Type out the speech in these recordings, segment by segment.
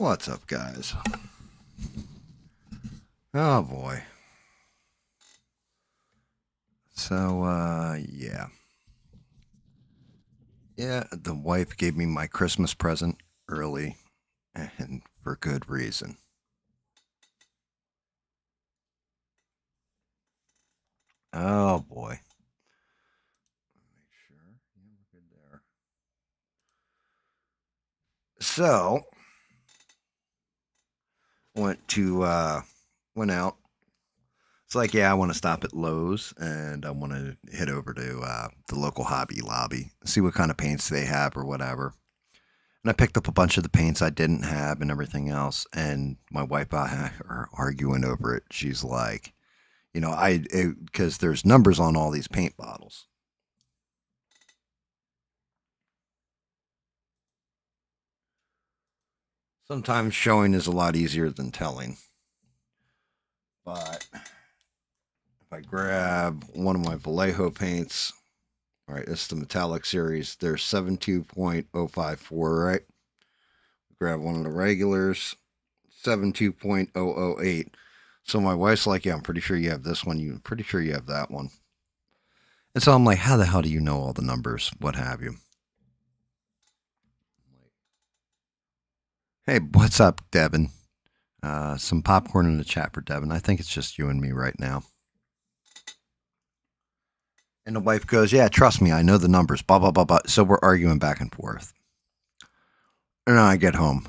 What's up, guys? Oh boy. So, yeah. Yeah, the wife gave me my Christmas present early and for good reason. Oh boy. Make sure. Yeah, we're good there. So, went out. It's like, yeah, I want to stop at Lowe's and I want to head over to the local Hobby Lobby, see what kind of paints they have or whatever. And I picked up a bunch of the paints I didn't have and everything else. And my wife and I are arguing over it. She's like, because there's numbers on all these paint bottles. Sometimes showing is a lot easier than telling. But if I grab one of my Vallejo paints, all right, it's the metallic series. They're 72.054, right? Grab one of the regulars, 72.008. So my wife's like, yeah, I'm pretty sure you have this one. You're pretty sure you have that one. And so I'm like, how the hell do you know all the numbers? What have you? Hey, what's up, Devin? Some popcorn in the chat for Devin. I think it's just you and me right now. And the wife goes, yeah, trust me, I know the numbers, blah, blah, blah, blah. So we're arguing back and forth. And I get home.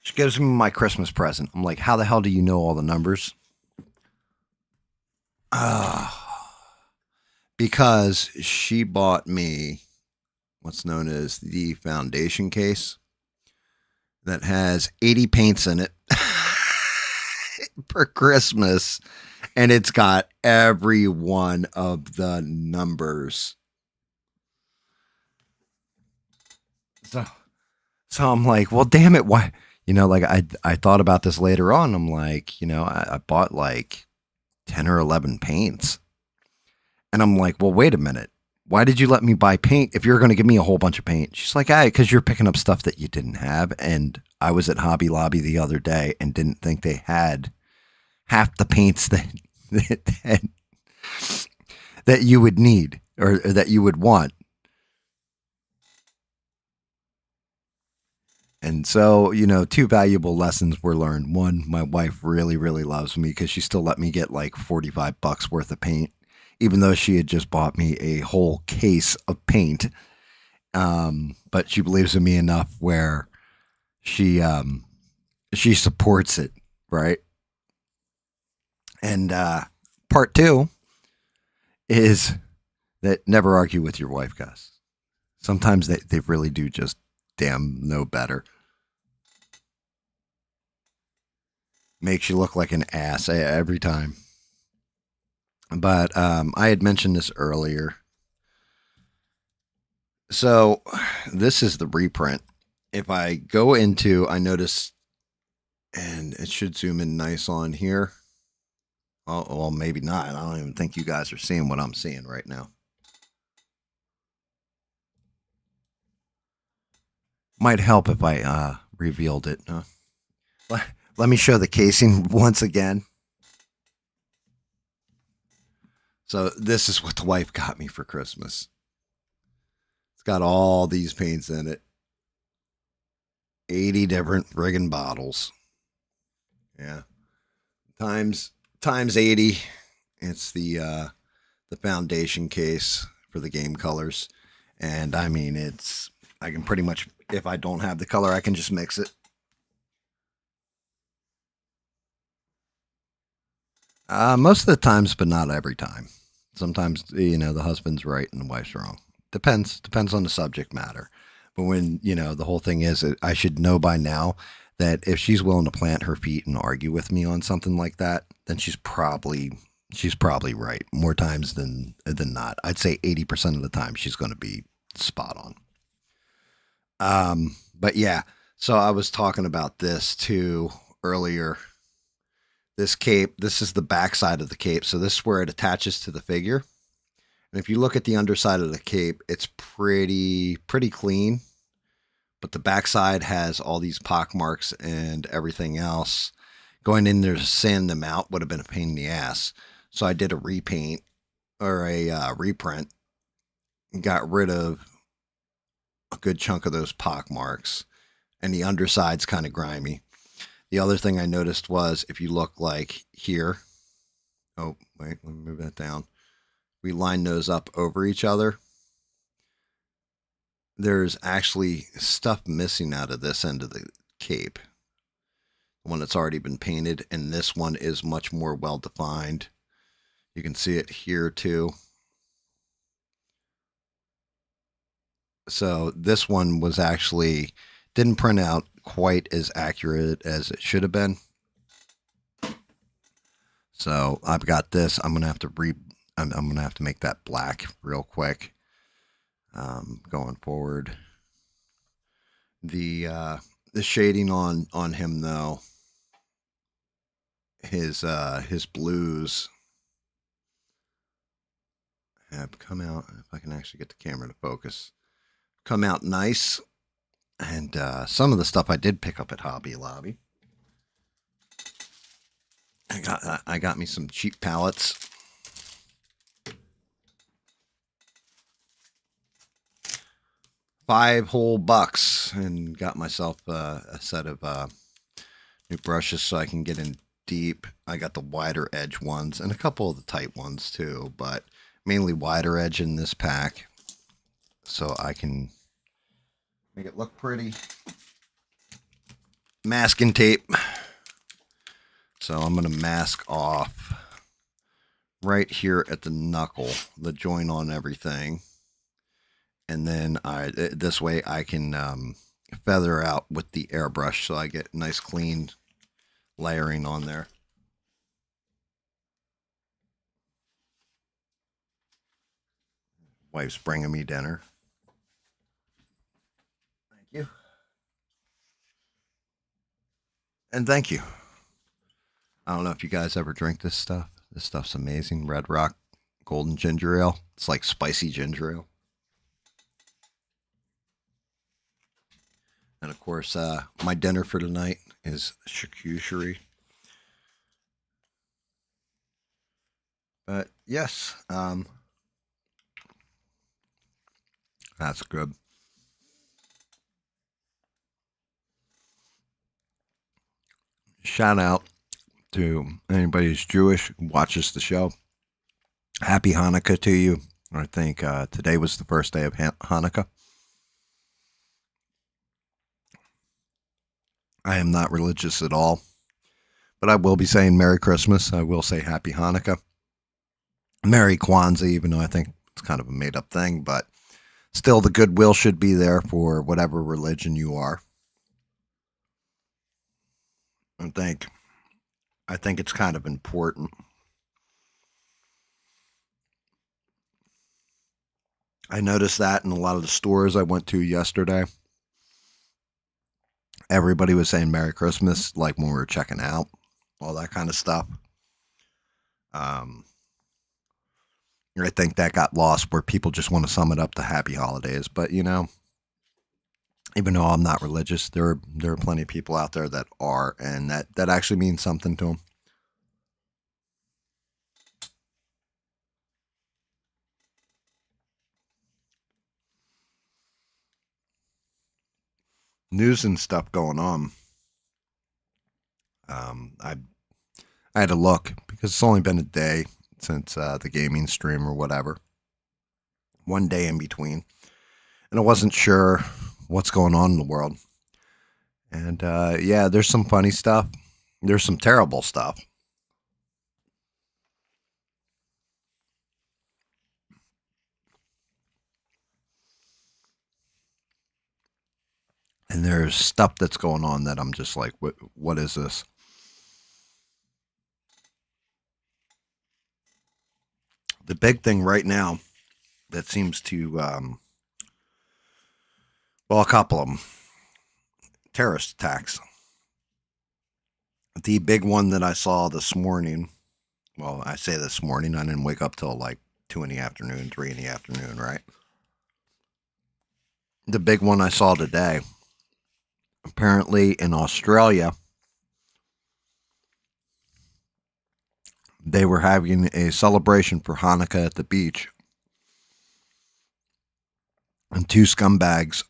She gives me my Christmas present. I'm like, how the hell do you know all the numbers? Because she bought me what's known as the foundation case that has 80 paints in it for Christmas. And it's got every one of the numbers. So I'm like, well, damn it. Why? Like I thought about this later on. I'm like, I bought like 10 or 11 paints. And I'm like, well, wait a minute. Why did you let me buy paint if you're going to give me a whole bunch of paint? She's like, because you're picking up stuff that you didn't have. And I was at Hobby Lobby the other day and didn't think they had half the paints that you would need or that you would want. And so, two valuable lessons were learned. One, my wife really, really loves me because she still let me get like $45 worth of paint, even though she had just bought me a whole case of paint. But she believes in me enough where she supports it, right? And part two is that never argue with your wife, guys. Sometimes they really do just damn know better. Makes you look like an ass every time. But I had mentioned this earlier. So this is the reprint. If I go into, I notice, and it should zoom in nice on here. Oh, well, maybe not. I don't even think you guys are seeing what I'm seeing right now. Might help if I revealed it. Let me show the casing once again. So this is what the wife got me for Christmas. It's got all these paints in it. 80 different friggin' bottles. Yeah. Times 80. It's the foundation case for the game colors. And I mean, I can pretty much, if I don't have the color, I can just mix it. Most of the times, but not every time. Sometimes, the husband's right and the wife's wrong. Depends on the subject matter. But when, the whole thing is, I should know by now that if she's willing to plant her feet and argue with me on something like that, then she's probably right more times than not. I'd say 80% of the time she's going to be spot on. But yeah, so I was talking about this too earlier. This cape, this is the back side of the cape. So this is where it attaches to the figure. And if you look at the underside of the cape, it's pretty clean. but the backside has all these pock marks and everything else. Going in there to sand them out would have been a pain in the ass. So I did a repaint or a reprint, got rid of a good chunk of those pock marks, and the underside's kind of grimy. The other thing I noticed was if you look like here, oh, wait, let me move that down. We line those up over each other. There's actually stuff missing out of this end of the cape. The one that's already been painted, and this one is much more well defined. You can see it here too. So this one was actually didn't print out quite as accurate as it should have been. So I've got this. I'm gonna have to I'm gonna have to make that black real quick. Going forward, the shading on him though, his blues have come out. If I can actually get the camera to focus, come out nice. And some of the stuff I did pick up at Hobby Lobby. I got me some cheap palettes. $5 and got myself a set of new brushes so I can get in deep. I got the wider edge ones and a couple of the tight ones too, but mainly wider edge in this pack so I can make it look pretty. Masking tape. So I'm going to mask off right here at the knuckle, the joint on everything. And then this way I can feather out with the airbrush so I get nice clean layering on there. Wife's bringing me dinner. Thank you. And thank you. I don't know if you guys ever drink this stuff. This stuff's amazing. Red Rock Golden Ginger Ale. It's like spicy ginger ale. And of course, my dinner for tonight is charcuterie. But yes, that's good. Shout out to anybody who's Jewish who watches the show. Happy Hanukkah to you. I think today was the first day of Hanukkah. I am not religious at all, but I will be saying Merry Christmas. I will say Happy Hanukkah. Merry Kwanzaa, even though I think it's kind of a made up thing, but still the goodwill should be there for whatever religion you are. I think it's kind of important. I noticed that in a lot of the stores I went to yesterday. Everybody was saying Merry Christmas, like when we were checking out, all that kind of stuff. I think that got lost where people just want to sum it up to happy holidays. But, you know, even though I'm not religious, there are plenty of people out there that are, and that actually means something to them. News and stuff going on. I had to look because it's only been a day since the gaming stream or whatever. One day in between. And I wasn't sure what's going on in the world. And yeah, there's some funny stuff. There's some terrible stuff. And there's stuff that's going on that I'm just like, what is this? The big thing right now that seems to, well, a couple of them, terrorist attacks. The big one that I saw this morning, well, I say this morning, I didn't wake up till like 2 in the afternoon, 3 in the afternoon, right? The big one I saw today Apparently, in Australia, they were having a celebration for Hanukkah at the beach, and two scumbags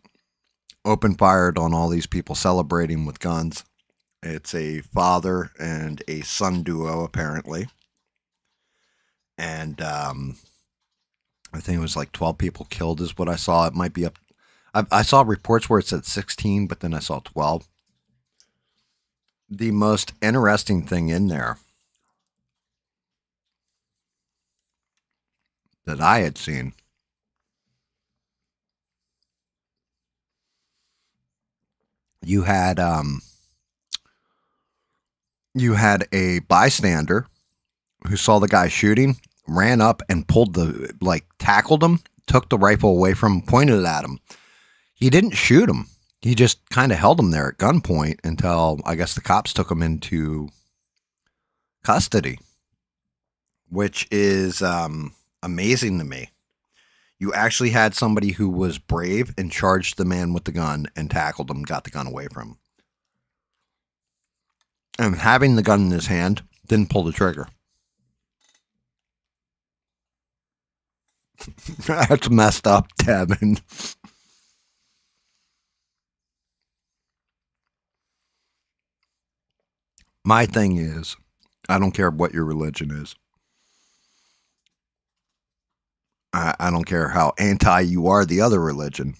open fired on all these people celebrating with guns. It's a father and a son duo, apparently. And I think it was like 12 people killed, is what I saw. It might be up. I saw reports where it said 16, but then I saw 12. The most interesting thing in there that I had seen, you had a bystander who saw the guy shooting, ran up and tackled him, took the rifle away from him, pointed it at him. He didn't shoot him. He just kind of held him there at gunpoint until I guess the cops took him into custody, which is amazing to me. You actually had somebody who was brave and charged the man with the gun and tackled him, got the gun away from him. And having the gun in his hand, didn't pull the trigger. That's messed up, Devin. My thing is, I don't care what your religion is. I don't care how anti you are the other religion.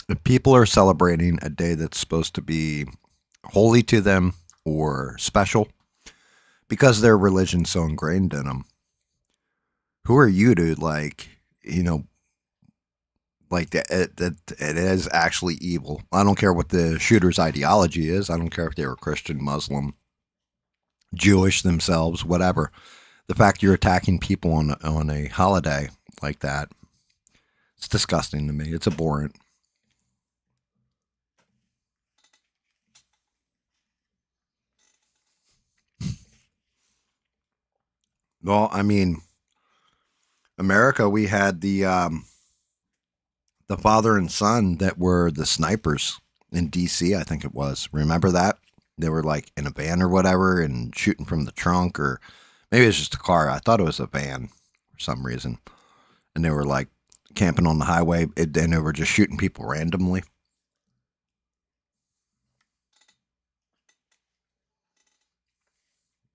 If people are celebrating a day that's supposed to be holy to them or special because their religion's so ingrained in them, who are you to that it is actually evil. I don't care what the shooter's ideology is. I don't care if they were Christian, Muslim, Jewish themselves, whatever. The fact you're attacking people on a holiday like that, it's disgusting to me. It's abhorrent. Well, I mean, America, we had the father and son that were the snipers in D.C., I think it was. Remember that? They were like in a van or whatever and shooting from the trunk, or maybe it's just a car. I thought it was a van for some reason. And they were like camping on the highway and they were just shooting people randomly.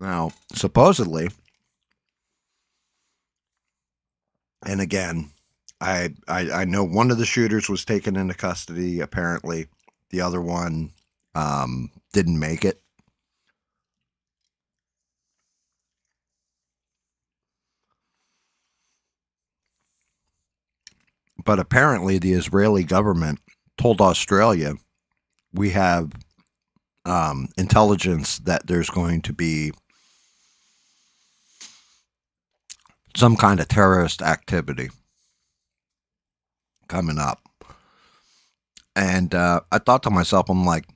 Now, supposedly, and again, I know one of the shooters was taken into custody, apparently. The other one didn't make it. But apparently, the Israeli government told Australia, we have intelligence that there's going to be some kind of terrorist activity coming up. And I thought to myself, I'm like,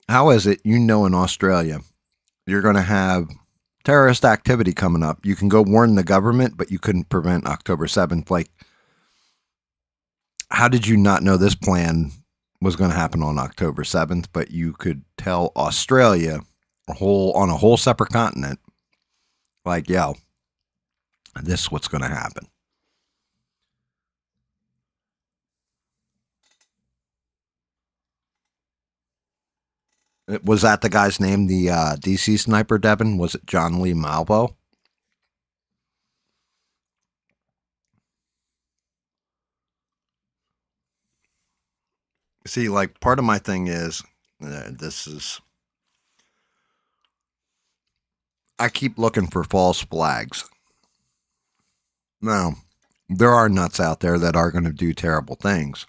how is it, in Australia, you're going to have terrorist activity coming up? You can go warn the government, but you couldn't prevent October 7th. Like, how did you not know this plan was going to happen on October 7th, but you could tell Australia on a whole separate continent, like, yo, this is what's going to happen. Was that the guy's name, the DC sniper, Devin? Was it John Lee Malvo? See, like, part of my thing is, I keep looking for false flags. Now, there are nuts out there that are going to do terrible things.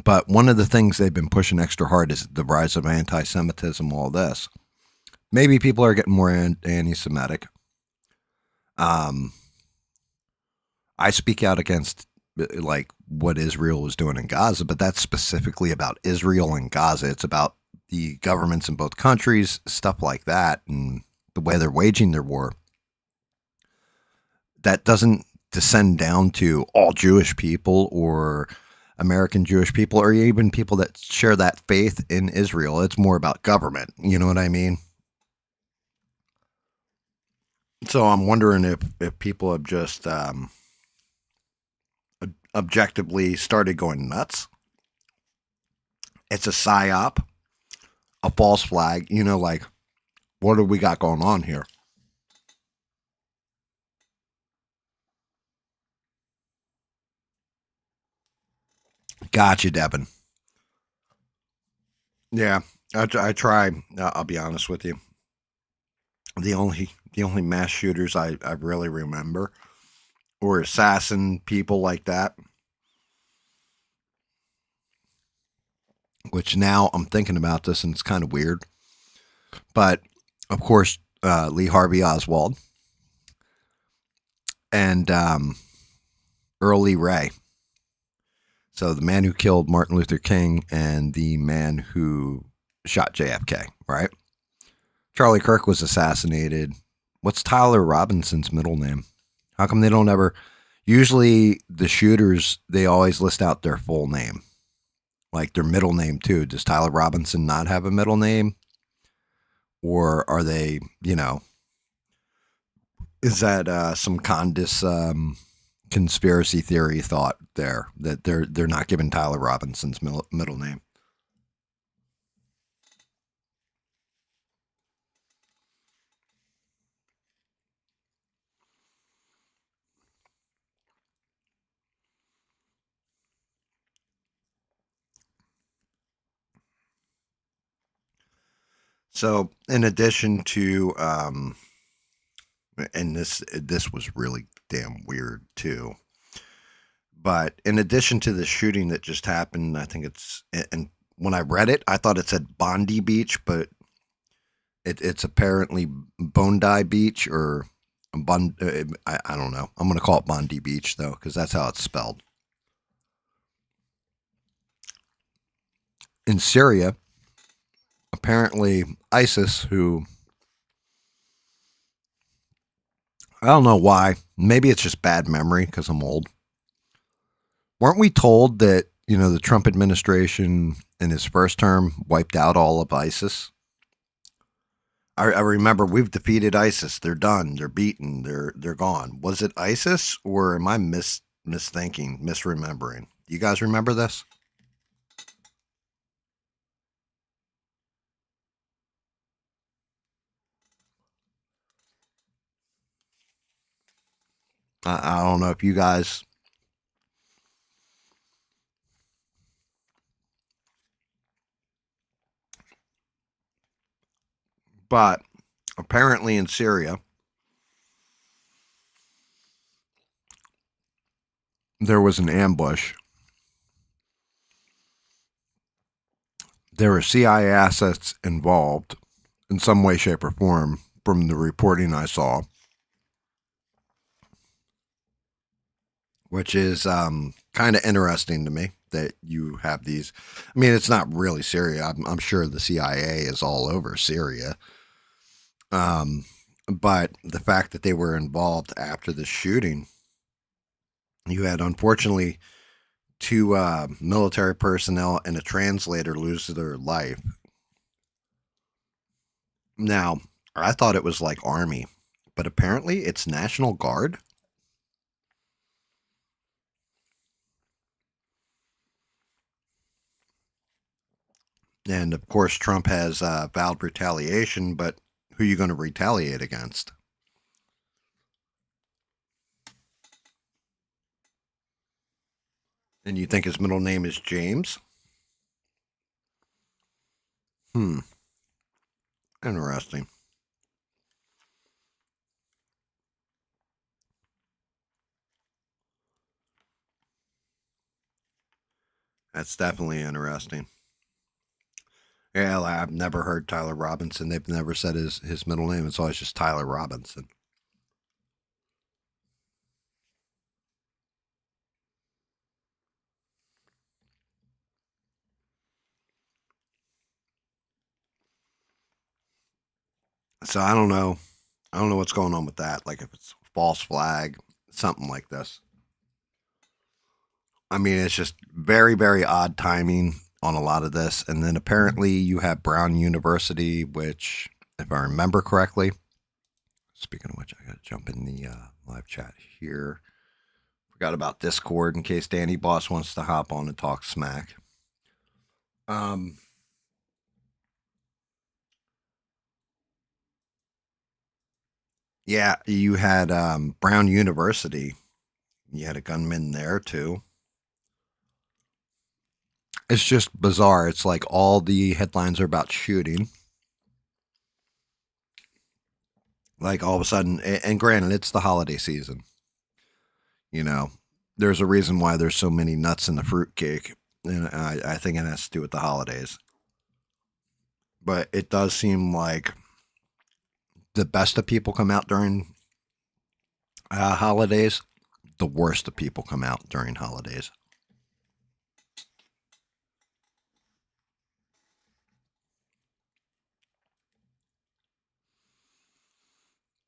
But one of the things they've been pushing extra hard is the rise of anti-Semitism, all this. Maybe people are getting more anti-Semitic. I speak out against like what Israel is doing in Gaza, but that's specifically about Israel and Gaza. It's about the governments in both countries, stuff like that, and the way they're waging their war. That doesn't, descend down to all Jewish people or American Jewish people or even people that share that faith in Israel. It's more about government. You know what I mean? So I'm wondering if people have just objectively started going nuts. It's a psyop, a false flag. You know, like what do we got going on here? Gotcha, Devin. Yeah, I try. I'll be honest with you. The only mass shooters I really remember or assassin people like that, which now I'm thinking about this and it's kind of weird. But of course, Lee Harvey Oswald and Earl Ray. So the man who killed Martin Luther King and the man who shot JFK, right? Charlie Kirk was assassinated. What's Tyler Robinson's middle name? How come they don't ever? Usually the shooters, they always list out their full name, like their middle name too. Does Tyler Robinson not have a middle name? Or are they, is that some conspiracy theory thought there that they're not giving Tyler Robinson's middle name? So, in addition to, and this was really damn weird too. But in addition to the shooting that just happened, I think and when I read it, I thought it said Bondi Beach, but it's apparently Bondi Beach or I don't know. I'm going to call it Bondi Beach though, because that's how it's spelled. In Syria, apparently ISIS, who I don't know why, maybe it's just bad memory because I'm old. Weren't we told that, the Trump administration in his first term wiped out all of ISIS? I remember we've defeated ISIS. They're done. They're beaten. They're gone. Was it ISIS or am I misthinking, misremembering? Do you guys remember this? I don't know if you guys, but apparently in Syria there was an ambush. There were CIA assets involved in some way, shape, or form from the reporting I saw, which is kind of interesting to me that you have these. I mean, it's not really Syria. I'm sure the CIA is all over Syria. Um, but the fact that they were involved after the shooting, you had unfortunately two military personnel and a translator lose their life. Now, I thought it was like Army, but apparently it's National Guard. And of course, Trump has vowed retaliation, but who are you going to retaliate against? And you think his middle name is James? Hmm, interesting. That's definitely interesting. Yeah, I've never heard Tyler Robinson. They've never said his middle name. It's always just Tyler Robinson. So I don't know. I don't know what's going on with that. Like if it's false flag, something like this. I mean, it's just very, very odd timing on a lot of this. And then apparently you have Brown University, which, if I remember correctly, speaking of which, I got to jump in the live chat here. Forgot about Discord in case Danny Boss wants to hop on and talk smack. Yeah, you had Brown University. You had a gunman there too. It's just bizarre. It's like all the headlines are about shooting. Like all of a sudden, and granted, it's the holiday season. You know, there's a reason why there's so many nuts in the fruitcake, and I think it has to do with the holidays. But it does seem like the best of people come out during holidays. The worst of people come out during holidays.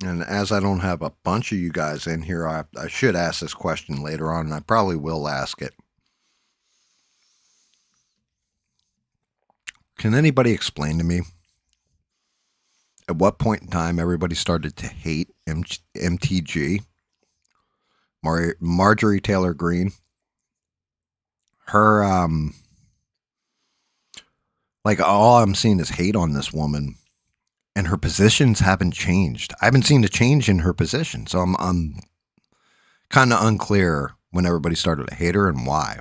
And as I don't have a bunch of you guys in here, I should ask this question later on, and I probably will ask it. Can anybody explain to me at what point in time everybody started to hate MTG? Marjorie Taylor Greene. Her, like, all I'm seeing is hate on this woman, and her positions haven't changed. I haven't seen a change in her position, so I'm kind of unclear when everybody started to hate her and why.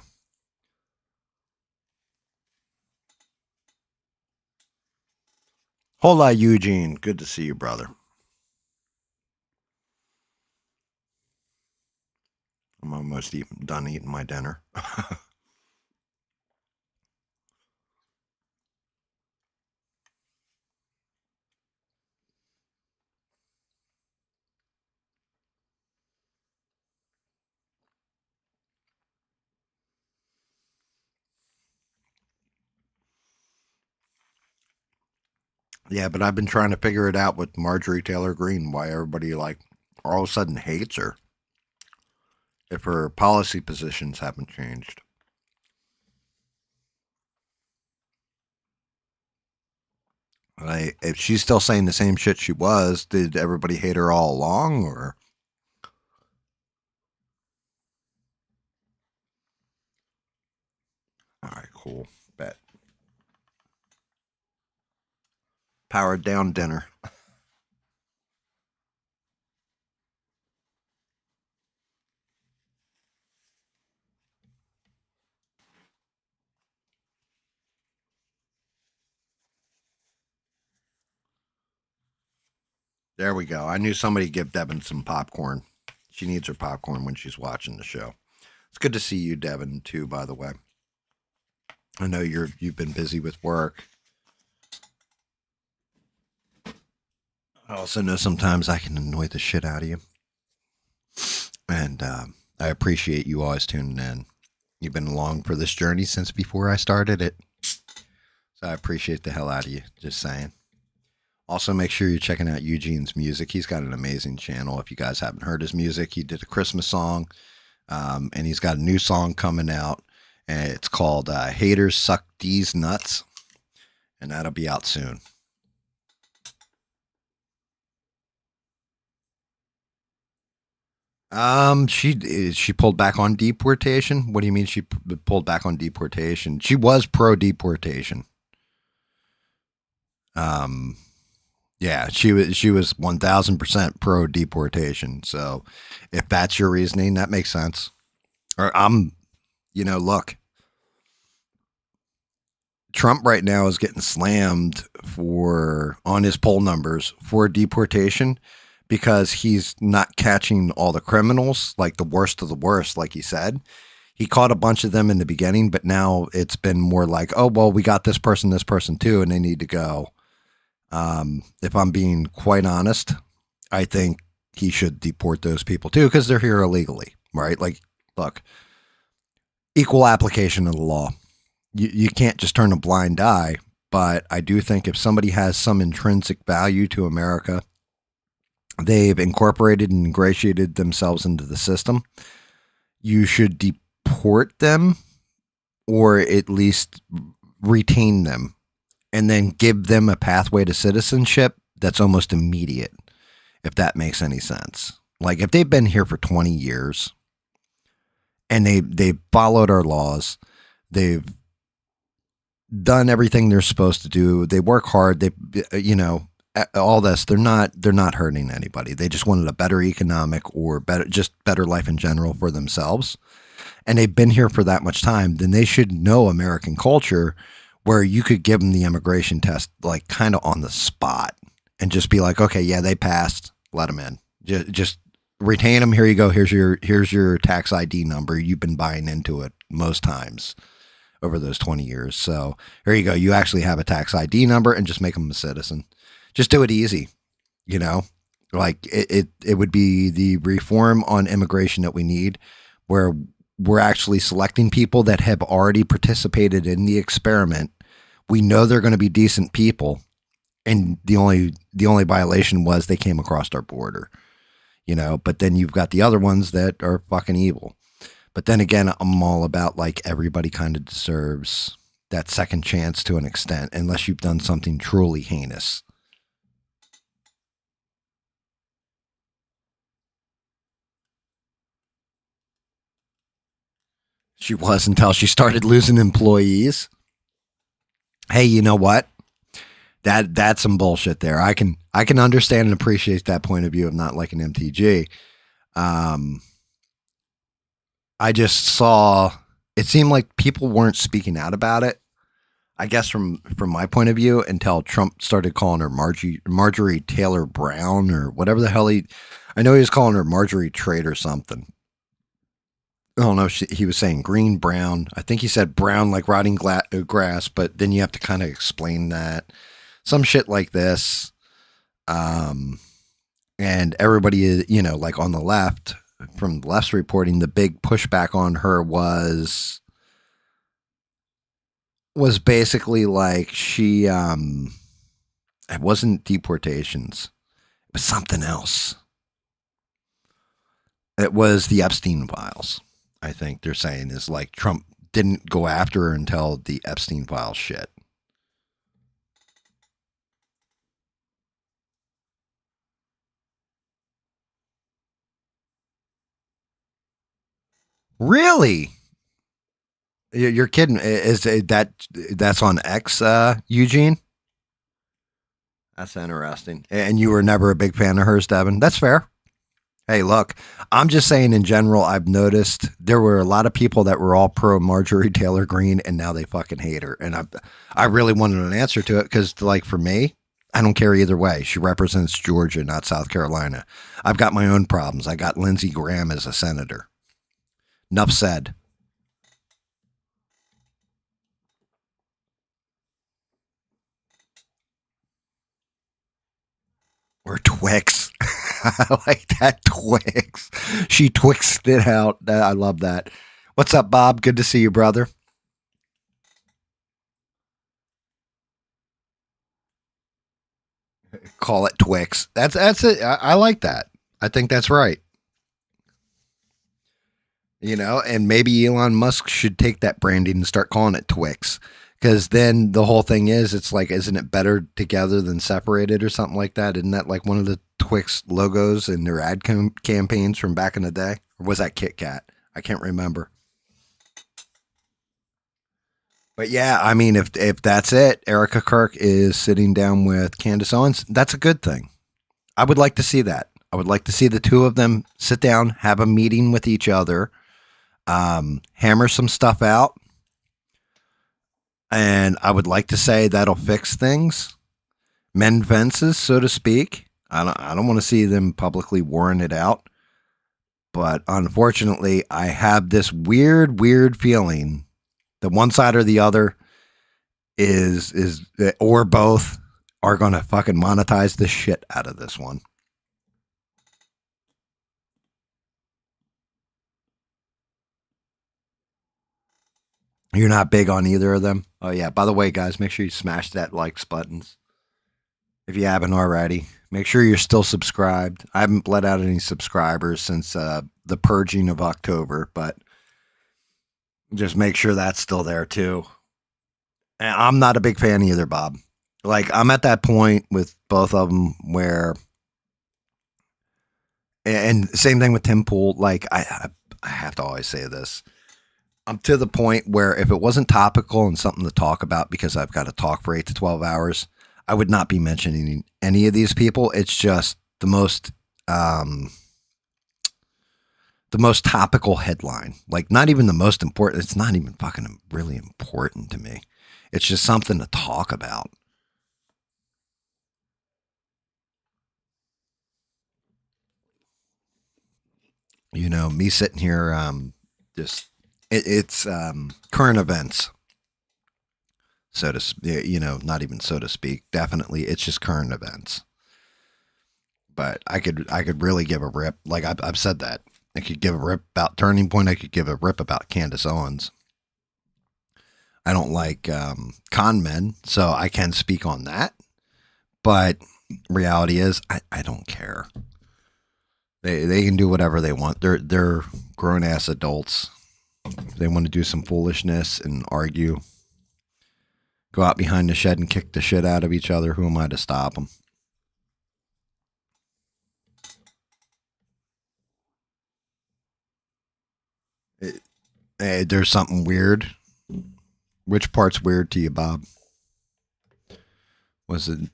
Hola, Eugene. Good to see you, brother. I'm almost done eating my dinner. Yeah, but I've been trying to figure it out with Marjorie Taylor Greene, why everybody like all of a sudden hates her if her policy positions haven't changed. Like, if she's still saying the same shit she was, did everybody hate her all along, or? All right, cool. Bet. Powered down dinner. There we go. I knew somebody give Devin some popcorn. She needs her popcorn when she's watching the show. It's good to see you, Devin, too, by the way. I know you've been busy with work. I also know sometimes I can annoy the shit out of you. And I appreciate you always tuning in. You've been along for this journey since before I started it. So I appreciate the hell out of you. Just saying. Also, make sure you're checking out Eugene's music. He's got an amazing channel. If you guys haven't heard his music, he did a Christmas song, and he's got a new song coming out, and it's called Haters Suck These Nuts, and that'll be out soon. She pulled back on deportation. What do you mean she pulled back on deportation? She was pro deportation. Yeah, she was 1000% pro deportation. So if that's your reasoning, that makes sense. Or look, Trump right now is getting slammed on his poll numbers for deportation because he's not catching all the criminals, like the worst of the worst, like he said. He caught a bunch of them in the beginning, but now it's been more like, oh, well, we got this person too, and they need to go. If I'm being quite honest, I think he should deport those people too because they're here illegally, right? Like, look, equal application of the law. You can't just turn a blind eye, but I do think if somebody has some intrinsic value to America they've incorporated and ingratiated themselves into the system. You should deport them or at least retain them and then give them a pathway to citizenship that's almost immediate, if that makes any sense. Like if they've been here for 20 years and they've followed our laws, they've done everything they're supposed to do, they work hard, they all this, they're not hurting anybody. They just wanted a better economic or better life in general for themselves. And they've been here for that much time, then they should know American culture where you could give them the immigration test like kind of on the spot and just be like, okay, yeah, they passed, let them in. Just retain them. Here you go. Here's your tax ID number. You've been buying into it most times over those 20 years. So here you go. You actually have a tax ID number and just make them a citizen. Just do it easy, you know, like it would be the reform on immigration that we need, where we're actually selecting people that have already participated in the experiment. We know they're going to be decent people. And the only violation was they came across our border, you know, but then you've got the other ones that are fucking evil. But then again, I'm all about like everybody kind of deserves that second chance to an extent, unless you've done something truly heinous. She was until she started losing employees. Hey, you know what? That's some bullshit there. I can understand and appreciate that point of view of not liking MTG. Um, I just saw it seemed like people weren't speaking out about it. I guess from my point of view, until Trump started calling her Marjorie Taylor Brown or whatever the hell he. I know he was calling her Marjorie Trade or something. I don't know if he was saying green, brown. I think he said brown like rotting grass, but then you have to kind of explain that. Some shit like this. Um, and everybody, like on the left, from the left's reporting, the big pushback on her was basically like it wasn't deportations. It was something else. It was the Epstein files. I think they're saying is like Trump didn't go after her until the Epstein files shit. Really? You're kidding? Is that's on X, Eugene? That's interesting. And you were never a big fan of hers, Devin. That's fair. Hey, look, I'm just saying in general, I've noticed there were a lot of people that were all pro Marjorie Taylor Greene, and now they fucking hate her. And I really wanted an answer to it because, like, for me, I don't care either way. She represents Georgia, not South Carolina. I've got my own problems. I got Lindsey Graham as a senator. Enough said. Or Twix. I like that Twix. She twixed it out. I love that. What's up, Bob? Good to see you, brother. Call it Twix. That's it. I like that. I think that's right. And maybe Elon Musk should take that branding and start calling it Twix. Because then the whole thing is, it's like, isn't it better together than separated or something like that? Isn't that like one of the Twix logos in their ad campaigns from back in the day? Or was that Kit Kat? I can't remember. But yeah, I mean, if that's it, Erica Kirk is sitting down with Candace Owens. That's a good thing. I would like to see that. I would like to see the two of them sit down, have a meeting with each other, hammer some stuff out, and I would like to say that'll fix things, mend fences, so to speak. I don't want to see them publicly warring it out, but unfortunately, I have this weird feeling that one side or the other is or both are going to fucking monetize the shit out of this one. You're not big on either of them. Oh yeah. By the way, guys, make sure you smash that likes buttons if you haven't already. Make sure you're still subscribed. I haven't bled out any subscribers since the purging of October, but just make sure that's still there too. And I'm not a big fan either, Bob. Like, I'm at that point with both of them where, and same thing with Tim Pool. Like, I have to always say this. I'm to the point where if it wasn't topical and something to talk about because I've got to talk for 8 to 12 hours, I would not be mentioning any of these people. It's just um, the most topical headline. Like, not even the most important. It's not even fucking really important to me. It's just something to talk about. You know, me sitting here, just it's current events, so to you know, not even so to speak. Definitely, it's just current events. But I could really give a rip. Like I've said that I could give a rip about Turning Point. I could give a rip about Candace Owens. I don't like con men, so I can speak on that. But reality is, I don't care. They can do whatever they want. They're grown ass adults. If they want to do some foolishness and argue, go out behind the shed and kick the shit out of each other. Who am I to stop them? There's something weird. Which part's weird to you, Bob? Was it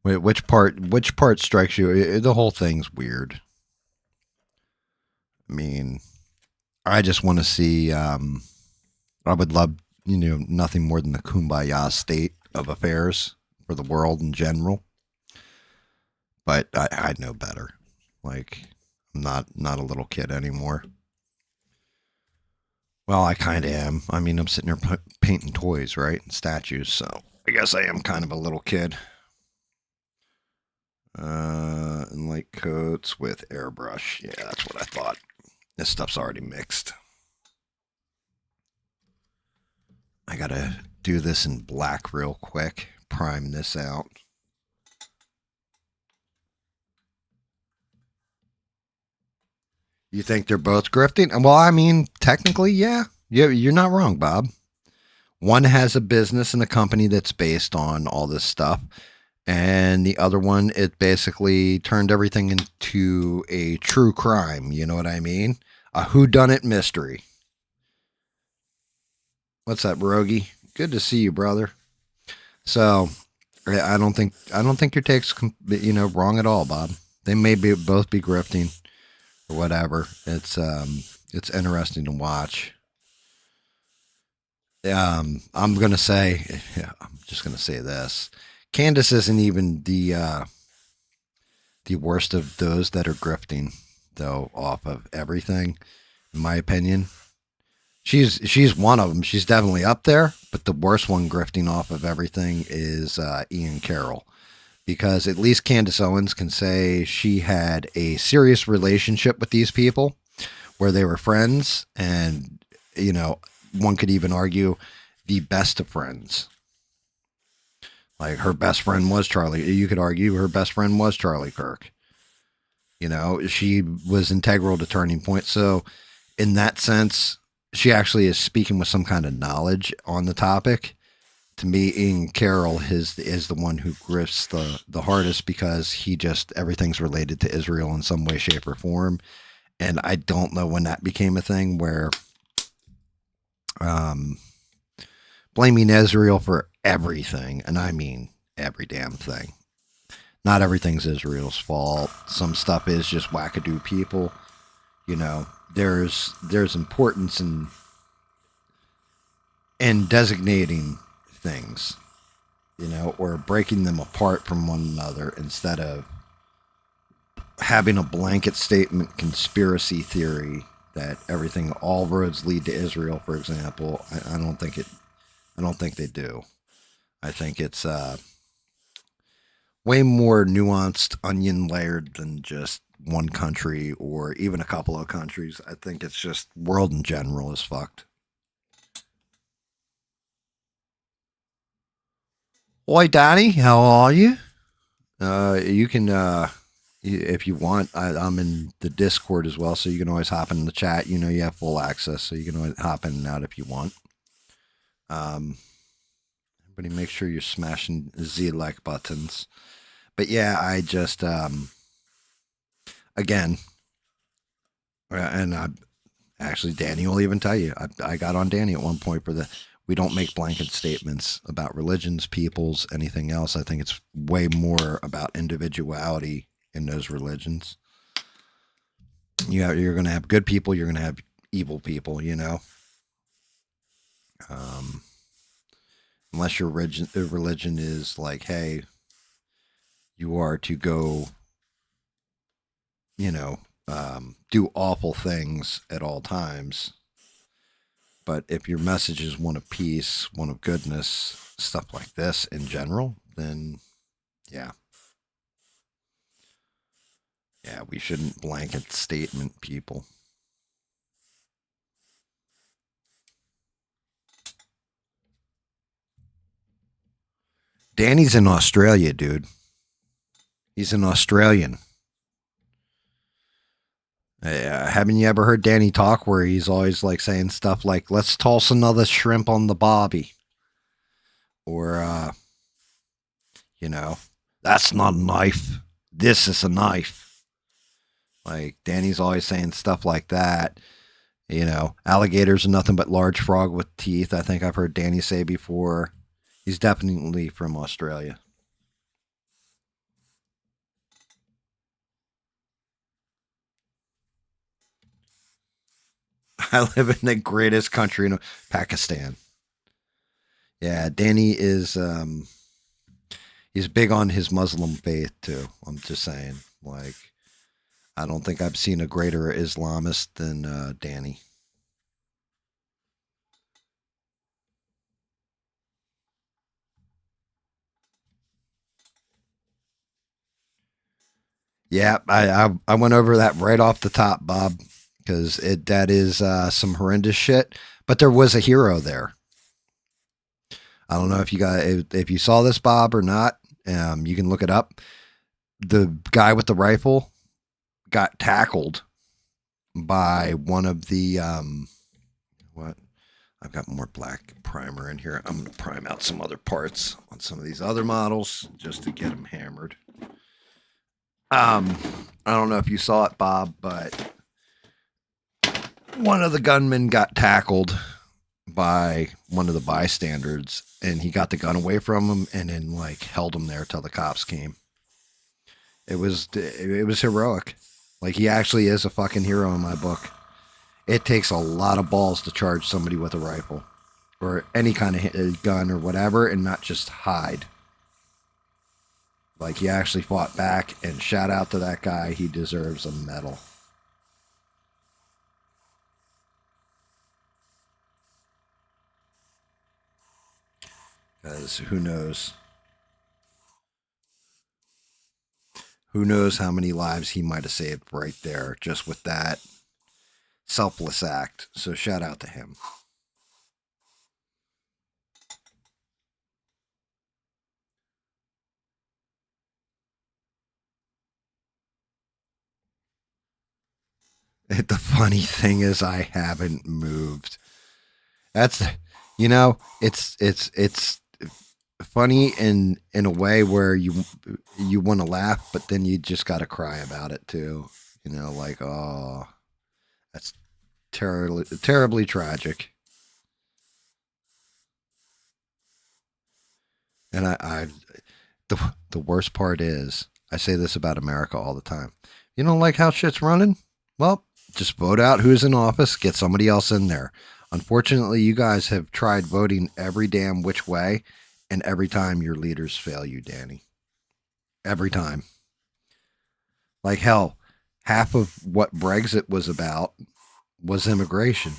which part? Which part strikes you? The whole thing's weird. I mean, I just want to see. I would love, nothing more than the kumbaya state of affairs for the world in general. But I know better. Like, I'm not a little kid anymore. Well, I kind of am. I mean, I'm sitting there painting toys, right? Statues. So I guess I am kind of a little kid. And like coats with airbrush. Yeah, that's what I thought. This stuff's already mixed. I gotta do this in black real quick. Prime this out. You think they're both grifting? Well, I mean, technically, yeah. You're not wrong, Bob. One has a business and a company that's based on all this stuff. And the other one, it basically turned everything into a true crime. You know what I mean? A whodunit mystery. What's up, Rogie? Good to see you, brother. So, I don't think your take's wrong at all, Bob. They may both be grifting or whatever. It's interesting to watch. I'm gonna say, yeah, I'm just gonna say this. Candace isn't even the worst of those that are grifting, though, off of everything. In my opinion, she's one of them. She's definitely up there, but the worst one grifting off of everything is Ian Carroll, because at least Candace Owens can say she had a serious relationship with these people, where they were friends, and one could even argue the best of friends. Like, her best friend was Charlie. You could argue her best friend was Charlie Kirk. She was integral to Turning Point. So, in that sense, she actually is speaking with some kind of knowledge on the topic. To me, Ian Carroll is the one who grifts the hardest, because he just, everything's related to Israel in some way, shape, or form. And I don't know when that became a thing where um, blaming Israel for everything, and I mean every damn thing. Not everything's Israel's fault. Some stuff is just wackadoo people. There's importance in designating things, or breaking them apart from one another, instead of having a blanket statement conspiracy theory that all roads lead to Israel, for example. I don't think they do. I think it's way more nuanced, onion layered than just one country or even a couple of countries. I think it's just world in general is fucked. Oi, Danny, how are you? You can, if you want, I'm in the Discord as well, so you can always hop in the chat. You know, you have full access, so you can always hop in and out if you want. Um, everybody, make sure you're smashing the like buttons. But yeah, I just, again, and I actually, Danny will even tell you, I got on Danny at one point for the. We don't make blanket statements about religions, peoples, anything else. I think it's way more about individuality in those religions. You're going to have good people, you're going to have evil people, you know. Um, unless your religion is like, hey, you are to go, you know, do awful things at all times. But if your message is one of peace, one of goodness, stuff like this in general, then yeah. Yeah, we shouldn't blanket statement people. Danny's in Australia, dude. He's an Australian. Haven't you ever heard Danny talk where he's always like saying stuff like, let's toss another shrimp on the barbie? Or, you know, that's not a knife. This is a knife. Like, Danny's always saying stuff like that. You know, alligators are nothing but large frog with teeth. I think I've heard Danny say before. He's definitely from Australia. I live in the greatest country in Pakistan. Yeah, Danny is he's big on his Muslim faith too. I'm just saying, like, I don't think I've seen a greater Islamist than Danny. Yeah, I went over that right off the top, Bob, because it that is some horrendous shit. But there was a hero there. I don't know if you got if you saw this, Bob, or not. You can look it up. The guy with the rifle got tackled by one of the what? I've got more black primer in here. I'm going to prime out some other parts on some of these other models just to get them hammered. I don't know if you saw it, Bob, but one of the gunmen got tackled by one of the bystanders, and he got the gun away from him, and then like held him there till the cops came. It was heroic. Like, he actually is a fucking hero in my book. It takes a lot of balls to charge somebody with a rifle or any kind of gun or whatever, and not just hide. Like, he actually fought back, and shout out to that guy. He deserves a medal. Because who knows? Who knows how many lives he might have saved right there just with that selfless act. So shout out to him. The funny thing is, I haven't moved. That's, it's funny in a way where you want to laugh, but then you just got to cry about it too. Like, oh, that's terribly tragic. And the worst part is, I say this about America all the time. You don't like how shit's running? Well, just vote out who's in office, get somebody else in there. Unfortunately, you guys have tried voting every damn which way, and every time your leaders fail you, Danny. Every time. Like, hell, half of what Brexit was about was immigration.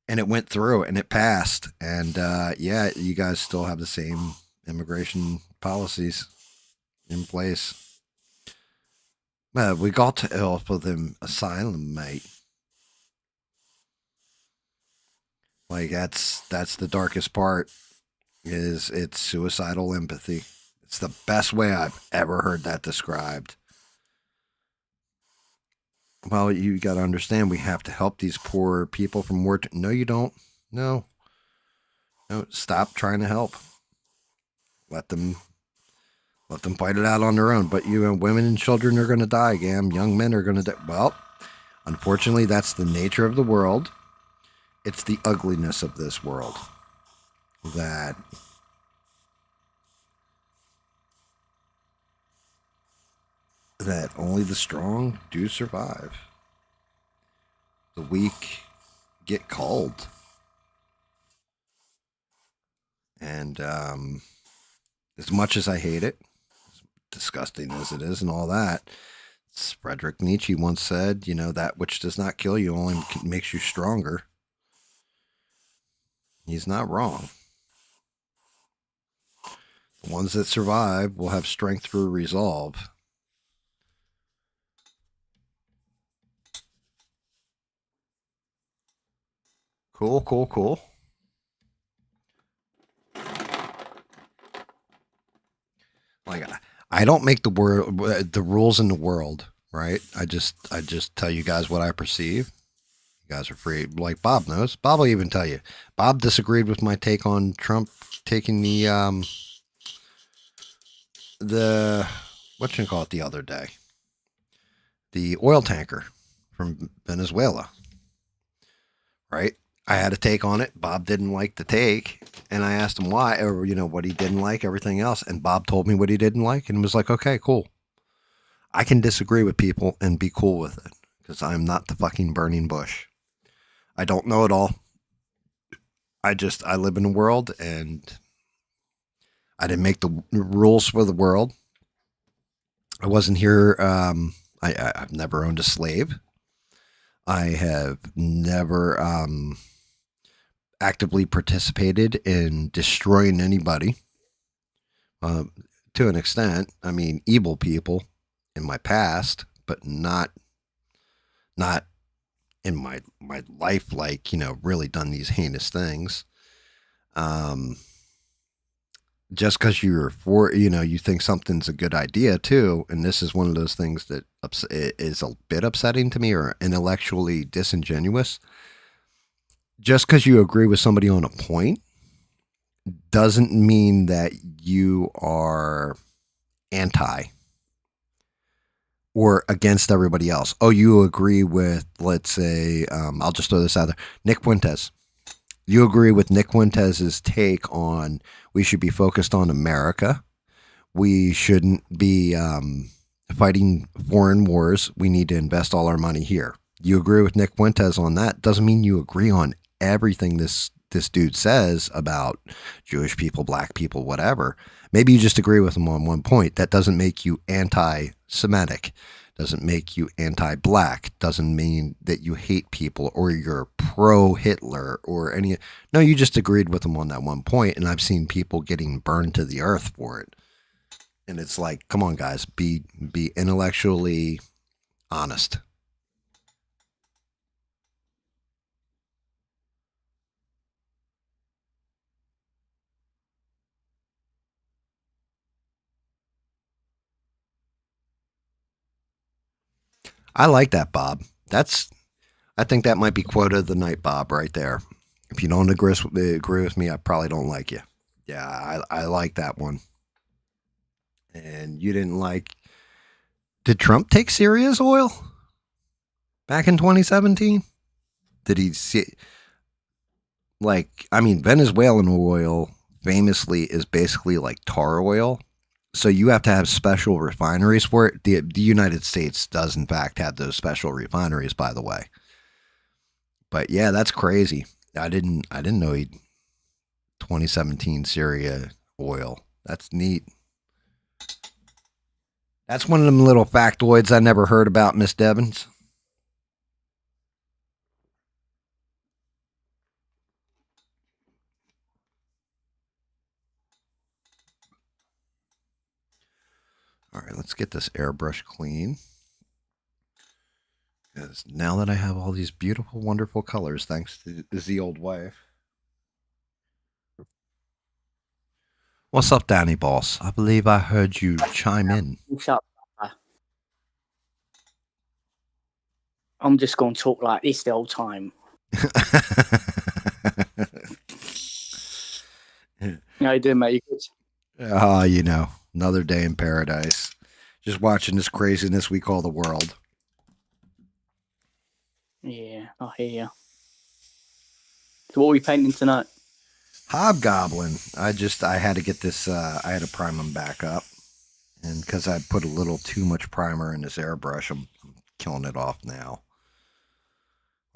And it went through and it passed. And yeah, you guys still have the same immigration policies in place. We got to offer them asylum, mate. Like, that's the darkest part. It's suicidal empathy. It's the best way I've ever heard that described. Well, you got to understand, we have to help these poor people from war. No, you don't. No, no. Stop trying to help. Let them let them fight it out on their own. But you know, women and children are going to die. Gam, young men are going to die. Well, unfortunately, that's the nature of the world. It's the ugliness of this world that that only the strong do survive. The weak get culled. And as much as I hate it, disgusting as it is, and all that, Friedrich Nietzsche once said, you know, that which does not kill you only makes you stronger. He's not wrong. The ones that survive will have strength for resolve. Cool, cool, cool. Like I don't make the rules in the world, right? I just tell you guys what I perceive. You guys are free. Like Bob knows. Bob will even tell you. Bob disagreed with my take on Trump taking the what you call it the other day, the oil tanker from Venezuela, right? I had a take on it. Bob didn't like the take, and I asked him why, or you know what he didn't like, everything else, and Bob told me what he didn't like, and was like, "Okay, cool. I can disagree with people and be cool with it because I'm not the fucking burning bush. I don't know it all. I live in the world, and I didn't make the rules for the world. I wasn't here. I've never owned a slave. I have never actively participated in destroying anybody. Uh, to an extent, I mean, evil people in my past, but not in my life. Like you know, really done these heinous things. Um, just because you're for, you know, you think something's a good idea too, and this is one of those things that is a bit upsetting to me or intellectually disingenuous. Just because you agree with somebody on a point doesn't mean that you are anti or against everybody else. Oh, you agree with, let's say, I'll just throw this out there, Nick Fuentes. You agree with Nick Fuentes' take on we should be focused on America. We shouldn't be fighting foreign wars. We need to invest all our money here. You agree with Nick Fuentes on that. Doesn't mean you agree on everything this dude says about Jewish people, black people, whatever. Maybe you just agree with him on one point. That doesn't make you anti-Semitic. Doesn't make you anti-black. Doesn't mean that you hate people or you're pro-Hitler or any. No, you just agreed with him on that one point, and I've seen people getting burned to the earth for it. And it's like, come on, guys, be intellectually honest. I like that, Bob. I think that might be quote of the night, Bob, right there. If you don't agree with me, I probably don't like you. Yeah, I like that one. And you didn't like. Did Trump take Syria's oil back in 2017? Did he see? Like, I mean, Venezuelan oil famously is basically like tar oil. So you have to have special refineries for it. The United States does, in fact, have those special refineries, by the way. But yeah, that's crazy. I didn't know he 2017 Syria oil. That's neat. That's one of them little factoids I never heard about, Miss Devons. All right, let's get this airbrush clean. Because now that I have all these beautiful, wonderful colors, thanks to the old wife. What's up, Danny Boss? I believe I heard you chime in. Shut up. I'm just going to talk like this the whole time. How you doing, mate? You good? You know, another day in paradise. Just watching this craziness we call the world. Yeah, I hear you. So what are we painting tonight? Hobgoblin. I had to get this, I had to prime him back up. And because I put a little too much primer in this airbrush, I'm killing it off now.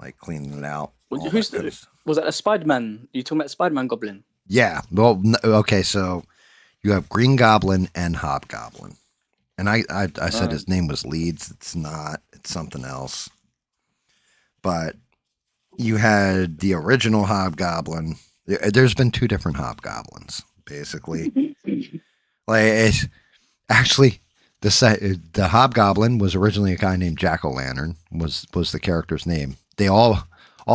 Like cleaning it out. Was that a Spider-Man? You talking about Spider-Man Goblin? Yeah. Well, okay, so you have Green Goblin and Hobgoblin. And I said his name was Leeds. It's not. It's something else. But you had the original Hobgoblin. There's been two different Hobgoblins, basically. Actually, the Hobgoblin was originally a guy named Jack-o'-lantern, was the character's name. They all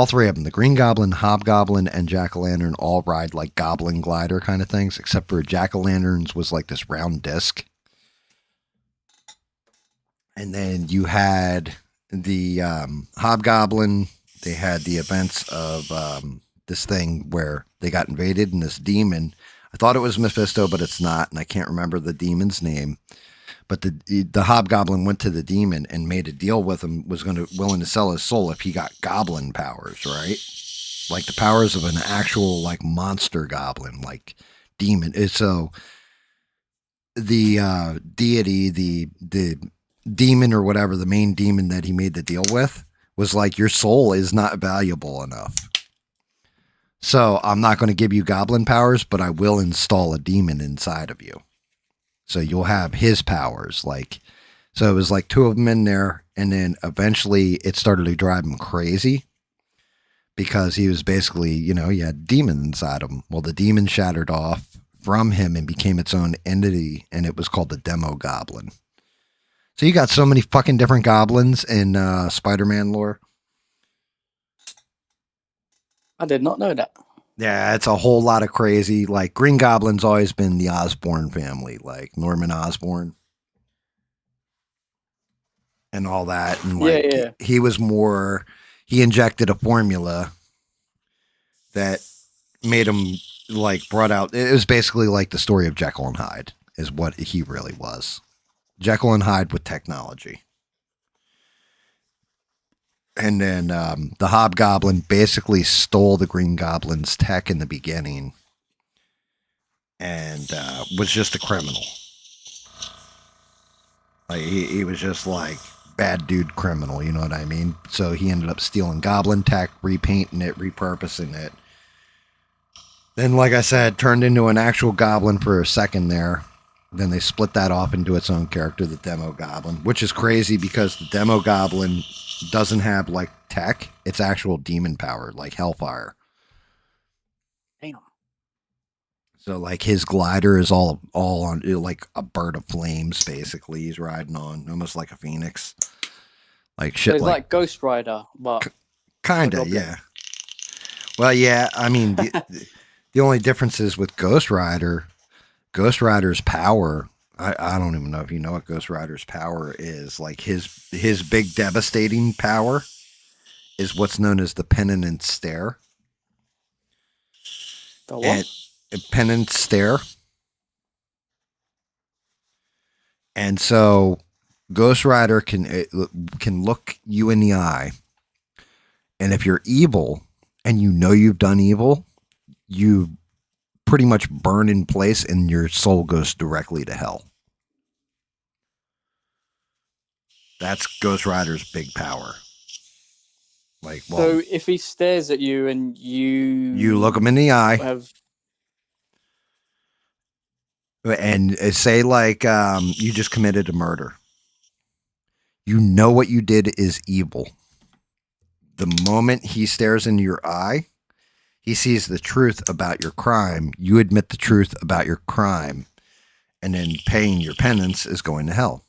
three of them, the Green Goblin, Hobgoblin, and Jack-o'-lantern, all ride like goblin glider kind of things, except for Jack-o'-lantern's was like this round disc. And then you had the Hobgoblin. They had the events of this thing where they got invaded, and this demon. I thought it was Mephisto, but it's not, and I can't remember the demon's name. But the Hobgoblin went to the demon and made a deal with him. Was willing to sell his soul if he got goblin powers, right? Like the powers of an actual like monster goblin, like demon. So the deity, the demon or whatever, the main demon that he made the deal with, was like, your soul is not valuable enough. So I'm not going to give you goblin powers, but I will install a demon inside of you. So you'll have his powers. So it was like two of them in there. And then eventually it started to drive him crazy because he was basically, he had demon inside him. Well, the demon shattered off from him and became its own entity. And it was called the Demo Goblin. So you got so many fucking different goblins in Spider-Man lore. I did not know that. Yeah, it's a whole lot of crazy. Like Green Goblin's always been the Osborn family, like Norman Osborn and all that. And he was more, he injected a formula that made him like brought out. It was basically like the story of Jekyll and Hyde is what he really was. Jekyll and Hyde with technology. And then the Hobgoblin basically stole the Green Goblin's tech in the beginning and was just a criminal. Like he was just like bad dude criminal, you know what I mean? So he ended up stealing Goblin tech, repainting it, repurposing it. Then, like I said, turned into an actual goblin for a second there. Then they split that off into its own character, the Demo Goblin, which is crazy because the Demo Goblin doesn't have like tech. It's actual demon power, like Hellfire. Damn. So like his glider is all on like a bird of flames. Basically, he's riding on almost like a phoenix. Like shit. So it's like Ghost Rider, but kinda, yeah. Well, yeah. I mean, the only difference is with Ghost Rider. Ghost Rider's power, I don't even know if you know what Ghost Rider's power is. Like his big devastating power is what's known as the Penance Stare. The what? Penance Stare. And so Ghost Rider can look you in the eye. And if you're evil and you know you've done evil, you pretty much burn in place and your soul goes directly to hell. That's Ghost Rider's big power. Like, well, so if he stares at you and you look him in the eye and say like you just committed a murder. You know what you did is evil. The moment he stares into your eye, he sees the truth about your crime. You admit the truth about your crime. And then paying your penance is going to hell.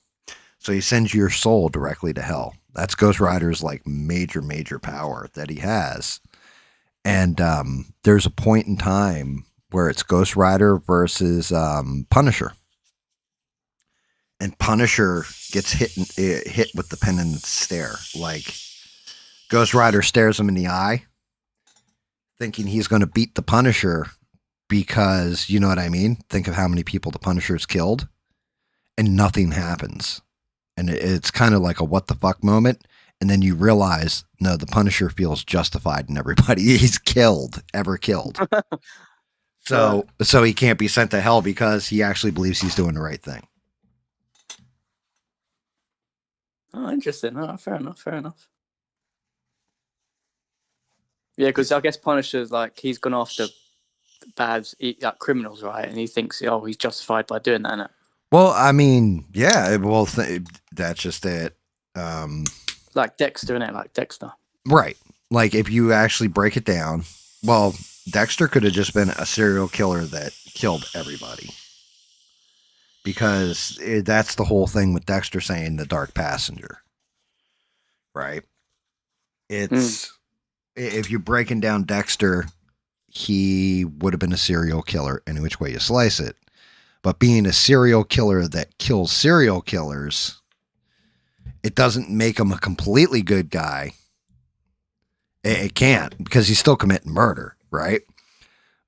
So he sends your soul directly to hell. That's Ghost Rider's like major power that he has. And there's a point in time where it's Ghost Rider versus Punisher, and Punisher gets hit with the penance stare. Like Ghost Rider stares him in the eye, thinking he's going to beat the Punisher because you know what I mean. Think of how many people the Punisher's killed, and nothing happens, and it's kind of like a what the fuck moment. And then you realize, no, the Punisher feels justified in everybody he's ever killed. So, Right. so he can't be sent to hell because he actually believes he's doing the right thing. Oh, interesting. Oh, fair enough. Fair enough. Yeah, because I guess Punisher's like he's gone after bad like criminals, right? And he thinks, oh, he's justified by doing that. Innit? Well, I mean, yeah, well, that's just it. Like Dexter, innit? Like Dexter. Right. Like if you actually break it down, well, Dexter could have just been a serial killer that killed everybody. Because that's the whole thing with Dexter saying the dark passenger. Right? It's if you're breaking down Dexter, he would have been a serial killer any which way you slice it. But being a serial killer that kills serial killers, it doesn't make him a completely good guy. It can't because he's still committing murder, right?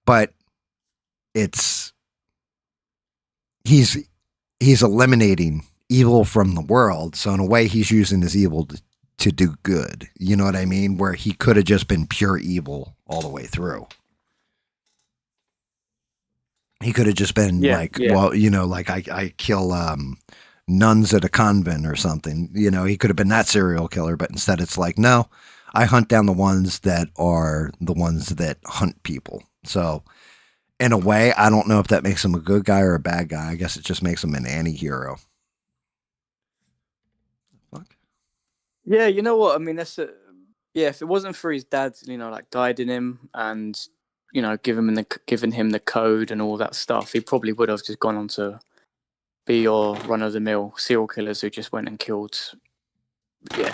But it's he's eliminating evil from the world. So in a way, he's using his evil to do good. You know what I mean? Where he could have just been pure evil all the way through. He could have just been well, you know, like I kill nuns at a convent or something. You know, he could have been that serial killer, but instead it's like, no, I hunt down the ones that are the ones that hunt people. So in a way, I don't know if that makes him a good guy or a bad guy. I guess it just makes him an anti-hero. Fuck. Yeah, you know what? I mean, yeah. If it wasn't for his dad, like guiding him and giving him the code and all that stuff, he probably would have just gone on to be your run-of-the-mill serial killers who just went and killed, pretty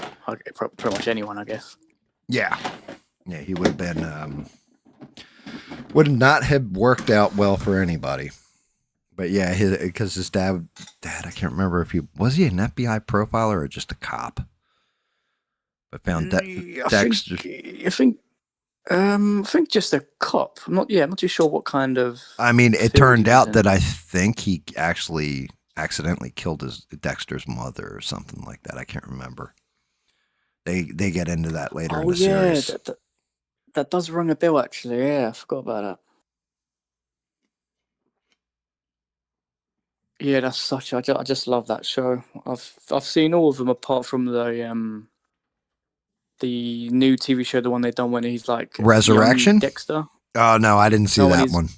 much anyone, I guess. Yeah, he would have been would not have worked out well for anybody. But yeah, because his dad, I can't remember if he was an FBI profiler or just a cop. But found Dexter. I think just a cop. I'm not too sure what kind of. I mean, it turned out that I think he actually accidentally killed Dexter's mother or something like that. I can't remember. They get into that later in the series. That does ring a bell, actually. Yeah, I forgot about that. Yeah, that's such. I just love that show. I've seen all of them apart from the new TV show, the one they done when he's like Resurrection young Dexter. Oh no, I didn't see that one.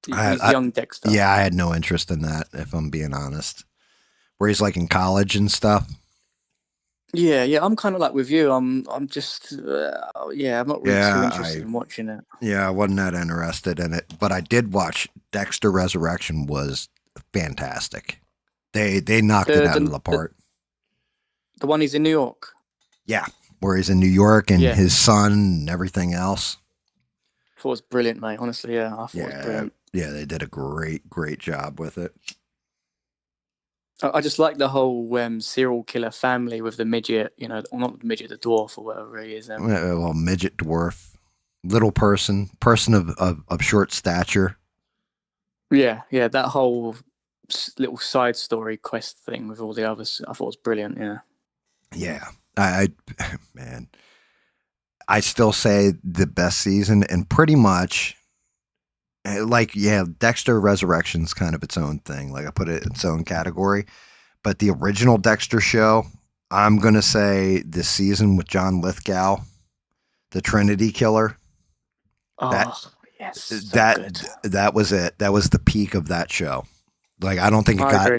He's young Dexter. Yeah, I had no interest in that, if I'm being honest. Where he's like in college and stuff. Yeah, I'm kind of like with you. I'm just, I'm not really too interested in watching it. Yeah, I wasn't that interested in it, but I did watch Dexter Resurrection. Was fantastic. They knocked it out of the park. The one he's in New York. Yeah, where he's in New York and his son and everything else. I thought it was brilliant, mate. Honestly, yeah, I thought it was brilliant. Yeah, they did a great job with it. I just like the whole serial killer family with the midget, or not the midget, the dwarf or whatever he is. Well, midget, dwarf, little person of short stature. Yeah, that whole little side story quest thing with all the others, I thought was brilliant. Yeah. Yeah, man, I still say the best season, and pretty much. Dexter Resurrection's kind of its own thing. Like I put it in its own category. But the original Dexter show, I'm going to say this season with John Lithgow, the Trinity Killer. Yes. That was it. That was the peak of that show. Like, I don't think it got,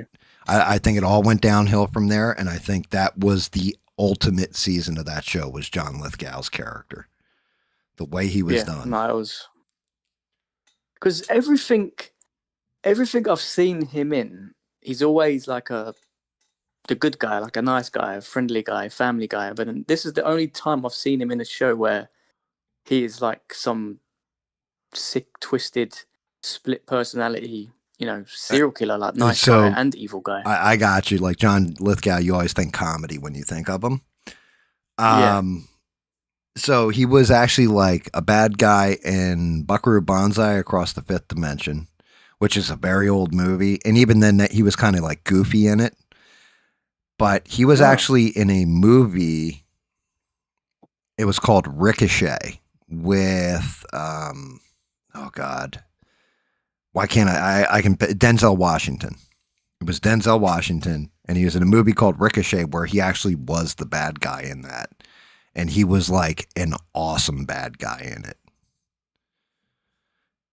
I think it all went downhill from there. And I think that was the ultimate season of that show was John Lithgow's character. The way he was done. No, it was. Because everything I've seen him in, he's always like the good guy, like a nice guy, a friendly guy, family guy. But this is the only time I've seen him in a show where he is like some sick, twisted, split personality, serial killer, like nice guy So and evil guy. I got you. Like John Lithgow, you always think comedy when you think of him. Yeah. So he was actually like a bad guy in Buckaroo Banzai Across the Fifth Dimension, which is a very old movie. And even then, he was kind of like goofy in it. But he was Oh. actually in a movie. It was called Ricochet with, oh God, why can't I can, Denzel Washington. It was Denzel Washington, and he was in a movie called Ricochet where he actually was the bad guy in that. And he was like an awesome bad guy in it.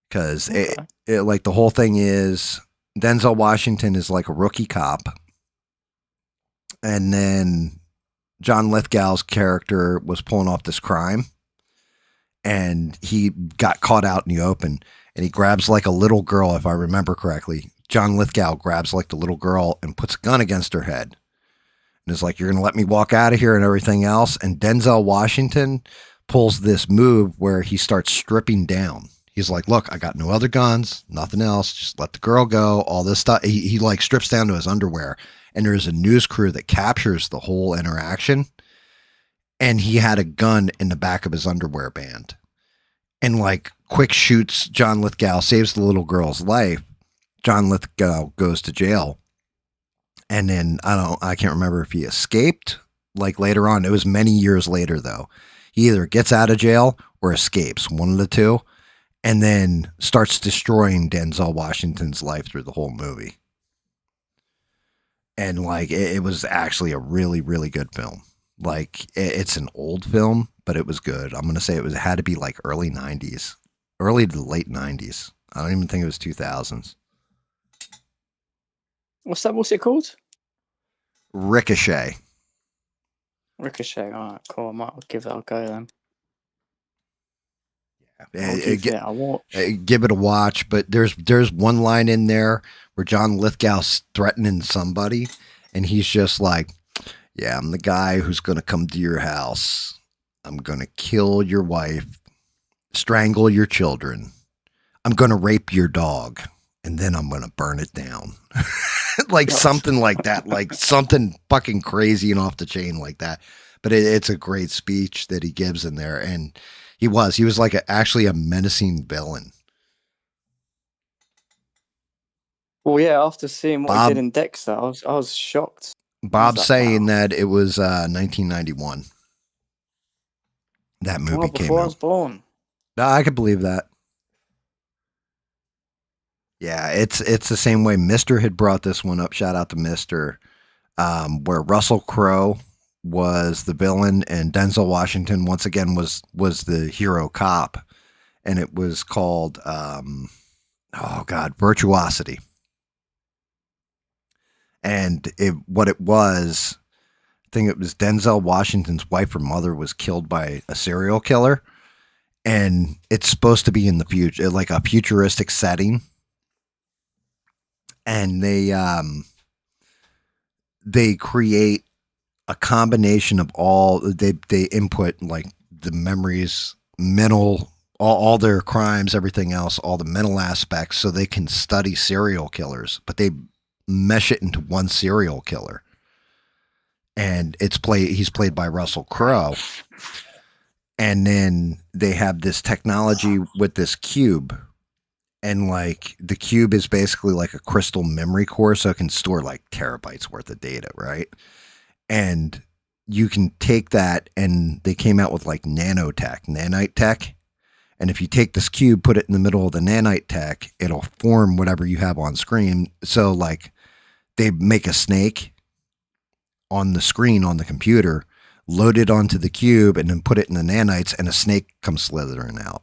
Because Okay. like the whole thing is Denzel Washington is like a rookie cop. And then John Lithgow's character was pulling off this crime. And he got caught out in the open. And he grabs like a little girl, if I remember correctly. John Lithgow grabs like the little girl and puts a gun against her head. And is like, you're going to let me walk out of here and everything else. And Denzel Washington pulls this move where he starts stripping down. He's like, look, I got no other guns, nothing else. Just let the girl go. All this stuff. He like strips down to his underwear. And there's a news crew that captures the whole interaction. And he had a gun in the back of his underwear band. And like quick shoots John Lithgow, saves the little girl's life. John Lithgow goes to jail. And then I can't remember if he escaped like later on. It was many years later though. He either gets out of jail or escapes, one of the two, and then starts destroying Denzel Washington's life through the whole movie. And like it was actually a really, really good film. Like it's an old film, but it was good. I'm gonna say it had to be like early '90s, early to late '90s. I don't even think it was 2000s. What's that? What's it called? Ricochet. Ricochet. All right, cool. I might give that a go then. I'll It, give it a watch. give it a watch. But there's one line in there where John Lithgow's threatening somebody, and he's just like, "Yeah, I'm the guy who's gonna come to your house. I'm gonna kill your wife, strangle your children. I'm gonna rape your dog, and then I'm gonna burn it down." Like something like that, like something fucking crazy and off the chain like that. But it's a great speech that he gives in there, and he was like actually a menacing villain. Well, yeah. After seeing what he did Bob in Dexter, I was shocked. I was Bob's like, saying wow. that it was 1991. That movie Oh, came before I out. was born. No, I could believe that. Yeah, it's the same way. Mister had brought this one up. Shout out to Mister, where Russell Crowe was the villain and Denzel Washington once again was the hero cop, and it was called oh God, Virtuosity. And what it was, I think it was Denzel Washington's wife or mother was killed by a serial killer, and it's supposed to be in the future, like a futuristic setting, and they create a combination of all they input like the memories, mental, all their crimes, everything else, all the mental aspects, so they can study serial killers, but they mesh it into one serial killer. And he's played by Russell Crowe. And then they have this technology with this cube. And like the cube is basically like a crystal memory core, so it can store like terabytes worth of data, right? And you can take that, and they came out with like nanite tech. And if you take this cube, put it in the middle of the nanite tech, it'll form whatever you have on screen. So like they make a snake on the screen on the computer, load it onto the cube, and then put it in the nanites, and a snake comes slithering out.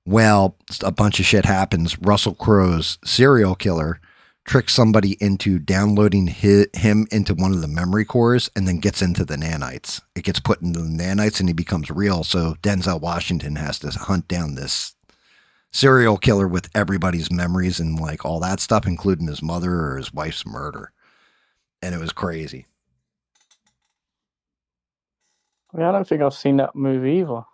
Well, a bunch of shit happens. Russell Crowe's serial killer tricks somebody into downloading him into one of the memory cores and then gets into the nanites. It gets put into the nanites and he becomes real. So Denzel Washington has to hunt down this serial killer with everybody's memories and like all that stuff, including his mother or his wife's murder. And it was crazy. Yeah, I don't think I've seen that movie either.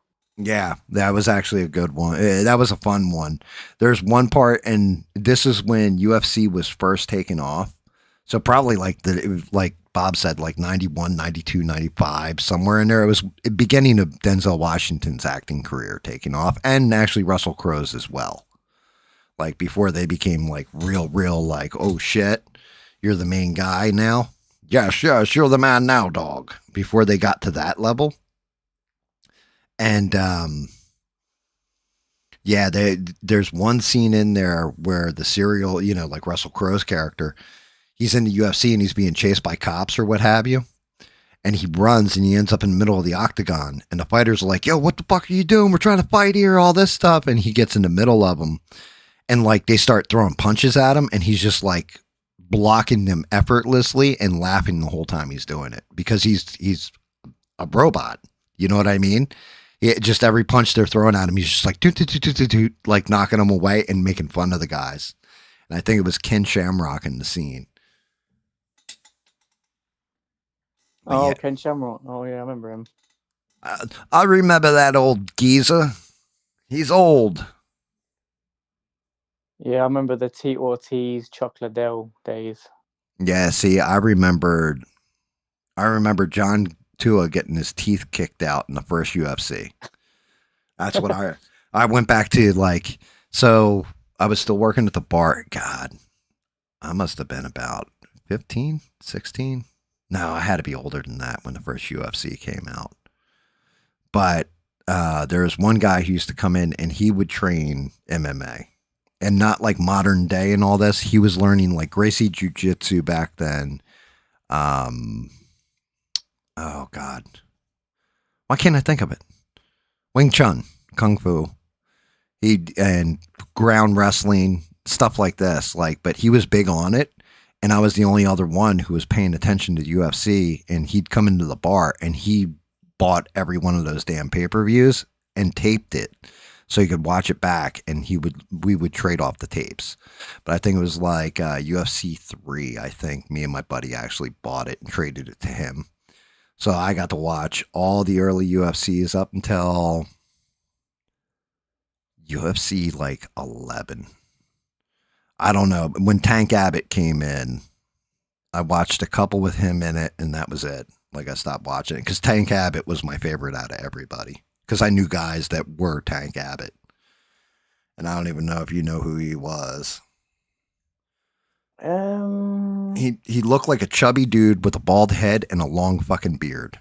Yeah, that was actually a good one. That was a fun one. There's one part, and this is when UFC was first taking off. So probably like it was like Bob said, like 91, 92, 95, somewhere in there. It was beginning of Denzel Washington's acting career taking off, and actually Russell Crowe's as well. Like before they became like real, like, oh shit, you're the main guy now. Yes, yes, you're the man now, dog. Before they got to that level. And yeah, there's one scene in there where the serial, like Russell Crowe's character, he's in the UFC and he's being chased by cops or what have you. And he runs and he ends up in the middle of the octagon. And the fighters are like, yo, what the fuck are you doing? We're trying to fight here, all this stuff. And he gets in the middle of them. And like they start throwing punches at him. And he's just like blocking them effortlessly and laughing the whole time he's doing it because he's a robot. You know what I mean? Just every punch they're throwing at him, he's just like, doot, doot, doot, doot, doot, doot, like knocking them away and making fun of the guys. And I think it was Ken Shamrock in the scene. But Oh, yeah, Ken Shamrock. Oh yeah, I remember him. I remember that old geezer. He's old. Yeah, I remember the T Ortiz Chocolate Dell days. Yeah, see, I remember John Tua getting his teeth kicked out in the first UFC. That's what I went back to, like, so I was still working at the bar. God, I must have been about 15, 16. No, I had to be older than that when the first UFC came out. But there was one guy who used to come in and he would train MMA. And not like modern day and all this. He was learning like Gracie Jiu Jitsu back then. Um, oh God, why can't I think of it? Wing Chun, Kung Fu, and ground wrestling, stuff like this. Like, but he was big on it, and I was the only other one who was paying attention to UFC. And he'd come into the bar and he bought every one of those damn pay-per-views and taped it so he could watch it back, and we would trade off the tapes. But I think it was like UFC 3. I think me and my buddy actually bought it and traded it to him. So I got to watch all the early UFCs up until UFC like 11. I don't know. When Tank Abbott came in, I watched a couple with him in it, and that was it. Like I stopped watching it because Tank Abbott was my favorite out of everybody because I knew guys that were Tank Abbott. And I don't even know if you know who he was. He looked like a chubby dude with a bald head and a long fucking beard.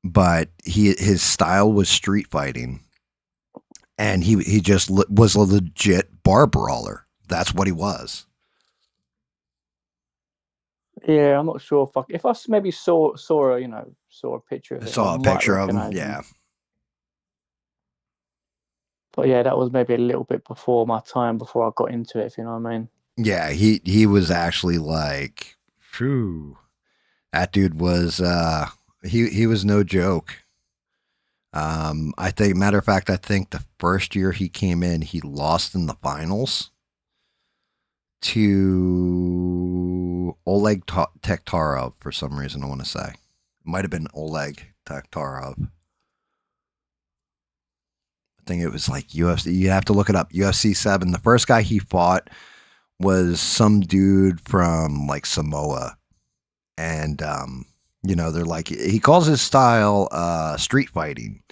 But his style was street fighting, and he just was a legit bar brawler. That's what he was. Yeah, I'm not sure if I maybe saw a picture of I him. saw I a might picture of him. recognise Yeah. But yeah, that was maybe a little bit before my time, before I got into it, if you know what I mean. Yeah, he was actually like, phew. That dude was he was no joke. I think, matter of fact, I think the first year he came in, he lost in the finals to Oleg Tektarov for some reason. I want to say it might have been Oleg Tektarov. I think it was like UFC. You have to look it up. UFC 7. The first guy he fought was some dude from like Samoa, and they're like, he calls his style street fighting.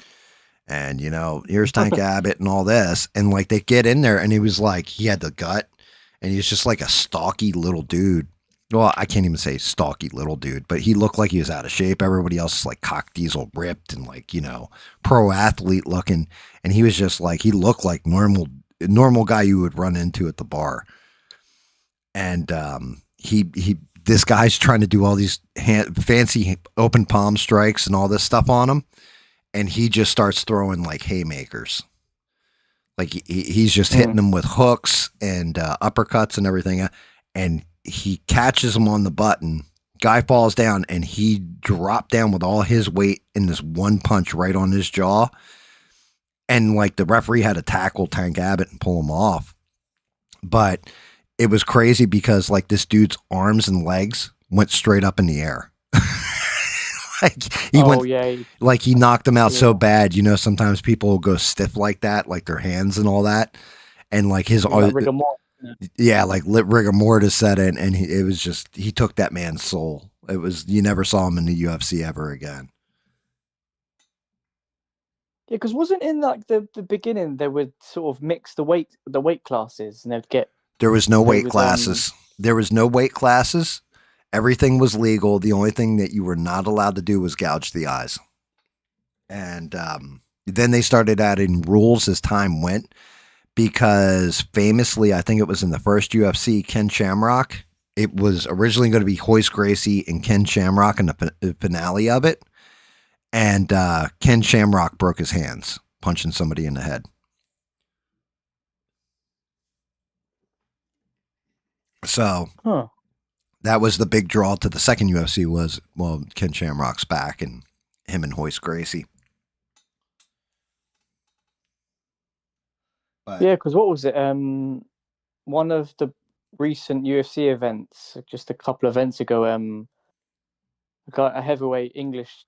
And here's Tank Abbott and all this, and like they get in there, and he was like, he had the gut, and he was just like a stocky little dude. Well, I can't even say stocky little dude, but he looked like he was out of shape. Everybody else is like cock diesel ripped and like pro athlete looking, and he was just like, he looked like normal guy you would run into at the bar. And this guy's trying to do all these fancy open palm strikes and all this stuff on him. And he just starts throwing like haymakers. Like he's just hitting them with hooks and uppercuts and everything. And he catches him on the button. Guy falls down and he dropped down with all his weight in this one punch right on his jaw. And like the referee had to tackle Tank Abbott and pull him off. But it was crazy because like this dude's arms and legs went straight up in the air. Like he Oh went, yeah, like he knocked him out so yeah. bad. You know, sometimes people will go stiff like that, like their hands and all that, and like his, It was like rigor mortis. Yeah. yeah, like rigor mortis set in, and it was just he took that man's soul. It was you never saw him in the UFC ever again. Yeah, because wasn't in like the beginning they would sort of mix the weight classes and they'd get There was no they weight would classes. There was no weight classes. Everything was legal. The only thing that you were not allowed to do was gouge the eyes. And then they started adding rules as time went because famously, I think it was in the first UFC, Ken Shamrock. It was originally going to be Royce Gracie and Ken Shamrock in the finale of it. And Ken Shamrock broke his hands punching somebody in the head. So huh. that was the big draw to the second UFC was, well, Ken Shamrock's back and him and Royce Gracie. But Yeah, because what was it? One of the recent UFC events, just a couple of events ago, a heavyweight English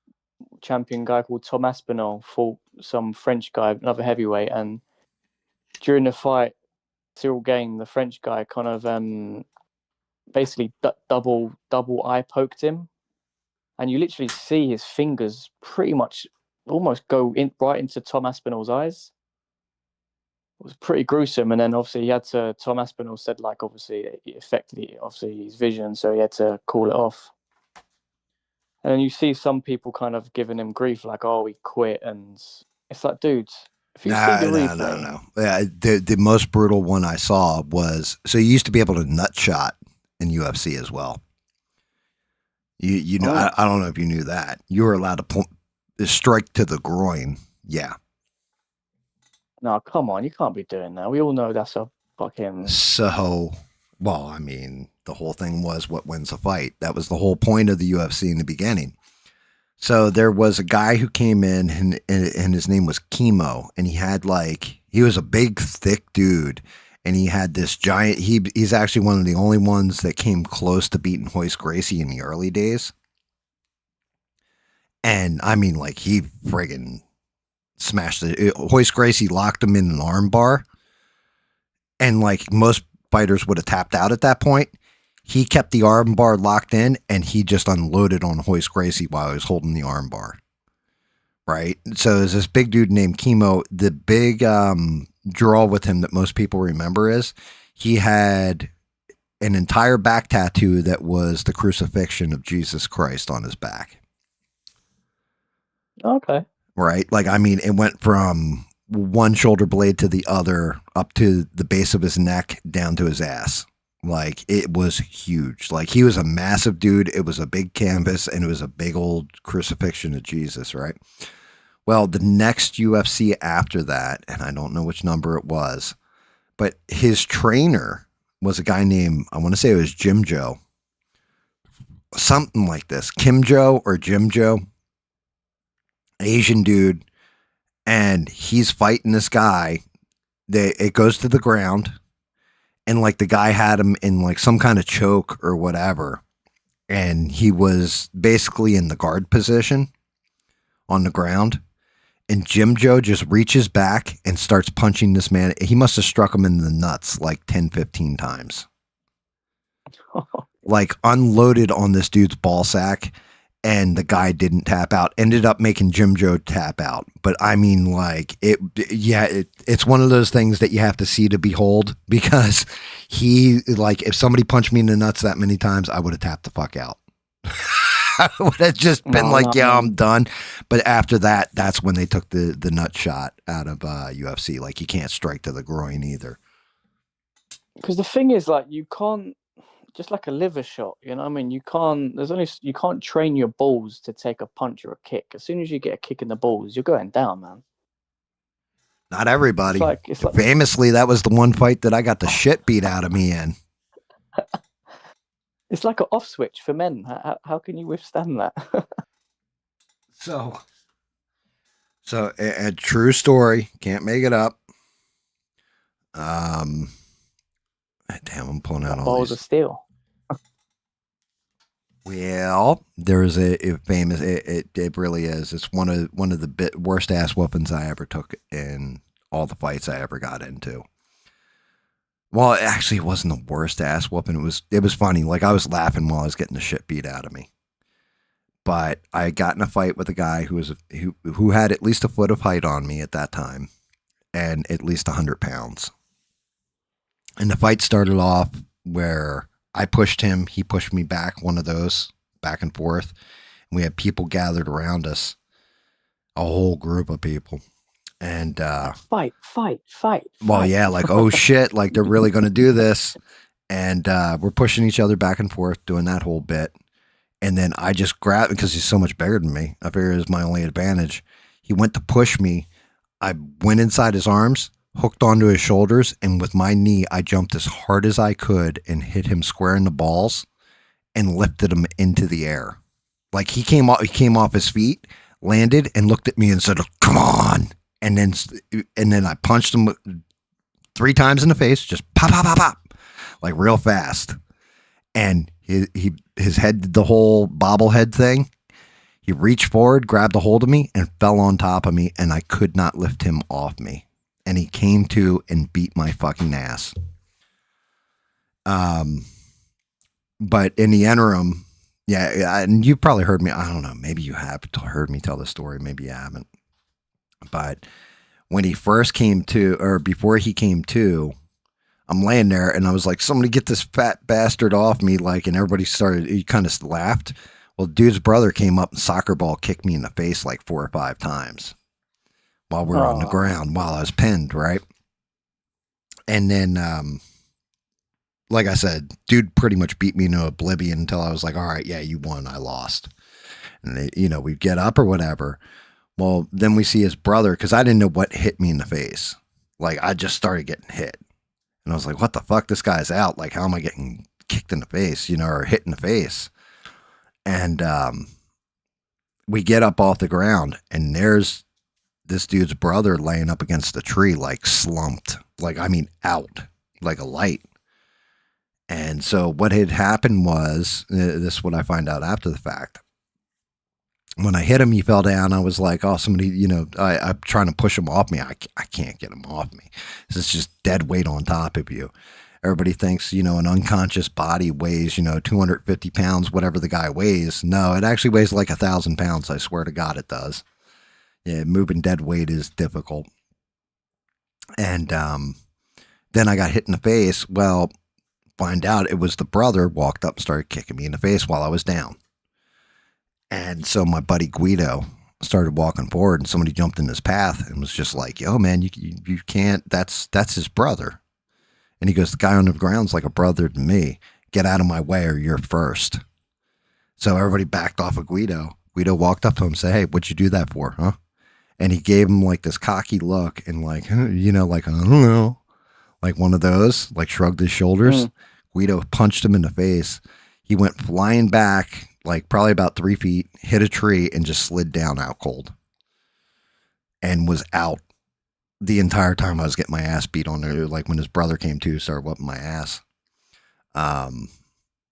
champion guy called Tom Aspinall fought some French guy, another heavyweight, and during the fight, Cyril Gain, the French guy, kind of basically double eye poked him, and you literally see his fingers pretty much almost go in right into Tom Aspinall's eyes. It was pretty gruesome, and then obviously he had to. Tom Aspinall said like obviously it affected obviously his vision, so he had to call it off. And then you see some people kind of giving him grief, like, "Oh, he quit," and it's like, dude, if you see the replay, no. Yeah, the most brutal one I saw was so you used to be able to nut shot in UFC as well. You know oh I don't know if you knew that you were allowed to strike to the groin. Yeah. no, come on, you can't be doing that. We all know that's a fucking So, well, I mean, the whole thing was what wins a fight. That was the whole point of the UFC in the beginning. So there was a guy who came in and his name was Chemo and he had like he was a big thick dude and he had this giant he's actually one of the only ones that came close to beating Royce Gracie in the early days. And I mean like he friggin' smashed it. Royce Gracie locked him in an arm bar and like most fighters would have tapped out at that point. He kept the arm bar locked in and he just unloaded on Royce Gracie while he was holding the arm bar. Right. So there's this big dude named Chemo. The big draw with him that most people remember is he had an entire back tattoo that was the crucifixion of Jesus Christ on his back. okay. Right. Like, I mean, it went from one shoulder blade to the other up to the base of his neck down to his ass. Like, it was huge. Like, he was a massive dude. It was a big canvas and it was a big old crucifixion of Jesus. Right. Well, the next UFC after that, and I don't know which number it was, but his trainer was a guy named, I want to say it was Jim Joe, something like this, Kim Joe or Jim Joe, Asian dude, and he's fighting this guy. It goes to the ground, and like the guy had him in like some kind of choke or whatever, and he was basically in the guard position on the ground. And Jim Joe just reaches back and starts punching this man. He must have struck him in the nuts like 10, 15 times. Like unloaded on this dude's ball sack. And the guy didn't tap out. Ended up making Jim Joe tap out. But I mean, like, it's one of those things that you have to see to behold because he, like, if somebody punched me in the nuts that many times, I would have tapped the fuck out. I would have just been yeah, I'm done. But after that, that's when they took the nut shot out of UFC. Like you can't strike to the groin either. Because the thing is, like, you can't just like a liver shot. You know what I mean? You can't train your balls to take a punch or a kick. As soon as you get a kick in the balls, you're going down, man. Not everybody. It's like Famously, that was the one fight that I got the shit beat out of me in. It's like an off switch for men. How can you withstand that? So a true story. Can't make it up. Damn, I'm pulling out all balls these. of steel. Well, there's a famous. It really is. It's one of the worst ass whoopings I ever took in all the fights I ever got into. Well, actually, it wasn't the worst ass whooping. It was funny. Like I was laughing while I was getting the shit beat out of me. But I got in a fight with a guy who had at least a foot of height on me at that time, and at least 100 pounds. And the fight started off where I pushed him, he pushed me back, one of those back and forth. And we had people gathered around us, a whole group of people. And Fight, fight, fight. well, Fight. yeah, like oh shit, like they're really going to do this. And we're pushing each other back and forth, doing that whole bit. And then I just grabbed because he's so much bigger than me. I figured it was my only advantage. He went to push me. I went inside his arms, hooked onto his shoulders, and with my knee, I jumped as hard as I could and hit him square in the balls and lifted him into the air. Like he came off his feet, landed, and looked at me and said, "Come on!" And then I punched him 3 times in the face, just pop, pop, pop, pop, like real fast. And his head did the whole bobblehead thing. He reached forward, grabbed a hold of me, and fell on top of me, and I could not lift him off me. And he came to and beat my fucking ass. Um, but in the interim, yeah, and you probably heard me. I don't know. Maybe you have heard me tell the story. Maybe you haven't. But when he first came to, or before he came to, I'm laying there and I was like, somebody get this fat bastard off me. Like, and everybody he kind of laughed. Well, dude's brother came up and soccer ball kicked me in the face like 4 or 5 times while we were on the ground while I was pinned, right? And then, like I said, dude pretty much beat me into oblivion until I was like, all right, yeah, you won, I lost. And we'd get up or whatever. Well, then we see his brother because I didn't know what hit me in the face. Like I just started getting hit. And I was like, what the fuck? This guy's out. Like, how am I getting kicked in the face, or hit in the face? And we get up off the ground, and there's this dude's brother laying up against the tree, like slumped, like, I mean, out, like a light. And so what had happened was, this is what I find out after the fact. When I hit him, he fell down. I was like, oh, somebody, I'm trying to push him off me. I can't get him off me. It's just dead weight on top of you. Everybody thinks, an unconscious body weighs, 250 pounds, whatever the guy weighs. No, it actually weighs like 1,000 pounds. I swear to God it does. Yeah, moving dead weight is difficult. And then I got hit in the face. Well, find out it was the brother walked up and started kicking me in the face while I was down. And so my buddy Guido started walking forward and somebody jumped in his path and was just like, yo, man, you can't, that's his brother. And he goes, the guy on the ground's like a brother to me. Get out of my way or you're first. So everybody backed off of Guido. Guido walked up to him and said, hey, what'd you do that for, huh? And he gave him like this cocky look and like, like, I don't know, like one of those, like shrugged his shoulders. Guido punched him in the face. He went flying back, like probably about 3 feet, hit a tree and just slid down out cold and was out the entire time I was getting my ass beat on there. Like when his brother came to, started whooping my ass.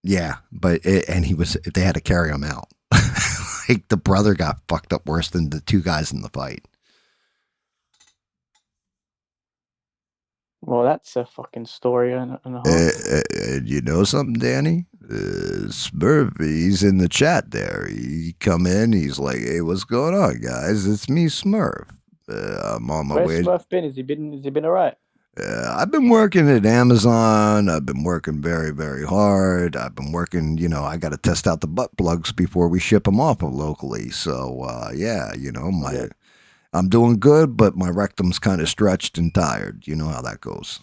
Yeah, but they had to carry him out. Like the brother got fucked up worse than the 2 guys in the fight. Well, that's a fucking story and a half. You know something, Danny? Smurf, he's in the chat there. He come in, he's like, hey, what's going on, guys? It's me, Smurf. I'm on my way. Where's Smurf been? Has he been all right? I've been working at Amazon. I've been working very, very hard. I've been working, I got to test out the butt plugs before we ship them off locally. So, yeah, I'm doing good, but my rectum's kind of stretched and tired. You know how that goes.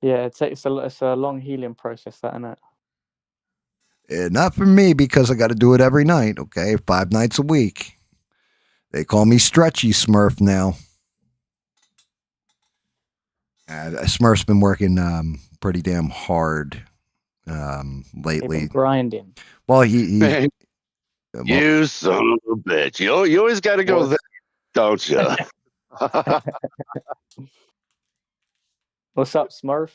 Yeah, it's a long healing process, that, isn't it? Not for me because I got to do it every night, okay? 5 nights a week. They call me Stretchy Smurf now. Smurf's been working pretty damn hard lately. Grinding. Well, he you son of a bitch. You always got to go there, don't you? What's up, Smurf?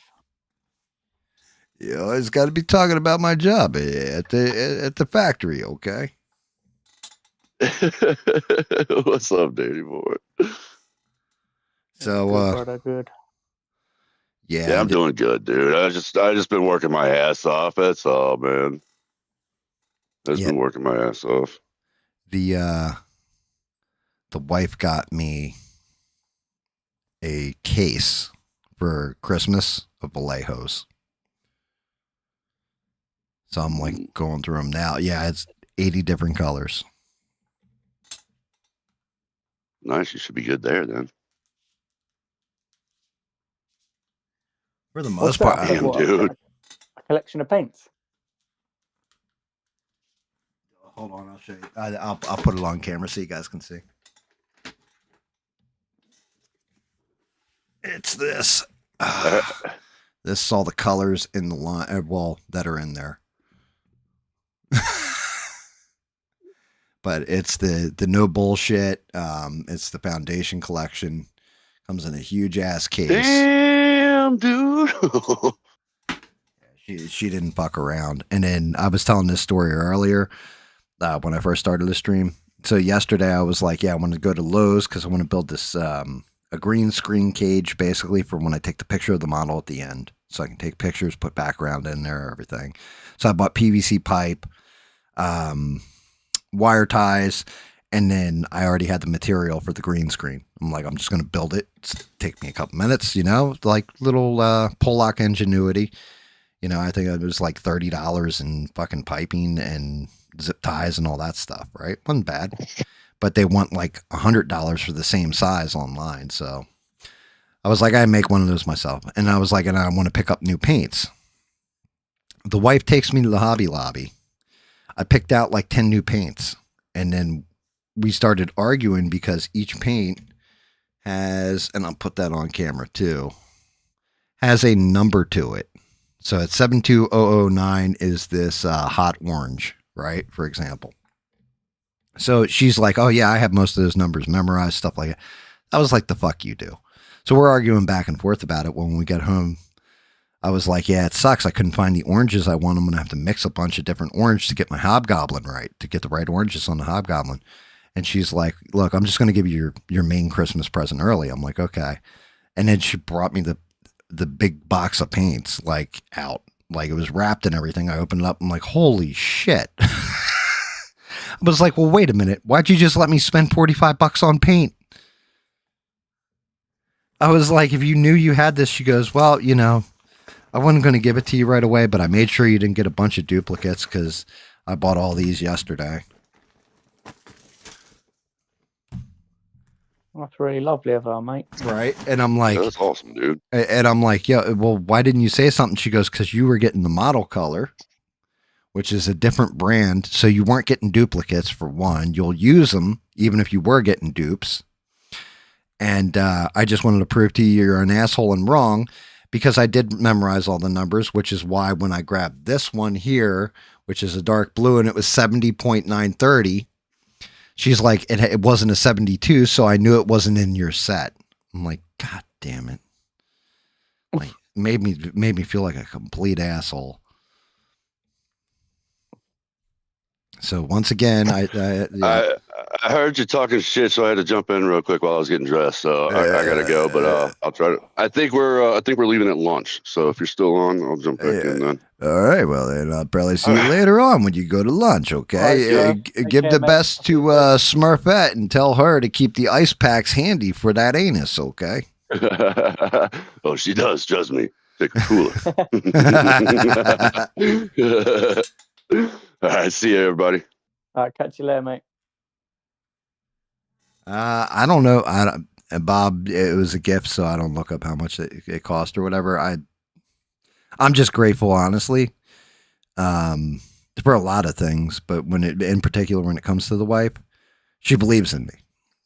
You always got to be talking about my job at the factory, okay? What's up, Danny boy? So, Good, brother, good. yeah, Yeah, I'm doing good, dude. I just been working my ass off. That's all, man. I just Yeah. been working my ass off. the wife got me a case for Christmas of Vallejos. So I'm like going through them now. Yeah, it's 80 different colors. Nice. You should be good there then. For the What's most part, that? Damn, dude. A collection of paints. hold on, I'll show you. I'll put it on camera so you guys can see. It's this. This is all the colors in the line, well, that are in there. But it's the no bullshit. It's the foundation collection. Comes in a huge ass case. Damn, dude. She didn't fuck around. And then I was telling this story earlier when I first started the stream. So yesterday I was like, yeah, I want to go to Lowe's because I want to build this a green screen cage basically for when I take the picture of the model at the end. So I can take pictures, put background in there, everything. So I bought PVC pipe, wire ties, and then I already had the material for the green screen. I'm like, I'm just going to build it. Take me a couple minutes, like little Pollock ingenuity. I think it was like $30 in fucking piping and zip ties and all that stuff, right? Wasn't bad. But they want like $100 for the same size online. So I was like, I make one of those myself. And I was like, and I want to pick up new paints. The wife takes me to the Hobby Lobby. I picked out like 10 new paints. And then we started arguing because each paint has, and I'll put that on camera too, has a number to it. So at 72009 is this hot orange, right? For example. So she's like, oh yeah, I have most of those numbers memorized, stuff like that. I was like, the fuck you do. So we're arguing back and forth about it. When we get home, I was like, yeah, it sucks. I couldn't find the oranges I want. I'm going to have to mix a bunch of different orange to get my Hobgoblin right, to get the right oranges on the Hobgoblin. And she's like, look, I'm just going to give you your main Christmas present early. I'm like, okay. And then she brought me the big box of paints, like out, like it was wrapped and everything. I opened it up. I'm like, holy shit. I was like, well, wait a minute. Why'd you just let me spend $45 on paint? I was like, if you knew you had this, she goes, well, I wasn't going to give it to you right away, but I made sure you didn't get a bunch of duplicates because I bought all these yesterday. That's really lovely of her, mate. Right. And I'm like, That's awesome, dude. And I'm like, yeah, well, why didn't you say something? She goes, because you were getting the model color, which is a different brand. So you weren't getting duplicates for one. You'll use them even if you were getting dupes. And I just wanted to prove to you you're an asshole and wrong because I did memorize all the numbers, which is why when I grabbed this one here, which is a dark blue, and it was 70.930, she's like, it wasn't a 72, so I knew it wasn't in your set. I'm like, God damn it. Like, made me feel like a complete asshole. So once again, I heard you talking shit, so I had to jump in real quick while I was getting dressed. So I gotta go, but I'll try to. I think we're leaving at lunch. So if you're still on, I'll jump back in then. All right. Well, then I'll probably see you later on when you go to lunch. Okay. Give the best to Smurfette and tell her to keep the ice packs handy for that anus. Okay. Oh, she does. Trust me. Take a cooler. All right, see you, everybody. All right, catch you later, mate. I don't know. Bob, it was a gift, so I don't look up how much it cost or whatever. I'm just grateful, honestly, for a lot of things, but in particular, when it comes to the wife, she believes in me.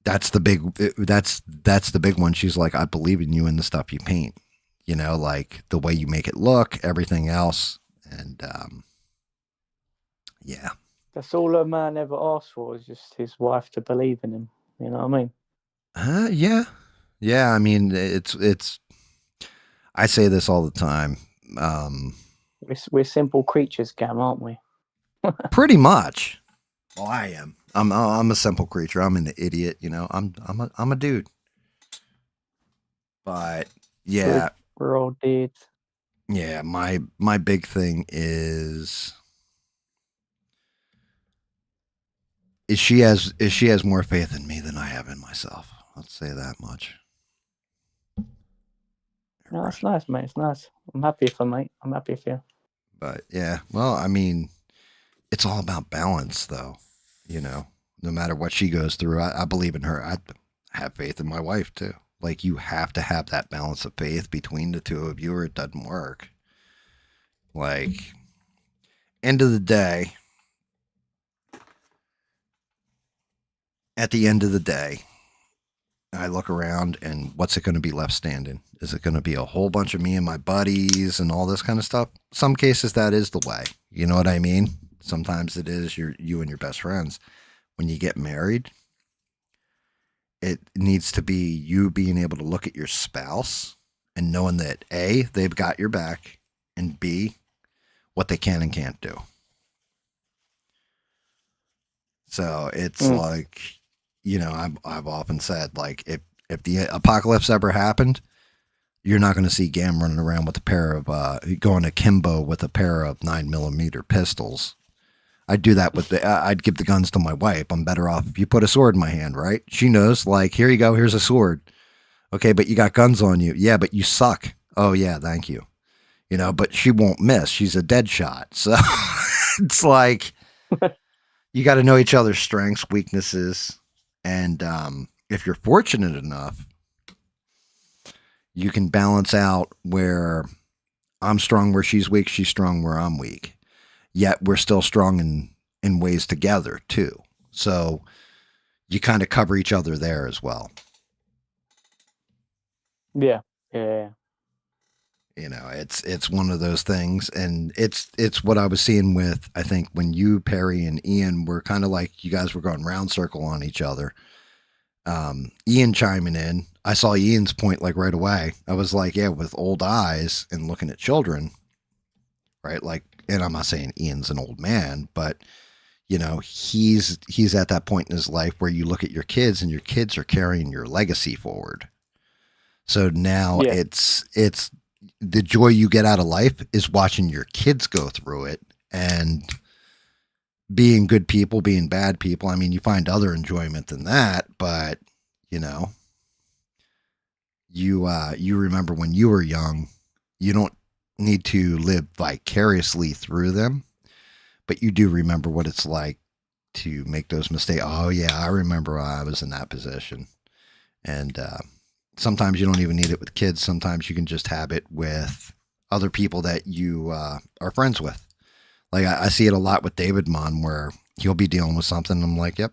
That's the big. That's the big one. She's like, I believe in you and the stuff you paint. Like the way you make it look, everything else, and yeah. That's all a man ever asks for is just his wife to believe in him. You know what I mean? Yeah. I mean, it's. I say this all the time. We're simple creatures, Gam, aren't we? Pretty much. Well, I am. I'm a simple creature. I'm an idiot. You know. I'm a dude. But yeah, We're all dudes. yeah. My big thing is she has more faith in me than I have in myself. Let's say that much. No, that's nice, mate. It's nice. I'm happy for mate. I'm happy for you. But yeah, well, I mean, it's all about balance, though. You know, no matter what she goes through, I believe in her. I have faith in my wife too. Like you have to have that balance of faith between the two of you, or it doesn't work. Like, end of the day, at the end of the day, I look around and what's it going to be left standing? Is it going to be a whole bunch of me and my buddies and all this kind of stuff? Some cases that is the way. You know what I mean? Sometimes it is you and your best friends. When you get married, it needs to be you being able to look at your spouse and knowing that A, they've got your back, and B, what they can and can't do. So it's like, you know, I've often said, like, if the apocalypse ever happened, you're not going to see Gam running around with a pair of going akimbo with a pair of 9mm pistols. I'd do that with I'd give the guns to my wife. I'm better off if you put a sword in my hand, right? She knows, like, here you go, here's a sword. Okay, but you got guns on you. Yeah, but you suck. Oh yeah, thank you. You know, but she won't miss. She's a dead shot. So it's like you got to know each other's strengths, weaknesses, and if you're fortunate enough, you can balance out where I'm strong where she's weak, she's strong where I'm weak. Yet we're still strong in ways together too. So you kind of cover each other there as well. Yeah. Yeah. You know, it's one of those things, and it's what I was seeing with, I think, when you, Perry, and Ian were kind of like, you guys were going round circle on each other. Ian chiming in, I saw Ian's point like right away. I was like, yeah, with old eyes and looking at children, right? Like, and I'm not saying Ian's an old man, but you know, he's at that point in his life where you look at your kids and your kids are carrying your legacy forward. So now it's the joy you get out of life is watching your kids go through it and being good people, being bad people. I mean, you find other enjoyment than that, but you know, you remember when you were young, you don't need to live vicariously through them, but you do remember what it's like to make those mistakes. Oh yeah, I remember I was in that position. And sometimes you don't even need it with kids. Sometimes you can just have it with other people that you are friends with. Like I see it a lot with David Mon, where he'll be dealing with something. And I'm like, yep,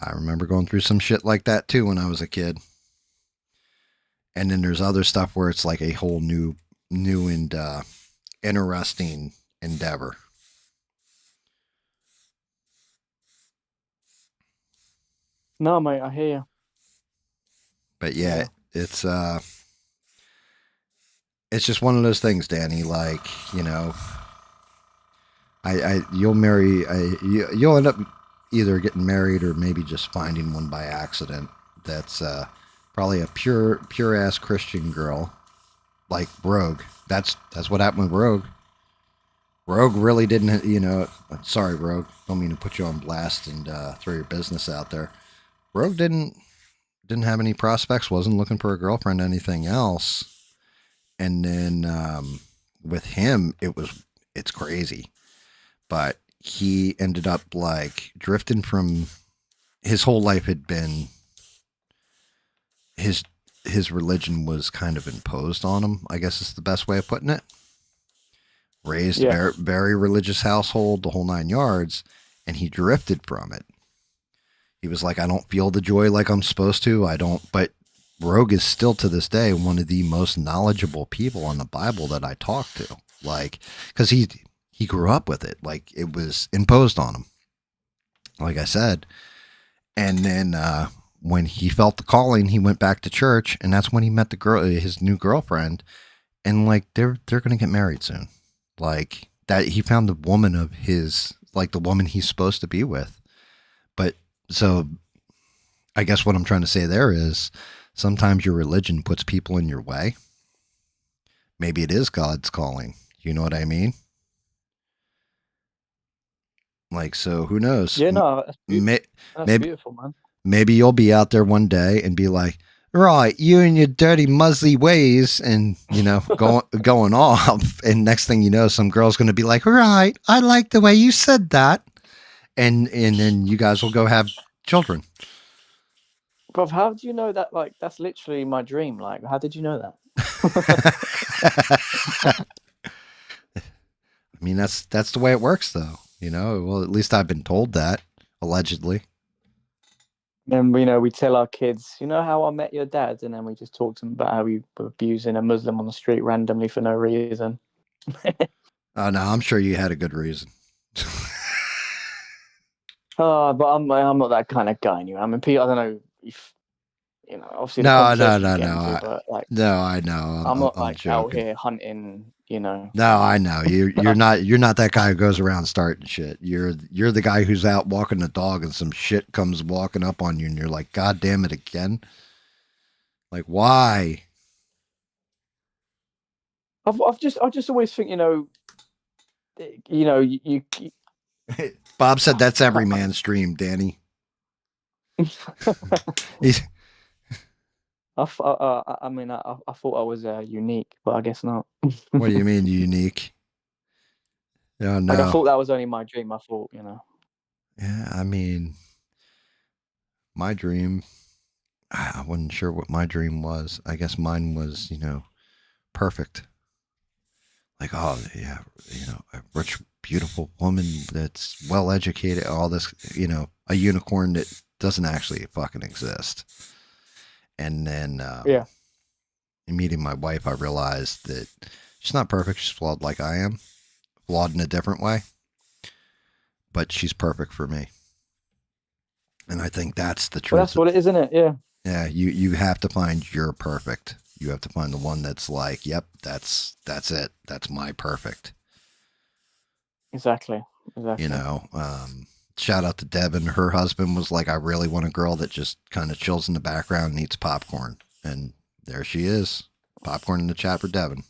I remember going through some shit like that too when I was a kid. And then there's other stuff where it's like a whole new and interesting endeavor. No, mate, I hear you. But yeah, it's just one of those things, Danny. Like, you know, you'll marry, you'll end up either getting married or maybe just finding one by accident. That's probably a pure ass Christian girl, like Rogue. That's what happened with Rogue. Rogue really didn't, you know. Sorry, Rogue. Don't mean to put you on blast and throw your business out there. Rogue didn't have any prospects. Wasn't looking for a girlfriend, anything else. And then with him, it's crazy. But he ended up like drifting from, his whole life had been, his religion was kind of imposed on him, I guess is the best way of putting it. Raised very, very religious household, the whole 9 yards, and he drifted from it. He was like, I don't feel the joy like I'm supposed to. I don't, but Rogue is still to this day one of the most knowledgeable people on the Bible that I talk to. Like, because he grew up with it. Like, it was imposed on him, like I said. And then when he felt the calling, he went back to church, and that's when he met his new girlfriend. And like, they're going to get married soon. Like that he found the woman of his, like the woman he's supposed to be with. But so I guess what I'm trying to say there is sometimes your religion puts people in your way. Maybe it is God's calling. You know what I mean? Like, so who knows? Yeah, no, May, that's maybe beautiful, man. maybe you'll be out there one day and be like, right, you and your dirty muzzly ways, and going off, and next thing you know, some girl's going to be like, right, I like the way you said that, and then you guys will go have children. Bro, how do you know that? Like, that's literally my dream. Like, how did you know that? I mean, that's the way it works, though. Well, at least I've been told that, allegedly. And we tell our kids, you know how I met your dad, and then we just talk to them about how we were abusing a Muslim on the street randomly for no reason. Oh no, I'm sure you had a good reason. Oh, but I'm not that kind of guy anyway. I mean, Pete, I don't know if obviously the No, conversation no, you get no, into, but like, no. I know. I'm not I'm like out joking. here hunting. No, I know you're not. You're not that guy who goes around starting shit. You're the guy who's out walking the dog and some shit comes walking up on you and you're like, God damn it again. Like, why? I just always think you Bob said that's every man's dream, Danny. He's, I mean, I thought I was unique, but I guess not. what do you mean unique? Oh Like, I no. thought that was only my dream. I thought, Yeah, I mean, my dream. I wasn't sure what my dream was. I guess mine was, perfect. Like, oh yeah, a rich, beautiful woman that's well educated. All this, a unicorn that doesn't actually fucking exist. And then, Yeah. in meeting my wife, I realized that she's not perfect. She's flawed like I am, flawed in a different way, but she's perfect for me. And I think that's the truth. Well, that's what it is, isn't it? Yeah. Yeah, you have to find your perfect. You have to find the one that's like, yep, that's it. That's my perfect. Exactly. Shout out to Devin. Her husband was like, I really want a girl that just kind of chills in the background and eats popcorn. And there she is. Popcorn in the chat for Devin.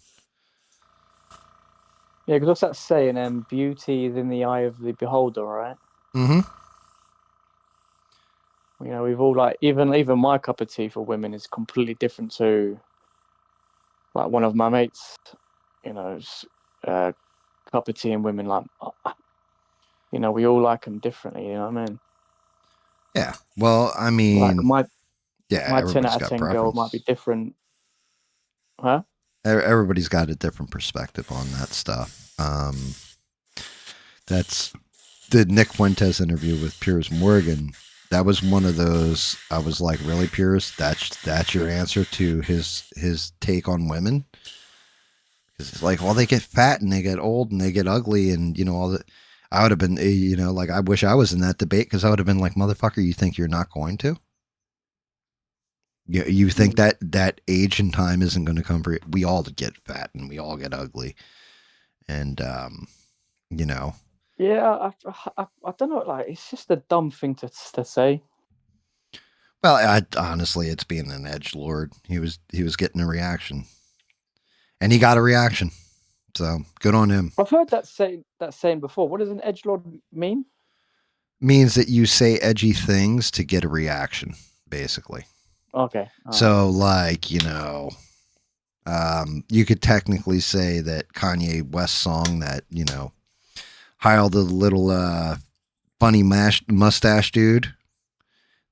Yeah, because what's that saying? Beauty is in the eye of the beholder, right? Mm-hmm. We've all even my cup of tea for women is completely different to like one of my mates. Cup of tea and women we all like them differently. You know what I mean? Yeah. Well, I mean, my 10 everybody's out of got 10 preference. girl might be different. Huh? Everybody's got a different perspective on that stuff. That's the Nick Fuentes interview with Piers Morgan. That was one of those. I was like, really, Piers? That's your answer to his take on women? Because it's like, well, they get fat and they get old and they get ugly and all that. I would have been, like, I wish I was in that debate because I would have been like, motherfucker, you think you're not going to? You think that age and time isn't going to come for you? We all get fat and we all get ugly, and Yeah, I don't know. Like, it's just a dumb thing to say. Well, honestly, it's being an edgelord. He was getting a reaction, and he got a reaction. So good on him. I've heard that saying before. What does an edgelord mean? Means that you say edgy things to get a reaction, basically. Okay. So, like, you could technically say that Kanye West song that, Heil the little funny mustache dude,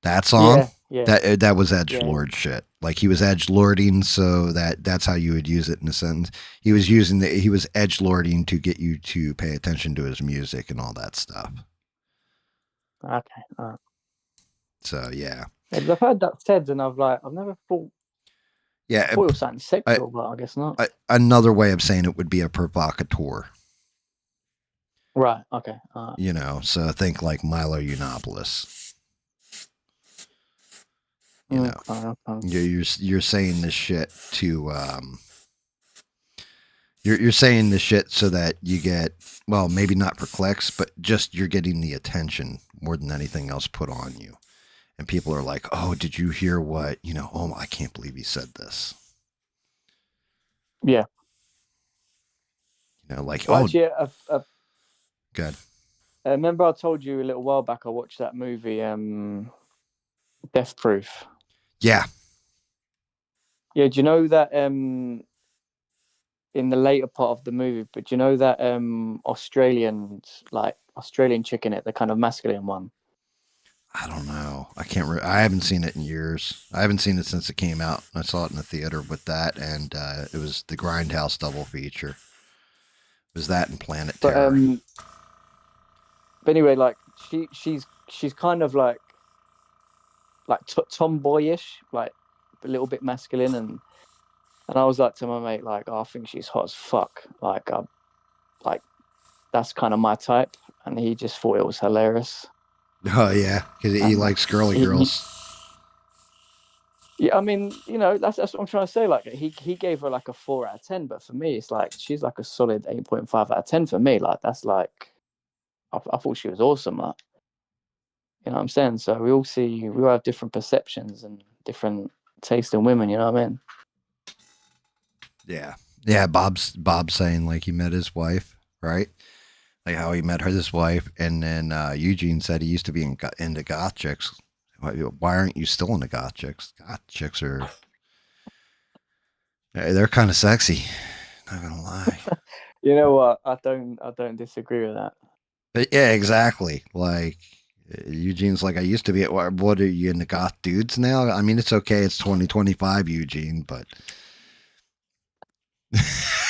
that song, that was edgelord shit. Like, he was edgelording, so that's how you would use it in a sentence. He was edgelording to get you to pay attention to his music and all that stuff. Okay. So, yeah. I've heard that said, and I've never thought. Yeah, I thought it was something sexual, but I guess not. Another way of saying it would be a provocateur. Right. Okay. So think like Milo Yiannopoulos. You're saying this shit to You're saying the shit so that you get, well, maybe not for clicks, but just you're getting the attention more than anything else put on you. And people are like, oh, did you hear what, oh, I can't believe he said this. Yeah. Like, Well, oh, actually, good. Remember I told you a little while back I watched that movie, Death Proof. Yeah. Yeah, do you know that in the later part of the movie, but do you know that Australian chick in it, the kind of masculine one? I don't know. I haven't seen it in years. I haven't seen it since it came out. I saw it in the theater with that, and it was the Grindhouse double feature. It was that and Planet Terror. But anyway, like she's kind of like tomboyish, like a little bit masculine, and I was like to my mate, like, oh, I think she's hot as fuck. Like that's kind of my type, and he just thought it was hilarious. Oh yeah, because he likes girly girls. Yeah, I mean, that's what I'm trying to say. Like, he gave her like a 4 out of 10, but for me, it's like she's like a solid 8.5 out of 10 for me. Like, that's like, I thought she was awesome. Like, you know what I'm saying? So we all have different perceptions and different taste in women. You know what I mean? Yeah. Bob's saying like he met his wife, right? Like how he met his wife, and then Eugene said he used to be into goth chicks. Why aren't you still into goth chicks? Goth chicks they're kind of sexy. Not gonna lie. You know what? I don't disagree with that. But yeah, exactly. Like Eugene's like, I used to be. What are you into goth dudes now? I mean, it's okay. It's 2025, Eugene, but.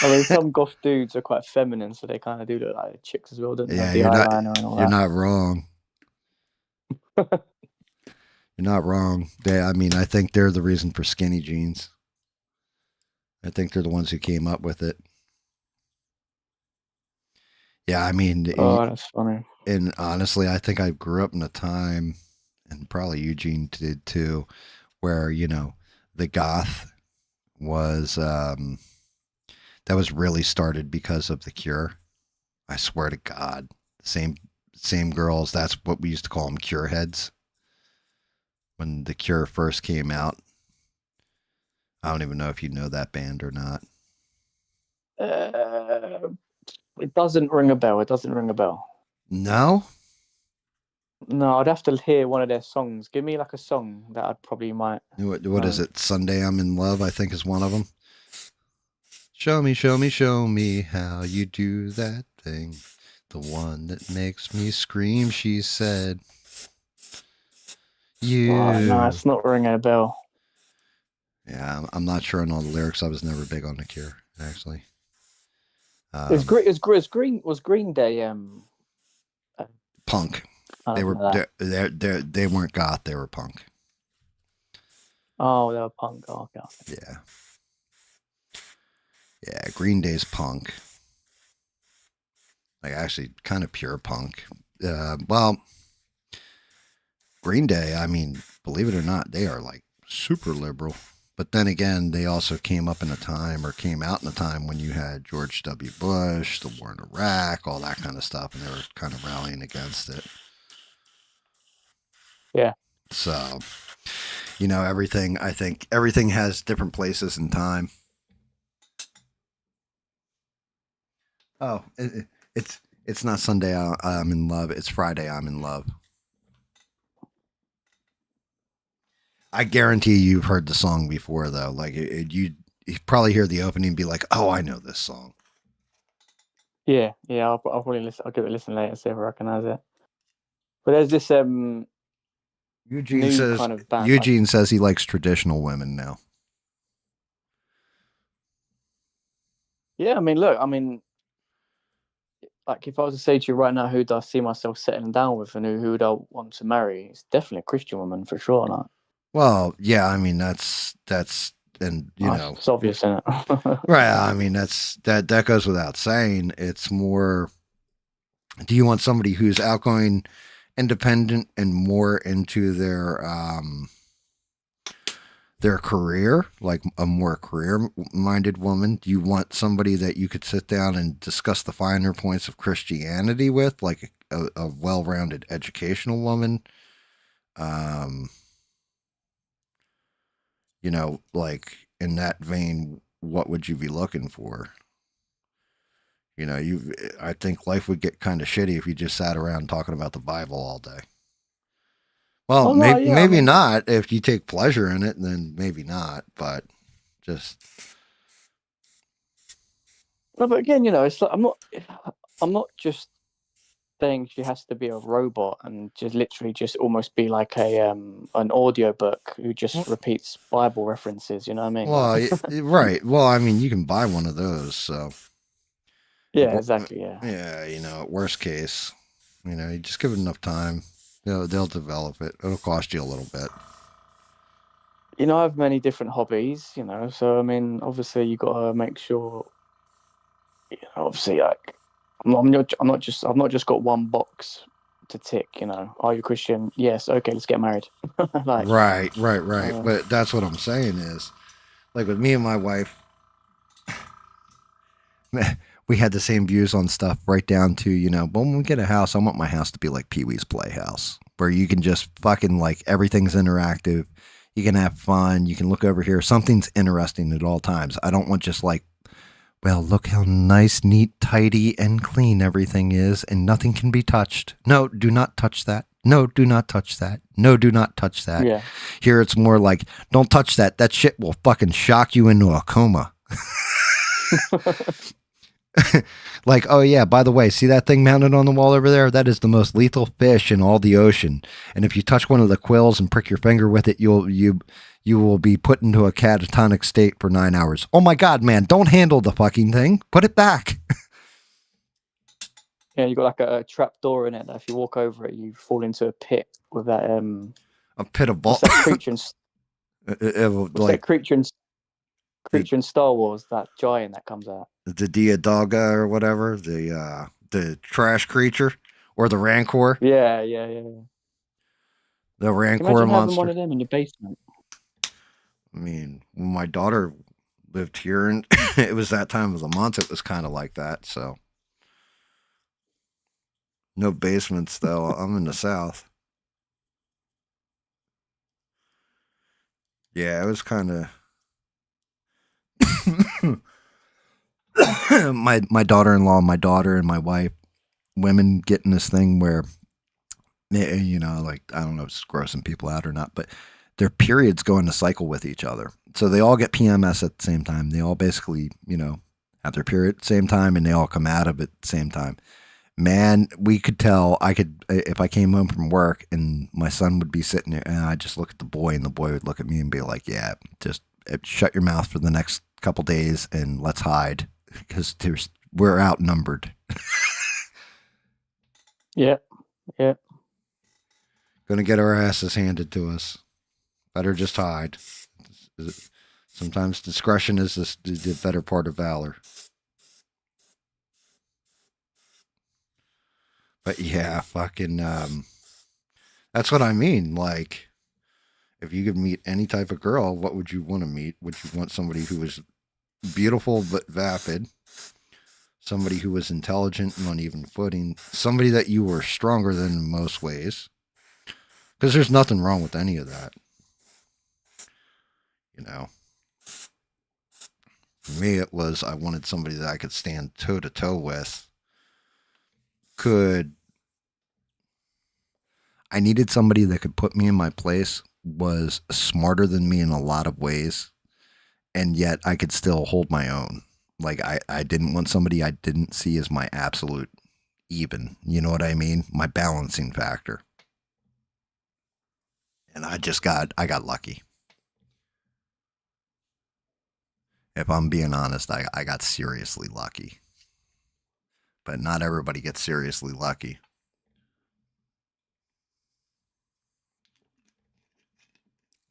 I mean, some goth dudes are quite feminine, so they kind of do look like chicks as well, don't they? Yeah, The eyeliner and all that. You're not wrong. You're not wrong. I mean, I think they're the reason for skinny jeans. I think they're the ones who came up with it. Yeah, I mean, oh, that's funny. And honestly, I think I grew up in a time, and probably Eugene did too, where the goth was that was really started because of The Cure. I swear to God, same girls. That's what we used to call them, Cure heads. When The Cure first came out, I don't even know if you know that band or not. It doesn't ring a bell. No? No, I'd have to hear one of their songs. Give me like a song that I'd probably might. What is it? Sunday I'm in Love, I think is one of them. Show me how you do that thing. The one that makes me scream, she said. No, it's not ringing a bell. Yeah, I'm not sure on all the lyrics. I was never big on The Cure, actually. Was Green Day punk? They weren't goth. They were punk. Oh, they were punk. Oh, okay. Yeah. Green Day's punk. Like actually, kind of pure punk. Well, Green Day. I mean, believe it or not, they are like super liberal. But then again, they also came out in a time when you had George W. Bush, the war in Iraq, all that kind of stuff, and they were kind of rallying against it. Yeah. So, everything, I think everything has different places in time. Oh, it's not Sunday I'm in love. It's Friday I'm in love. I guarantee you've heard the song before, though. Like you probably hear the opening and be like, "Oh, I know this song." Yeah. I'll probably listen. I'll give it a listen later, see if I recognize it. But there's this Eugene kind of band. Eugene says he likes traditional women now. Yeah, I mean, look, like if I was to say to you right now, who do I see myself settling down with, and who would I want to marry? It's definitely a Christian woman for sure. Like. Well, yeah, I mean that's and it's obvious, isn't it? Right. I mean that goes without saying. It's more, do you want somebody who's outgoing, independent, and more into their career, like a more career-minded woman? Do you want somebody that you could sit down and discuss the finer points of Christianity with, like a well-rounded educational woman? Um, like in that vein, what would you be looking for? I think life would get kind of shitty if you just sat around talking about the Bible all day. Well, Oh no, yeah, I maybe mean, not. If you take pleasure in it, then maybe not. But just no, but again, it's like I'm not just saying she has to be a robot and just literally just almost be like an audio book who just repeats Bible references. You know what I mean? well, Like, right. Well, I mean, you can buy one of those. So yeah, exactly. Yeah. yeah, at worst case, you just give it enough time. They'll develop it. It'll cost you a little bit. I have many different hobbies. So I mean, obviously, you got to make sure. Obviously, like I've not just got one box to tick. Are you Christian? Yes. Okay, let's get married. Like, Right. uh, But that's what I'm saying is, like with me and my wife, we had the same views on stuff right down to, when we get a house, I want my house to be like Pee Wee's Playhouse, where you can just fucking like everything's interactive. You can have fun. You can look over here. Something's interesting at all times. I don't want just like, well, look how nice, neat, tidy, and clean everything is, and nothing can be touched. No, do not touch that. No, do not touch that. No, do not touch that. yeah. Here it's more like, don't touch that. That shit will fucking shock you into a coma. Like, oh yeah, by the way, see that thing mounted on the wall over there? That is the most lethal fish in all the ocean. And if you touch one of the quills and prick your finger with it, you will be put into a catatonic state for 9 hours. Oh my god, man, don't handle the fucking thing. Put it back. Yeah, you got like a trap door in it that if you walk over it, you fall into a pit with that A pit of ball. what's that creature in, what's like that creature in Star Wars, that giant that comes out. the Diadaga or whatever, the trash creature or the Rancor. Yeah. The Rancor Imagine having monster. one of them in your basement. I mean, when my daughter lived here and it was that time of the month, it was kind of like that. So no basements though. I'm in the South. Yeah, it was kind of my daughter-in-law, my daughter, and my wife. Women getting this thing where, like I don't know if it's grossing people out or not, but their periods go in a cycle with each other. So they all get PMS at the same time. They all basically, have their period at the same time, and they all come out of it at the same time. Man, we could tell. I could if I came home from work and my son would be sitting there, and I'd just look at the boy, and the boy would look at me and be like, "Yeah, just shut your mouth for the next couple days and let's hide because we're outnumbered." Yeah. Gonna get our asses handed to us. Better just hide. Sometimes discretion is the better part of valor. But yeah, fucking, that's what I mean. Like, if you could meet any type of girl, what would you want to meet? Would you want somebody who was beautiful but vapid? Somebody who was intelligent and on even footing? Somebody that you were stronger than in most ways? Because there's nothing wrong with any of that. For me, it was I wanted somebody that I could stand toe to toe with. I needed somebody that could put me in my place, was smarter than me in a lot of ways, and yet I could still hold my own. Like I didn't want somebody I didn't see as my absolute even. You know what I mean? My balancing factor. And I got lucky. If I'm being honest, I got seriously lucky. But not everybody gets seriously lucky.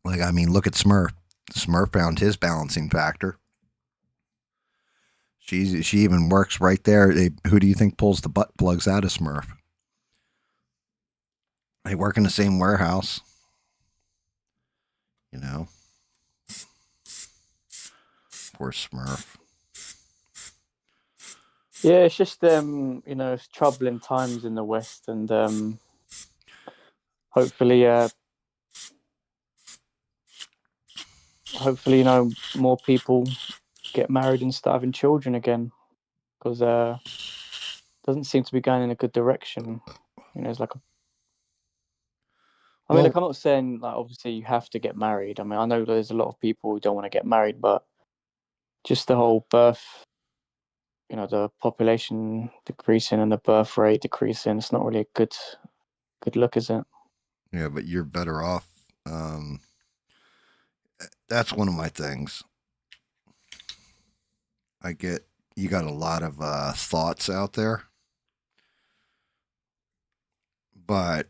Like, I mean, look at Smurf. Smurf found his balancing factor. She even works right there. Who do you think pulls the butt plugs out of Smurf? They work in the same warehouse. poor Smurf. Yeah, it's just it's troubling times in the West, and hopefully, more people get married and start having children again, because doesn't seem to be going in a good direction. It's like I'm not saying like obviously you have to get married. I mean, I know there's a lot of people who don't want to get married, but just the whole birth, the population decreasing and the birth rate decreasing, it's not really a good look, is it? Yeah, but you're better off. That's one of my things. I get you got a lot of thoughts out there, but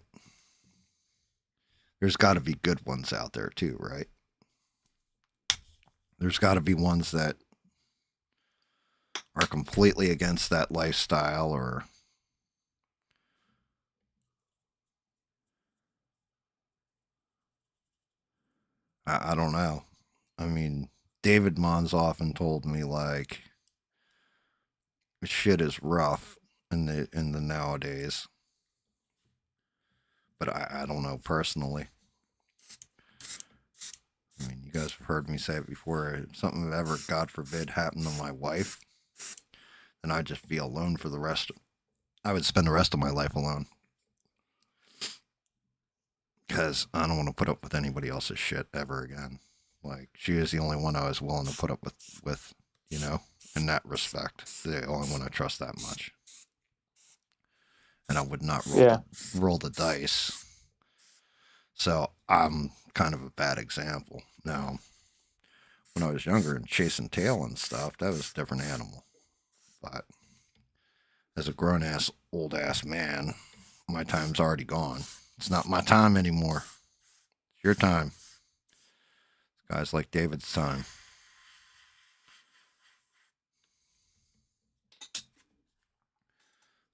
there's got to be good ones out there too, right? There's got to be ones that are completely against that lifestyle, or I don't know. I mean, David Mons often told me like shit is rough in the nowadays, but I don't know personally. I mean, you guys have heard me say it before. If something ever, God forbid, happened to my wife, then I'd just be alone for the rest. I would spend the rest of my life alone because I don't want to put up with anybody else's shit ever again. Like, she is the only one I was willing to put up with, in that respect. The only one I trust that much. And I would not roll the dice. So I'm kind of a bad example. Now, when I was younger and chasing tail and stuff, that was a different animal. But as a grown-ass, old-ass man, my time's already gone. It's not my time anymore. It's your time. Guys like David's time.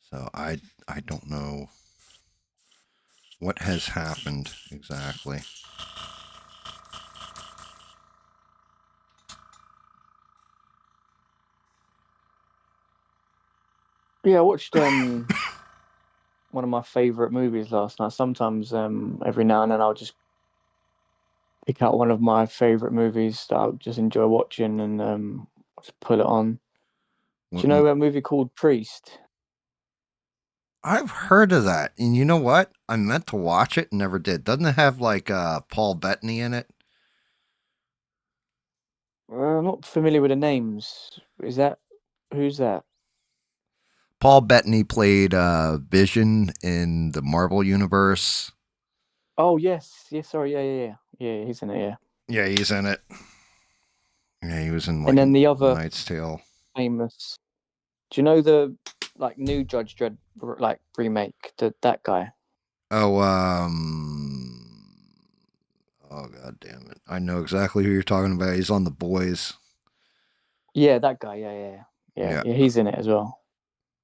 So I don't know what has happened exactly. Yeah, I watched one of my favorite movies last night. Sometimes every now and then I'll just pick out one of my favorite movies that I just enjoy watching and just pull it on. Do you know a movie called Priest? I've heard of that, and you know what? I meant to watch it and never did. Doesn't it have like Paul Bettany in it? I'm not familiar with the names. Who's that? Paul Bettany played Vision in the Marvel Universe. Oh yes, sorry, yeah. He's in it, yeah. Yeah, he's in it. Yeah, he was in and then the other Knight's Tale. famous. Do you know the new Judge Dredd remake? That guy. Oh, oh god damn it! I know exactly who you're talking about. He's on The Boys. Yeah, that guy. Yeah. He's in it as well.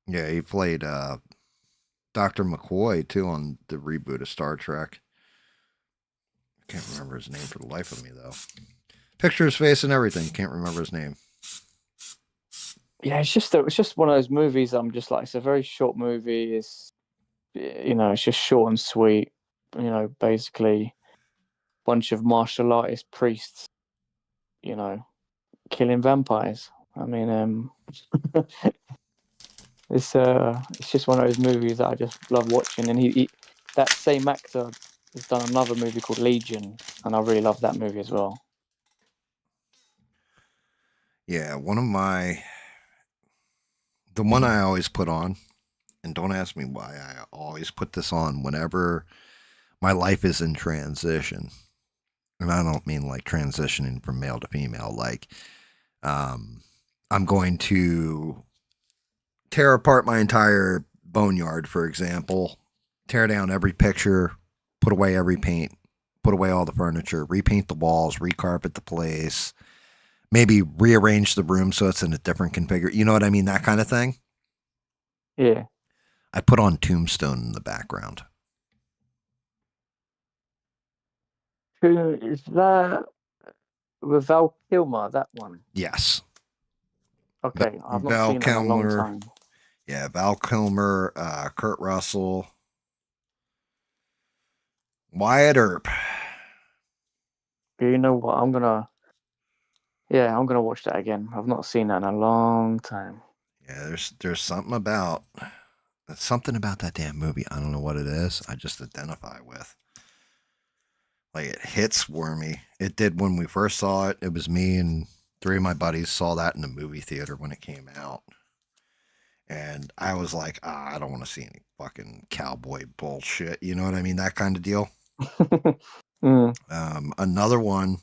Yeah, he played Dr. McCoy too on the reboot of Star Trek. I can't remember his name for the life of me though. Picture his face and everything. Can't remember his name. Yeah, it's just one of those movies. I'm just like, it's a very short movie. It's it's just short and sweet. Basically, bunch of martial artist priests. Killing vampires. I mean, it's just one of those movies that I just love watching. And he that same actor has done another movie called Legion, and I really love that movie as well. Yeah, the one I always put on, and don't ask me why I always put this on whenever my life is in transition. And I don't mean like transitioning from male to female. Like, I'm going to tear apart my entire boneyard, for example, tear down every picture, put away every paint, put away all the furniture, repaint the walls, recarpet the place, maybe rearrange the room so it's in a different configuration. You know what I mean? That kind of thing. Yeah. I put on Tombstone in the background. Who is that? With Val Kilmer, that one. Yes. Okay, I've not Val seen that in a long Kilmer. time. Yeah, Val Kilmer, Kurt Russell, Wyatt Earp. You know what? I'm gonna watch that again. I've not seen that in a long time. Yeah, there's something about that damn movie. I don't know what it is. I just identify with. Like it hits for me. It did when we first saw it. It was me and three of my buddies saw that in the movie theater when it came out. And I was like, I don't want to see any fucking cowboy bullshit. You know what I mean? That kind of deal. Another one,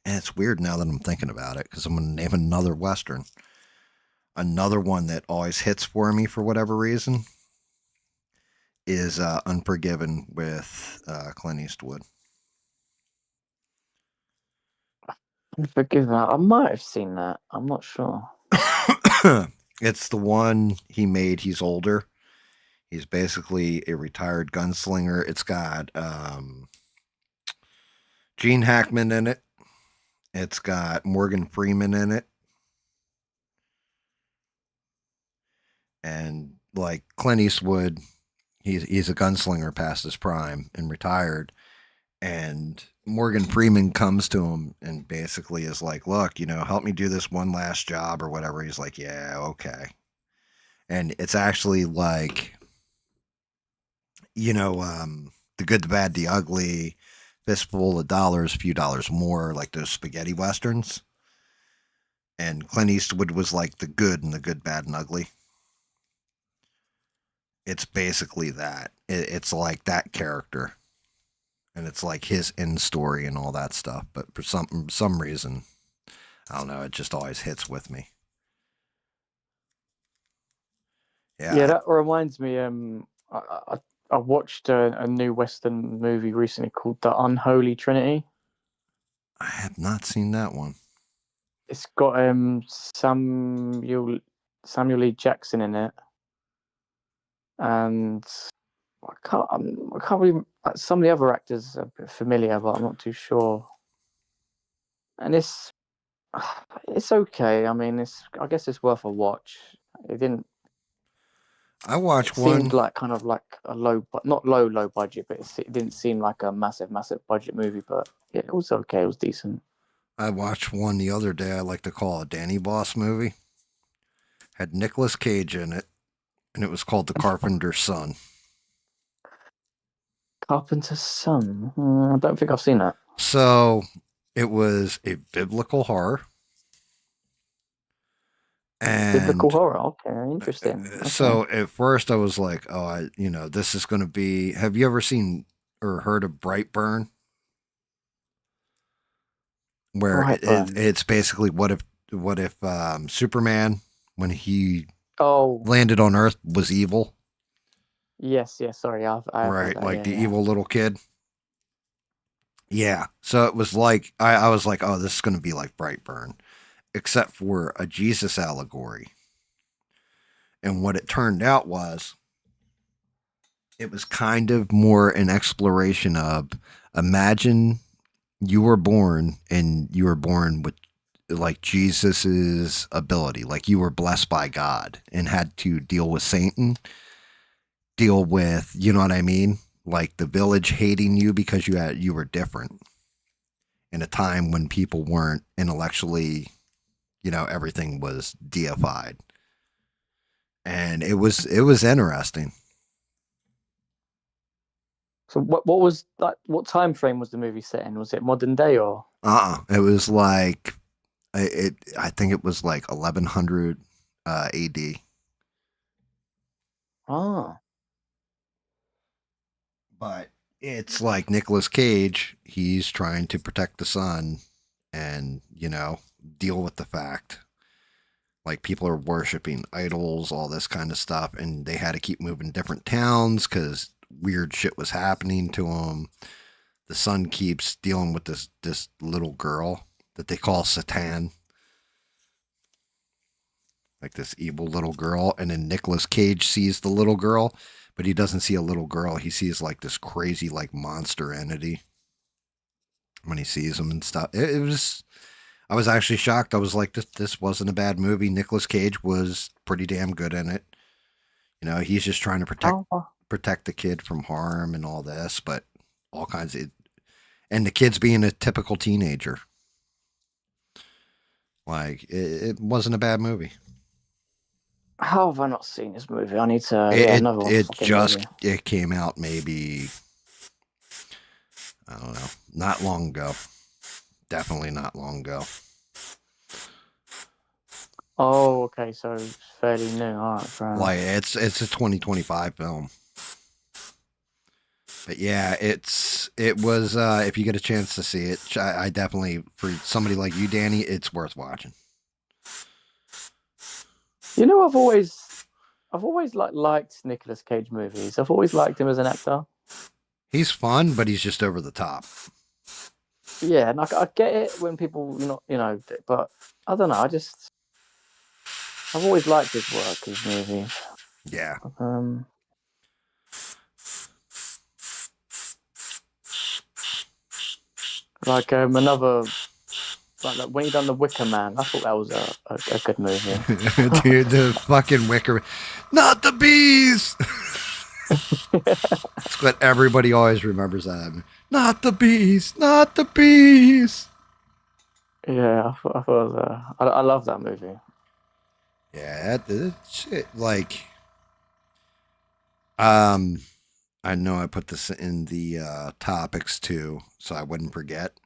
and it's weird now that I'm thinking about it because I'm going to name another Western. Another one that always hits for me for whatever reason is Unforgiven with Clint Eastwood. Forgive that. I might have seen that. I'm not sure. It's the one he made. He's older. He's basically a retired gunslinger. It's got Gene Hackman in it. It's got Morgan Freeman in it. And like Clint Eastwood, he's a gunslinger past his prime and retired. And Morgan Freeman comes to him and basically is like, look, help me do this one last job or whatever. He's like, yeah, okay. And it's actually like, the good, the bad, the ugly, fistful of dollars, few dollars more, like those spaghetti westerns. And Clint Eastwood was like the good and the good, bad, and ugly. It's basically that. It's like that character. And it's like his end story and all that stuff. But for some reason, I don't know, it just always hits with me. Yeah, that reminds me. I watched a new Western movie recently called The Unholy Trinity. I have not seen that one. It's got Samuel L. Jackson in it, and I can't really. Some of the other actors are a bit familiar, but I'm not too sure. And it's okay. I mean, I guess it's worth a watch. It didn't. I watched one. Seemed like kind of like a not low budget, but it didn't seem like a massive budget movie. But yeah, it was okay. It was decent. I watched one the other day I like to call a Danny Boss movie. Had Nicolas Cage in it, and it was called The Carpenter's Son. Carpenter's Son? I don't think I've seen that. So it was a biblical horror. And biblical horror, okay, interesting. Okay. So at first I was like, this is going to be. Have you ever seen or heard of Brightburn? Where it's basically what if Superman, when he landed on Earth, was evil? Yes. Sorry, I've right, like the evil little kid. Yeah, so it was like I was like, oh, this is going to be like Brightburn, except for a Jesus allegory. And what it turned out was, it was kind of more an exploration of, imagine you were born and you were born with like Jesus's ability, like you were blessed by God and had to deal with Satan, deal with, you know what I mean? Like the village hating you because you were different in a time when people weren't intellectually, everything was deified. And it was interesting. So what was that? What time frame was the movie set in? Was it modern day or? It was like I think it was like 1100 AD. Ah. But it's like Nicolas Cage, he's trying to protect the sun and, deal with the fact like people are worshiping idols, all this kind of stuff, and they had to keep moving different towns because weird shit was happening to them. The son keeps dealing with this little girl that they call Satan, like this evil little girl, and then Nicolas Cage sees the little girl, but he doesn't see a little girl. He sees like this crazy like monster entity when he sees him and stuff. It was, I was actually shocked. I was like, this wasn't a bad movie. Nicolas Cage was pretty damn good in it. You know, he's just trying to How protect the kid from harm and all this, but all kinds of, and the kid's being a typical teenager. Like it wasn't a bad movie. how have I not seen this movie? I need to. Yeah, another It fucking just movie. it came out maybe, I don't know, not long ago. Definitely not long ago. Oh, okay, so it's fairly new. All right, fair enough. Like it's a 2025 film. But yeah, it was if you get a chance to see it, I definitely, for somebody like you, Danny, it's worth watching. You know, I've always liked Nicolas Cage movies. I've always liked him as an actor. He's fun, but he's just over the top. Yeah, and I get it when people, but I don't know. I've always liked his work, his movies. Yeah. Another, like when he done The Wicker Man, I thought that was a good movie. Dude, the fucking Wicker, not the bees. That's what everybody always remembers that. Not the bees, not the bees. Yeah, I thought it was, I love that movie. Yeah, shit. Like, I know I put this in the topics too, so I wouldn't forget.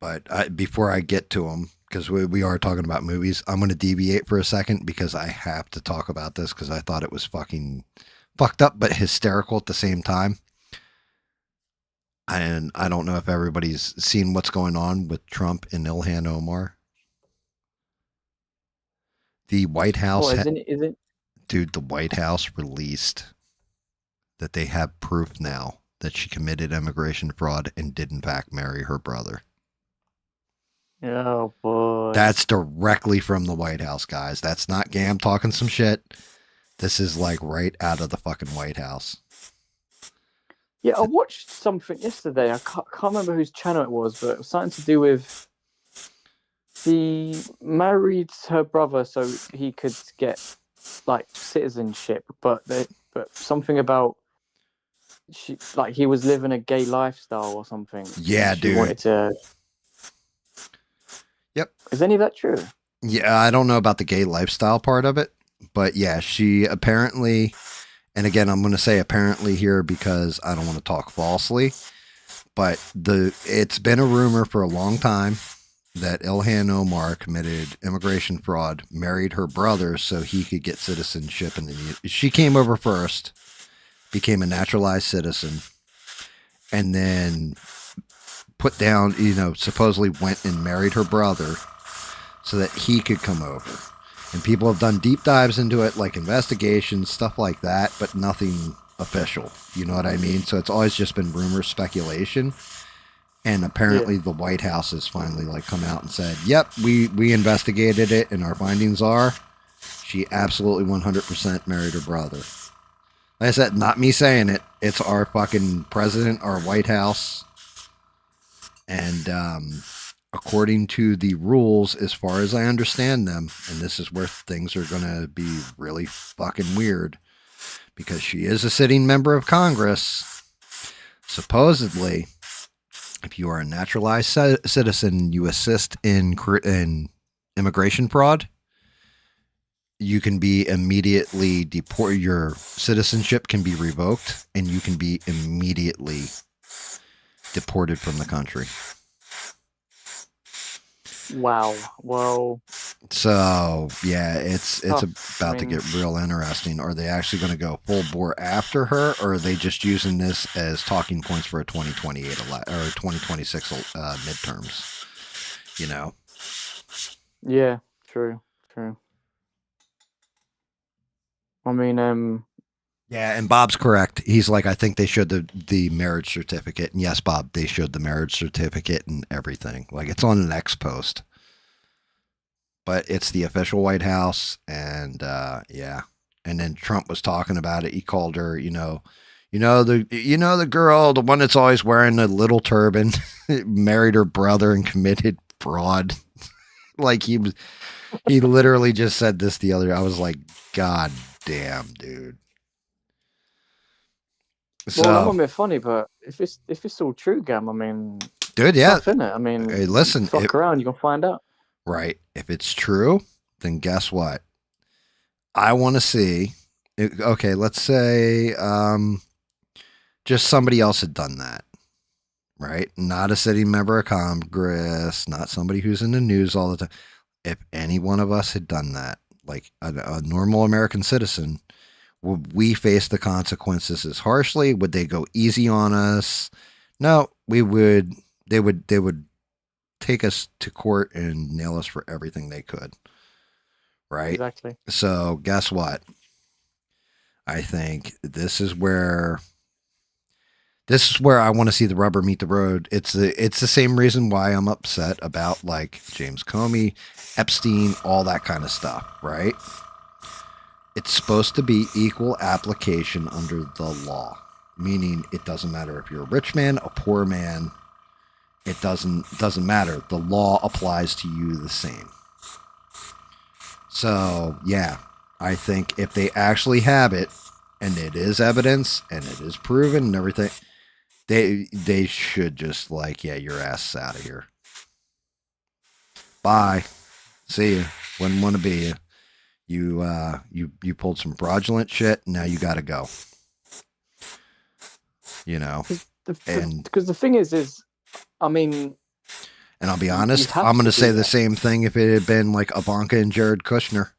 But before I get to them, because we are talking about movies, I'm going to deviate for a second because I have to talk about this because I thought it was fucking fucked up but hysterical at the same time. And I don't know if everybody's seen what's going on with Trump and Ilhan Omar. The White House, is it? Dude, the White House released that they have proof now that she committed immigration fraud and did in fact marry her brother. Oh boy. That's directly from the White House, guys. That's not GAM talking some shit. This is like right out of the fucking White House. Yeah, I watched something yesterday. I can't remember whose channel it was, but it was something to do with she married her brother so he could get like citizenship, but something about he was living a gay lifestyle or something. Yeah, she dude. Wanted to. Yep. Is any of that true? Yeah, I don't know about the gay lifestyle part of it, but yeah, she apparently, and again, I'm going to say apparently here because I don't want to talk falsely, but it's been a rumor for a long time that Ilhan Omar committed immigration fraud, married her brother so he could get citizenship, and she came over first, became a naturalized citizen, and then put down, supposedly went and married her brother so that he could come over. And people have done deep dives into it, like investigations, stuff like that, but nothing official. You know what I mean? So it's always just been rumor, speculation. And apparently the White House has finally come out and said, yep, we investigated it, and our findings are she absolutely 100% married her brother. Like I said, not me saying it. It's our fucking president, our White House. And according to the rules, as far as I understand them, and this is where things are going to be really fucking weird, because she is a sitting member of Congress, supposedly, if you are a naturalized citizen, you assist in immigration fraud, you can be immediately deported. Your citizenship can be revoked, and you can be immediately deported from the country. Wow. Well. So yeah, it's about to get real interesting. Are they actually going to go full bore after her, or are they just using this as talking points for a 2028 or 2026 midterms? Yeah. True. I mean, yeah, and Bob's correct. He's like, I think they showed the marriage certificate, and yes, Bob, they showed the marriage certificate and everything. Like, it's on an X post. But it's the official White House, and yeah. And then Trump was talking about it. He called her, the girl, the one that's always wearing a little turban, married her brother and committed fraud. Like he literally just said this the other. I was like, God damn, dude. Well, that So, might be funny, but if it's all true, Gam, I mean, dude, it's yeah. tough, innit? I mean, Hey, listen, fuck around, you can find out. right. If it's true, then guess what? I want to see. Okay, let's say just somebody else had done that, right? Not a sitting member of Congress, not somebody who's in the news all the time. If any one of us had done that, like a normal American citizen, would we face the consequences as harshly? Would they go easy on us? No, we would. They would take us to court and nail us for everything they could. Right? Exactly. So guess what? I think this is where I want to see the rubber meet the road. It's the same reason why I'm upset about like James Comey, Epstein, all that kind of stuff, right? It's supposed to be equal application under the law, meaning it doesn't matter if you're a rich man, a poor man. It doesn't matter. The law applies to you the same. So, yeah, I think if they actually have it, and it is evidence, and it is proven and everything, they should just like, yeah, your ass is out of here. Bye. See ya. Wouldn't want to be you. You pulled some fraudulent shit. Now you got to go. Because the thing is, I mean, and I'll be honest, I'm going to say the same thing if it had been like Ivanka and Jared Kushner.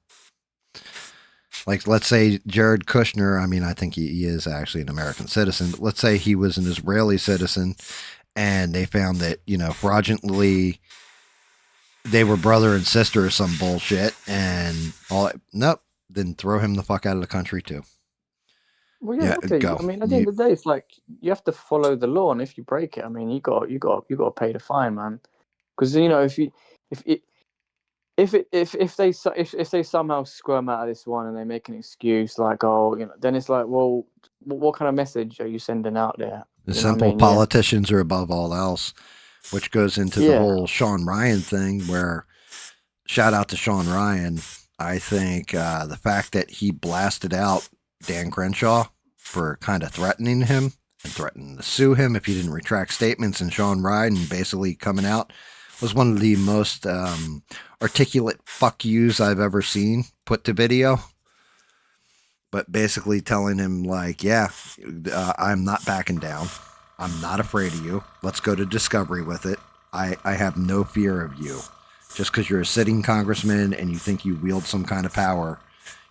Like, let's say Jared Kushner, I mean, I think he is actually an American citizen, but let's say he was an Israeli citizen and they found that, fraudulently they were brother and sister or some bullshit and nope, then throw him the fuck out of the country too. Well, yeah, okay. Go. I mean, at the end of the day, it's like you have to follow the law, and if you break it, I mean, you got to pay the fine, man. Because if they somehow squirm out of this one and they make an excuse like, then it's like, well, what kind of message are you sending out there? The simple politicians are above all else, which goes into the whole Sean Ryan thing. Where shout out to Sean Ryan. I think the fact that he blasted out Dan Crenshaw for kind of threatening him and threatening to sue him if he didn't retract statements, and Sean Ryan basically coming out was one of the most articulate fuck yous I've ever seen put to video. But basically telling him like, yeah, I'm not backing down. I'm not afraid of you. Let's go to discovery with it. I have no fear of you. Just because you're a sitting congressman and you think you wield some kind of power,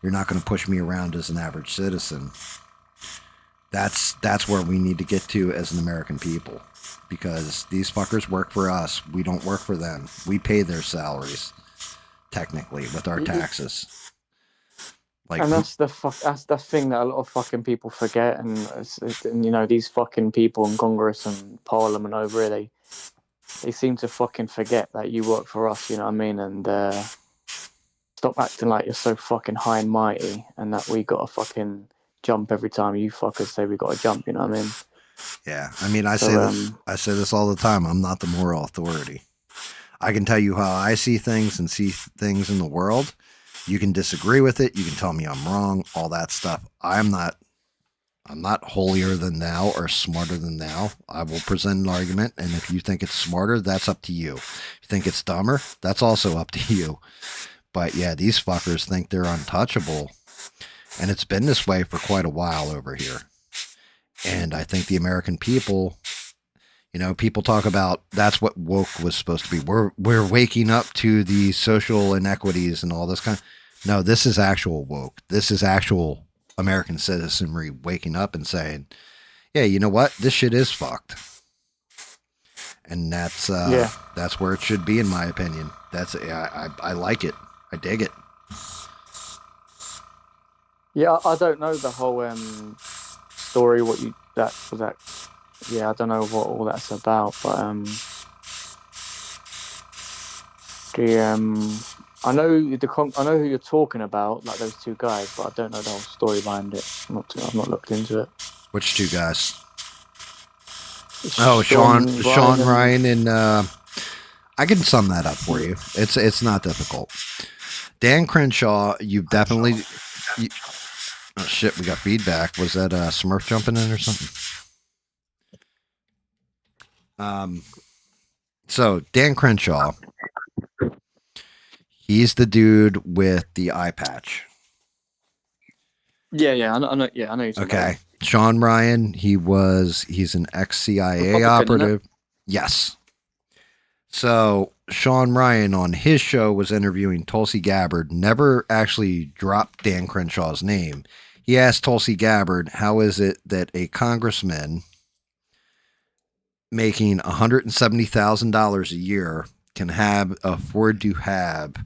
you're not going to push me around as an average citizen. That's where we need to get to as an American people. Because these fuckers work for us. We don't work for them. We pay their salaries, technically, with our taxes. Like, and that's the thing that a lot of fucking people forget. And these fucking people in Congress and Parliament over here, they seem to fucking forget that you work for us. You know what I mean? And stop acting like you're so fucking high and mighty, and that we got to fucking jump every time you fuckers say we got to jump. You know what I mean? Yeah, I mean, I say this all the time. I'm not the moral authority. I can tell you how I see things and see things in the world. You can disagree with it. You can tell me I'm wrong. All that stuff. I'm not holier than thou or smarter than thou. I will present an argument, and if you think it's smarter, that's up to you. If you think it's dumber, that's also up to you. But yeah, these fuckers think they're untouchable, and it's been this way for quite a while over here. And I think the American people, people talk about that's what woke was supposed to be. We're waking up to the social inequities and all this kind of. No, this is actual woke. This is actual American citizenry waking up and saying, yeah, you know what? This shit is fucked. And that's where it should be, in my opinion. I like it. I dig it. Yeah, I don't know the whole story. Yeah, I don't know what all that's about, but I know who you're talking about, like those two guys, but I don't know the whole story behind it. I've not looked into it. Which two guys? Oh, Sean Ryan, and I can sum that up for you. It's not difficult. Dan Crenshaw, you definitely. Oh shit, we got feedback. Was that Smurf jumping in or something? So Dan Crenshaw, he's the dude with the eye patch. Yeah, I know. Yeah, I know. Okay, Sean Ryan, he's an ex-CIA operative. Yes. So Sean Ryan on his show was interviewing Tulsi Gabbard. Never actually dropped Dan Crenshaw's name. He asked Tulsi Gabbard, "How is it that a congressman making $170,000 a year can afford to have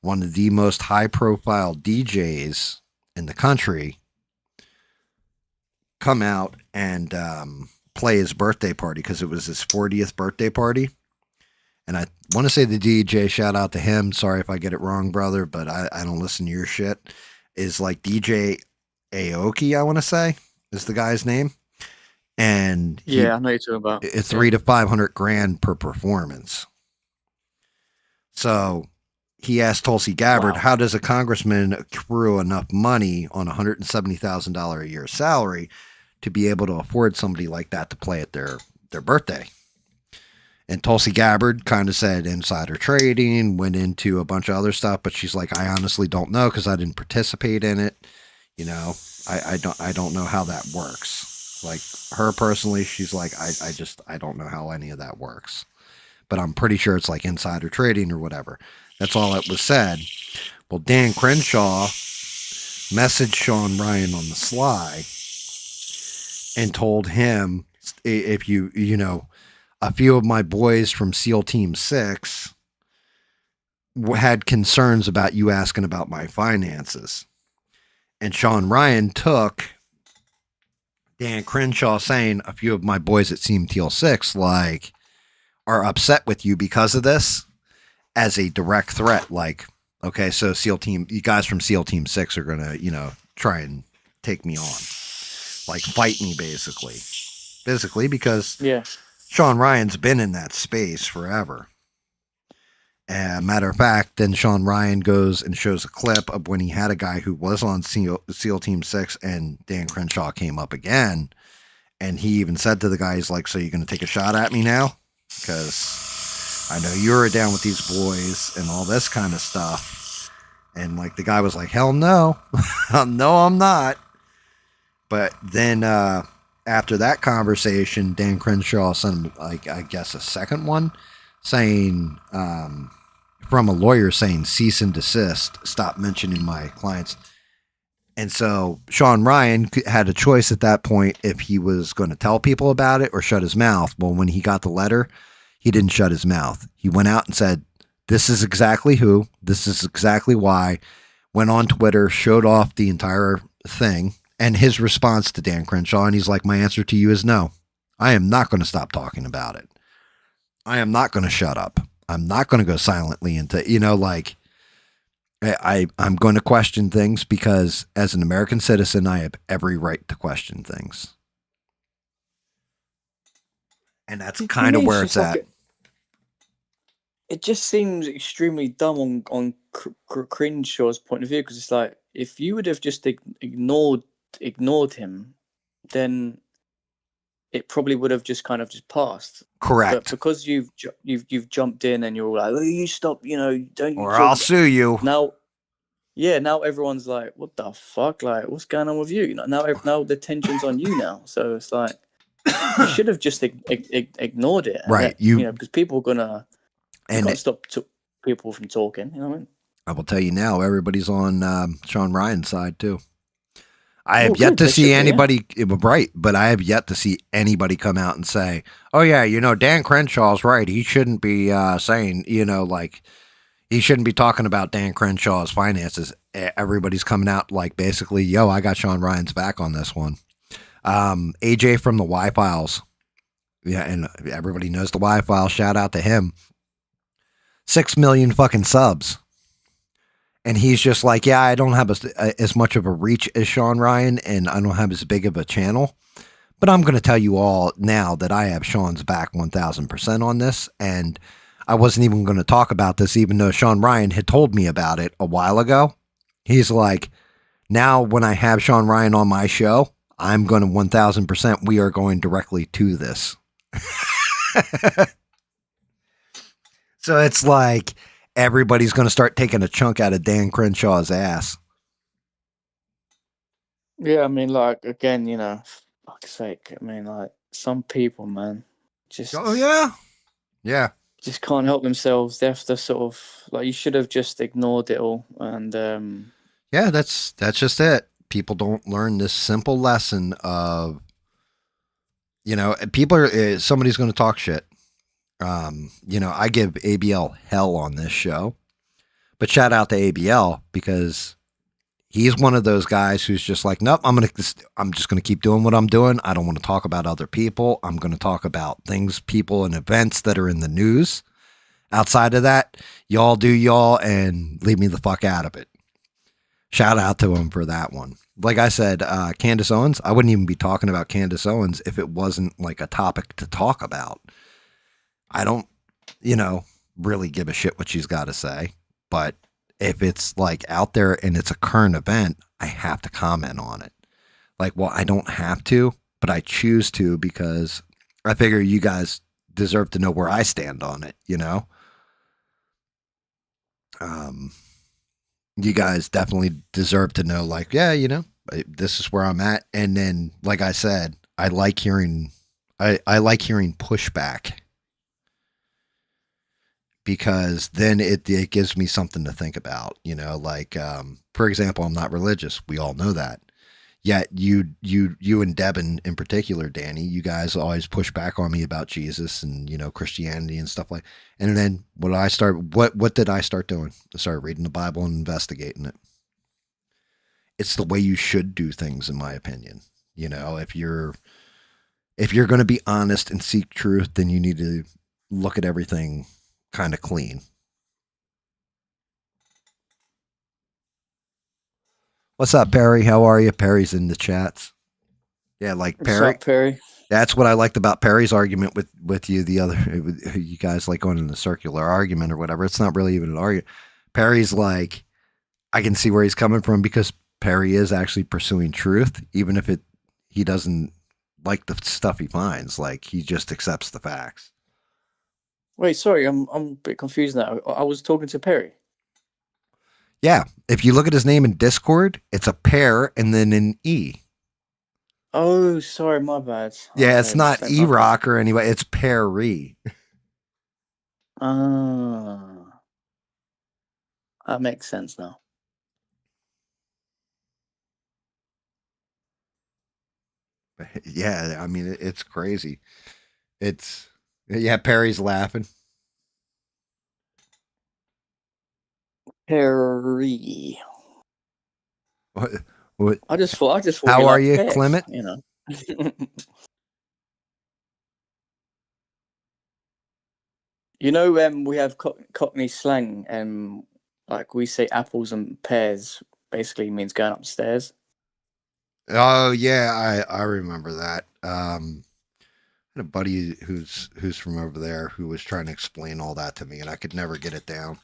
one of the most high-profile DJs in the country come out and play his birthday party?" Because it was his 40th birthday party. And I want to say the DJ, shout out to him. Sorry if I get it wrong, brother, but I don't listen to your shit. Is like DJ Aoki, I want to say, is the guy's name. And I know you're talking about. It's $300 to $500,000 per performance. So he asked Tulsi Gabbard, how does a congressman accrue enough money on $170,000 a year salary to be able to afford somebody like that to play at their birthday? And Tulsi Gabbard kind of said insider trading, went into a bunch of other stuff, but she's like, I honestly don't know because I didn't participate in it. You know, I don't know how that works. Like her personally, she's like, I don't know how any of that works. But I'm pretty sure it's like insider trading or whatever. That's all that was said. Well, Dan Crenshaw messaged Sean Ryan on the sly and told him, if you know, a few of my boys from SEAL Team 6 had concerns about you asking about my finances. And Sean Ryan took Dan Crenshaw saying a few of my boys at SEAL Team 6 like are upset with you because of this as a direct threat. Like, okay, so you guys from SEAL Team 6 are going to, you know, try and take me on. Like fight me basically. Physically, because Sean Ryan's been in that space forever. Matter of fact, then Sean Ryan goes and shows a clip of when he had a guy who was on SEAL Team 6 and Dan Crenshaw came up again. And he even said to the guy, he's like, so you're going to take a shot at me now? Because I know you're down with these boys and all this kind of stuff. And like the guy was like, hell no. No, I'm not. But then after that conversation, Dan Crenshaw sent him, like, I guess a second one saying, from a lawyer saying, cease and desist, stop mentioning my clients. And so Sean Ryan had a choice at that point if he was going to tell people about it or shut his mouth. Well, when he got the letter, he didn't shut his mouth. He went out and said, this is exactly who, this is exactly why, went on Twitter, showed off the entire thing. And his response to Dan Crenshaw, and he's like, my answer to you is no. I am not going to stop talking about it. I am not going to shut up. I'm not going to go silently into, you know, like, I'm going to question things because as an American citizen, I have every right to question things. And that's kind of where it's at. It just seems extremely dumb on Crenshaw's point of view, because it's like, if you would have just ignored him, then it probably would have just kind of just passed. Correct. But because you've jumped in and you're all like, oh, you stop, you know, don't. Or I'll sue you. Now everyone's like, what the fuck? Like, what's going on with you? You know, now the tension's on you now. So it's like, you should have just ignored it. Right. You know, because people are can't stop people from talking. You know what I mean? I will tell you now, everybody's on Sean Ryan's side too. I have yet to see anybody, right, but I have yet to see anybody come out and say, oh, yeah, you know, Dan Crenshaw's right. He shouldn't be saying, you know, like, he shouldn't be talking about Dan Crenshaw's finances. Everybody's coming out like, basically, yo, I got Sean Ryan's back on this one. AJ from the Y-Files. Yeah, and everybody knows the Y-Files. Shout out to him. 6 million fucking subs. And he's just like, yeah, I don't have as much of a reach as Sean Ryan, and I don't have as big of a channel, But I'm going to tell you all now that I have Sean's back 1000% on this. And I wasn't even going to talk about this, even though Sean Ryan had told me about it a while ago. He's like, now when I have Sean Ryan on my show, I'm going to 1000%. We are going directly to this. So it's like everybody's going to start taking a chunk out of Dan Crenshaw's ass. Yeah, I mean, like, again, you know, fuck's sake. I mean, like, some people, man, just Oh, yeah. Yeah. just can't help themselves. They have to sort of, like, you should have just ignored it all. And yeah, that's just it. People don't learn this simple lesson of, you know, people are, somebody's going to talk shit. You know, I give ABL hell on this show, but shout out to ABL because he's one of those guys who's just like, nope, I'm just going to keep doing what I'm doing. I don't want to talk about other people. I'm going to talk about things, people, and events that are in the news. Outside of that, y'all do y'all and leave me the fuck out of it. Shout out to him for that one. Like I said, Candace Owens, I wouldn't even be talking about Candace Owens if it wasn't like a topic to talk about. I don't, you know, really give a shit what she's got to say. But if it's like out there and it's a current event, I have to comment on it. Like, well, I don't have to, but I choose to because I figure you guys deserve to know where I stand on it, you know? You guys definitely deserve to know, like, yeah, you know, this is where I'm at. And then, like I said, I like hearing pushback because then it gives me something to think about, you know, like, for example, I'm not religious. We all know that. Yet you and Devin in particular, Danny, you guys always push back on me about Jesus and, you know, Christianity and stuff like. And then what did I start doing? I started reading the Bible and investigating it. It's the way you should do things, in my opinion. You know, if you're going to be honest and seek truth, then you need to look at everything kind of clean. What's up, Perry? How are you? Perry's in the chats. Yeah, like Perry. What's up, Perry? That's what I liked about Perry's argument with you. The other, you guys like going in the circular argument or whatever. It's not really even an argument. Perry's like, I can see where he's coming from because Perry is actually pursuing truth, even if he doesn't like the stuff he finds. Like he just accepts the facts. Wait, sorry, I'm a bit confused now. I was talking to Perry. Yeah, if you look at his name in Discord, it's a pair and then an E. Oh, sorry, my bad. Yeah, Okay, it's not E-Rock or anyway. It's Perry. Ah, that makes sense now. Yeah, I mean, it's crazy. Yeah, Perry's laughing. Perry. What? I just thought. How are you, pets, Clement? You know. You know, we have Cockney slang, like we say apples and pears basically means going upstairs. Oh yeah, I remember that. I had a buddy who's from over there who was trying to explain all that to me, and I could never get it down.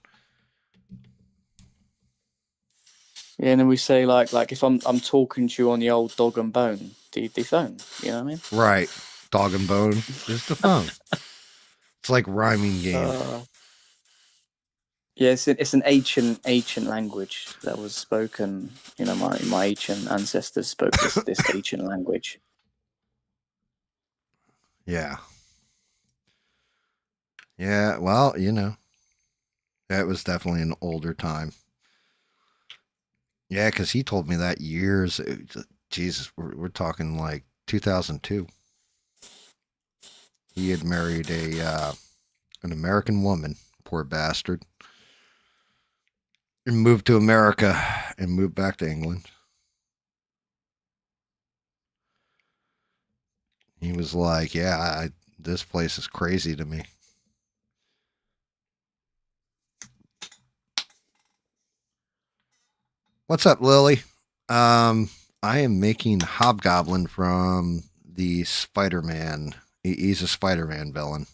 Yeah, and then we say like if I'm talking to you on the old dog and bone, the phone. You know what I mean? Right, dog and bone is the phone. It's like rhyming game. Yeah, it's an ancient language that was spoken. You know, my ancient ancestors spoke this ancient language. Yeah. Yeah, well, you know, that was definitely an older time. Yeah, because he told me that years. Jesus, we're talking like 2002. He had married an American woman, poor bastard, and moved to America and moved back to England. He was like, "Yeah, this place is crazy to me." What's up, Lily? I am making Hobgoblin from the Spider-Man. He's a Spider-Man villain.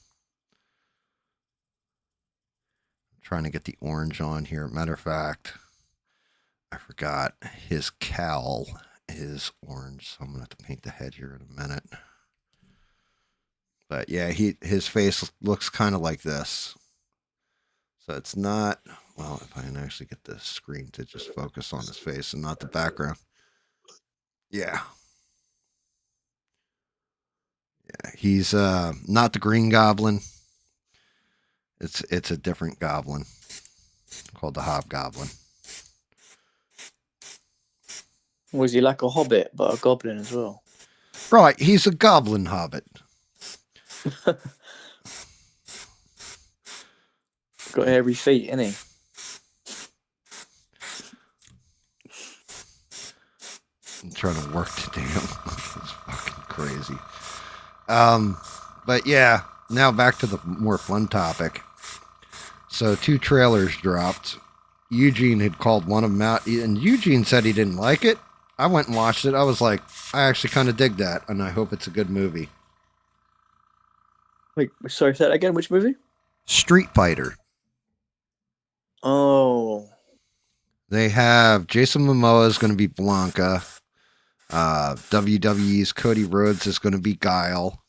I'm trying to get the orange on here. Matter of fact, I forgot his cowl is orange, so I'm gonna have to paint the head here in a minute. But yeah, his face looks kind of like this. So it's not, well, if I can actually get the screen to just focus on his face and not the background. Yeah. Yeah, he's not the Green Goblin. It's a different goblin called the Hobgoblin. Was he like a hobbit, but a goblin as well? Right, he's a goblin hobbit. Got hairy feet, isn't he? I'm trying to work the damn. It's fucking crazy. But yeah, now back to the more fun topic. So 2 trailers dropped. Eugene had called one of them out, and Eugene said he didn't like it. I went and watched it. I was like, I actually kind of dig that, and I hope it's a good movie. Wait, sorry, say that again. Which movie? Street Fighter. Oh. They have Jason Momoa is going to be Blanca. WWE's Cody Rhodes is going to be Guile.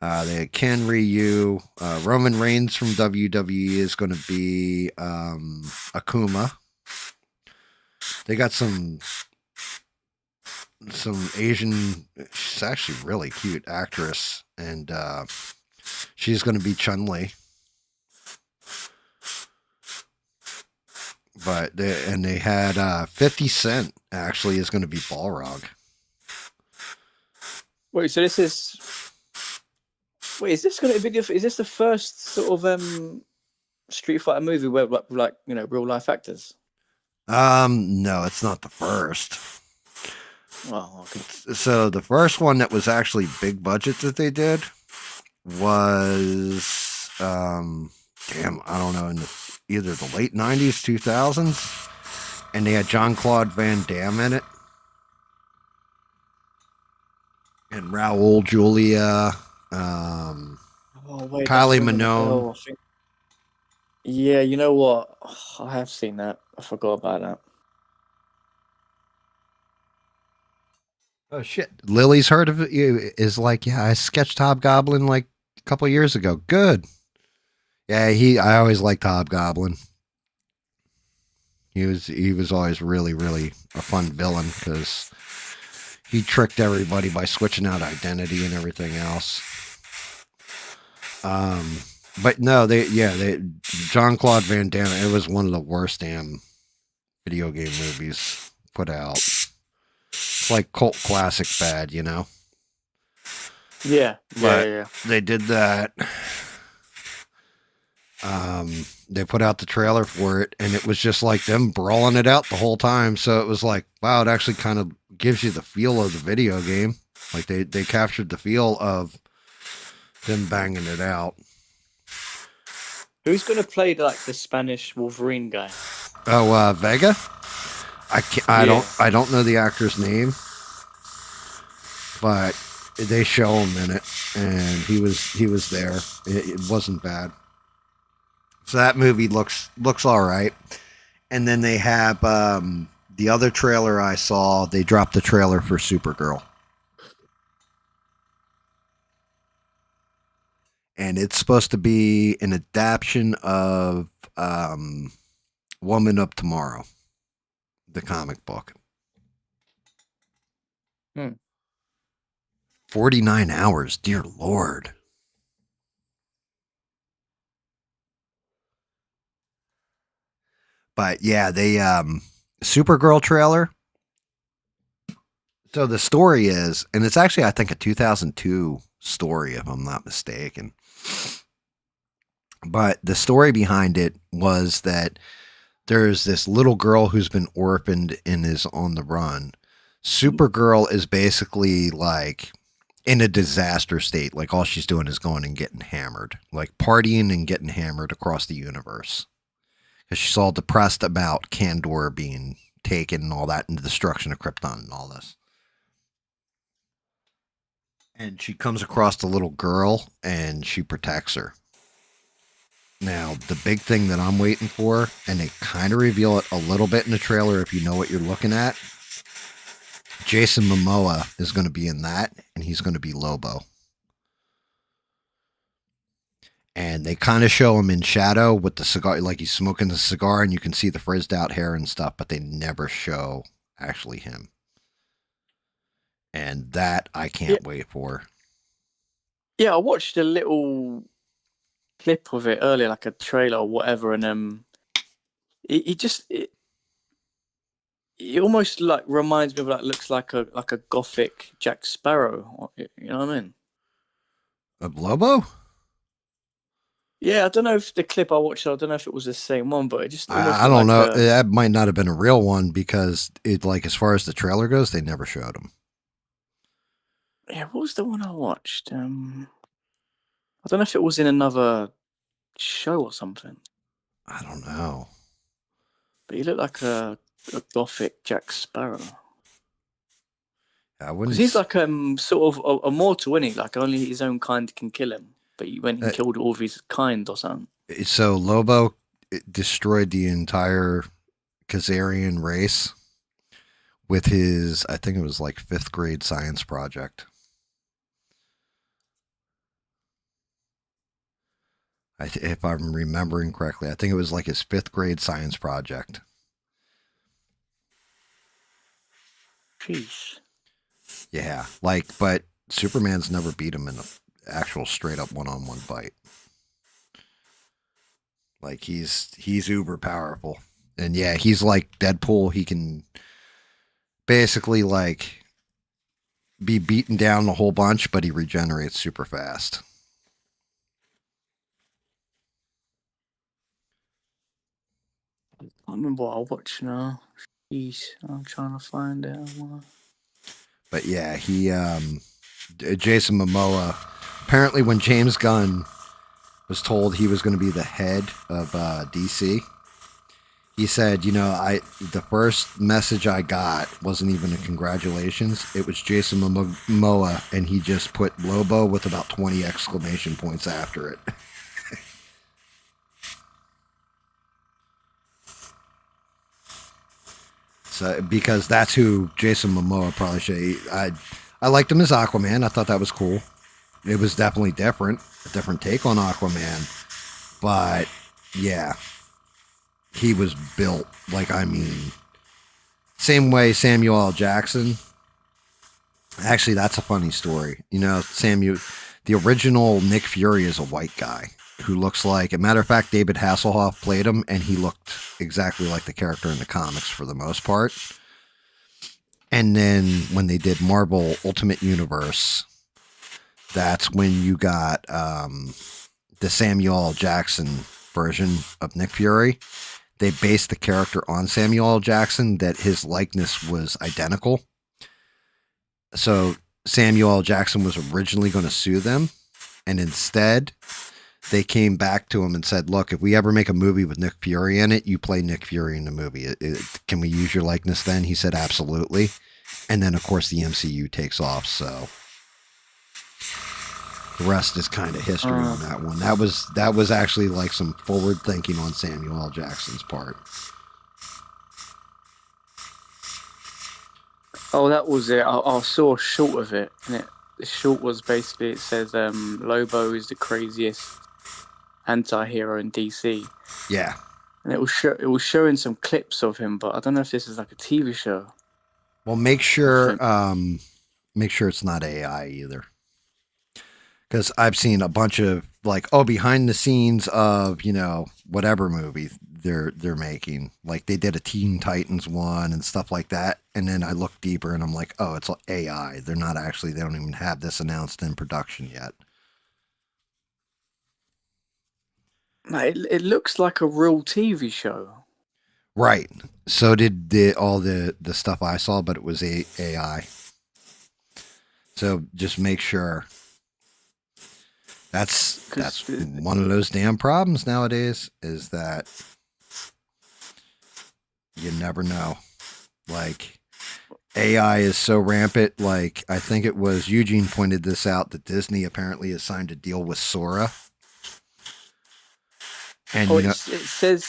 They had Ken Ryu. Roman Reigns from WWE is going to be Akuma. They got some Asian, she's actually really cute actress, and she's going to be Chun-Li. But they had 50 Cent actually is going to be Balrog. Wait, so this is. Wait, is this going to be? Is this the first sort of Street Fighter movie where like real life actors? No, it's not the first. Oh, okay. So the first one that was actually big budget that they did was I don't know, in either the late 90s, 2000s, and they had Jean-Claude Van Damme in it, and Raul Julia, Kylie Minogue. Yeah, you know what? I have seen that. I forgot about that. Oh shit! Lily's heard of it. Is like, yeah, I sketched Hobgoblin like a couple years ago. Good. Yeah, I always liked Hobgoblin. He was always really, really a fun villain because he tricked everybody by switching out identity and everything else. But no, Jean-Claude Van Damme, it was one of the worst damn video game movies put out. It's like cult classic bad, you know? Yeah. They did that. They put out the trailer for it, and it was just like them brawling it out the whole time. So it was like, wow, it actually kind of gives you the feel of the video game. Like they captured the feel of them banging it out. Who's going to play like the Spanish Wolverine guy? Oh, Vega. I don't know the actor's name, but they show him in it, and he was there. It wasn't bad. So that movie looks all right. And then they have the other trailer I saw. They dropped the trailer for Supergirl, and it's supposed to be an adaptation of Woman of Tomorrow, the comic book. 49 hours, dear Lord. But yeah, they Supergirl trailer. So the story is, and it's actually I think a 2002 story if I'm not mistaken. But the story behind it was that there's this little girl who's been orphaned and is on the run. Supergirl is basically like in a disaster state. Like all she's doing is going and getting hammered, like partying and getting hammered across the universe. Because she's all depressed about Kandor being taken and all that, and the destruction of Krypton and all this. and she comes across the little girl and she protects her. Now, the big thing that I'm waiting for, and they kind of reveal it a little bit in the trailer if you know what you're looking at, Jason Momoa is going to be in that, and he's going to be Lobo. And they kind of show him in shadow with the cigar, like he's smoking the cigar, and you can see the frizzed out hair and stuff, but they never show actually him. And that I can't wait for. Yeah, I watched a little clip of it earlier, like a trailer or whatever, and it almost like reminds me of like looks like a gothic Jack Sparrow. You know what I mean? A Lobo? Yeah, I don't know if the clip I watched, I don't know if it was the same one, but it just I don't know. That might not have been a real one because it, like, as far as the trailer goes, they never showed him. Yeah, what was the one I watched? I don't know if it was in another show or something. I don't know. But he looked like a gothic Jack Sparrow. I wouldn't. Because he's like sort of a mortal, isn't he? Like only his own kind can kill him. But he went and killed all of his kind or something. So Lobo destroyed the entire Khazarian race with his, I think it was like 5th grade science project. If I'm remembering correctly, I think it was like his 5th grade science project. Jeez. Yeah, but Superman's never beat him in an actual straight up one-on-one fight. Like he's uber powerful. And yeah, he's like Deadpool. He can basically like be beaten down a whole bunch, but he regenerates super fast. I can't remember what I watched now. Jeez, I'm trying to find it. But yeah, he Jason Momoa, apparently when James Gunn was told he was going to be the head of DC, he said, the first message I got wasn't even a congratulations. It was Jason Momoa, and he just put Lobo with about 20 exclamation points after it. So, because that's who Jason Momoa probably should. I liked him as Aquaman. I thought that was cool. It was definitely different, a different take on Aquaman. But yeah, he was built like, I mean, same way Samuel L. Jackson. Actually, that's a funny story. The original Nick Fury is a white guy who looks like, a matter of fact, David Hasselhoff played him, and he looked exactly like the character in the comics for the most part. And then when they did Marvel Ultimate Universe, that's when you got the Samuel L. Jackson version of Nick Fury. They based the character on Samuel L. Jackson, that his likeness was identical. So Samuel L. Jackson was originally going to sue them, and instead they came back to him and said, look, if we ever make a movie with Nick Fury in it, you play Nick Fury in the movie. Can we use your likeness then? He said, absolutely. And then, of course, the MCU takes off, so the rest is kind of history on that one. That was actually like some forward thinking on Samuel L. Jackson's part. Oh, that was it. I saw a short of it, and the short was basically, it says Lobo is the craziest anti-hero in DC. Yeah. And it was showing some clips of him, but I don't know if this is like a TV show. Well, make sure it's not AI either. Because I've seen a bunch of behind the scenes of, whatever movie they're making. Like they did a Teen Titans one and stuff like that. And then I look deeper and I'm like, oh, it's AI. They don't even have this announced in production yet. It looks like a real TV show. Right. So did all the stuff I saw, but it was AI. So just make sure. That's one of those damn problems nowadays, is that you never know. AI is so rampant. Like, I think it was Eugene pointed this out that Disney apparently has signed a deal with Sora. And it says.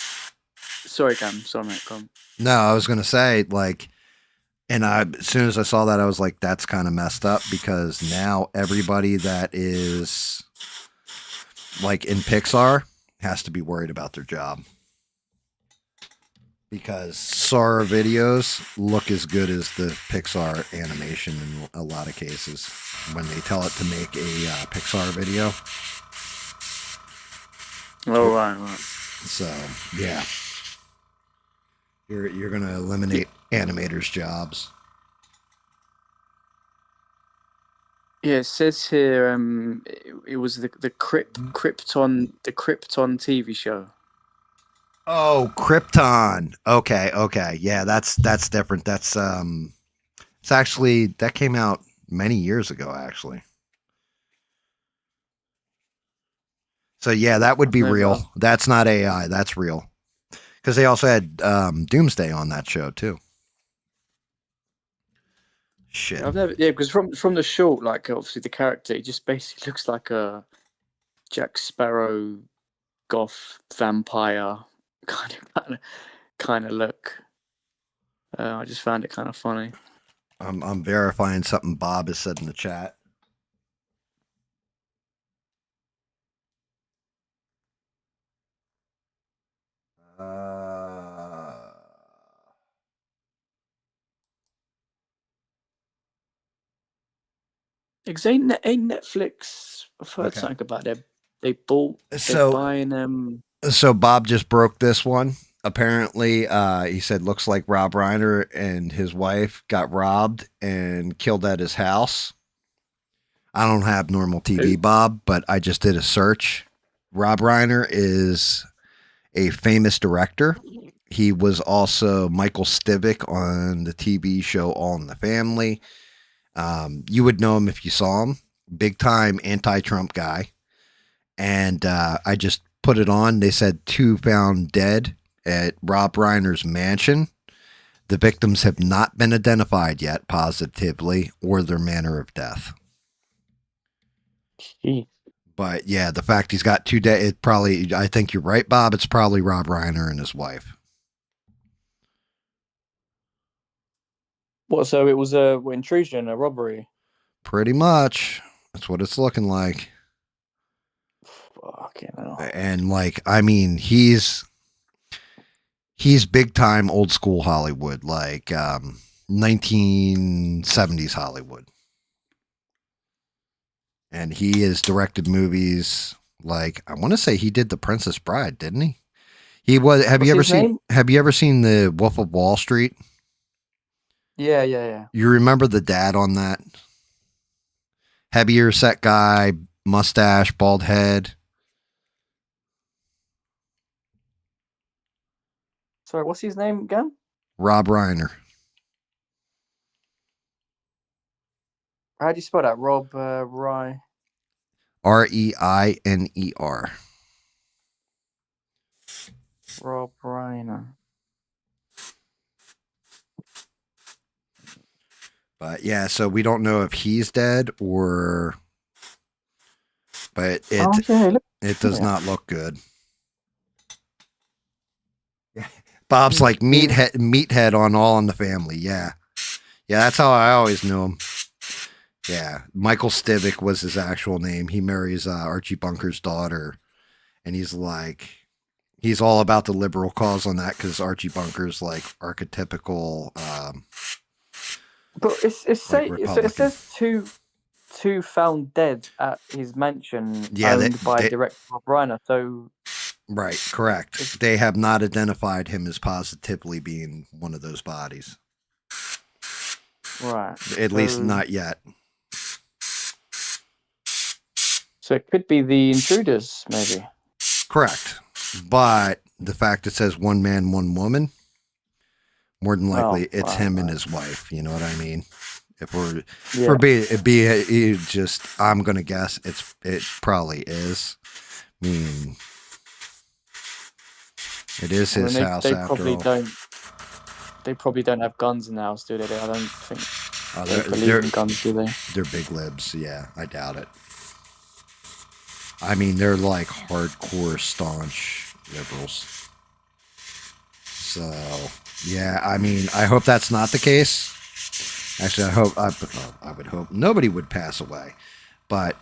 Sorry, Cam. Sorry, mate. Come. No, I was gonna say like, and as soon as I saw that, I was like, that's kind of messed up because now everybody that is like in Pixar has to be worried about their job. Because Sora videos look as good as the Pixar animation in a lot of cases when they tell it to make a Pixar video. Oh, right. So, yeah. You're going to eliminate animators' jobs. Yeah, it says here it was the Krypton TV show. Oh, Krypton. Okay. Yeah, that's different. That's it's actually that came out many years ago actually. So yeah, that would be real. That's not AI, that's real. Cuz they also had Doomsday on that show too. Shit. Because from the short, like obviously the character, it just basically looks like a Jack Sparrow goth vampire kind of look. I just found it kind of funny. I'm verifying something Bob has said in the chat. Ain't Netflix? I've heard something about them. They're buying them. So Bob just broke this one. Apparently, he said looks like Rob Reiner and his wife got robbed and killed at his house. I don't have normal TV, Bob, but I just did a search. Rob Reiner is a famous director. He was also Michael Stivic on the TV show All in the Family. You would know him if you saw him. Big time anti-Trump guy. And I just put it on. They said 2 found dead at Rob Reiner's mansion. The victims have not been identified yet positively or their manner of death. Jeez. But yeah, the fact he's got 2 dead, it probably, I think you're right, Bob. It's probably Rob Reiner and his wife. What? So it was a intrusion, a robbery? Pretty much. That's what it's looking like. Fucking hell. And like, I mean, he's big time old school Hollywood, like 1970s Hollywood. And he has directed movies like, I want to say he did The Princess Bride, didn't he? He was. Have you ever seen The Wolf of Wall Street? Yeah. You remember the dad on that? Heavier set guy, mustache, bald head. Sorry, what's his name again? Rob Reiner. How do you spell that? Rob Reiner. Reiner. Rob Reiner. But yeah, so we don't know if he's dead or, but it does not look good. Bob's like meathead on All in the Family. Yeah, that's how I always knew him. Yeah, Michael Stivic was his actual name. He marries Archie Bunker's daughter, and he's all about the liberal cause on that because Archie Bunker's like archetypical. But it says two found dead at his mansion owned by director Rob Reiner. So right, correct. They have not identified him as positively being one of those bodies. Right. At least not yet. So it could be the intruders, maybe. Correct. But the fact it says 1 man, 1 woman, more than likely it's him and his wife. You know what I mean? If I'm gonna guess it probably is. I mean, it is his house after all. they probably don't have guns in the house, do they? I don't think they believe they're in guns, do they? they're big libs. Yeah, I doubt it. I mean, they're like hardcore staunch liberals. So yeah, I mean, I hope that's not the case. Actually, I would hope nobody would pass away, but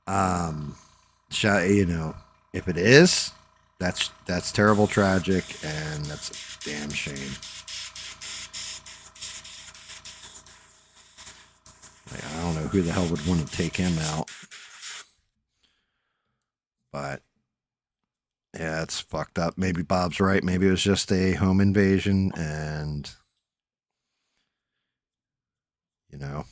you know, if it is, that's terrible, tragic, and that's a damn shame. Like, I don't know who the hell would want to take him out, but yeah, it's fucked up. Maybe Bob's right. Maybe it was just a home invasion, and you know,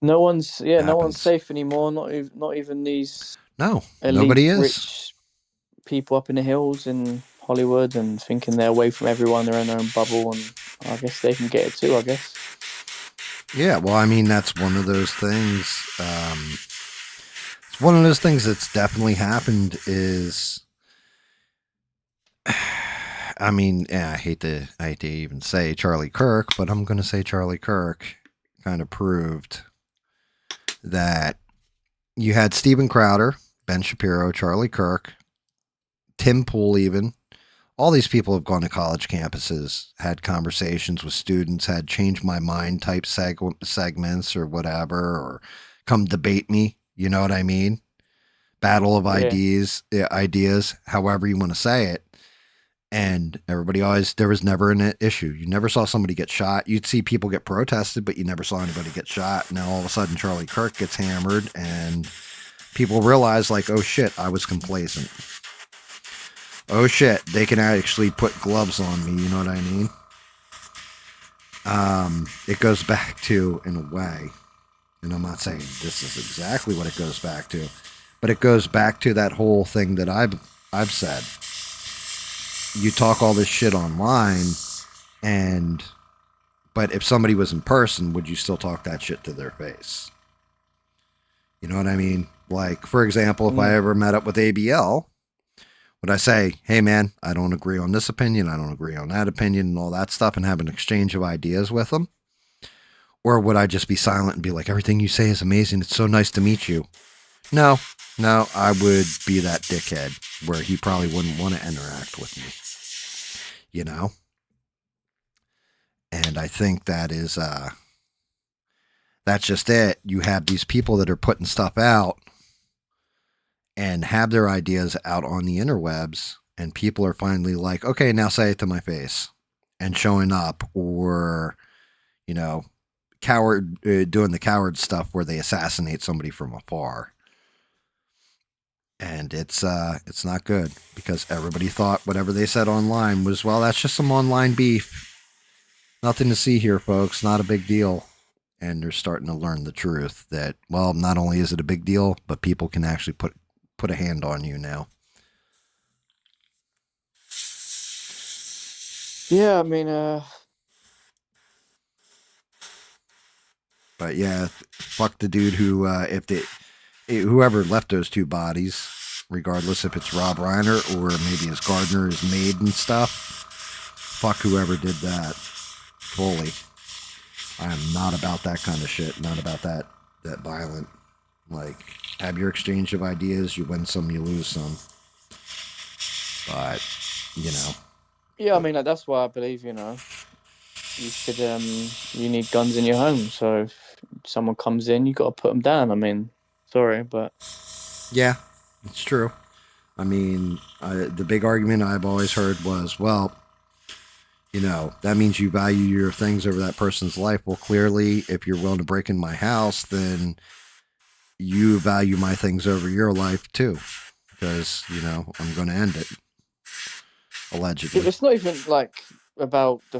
No one's no one's happens. safe anymore. Not even these No, elite, nobody is. rich people up in the hills in Hollywood and thinking they're away from everyone. They're in their own bubble, and I guess they can get it too. I guess. Yeah, well, I mean, that's one of those things. It's one of those things that's definitely happened. Is I mean, yeah, I hate to even say Charlie Kirk, but I'm going to say Charlie Kirk kind of proved that you had Steven Crowder, Ben Shapiro, Charlie Kirk, Tim Pool, even. All these people have gone to college campuses, had conversations with students, had change my mind type segments or whatever, or come debate me. You know what I mean? Battle of ideas, however you want to say it. And everybody always, there was never an issue. You never saw somebody get shot. You'd see people get protested, but you never saw anybody get shot. Now all of a sudden Charlie Kirk gets hammered and people realize like, oh shit, I was complacent. Oh shit, they can actually put gloves on me, you know what I mean? It goes back to, in a way, and I'm not saying this is exactly what it goes back to, but it goes back to that whole thing that I've said. You talk all this shit online, but if somebody was in person, would you still talk that shit to their face? You know what I mean? Like, for example, if I ever met up with ABL, would I say, hey man, I don't agree on this opinion, I don't agree on that opinion and all that stuff, and have an exchange of ideas with them? Or would I just be silent and be like, everything you say is amazing, it's so nice to meet you? No, I would be that dickhead where he probably wouldn't want to interact with me. You know? And I think that is, that's just it. You have these people that are putting stuff out and have their ideas out on the interwebs, and people are finally like, okay, now say it to my face, and showing up, or, you know, doing the coward stuff where they assassinate somebody from afar. And it's not good, because everybody thought whatever they said online was, well, that's just some online beef. Nothing to see here, folks. Not a big deal. And they're starting to learn the truth that, well, not only is it a big deal, but people can actually put a hand on you now. Yeah, I mean, but yeah, fuck the dude who, whoever left those two bodies, regardless if it's Rob Reiner or maybe his gardener, his maid and stuff. Fuck whoever did that. Fully. I am not about that kind of shit. Not about that violent. Like, have your exchange of ideas. You win some, you lose some. But, you know. Yeah, I mean, like, that's why I believe, you know, you should, you need guns in your home. So if someone comes in, you got to put them down. I mean, sorry, but. Yeah, it's true. I mean, the big argument I've always heard was, well, you know, that means you value your things over that person's life. Well, clearly, if you're willing to break in my house, then you value my things over your life too, because, you know, I'm going to end it. Allegedly. It's not even like about the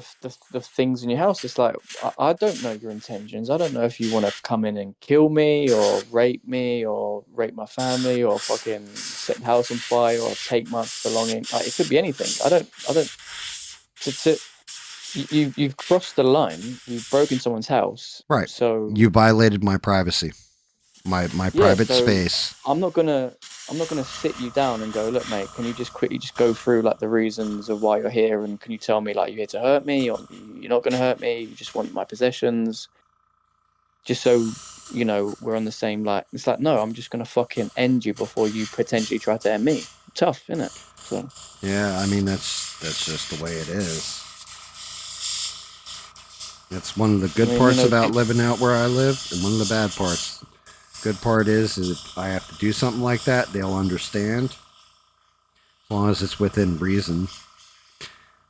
things in your house. It's like, I don't know your intentions. I don't know if you want to come in and kill me or rape my family or fucking set the house on fire or take my belongings. Like, it could be anything. I don't. You've crossed the line. You've broken someone's house. Right. So you violated my privacy, my private space. I'm not gonna I'm not gonna sit you down and go, look, mate, can you just quickly just go through like the reasons of why you're here, and can you tell me like you're here to hurt me, or you're not gonna hurt me? You just want my possessions, just so you know we're on the same like. It's like, no, I'm just gonna fucking end you before you potentially try to end me. Tough, isn't it? So Yeah, I mean that's just the way it is. That's one of the good parts about living out where I live, and one of the bad parts. Good part is if I have to do something like that, they'll understand, as long as it's within reason.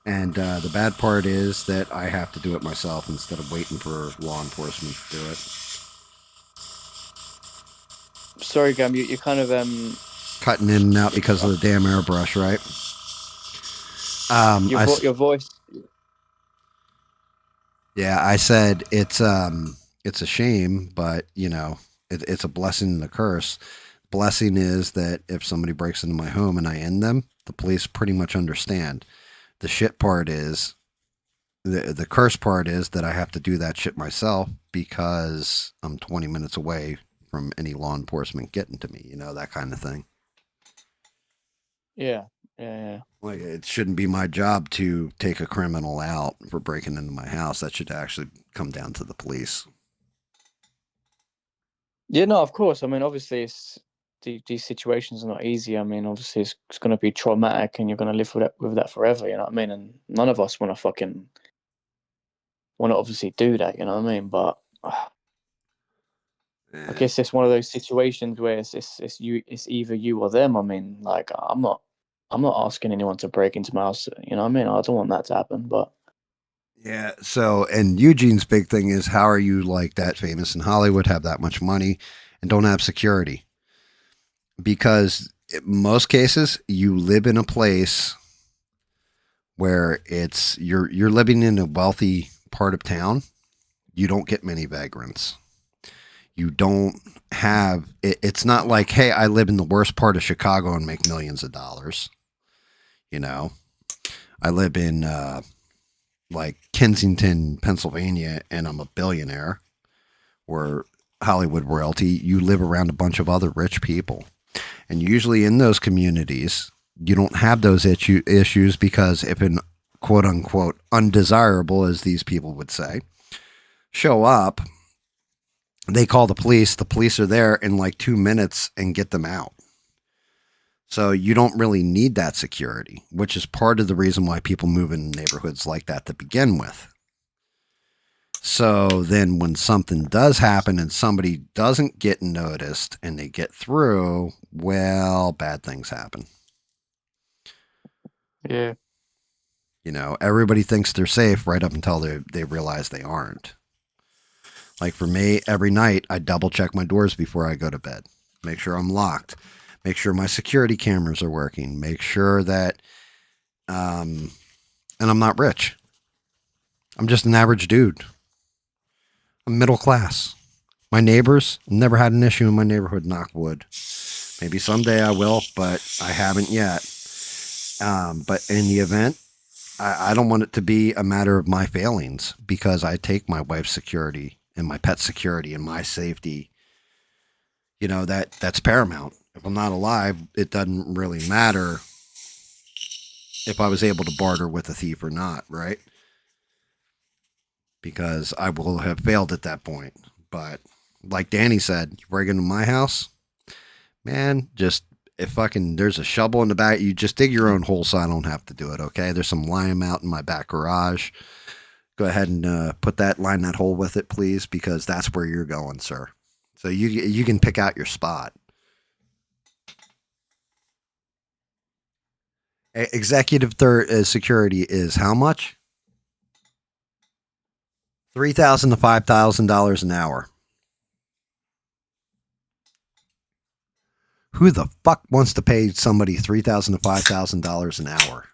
And the bad part is that I have to do it myself instead of waiting for law enforcement to do it. Sorry, Gam, you're kind of cutting in and out because of the damn airbrush, right? Your voice. Yeah, I said it's a shame, but you know, it's a blessing and a curse. Blessing is that if somebody breaks into my home and I end them, the police pretty much understand. The shit part is, the curse part is that I have to do that shit myself because I'm 20 minutes away from any law enforcement getting to me, you know, that kind of thing. Yeah. Like, it shouldn't be my job to take a criminal out for breaking into my house. That should actually come down to the police. Yeah, no, of course. I mean, obviously, these situations are not easy. I mean, obviously, it's going to be traumatic, and you're going to live with that forever. You know what I mean? And none of us want to obviously do that. You know what I mean? But I guess it's one of those situations where it's either you or them. I mean, like I'm not asking anyone to break into my house. You know what I mean? I don't want that to happen. But yeah. So, and Eugene's big thing is, how are you like that famous in Hollywood, have that much money, and don't have security? Because in most cases, you live in a place where you're living in a wealthy part of town. You don't get many vagrants. You don't have it's not like, hey, I live in the worst part of Chicago and make millions of dollars. You know, I live in like Kensington, Pennsylvania, and I'm a billionaire. Or Hollywood royalty. You live around a bunch of other rich people, and usually in those communities, you don't have those issues because if an quote unquote undesirable, as these people would say, show up, they call the police. The police are there in like 2 minutes and get them out. So you don't really need that security, which is part of the reason why people move in neighborhoods like that to begin with. So then when something does happen and somebody doesn't get noticed and they get through, well, bad things happen. Yeah. You know, everybody thinks they're safe right up until they realize they aren't. Like for me, every night I double check my doors before I go to bed. Make sure I'm locked. Make sure my security cameras are working. Make sure that, and I'm not rich. I'm just an average dude. I'm middle class. My neighbors, never had an issue in my neighborhood, knock wood. Maybe someday I will, but I haven't yet. But in the event, I don't want it to be a matter of my failings, because I take my wife's security and my pet's security and my safety. You know, that's paramount. If I'm not alive, it doesn't really matter if I was able to barter with a thief or not, right? Because I will have failed at that point. But like Danny said, you break into my house, man, just if fucking there's a shovel in the back, you just dig your own hole so I don't have to do it, okay? There's some lime out in my back garage. Go ahead and line that hole with it, please, because that's where you're going, sir. So you can pick out your spot. Executive security is how much? $3,000 to $5,000 an hour. Who the fuck wants to pay somebody $3,000 to $5,000 an hour?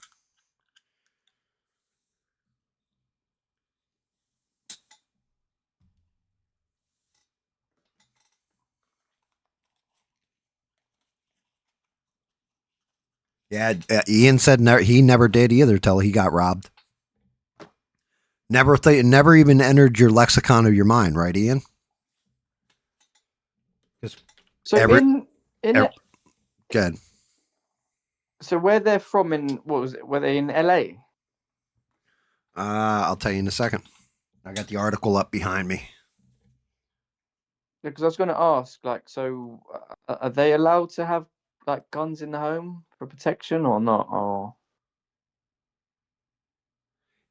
Yeah, Ian said he never did either till he got robbed. Never even entered your lexicon of your mind, right, Ian? So Good. So where they're from in what was it? Were they in LA? I'll tell you in a second. I got the article up behind me. Because I was going to ask, like, so are they allowed to have like guns in the home for protection or not? Or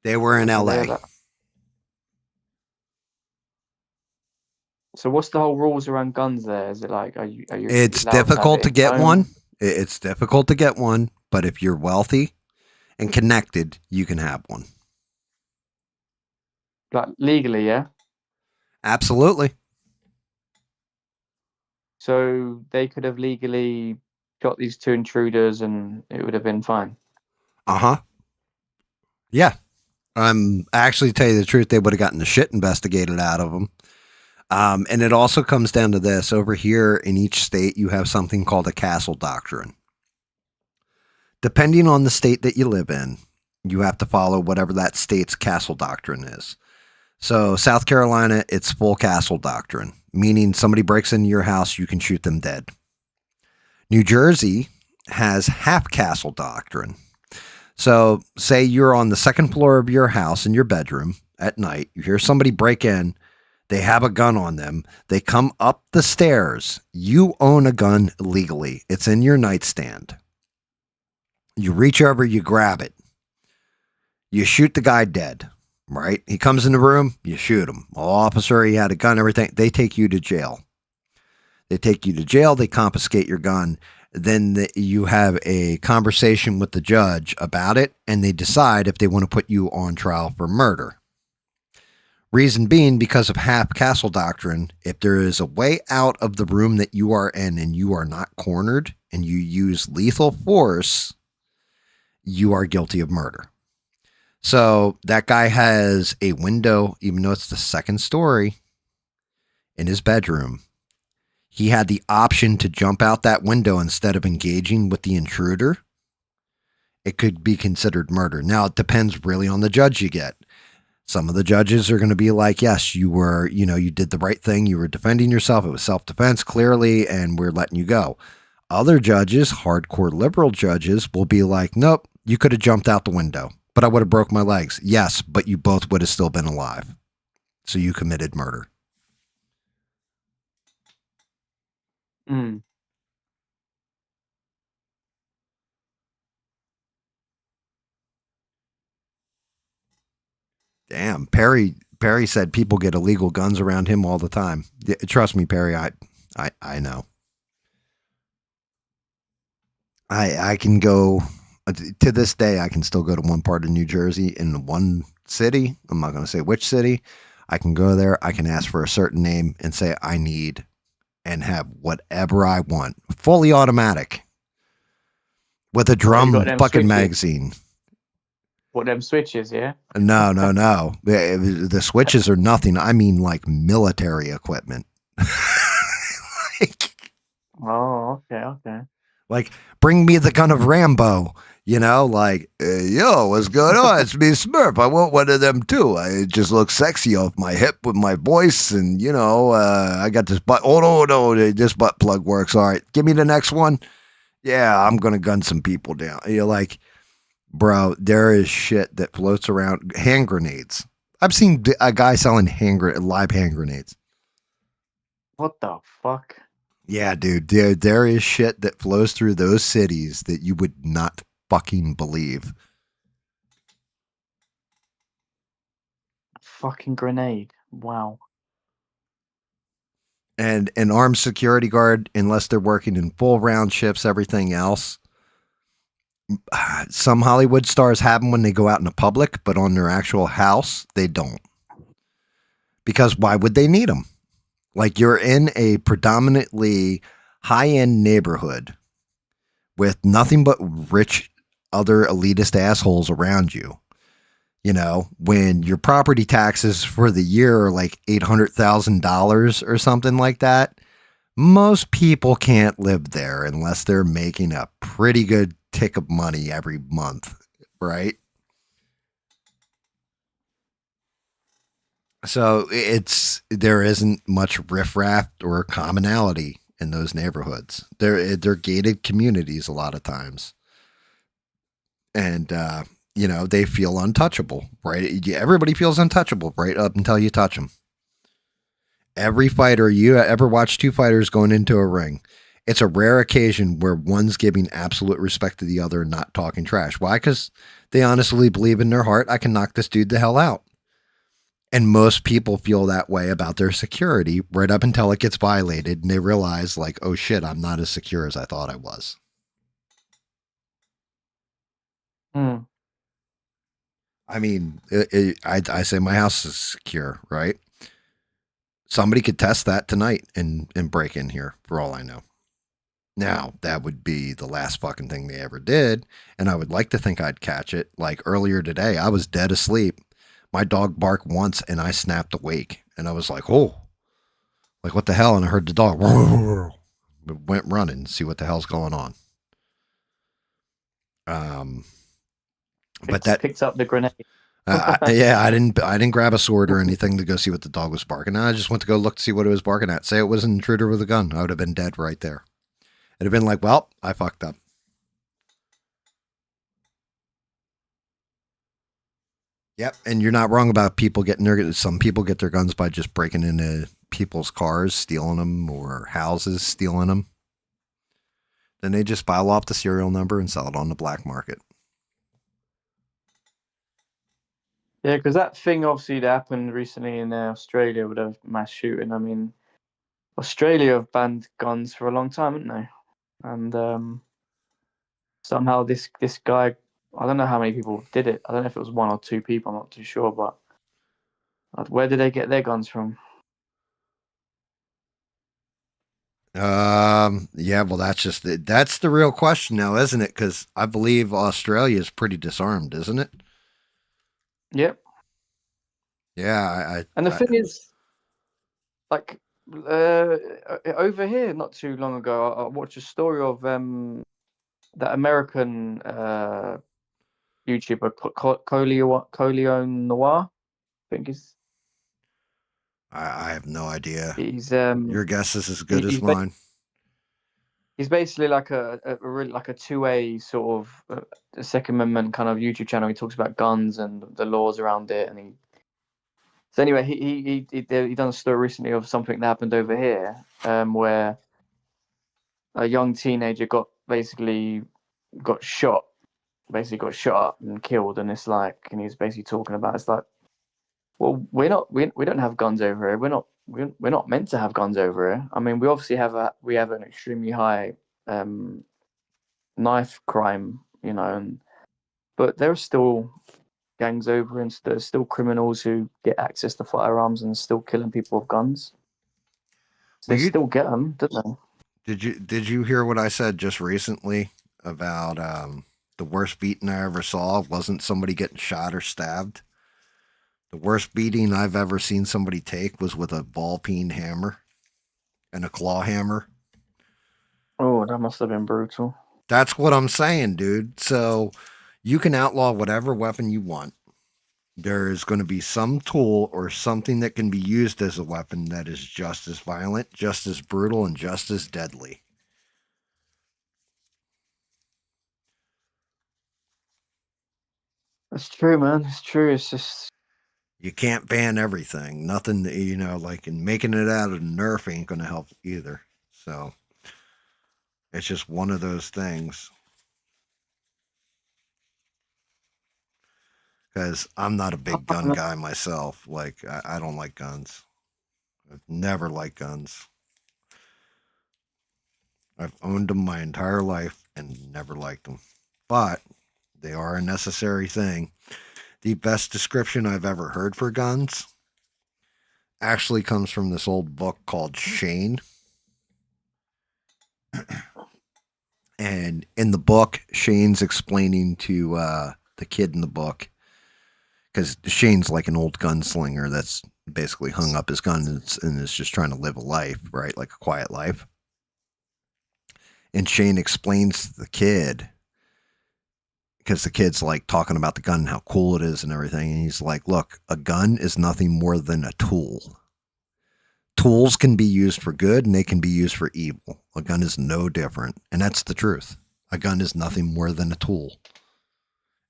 They were in are they LA. allowed? So what's the whole rules around guns there? Is it like are you It's allowed to have difficult it to in get home? one. It's difficult to get one, but if you're wealthy and connected, you can have one. Like legally, yeah. Absolutely. So they could have legally got these two intruders, and it would have been fine. Yeah. Actually, to tell you the truth, they would have gotten the shit investigated out of them. And it also comes down to this. Over here in each state, you have something called a castle doctrine. Depending on the state that you live in, you have to follow whatever that state's castle doctrine is. So South Carolina, it's full castle doctrine, meaning somebody breaks into your house, you can shoot them dead. New Jersey has half castle doctrine. So say you're on the second floor of your house in your bedroom at night, you hear somebody break in, they have a gun on them, they come up the stairs, you own a gun legally, it's in your nightstand. You reach over, you grab it, you shoot the guy dead, right? He comes in the room, you shoot him. Officer, he had a gun, everything, they take you to jail. They take you to jail, they confiscate your gun. Then you have a conversation with the judge about it, and they decide if they want to put you on trial for murder. Reason being, because of half castle doctrine, if there is a way out of the room that you are in and you are not cornered and you use lethal force, you are guilty of murder. So that guy has a window, even though it's the second story in his bedroom. He had the option to jump out that window instead of engaging with the intruder. It could be considered murder. Now, it depends really on the judge you get. Some of the judges are going to be like, yes, you were, you did the right thing. You were defending yourself. It was self-defense clearly, and we're letting you go. Other judges, hardcore liberal judges, will be like, nope, you could have jumped out the window, but I would have broke my legs. Yes, but you both would have still been alive. So you committed murder. Mm. Damn, Perry said people get illegal guns around him all the time. Yeah, trust me, Perry, I know. I can go to this day. I can still go to one part of New Jersey in one city. I'm not going to say which city. I can go there. I can ask for a certain name and say I need and have whatever I want, fully automatic, with a drum got them fucking switches? magazine. What them switches, yeah? No. The switches are nothing. I mean, like military equipment. Oh, okay. Like, bring me the gun of Rambo. Yo, what's going on? It's me, Smurf. I want one of them too. I just look sexy off my hip with my voice, and I got this butt. Oh no, this butt plug works. All right, give me the next one. Yeah, I'm gonna gun some people down. You're like, bro, there is shit that floats around. Hand grenades. I've seen a guy selling live hand grenades. What the fuck? Yeah, dude, there is shit that flows through those cities that you would not fucking believe. Fucking grenade. Wow. And an armed security guard, unless they're working in full round shifts, everything else. Some Hollywood stars have them when they go out in the public, but on their actual house, they don't. Because why would they need them? Like, you're in a predominantly high-end neighborhood with nothing but rich, other elitist assholes around you. When your property taxes for the year are like $800,000 or something like that, most people can't live there unless they're making a pretty good tick of money every month, right? So there isn't much riffraff or commonality in those neighborhoods. They're gated communities a lot of times, and they feel untouchable, right? Everybody feels untouchable right up until you touch them. Every fighter, you ever watch two fighters going into a ring, it's a rare occasion where one's giving absolute respect to the other and not talking trash. Why? Because they honestly believe in their heart, I can knock this dude the hell out. And most people feel that way about their security right up until it gets violated and they realize, like, oh shit, I'm not as secure as I thought I was. I mean, I say my house is secure, right? Somebody could test that tonight and break in here for all I know. Now, that would be the last fucking thing they ever did, and I would like to think I'd catch it. Like earlier today, I was dead asleep. My dog barked once, and I snapped awake, and I was like, oh, like what the hell? And I heard the dog, went running, see what the hell's going on. But that picked up the grenade. Yeah, I didn't grab a sword or anything to go see what the dog was barking. I just went to go look to see what it was barking at. Say it was an intruder with a gun, I would have been dead right there. It'd have been like, well, I fucked up. Yep, and you're not wrong about people getting some people get their guns by just breaking into people's cars, stealing them, or houses, stealing them. Then they just file off the serial number and sell it on the black market. Yeah, because that thing obviously that happened recently in Australia with a mass shooting. I mean, Australia have banned guns for a long time, haven't they? And somehow this guy, I don't know how many people did it. I don't know if it was one or two people. I'm not too sure, but where did they get their guns from? Yeah, well, that's the real question now, isn't it? Because I believe Australia is pretty disarmed, isn't it? Yep. Yeah, and the thing is, like, over here, not too long ago, I watched a story of that American YouTuber Colio Noir, I think is. I have no idea. He's your guess is as good as mine. He's basically like a really like a 2A sort of a Second Amendment kind of YouTube channel. He talks about guns and the laws around it, and so anyway, he done a story recently of something that happened over here, where a young teenager got shot up and killed, and it's like, and he's basically talking about, it's like, well, we don't have guns over here. We're not meant to have guns over here. I mean, we obviously have an extremely high knife crime, but there are still gangs over, and there's still criminals who get access to firearms and still killing people with guns. So they still get them, don't they? Did you hear what I said just recently about the worst beating I ever saw wasn't somebody getting shot or stabbed? The worst beating I've ever seen somebody take was with a ball-peen hammer and a claw hammer. Oh, that must have been brutal. That's what I'm saying, dude. So you can outlaw whatever weapon you want. There's going to be some tool or something that can be used as a weapon that is just as violent, just as brutal, and just as deadly. That's true, man. It's true. It's just, you can't ban everything. Nothing, like in making it out of Nerf ain't going to help either. So it's just one of those things. Because I'm not a big gun guy myself. Like, I don't like guns. I've never liked guns. I've owned them my entire life and never liked them. But they are a necessary thing. The best description I've ever heard for guns actually comes from this old book called Shane. And in the book, Shane's explaining to the kid in the book, because Shane's like an old gunslinger that's basically hung up his gun and is just trying to live a life, right? Like a quiet life. And Shane explains to the kid, because the kid's like talking about the gun and how cool it is and everything. And he's like, look, a gun is nothing more than a tool. tools can be used for good and they can be used for evil. A gun is no different, and that's the truth. A gun is nothing more than a tool,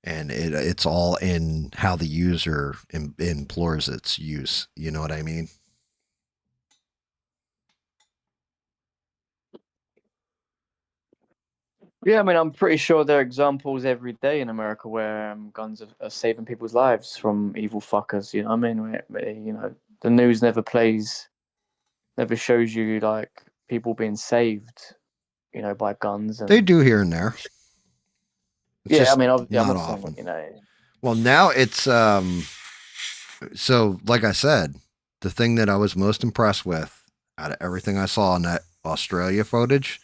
and it's all in how the user implores its use. You know what I mean? Yeah, I mean, I'm pretty sure there are examples every day in America where guns are saving people's lives from evil fuckers. You know what I mean? You know, the news never shows you like people being saved, you know, by guns. And They do here and there. It's yeah, I just mean, I'm not not saying, often. you know. Well, now it's so like I said, the thing that I was most impressed with out of everything I saw in that Australia footage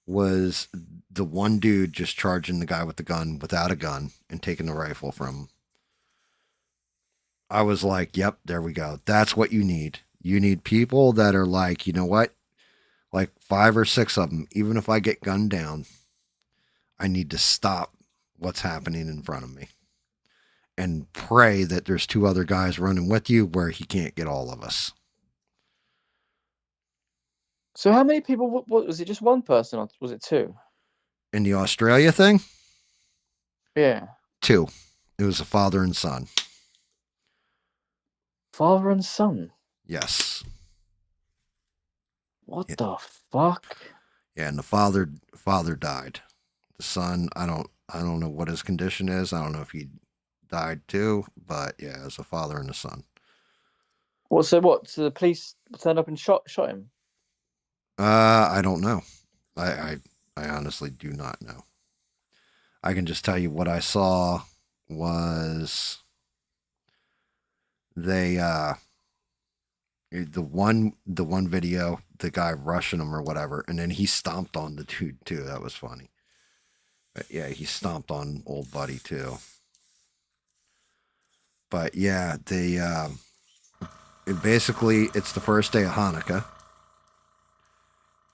was the one dude just charging the guy with the gun without a gun and taking the rifle from him. I was like, yep, there we go. That's what you need. You need people that are like, you know what? Like 5 or 6 of them, even if I get gunned down, I need to stop what's happening in front of me and pray that there's 2 other guys running with you where he can't get all of us. So how many people? What was it? Just one person, or was it 2? In the Australia thing, Yeah, 2. It was a father and son. father and son. Yes. What Yeah. the fuck? Yeah, and the father died. The son, I don't know what his condition is. I don't know if he died too, but yeah, it was a father and a son. What? So what? So the police turned up and shot him? I don't know. I honestly do not know. I can just tell you what I saw was they the one video, the guy rushing him or whatever, and then he stomped on the dude too. That was funny. But yeah, he stomped on old buddy too. But yeah, basically it's the first day of Hanukkah,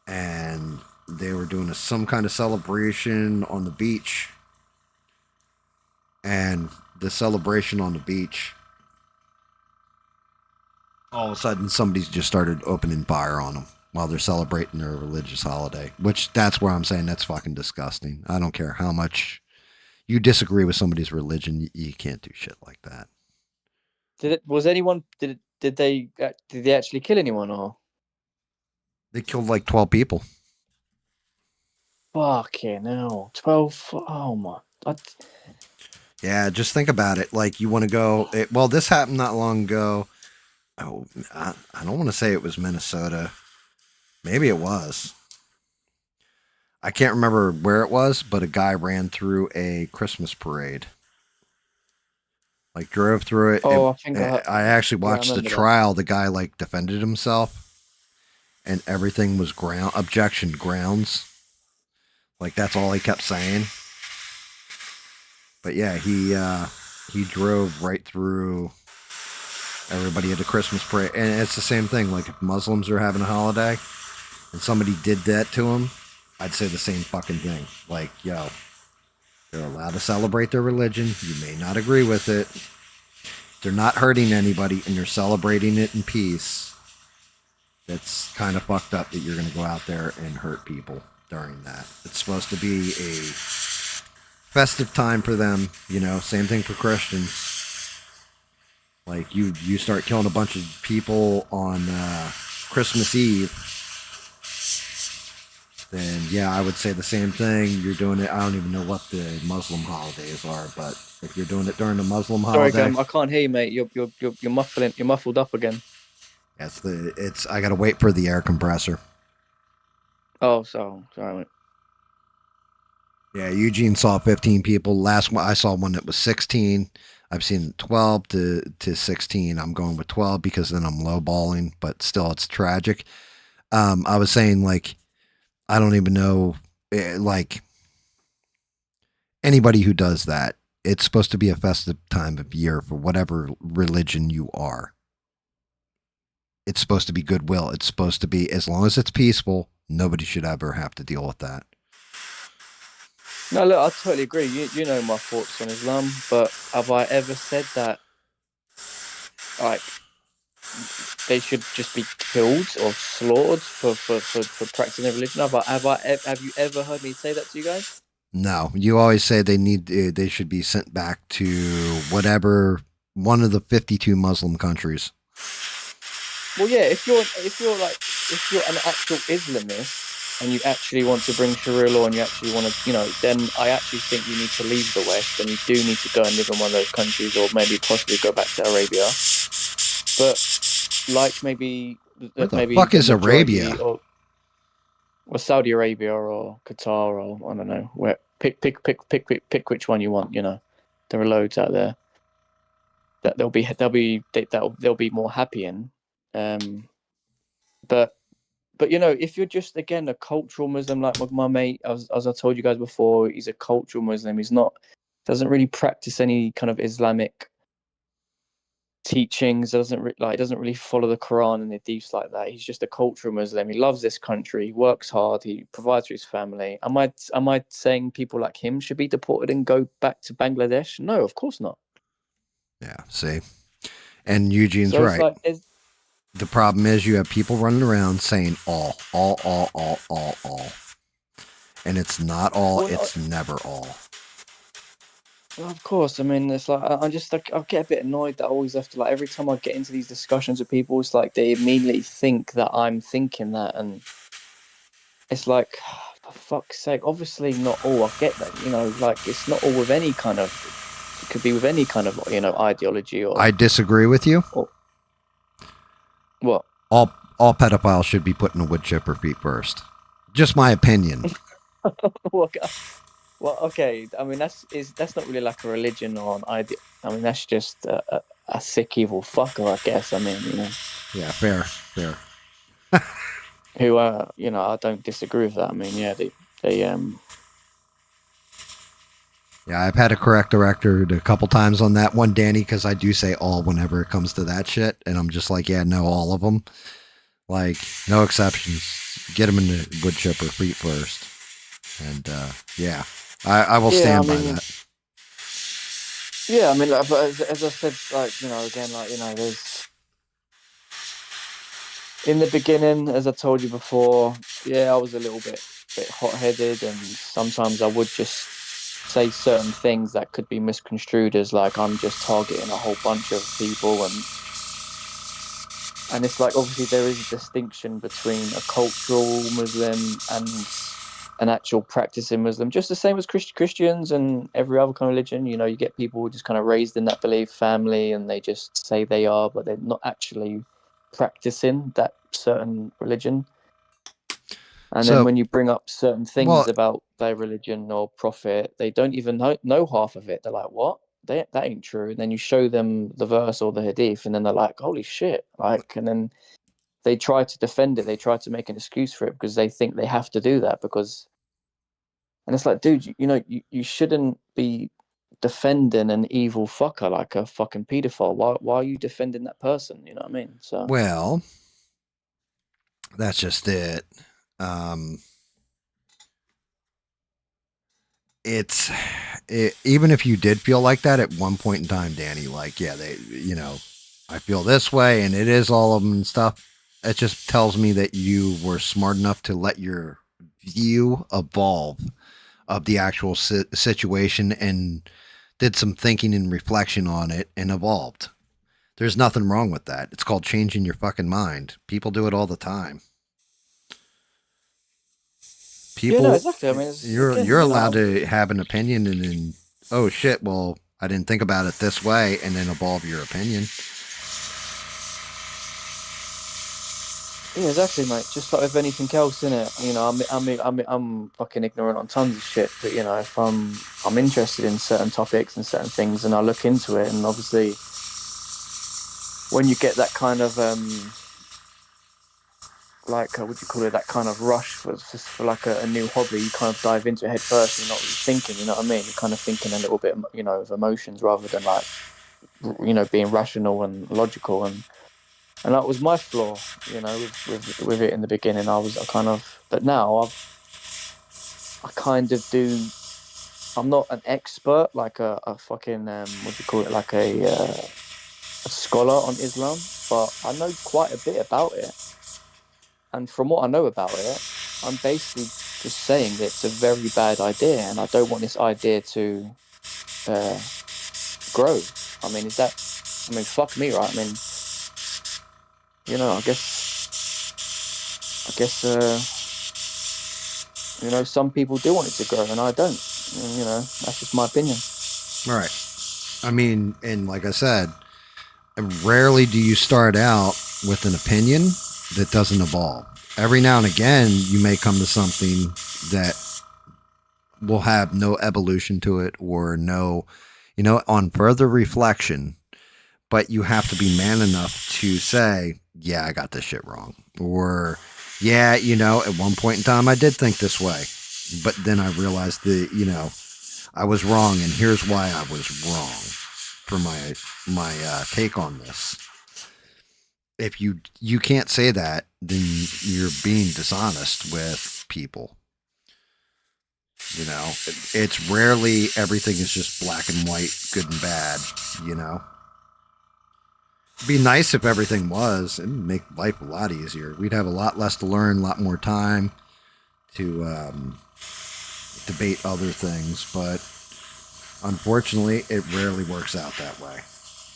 and they were doing some kind of celebration on the beach, and the celebration on the beach, all of a sudden somebody's just started opening fire on them while they're celebrating their religious holiday, which that's where I'm saying that's fucking disgusting. I don't care how much you disagree with somebody's religion, you can't do shit like that. Was anyone? Did they actually kill anyone or? They killed like 12 people. Fucking hell, 12. Oh my! Yeah, just think about it. Like, you want to go. Well, this happened not long ago. Oh, I don't want to say it was Minnesota. Maybe it was. I can't remember where it was, but a guy ran through a Christmas parade. Like, drove through it. Oh, I think I actually watched the remember that. trial. The guy, like, defended himself, and everything was objection grounds. Like, that's all he kept saying. But yeah, he drove right through everybody at a Christmas parade, and it's the same thing. Like, if Muslims are having a holiday and somebody did that to them, I'd say the same fucking thing. Like, yo, they're allowed to celebrate their religion. You may not agree with it. They're not hurting anybody, and you're celebrating it in peace. That's kind of fucked up that you're going to go out there and hurt people during that. It's supposed to be a festive time for them, you know. Same thing for Christians. Like, you start killing a bunch of people on Christmas Eve, then yeah, I would say the same thing. You're doing it. I don't even know what the Muslim holidays are, but if you're doing it during the Muslim holiday, Sorry, I can't hear you, mate. You're muffling. You're muffled up again. I gotta wait for the air compressor. Oh, sorry, mate. Yeah, Eugene saw 15 people. Last one I saw one that was 16. I've seen 12 to 16. I'm going with 12 because then I'm lowballing, but still, it's tragic. I was saying, like, I don't even know, like, anybody who does that. It's supposed to be a festive time of year for whatever religion you are. It's supposed to be goodwill. It's supposed to be, as long as it's peaceful, nobody should ever have to deal with that. No, look, I totally agree. You know my thoughts on Islam, but have I ever said that, like, they should just be killed or slaughtered for practicing their religion? Have you ever heard me say that to you guys? No, you always say they should be sent back to whatever one of the 52 Muslim countries. Well, yeah, if you're an actual Islamist and you actually want to bring Sharia law and you actually want to, then I actually think you need to leave the West and you do need to go and live in one of those countries or maybe possibly go back to Arabia. But like maybe Where the fuck is Arabia? or Saudi Arabia or Qatar or I don't know where. Pick which one you want. There are loads out there that they'll be more happy in. But if you're just again a cultural Muslim like my mate, as I told you guys before, he's a cultural Muslim. He's doesn't really practice any kind of Islamic teachings. Doesn't really follow the Quran and the hadiths like that. He's just a cultural Muslim. He loves this country. He works hard. He provides for his family. Am I saying people like him should be deported and go back to Bangladesh? No, of course not. Yeah, see, and Eugene's right. The problem is you have people running around saying all, and it's not all. It's never all. Well, of course. I mean, it's like I get a bit annoyed that I always have to every time I get into these discussions with people, it's like they immediately think that I'm thinking that, and it's like, for fuck's sake. Obviously, not all. I get that. It's not all with any kind of. It could be with any kind of ideology or. I disagree with you. What? All pedophiles should be put in a wood chipper feet first. Just my opinion. Well, okay. I mean, that's not really like a religion or an idea. I mean, that's just a sick, evil fucker, I guess. I mean, Yeah, fair. Who, I don't disagree with that. I mean, yeah, they. Yeah, I've had to correct the record a couple times on that one, Danny, because I do say all whenever it comes to that shit, and I'm just like, yeah, no, all of them. Like, no exceptions. Get them in the wood chipper feet first. And, yeah, I will stand by that. Yeah, I mean, but as I said, again, there's... In the beginning, as I told you before, yeah, I was a little bit hot-headed, and sometimes I would just say certain things that could be misconstrued as like I'm just targeting a whole bunch of people, and it's like obviously there is a distinction between a cultural Muslim and an actual practicing Muslim, just the same as Christians and every other kind of religion. You get people just kind of raised in that belief family and they just say they are, but they're not actually practicing that certain religion. And then when you bring up certain things about their religion or prophet, they don't even know half of it. They're like, what? That ain't true. And then you show them the verse or the hadith, and then they're like, holy shit. And then they try to defend it. They try to make an excuse for it because they think they have to do that and it's like, dude, you shouldn't be defending an evil fucker like a fucking pedophile. Why are you defending that person? You know what I mean? So. Well, that's just it. Even if you did feel like that at one point in time, Danny, like, yeah, I feel this way and it is all of them and stuff. It just tells me that you were smart enough to let your view evolve of the actual situation and did some thinking and reflection on it and evolved. There's nothing wrong with that. It's called changing your fucking mind. People do it all the time. People, yeah, no, exactly. I mean, you're allowed to have an opinion and then, oh shit, well, I didn't think about it this way, and then evolve your opinion. Yeah, exactly, mate. Just like with anything else, innit? I'm fucking ignorant on tons of shit, but if I'm interested in certain topics and certain things, and I look into it, and obviously, when you get that kind of what do you call it? That kind of rush for like a new hobby, you kind of dive into it head first. And you're not really thinking, you know what I mean? You're kind of thinking a little bit, of emotions rather than like, being rational and logical. And that was my flaw, with it in the beginning. But now I kind of do. I'm not an expert, like a fucking what do you call it? Like a scholar on Islam. but I know quite a bit about it. And from what I know about it, I'm basically just saying that it's a very bad idea, and I don't want this idea to grow. I mean, fuck me, right? I mean, I guess, some people do want it to grow, and I don't. And, that's just my opinion. Right. I mean, and like I said, rarely do you start out with an opinion that doesn't evolve. Every now and again, you may come to something that will have no evolution to it or no, on further reflection, but you have to be man enough to say, yeah, I got this shit wrong. Or, yeah, at one point in time, I did think this way, but then I realized that, I was wrong, and here's why I was wrong for my take on this. If you can't say that, then you're being dishonest with people. It's rarely everything is just black and white, good and bad. It'd be nice if everything was. It'd make life a lot easier. We'd have a lot less to learn, a lot more time to debate other things, but unfortunately, it rarely works out that way.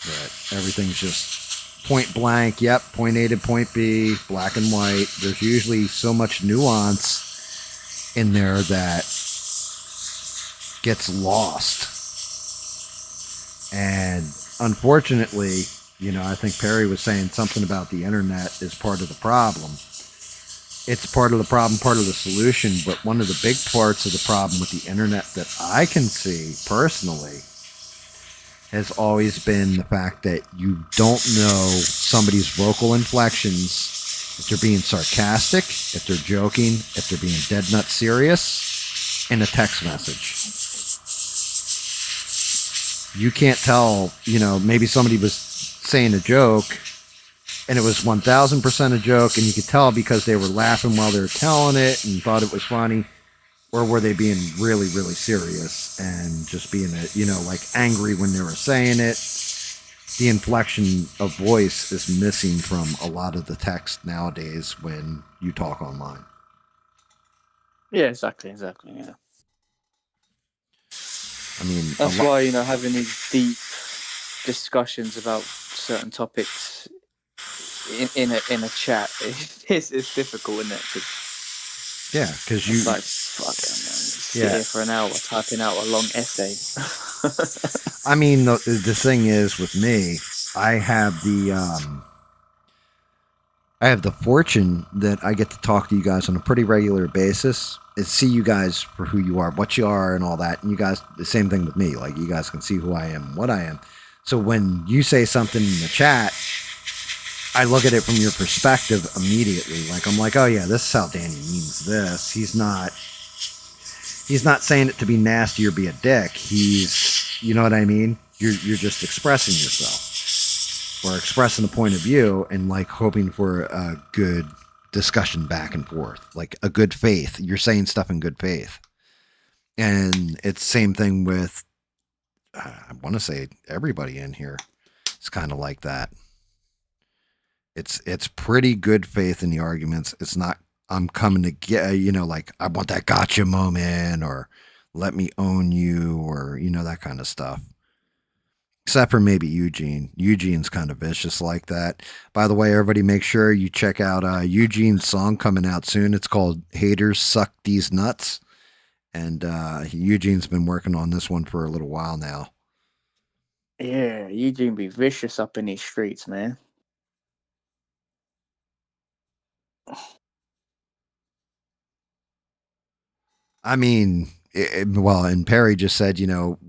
That everything's just point blank, yep, point A to point B, black and white. There's usually so much nuance in there that gets lost. And unfortunately, I think Perry was saying something about the internet is part of the problem. It's part of the problem, part of the solution, but one of the big parts of the problem with the internet that I can see personally has always been the fact that you don't know somebody's vocal inflections, if they're being sarcastic, if they're joking, if they're being dead nut serious in a text message. You can't tell, maybe somebody was saying a joke and it was 1000% a joke, and you could tell because they were laughing while they were telling it and thought it was funny, or were they being really, really serious and just being, angry when they were saying it. The inflection of voice is missing from a lot of the text nowadays when you talk online. Yeah, exactly, yeah. I mean, that's why, having these deep discussions about certain topics in a chat it's difficult, isn't it? Because you like, fuck it, man. Sit here for an hour typing out a long essay. I mean, the thing is with me, I have the fortune that I get to talk to you guys on a pretty regular basis and see you guys for who you are, what you are, and all that. And you guys, the same thing with me. Like, you guys can see who I am, what I am. So when you say something in the chat, I look at it from your perspective immediately. Like, I'm like, oh yeah, this is how Danny means this. He's not saying it to be nasty or be a dick. He's, you know what I mean? You're just expressing yourself or expressing a point of view and like hoping for a good discussion back and forth, like a good faith. You're saying stuff in good faith. And it's the same thing with, I want to say everybody in here. It's kind of like that. It's pretty good faith in the arguments. It's not, I'm coming to get, like, I want that gotcha moment or let me own you or, that kind of stuff. Except for maybe Eugene. Eugene's kind of vicious like that. By the way, everybody make sure you check out Eugene's song coming out soon. It's called Haters Suck These Nuts. And Eugene's been working on this one for a little while now. Yeah, Eugene be vicious up in these streets, man. I mean, and Perry just said,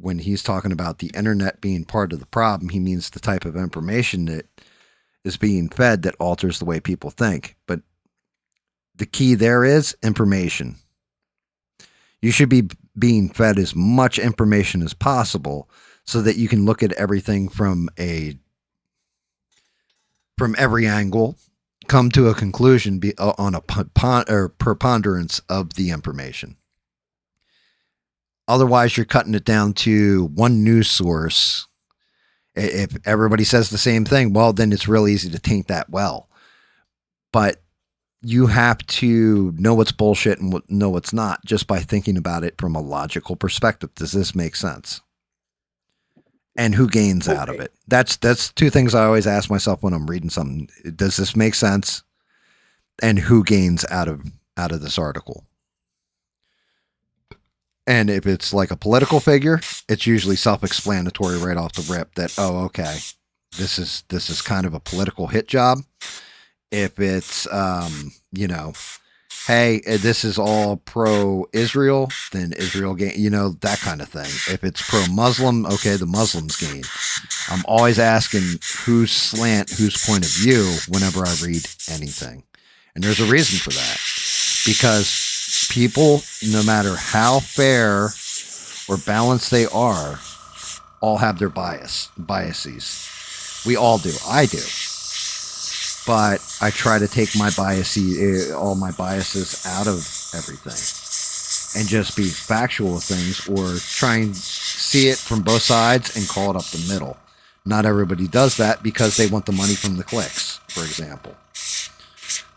when he's talking about the internet being part of the problem, he means the type of information that is being fed that alters the way people think. But the key there is information. You should be being fed as much information as possible so that you can look at everything from every angle, come to a conclusion on a preponderance of the information. Otherwise, you're cutting it down to one news source If everybody says the same thing, well, then it's real easy to taint that well. But you have to know what's bullshit and know what's not just by thinking about it from a logical perspective. Does this make sense? And who gains out of it? That's two things I always ask myself when I'm reading something. Does this make sense? And who gains out of this article? And if it's like a political figure, it's usually self-explanatory right off the rip that, oh, okay, this is kind of a political hit job. If it's, hey, this is all pro-Israel, then Israel gain, that kind of thing. If it's pro-Muslim, okay, the Muslims gain. I'm always asking whose slant, whose point of view whenever I read anything. And there's a reason for that. Because people, no matter how fair or balanced they are, all have their biases. We all do. I do. But I try to take all my biases out of everything and just be factual with things, or try and see it from both sides and call it up the middle. Not everybody does that because they want the money from the clicks, for example.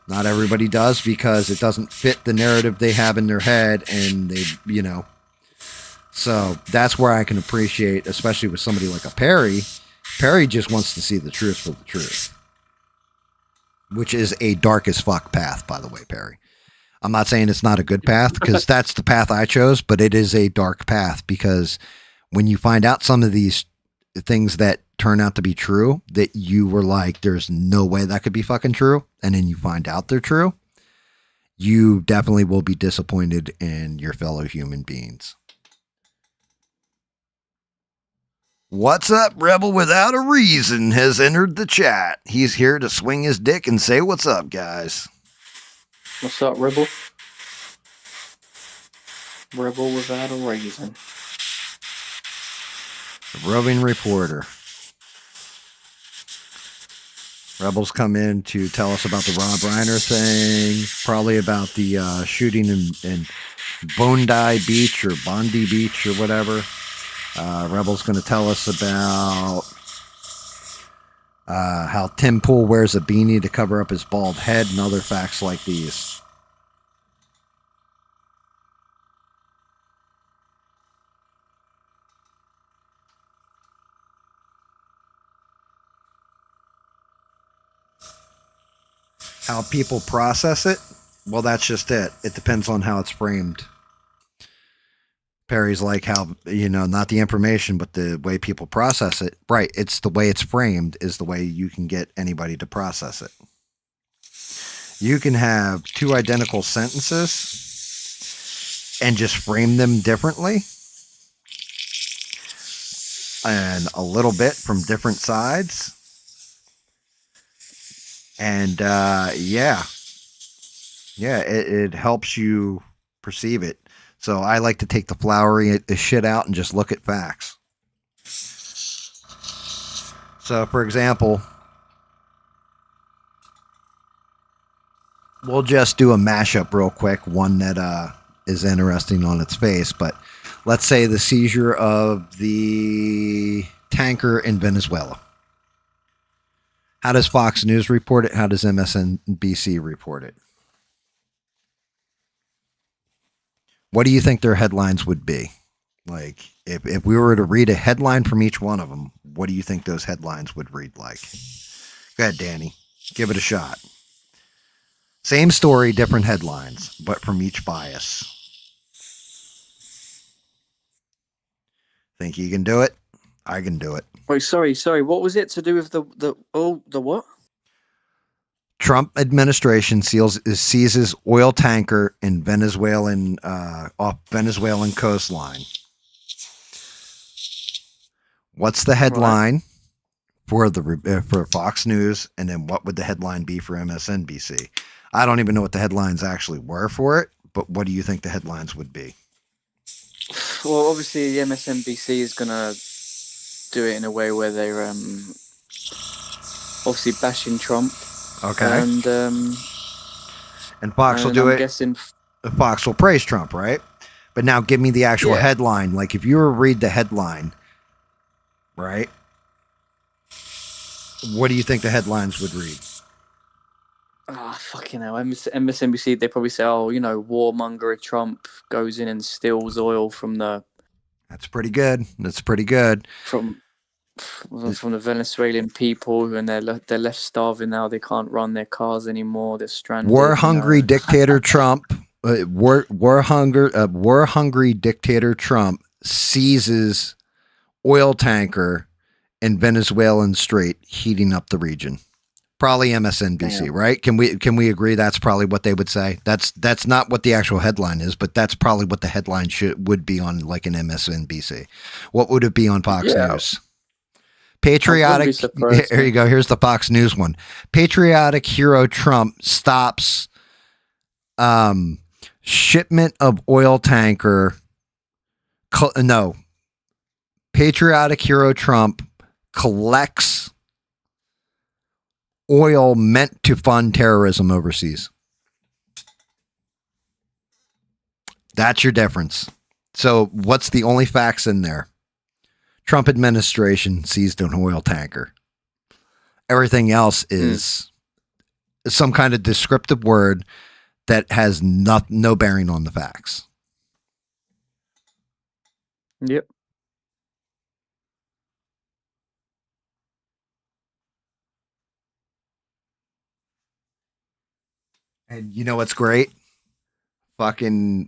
Not everybody does because it doesn't fit the narrative they have in their head, and they, So that's where I can appreciate, especially with somebody like a Perry. Perry just wants to see the truth for the truth. Which is a dark as fuck path, by the way, Perry. I'm not saying it's not a good path, because that's the path I chose, but it is a dark path, because when you find out some of these things that turn out to be true, that you were like, there's no way that could be fucking true, and then you find out they're true, you definitely will be disappointed in your fellow human beings. What's up, Rebel Without a Reason has entered the chat. He's here to swing his dick and say what's up, guys. What's up, Rebel? Rebel Without a Reason. The roving reporter. Rebels come in to tell us about the Rob Reiner thing, probably about the shooting in Bondi Beach or Bondi Beach or whatever. Rebel's going to tell us about how Tim Pool wears a beanie to cover up his bald head and other facts like these. How people process it? Well, that's just it. It depends on how it's framed. Perry's like how, not the information, but the way people process it. Right. It's the way it's framed is the way you can get anybody to process it. You can have two identical sentences and just frame them differently and a little bit from different sides. And, it helps you perceive it. So I like to take the flowery shit out and just look at facts. So, for example, we'll just do a mashup real quick, one that is interesting on its face. But let's say the seizure of the tanker in Venezuela. How does Fox News report it? How does MSNBC report it? What do you think their headlines would be? Like, if we were to read a headline from each one of them, what do you think those headlines would read like? Go ahead, Danny. Give it a shot. Same story, different headlines, but from each bias. Think you can do it? I can do it. Wait, sorry. What was it to do with the what? Trump administration seizes oil tanker in Venezuelan off Venezuelan coastline. What's the headline for Fox News, and then what would the headline be for MSNBC? I don't even know what the headlines actually were for it, but what do you think the headlines would be? Well, obviously, the MSNBC is gonna do it in a way where they're obviously bashing Trump. Okay. And Fox will do I'm it. Guessing Fox will praise Trump, right? But now give me the actual headline. Like if you were to read the headline, right? What do you think the headlines would read? Fucking hell. MSNBC, they probably say, oh, warmonger Trump goes in and steals oil from the That's pretty good. That's pretty good. from the Venezuelan people, and they're left starving now. They can't run their cars anymore. They're stranded. War-hungry dictator Trump. War-hungry dictator Trump seizes oil tanker in Venezuelan Strait, heating up the region. Probably MSNBC, Damn. right? Can we agree that's probably what they would say? That's not what the actual headline is, but that's probably what the headline would be on like an MSNBC. What would it be on Fox News? Patriotic. Here you go. Here's the Fox News one. Patriotic hero Trump stops shipment of oil tanker. No. Patriotic hero Trump collects oil meant to fund terrorism overseas. That's your difference. So what's the only facts in there? Trump administration seized an oil tanker. Everything else is some kind of descriptive word that has no bearing on the facts. Yep. And you know what's great? Fucking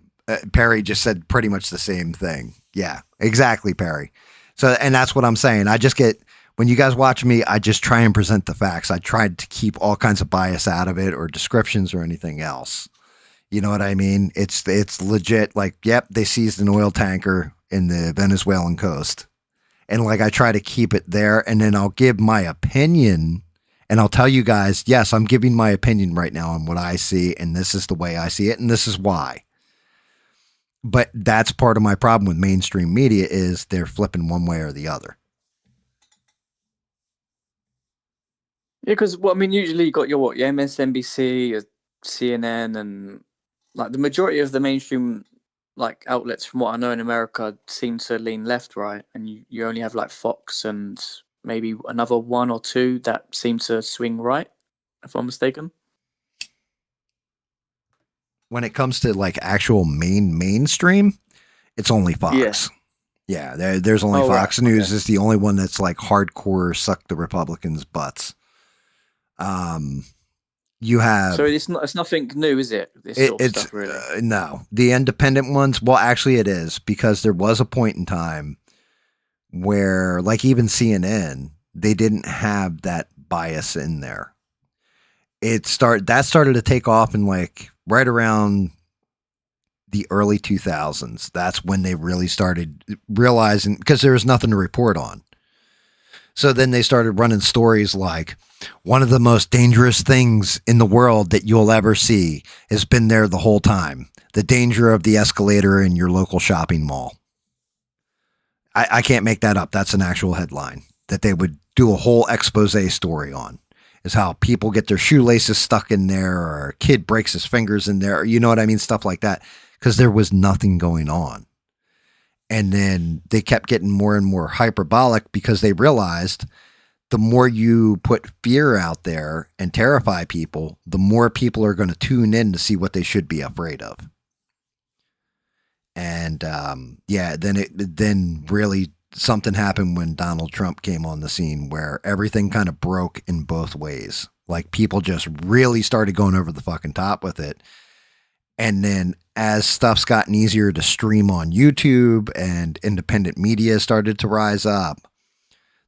Perry just said pretty much the same thing. Yeah, exactly, Perry. So, and that's what I'm saying. I just get, when you guys watch me, I just try and present the facts. I tried to keep all kinds of bias out of it or descriptions or anything else. You know what I mean? It's legit. Like, yep, they seized an oil tanker in the Venezuelan coast. And like, I try to keep it there, and then I'll give my opinion. And I'll tell you guys, yes, I'm giving my opinion right now on what I see, and this is the way I see it, and this is why. But that's part of my problem with mainstream media is they're flipping one way or the other. Yeah, because usually you got your MSNBC, your CNN, and like the majority of the mainstream like outlets, from what I know in America, seem to lean left, right, and you only have like Fox and maybe another one or two that seem to swing right, if I'm mistaken. When it comes to like actual mainstream, it's only Fox. Yeah, there's only Fox News is the only one that's like hardcore suck the Republicans' butts. You have, so it's nothing new, is it? It's stuff, really? No, the independent ones. Well, actually, it is, because there was a point in time where, like, even CNN, they didn't have that bias in there. That started to take off in like right around the early 2000s. That's when they really started realizing, because there was nothing to report on. So then they started running stories like, one of the most dangerous things in the world that you'll ever see has been there the whole time. The danger of the escalator in your local shopping mall. I can't make that up. That's an actual headline that they would do a whole expose story on, is how people get their shoelaces stuck in there, or a kid breaks his fingers in there. You know what I mean? Stuff like that. Because there was nothing going on. And then they kept getting more and more hyperbolic because they realized the more you put fear out there and terrify people, the more people are going to tune in to see what they should be afraid of. And then really something happened when Donald Trump came on the scene, where everything kind of broke in both ways. Like, people just really started going over the fucking top with it. And then as stuff's gotten easier to stream on YouTube and independent media started to rise up,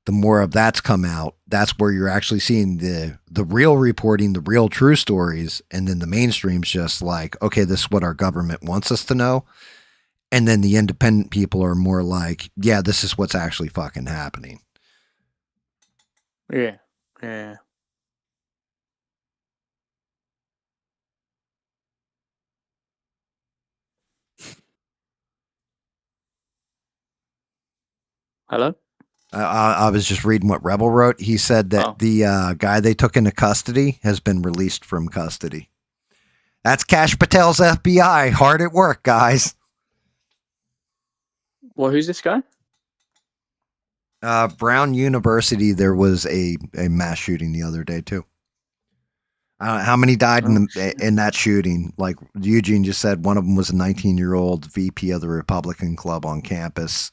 the more of that's come out. That's where you're actually seeing the real reporting, the real true stories. And then the mainstream's just like, okay, this is what our government wants us to know. And then the independent people are more like, yeah, this is what's actually fucking happening. Yeah. Hello? I was just reading what Rebel wrote. He said that the guy they took into custody has been released from custody. That's Kash Patel's FBI. Hard at work, guys. Well, who's this guy? Brown University, there was a mass shooting the other day too. How many died in that shooting? Like Eugene just said, one of them was a 19-year-old VP of the Republican Club on campus.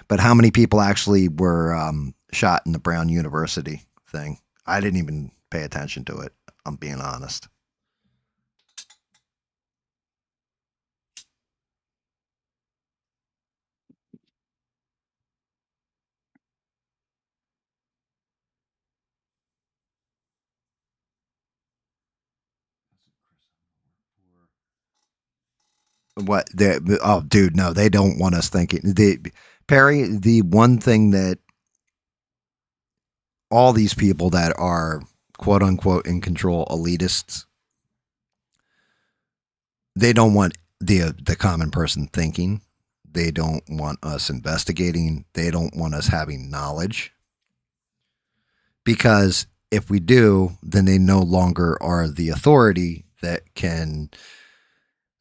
But how many people actually were shot in the Brown University thing? I didn't even pay attention to it. I'm being honest. What? Oh, dude, no, they don't want us thinking. Perry, the one thing that all these people that are quote unquote in control, elitists, they don't want the common person thinking. They don't want us investigating. They don't want us having knowledge. Because if we do, then they no longer are the authority that can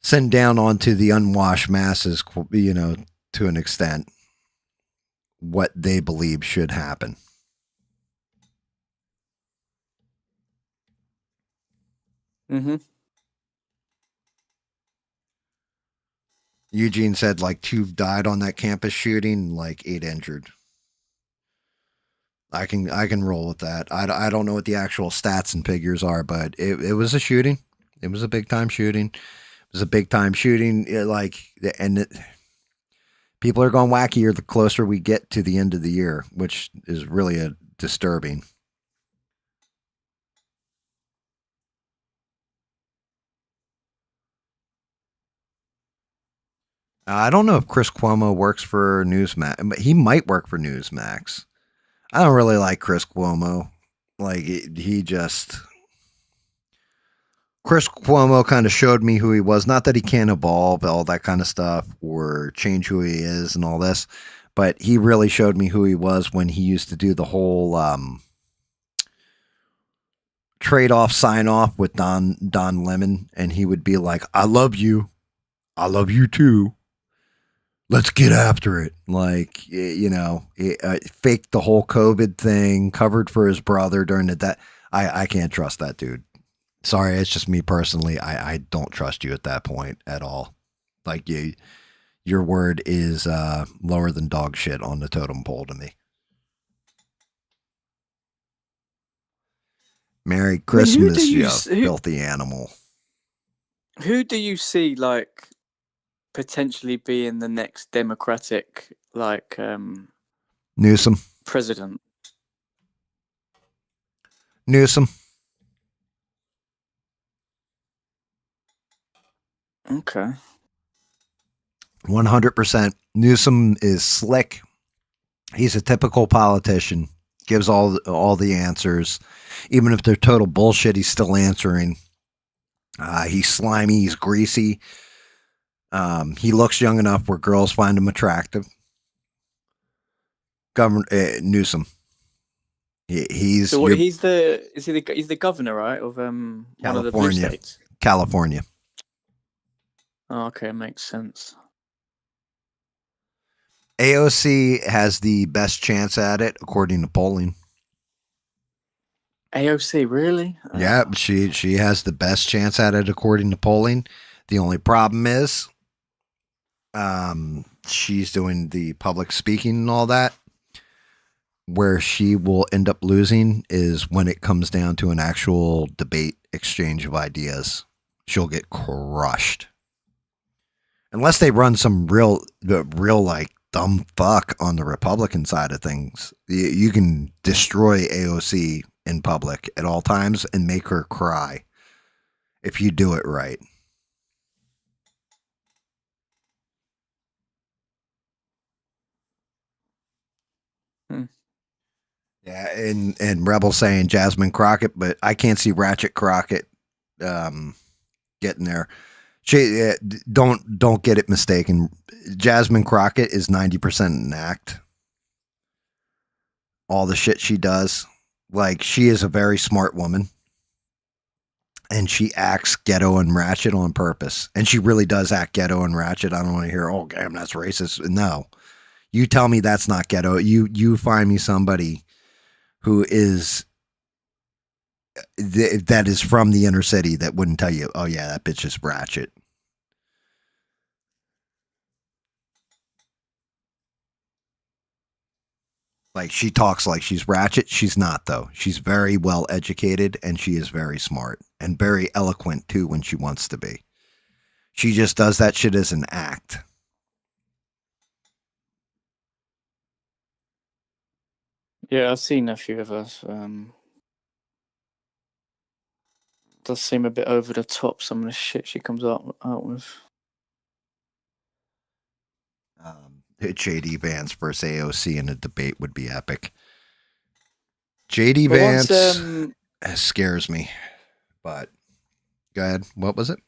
send down onto the unwashed masses, to an extent, what they believe should happen. Mm-hmm. Eugene said like 2 died on that campus shooting, like 8 injured. I can roll with that. I don't know what the actual stats and figures are, but it was a shooting. It was a big time shooting. It was a big time shooting. People are going wackier the closer we get to the end of the year, which is really disturbing. I don't know if Chris Cuomo works for Newsmax, but he might work for Newsmax. I don't really like Chris Cuomo. Like Chris Cuomo kind of showed me who he was. Not that he can't evolve, all that kind of stuff, or change who he is and all this, but he really showed me who he was when he used to do the whole trade off sign off with Don Lemon, and he would be like, "I love you too. Let's get after it." Like, faked the whole COVID thing, covered for his brother during the death. I can't trust that dude. Sorry, it's just me personally. I don't trust you at that point at all. Like, your word is lower than dog shit on the totem pole to me. Merry Christmas, you filthy animal. Who do you see like potentially being the next Democratic Newsom? President? Newsom. Okay. 100%. Newsom is slick. He's a typical politician. Gives all the answers. Even if they're total bullshit, he's still answering. He's slimy. He's greasy. He looks young enough where girls find him attractive. Governor Newsom. He's the governor, right, of one of the blue states? California. Oh, okay, makes sense. AOC has the best chance at it, according to polling. AOC, really? Yeah, she has the best chance at it, according to polling. The only problem is, she's doing the public speaking and all that. Where she will end up losing is when it comes down to an actual debate exchange of ideas. She'll get crushed. Unless they run some real like dumb fuck on the Republican side of things. You can destroy AOC in public at all times and make her cry if you do it right. Yeah, and Rebel saying Jasmine Crockett, but I can't see Ratchet Crockett getting there. She don't get it mistaken. Jasmine Crockett is 90% an act. All the shit she does, like she is a very smart woman, and she acts ghetto and ratchet on purpose. And she really does act ghetto and ratchet. I don't want to hear, "Oh, damn, that's racist." No, You tell me that's not ghetto. You find me somebody who is that is from the inner city that wouldn't tell you, oh yeah, that bitch is ratchet. Like she talks like she's ratchet. She's not though. She's very well educated and she is very smart and very eloquent too when she wants to be. She just does that shit as an act. Yeah, I've seen a few of us. Does seem a bit over the top, some of the shit she comes out with. JD Vance versus AOC in a debate would be epic. JD But Vance scares me, but go ahead. What was it?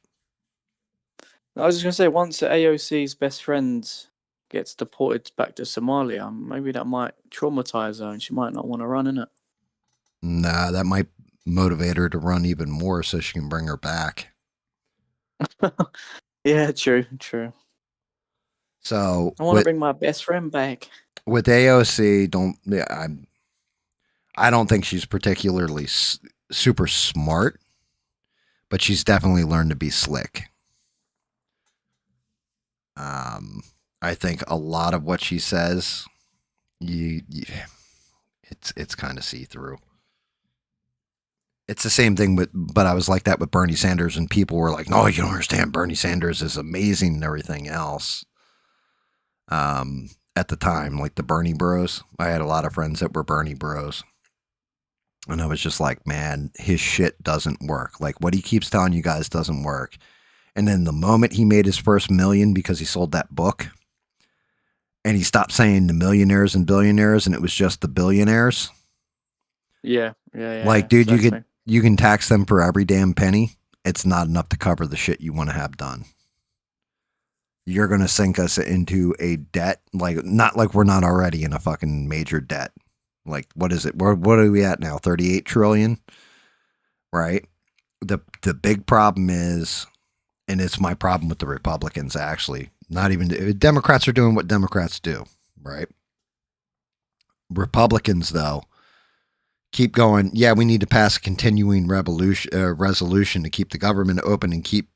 I was just gonna say, once AOC's best friend gets deported back to Somalia, maybe that might traumatize her, and she might not want to run in it. Nah, that might motivate her to run even more, so she can bring her back. Yeah, true. So I want to bring my best friend back. With AOC, I don't think she's particularly super smart, but she's definitely learned to be slick. I think a lot of what she says, it's kind of see through. It's the same thing but I was like that with Bernie Sanders, and people were like, "No, you don't understand. Bernie Sanders is amazing and everything else." At the time, like the Bernie Bros, I had a lot of friends that were Bernie Bros, and I was just like, "Man, his shit doesn't work. Like what he keeps telling you guys doesn't work." And then the moment he made his first million because he sold that book, and he stopped saying the millionaires and billionaires, and it was just the billionaires. Yeah. Like, dude, exactly. You can tax them for every damn penny. It's not enough to cover the shit you want to have done. You're going to sink us into a debt, like not like we're not already in a fucking major debt. Like, what is it? What are we at now? 38 trillion, right? The big problem is, and it's my problem with the Republicans, actually. Not even Democrats are doing what Democrats do, right? Republicans, though, keep going. Yeah, we need to pass a continuing resolution to keep the government open and keep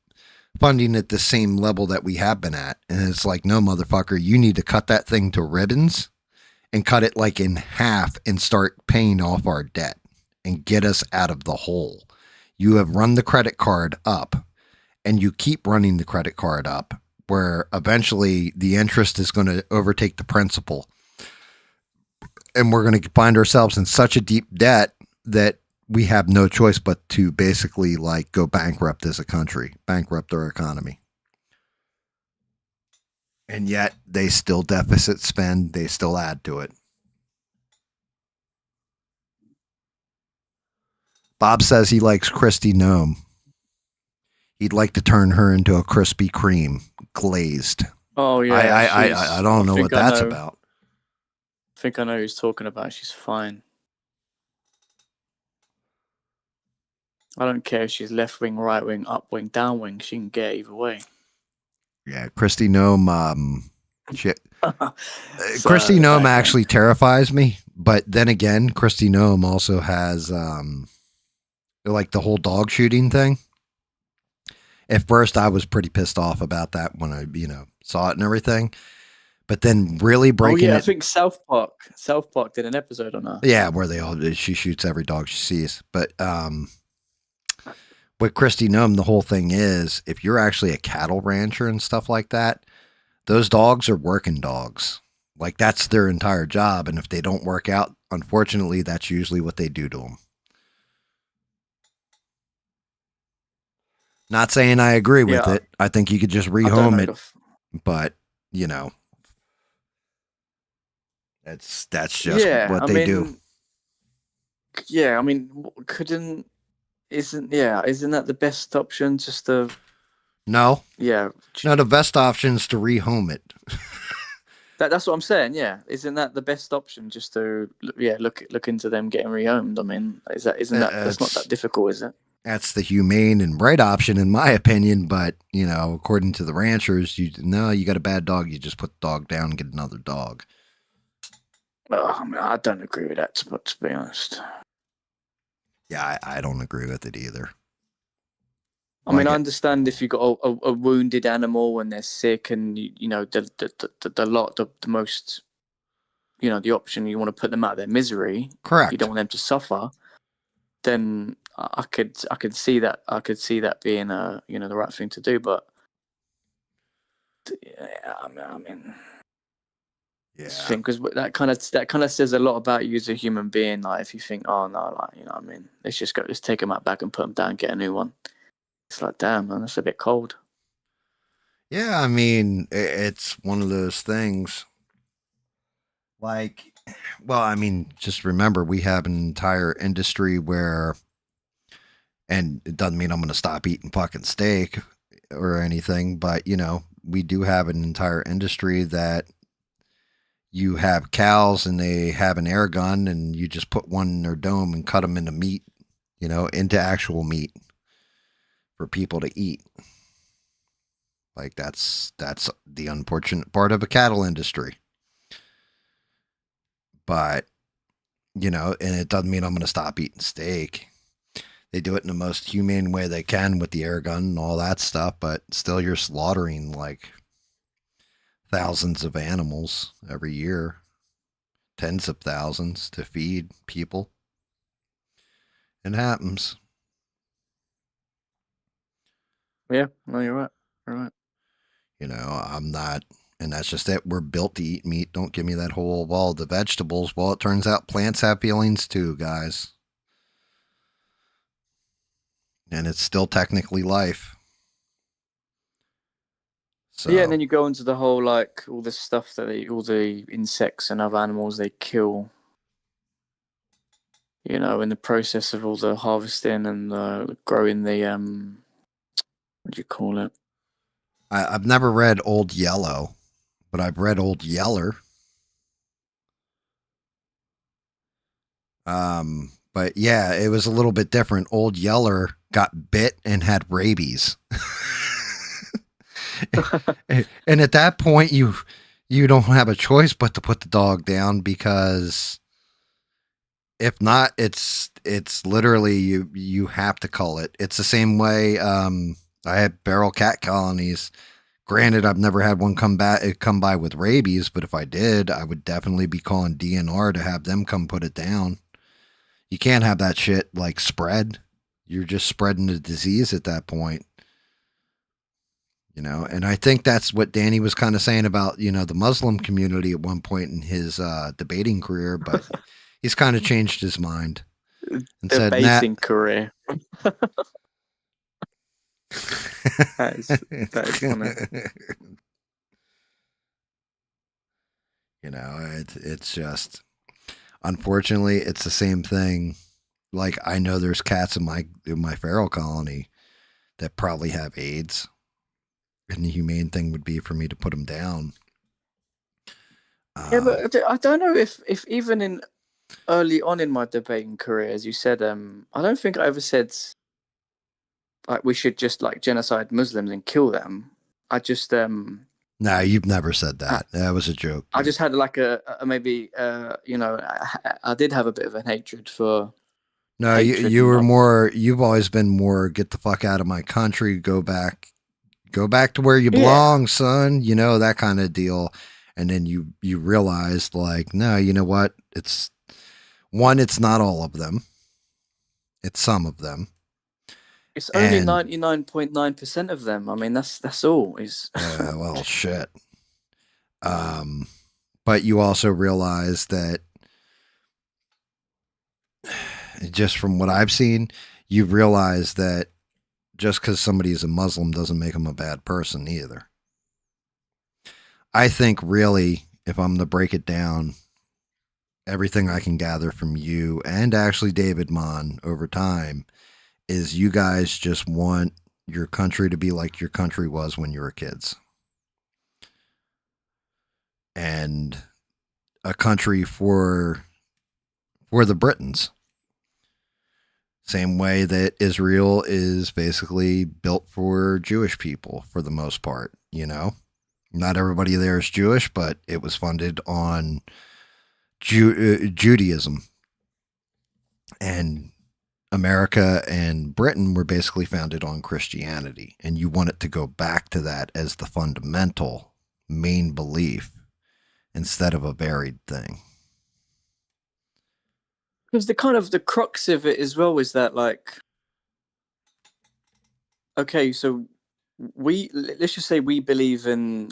funding at the same level that we have been at. And it's like, no, motherfucker, you need to cut that thing to ribbons and cut it like in half and start paying off our debt and get us out of the hole. You have run the credit card up, and you keep running the credit card up, where eventually the interest is going to overtake the principal. And we're going to find ourselves in such a deep debt that we have no choice but to basically like go bankrupt as a country, bankrupt our economy. And yet they still deficit spend, they still add to it. Bob says he likes Kristi Noem. He'd like to turn her into a Krispy Kreme, glazed. Oh yeah, I don't know what that's about. I think I know who he's talking about. She's fine. I don't care if she's left wing, right wing, up wing, down wing. She can get either way. Yeah, Kristi Noem. Kristi Noem actually terrifies me, but then again, Kristi Noem also has like the whole dog shooting thing. At first, I was pretty pissed off about that when I saw it and everything. But then really breaking it. I think South Park did an episode on her. Yeah, where she shoots every dog she sees. But with Kristi Noem, the whole thing is, if you're actually a cattle rancher and stuff like that, those dogs are working dogs. Like that's their entire job. And if they don't work out, unfortunately, that's usually what they do to them. Not saying I agree with it. I think you could just rehome it. But, that's just what they do. Yeah, I mean, isn't that the best option? Just to no, yeah, no, the best option is to rehome it. That's what I'm saying. Yeah, isn't that the best option? Just to look into them getting rehomed. I mean, that's not that difficult, is it? That's the humane and right option, in my opinion. But according to the ranchers, you got a bad dog, you just put the dog down and get another dog. Oh, I mean, I don't agree with that, to be honest. Yeah, I don't agree with it either. I mean, I understand if you've got a wounded animal and they're sick, and the most, the option, you want to put them out of their misery. Correct. You don't want them to suffer. Then I could see that. I could see that being the right thing to do. But yeah, I mean, yeah, because that kind of says a lot about you as a human being. Like, if you think, oh no, like, I mean, let's take them out back and put them down, and get a new one. It's like, damn, man, that's a bit cold. Yeah, I mean, it's one of those things. Like, well, I mean, just remember, we have an entire industry where, and it doesn't mean I'm going to stop eating fucking steak or anything, but we do have an entire industry that you have cows and they have an air gun and you just put one in their dome and cut them into meat, into actual meat for people to eat. Like that's the unfortunate part of the cattle industry. But, and it doesn't mean I'm going to stop eating steak. They do it in the most humane way they can with the air gun and all that stuff, but still you're slaughtering like thousands of animals every year, tens of thousands to feed people. It happens. Yeah, no, you're right. You're right. I'm not, and that's just it. We're built to eat meat. Don't give me that whole, well, the vegetables. Well, it turns out plants have feelings too, guys. And it's still technically life. So yeah, and then you go into the whole, like, all the stuff that all the insects and other animals they kill, in the process of all the harvesting and growing the what do you call it? I've never read Old Yellow, but I've read Old Yeller. But yeah, it was a little bit different. Old Yeller got bit and had rabies. And at that point you don't have a choice but to put the dog down, because if not, it's literally you have to cull it. It's the same way I had feral cat colonies. Granted, I've never had one come by with rabies, but if I did, I would definitely be calling DNR to have them come put it down. You can't have that shit like spread. You're just spreading the disease at that point. And I think that's what Danny was kind of saying about, the Muslim community at one point in his debating career, but he's kind of changed his mind and said, debating career. That is funny. It's just, unfortunately, it's the same thing. Like, I know there's cats in my feral colony that probably have AIDS, and the humane thing would be for me to put them down. Yeah, but I don't know if even in early on in my debating career, as you said, I don't think I ever said like we should just like genocide Muslims and kill them. I just No, you've never said that. That was a joke. I just had like a maybe I did have a bit of an hatred for. No, you were more. You've always been more. Get the fuck out of my country. Go back to where you belong, son. That kind of deal. And then you realized, like, no, you know what? It's not all of them. It's some of them. It's only 99.9% of them. I mean, that's all. Is well, shit. But you also realize that, just from what I've seen, you realize that just because somebody is a Muslim doesn't make them a bad person either. I think really, if I'm to break it down, everything I can gather from you and actually David Mon over time is you guys just want your country to be like your country was when you were kids. And a country for the Britons. Same way that Israel is basically built for Jewish people for the most part, you know? Not everybody there is Jewish, but it was funded on Judaism. And America and Britain were basically founded on Christianity. And you want it to go back to that as the fundamental main belief instead of a varied thing. Because the crux of it as well is that, like, okay, so let's just say we believe in,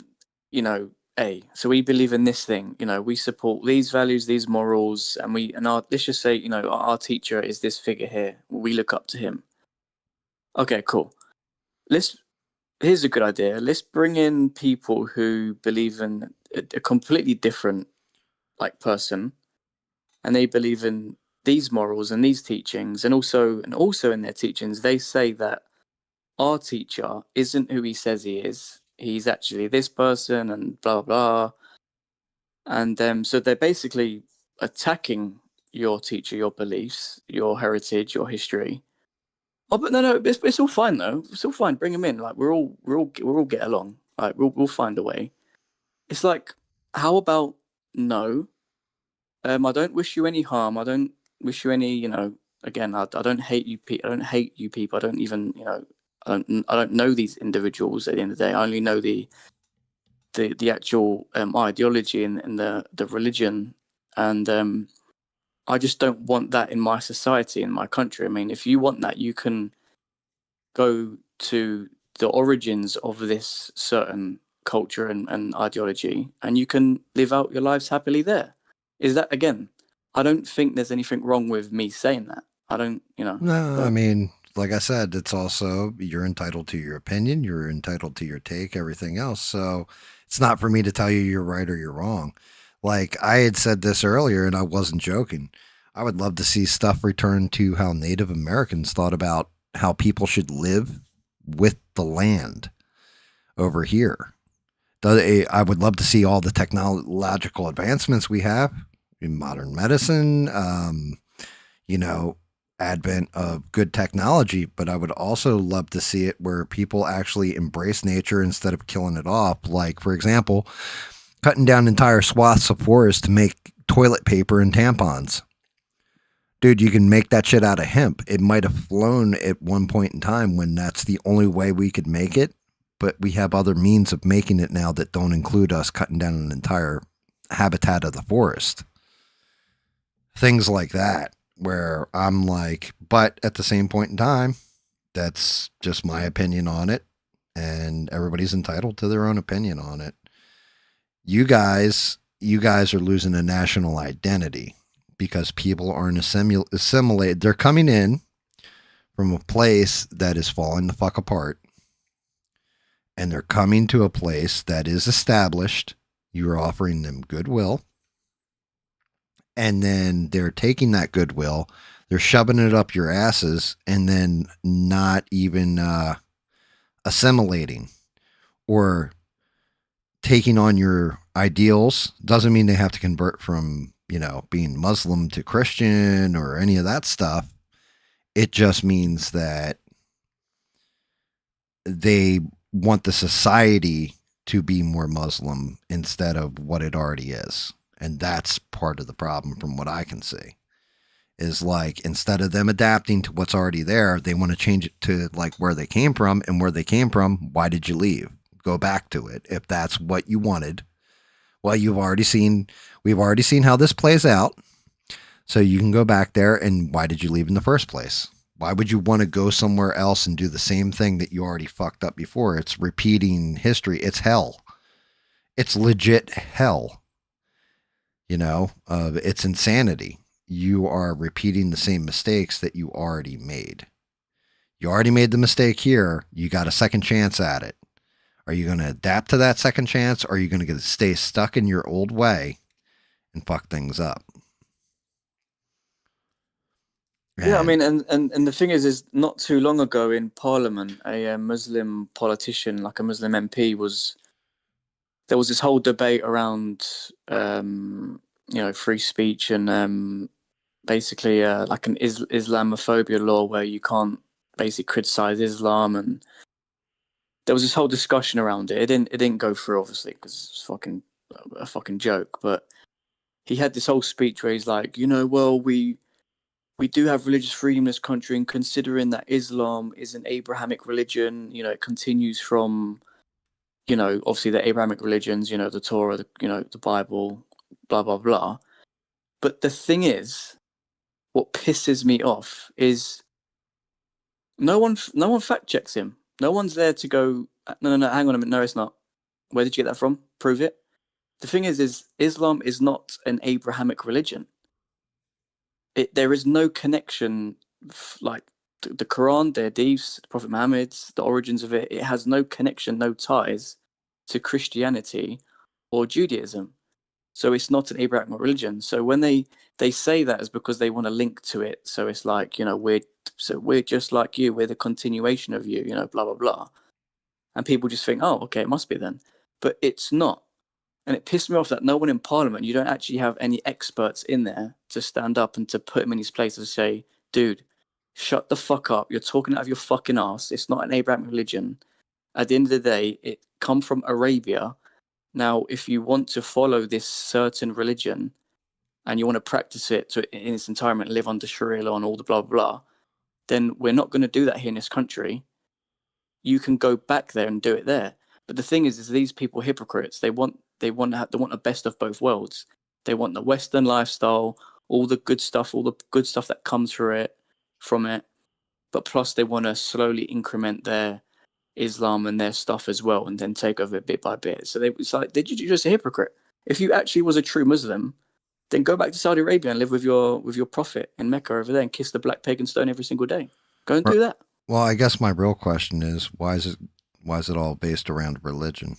so we believe in this thing, we support these values, these morals, and let's just say, our teacher is this figure here. We look up to him. Okay, cool. Here's a good idea. Let's bring in people who believe in a completely different, like, person, and they believe in these morals and these teachings, and also in their teachings they say that our teacher isn't who he says he is. He's actually this person, and blah blah. And so they're basically attacking your teacher, your beliefs, your heritage, your history. Oh, but no, it's all fine though. It's all fine. Bring them in. Like, we'll all get along. Like, we'll find a way. It's like, how about no? I don't wish you any harm. I don't wish you any. Again, I don't hate you. I don't hate you people. I don't even. I don't know these individuals. At the end of the day, I only know the actual ideology and the religion, and I just don't want that in my society, in my country. I mean, if you want that, you can go to the origins of this certain culture and ideology, and you can live out your lives happily there. Is that, again, I don't think there's anything wrong with me saying that. I don't, No, but I mean, like I said, it's also you're entitled to your opinion, you're entitled to your take, everything else. So it's not for me to tell you you're right or you're wrong. Like I had said this earlier, and I wasn't joking. I would love to see stuff return to how Native Americans thought about how people should live with the land over here. I would love to see all the technological advancements we have in modern medicine, you know, advent of good technology, but I would also love to see it where people actually embrace nature instead of killing it off. Like, for example, cutting down entire swaths of forest to make toilet paper and tampons. Dude, you can make that shit out of hemp. It might have flown at one point in time when that's the only way we could make it, but we have other means of making it now that don't include us cutting down an entire habitat of the forest. Things like that, where I'm like, but at the same point in time, that's just my opinion on it, and everybody's entitled to their own opinion on it. You guys are losing a national identity because people aren't assimilated. They're coming in from a place that is falling the fuck apart, and they're coming to a place that is established. You're offering them goodwill, and then they're taking that goodwill, they're shoving it up your asses, and then not even assimilating or taking on your ideals. Doesn't mean they have to convert from, being Muslim to Christian or any of that stuff. It just means that they want the society to be more Muslim instead of what it already is. And that's part of the problem from what I can see. Is like, instead of them adapting to what's already there, they want to change it to like where they came from, and where they came from, why did you leave? Go back to it if that's what you wanted. Well, we've already seen how this plays out. So you can go back there, and why did you leave in the first place? Why would you want to go somewhere else and do the same thing that you already fucked up before? It's repeating history. It's hell. It's legit hell. It's insanity. You are repeating the same mistakes that you already made. You already made the mistake here. You got a second chance at it. Are you going to adapt to that second chance, or are you going to stay stuck in your old way and fuck things up? yeah, I mean, and the thing is not too long ago in Parliament, a Muslim politician, like a Muslim MP, there was this whole debate around free speech and basically like an Islamophobia law where you can't basically criticize Islam, and there was this whole discussion around it. It didn't go through, obviously, because it's a fucking joke. But he had this whole speech where he's like, well, we do have religious freedom in this country, and considering that Islam is an Abrahamic religion, it continues from, obviously the Abrahamic religions, the Torah, the Bible, blah blah blah. But the thing is, what pisses me off is no one fact checks him. No one's there to go, no, hang on a minute, no, it's not. Where did you get that from? Prove it. The thing is Islam is not an Abrahamic religion. There is no connection, like the Quran, the Hadiths, Prophet Muhammad's, the origins of it. It has no connection, no ties to Christianity or Judaism. So it's not an Abrahamic religion. So when they say that, is because they want to link to it. So it's like, we're just like you. We're the continuation of you. Blah blah blah. And people just think, oh, okay, it must be then. But it's not. And it pissed me off that no one in Parliament, you don't actually have any experts in there to stand up and to put him in his place and say, dude, shut the fuck up. You're talking out of your fucking ass. It's not an Abrahamic religion. At the end of the day, it come from Arabia. Now, if you want to follow this certain religion and you want to practice it in its entirety, live under Sharia law and all the blah, blah, blah, then we're not going to do that here in this country. You can go back there and do it there. But the thing is these people are hypocrites. They want the best of both worlds. They want the Western lifestyle, all the good stuff that comes from it. But plus they want to slowly increment their Islam and their stuff as well, and then take over it bit by bit. So it's like, you're just a hypocrite. If you actually was a true Muslim, then go back to Saudi Arabia and live with your prophet in Mecca over there and kiss the black pagan stone every single day. Go and do that. Well, I guess my real question is, why is it all based around religion?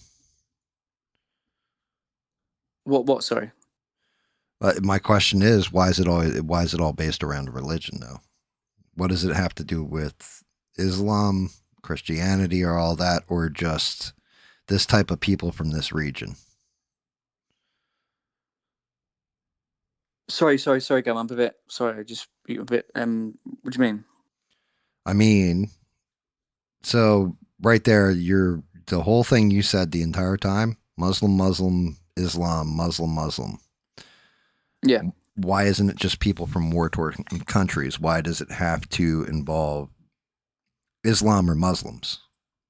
What? Sorry. My question is, why is it all based around religion, though? What does it have to do with Islam, Christianity, or all that, or just this type of people from this region? Sorry, Gam. I'm a bit sorry. Just a bit. What do you mean? I mean, so right there, the whole thing you said the entire time: Muslim, Islam, Muslim. Yeah. Why isn't it just people from war-torn countries? Why does it have to involve Islam or Muslims?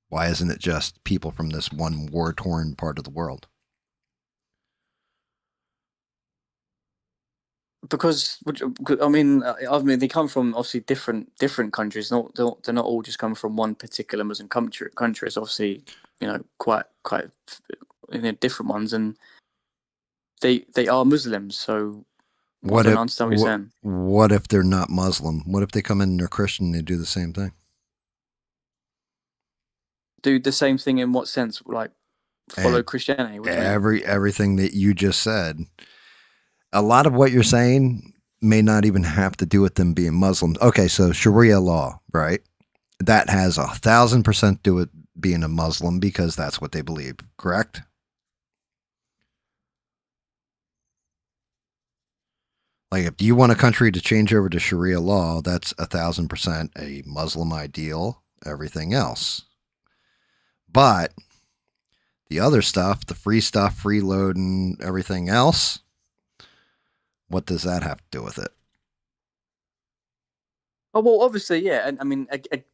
Why isn't it just people from this one war-torn part of the world? Because I mean, they come from obviously different countries. They're not all just coming from one particular Muslim country. It's obviously quite different ones, and they are Muslims. So I don't understand what you're saying. What if they're not Muslim? What if they come in and they're Christian and they do the same thing? Do the same thing in what sense? Like follow Christianity? Everything that you just said. A lot of what you're saying may not even have to do with them being Muslims. Okay, so Sharia law, right? That has 1,000% to do with being a Muslim because that's what they believe, correct? Like, if you want a country to change over to Sharia law, that's 1,000% a Muslim ideal, everything else. But the other stuff, the free stuff, freeloading, everything else, what does that have to do with it? Oh well, obviously, yeah. And I mean, it's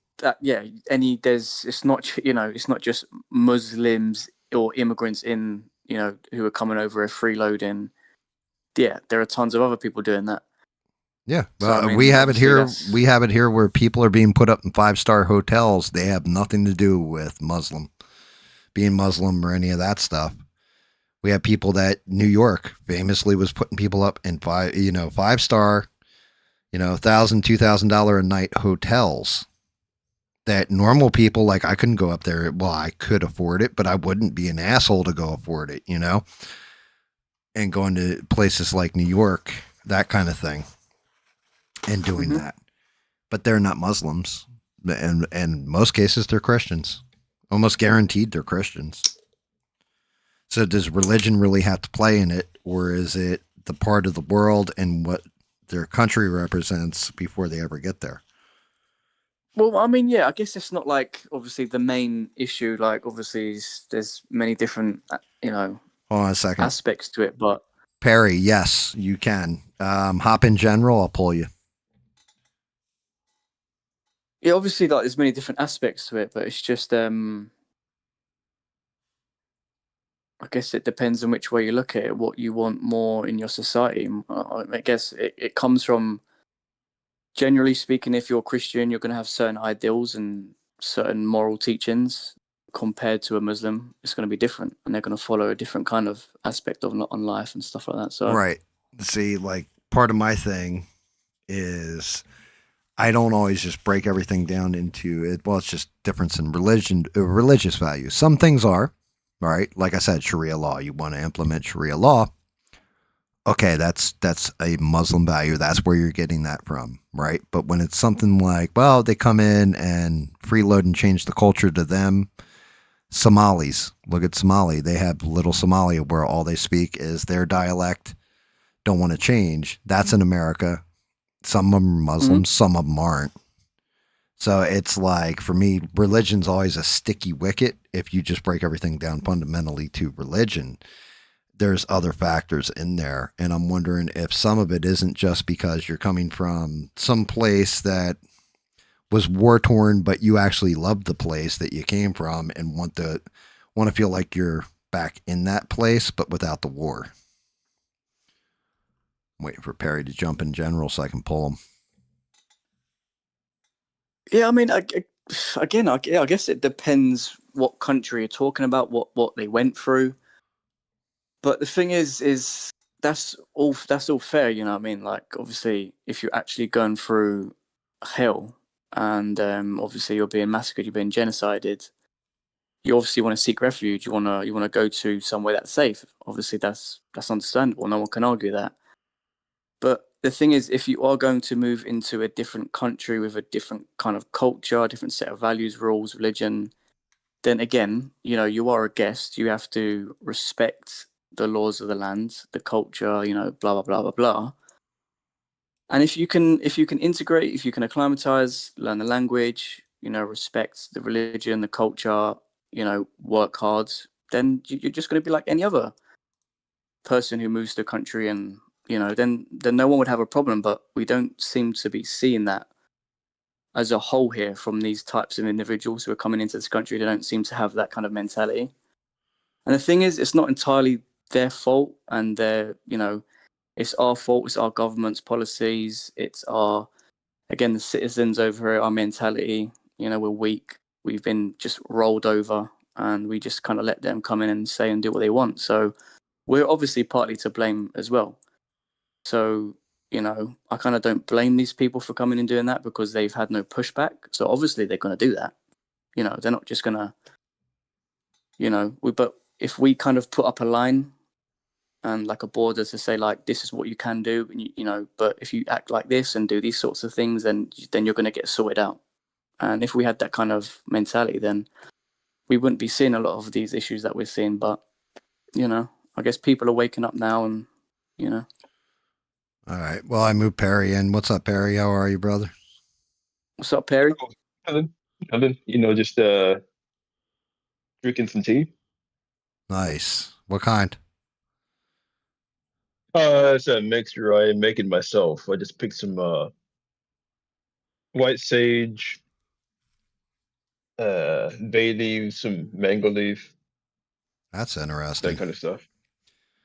not just Muslims or immigrants in who are coming over a freeloading. Yeah, there are tons of other people doing that. Yeah, well, so, we have it here. We have it here where people are being put up in 5-star hotels. They have nothing to do with being Muslim or any of that stuff. We have people that New York famously was putting people up in 5-star, $1,000, $2,000 a night hotels that normal people, like, I couldn't go up there. Well, I could afford it, but I wouldn't be an asshole to go afford it, and going to places like New York, that kind of thing, and doing that. But they're not Muslims. And in most cases, they're Christians. Almost guaranteed they're Christians. So does religion really have to play in it, or is it the part of the world and what their country represents before they ever get there. Well, I mean, yeah, I guess it's not like obviously the main issue. Like, obviously, there's many different, Hold on a second. aspects to it. But Perry, yes, you can. Hop in general, I'll pull you. yeah, obviously, like there's many different aspects to it. But it's just, I guess it depends on which way you look at it. What you want more in your society. I guess it comes from, generally speaking, if you're Christian, you're going to have certain ideals and certain moral teachings. Compared to a Muslim, it's going to be different, and they're going to follow a different kind of aspect of on life and stuff like that. So, Right. See, like part of my thing is I don't always just break everything down into it. Well, it's just difference in religion, religious values. Some things are, right? Like I said, Sharia law. You want to implement Sharia law. Okay, that's a Muslim value. That's where you're getting that from, right? But when it's something like, well, they come in and freeload and change the culture to them. Somalis, look at Somali. They have little Somalia where all they speak is their dialect. Don't want to change. That's in America. Some of them are Muslims, some of them aren't. So it's like, for me, religion's always a sticky wicket. If you just break everything down fundamentally to religion, there's other factors in there. And I'm wondering if some of it isn't just because you're coming from some place that was war torn, but you actually love the place that you came from and want to feel like you're back in that place, but without the war. I'm waiting for Perry to jump in general so I can pull him. yeah, I mean, again, I guess it depends what country you're talking about, what they went through. But the thing is that's all fair, you know what I mean? Like, obviously, if you're actually going through hell and obviously you're being massacred, you're being genocided, you obviously want to seek refuge. You want to go to somewhere that's safe. Obviously, that's understandable. No one can argue that. But the thing is, if you are going to move into a different country with a different kind of culture, a different set of values, rules, religion, then again, you are a guest. You have to respect the laws of the land, the culture, blah blah blah blah blah. And if you can integrate, if you can acclimatize, learn the language, respect the religion, the culture, work hard, then you're just going to be like any other person who moves to the country, and then no one would have a problem. But we don't seem to be seeing that as a whole here from these types of individuals who are coming into this country. They don't seem to have that kind of mentality. And the thing is, it's not entirely their fault, and it's our fault. It's our government's policies. It's again, the citizens over here, our mentality. We're weak. We've been just rolled over, and we just kind of let them come in and say and do what they want. So we're obviously partly to blame as well. So, I kind of don't blame these people for coming and doing that, because they've had no pushback. So obviously they're going to do that. They're not just going to, but if we kind of put up a line and like a border to say, like, this is what you can do, and but if you act like this and do these sorts of things, then you're going to get sorted out. And if we had that kind of mentality, then we wouldn't be seeing a lot of these issues that we're seeing. But, I guess people are waking up now, and, All right. Well, I moved Perry in. What's up, Perry? How are you, brother? What's up, Perry? Nothing. Just drinking some tea. Nice. What kind? It's a mixture I am making myself. I just picked some white sage, bay leaves, some mango leaf, That's that interesting. kind of stuff.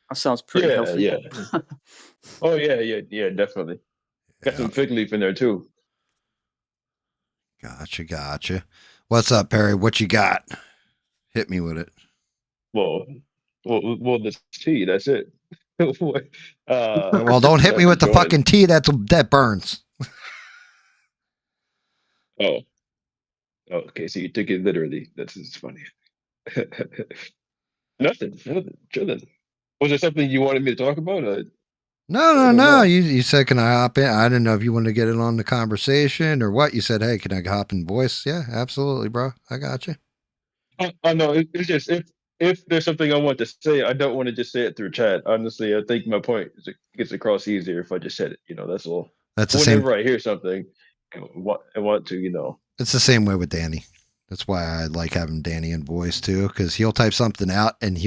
That sounds pretty healthy. Yeah. Oh yeah, definitely. Got some fig leaf in there too. Gotcha. What's up, Perry? What you got? Hit me with it. Well, this tea. That's it. Well, don't hit me with the enjoying. fucking tea. That burns. Oh, okay. So you took it literally. It's funny. Nothing. Chilling. Was there something you wanted me to talk about? No. You said, can I hop in? I didn't know if you wanted to get in on the conversation or what. You said, hey, can I hop in voice? Yeah, absolutely, bro. I got you. I know. It's just if there's something I want to say, I don't want to just say it through chat. Honestly, I think my point gets across easier if I just said it. That's all. That's the same. Whenever I hear something, I want to. It's the same way with Danny. That's why I like having Danny in voice too, because he'll type something out and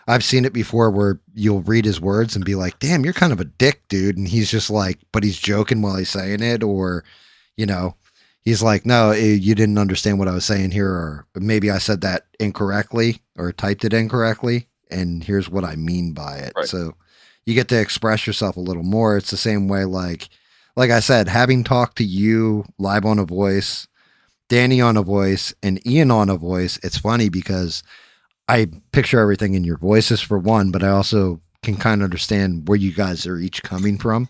I've seen it before where you'll read his words and be like, damn, you're kind of a dick, dude. And he's just like, but he's joking while he's saying it. Or, he's like, no, you didn't understand what I was saying here. Or maybe I said that incorrectly or typed it incorrectly. And here's what I mean by it. Right. So you get to express yourself a little more. It's the same way, like I said, having talked to you live on a voice, Danny on a voice, and Ian on a voice. It's funny because I picture everything in your voices for one, but I also can kind of understand where you guys are each coming from.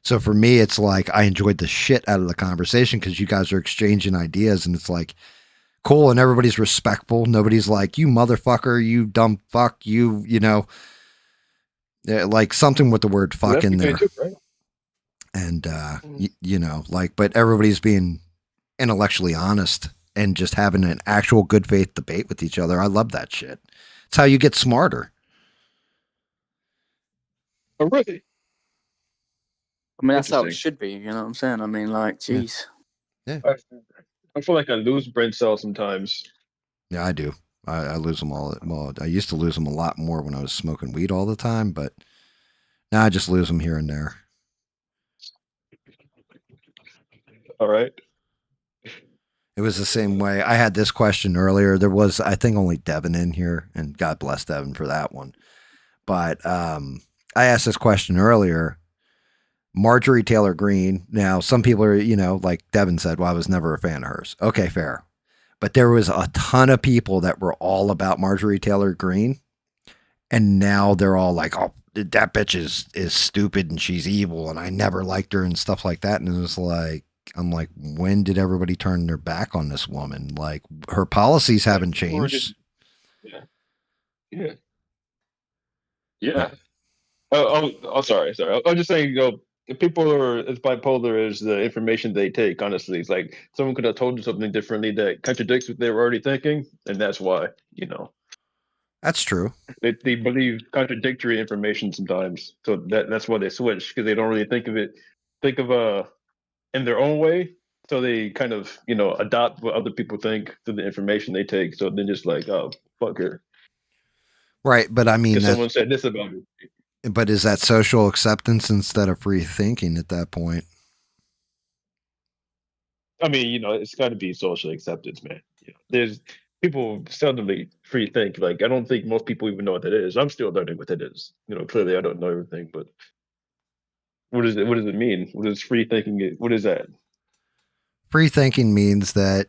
So for me, it's like I enjoyed the shit out of the conversation because you guys are exchanging ideas and it's like cool and everybody's respectful. Nobody's like, you motherfucker, you dumb fuck, like something with the word fuck in there. Too, right? And, but everybody's being intellectually honest and just having an actual good faith debate with each other. I love that shit. It's how you get smarter. Oh, really? I mean, that's how it should be. You know what I'm saying? I mean, like, geez. Yeah. I feel like I lose brain cells sometimes. Yeah, I do. I lose them all. Well, I used to lose them a lot more when I was smoking weed all the time, but now I just lose them here and there. All right. It was the same way. I had this question earlier. There was, I think, only Devin in here, and God bless Devin for that one. But I asked this question earlier. Marjorie Taylor Greene. Now, some people are, like Devin said, well, I was never a fan of hers. Okay, fair. But there was a ton of people that were all about Marjorie Taylor Greene. And now they're all like, oh, that bitch is stupid and she's evil and I never liked her and stuff like that. And it was like, I'm like, when did everybody turn their back on this woman? Like, her policies haven't changed. Yeah. Oh, sorry. I'm just saying, if people are as bipolar as the information they take, honestly, it's like someone could have told you something differently that contradicts what they were already thinking, and that's why, That's true. They believe contradictory information sometimes, so that's why they switch, because they don't really think of in their own way, so they kind of adopt what other people think to the information they take. So they're just like, oh, fuck her. Right, but I mean, someone said this about me. But is that social acceptance instead of free thinking at that point? I mean, it's got to be social acceptance, man. There's people seldomly free think. Like, I don't think most people even know what that is. I'm still learning what that is. Clearly I don't know everything, but what does it mean? What is free thinking? What is that? Free thinking means that,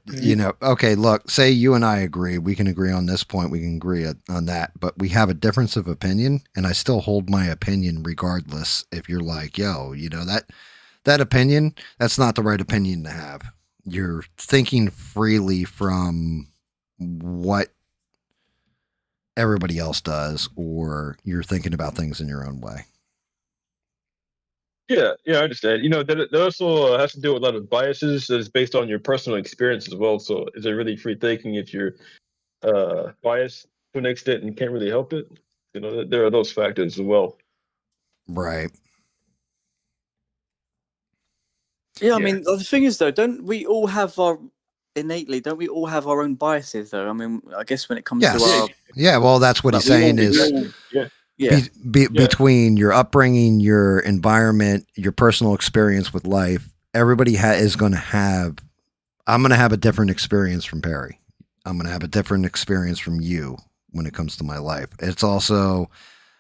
okay, look, say you and I agree. We can agree on this point. We can agree on that. But we have a difference of opinion, and I still hold my opinion regardless. If you're like, yo, that opinion, that's not the right opinion to have. You're thinking freely from what everybody else does, or you're thinking about things in your own way. Yeah, I understand. That also has to do with a lot of biases that's based on your personal experience as well. So is it really free thinking if you're biased to an extent and can't really help it? There are those factors as well. Right. Yeah, I mean, the thing is, though, don't we all have our own biases, though? I mean, I guess when it comes to our... Yeah, well, that's what he's saying is... Between your upbringing, your environment, your personal experience with life, everybody is going to have... I'm going to have a different experience from Perry. I'm going to have a different experience from you when it comes to my life. It's also...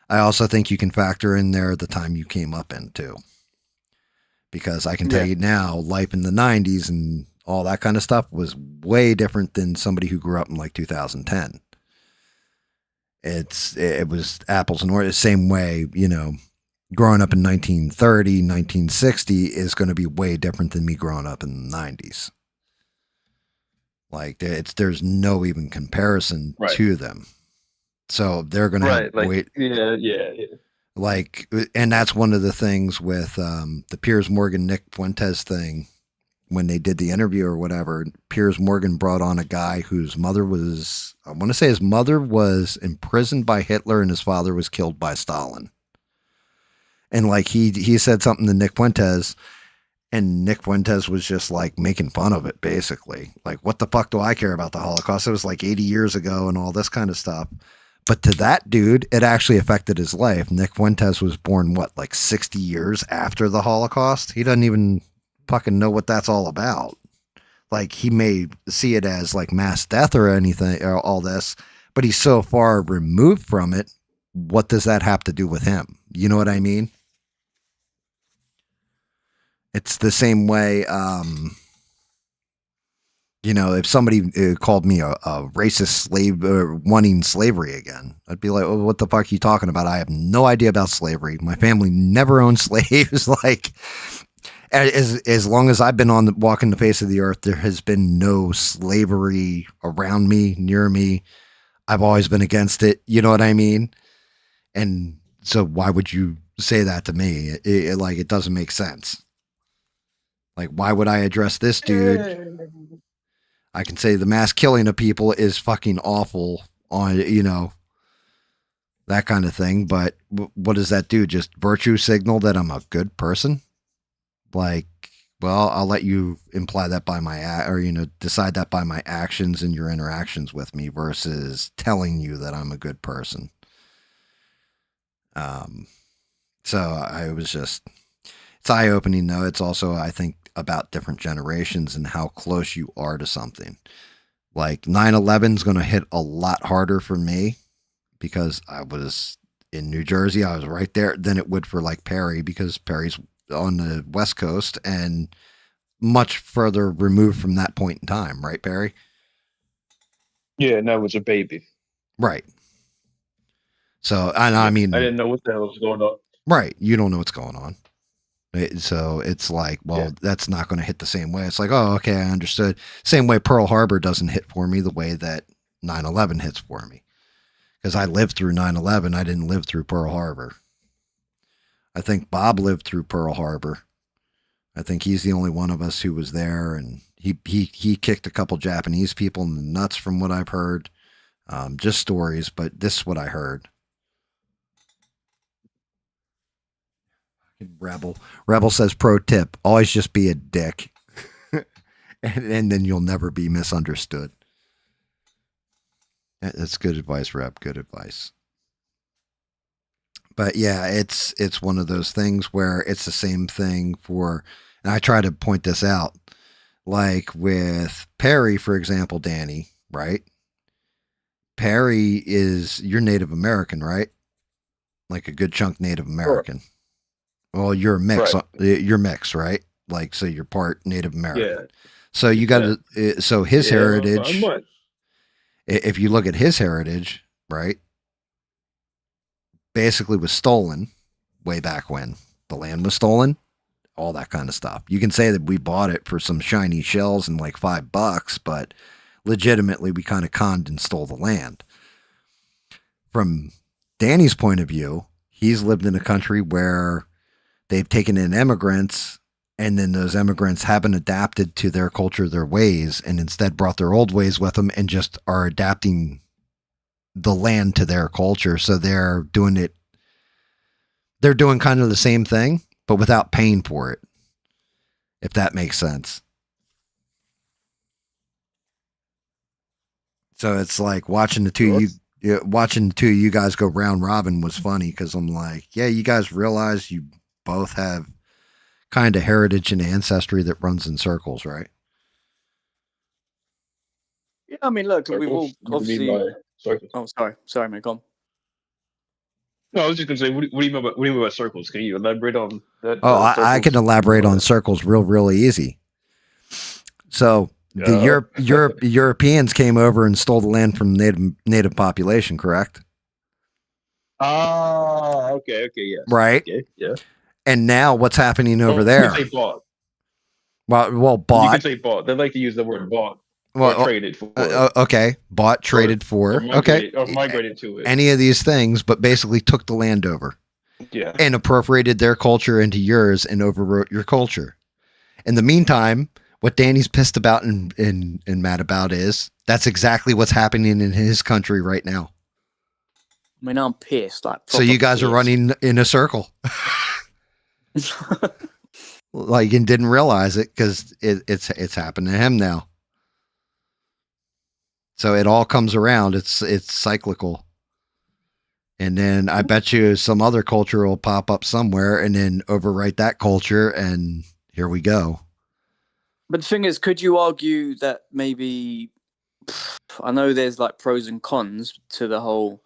I also think you can factor in there the time you came up in, too. Because I can tell you now, life in the 90s and all that kind of stuff was way different than somebody who grew up in like 2010. It was apples and oranges. Same way, growing up in 1930, 1960 is going to be way different than me growing up in the 90s. Like there's no even comparison to them. So they're going to have wait. Yeah. Like, and that's one of the things with the Piers Morgan, Nick Fuentes thing when they did the interview or whatever, Piers Morgan brought on a guy whose mother was, I want to say his mother was imprisoned by Hitler and his father was killed by Stalin. And like he said something to Nick Fuentes, and Nick Fuentes was just like making fun of it, basically. Like, what the fuck do I care about the Holocaust? It was like 80 years ago and all this kind of stuff. But to that dude, it actually affected his life. Nick Fuentes was born, what, like 60 years after the Holocaust? He doesn't even fucking know what that's all about. Like, he may see it as like mass death or anything, or all this, but he's so far removed from it. What does that have to do with him? You know what I mean? It's the same way, you know, if somebody called me a racist slave wanting slavery again, I'd be like, oh, what the fuck are you talking about? I have no idea about slavery. My family never owned slaves. Like, as long as I've been walking the face of the earth, there has been no slavery around me, near me. I've always been against it. You know what I mean? And so why would you say that to me? Like, it doesn't make sense. Like, why would I address this dude? I can say the mass killing of people is fucking awful on, you know, that kind of thing. But what does that do? Just virtue signal that I'm a good person? Like, well, I'll let you imply that by or, you know, decide that by my actions and your interactions with me versus telling you that I'm a good person. So I was just, it's eye-opening though. It's also, I think, about different generations and how close you are to something. Like 9/11 is going to hit a lot harder for me because I was in New Jersey. I was right there than it would for like Perry, because Perry's on the West Coast and much further removed from that point in time. Right, Perry? Yeah, and I was a baby. Right. So, and I mean, I didn't know what the hell was going on. Right. You don't know what's going on. So it's like, well, that's not going to hit the same way. It's like, oh, okay, I understood. Same way Pearl Harbor doesn't hit for me the way that 9/11 hits for me. Because I lived through 9/11. I didn't live through Pearl Harbor. I think Bob lived through Pearl Harbor. I think he's the only one of us who was there, and he kicked a couple Japanese people in the nuts from what I've heard. Just stories, but this is what I heard. Rebel says, pro tip, always just be a dick. and then you'll never be misunderstood. That's good advice, Reb. Good advice. But yeah, it's one of those things where it's the same thing for, and I try to point this out, like with Perry, for example, Danny, right? Perry you're Native American, right? Like a good chunk Native American. Sure. Well, you're a mix. Right. You're mixed, right? Like, so you're part Native American. Yeah. So you got to. So his heritage. If you look at his heritage, right, basically was stolen way back when the land was stolen, all that kind of stuff. You can say that we bought it for some shiny shells and like $5, but legitimately we kind of conned and stole the land. From Danny's point of view, he's lived in a country where they've taken in immigrants, and then those immigrants haven't adapted to their culture, their ways, and instead brought their old ways with them and just are adapting the land to their culture. So they're doing kind of the same thing, but without paying for it, if that makes sense. So it's like watching the two of you guys go round robin was funny, because I'm like, yeah, you guys realize you both have kind of heritage and ancestry that runs in circles, right? Yeah, I mean, look, we've all obviously. Oh, sorry, mate, go on. No, I was just gonna say, what do you mean by circles? Can you elaborate on that? Oh, I can elaborate on circles really easy. So the Europeans came over and stole the land from native population, correct? Okay, yeah. Right. Okay, yeah. And now what's happening over there? You can say bought. Well, bought. You can say bought. They like to use the word bought. Or traded for. Okay. Bought, traded for. Or migrated to it. Any of these things, but basically took the land over. Yeah. And appropriated their culture into yours and overwrote your culture. In the meantime, what Danny's pissed about and mad about is that's exactly what's happening in his country right now. I mean, I'm pissed. Like, So you guys are pissed. running in a circle. Like, and didn't realize it because it's happened to him now. So it all comes around. It's cyclical. And then I bet you some other culture will pop up somewhere and then overwrite that culture, and here we go. But the thing is, could you argue that maybe, I know there's like pros and cons to the whole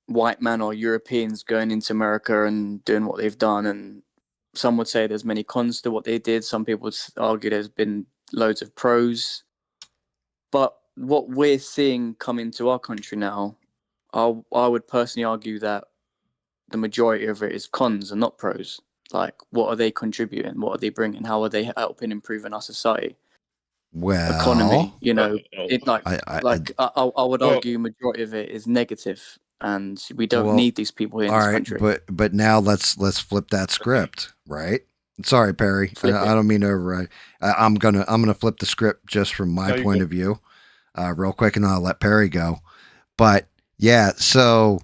white man or Europeans going into America and doing what they've done, and some would say there's many cons to what they did. Some people would argue there's been loads of pros. But what we're seeing come into our country now, I would personally argue that the majority of it is cons and not pros. Like, what are they contributing? What are they bringing? How are they helping improving our society? Well, Economy, you know, it like I would Well- argue majority of it is negative, and we don't need these people here in all this right, country. but now let's flip that script, right? Sorry, Perry. I don't mean to override. I'm gonna flip the script just from my point of view, real quick, and I'll let Perry go. But yeah, so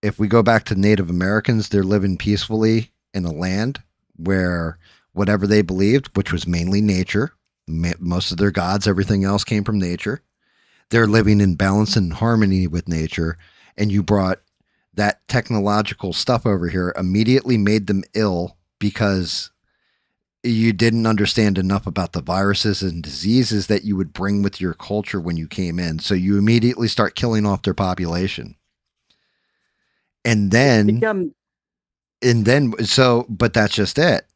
if we go back to Native Americans, they're living peacefully in a land where whatever they believed, which was mainly nature, most of their gods, everything else came from nature. They're living in balance and harmony with nature, and you brought that technological stuff over here, immediately made them ill because you didn't understand enough about the viruses and diseases that you would bring with your culture when you came in. So you immediately start killing off their population. And then, but that's just it.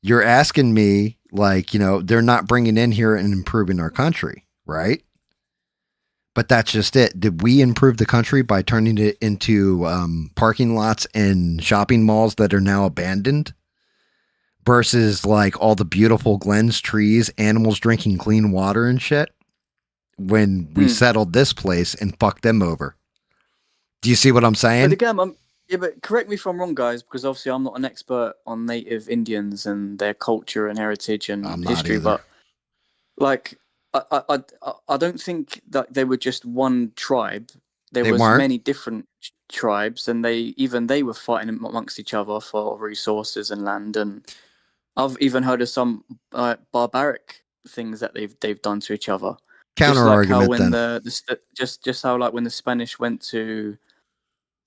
You're asking me, like, you know, they're not bringing in here and improving our country, right? But that's just it. Did we improve the country by turning it into parking lots and shopping malls that are now abandoned? Versus like all the beautiful glens, trees, animals drinking clean water and shit when we settled this place and fucked them over. Do you see what I'm saying? But again, but correct me if I'm wrong, guys, because obviously I'm not an expert on native Indians and their culture and heritage and history. But like, I don't think that they were just one tribe. There was many different tribes, and they were fighting amongst each other for resources and land. And I've even heard of some barbaric things that they've done to each other. Counter argument, then. Just how like when the Spanish went to,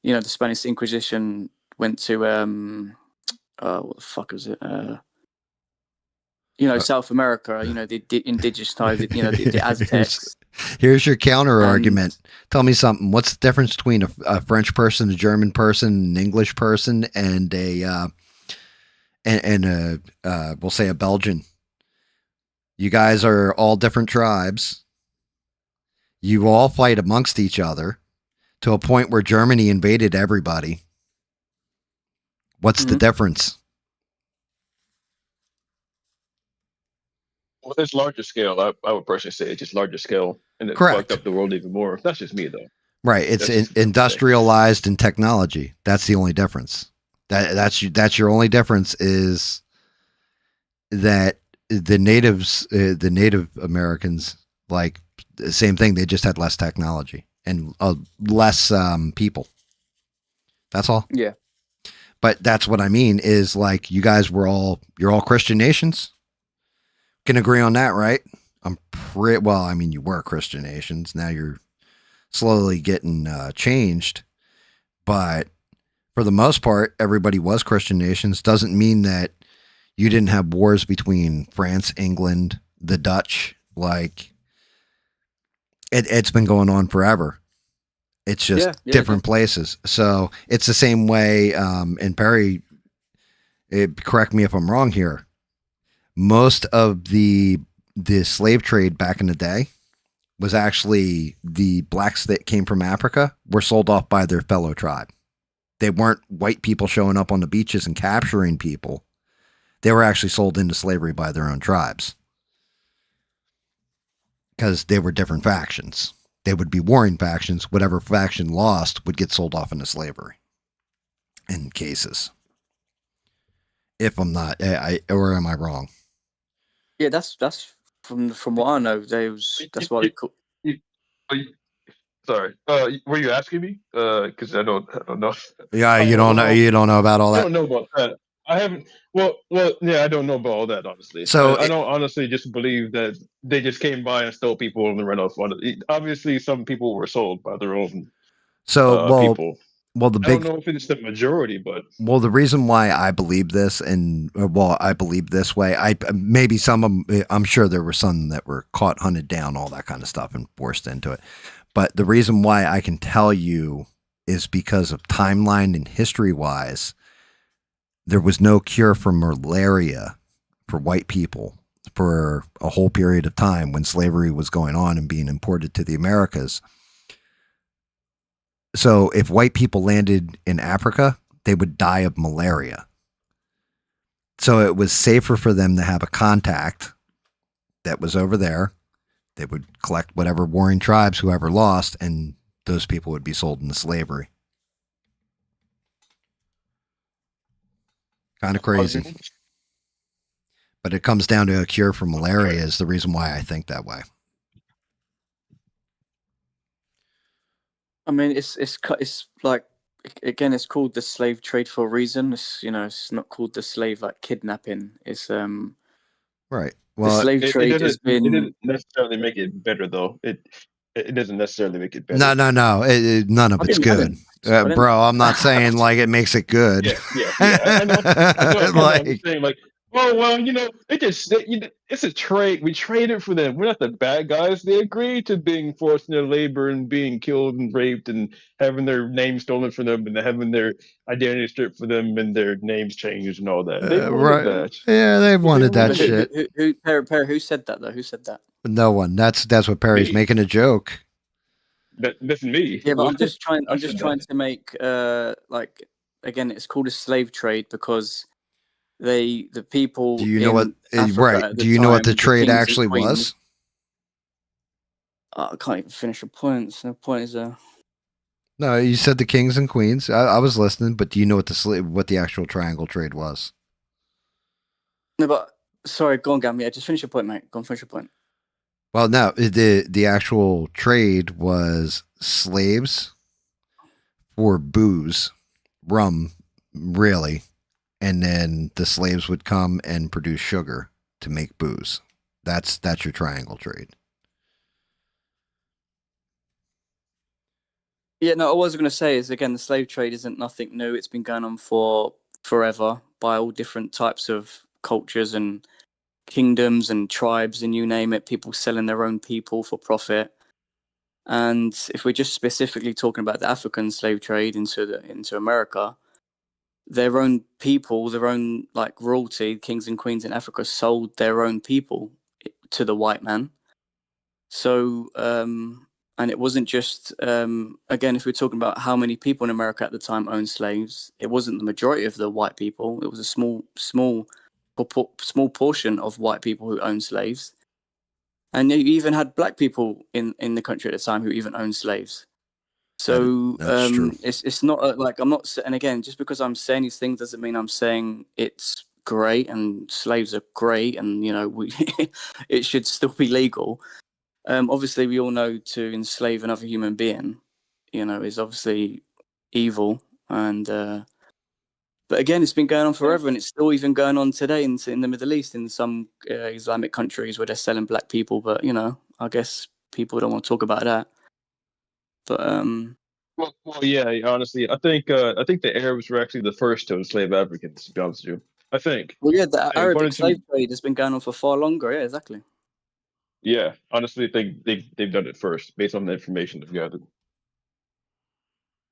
you know, the Spanish Inquisition went to what the fuck was it? You know, South America. You know, the indigenous tribes. You know, the Aztecs. Here's your counter argument. Tell me something. What's the difference between a French person, a German person, an English person, and we'll say a Belgian? You guys are all different tribes. You all fight amongst each other to a point where Germany invaded everybody. What's the difference? Well, it's larger scale. I would personally say it's just larger scale, and it Correct. fucked up the world even more. That's just me, though. Right. It's industrialized in technology. That's the only difference. That's your only difference is that the Native Americans, like the same thing. They just had less technology and less people. That's all. Yeah. But that's what I mean is like you guys you're all Christian nations. Can agree on that, right? Well, I mean, you were Christian nations. Now you're slowly getting changed. But for the most part, everybody was Christian nations. Doesn't mean that you didn't have wars between France, England, the Dutch. Like, it's been going on forever. It's just different places. So it's the same way. And Perry, correct me if I'm wrong here. Most of the slave trade back in the day was actually the blacks that came from Africa were sold off by their fellow tribe. They weren't white people showing up on the beaches and capturing people. They were actually sold into slavery by their own tribes because they were different factions. They would be warring factions. Whatever faction lost would get sold off into slavery in cases. If I'm not, or am I wrong? Yeah, that's from what I know. That's why they call. You- you- Sorry. Were you asking me? Because I don't know. Yeah, you don't know. Well, You don't know about all I that. don't know about that. I haven't. Yeah, I don't know about all that. Honestly, So I don't honestly just believe that they just came by and stole people and ran off. Obviously, some people were sold by their own well, people. the I don't big know if it's the majority, but well, the reason why I believe this, and I believe this way. I maybe some of them. I'm sure there were some that were caught, hunted down, all that kind of stuff, and forced into it. But the reason why I can tell you is because of timeline and history wise, there was no cure for malaria for white people for a whole period of time when slavery was going on and being imported to the Americas. So if white people landed in Africa, they would die of malaria. So it was safer for them to have a contact that was over there. They would collect whatever warring tribes, whoever lost, and those people would be sold into slavery. Kind of crazy. But it comes down to a cure for malaria is the reason why I think that way. I mean, it's like, again, it's called the slave trade for a reason. It's not called the slave like kidnapping. It's Right. the Well, slave it trade has doesn't. It been. doesn't necessarily make it better, though. It doesn't necessarily make it better. no. None of it's good. Bro, I'm not saying like it makes it good. Yeah. I know. Like, I'm saying like, it's a trade. We traded for them. We're not the bad guys. They agreed to being forced into labor and being killed and raped and having their names stolen from them and having their identity stripped for them and their names changed and all that. They wanted right. that. Yeah, they wanted that But shit. who said that though? Who said that? No one. That's what Perry's Me. making a joke. That's me. Yeah, but I'm just trying I said to make like, again, it's called a slave trade because the people Do you know what? Africa Right. at Do you know what time, the trade kings and actually queens- was? I can't even finish a point. So the point is, No, you said the kings and queens. I was listening, but do you know what what the actual triangle trade was? no, but sorry, go on, Gam. Yeah, just finish your point, mate. Go on, finish your point. Well, no, the actual trade was slaves for booze, rum, really, and then the slaves would come and produce sugar to make booze. That's your triangle trade. Yeah, no, what I was going to say is, again, the slave trade isn't nothing new. It's been going on for forever by all different types of cultures and kingdoms and tribes, and you name it, people selling their own people for profit. And if we're just specifically talking about the African slave trade into America, their own people, their own like royalty, kings and queens in Africa sold their own people to the white man. So, and it wasn't just, again, if we're talking about how many people in America at the time owned slaves, it wasn't the majority of the white people. It was a small portion of white people who owned slaves. And you even had black people in the country at the time who even owned slaves. So That's true. it's not like I'm not, and again, just because I'm saying these things doesn't mean I'm saying it's great and slaves are great and it should still be legal. Obviously, we all know to enslave another human being, is obviously evil. And but again, it's been going on forever, and it's still even going on today in the Middle East, in some Islamic countries where they're selling black people. But I guess people don't want to talk about that. But well, yeah. Honestly, I think the Arabs were actually the first to enslave Africans. To be honest with you, I think. well, yeah, the Arabic According slave to trade has been going on for far longer. Yeah, exactly. yeah, honestly, I think they've done it first based on the information they've gathered.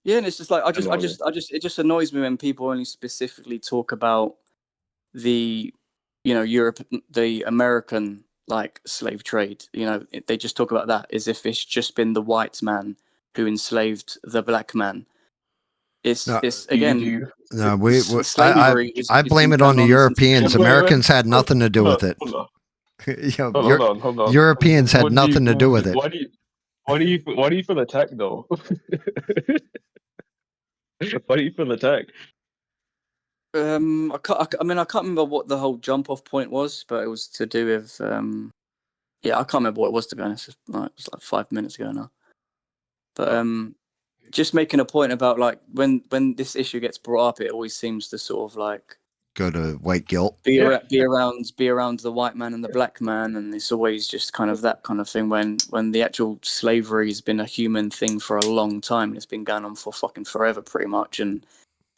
Yeah, and it's just like And longer. it just annoys me when people only specifically talk about the Europe, the American like slave trade. They just talk about that as if it's just been the white man who enslaved the black man. It's No, again. No, Slavery. I blame it on the Europeans. Wait, wait, wait. Americans had nothing to do with it. Hold on. You know, Hold on. Europeans had What do nothing to do with it. Why do you feel attacked though? Why do you feel attacked? I can't remember what the whole jump off point was, but it was to do with yeah, I can't remember what it was, to be honest. It was like 5 minutes ago now. But just making a point about like when this issue gets brought up, it always seems to sort of like Go to white guilt. be around the white man and the black man, and it's always just kind of that kind of thing when the actual slavery has been a human thing for a long time, and it's been going on for fucking forever pretty much, and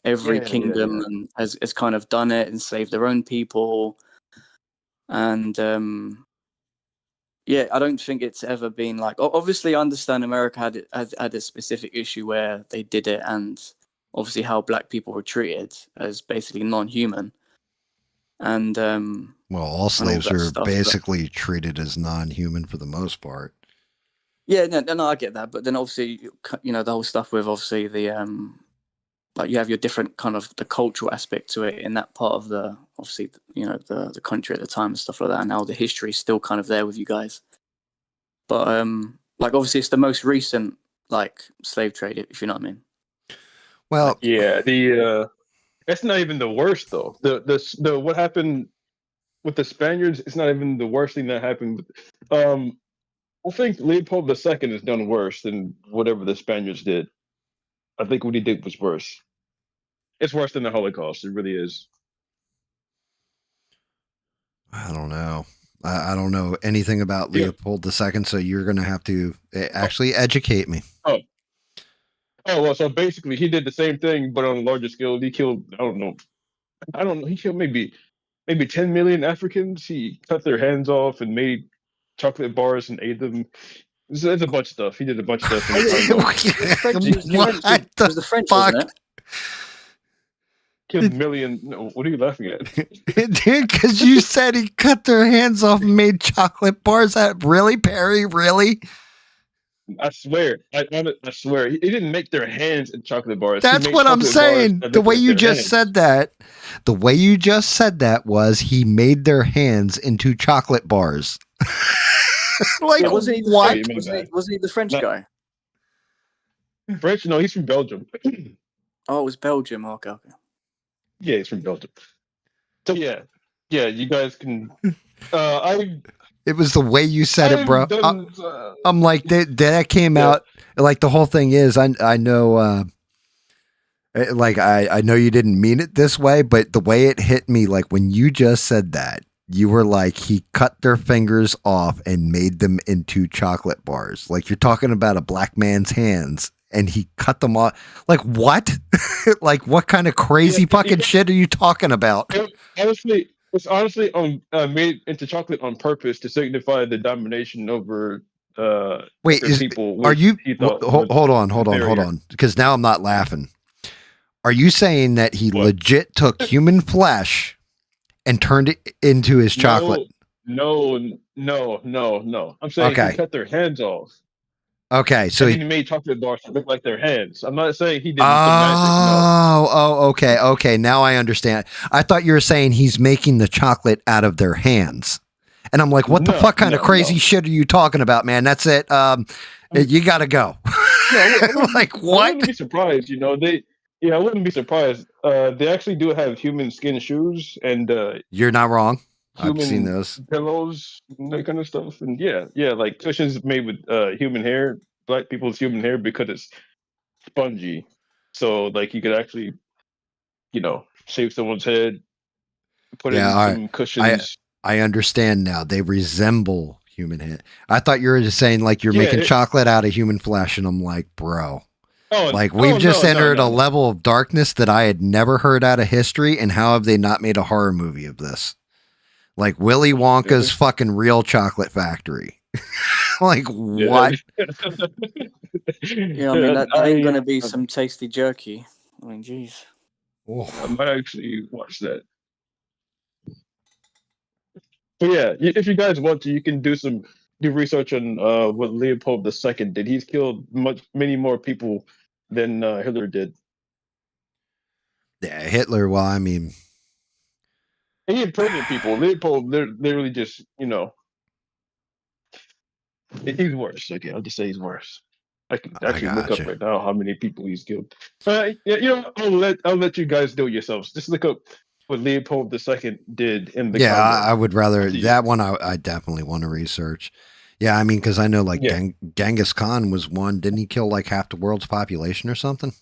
every kingdom and has kind of done it, enslaved their own people, and yeah, I don't think it's ever been like. Obviously, I understand America had a specific issue where they did it, and obviously how black people were treated as basically non-human, and Well, all slaves that are stuff, basically treated as non-human for the most part. yeah, no, I get that, but then obviously, you know, the whole stuff with obviously the like you have your different kind of the cultural aspect to it in that part of the obviously, you know, the country at the time and stuff like that, and now the history is still kind of there with you guys. But like obviously it's the most recent like slave trade, if you know what I mean. Well, Yeah, that's not even the worst though. The what happened with the Spaniards is not even the worst thing that happened. I think Leopold II has done worse than whatever the Spaniards did. I think what he did was worse. It's worse than the Holocaust. It really is. I don't know. I don't know anything about Yeah. Leopold II, so you're going to have to actually educate me. Oh, well, so basically he did the same thing, but on a larger scale. He killed, I don't know. He killed maybe 10 million Africans. He cut their hands off and made chocolate bars and ate them. It's a bunch of stuff. He did a bunch of stuff. What It was the French, fuck? wasn't it? Killed million. No, what are you laughing at? Dude, because you said he cut their hands off and made chocolate bars. That really, Perry? Really? I swear. I swear. He didn't make their hands in chocolate bars. That's what I'm saying. The way you just said that, was he made their hands into chocolate bars. Like, Yeah, what? wasn't he the French guy? French? No, he's from Belgium. Oh, it was Belgium. Okay. Yeah, he's from Belgium. So yeah, you guys can. It was the way you said it, bro. Done, I'm like, that came out. Like, the whole thing is, I know, like, I know you didn't mean it this way, but the way it hit me, like, when you just said that, you were like, he cut their fingers off and made them into chocolate bars. Like, you're talking about a black man's hands, and he cut them off. Like, what? Like, what kind of crazy fucking shit are you talking about? It's honestly made into chocolate on purpose to signify the domination over wait, people. Are you hold on, because now I'm not laughing. Are you saying that he legit took human flesh and turned it into his chocolate? No. I'm saying he cut their hands off. Okay, so he made chocolate bars to look like their hands. I'm not saying he did the magic. No. Okay. Now I understand. I thought you were saying he's making the chocolate out of their hands, and I'm like, what the fuck kind of crazy shit are you talking about, man? That's it. You got to go. Like, what? I wouldn't be surprised. You know, I wouldn't be surprised. They actually do have human skin shoes, and you're not wrong. I've seen those pillows and that kind of stuff, and like cushions made with human hair, black people's human hair, because it's spongy. So like you could actually, shave someone's head, put in some cushions. I understand now. They resemble human hair. I thought you were just saying like you're making chocolate out of human flesh, and I'm like, bro. We've just entered a level of darkness that I had never heard out of history, and how have they not made a horror movie of this? Like Willy Wonka's fucking real chocolate factory. Like, what? Yeah, I mean, that ain't going to be some tasty jerky. I mean, jeez. I might actually watch that. But yeah, if you guys want to, you can do research on what Leopold II did. He's killed many more people than Hitler did. Yeah, Hitler, well, I mean... And he imprisoned people. Leopold, they're literally just, he's worse. Okay, I'll just say he's worse. I can I actually look up gotcha. right now how many people he's killed. Yeah, I'll let you guys do it yourselves. Just look up what Leopold II did in the Yeah, Congo. I would rather See, that one. I definitely want to research. Yeah, I mean, because I know like yeah, Genghis Khan was one. Didn't he kill like half the world's population or something?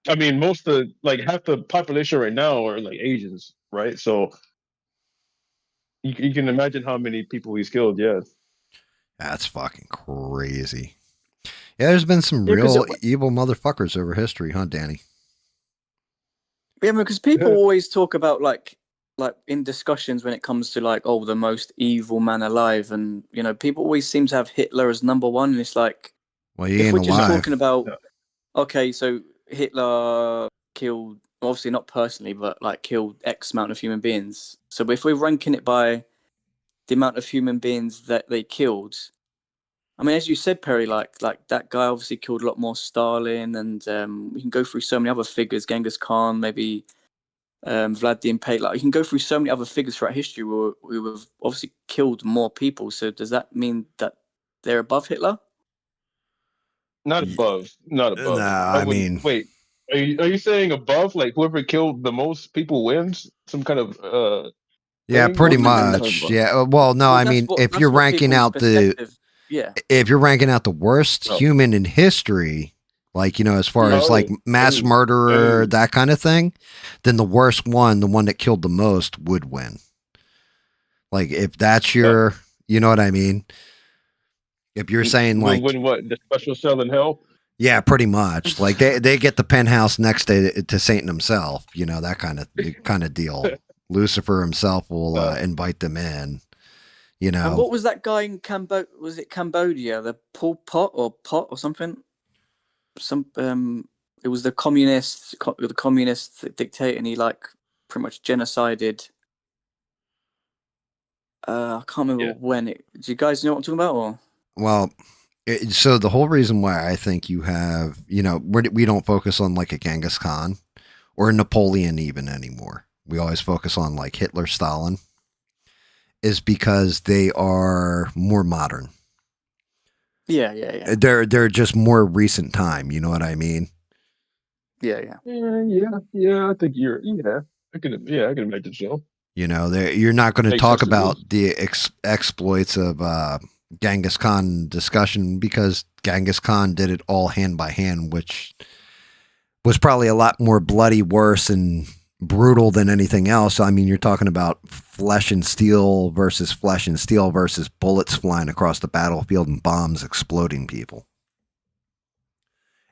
I mean, most of like half the population right now are like Asians, right? So you can imagine how many people he's killed. Yeah, That's fucking crazy. Yeah, there's been some Yeah, because real evil motherfuckers over history, huh, Danny? people yeah. always talk about like in discussions when it comes to like the most evil man alive, and people always seem to have Hitler as number one, and it's like Well, he if ain't we're just No, talking alive. about no. okay, so Hitler killed obviously not personally, but like killed X amount of human beings. So if we're ranking it by the amount of human beings that they killed, I mean, as you said, Perry, like that guy obviously killed a lot more Stalin, and we can go through so many other figures, Genghis Khan, maybe Vlad the Impaler. Like you can go through so many other figures throughout history who have obviously killed more people. So does that mean that they're above Hitler? Not Y- above, not No, above. I I wouldn't mean, wait. Are you saying above? Like whoever killed the most people wins? Some kind of yeah, thing? pretty What Well, do you no, mean? much. Yeah. Well, no, well, I mean, that's what people's perspective. Yeah, if you're ranking out the worst Oh, human in history, like as far yeah, as like oh, mass oh, murderer, oh. that kind of thing, then the worst one, the one that killed the most, would win. Like if that's Oh. your, you know what I mean? If you're saying Will like, win what? The special cell in hell? yeah, pretty much. Like they get the penthouse next to Satan himself, that kind of deal. Lucifer himself will Uh, invite them in. And what was that guy in Was it Cambodia? The Pol Pot or something? It was the communist dictator, and he like pretty much genocided. I can't remember yeah. when it. Do you guys know what I'm talking about? Or Well, so the whole reason why I think you have, we don't focus on like a Genghis Khan or Napoleon even anymore. We always focus on like Hitler, Stalin, is because they are more modern. yeah. They're just more recent time. You know what I mean? Yeah. Yeah. I think you're. Yeah, I can imagine so. You're not going to Makes talk sense to me. about the exploits of Genghis Khan discussion because Genghis Khan did it all hand by hand, which was probably a lot more bloody, worse, and brutal than anything else. I mean, you're talking about flesh and steel versus bullets flying across the battlefield and bombs exploding people.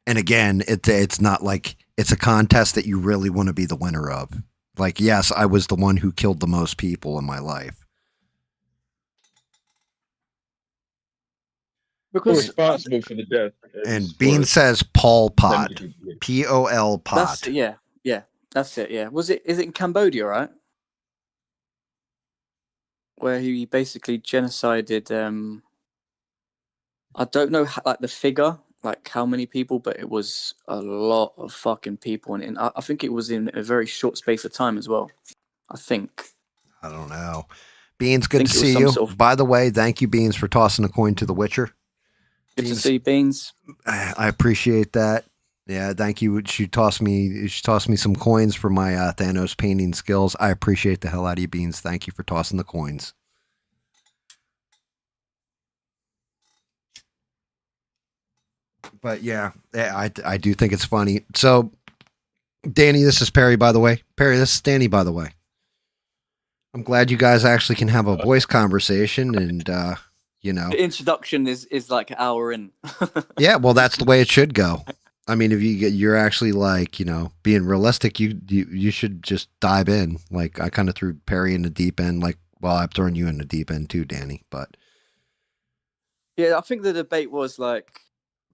And again, it's not like it's a contest that you really want to be the winner of. Like, yes, I was the one who killed the most people in my life. Because Responsible for the death is And Bean for says Pol them Pot. to be. Pol that's Pot. yeah, that's it. Yeah, Is it in Cambodia, right? Where he basically genocided. I don't know like the figure, like how many people, but it was a lot of fucking people, and I think it was in a very short space of time as well. I think. I don't know. Beans, I good to think it was see some you. sort of. By the way, thank you, Beans, for tossing a coin to the Witcher. Good to Beans, see Beans. I appreciate that. Yeah, thank you. She tossed me some coins for my Thanos painting skills. I appreciate the hell out of you, Beans. Thank you for tossing the coins. But yeah, I do think it's funny. So, Danny, this is Perry, by the way. Perry, this is Danny, by the way. I'm glad you guys actually can have a voice conversation and, The introduction is like an hour in. yeah, well, that's the way it should go. I mean, if you're actually like, being realistic, you should just dive in. Like I kind of threw Perry in the deep end. Like, well, I've thrown you in the deep end too, Danny. But Yeah, I think the debate was like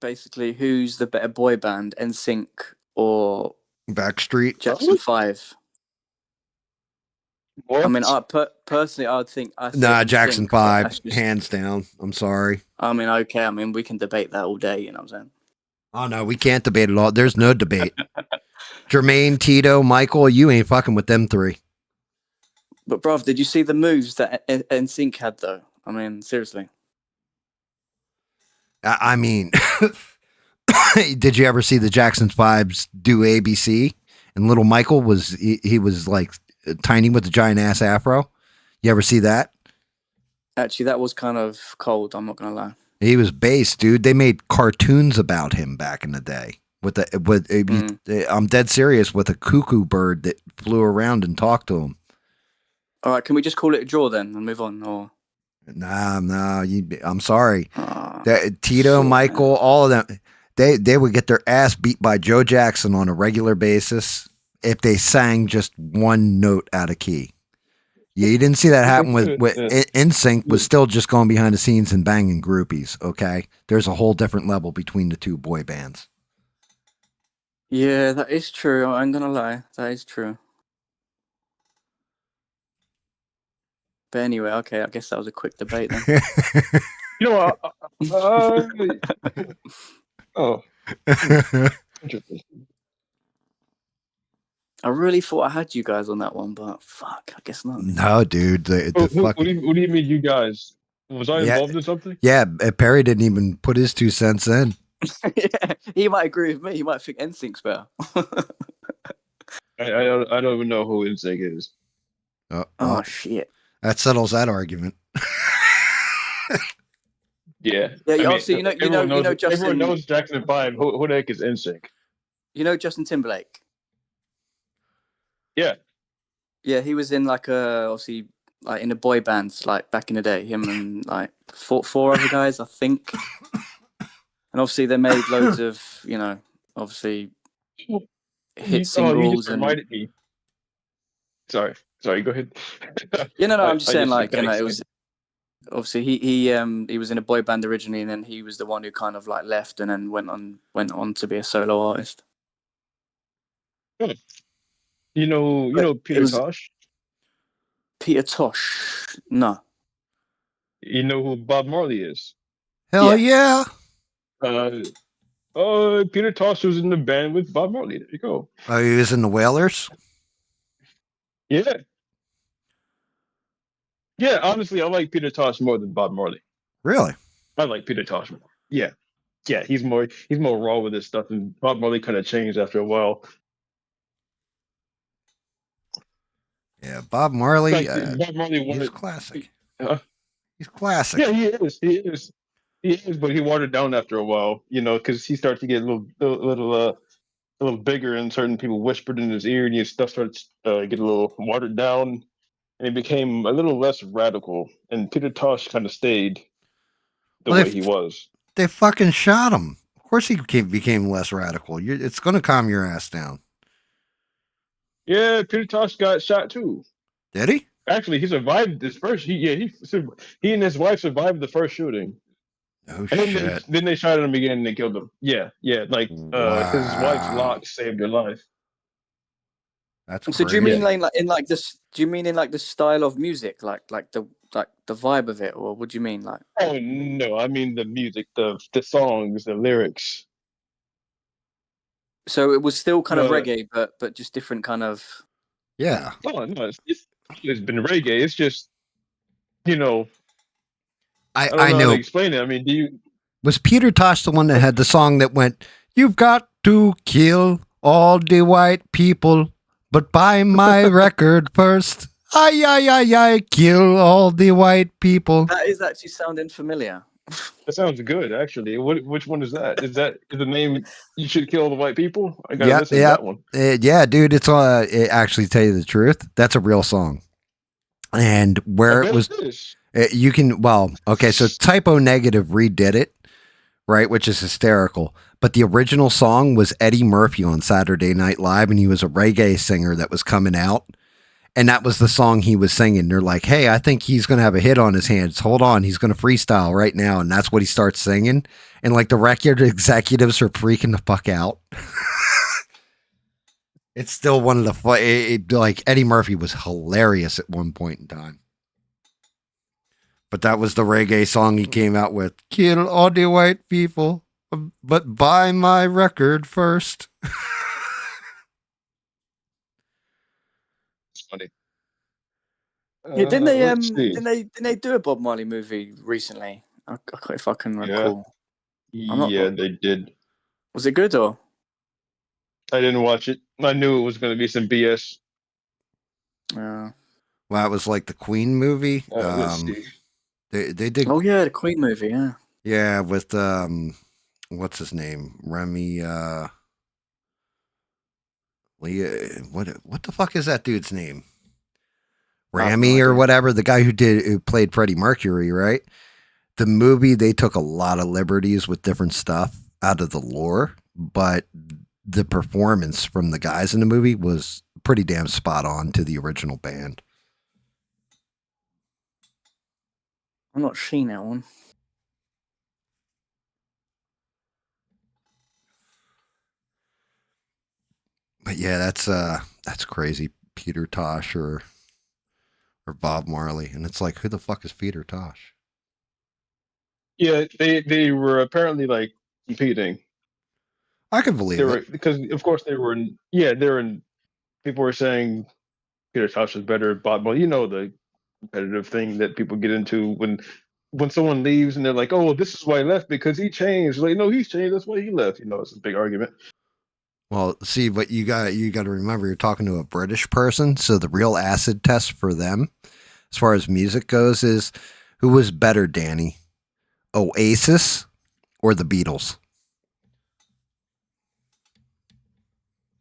basically who's the better boy band, NSYNC or Backstreet, Jackson 5. I mean, What? personally, I say nah, Jackson NSYNC, but 5, that's just. hands down. I'm sorry. I mean, okay. I mean, we can debate that all day. You know what I'm saying? Oh no, we can't debate it all. There's no debate. Jermaine, Tito, Michael, you ain't fucking with them three. But bruv, did you see the moves that NSYNC had though? I mean, seriously. I mean, did you ever see the Jackson 5s do ABC? And little Michael he was like tiny with a giant ass afro. You ever see that? Actually, that was kind of cold. I'm not gonna lie. He was bass, dude. They made cartoons about him back in the day. I'm dead serious, with a cuckoo bird that flew around and talked to him. All right, can we just call it a draw then and move on? Or Nah, I'm sorry. oh, Tito, shit, Michael, man. all of them, they would get their ass beat by Joe Jackson on a regular basis if they sang just one note out of key. Yeah, you didn't see that happen with NSYNC was still just going behind the scenes and banging groupies. Okay, there's a whole different level between the two boy bands. Yeah, that is true. I ain't gonna lie, that is true. But anyway, okay, I guess that was a quick debate then. You know, oh, interesting. I really thought I had you guys on that one, but fuck, I guess not. No, dude. What do you mean, you guys? Was I involved in something? Yeah, Perry didn't even put his 2 cents in. Yeah, he might agree with me. He might think NSYNC's better. I don't even know who NSYNC is. Oh shit. That settles that argument. Yeah. Yeah, I mean, obviously, you know Justin. Everyone knows Jackson 5. Who the heck is NSYNC? You know Justin Timberlake. Yeah. Yeah, he was in obviously like in a boy band like back in the day. Him and like four other guys, I think. And obviously they made loads of obviously hit singles. You just reminded me. Sorry, go ahead. No, I'm just saying it was. Obviously, he was in a boy band originally, and then he was the one who kind of like left, and then went on to be a solo artist. You know Peter Tosh? Peter Tosh, no. You know who Bob Marley is? Hell yeah. Peter Tosh was in the band with Bob Marley. There you go. Oh, he was in the Wailers? Yeah. Yeah, honestly, I like Peter Tosh more than Bob Marley. Really? I like Peter Tosh more. Yeah. Yeah, he's more raw with his stuff, and Bob Marley kind of changed after a while. Yeah, Bob Marley. Bob Marley he's classic. Huh? He's classic. Yeah, he is, but he watered down after a while, because he started to get a little bigger, and certain people whispered in his ear, and his stuff started to get a little watered down, and he became a little less radical. And Peter Tosh kind of stayed the way he was. They fucking shot him. Of course, he became less radical. It's going to calm your ass down. Yeah, Peter Tosh got shot too. Did he? Actually, he survived this first. He and his wife survived the first shooting. Oh and shit! Then they shot him again and they killed him. Yeah, like because his wife's locks saved her life. That's so. Do you mean this? Do you mean in like the style of music, like the vibe of it, or what do you mean like? Oh no, I mean the music, the songs, the lyrics. So it was still kind of reggae, but just different kind of. Yeah. Oh no, it's been reggae. It's just, I don't know how to explain it. I mean, was Peter Tosh the one that had the song that went, "You've got to kill all the white people, but buy my record first. I kill all the white people." That is actually sounding familiar. That sounds good, actually. Which one is that? Is the name "You Should Kill all the White People"? I gotta listen to that one. Yeah, dude. It's actually, tell you the truth, that's a real song. And where it was, you can so Typo Negative redid it, right, which is hysterical. But the original song was Eddie Murphy on Saturday Night Live, and he was a reggae singer that was coming out. And that was the song he was singing. They're like, "Hey, I think he's going to have a hit on his hands. Hold on. He's going to freestyle right now." And that's what he starts singing. And like the record executives are freaking the fuck out. It's still one of the like Eddie Murphy was hilarious at one point in time. But that was the reggae song he came out with. "Kill all the white people, but buy my record first." Funny. Yeah, didn't they do a Bob Marley movie recently? If I can recall. not- Yeah, they did. Was it good or? I didn't watch it. I knew it was going to be some BS. Yeah. Well, it was like the Queen movie. Let's see. They did, Oh yeah, the Queen movie. Yeah. yeah, with what's his name, Remy. What the fuck is that dude's name? I have no Ramy or idea. whatever, the guy who played Freddie Mercury, right? The movie, they took a lot of liberties with different stuff out of the lore, but the performance from the guys in the movie was pretty damn spot on to the original band. I'm not seen that one. But yeah, that's crazy. Peter Tosh or Bob Marley, and it's like, who the fuck is Peter Tosh? Yeah, they were apparently like competing. I can They believe it. were because of course they were in. Yeah, they were in. People were saying Peter Tosh was better, but well, you know the competitive thing that people get into when someone leaves and they're like, "Oh, well, this is why he left because he changed." Like, no, he's changed. That's why he left. You know, it's a big argument. Well, see, but you got to remember, you're talking to a British person, so the real acid test for them, as far as music goes, is who was better, Danny, Oasis or the Beatles?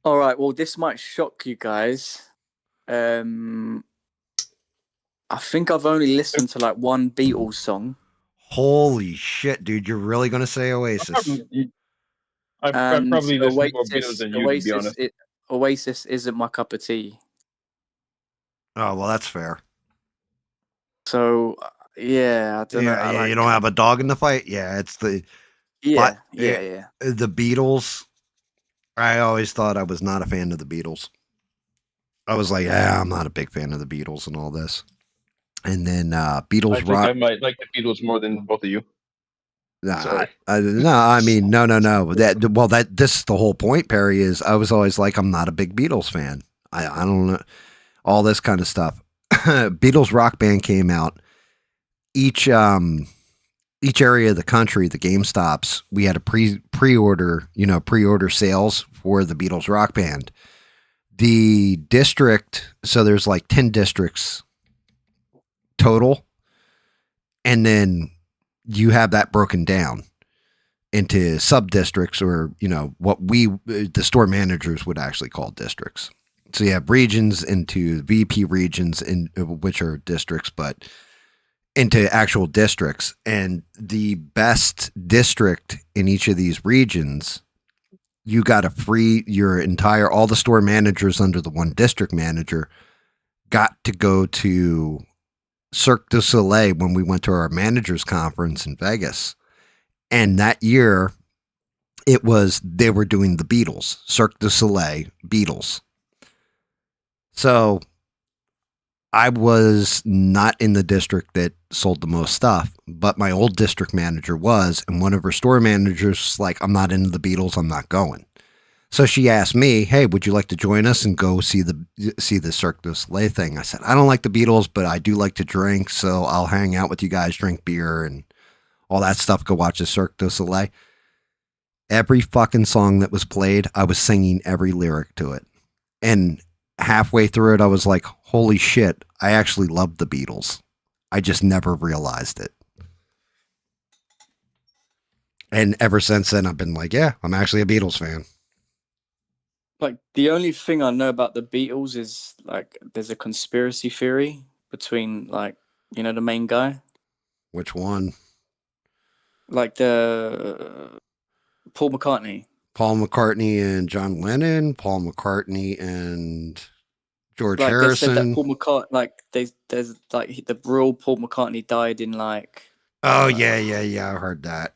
All right. Well, this might shock you guys. I think I've only listened to like one Beatles song, Holy shit, dude! You're really gonna say Oasis? I and probably listened to more Beatles than you, to be honest. Oasis isn't my cup of tea. Oh well, that's fair. So yeah, I don't know. Yeah, I yeah. You like. don't have a dog in the fight. Yeah, it's the Yeah, but yeah. the Beatles. I always thought I was not a fan of the Beatles. I was like, yeah, I'm not a big fan of the Beatles and all this. And then I Beatles think I rock. might like the Beatles more than both of you. Nah, Sorry. no, I mean, no. This is the whole point, Perry. Is I was always like, I'm not a big Beatles fan. I don't know all this kind of stuff. Beatles rock band came out. Each area of the country, the Game Stops, we had a pre-order sales for the Beatles rock band. The district, so there's like 10 districts total, and then you have that broken down into sub districts, or what the store managers would actually call districts. So you have regions into VP regions, in which are districts, but into actual districts. And the best district in each of these regions, you got a free, all the store managers under the one district manager got to go to Cirque du Soleil when we went to our managers conference in Vegas. And that year, they were doing the Beatles, Cirque du Soleil Beatles. So I was not in the district that sold the most stuff, but my old district manager was, and one of her store managers was like, I'm not into the Beatles, I'm not going. So she asked me, hey, would you like to join us and go see the Cirque du Soleil thing? I said, I don't like the Beatles, but I do like to drink, so I'll hang out with you guys, drink beer and all that stuff, go watch the Cirque du Soleil. Every fucking song that was played, I was singing every lyric to it. And halfway through it, I was like, holy shit, I actually loved the Beatles. I just never realized it. And ever since then, I've been like, yeah, I'm actually a Beatles fan. Like the only thing I know about the Beatles is like there's a conspiracy theory between like the main guy, Which one? like the Paul McCartney. Paul McCartney and John Lennon, Paul McCartney and George Like they said that Harrison. Paul McCartney, like there's like the real Paul McCartney died in like Oh, yeah, I heard that.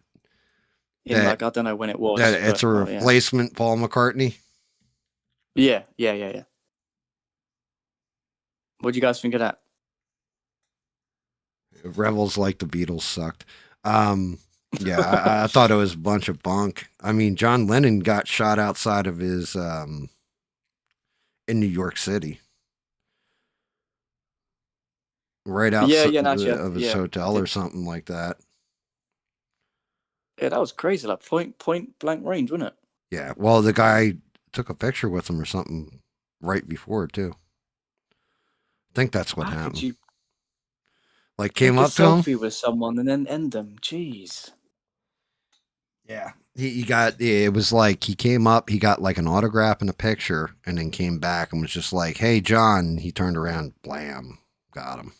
like I don't know when it was. That it's but, a yeah. replacement Paul McCartney. Yeah. What do you guys think of that? Rebels like the Beatles sucked. Yeah, I thought it was a bunch of bunk. I mean, John Lennon got shot outside of his in New York City, right outside Yeah, no, actually, of his hotel or something like that. Yeah, that was crazy. Like point blank range, wasn't it? Yeah. Well, the guy took a picture with him or something right before too. I think that's what How happened. could you Like came take a up to him. selfie with someone and then end them? Jeez. Yeah. He got, it was like he came up, he got like an autograph and a picture, and then came back and was just like, "Hey, John." He turned around, blam, got him.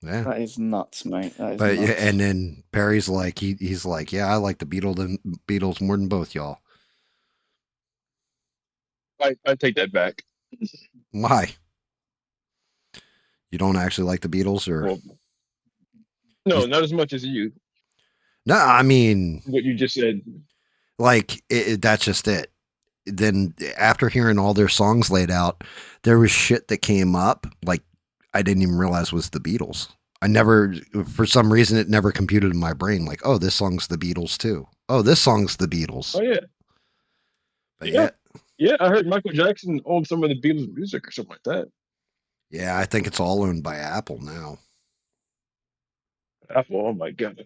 Yeah. That is nuts, mate. That is But yeah, nuts. and then Perry's like, he's like, "Yeah, I like the Beatles more than both y'all." I take that back. Why? You don't actually like the Beatles, or Well, no, not as much as you. no? I mean, What you just said. like that's just it. Then after hearing all their songs laid out, there was shit that came up like I didn't even realize was the Beatles. I never, for some reason, it never computed in my brain. Like, oh, this song's the Beatles too. Oh, this song's the Beatles. Oh yeah, But yeah. I heard Michael Jackson owned some of the Beatles music or something like that. yeah, I think it's all owned by Apple now. Apple, oh my god.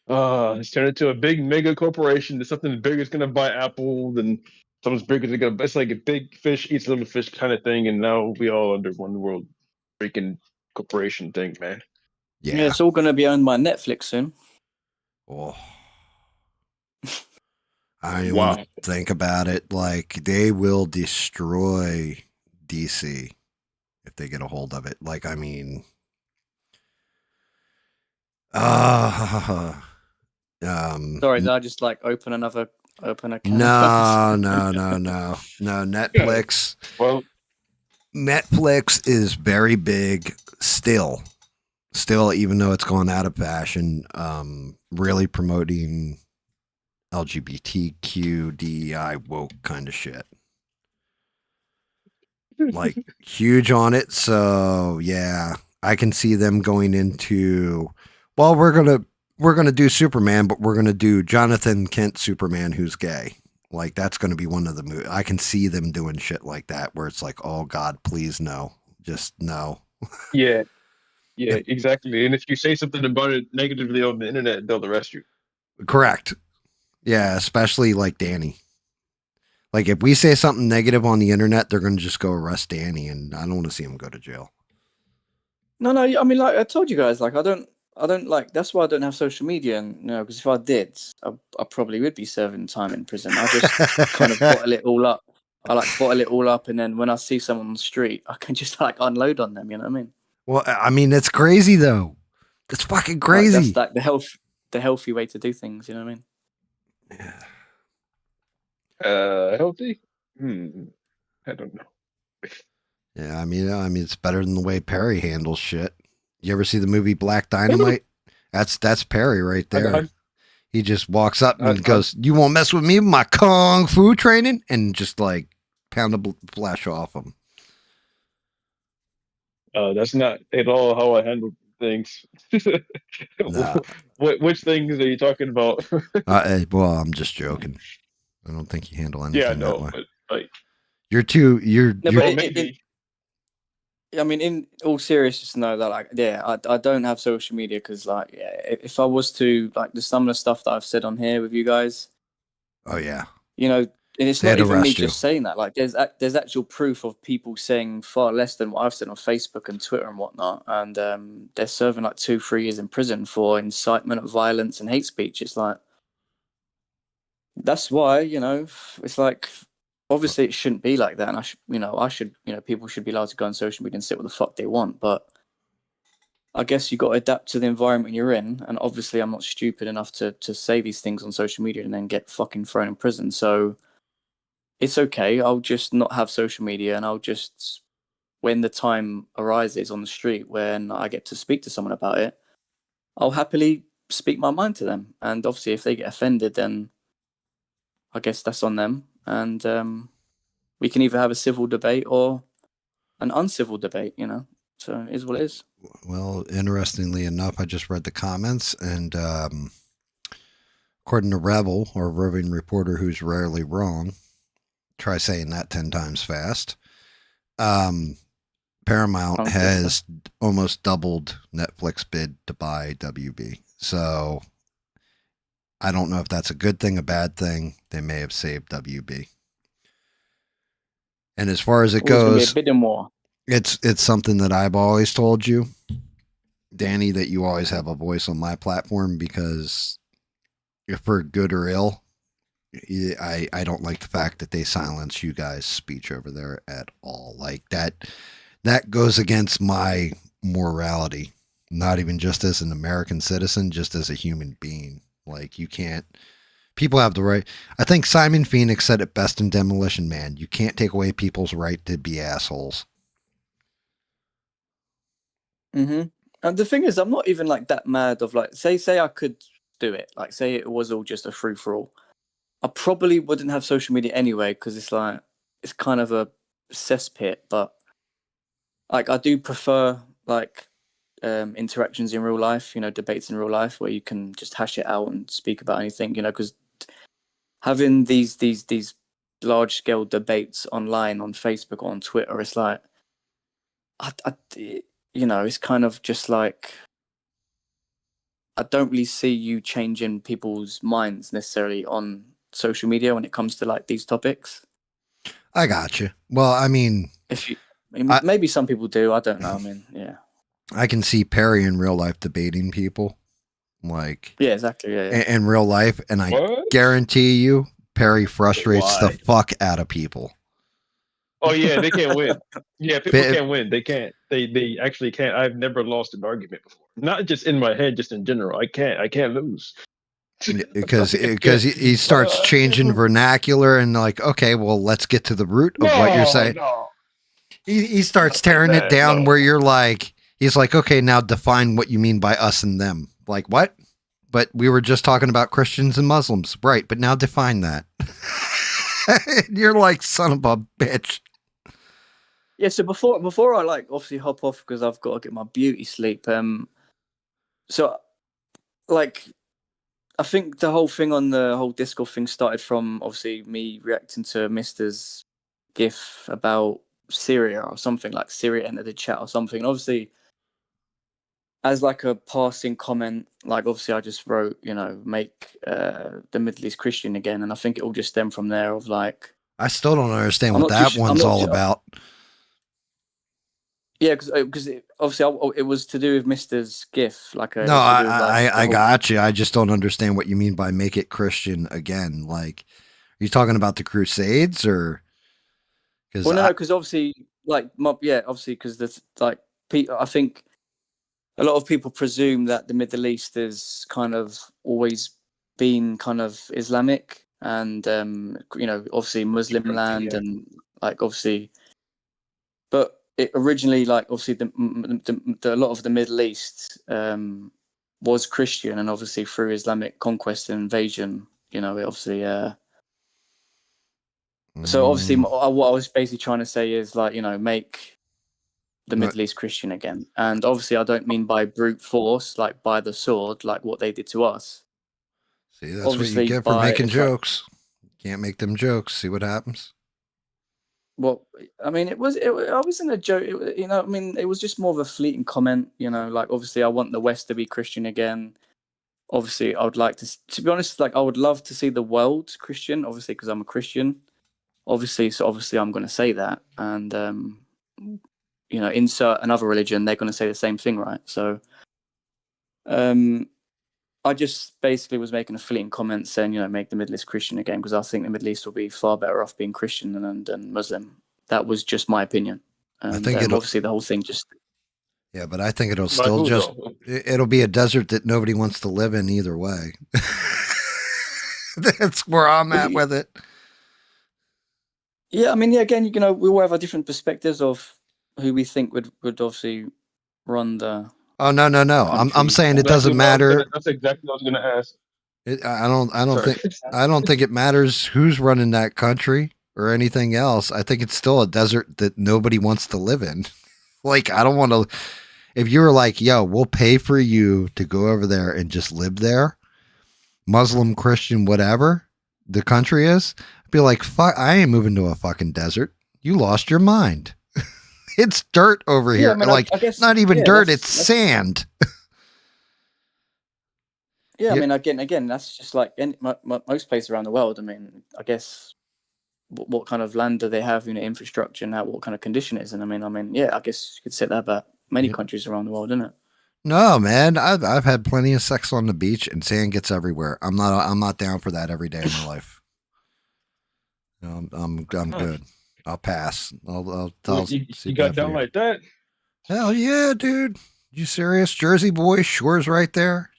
It's turned into a big mega corporation. There's something big is gonna buy Apple, then something's bigger is gonna. It's like a big fish eats little fish kind of thing, and now we all under one world freaking corporation thing, man. Yeah, it's all going to be owned by Netflix soon. Oh. I don't even Wow. want to think about it. Like, they will destroy DC if they get a hold of it. Like, I mean, Sorry, did I just like open a can of no, worms? Netflix. Well, Netflix is very big still, even though it's gone out of fashion. Really promoting LGBTQ, DEI, woke kind of shit. Like huge on it. So yeah, I can see them going into, well, we're gonna do Superman, but we're gonna do Jonathan Kent Superman who's gay. Like that's gonna be one of the movies. I can see them doing shit like that where it's like, oh God, please no, just no. yeah, exactly. And if you say something about it negatively on the internet, they'll arrest you. Correct. Yeah, especially like Danny. Like if we say something negative on the internet, they're gonna just go arrest Danny, and I don't want to see him go to jail. No, I mean, like I told you guys, like I don't like. That's why I don't have social media, and because if I did, I probably would be serving time in prison. I just kind of bottle it all up. I like bottle it all up, and then when I see someone on the street, I can just like unload on them. You know what I mean? Well, I mean, it's crazy though. It's fucking crazy. Like, that's like the healthy way to do things. You know what I mean? Healthy? I don't know. Yeah, I mean, it's better than the way Perry handles shit. You ever see the movie Black Dynamite? That's Perry right there. He just walks up and goes, "You won't mess with me with my kung fu training," and just like pound the flesh off him. That's not at all how I handle things. Nah. Which things are you talking about? Well, I'm just joking. I don't think you handle anything that way. But like You're maybe. I mean, in all seriousness, no, that like, yeah, I don't have social media because, like, yeah, if I was to, like, there's some of the stuff that I've said on here with you guys. Oh yeah. You know, and it's They'd not even me arrest you. just saying that. Like, there's actual proof of people saying far less than what I've said on Facebook and Twitter and whatnot, and they're serving like 2-3 years in prison for incitement of violence and hate speech. It's like, that's why, you know, it's like, obviously it shouldn't be like that, and people should be allowed to go on social media and say what the fuck they want, but I guess you got to adapt to the environment you're in, and obviously I'm not stupid enough to say these things on social media and then get fucking thrown in prison, so it's okay. I'll just not have social media, and I'll just, when the time arises on the street when I get to speak to someone about it, I'll happily speak my mind to them, and obviously if they get offended, then I guess that's on them, and we can either have a civil debate or an uncivil debate, you know. So it is what it is. Well, interestingly enough, I just read the comments, and according to Rebel, or roving reporter who's rarely wrong, try saying that 10 times fast. Paramount has almost doubled Netflix bid to buy WB. So I don't know if that's a good thing, a bad thing. They may have saved WB. And as far as it It's gonna be a goes, bidding war. it's something that I've always told you, Danny, that you always have a voice on my platform, because if for good or ill, I don't like the fact that they silence you guys' speech over there at all. Like that goes against my morality, not even just as an American citizen, just as a human being. Like, you can't, people have the right. I think Simon Phoenix said it best in Demolition Man. You can't take away people's right to be assholes. And the thing is, I'm not even like that mad of like, say I could do it. Like, say it was all just a free for all. I probably wouldn't have social media anyway, because it's like, it's kind of a cesspit. But like, I do prefer like interactions in real life, you know, debates in real life where you can just hash it out and speak about anything, you know, because having these large scale debates online on Facebook or on Twitter, it's like, you know, it's kind of just like, I don't really see you changing people's minds necessarily on social media when it comes to like these topics. I got you. Well, I mean, maybe some people do. I don't know. I mean, yeah. I can see Perry in real life debating people, like, Yeah, exactly. Yeah. in real life, and I What? guarantee you, Perry frustrates the Why? fuck out of people. Oh yeah, they can't win. Yeah, people But- can't win. They can't. They actually can't. I've never lost an argument before. Not just in my head, just in general. I can't lose. because he starts changing vernacular and like, okay, well, let's get to the root of what you're saying. No. He starts tearing it down where you're like, he's like, okay, now define what you mean by us and them. Like, what? But we were just talking about Christians and Muslims, right? But now define that. You're like, son of a bitch. Yeah. So before I like obviously hop off because I've got to get my beauty sleep. So like, I think the whole thing on the whole Discord thing started from obviously me reacting to Mister's gif about Syria or something, like Syria entered the chat or something. And obviously, as like a passing comment, like obviously I just wrote, you know, make the Middle East Christian again. And I think it all just stemmed from there of like, I still don't understand I'm what not too that su- I'm one's not all too- about. yeah, because obviously it was to do with Mister's gif. Like, No, it was to do with, like, the I whole- got you. I just don't understand what you mean by make it Christian again. Like, are you talking about the Crusades or? Well, no, because obviously, like, obviously, because there's like, I think a lot of people presume that the Middle East is kind of always been kind of Islamic, and you know, obviously Muslim land, Yeah. and like obviously, but it originally, like, obviously the a lot of the Middle East was Christian, and obviously through Islamic conquest and invasion, you know, it obviously. So obviously, what I was basically trying to say is, like, you know, make the Middle East Christian again. And obviously, I don't mean by brute force, like by the sword, like what they did to us. See, that's obviously what you get for by- making it's like- jokes. Can't make them jokes. See what happens. Well, I mean, I wasn't a joke. You know, I mean, it was just more of a fleeting comment. You know, like, obviously, I want the West to be Christian again. Obviously, I would like to be honest, like, I would love to see the world Christian. Obviously, because I'm a Christian. Obviously, I'm going to say that, and you know, insert another religion, they're going to say the same thing, right? So, I just basically was making a fleeting comment saying, you know, make the Middle East Christian again, because I think the Middle East will be far better off being Christian than Muslim. That was just my opinion. And think it'll- obviously the whole thing just. Yeah, but I think it'll Like still who, just though? it'll be a desert that nobody wants to live in either way. That's where I'm at with it. Yeah, I mean, yeah, again, you know, we all have our different perspectives of who we think would obviously run the. Oh no. I'm Country. saying it That's doesn't what I was matter. gonna- That's exactly what I was going to ask. I don't Sorry. think I don't think it matters who's running that country or anything else. I think it's still a desert that nobody wants to live in. Like, I don't want to. If you were like, yo, we'll pay for you to go over there and just live there, Muslim, Christian, whatever the country is, I'd be like, fuck, I ain't moving to a fucking desert. You lost your mind. It's dirt over here. I mean, like, I guess, not even yeah, dirt, that's- it's sand. Yeah, I Yeah. mean, again, that's just like most places around the world. I mean, I guess what kind of land do they have, infrastructure, and what kind of condition it is. And I mean, yeah, I guess you could say that about many Yep. countries around the world, isn't it? No, man, I've had plenty of sex on the beach and sand gets everywhere. I'm not down for that every day of my life. No, I'm good. I'll pass. I'll You sit got that for down you. like that? Hell yeah, dude. You serious? Jersey boy, shore's right there.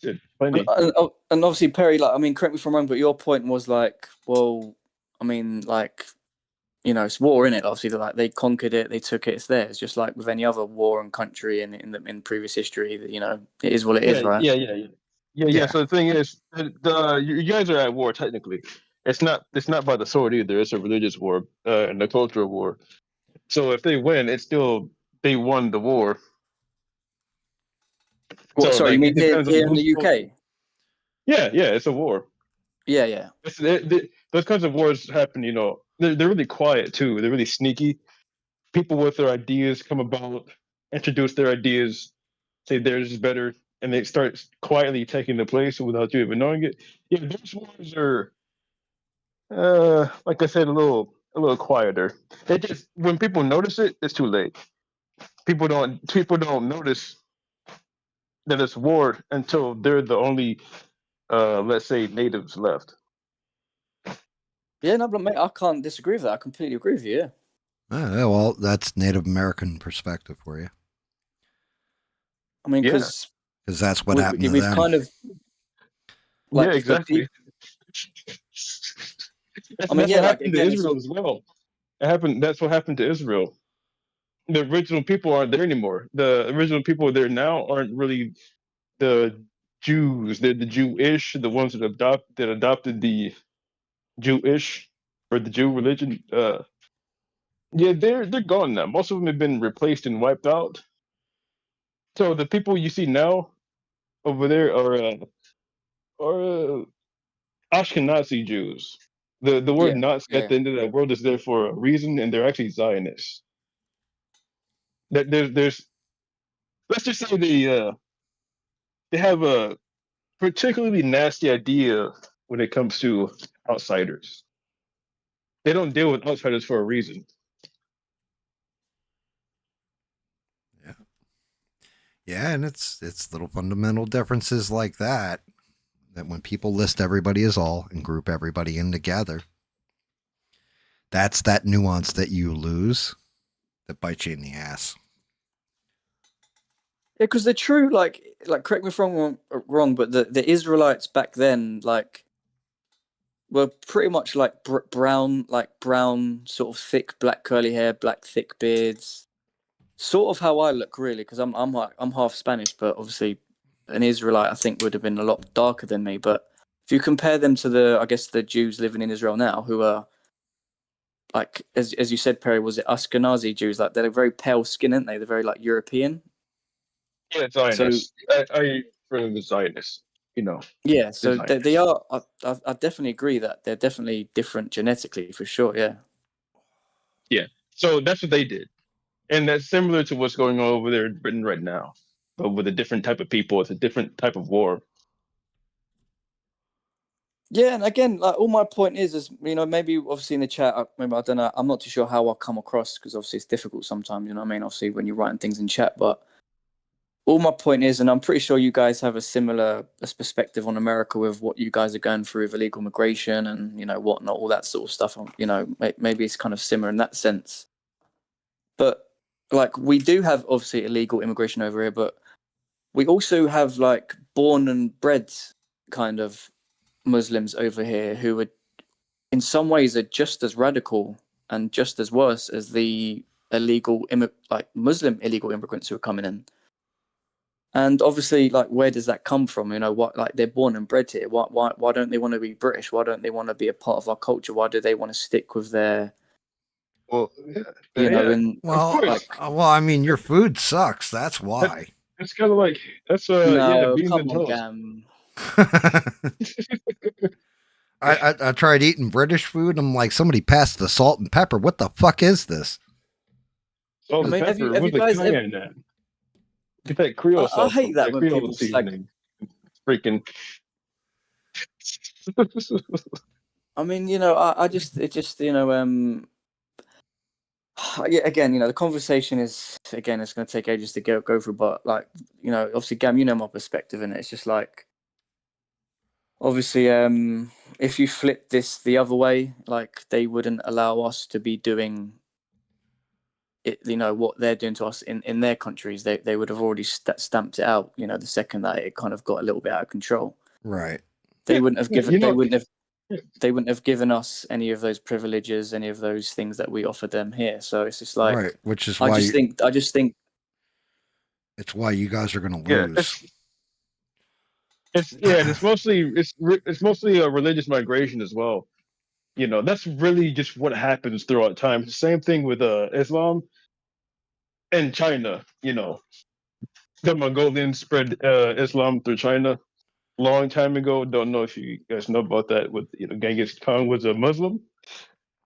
Shit, And, plenty. and obviously, Perry, like, I mean, correct me if I'm wrong, but your point was like, well, I mean, like, it's war in it. Obviously, they conquered it, they took it, it's theirs. Just like with any other war and country in previous history, that it is what it is, right? Yeah. So the thing is, you guys are at war technically. It's not by the sword either. It's a religious war and a cultural war. So if they win, it's still they won the war. What? So Sorry, you like mean it depends on here in who's. the UK? Yeah, it's a war. Yeah. Those kinds of wars happen. They're really quiet too. They're really sneaky. People with their ideas come about, introduce their ideas, say theirs is better, and they start quietly taking the place without you even knowing it. Yeah, those wars are, like I said, a little quieter. It just when people notice it, it's too late. People don't notice that it's war until they're the only, let's say, natives left. Yeah, no, but mate, I can't disagree with that. I completely agree with you. Yeah. Yeah, well, that's Native American perspective for you, I mean, Yeah, because because that's what happened to we've them. kind of yeah, like the exactly. people. I mean, That's yeah, what like happened to again, it's Israel as well. That's what happened to Israel. The original people aren't there anymore. The original people there now aren't really the Jews. They're the Jewish, the ones that adopted the Jewish or the Jew religion. Yeah, they're gone now. Most of them have been replaced and wiped out. So the people you see now over there are Ashkenazi Jews. The word yeah, Nazi at yeah, the end of that word is there for a reason, and they're actually Zionists. That there's let's just say they have a particularly nasty idea when it comes to outsiders. They don't deal with outsiders for a reason. Yeah, yeah, and it's little fundamental differences like that when people list everybody as all and group everybody in together. That's that nuance that you lose that bites you in the ass. yeah. Because the true, correct me if I'm wrong, but the Israelites back then, like, were pretty much like brown, sort of thick black curly hair, black thick beards, sort of how I look really, because I'm half Spanish, but obviously an Israelite I think would have been a lot darker than me. But if you compare them to the Jews living in Israel now, who are like as you said, Perry, was it Ashkenazi Jews? Like they're very pale skin, aren't they? They're very like European. Yeah, So Zionists. I refer to them as Zionists. yeah, They're so they Zionists. are. I definitely agree that they're definitely different genetically for sure. Yeah. Yeah. So that's what they did. And that's similar to what's going on over there in Britain right now. But with a different type of people, it's a different type of war. Yeah, and again, like all my point is maybe obviously in the chat, maybe I don't know, I'm not too sure how I come across because obviously it's difficult sometimes. You know what I mean? Obviously when you're writing things in chat, but all my point is, and I'm pretty sure you guys have a similar perspective on America with what you guys are going through with illegal migration and whatnot, all that sort of stuff. Maybe it's kind of similar in that sense. But like we do have obviously illegal immigration over here, but we also have like born and bred kind of Muslims over here who are in some ways are just as radical and just as worse as the Muslim illegal immigrants who are coming in. And obviously, like, where does that come from? What, like, they're born and bred here. Why don't they want to be British? Why don't they want to be a part of our culture? Why do they want to stick with their, Well, yeah, and of Well, course. I mean, your food sucks. That's why. It's kind of like that's no, beans come and on, toast. Gam. I tried eating British food. I'm like, somebody passed the salt and pepper. What the fuck is this? Salt I and mean, pepper have you with the guys? cayenne in that. Get that Creole I sauce, hate that that when Creole people slag. seasoning. freaking. I mean, it just, yeah, again, the conversation is, again, it's going to take ages to go through, but like, obviously, Gam, my perspective in it. It's just like, obviously, if you flip this the other way, like they wouldn't allow us to be doing it, what they're doing to us in their countries. They would have already stamped it out, the second that it kind of got a little bit out of control. Right. They wouldn't have given, they wouldn't have given us any of those privileges, any of those things that we offer them here. So it's just like, right, which is why I just think it's why you guys are going to Yeah, lose. it's mostly a religious migration as well. That's really just what happens throughout time. Same thing with Islam and China. The Mongolians spread Islam through China long time ago. Don't know if you guys know about that. With Genghis Khan was a Muslim,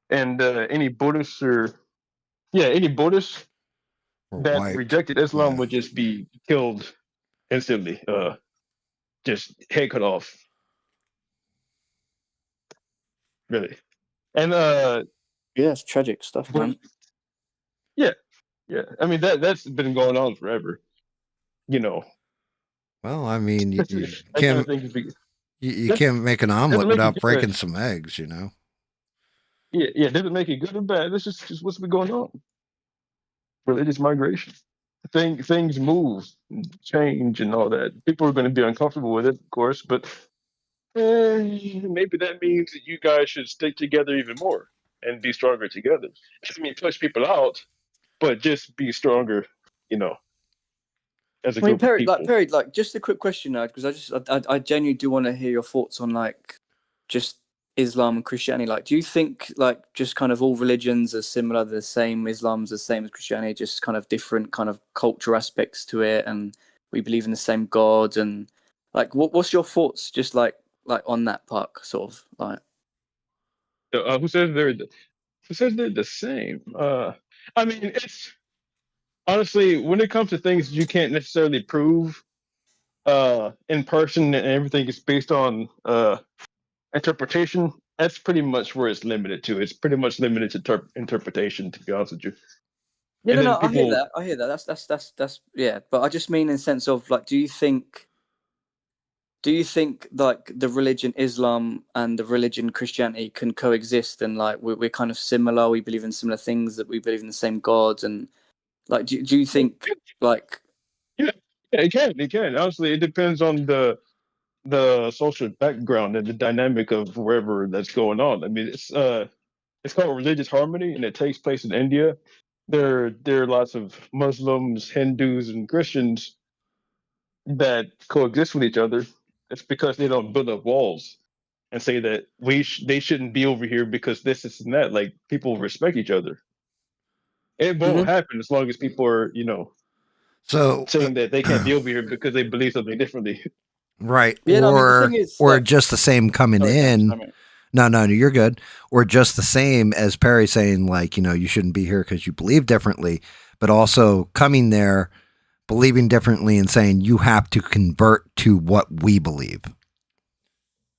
and any Buddhists Or that white. rejected Islam Yeah. would just be killed instantly. Just head cut off. Really. And yeah, it's tragic stuff, man. yeah. I mean that's been going on forever. Well, I mean, you I kind of think you can't make an omelet doesn't make it without good. breaking some eggs, Yeah, it doesn't make it good or bad. This is just what's been going on. Religious migration. Things move, and change, and all that. People are going to be uncomfortable with it, of course, but maybe that means that you guys should stick together even more and be stronger together. Doesn't mean push people out, but just be stronger. As a I mean, group of people. Perry, just a quick question now, because I genuinely do want to hear your thoughts on like just Islam and Christianity. Like, do you think like just kind of all religions are similar, the same? Islam's the same as Christianity, just kind of different kind of culture aspects to it, and we believe in the same God, and like, what's your thoughts just like on that part, sort of like? Who says they're the same? I mean, it's honestly when it comes to things you can't necessarily prove in person, and everything is based on interpretation. That's pretty much where it's limited to. It's pretty much limited to interpretation, to be honest with you. Yeah, And no, then I hear that. I hear that. That's yeah. But I just mean in the sense of like, do you think like the religion Islam and the religion Christianity can coexist, and like we're kind of similar? We believe in similar things, that we believe in the same gods, and like, do you think like? Yeah, it can. Honestly, it depends on the social background and the dynamic of wherever that's going on. I mean, it's called religious harmony, and it takes place in India. There are lots of Muslims, Hindus, and Christians that coexist with each other. It's because they don't build up walls and say that they shouldn't be over here because this and that. Like people respect each other. It won't happen as long as people are, So, saying that they can't be over here because they believe something differently. right. Yeah, no, I mean, the thing is, or like, just the same coming sorry, in. sorry, mate. No, you're good. Or just the same as Perry saying, like, you shouldn't be here because you believe differently, but also coming there, believing differently and saying you have to convert to what we believe.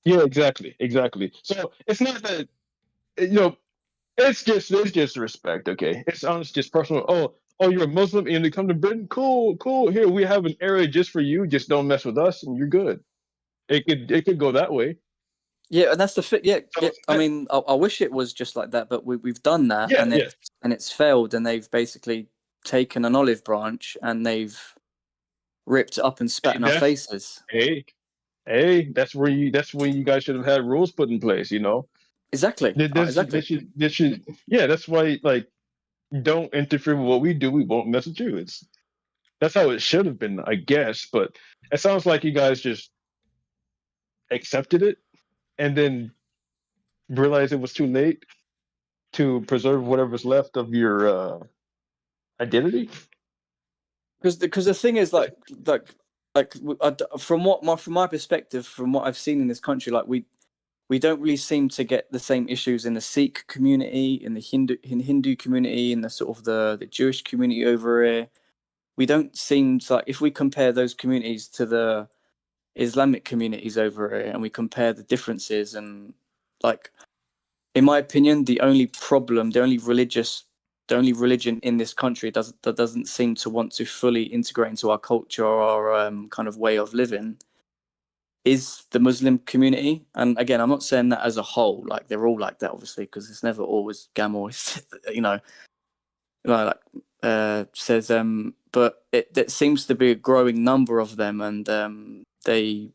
Yeah, exactly. So it's not that, it's just respect. Okay, it's honest, just personal. Oh, you're a Muslim and you come to Britain. Cool. Here we have an area just for you. Just don't mess with us, and you're good. It could go that way. Yeah, and that's the fit. Yeah, So, yeah. I mean, I wish it was just like that, but we've done that, yeah, and it's failed, and they've basically taken an olive branch and they've ripped it up and spat in our faces. Hey, that's where you guys should have had rules put in place. Exactly. Exactly. This should. Yeah, that's why. Like, don't interfere with what we do. We won't mess with you. That's how it should have been, I guess. But it sounds like you guys just accepted it and then realized it was too late to preserve whatever's left of your identity. Because the thing is, like from my perspective, from what I've seen in this country, like we don't really seem to get the same issues in the Sikh community, in the Hindu community, in the sort of the Jewish community over here. We don't seem to, like, if we compare those communities to the Islamic communities over here and we compare the differences, and like, in my opinion, the only religion in this country that doesn't seem to want to fully integrate into our culture or our kind of way of living is the Muslim community. And again, I'm not saying that as a whole, like they're all like that, obviously, because it's never always GAM always, says, but it seems to be a growing number of them, and they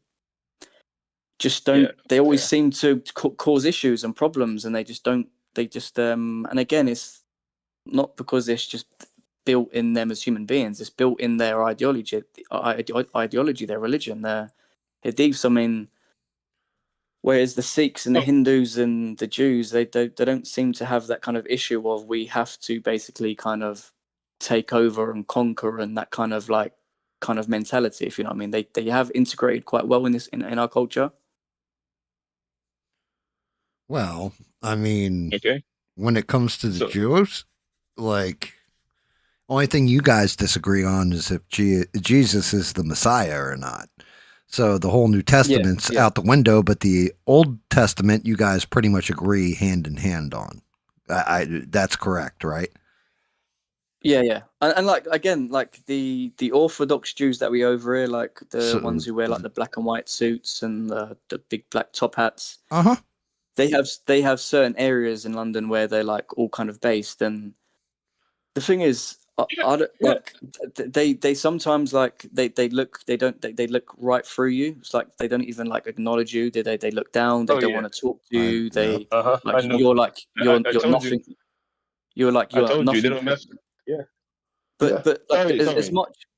just don't. They always seem to cause issues and problems, and they just don't. They just and again, it's not because it's just built in them as human beings. It's built in their ideology, their religion, their hadiths. I mean, whereas the Sikhs and the Hindus and the Jews, they don't seem to have that kind of issue of we have to basically kind of take over and conquer and that kind of mentality, if you know what I mean. They have integrated quite well in our culture. Well, I mean, Okay. when it comes to the Jews, like, only thing you guys disagree on is if Jesus is the Messiah or not. So the whole New Testament's out the window, but the Old Testament, you guys pretty much agree hand in hand on. That's correct, right? Yeah. And like, again, like the Orthodox Jews that we over here, like the ones who wear like the black and white suits and the big black top hats. Uh-huh. They have certain areas in London where they're like all kind of based, and the thing is, they sometimes like they look right through you. It's like they don't even like acknowledge you. They look down. They don't want to talk to you. They like you're nothing. You're like I told nothing. you they don't mess. Yeah. But like, sorry.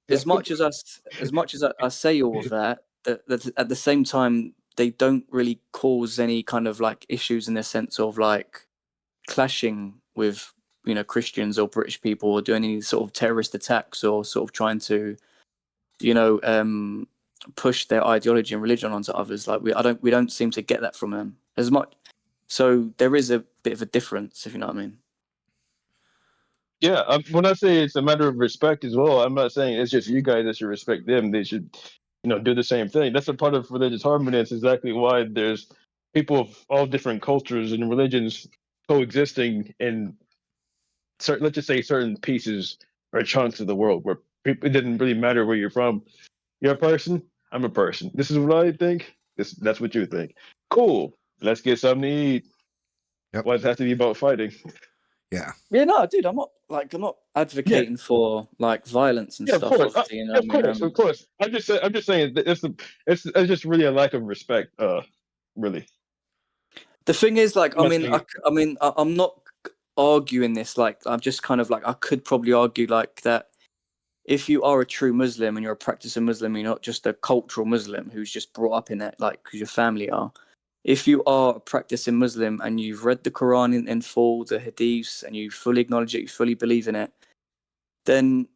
as much as I say all of that at the same time, they don't really cause any kind of like issues in the sense of like clashing with Christians or British people, or doing any sort of terrorist attacks, or sort of trying to push their ideology and religion onto others. Like we don't seem to get that from them as much. So there is a bit of a difference, if you know what I mean. Yeah, when I say it's a matter of respect as well, I'm not saying it's just you guys that should respect them. They should, do the same thing. That's a part of religious harmony. That's exactly why there's people of all different cultures and religions coexisting in certain, let's just say, certain pieces or chunks of the world where it doesn't really matter where you're from. You're a person. I'm a person. This is what I think. That's what you think. Cool. Let's get something to eat. Yep. Why does it have to be about fighting? Yeah. Yeah, no, dude, I'm not advocating for like violence and stuff. Of course, Obviously, of course. I'm just saying that it's just really a lack of respect. Really. The thing is, like, I'm not arguing this. Like, I'm just kind of like, I could probably argue like that. If you are a true Muslim and you're a practicing Muslim, you're not just a cultural Muslim who's just brought up in it, like, because your family are. If you are a practicing Muslim and you've read the Quran in full, the Hadiths, and you fully acknowledge it, you fully believe in it, then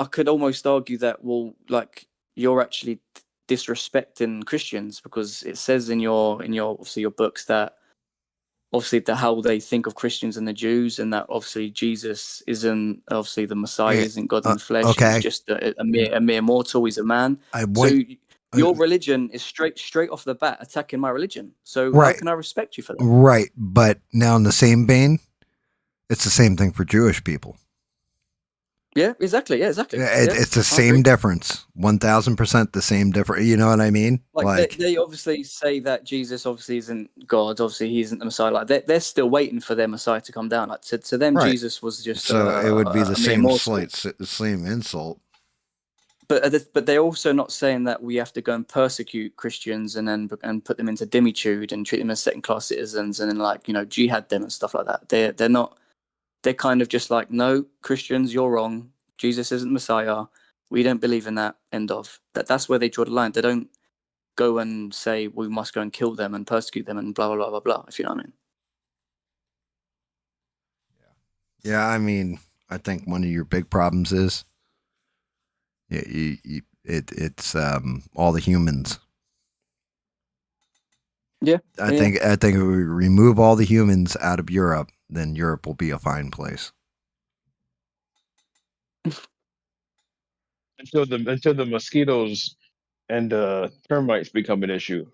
I could almost argue that, well, like, you're actually disrespecting Christians, because it says in your obviously your books that obviously how they think of Christians and the Jews, and that obviously Jesus isn't obviously the Messiah, isn't God in the flesh. Okay. He's just a mere mortal. He's a man. Your religion is straight off the bat attacking my religion. So how can I respect you for that? Right. But now in the same vein, it's the same thing for Jewish people. Yeah, exactly. Yeah, exactly. It's the same difference. 1000% the same difference. You know what I mean? Like they obviously say that Jesus obviously isn't God. Obviously, he isn't the Messiah. Like they're still waiting for their Messiah to come down. Like to them, Jesus was just so it would be the same mortal. same insult. But they're also not saying that we have to go and persecute Christians and put them into dimitude and treat them as second class citizens and then jihad them and stuff like that. They're not. They're kind of just like, no, Christians, you're wrong. Jesus isn't Messiah. We don't believe in that. End of. That's where they draw the line. They don't go and say we must go and kill them and persecute them and blah blah blah blah blah. If you know what I mean. Yeah, I mean, I think one of your big problems is, it's all the humans. Yeah, I think if we remove all the humans out of Europe, then Europe will be a fine place. Until the mosquitoes and termites become an issue,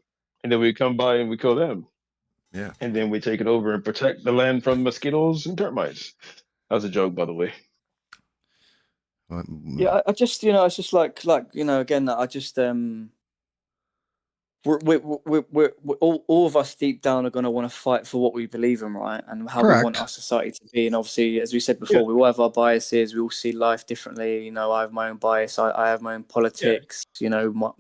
and then we come by and we kill them, Yeah. and then we take it over and protect the land from mosquitoes and termites. That was a joke, by the way. Yeah, I just, it's just like, again, I just, we're all of us deep down are going to want to fight for what we believe in, right? And how we want Correct. our society to be. And obviously, as we said before, we all have our biases. We all see life differently. I have my own bias. I have my own politics,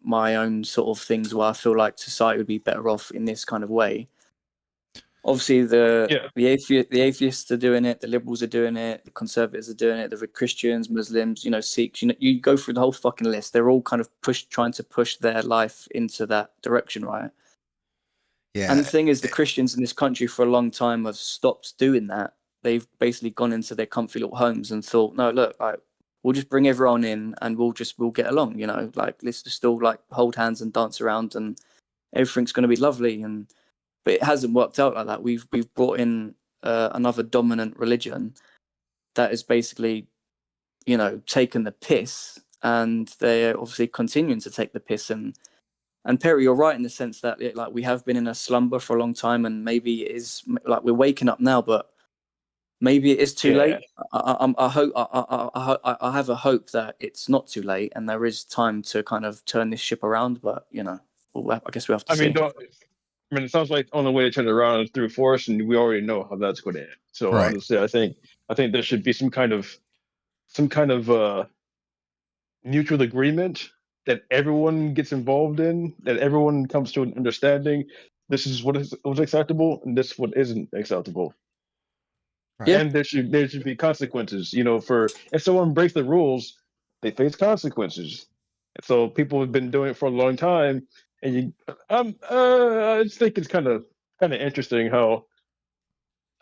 my own sort of things where I feel like society would be better off in this kind of way. Obviously, the atheists are doing it, the liberals are doing it, the conservatives are doing it, the Christians, Muslims, Sikhs. You go through the whole fucking list. They're all kind of trying to push their life into that direction, right? Yeah. And the thing is, the Christians in this country for a long time have stopped doing that. They've basically gone into their comfy little homes and thought, no, look, we'll just bring everyone in and we'll get along. Let's just all hold hands and dance around and everything's going to be lovely. But it hasn't worked out like that. We've brought in another dominant religion that is basically, taken the piss, and they're obviously continuing to take the piss. And Perry, you're right in the sense that we have been in a slumber for a long time, and maybe it is we're waking up now, but maybe it is too late. I hope I have a hope that it's not too late, and there is time to kind of turn this ship around. But I guess we have to see. It sounds like the only way to turn it around is through force, and we already know how that's going to end. So Right. honestly, I think there should be some kind of mutual agreement that everyone gets involved in, that everyone comes to an understanding. This is what is acceptable, and this is what isn't acceptable. Right. Yeah. And there should be consequences. For if someone breaks the rules, they face consequences. And so people have been doing it for a long time, and I just think it's kind of interesting how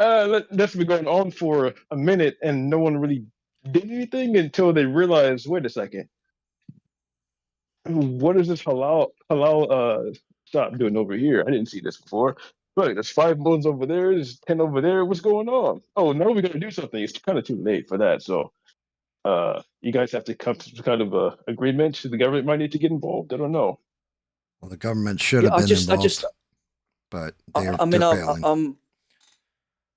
that's been going on for a minute, and no one really did anything until they realized, wait a second, what is this halal shop doing over here? I didn't see this before. Look, there's 5 bones over there. There's 10 over there. What's going on? Oh, now we got to do something. It's kind of too late for that. So, you guys have to come to some kind of agreement. The government might need to get involved. I don't know. Well, the government should have been involved, but they're failing.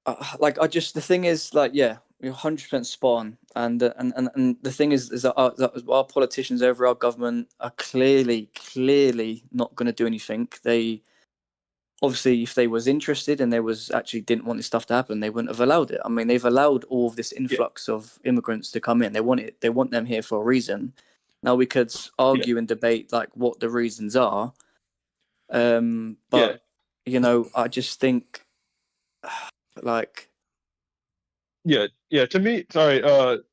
The thing is, you're 100% spot on, and the thing is that our politicians over our government are clearly not going to do anything. They obviously, if they was interested and they was actually didn't want this stuff to happen, they wouldn't have allowed it. I mean, they've allowed all of this influx of immigrants to come in. They want them here for a reason. Now we could argue and debate what the reasons are, but I just think to me, sorry,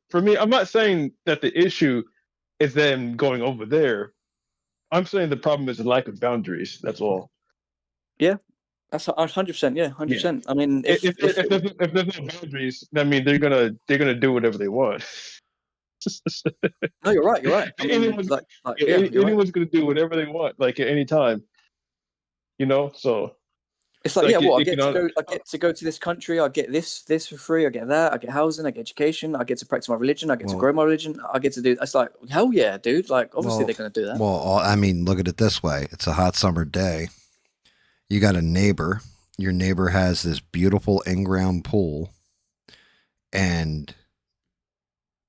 for me, I'm not saying that the issue is them going over there. I'm saying the problem is the lack of boundaries. That's all. Yeah, that's 100%. Yeah, 100%. I mean, if there's no boundaries, I mean they're gonna do whatever they want. No, you're right. You're right. I mean, anyone's gonna do whatever they want, at any time. So it's I get to go to this country. I get this for free. I get that. I get housing. I get education. I get to practice my religion. I get to grow my religion. I get to do. It's hell yeah, dude. Obviously they're gonna do that. Well, I mean, look at it this way. It's a hot summer day. You got a neighbor. Your neighbor has this beautiful in-ground pool, and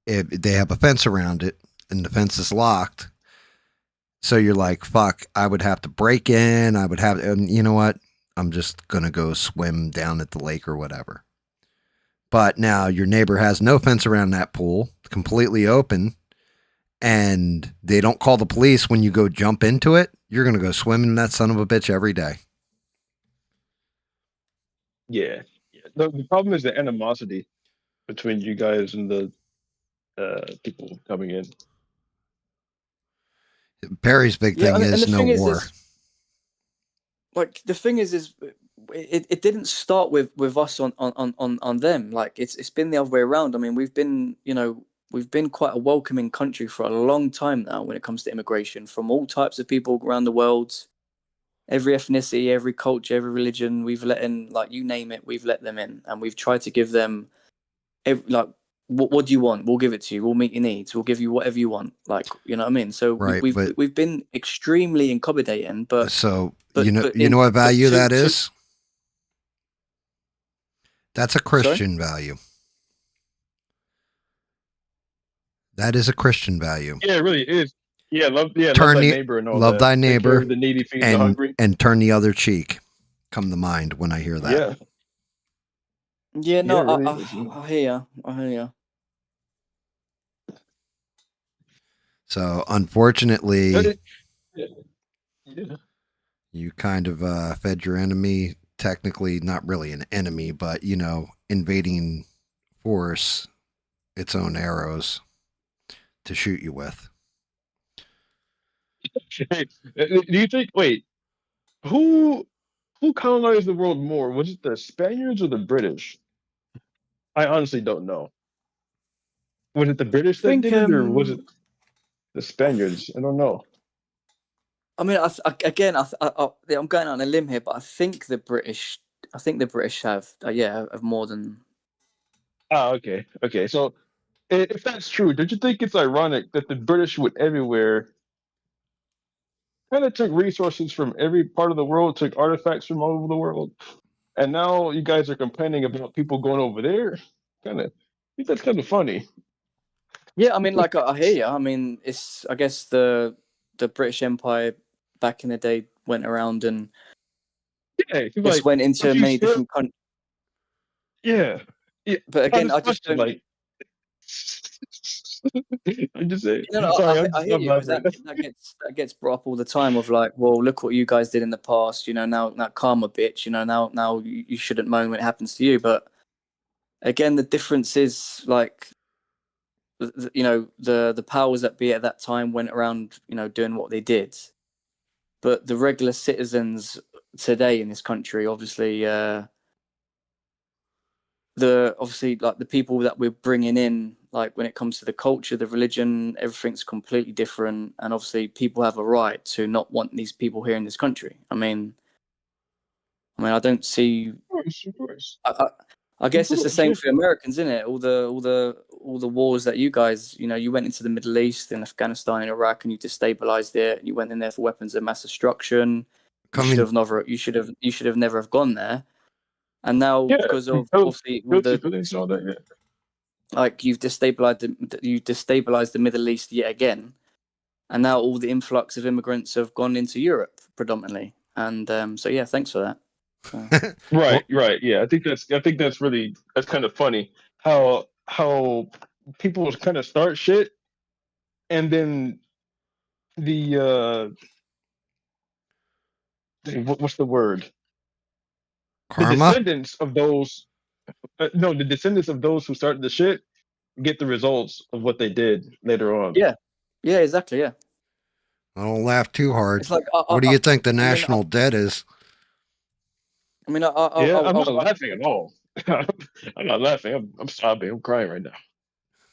they have a fence around it, and the fence is locked. So you're like, fuck, I would have to break in. And you know what? I'm just going to go swim down at the lake or whatever. But now your neighbor has no fence around that pool, completely open, and they don't call the police when you go jump into it. You're going to go swimming in that son of a bitch every day. Yeah. The problem is the animosity between you guys and the people coming in. Perry's big thing is no war. The thing is it didn't start with us on them. It's been the other way around. I mean, we've been quite a welcoming country for a long time now when it comes to immigration from all types of people around the world. Every ethnicity, every culture, every religion, we've let in, you name it, we've let them in, and we've tried to give them what do you want? We'll give it to you. We'll meet your needs. We'll give you whatever you want. Like, you know what I mean? So Right, but we've been extremely accommodating, but so but you know but you know what but value to that is? That's a sorry. Christian value. That is a Christian value. Yeah, it really is. Love Turn thy the neighbor and all love that. thy Take care neighbor of the needy, feed the hungry. and turn the other cheek. Come to mind when I hear that. Yeah, Yeah, yeah, no, it really is. I hear you. I hear you. So unfortunately, Yeah, yeah. you kind of fed your enemy. Technically, not really an enemy, but invading force its own arrows to shoot you with. Do you think? Wait, who who colonized the world more? Was it the Spaniards or the British? I honestly don't know. Was it the I British that think did it, or was it the Spaniards? I don't know. I mean, again, yeah, I'm going on a limb here, but I think the British. I think the British have, have more than. Ah, okay, okay. So if that's true, don't you think it's ironic that the British went everywhere, kind of took resources from every part of the world, took artifacts from all over the world, and now you guys are complaining about people going over there? I think that's kind of funny. Yeah, I mean, like I hear you. I mean, it's I guess the British Empire back in the day went around and Yeah, it's just like, went don't into you many still? different countries. Yeah, yeah. But I again, just I just question don't. like. I'm just saying. You know, Sorry, I hear I'm you because laughing. that gets brought up all the time of like, well, look what you guys did in the past. You know, now karma, bitch. You know, now you shouldn't moan when it happens to you. But again, the difference is like, the powers that be at that time went around, doing what they did. But the regular citizens today in this country, obviously, like the people that we're bringing in, like when it comes to the culture, the religion, everything's completely different, and obviously people have a right to not want these people here in this country. I don't see. Of course, of course. I Of guess it's the course, same yeah. for Americans, isn't it? All the wars that you guys, you went into the Middle East and Afghanistan and Iraq, and you destabilized it, and you went in there for weapons of mass destruction. Coming, You should have never have gone there. And now, Yeah, because of killed, obviously all killed the civilians and all that, yeah. like you've destabilized the Middle East yet again, and now all the influx of immigrants have gone into Europe predominantly. And so yeah, thanks for that. So, Right, well, right, yeah. I think that's kind of funny how people kind of start shit, and then the what's the word? The karma. descendants of those no, the descendants of those who started the shit get the results of what they did later on. yeah, yeah, exactly, yeah. I don't laugh too hard. It's like What do you think the I mean, national debt is? Yeah, I'm not laughing at all. I'm not laughing. I'm sobbing. I'm crying right now.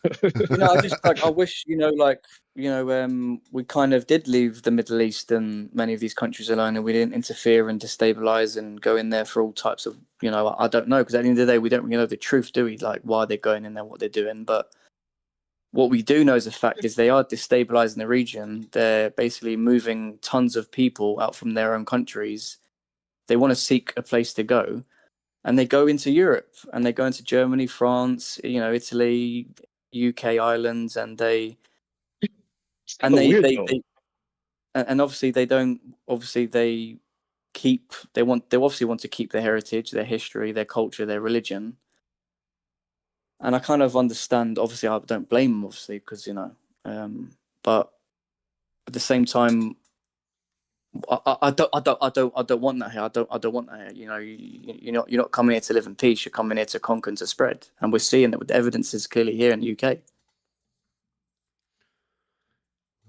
I just like I wish we kind of did leave the Middle East and many of these countries alone, and we didn't interfere and destabilize and go in there for all types of I don't know, because at the end of the day we don't really know the truth, do we? Like why they're going in there, what they're doing. But what we do know as a fact is they are destabilizing the region. They're basically moving tons of people out from their own countries. They want to seek a place to go, and they go into Europe and they go into Germany, France, Italy, UK, Ireland, and they It's kind and of they weird they, though. they and obviously they don't obviously they obviously want to keep their heritage, their history, their culture, their religion. And I kind of understand. Obviously, I don't blame them, obviously, because but at the same time, I don't want that here. I don't want that here. You're not coming here to live in peace. You're coming here to conquer and to spread. And we're seeing that with the evidence is clearly here in the UK.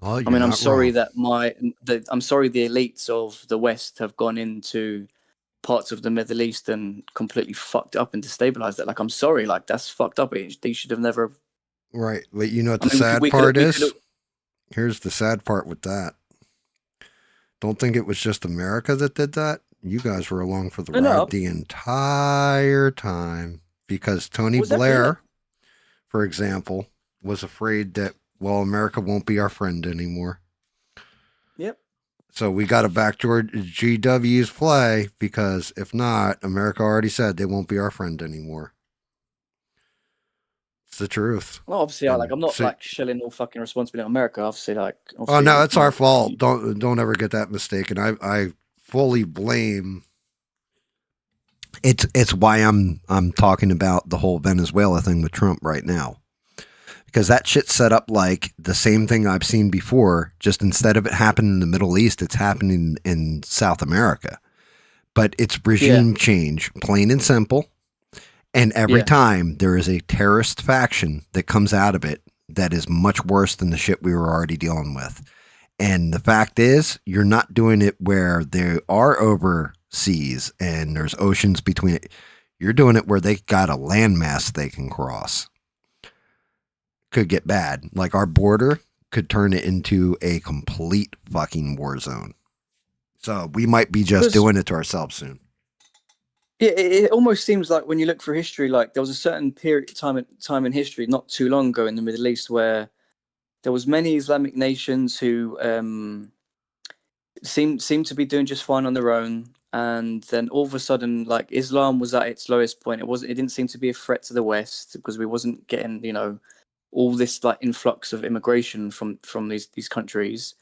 Oh, I you're mean, I'm not sorry wrong. that I'm sorry the elites of the West have gone into parts of the Middle East and completely fucked up and destabilized it. Like, I'm sorry, like that's fucked up. They should have never. Right, but you know what I the mean, sad we could part we could. is? Here's the sad part with that. Don't think it was just America that did that. You guys were along for the No, ride the entire time because Tony well, exactly, yeah. Blair, for example, was afraid that, well, America won't be our friend anymore. Yep. So we got to backdoor GW's play, because if not, America already said they won't be our friend anymore. It's the truth. Well, obviously, I'm not So, like shelling all fucking responsibility on America. Obviously, oh no, it's our fault. Don't ever get that mistaken. I fully blame. It's why I'm talking about the whole Venezuela thing with Trump right now, because that shit's set up like the same thing I've seen before. Just instead of it happening in the Middle East, it's happening in South America. But it's regime change, plain and simple. And every time there is a terrorist faction that comes out of it that is much worse than the shit we were already dealing with. And the fact is, you're not doing it where they are overseas and there's oceans between it. You're doing it where they got a landmass they can cross. Could get bad. Like our border could turn it into a complete fucking war zone. So we might be just doing it to ourselves soon. Yeah, it almost seems like when you look through history, like there was a certain period time in history, not too long ago in the Middle East, where there was many Islamic nations who seemed to be doing just fine on their own, and then all of a sudden, like Islam was at its lowest point. It didn't seem to be a threat to the West because we wasn't getting, all this like influx of immigration from these countries.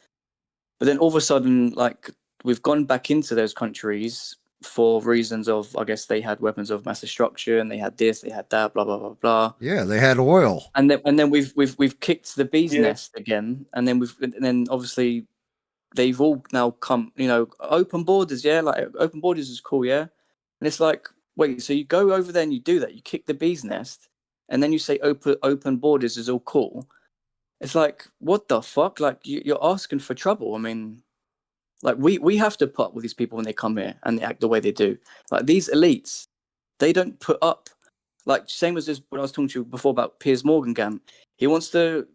But then all of a sudden, like we've gone back into those countries for reasons of, I guess they had weapons of mass destruction, they had this, they had that, blah blah blah blah. Yeah, they had oil, and then we've kicked the bee's nest again, and then obviously they've all now come, open borders, like open borders is cool, and it's like, wait, so you go over there and you do that, you kick the bee's nest, and then you say open borders is all cool. It's like, what the fuck? Like you're asking for trouble. I mean, like we have to put up with these people when they come here and they act the way they do. Like these elites, they don't put up. Like same as this when I was talking to you before about Piers Morgan GAM. He wants to,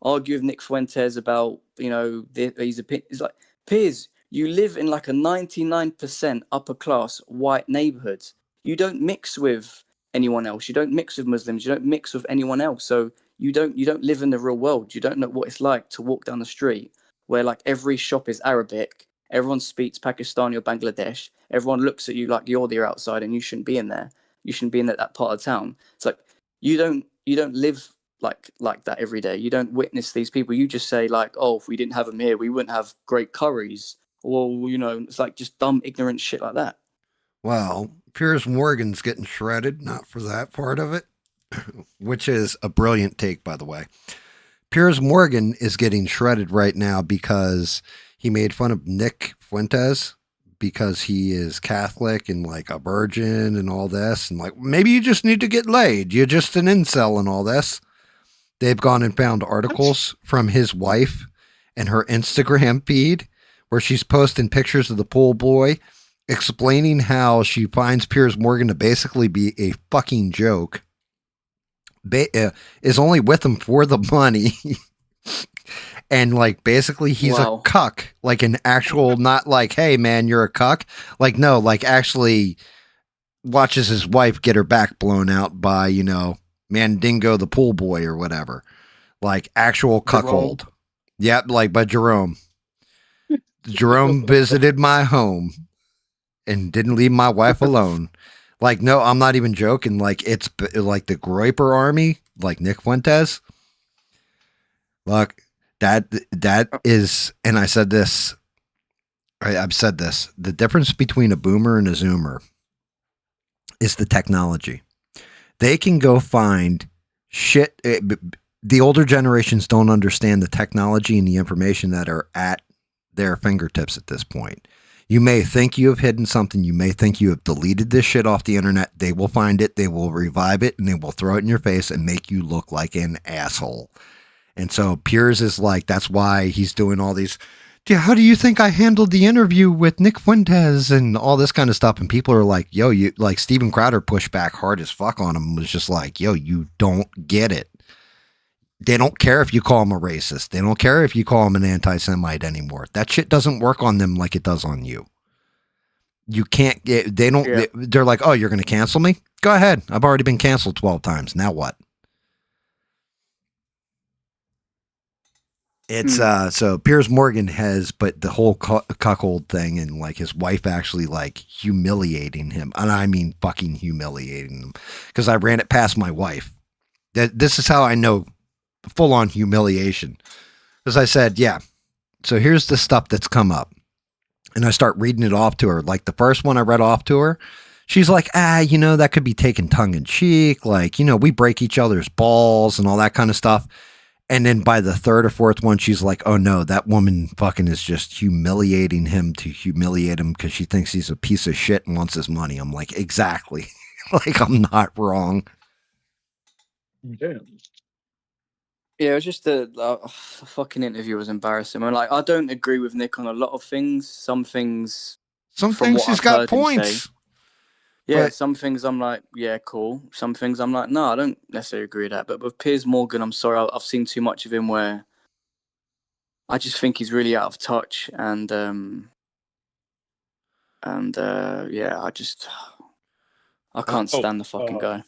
argue with Nick Fuentes about, his opinion. It's like, Piers, you live in like a 99% upper class white neighborhood. You don't mix with anyone else. You don't mix with Muslims. You don't mix with anyone else. So you don't live in the real world. You don't know what it's like to walk down the street where like every shop is Arabic, everyone speaks Pakistani or Bangladesh, everyone looks at you like you're the outside and you shouldn't be in there. You shouldn't be in that part of town. It's like you don't live like that every day. You don't witness these people. You just say like, oh, if we didn't have them here, we wouldn't have great curries. Or it's like just dumb, ignorant shit like that. Well, Piers Morgan's getting shredded, not for that part of it, which is a brilliant take, by the way. Piers Morgan is getting shredded right now because he made fun of Nick Fuentes because he is Catholic and like a virgin and all this. And like, maybe you just need to get laid. You're just an incel and all this. They've gone and found articles from his wife and her Instagram feed where she's posting pictures of the pool boy explaining how she finds Piers Morgan to basically be a fucking joke. Is only with him for the money. And like basically he's a cuck, like an actual, not like, hey man, you're a cuck. Like no, like actually watches his wife get her back blown out by, Mandingo the pool boy or whatever. Like actual cuckold. Yep, like by Jerome. Jerome visited my home and didn't leave my wife alone. Like, no, I'm not even joking. Like, it's like the Groiper army, like Nick Fuentes. Look, that is, and I said this, I've said this, the difference between a boomer and a zoomer is the technology. They can go find shit. The older generations don't understand the technology and the information that are at their fingertips at this point. You may think you have hidden something. You may think you have deleted this shit off the internet. They will find it. They will revive it and they will throw it in your face and make you look like an asshole. And so Piers is like, that's why he's doing all these. How do you think I handled the interview with Nick Fuentes and all this kind of stuff? And people are like, yo, you like Steven Crowder pushed back hard as fuck on him. Was just like, yo, you don't get it. They don't care if you call him a racist. They don't care if you call him an anti-Semite anymore. That shit doesn't work on them like it does on you. You can't get, they don't, they're like, oh, you're going to cancel me? Go ahead. I've already been canceled 12 times. Now what? It's so Piers Morgan has, but the whole cuckold thing and like his wife actually like humiliating him, and I mean fucking humiliating him, because I ran it past my wife. This is how I know full on humiliation, because I said, yeah, so here's the stuff that's come up, and I start reading it off to her. Like the first one I read off to her, she's like, that could be taken tongue in cheek, like we break each other's balls and all that kind of stuff. And then by the third or fourth one, she's like, oh no, that woman fucking is just humiliating him to humiliate him because she thinks he's a piece of shit and wants his money. I'm like, exactly. Like, I'm not wrong. Damn. Yeah, it was just the fucking interview was embarrassing. I don't agree with Nick on a lot of things. Some things from what he's I've got heard him say. points. Yeah, But- some things I'm like, yeah, cool. Some things I'm like, no, I don't necessarily agree with that. But with Piers Morgan, I'm sorry, I've seen too much of him where I just think he's really out of touch, and yeah, I can't stand the fucking guy.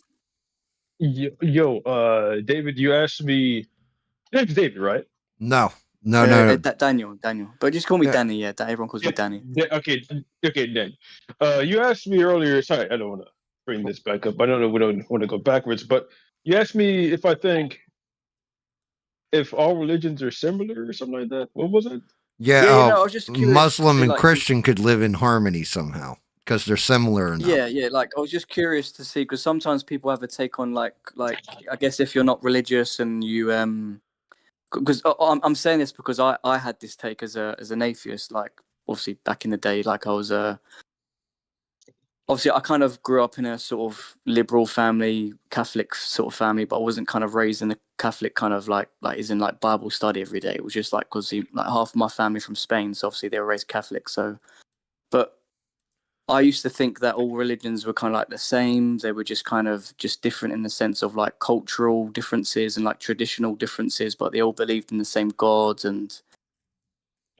David, you asked me. That's David, right? No. Daniel, but just call me Yeah. Danny. Yeah, everyone calls me Danny. Okay, Dan. You asked me earlier. Sorry, I don't want to bring this back up. I don't know. We don't want to go backwards, but you asked me if I think if all religions are similar or something like that. What was it? Yeah, I was just curious. Muslim to see, and Christian could live in harmony somehow because they're similar enough. Yeah. Like I was just curious to see, because sometimes people have a take on like I guess if you're not religious and you because I'm saying this because I had this take as an atheist, like obviously back in the day, like I was obviously I kind of grew up in a sort of liberal family, Catholic sort of family, but I wasn't kind of raised in a Catholic kind of like is in like Bible study every day. It was just like because like half of my family from Spain, so obviously they were raised Catholic. So, but I used to think that all religions were kind of like the same. They were just kind of just different in the sense of like cultural differences and like traditional differences, but they all believed in the same gods, and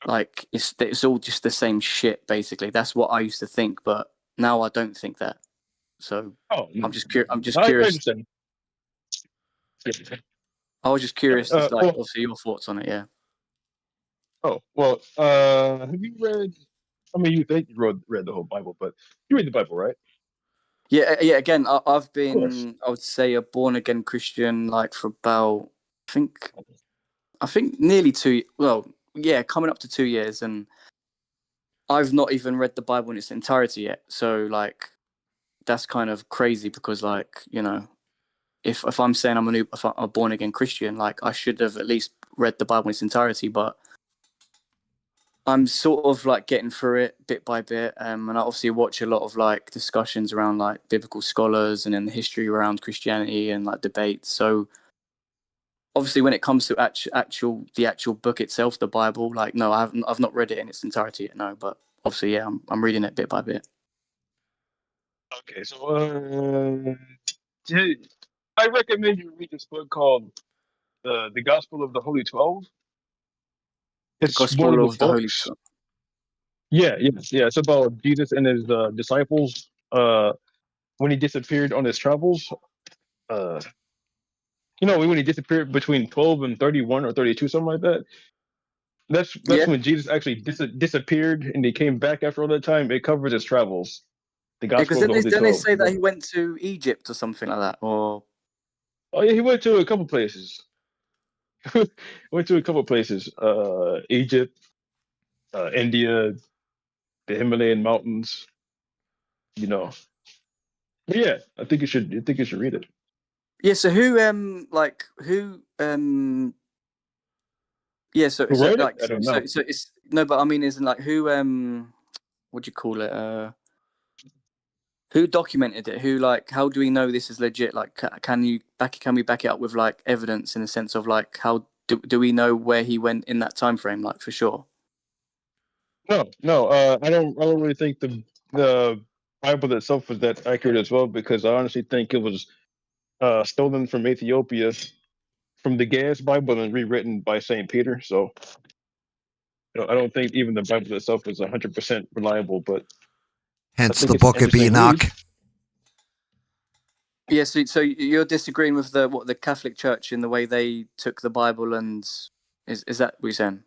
like it's all just the same shit basically. That's what I used to think, but now I don't think that. So I'm just curious. I understand. I was just curious, Yeah, like obviously your thoughts on it. Yeah. Oh well, have you read? I mean, you think you read the whole Bible, but you read the Bible, right? Yeah. Again, I've course. been, I would say, a born again Christian like for about, I think nearly two. Well, yeah, coming up to 2 years, and I've not even read the Bible in its entirety yet. So like, that's kind of crazy because like if I'm saying I'm a born again Christian, like I should have at least read the Bible in its entirety, but I'm sort of like getting through it bit by bit, and I obviously watch a lot of like discussions around like biblical scholars and then the history around Christianity and like debates. So obviously, when it comes to the actual book itself, the Bible, like no, I've not read it in its entirety yet, no. But obviously, yeah, I'm reading it bit by bit. Okay, so I recommend you read this book called the Gospel of the Holy 12. The It's one Gospel of the of the Holy. books. Yeah. It's about Jesus and his disciples when he disappeared on his travels. Uh, when he disappeared between 12 and 31 or 32, something like that. That's Yeah, when Jesus actually disappeared and he came back after all that time. It covers his travels. The because Gospel of the Holy then they 12. say that he went to Egypt or something like that, or Oh yeah, he went to a couple places. Went to a couple places. Egypt, India, the Himalayan mountains. You know. But yeah, I think you should. Read it. yeah. So who yeah. Who wrote it? I don't know. So it's no, but I mean, isn't like who what do you call it? Who documented it? Who like? How do we know this is legit? Like, can we back it up with like evidence in the sense of like how do we know where he went in that time frame? Like for sure. No. I don't really think the Bible itself was that accurate as well, because I honestly think it was stolen from Ethiopia, from the Gas Bible, and rewritten by Saint Peter. So I don't think even the Bible itself is 100% reliable. But I Hence think the it's an Book of interesting Enoch. read. Yeah. So you're disagreeing with the Catholic Church in the way they took the Bible and Is that what you're saying?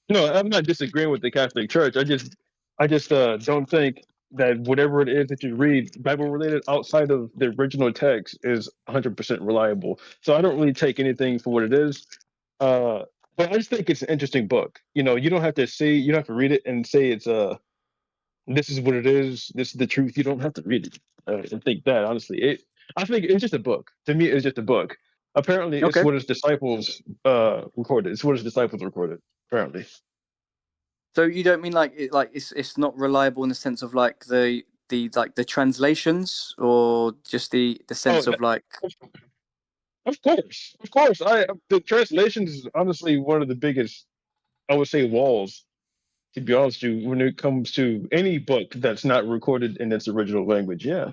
No, I'm not disagreeing with the Catholic Church. I just don't think that whatever it is that you read Bible related outside of the original text is 100% reliable. So I don't really take anything for what it is. But I just think it's an interesting book. You know, you don't have to read it and say it's this is what it is. This is the truth. You don't have to read it and think that. Honestly, I think it's just a book. To me, it's just a book. Apparently, it's Okay. what his disciples recorded. It's what his disciples recorded. Apparently. So you don't mean like it's not reliable in the sense of like the translations, or just the sense of like. Of course. The translation is honestly one of the biggest, I would say, walls. To be honest with you, when it comes to any book that's not recorded in its original language, yeah.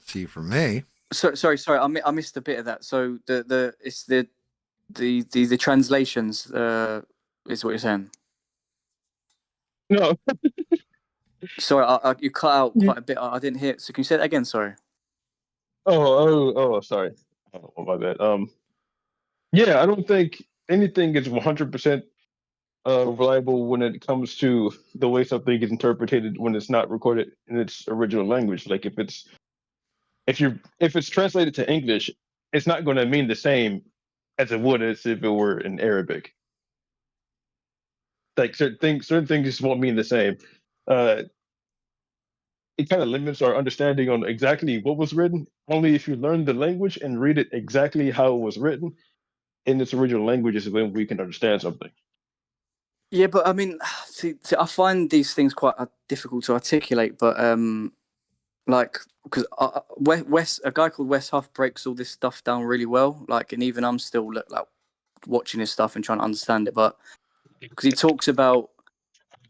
See, for me, Sorry, I missed a bit of that. So it's the translations is what you're saying. No, Sorry, you cut out quite a bit. I didn't hear it. So can you say that again? Sorry. sorry. Oh, my bad. Yeah, I don't think anything is 100% reliable when it comes to the way something is interpreted when it's not recorded in its original language. Like if it's translated to English, it's not going to mean the same as it would as if it were in Arabic. Like certain things just won't mean the same. It kind of limits our understanding on exactly what was written. Only if you learn the language and read it exactly how it was written in its original language is when we can understand something. Yeah, but I mean, see, I find these things quite difficult to articulate. But like, because a guy called Wes Huff breaks all this stuff down really well. Like, and even I'm still like watching his stuff and trying to understand it. But because he talks about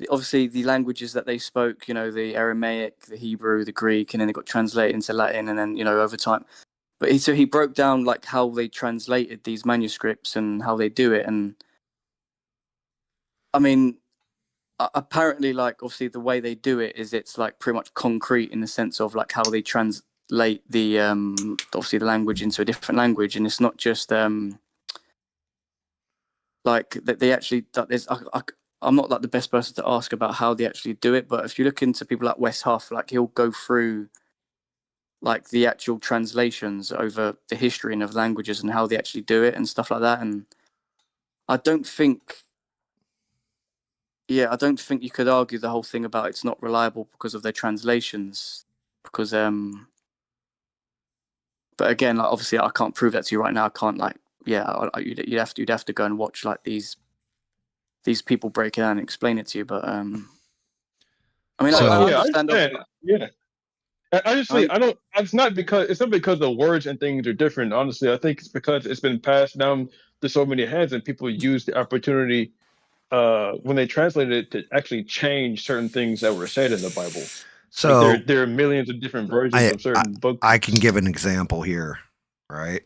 obviously the languages that they spoke, you know, the Aramaic, the Hebrew, the Greek, and then it got translated into Latin, and then, you know, over time. But he broke down like how they translated these manuscripts and how they do it. And I mean, apparently, like, obviously the way they do it is it's like pretty much concrete in the sense of like how they translate the obviously the language into a different language, and it's not just like that they actually that there's I'm not like the best person to ask about how they actually do it, but if you look into people like Wes Huff, like he'll go through like the actual translations over the history and of languages and how they actually do it and stuff like that. And I don't think you could argue the whole thing about it's not reliable because of their translations, because but again, like obviously I can't prove that to you right now. I can't like you'd have to go and watch like these people break it down and explain it to you. But I mean, I understand. Honestly, I don't. It's not because the words and things are different. Honestly, I think it's because it's been passed down to so many hands, and people use the opportunity when they translated it to actually change certain things that were said in the Bible. So like there are millions of different versions of certain books. I can give an example here, right?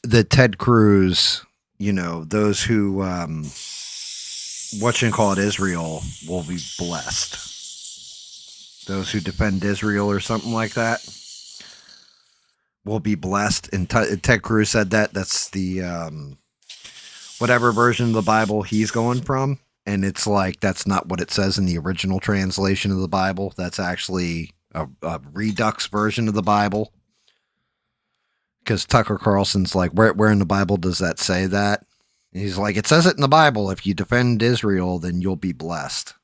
The Ted Cruz, you know, those who Israel will be blessed. Those who defend Israel or something like that will be blessed. And Ted Cruz said that. That's the whatever version of the Bible he's going from. And it's like, that's not what it says in the original translation of the Bible. That's actually a redux version of the Bible. Because Tucker Carlson's like, where in the Bible does that say that? And he's like, it says it in the Bible. If you defend Israel, then you'll be blessed.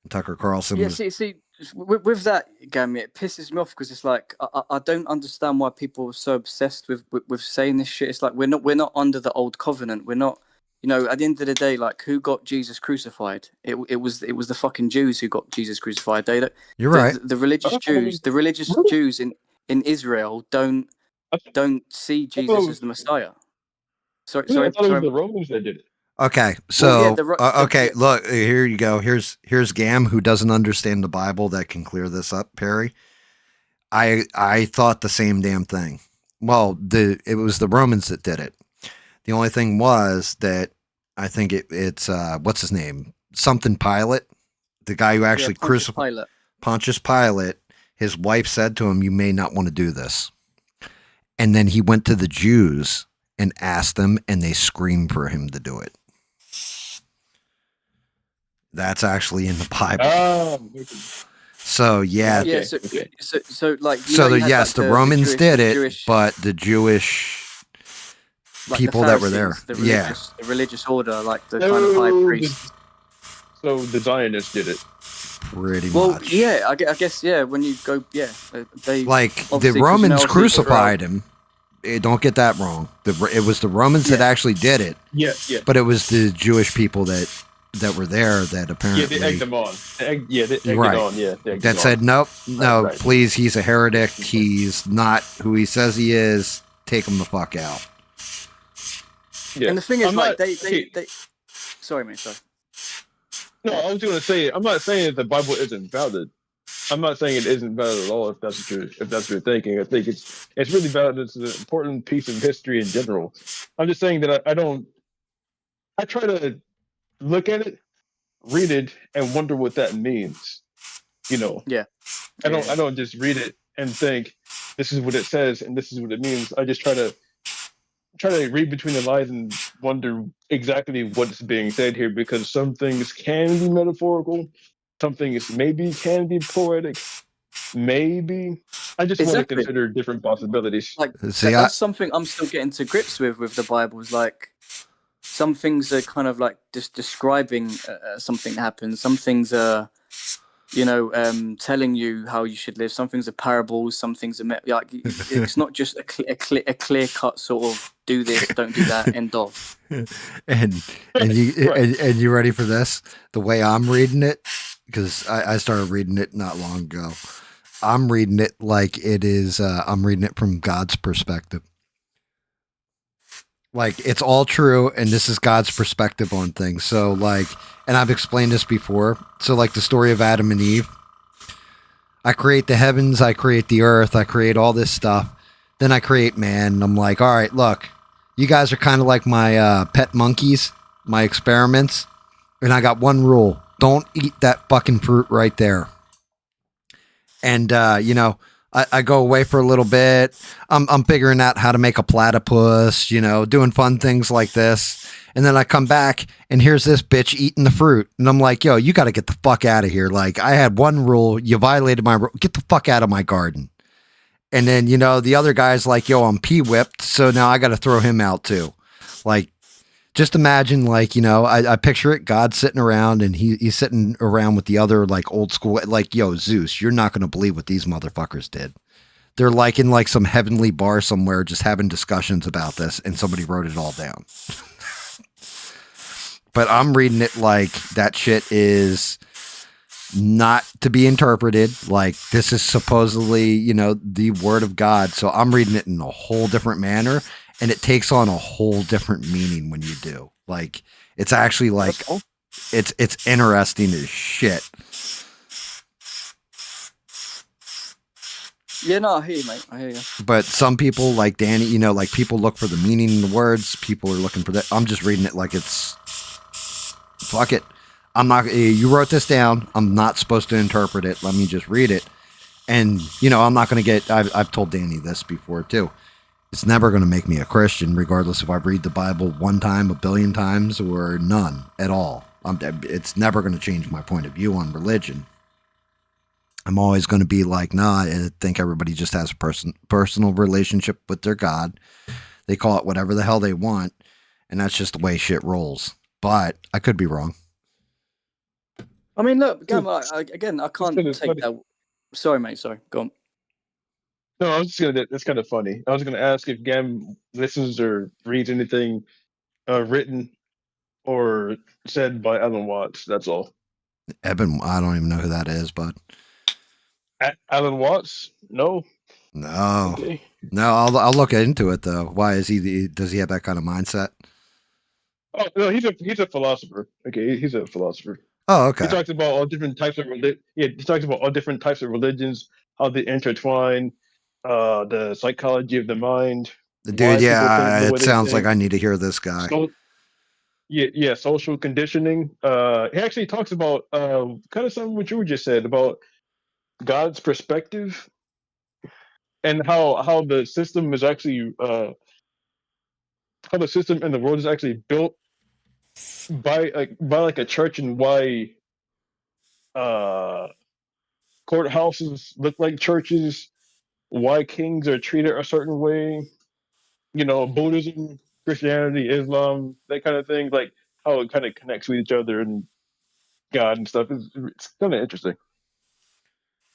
And Tucker Carlson was... see, with that, GAM, it pisses me off because it's like I don't understand why people are so obsessed with saying this shit. It's like we're not under the old covenant. We're not, you know. At the end of the day, like who got Jesus crucified? It was the fucking Jews who got Jesus crucified. You're right. The religious Jews in Israel don't see Jesus as the Messiah. Sorry. I thought it was the Romans that did it. Okay, so look, here you go. Here's GAM, who doesn't understand the Bible, that can clear this up, Perry. I thought the same damn thing. Well, it was the Romans that did it. The only thing was that I think it's what's his name? Something Pilate, the guy who actually crucified Pontius Pilate. His wife said to him, "You may not want to do this." And then he went to the Jews and asked them, and they screamed for him to do it. That's actually in the Bible. Okay. So yeah, Yeah, Okay. so like you so know, you had, yes, like, the Romans Jewish, did it, Jewish, but the Jewish like people the that were there, Pharisees, the religious order, like the kind of So high the, priest. so the Zionists did it. pretty Well, much. yeah, I guess, yeah. When you go, yeah, they Like the obviously, 'cause, Romans obviously crucified him. Don't get that wrong. It was the Romans that actually did it, Yeah. but it was the Jewish people that were there that Yeah, apparently they egged them on. They egged it Right. on. Yeah, they egged that it on. said, nope, no, Right. please, he's a heretic. He's not who he says he is. Take him the fuck out. Yeah. And the thing is, I'm like, not- they. Sorry, mate. Sorry. No, I was going to say, I'm not saying that the Bible isn't valid. I'm not saying it isn't valid at all. If that's what you're thinking, I think it's really valid. It's an important piece of history in general. I'm just saying that I try to look at it, read it, and wonder what that means. You know, Yeah. I don't just read it and think this is what it says and this is what it means. I just try to read between the lines and wonder exactly what's being said here, because some things can be metaphorical, some things maybe can be poetic, maybe. I just want to Exactly. consider different possibilities. Like See, that's something I'm still getting to grips with the Bible. Is like some things are kind of like just describing something that happens. Some things are, telling you how you should live. Some things are parables. Some things are like it's not just a clear cut sort of do this, don't do that, end of. and you ready for this? The way I'm reading it, because I started reading it not long ago. I'm reading it like it is. I'm reading it from God's perspective. Like it's all true, and this is God's perspective on things. So like, and I've explained this before. So like the story of Adam and Eve. I create the heavens, I create the earth, I create all this stuff. Then I create man, and I'm like, all right, look, you guys are kind of like my pet monkeys, my experiments, and I got one rule: don't eat that fucking fruit right there. And I go away for a little bit. I'm figuring out how to make a platypus, doing fun things like this. And then I come back and here's this bitch eating the fruit. And I'm like, yo, you got to get the fuck out of here. Like I had one rule. You violated my rule. Get the fuck out of my garden. And then, the other guy's like, yo, I'm pee whipped. So now I got to throw him out too. Like, just imagine, like, I picture it, God sitting around and he's sitting around with the other, like, old school, like, yo, Zeus, you're not going to believe what these motherfuckers did. They're like in like some heavenly bar somewhere just having discussions about this and somebody wrote it all down. But I'm reading it like that shit is not to be interpreted. Like this is supposedly, the word of God. So I'm reading it in a whole different manner. And it takes on a whole different meaning when you do. Like, it's actually like, it's interesting as shit. Yeah, no, I hear you, mate. I hear you. But some people, like Danny, like people look for the meaning in the words. People are looking for that. I'm just reading it like it's, fuck it. I'm not, you wrote this down. I'm not supposed to interpret it. Let me just read it. And, I'm not going to get, I've told Danny this before too. It's never going to make me a Christian, regardless if I read the Bible one time, a billion times, or none at all. It's never going to change my point of view on religion. I'm always going to be like, nah, I think everybody just has a personal relationship with their God. They call it whatever the hell they want, and that's just the way shit rolls. But I could be wrong. I mean, look, again, I can't take that. Sorry, mate. Sorry, go on. No, I was just gonna. That's kind of funny. I was gonna ask if GAM listens or reads anything written or said by Alan Watts. That's all. Eben, I don't even know who that is, but Alan Watts? No. Okay. No. I'll look into it though. Why is he? Does he have that kind of mindset? Oh no, he's a philosopher. Okay, he's a philosopher. Oh, okay. He talks about all different types of he talks about all different types of religions, how they intertwine, the psychology of the mind. Dude, yeah, it sounds like I need to hear this guy. Social conditioning. He actually talks about kind of something what you just said about God's perspective. and how the system is actually how the system in the world is actually built by a church, and why uh courthouses look like churches, why kings are treated a certain way, Buddhism, Christianity, Islam, that kind of thing, like how it kind of connects with each other and God and stuff. It's kind of interesting.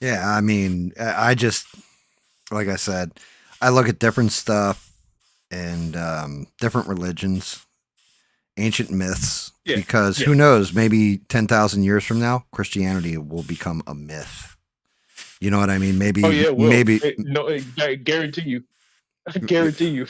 Yeah, I mean, I just, like I said, I look at different stuff and different religions, ancient myths, Yeah, because yeah. who knows, maybe 10,000 years from now, Christianity will become a myth. You know what I mean? Oh yeah, Maybe, it will. maybe No, I guarantee you. I guarantee you.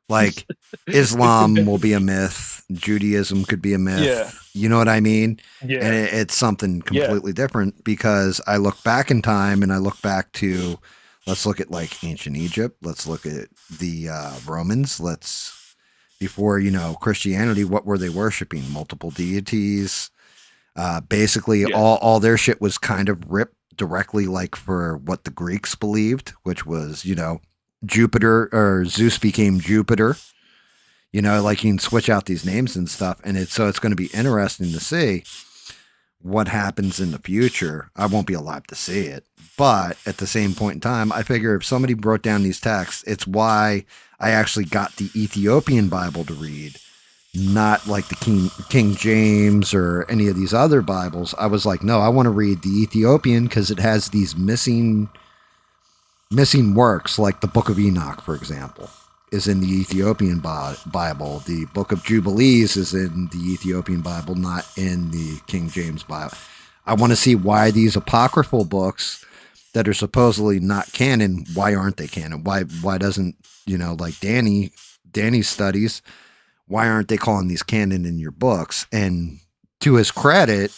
like It Islam will definitely. be a myth, Judaism could be a Yeah, myth. You know what I mean? And yeah, it's something yeah, completely different because I look back in time and I look back to, let's look at like ancient Egypt. Let's look at the Romans. Before, Christianity, what were they worshiping? Multiple deities. Basically, yeah. all their shit was kind of ripped directly like for what the Greeks believed, which was, Jupiter or Zeus became Jupiter. Like you can switch out these names and stuff, and it's going to be interesting to see what happens in the future. I won't be alive to see it, but at the same point in time, I figure if somebody wrote down these texts, it's why I actually got the Ethiopian Bible to read, not like the King James or any of these other Bibles. I was like, no, I want to read the Ethiopian because it has these missing works, like the Book of Enoch, for example, is in the Ethiopian Bible. The Book of Jubilees is in the Ethiopian Bible, not in the King James Bible. I want to see why these apocryphal books that are supposedly not canon, why aren't they canon? Why doesn't, like Danny's studies, why aren't they calling these canon in your books? And to his credit,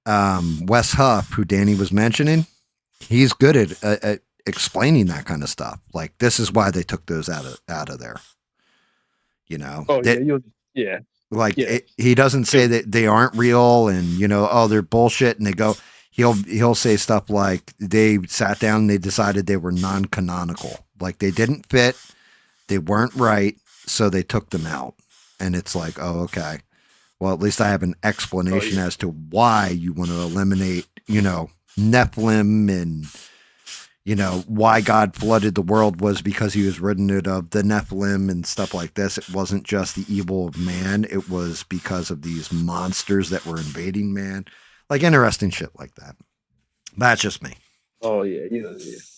Wes Huff, who Danny was mentioning, he's good at explaining that kind of stuff. Like, this is why they took those out of there. Oh yeah, That, you. Yeah, like, yeah. he doesn't say 'Cause- that they aren't real and oh, they're bullshit, and they go. He'll say stuff like they sat down and they decided they were non-canonical, like they didn't fit, they weren't right, so they took them out. And it's like, oh, okay. Well, at least I have an Oh explanation yeah. as to why you want to eliminate, Nephilim, and why God flooded the world was because he was rid of the Nephilim and stuff like this. It wasn't just the evil of man. It was because of these monsters that were invading man. Like, interesting shit like that. That's just me. Oh yeah,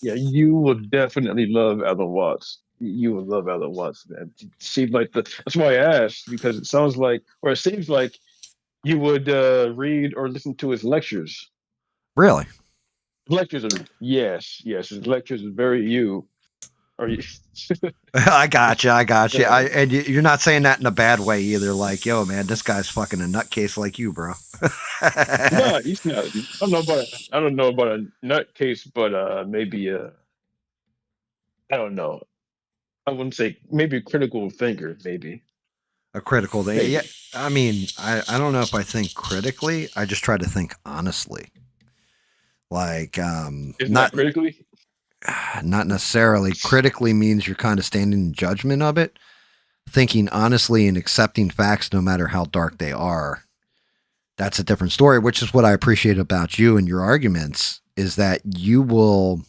yeah. You will definitely love Alan Watts. You will love Alan Watts, man. She like the. That's why I asked, because it sounds like, or it seems like, you would read or listen to his lectures. Really? Lectures are, yes. His lectures are very you. Are you? I got you. Yeah. And you're not saying that in a bad way either. Like, yo, man, this guy's fucking a nutcase like you, bro. No, he's not. I don't know about a nutcase, but maybe I don't know. I wouldn't say, maybe a critical thinker, maybe. A critical thing. Yeah. Maybe. I mean, I don't know if I think critically. I just try to think honestly. Like, Isn't that critically? not necessarily. Critically means you're kind of standing in judgment of it, thinking honestly and accepting facts no matter how dark they are. That's a different story, which is what I appreciate about you and your arguments, is that you'll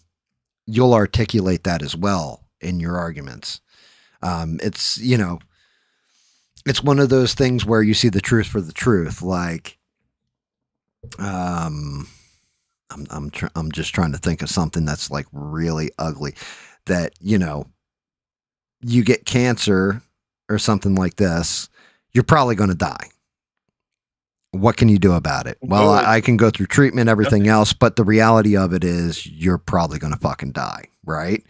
articulate that as well in your arguments. It's, it's one of those things where you see the truth for the truth. Like, um, I'm just trying to think of something that's like really ugly, that, you get cancer or something like this, you're probably going to die. What can you do about it? Well, Good. I can go through treatment, everything Nothing. else, but the reality of it is you're probably going to fucking die, right?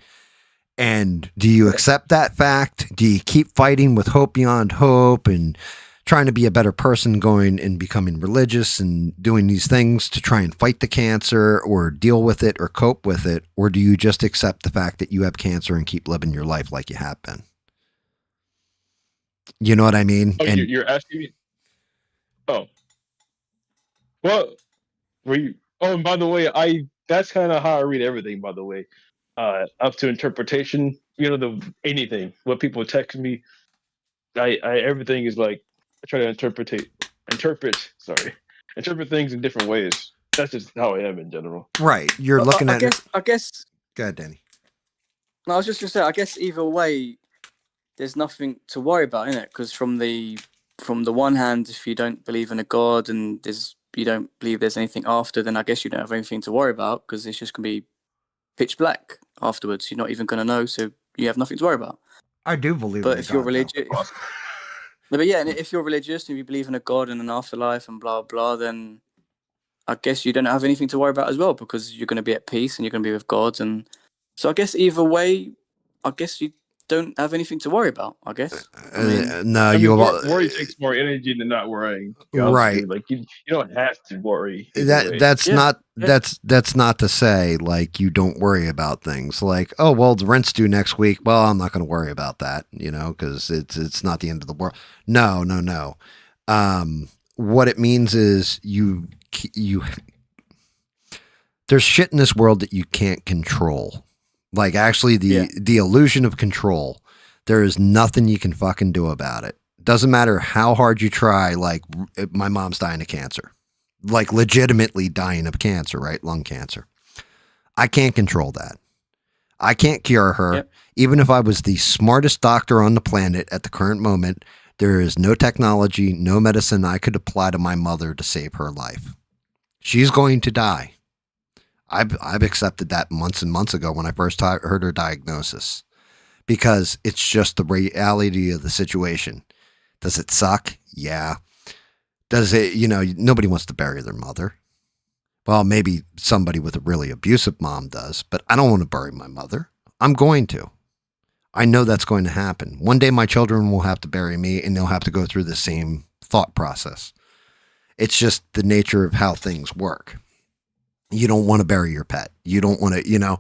And do you accept that fact? Do you keep fighting with hope beyond hope and trying to be a better person, going and becoming religious and doing these things to try and fight the cancer or deal with it or cope with it? Or do you just accept the fact that you have cancer and keep living your life like you have been? You know what I mean? Oh, And you're asking me? Oh, well, were you? Oh, and by the way, that's kind of how I read everything. By the way, up to interpretation. Anything what people text me, everything is like I try to interpret things in different ways. That's just how I am in general. Right. You're looking at it. I guess. Go ahead, Danny. No, I was just gonna say. I guess either way, there's nothing to worry about in it, because from the one hand, if you don't believe in a god and you don't believe there's anything after, then I guess you don't have anything to worry about, because it's just gonna be pitch black afterwards. You're not even gonna know, so you have nothing to worry about. I do believe. But if you're religious, but yeah, and if you're religious and you believe in a god and an afterlife and blah blah, then I guess you don't have anything to worry about as well, because you're going to be at peace and you're going to be with God. And so I guess either way, I guess you don't have anything to worry about, I guess. Worry takes more energy than not worrying. Right. Like you don't have to worry. That's not to say like you don't worry about things like, oh, well, the rent's due next week. Well, I'm not going to worry about that, because it's not the end of the world. No. What it means is you there's shit in this world that you can't control. Like actually the illusion of control, there is nothing you can fucking do about it. Doesn't matter how hard you try. Like my mom's dying of cancer, like legitimately dying of cancer, right? Lung cancer. I can't control that. I can't cure her. Yep. Even if I was the smartest doctor on the planet at the current moment, there is no technology, no medicine I could apply to my mother to save her life. She's going to die. I've accepted that months and months ago when I first heard her diagnosis, because it's just the reality of the situation. Does it suck? Yeah. Does it, nobody wants to bury their mother. Well, maybe somebody with a really abusive mom does, but I don't want to bury my mother. I'm going to. I know that's going to happen. One day my children will have to bury me and they'll have to go through the same thought process. It's just the nature of how things work. You don't want to bury your pet. You don't want to,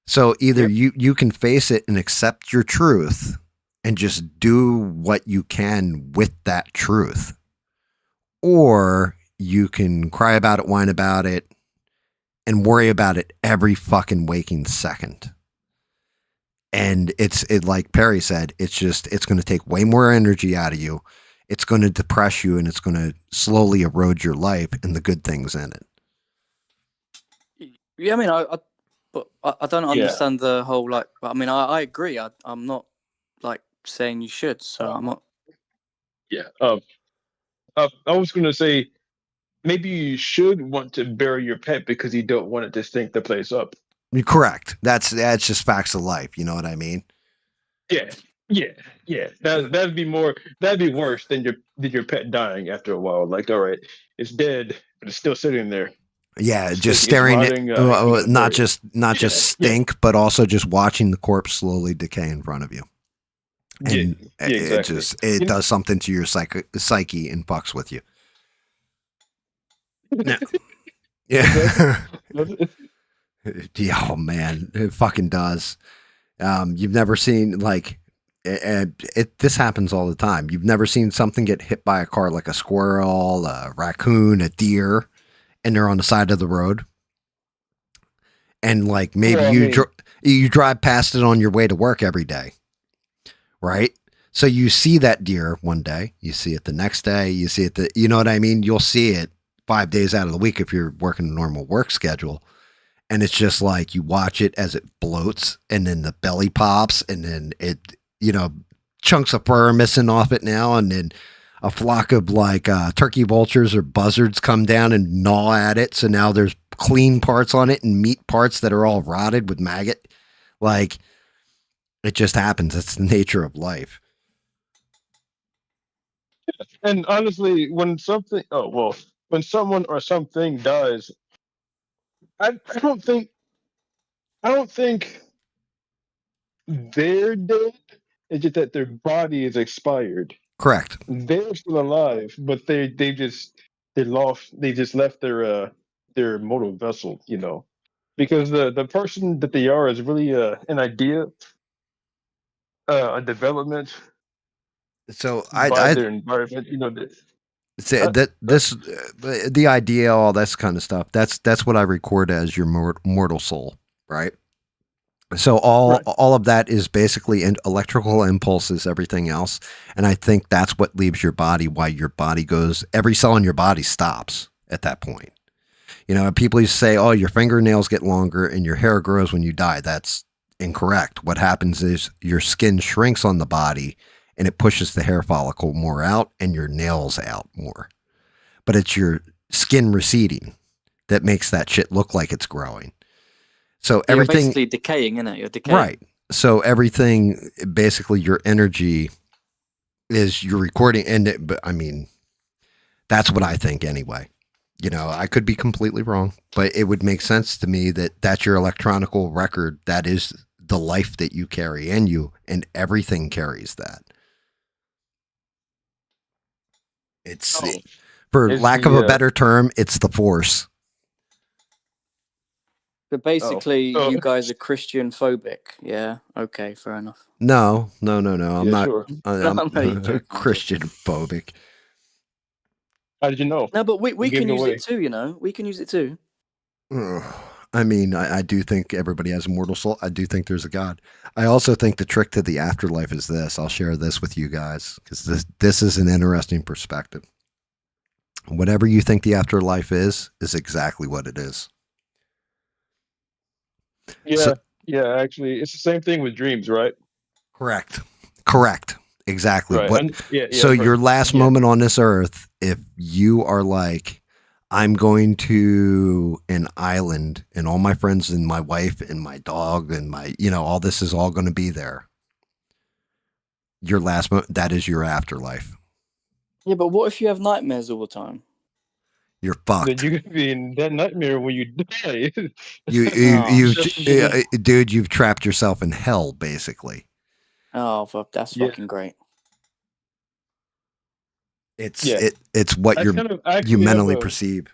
so either you can face it and accept your truth and just do what you can with that truth, or you can cry about it, whine about it, and worry about it every fucking waking second. And it's like Perry said, it's going to take way more energy out of you. It's going to depress you, and it's going to slowly erode your life and the good things in it. Yeah, I mean, I don't understand the whole, like, I mean, I agree. I'm not, like, saying you should, so I'm not. Yeah. I was going to say, maybe you should want to bury your pet because you don't want it to stink the place up. You're correct. That's just facts of life. You know what I mean? Yeah. That'd be worse than your pet dying after a while. Like, all right, it's dead, but it's still sitting there. Yeah, just staring at not just stink, but also just watching the corpse slowly decay in front of you. And exactly. it does something to your psyche and fucks with you. No. Yeah. Yeah, oh man, it fucking does. You've never seen like this happens all the time. You've never seen something get hit by a car, like a squirrel, a raccoon, a deer, and they're on the side of the road. And like maybe you drive past it on your way to work every day, right? So you see that deer one day, you see it the next day, you see it you know what I mean? You'll see it 5 days out of the week if you're working a normal work schedule. And it's just like you watch it as it bloats, and then the belly pops, and then it, chunks of fur are missing off it now, and then a flock of like turkey vultures or buzzards come down and gnaw at it. So now there's clean parts on it and meat parts that are all rotted with maggot. Like it just happens. It's the nature of life. And honestly, when someone or something dies, I don't think they're dead. It's just that their body is expired. Correct. They're still alive, but they just left their mortal vessel, because the person that they are is really an idea, a development. So their environment, the idea, all this kind of stuff. That's what I record as your mortal soul, right? So Right. all of that is basically electrical impulses, everything else, and I think that's what leaves your body. Why your body goes, every cell in your body stops at that point. You know, people used to say, "Oh, your fingernails get longer and your hair grows when you die." That's incorrect. What happens is your skin shrinks on the body, and it pushes the hair follicle more out and your nails out more. But it's your skin receding that makes that shit look like it's growing. So You're everything, basically decaying, innit? You're decaying. right? So everything, basically, your energy is you're recording, but I mean, that's what I think anyway. You know, I could be completely wrong, but it would make sense to me that that's your electronical record. That is the life that you carry in you, and everything carries that. It's, Oh, for is lack of a the better term, it's the force. But basically, Oh. you guys are Christian phobic. Yeah. Okay. Fair enough. No. I'm yeah, not. sure. I'm No, you're joking. Christian phobic. How did you know? No, but we I'm can giving use away. it too. You know, we can use it too. I mean, I do think everybody has a mortal soul. I do think there's a God. I also think the trick to the afterlife is this. I'll share this with you guys because this is an interesting perspective. Whatever you think the afterlife is exactly what it is. Yeah, So- yeah. Actually, it's the same thing with dreams, right? Correct. Exactly. Right. What? And, yeah. So your last yeah. moment on this earth, if you are like, I'm going to an island and all my friends and my wife and my dog and my, all this is all going to be there. Your last moment, that is your afterlife. Yeah, but what if you have nightmares all the time? You're Then fucked. you're gonna be in that nightmare when you die. Dude, you've trapped yourself in hell, basically. Oh, fuck, that's Yeah. fucking great. It's Yeah. it's what I you kind of actually you have mentally a- perceive.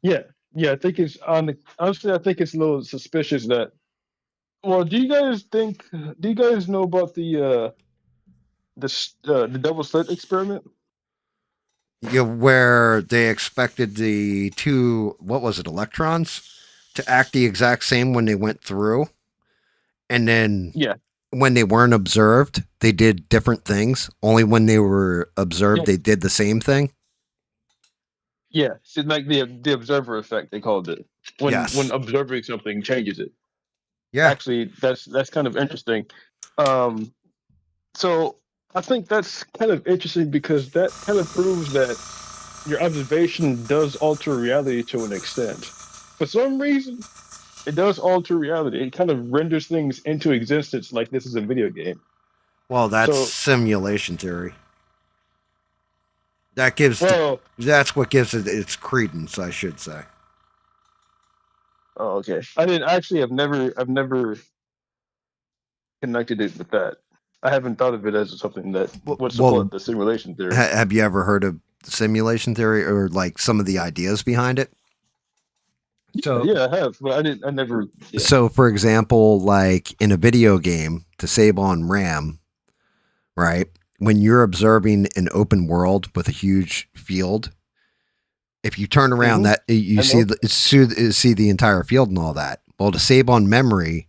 Yeah, I think it's honestly, I think it's a little suspicious that. Well, do you guys think? Do you guys know about the double slit experiment? Where they expected the two, what was it, electrons, to act the exact same when they went through, and then Yeah. when they weren't observed, they did different things. Only when they were observed, Yeah. they did the same thing. Yeah, it's like the observer effect they called it. When observing something changes it. Yeah. Actually, that's kind of interesting. So I think that's kind of interesting because that kind of proves that your observation does alter reality to an extent. For some reason, it does alter reality. It kind of renders things into existence like this is a video game. Well, that's So- simulation theory. That gives Well, that's what gives it its credence, I should say. oh, okay. I've never connected it with that. I haven't thought of it as something that would support the simulation theory. Have you ever heard of simulation theory or like some of the ideas behind it? So Yeah, I have, but I never. Yeah. So, for example, like in a video game, to save on RAM, right? When you're observing an open world with a huge field, if you turn around, that you see the entire field and all that. Well, to save on memory,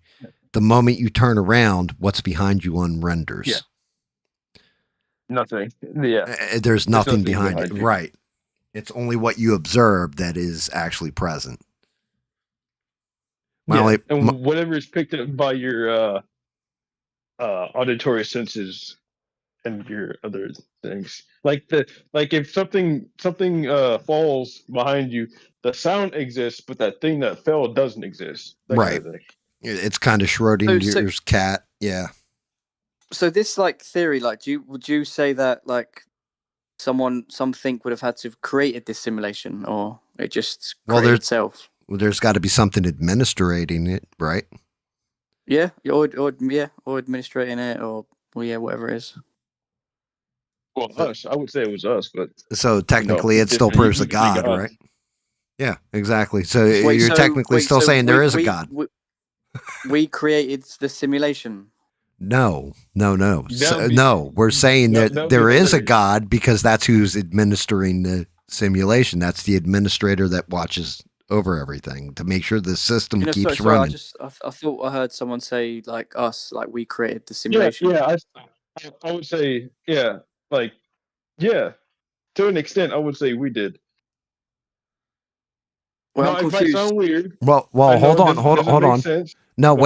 the moment you turn around, what's behind you unrenders. Yeah. Nothing. Yeah. There's nothing nothing behind behind it. you. Right. It's only what you observe that is actually present. And whatever is picked up by your auditory senses and your other things, like if something falls behind you, the sound exists, but that thing that fell doesn't exist. That Right. kind of thing. It's kind of Schrodinger's cat. Yeah. So this like theory, like, would you say that like something would have had to have created this simulation, or it just created itself? Well, there's got to be something administrating it, right? Yeah, or administrating it, or whatever it is. Well, us. I would say it was us, but so technically, it still proves a God, right? Yeah, exactly. So you're technically still saying there is a God. We created the simulation. No. We're saying that there is a God because that's who's administering the simulation. That's the administrator that watches over everything to make sure the system You know, keeps sorry, running. I thought I heard someone say like us, like we created the Yeah, simulation. yeah. I would say, yeah, like, yeah. To an extent, I would say we did. Well, Now, I'm it might confused. sound weird. Well, I know hold it on, doesn't hold make on. sense. No, but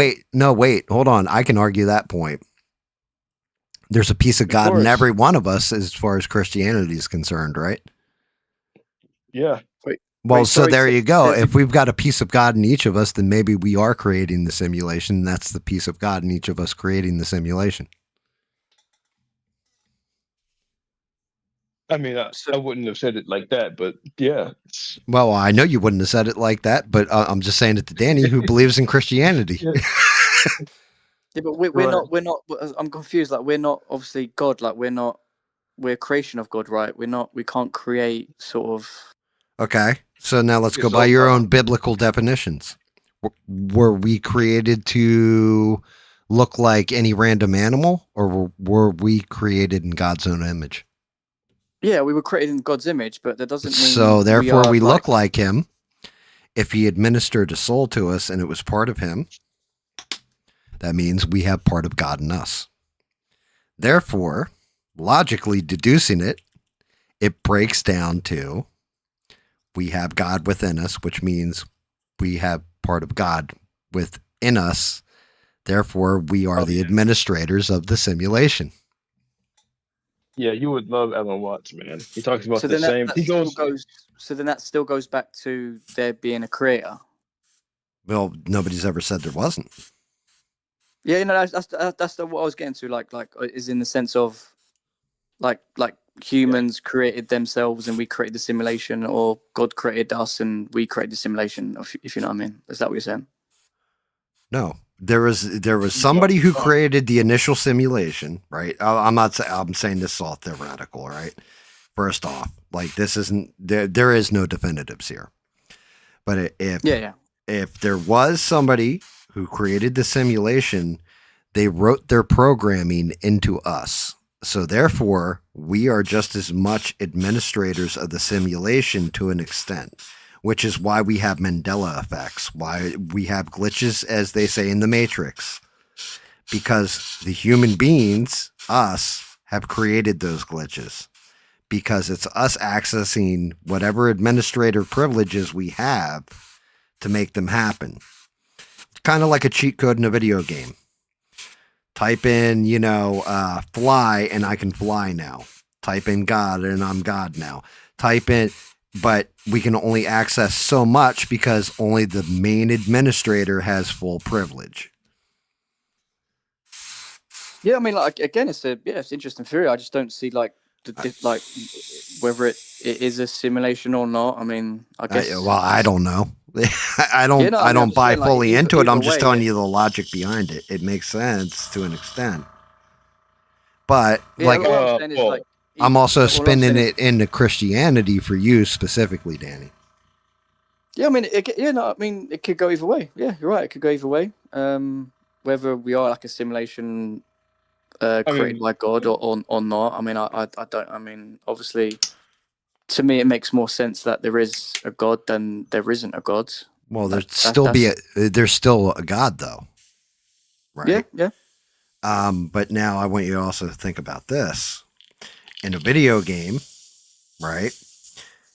wait, hold on. I can argue that point. There's a piece of Of God in course. every one of us as far as Christianity is concerned, right? Yeah. Well, Wait, so sorry, there you go. there's a- If we've got a piece of God in each of us, then maybe we are creating the simulation. And that's the piece of God in each of us creating the simulation. I mean, I wouldn't have said it like that, but yeah. Well, I know you wouldn't have said it like that, but I'm just saying it to Danny, who believes in Christianity. Yeah. Yeah, but we're Right. not. I'm confused. Like we're not obviously God. Like we're a creation of God, right? We can't create sort of. Okay, so now let's go It's by all your about- own biblical definitions. Were we created to look like any random animal, or were we created in God's own image? Yeah, we were created in God's image, but that doesn't mean. So therefore, we are, look like Him. If He administered a soul to us and it was part of Him, that means we have part of God in us. Therefore, logically deducing it, it breaks down to we have God within us, which means we have part of God within us. Therefore, we are the administrators of the simulation. Yeah, you would love Alan Watts, man. He talks about So the then same. that He still goes. goes. So then that still goes back to there being a creator. Well, nobody's ever said there wasn't. Yeah, you know that's what I was getting to. Like is in the sense of like humans created themselves and we created the simulation, or God created us and we created the simulation. If you know what I mean, is that what you're saying? No, there was somebody who created the initial simulation, right? I'm not saying I'm saying this is all theoretical, right? First off, like this isn't there is no definitives here. But if there was somebody who created the simulation, they wrote their programming into us. So therefore, we are just as much administrators of the simulation to an extent, which is why we have Mandela effects, why we have glitches, as they say in the Matrix, because the human beings, us, have created those glitches, because it's us accessing whatever administrator privileges we have to make them happen. Kind of like a cheat code in a video game. Type in, fly, and I can fly now. Type in God, and I'm God now. Type in, but we can only access so much because only the main administrator has full privilege. Yeah, I mean, like again, it's interesting theory. I just don't see like whether it is a simulation or not. I mean, I guess. I don't know. I don't. I don't buy saying, like, fully into it. I'm just way, telling you the logic behind it. It makes sense to an extent, but like what I'm saying is like I'm also what I'm spinning saying it into Christianity for you specifically, Danny. Yeah, I mean, it could go either way. Yeah, you're right. It could go either way. Whether we are like a simulation created by God or not. I mean, I don't. I mean, obviously, to me, it makes more sense that there is a God than there isn't a God. Well, there's still a God though, right? Yeah. But now I want you to also think about this. In a video game, right?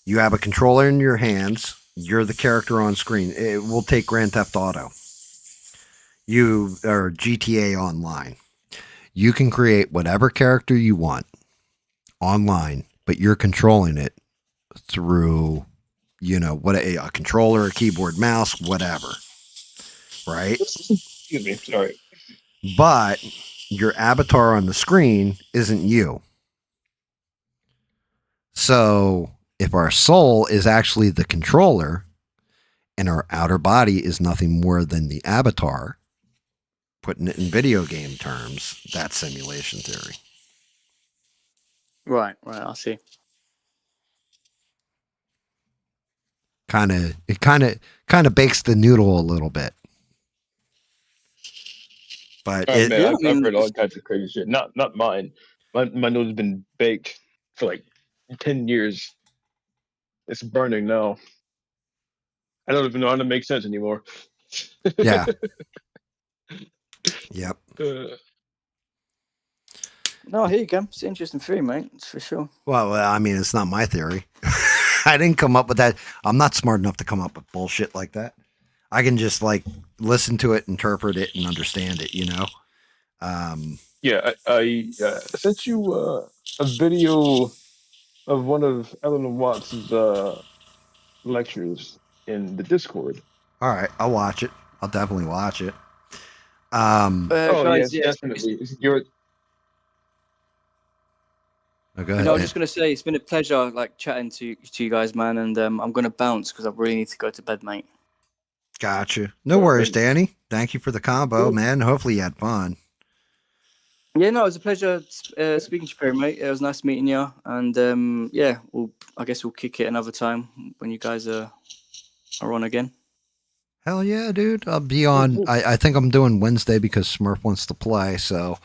You have a controller in your hands. You're the character on screen. We'll take Grand Theft Auto. You or GTA Online. You can create whatever character you want online, but you're controlling it through, what a controller, a keyboard, mouse, whatever. Right? Excuse me, sorry. But your avatar on the screen isn't you. So if our soul is actually the controller and our outer body is nothing more than the avatar, putting it in video game terms, that's simulation theory. Right. I see. It kind of bakes the noodle a little bit. But I've heard all kinds of crazy shit. Not mine. My noodle's been baked for like 10 years. It's burning now. I don't even know how to make sense anymore. Yeah. Yep. No, here you go. It's an interesting theory, mate. It's for sure. Well, I mean, it's not my theory. I didn't come up with that. I'm not smart enough to come up with bullshit like that. I can just like listen to it, interpret it, and understand it. You know. Yeah, I sent you a video of one of Eleanor Watts's lectures in the Discord. All right, I'll watch it. I'll definitely watch it. Oh Guys, yes, definitely. Oh, go You ahead, know, I was Dan. just gonna say it's been a pleasure, like chatting to you guys, man. And I'm gonna bounce because I really need to go to bed, mate. Gotcha. No All worries, right. Danny. Thank you for the combo, Cool. man. Hopefully you had fun. Yeah, no, it was a pleasure speaking to you, Perry, mate. It was nice meeting you, and yeah, I guess we'll kick it another time when you guys are on again. Hell yeah, dude. I'll be on. Cool. I think I'm doing Wednesday because Smurf wants to play, so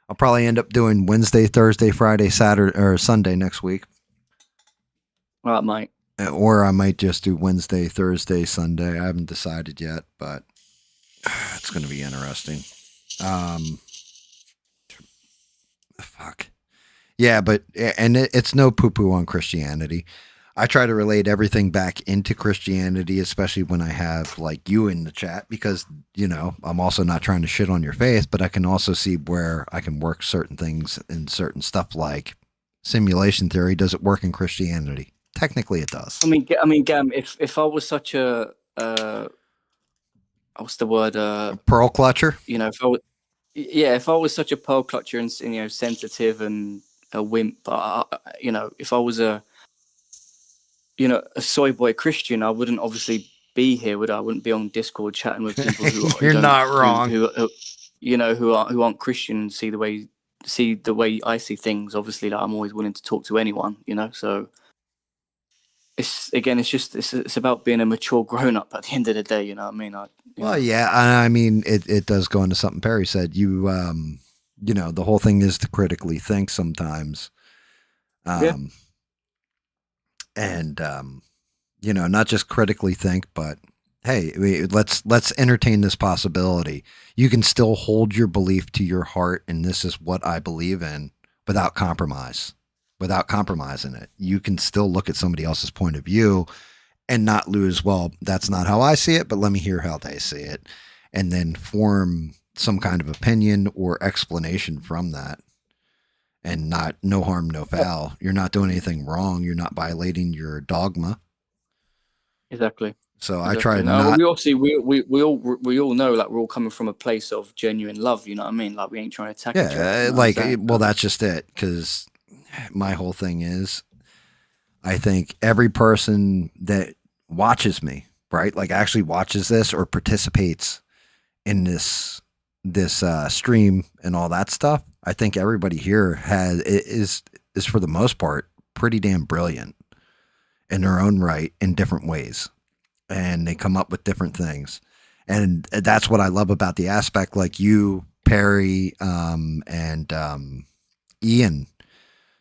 I'll probably end up doing Wednesday, Thursday, Friday, Saturday, or Sunday next week. All right, mate. Or I might just do Wednesday, Thursday, Sunday. I haven't decided yet, but it's going to be interesting. Fuck. Yeah, but and it's no poo-poo on Christianity. I try to relate everything back into Christianity, especially when I have like you in the chat, because you know I'm also not trying to shit on your faith, but I can also see where I can work certain things and certain stuff like simulation theory. Does it work in Christianity? Technically, it does. I mean, Gam, if I was such a what's the word? Pearl clutcher. You know, if I was such a pearl clutcher and you know sensitive and a wimp, you know, if I was a soy boy Christian, I wouldn't obviously be here, would I? I wouldn't be on Discord chatting with people who You're not wrong. who aren't Christian and see the way I see things. Obviously, like, I'm always willing to talk to anyone, you know. So it's about being a mature grown up at the end of the day. You know what I mean? Well, yeah, I mean, it does go into something Perry said. You know, the whole thing is to critically think sometimes. Yeah. And you know, not just critically think, but hey, let's entertain this possibility. You can still hold your belief to your heart, and this is what I believe in, without compromise, without compromising it. You can still look at somebody else's point of view and not lose, well, that's not how I see it, but let me hear how they see it, and then form some kind of opinion or explanation from that. And no harm, no foul. You're not doing anything wrong. You're not violating your dogma. Exactly. So Exactly. I try No, not. we obviously we all know, like, we're all coming from a place of genuine love. You know what I mean? Like, we ain't trying to attack each other. You know Like, what I'm saying? well, that's just it. Because my whole thing is, I think every person that watches me, right, like actually watches this or participates in this stream and all that stuff, I think everybody here is for the most part pretty damn brilliant in their own right in different ways, and they come up with different things, and that's what I love about the aspect, like you, Perry, and Ian.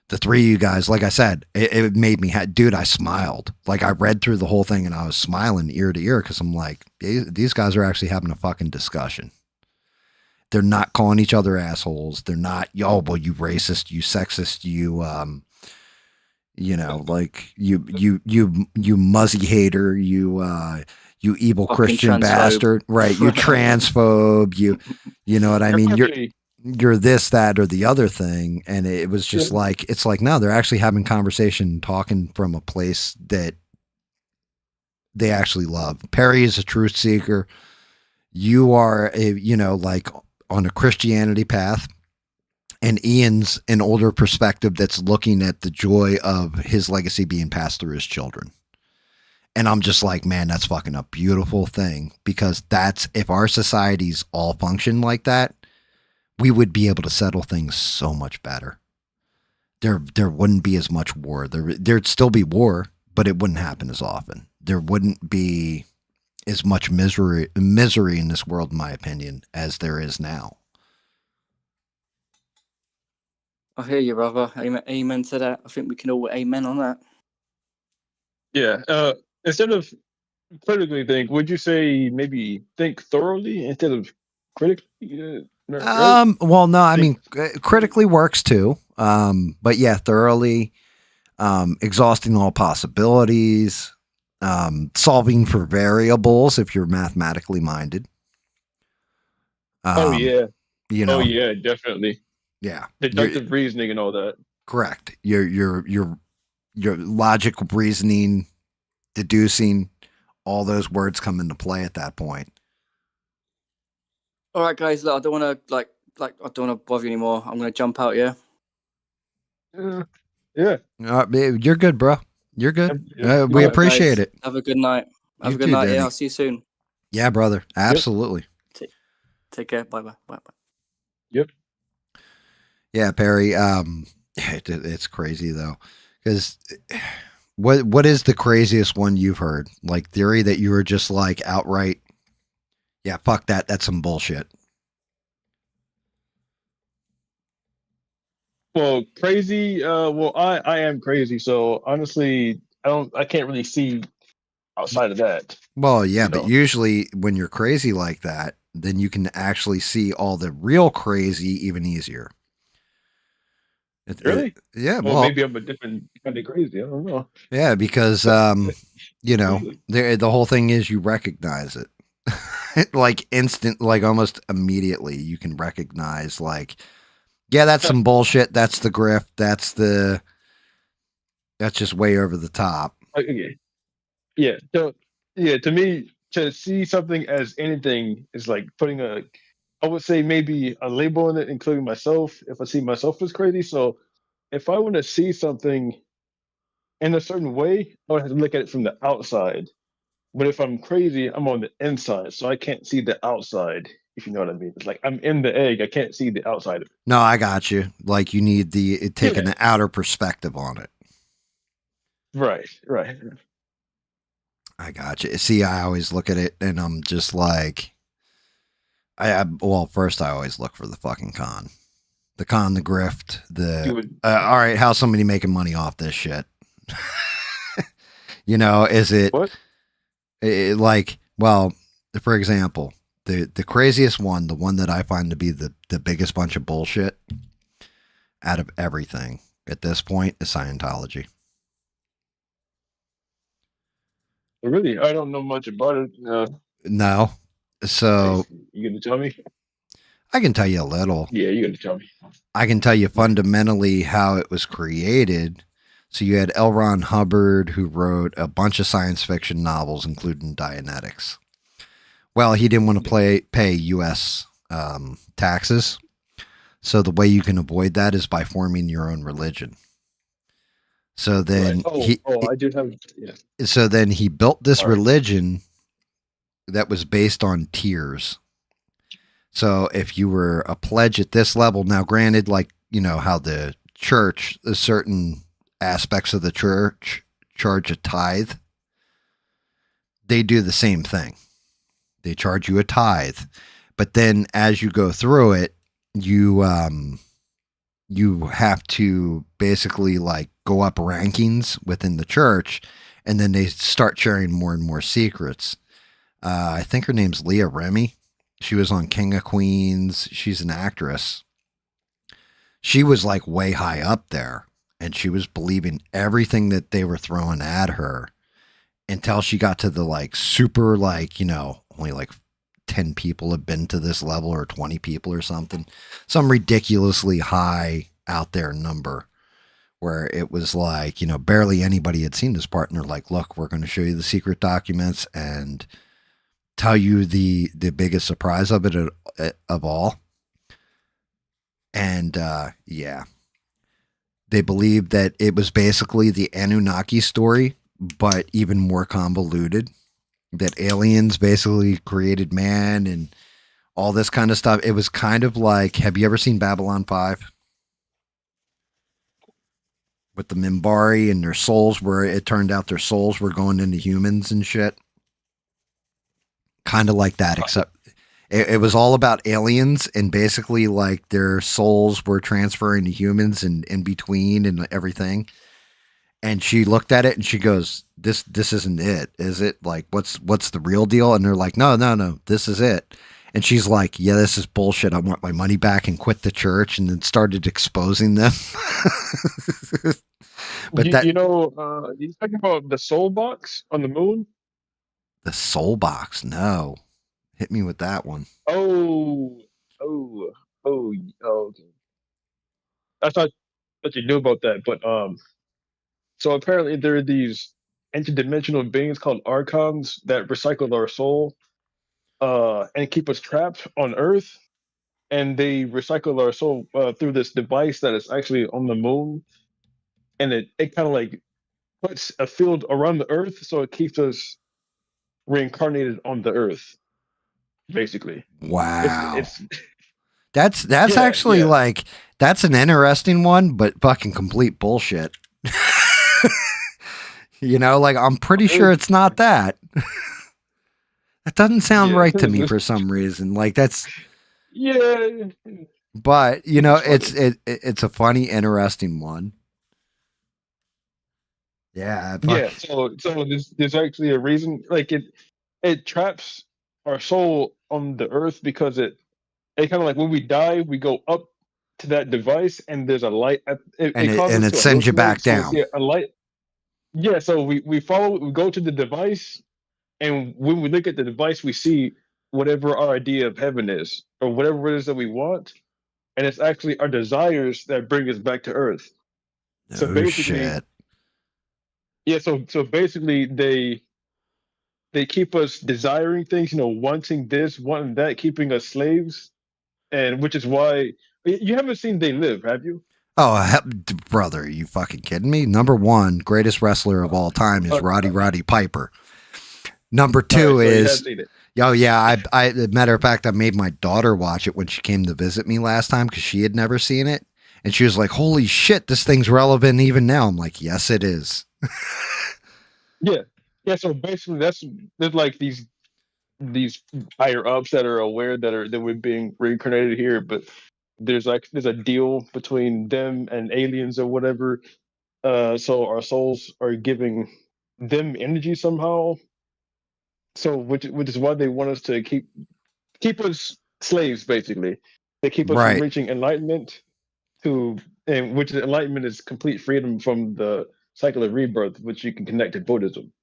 The three of you guys, like I said, it made me, dude, I smiled. Like, I read through the whole thing and I was smiling ear to ear because I'm like, these guys are actually having a fucking discussion. They're not calling each other assholes. They're not, yo, well, you racist, you sexist, you know, like you muzzy hater, you evil Fucking Christian transphobe. bastard, right? You transphobe, you know what I mean? You're this, that, or the other thing. And it was just like, it's like, no, they're actually having conversation, talking from a place that they actually love. Perry is a truth seeker. You are like on a Christianity path, and Ian's an older perspective that's looking at the joy of his legacy being passed through his children. And I'm just like, man, that's fucking a beautiful thing, because that's, if our societies all function like that, we would be able to settle things so much better. There wouldn't be as much war. There'd still be war, but it wouldn't happen as often. There wouldn't be as much misery in this world, in my opinion, as there is now. I hear you, brother. Amen to that. I think we can all amen on that. Yeah. Instead of critically think, would you say maybe think thoroughly instead of critically? Right? Well, no, I Think. mean, critically works too. But yeah, thoroughly, exhausting all possibilities, solving for variables if you're mathematically minded. Oh yeah. You Oh know, yeah, definitely. yeah, Deductive reasoning and all that. correct. Your logic, reasoning, deducing, all those words come into play at that point. All right, guys. Look, I don't want to I don't want to bother you anymore. I'm gonna jump out. Yeah. Yeah. You're good, bro. You're good. Yep. We All right, appreciate guys. it. Have a good night. Have You a good too, night. Danny. Yeah, I'll see you soon. Yeah, brother. Absolutely. Take care. Bye bye. Bye bye. Yep. Yeah, Perry. It's crazy though, because what is the craziest one you've heard? Like theory that you were just like outright, yeah, fuck that. That's some bullshit. Well, crazy. Well, I am crazy. So honestly, I can't really see outside of that. Well, yeah, You but know. usually when you're crazy like that, then you can actually see all the real crazy even easier. Really? Yeah, Well, well, maybe I'm a different kind of crazy. I don't know. yeah, because you know, the whole thing is you recognize it. Like instant, like almost immediately you can recognize like, yeah, that's some bullshit. That's the grift. That's just way over the top. Okay. Yeah. So yeah, to me, to see something as anything is like putting I would say maybe a label on it, including myself, if I see myself as crazy. So if I want to see something in a certain way, I would have to look at it from the outside. But if I'm crazy, I'm on the inside, so I can't see the outside, if you know what I mean. It's like I'm in the egg, I can't see the outside of it. No, I got you. Like you need taking Yeah. an outer perspective on it. Right, right. I got you. See, I always look at it and I'm just like, well, first I always look for the fucking con. The con, the grift, all right, how's somebody making money off this shit? You know, is it, What? Like, well, for example, the craziest one, the one that I find to be the biggest bunch of bullshit out of everything at this point is Scientology. Really? I don't know much about it. No. So You gonna tell me? I can tell you a little. Yeah, you're gonna tell me. I can tell you fundamentally how it was created. So you had L. Ron Hubbard, who wrote a bunch of science fiction novels, including Dianetics. Well, he didn't want to pay U.S. Taxes. So the way you can avoid that is by forming your own religion. So then I do have. Yeah. So then he built this religion that was based on tiers. So if you were a pledge at this level, now granted, like, you know, how the church, certain aspects of the church charge a tithe, they do the same thing. They charge you a tithe. But then as you go through it, you have to basically like go up rankings within the church, and then they start sharing more and more secrets. I think her name's Leah Remy. She was on King of Queens. She's an actress. She was like way high up there, and she was believing everything that they were throwing at her until she got to the like super, like, you know, only like 10 people have been to this level, or 20 people or something, some ridiculously high out there number, where it was like, you know, barely anybody had seen this part, and they're like, look, we're going to show you the secret documents and tell you the biggest surprise of it of all. And yeah, they believed that it was basically the Anunnaki story, but even more convoluted, that aliens basically created man and all this kind of stuff. It was kind of like, have you ever seen Babylon 5? With the Mimbari and their souls, where it turned out their souls were going into humans and shit. Kind of like that, except it was all about aliens, and basically like their souls were transferring to humans and in between and everything. And she looked at it and she goes, this isn't it, is it? Like, what's the real deal? And they're like, no, this is it. And she's like, yeah, this is bullshit. I want my money back, and quit the church, and then started exposing them. But You know, you talking about the soul box on the moon? the soul box, no. Hit me with that one. Oh, oh, oh, oh. Okay. I thought that you knew about that, but so apparently there are these interdimensional beings called archons that recycle our soul, and keep us trapped on Earth. And they recycle our soul through this device that is actually on the moon, and it kind of like puts a field around the Earth, so it keeps us reincarnated on the Earth, basically. Wow. It's That's yeah, actually yeah. like, that's an interesting one, but fucking complete bullshit. You know, like, I'm pretty sure it's not that. That doesn't sound Yeah, right to me for some reason. Like, that's, yeah. but you It's know, just funny. it's a funny, interesting one. Yeah, fuck. Yeah, so there's actually a reason. Like it traps our soul on the Earth because it kind of like when we die, we go up to that device, and there's a light. It causes And us it to sends you hallucinate, back so we down. see a light. Yeah, so we follow. We go to the device, and when we look at the device, we see whatever our idea of heaven is, or whatever it is that we want, and it's actually our desires that bring us back to Earth. So No basically, shit. yeah. So basically, they keep us desiring things, wanting this, wanting that, keeping us slaves, and which is why you haven't seen They Live, have you? Oh, brother, are you fucking kidding me? Number one, greatest wrestler of all time is Uh, Roddy Piper. Number all right, two so you have is, seen it. oh yeah, matter of fact, I made my daughter watch it when she came to visit me last time because she had never seen it, and she was like, "Holy shit, this thing's relevant even now." I'm like, "Yes, it is." Yeah, yeah. So basically, there's like these higher ups that are aware that we're being reincarnated here, but there's a deal between them and aliens or whatever. So our souls are giving them energy somehow. So which is why they want us to keep us slaves, basically. They keep us from Right. reaching enlightenment to and which enlightenment is complete freedom from the cycle of rebirth, which you can connect to Buddhism.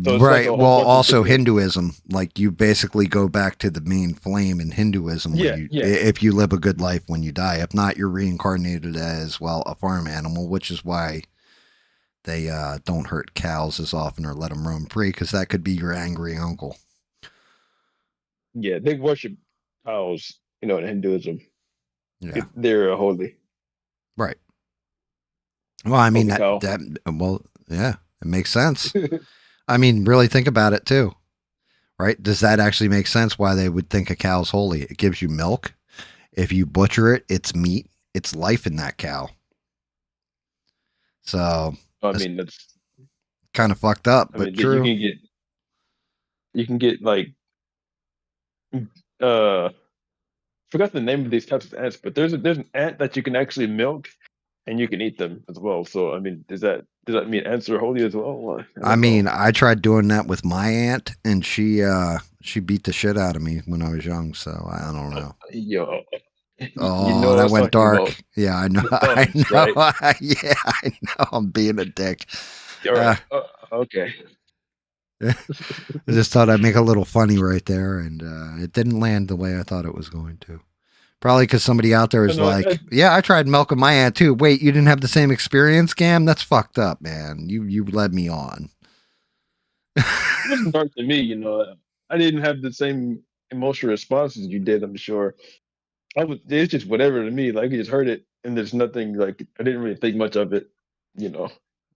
So it's like Right. a whole Well, bunch of also different. Hinduism, like, you basically go back to the main flame in Hinduism when Yeah, you, yeah, if you live a good life when you die. If not, you're reincarnated as, well, a farm animal, which is why they don't hurt cows as often or let them roam free, because that could be your angry uncle. yeah. They worship cows, in Hinduism. Yeah. They're holy, Right. Well, I mean, holy cow. well, yeah, it makes sense. I mean, really think about it too, right? Does that actually make sense why they would think a cow's holy? It gives you milk. If you butcher it, it's meat. It's life in that cow. So I that's mean, that's. kind of fucked up, I but mean, you true. can get like uh forgot the name of these types of ants, but there's an ant that you can actually milk and you can eat them as well. So I mean, does that mean ants are holy as well? Well, I I don't mean, know. I tried doing that with my aunt, and she beat the shit out of me when I was young. So I don't know. Yo, you know Oh, what I that was went talking about. dark. Yeah, I know. The I thumbs, know. right? Yeah, I know. I'm being a dick. All Uh, right. Okay. I just thought I'd make a little funny right there, and it didn't land the way I thought it was going to. Probably because somebody out there is No, like, "Yeah, I tried milking my aunt too." Wait, you didn't have the same experience, Gam? That's fucked up, man. You led me on. it wasn't dark to me. I didn't have the same emotional responses you did. I'm sure. It's just whatever to me. Like I just heard it, and there's nothing like I didn't really think much of it. You know,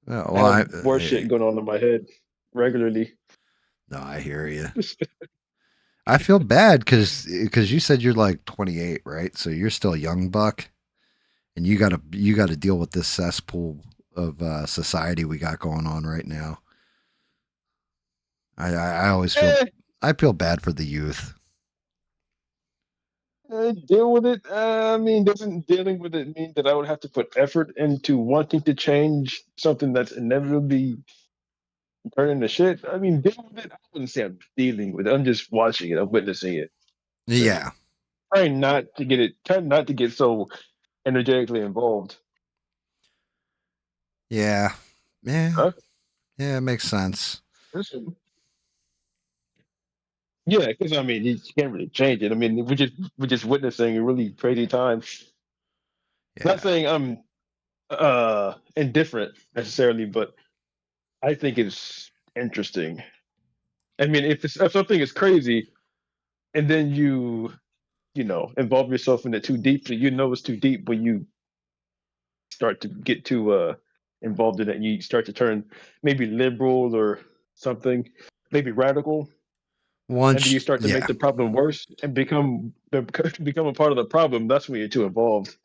Oh, I well, have worse shit going on in my head regularly. no, I hear you. I feel bad because you said you're like 28, right? So you're still a young buck, and you gotta deal with this cesspool of society we got going on right now. I always feel Eh, I feel bad for the youth. Deal with it. I mean, doesn't dealing with it mean that I would have to put effort into wanting to change something that's inevitably turning to shit? I mean, deal with it. I wouldn't say I'm dealing with it. I'm just watching it. I'm witnessing it. Yeah. Trying not to get it. Trying not to get so energetically involved. Yeah. Yeah. Huh? Yeah, it makes sense. Listen. Yeah, because I mean, you can't really change it. I mean, we're just witnessing a really crazy time. Yeah. Not saying I'm indifferent necessarily, but I think it's interesting. I mean, if something is crazy and then you involve yourself in it too deeply, you know it's too deep when you start to get too involved in it and you start to turn maybe liberal or something, maybe radical, and then you start to make Yeah. the problem worse and become a part of the problem. That's when you're too involved.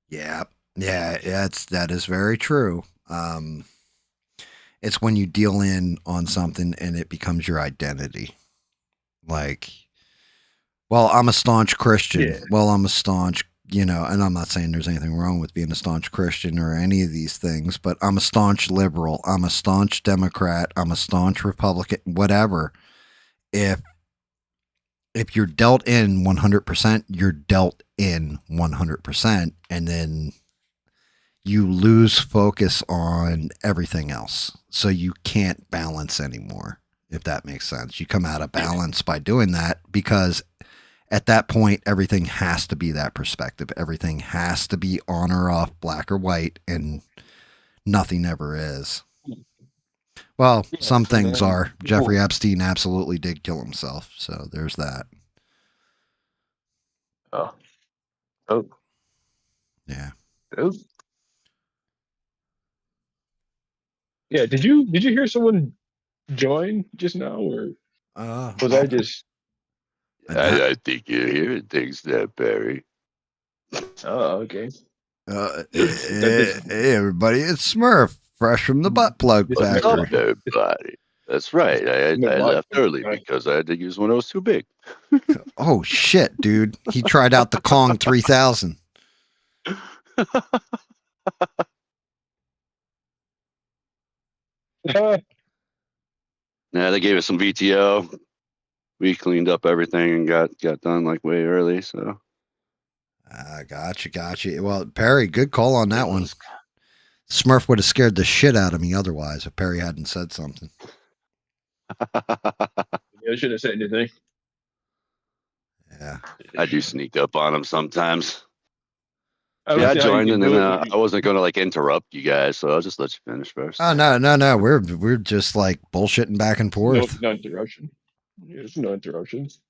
Yeah. Yeah. That is very true. It's when you deal in on something and it becomes your identity. Like, well, I'm a staunch Christian. Yeah. Well, I'm a staunch, and I'm not saying there's anything wrong with being a staunch Christian or any of these things, but I'm a staunch liberal. I'm a staunch Democrat. I'm a staunch Republican, whatever. If you're dealt in 100%, you're dealt in 100%. And then you lose focus on everything else. So you can't balance anymore, if that makes sense. You come out of balance by doing that because at that point, everything has to be that perspective. Everything has to be on or off, black or white, and nothing ever is. Well, Yeah, some things and are. Jeffrey Epstein absolutely did kill himself. So there's that. Oh. Oh. Yeah. Oh. Yeah. Did you hear someone join just now, or was I just? I think you're hearing things there, Barry. Oh, okay. That Hey, this everybody, it's Smurf, fresh from the butt plug this What's never up, factory. everybody? That's right. I left early because I had to use one that was too big. Oh, shit, dude. He tried out the Kong 3000. Yeah, they gave us some VTO. We cleaned up everything and got done like way early. So Gotcha. Well, Perry, good call on that one. Smurf would have scared the shit out of me otherwise if Perry hadn't said something. I shouldn't have said anything. Yeah. I do sneak up on them sometimes. I Yeah, don't I see how you joined can and do then it. When I wasn't going to like interrupt you guys, so I'll just let you finish first. Oh, no. We're just like bullshitting back and forth. no interruption. There's no interruptions.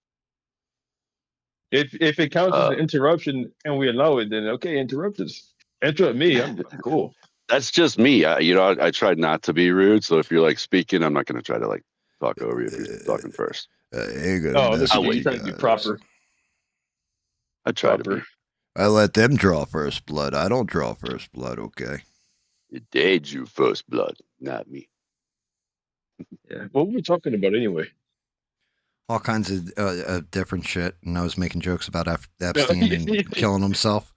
If it counts as an interruption and we allow it, then okay, interrupt us. Interrupt me. I'm cool. That's just me. I tried not to be rude. So if you're like speaking, I'm not going to try to like talk over you if you're talking first. Ain't gonna Oh, mess look, with you're you trying to be guys. proper. I try to be. I let them draw first blood. I don't draw first blood, okay? They drew first blood, not me. Yeah. What were we talking about anyway? All kinds of different shit. And I was making jokes about Epstein and killing himself.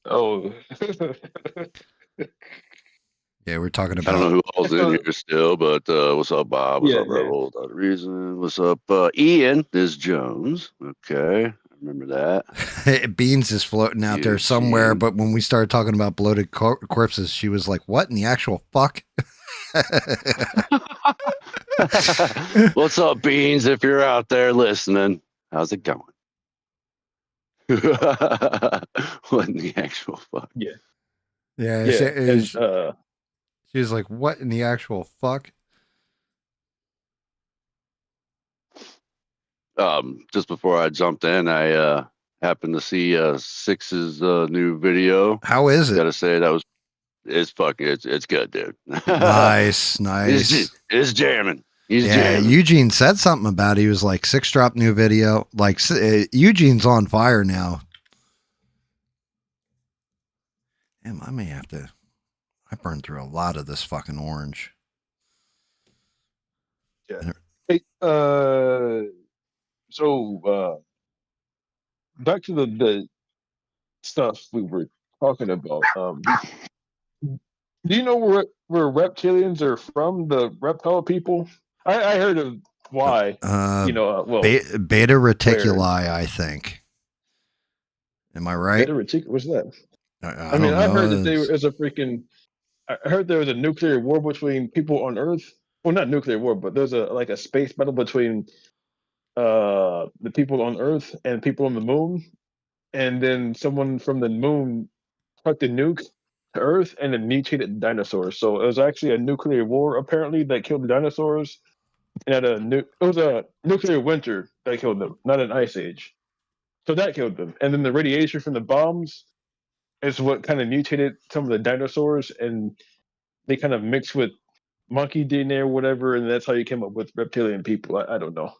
Oh. Yeah, we're talking I don't about. know who all's in here still, but what's up, Bob? What's up, Rebel? Without a reason. What's up, Ian? This Jones. Okay, I remember that. Beans is floating out there somewhere, but when we started talking about bloated corpses, she was like, "What in the actual fuck?" What's up, Beans? If you're out there listening, how's it going? What in the actual fuck? Yeah. She was like, "What in the actual fuck?" Just before I jumped in, I happened to see Six's new video. How is it? Gotta say it's good, dude. Nice. It's jamming. He's jamming. Eugene said something about it. He was like, Six drop new video. Like, Eugene's on fire now. Damn, I may have to. I burned through a lot of this fucking orange. Yeah. Hey, so back to the stuff we were talking about. Do you know where reptilians are from? The reptile people. I heard of why. Uh, Well, beta where reticuli, I think. Am I right? what's that? I I mean, don't I heard know. that there was a freaking. I heard there was a nuclear war between people on Earth. Well, not nuclear war, but there's a space battle between the people on Earth and people on the moon, and then someone from the moon tucked a nuke to Earth and then mutated dinosaurs. So it was actually a nuclear war apparently that killed the dinosaurs, and it was a nuclear winter that killed them, not an ice age. So that killed them, and then the radiation from the bombs is what kind of mutated some of the dinosaurs, and they kind of mixed with monkey DNA or whatever, and that's how you came up with reptilian people. I don't know.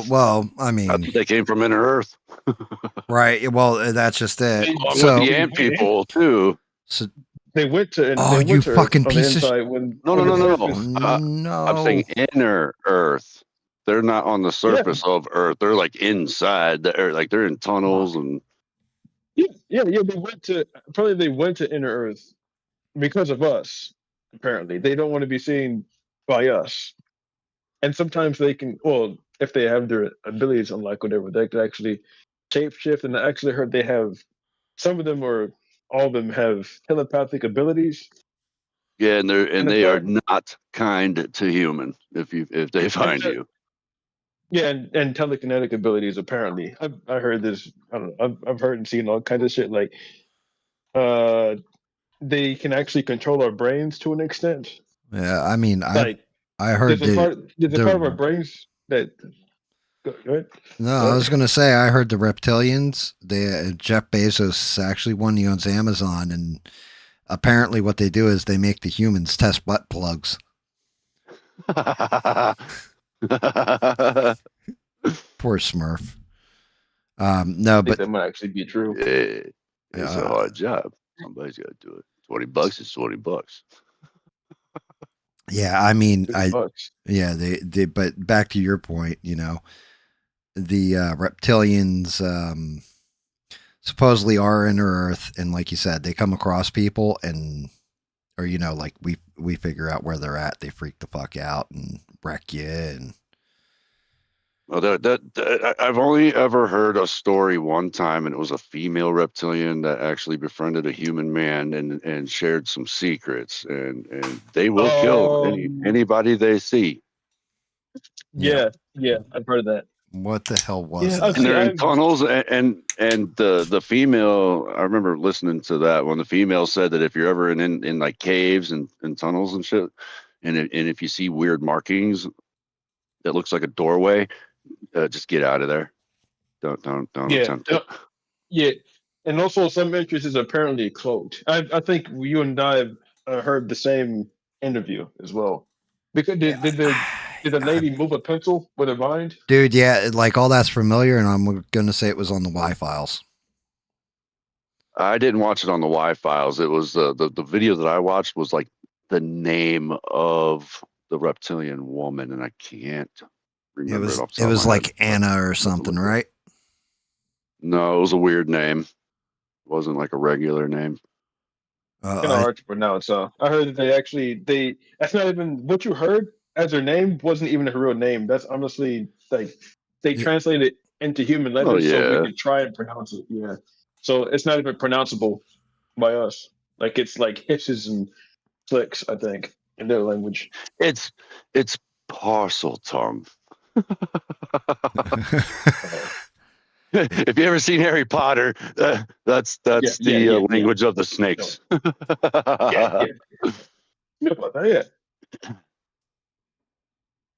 Well, I I mean, think they came from inner Earth. right. Well, that's just it. Along So, with the ant people too. so They went to oh, you Earth fucking on the piece of inside when No, on no, the no, no, surface. no. I'm saying no. inner Earth. They're not on the Yeah, surface of Earth. They're like inside the Earth. Like they're in tunnels and yeah. They went to inner Earth because of us. Apparently, they don't want to be seen by us, and sometimes they can. Well, if they have their abilities unlocked, whatever, they can actually shapeshift. And I actually heard they have some of them, or all of them, have telepathic abilities. yeah, and And they are apparently, not kind to human if they and find you. yeah, and telekinetic abilities. Apparently, I heard this. I don't know. I've heard and seen all kinds of shit. Like, uh, they can actually control our brains to an extent. Yeah, I mean, Like, I heard there's a part of our the brains that. Go ahead. no, Go I ahead. was gonna say I heard the reptilians. They Jeff Bezos is actually one who owns Amazon, and apparently what they do is they make the humans test butt plugs. Poor Smurf. No, I think but that might actually be true. It's a hard job. Somebody's got to do it. $20 is $20. yeah, I mean, $50. they but back to your point, the reptilians supposedly are inner Earth, and like you said, they come across people and or like we figure out where they're at, they freak the fuck out and wreck you and Well, I've only ever heard a story one time, and it was a female reptilian that actually befriended a human man and shared some secrets, and they will kill Um. anybody they see. yeah. Yeah. I've heard of that. What the hell was Yeah. I that? And see. they're in I've. tunnels, and the female. I remember listening to that when the female said that if you're ever in like caves and tunnels and shit, and if you see weird markings that looks like a doorway, just get out of there. Don't Yeah. attempt it. Yeah. And also, some entries is apparently cloaked. I think you and I have heard the same interview as well. Because did the lady move a pencil with her mind? Dude, yeah, like all that's familiar, and I'm gonna say it was on the Y files. I didn't watch it on the Y files. It was the video that I watched was like the name of the reptilian woman, and I can't remember it off the It top was of my head. like Anna or something, right? No, it was a weird name. It wasn't like a regular name. Kind of hard to pronounce. So I heard that they that's not even what you heard as her name wasn't even her real name. That's honestly like they Yeah. translated it into human Oh letters so we yeah. could try and pronounce it. Yeah. So it's not even pronounceable by us. Like it's like hisses and clicks, I think, in their language. It's parcel tongue. If you ever seen Harry Potter, that's the language of the snakes. Yeah. Yeah.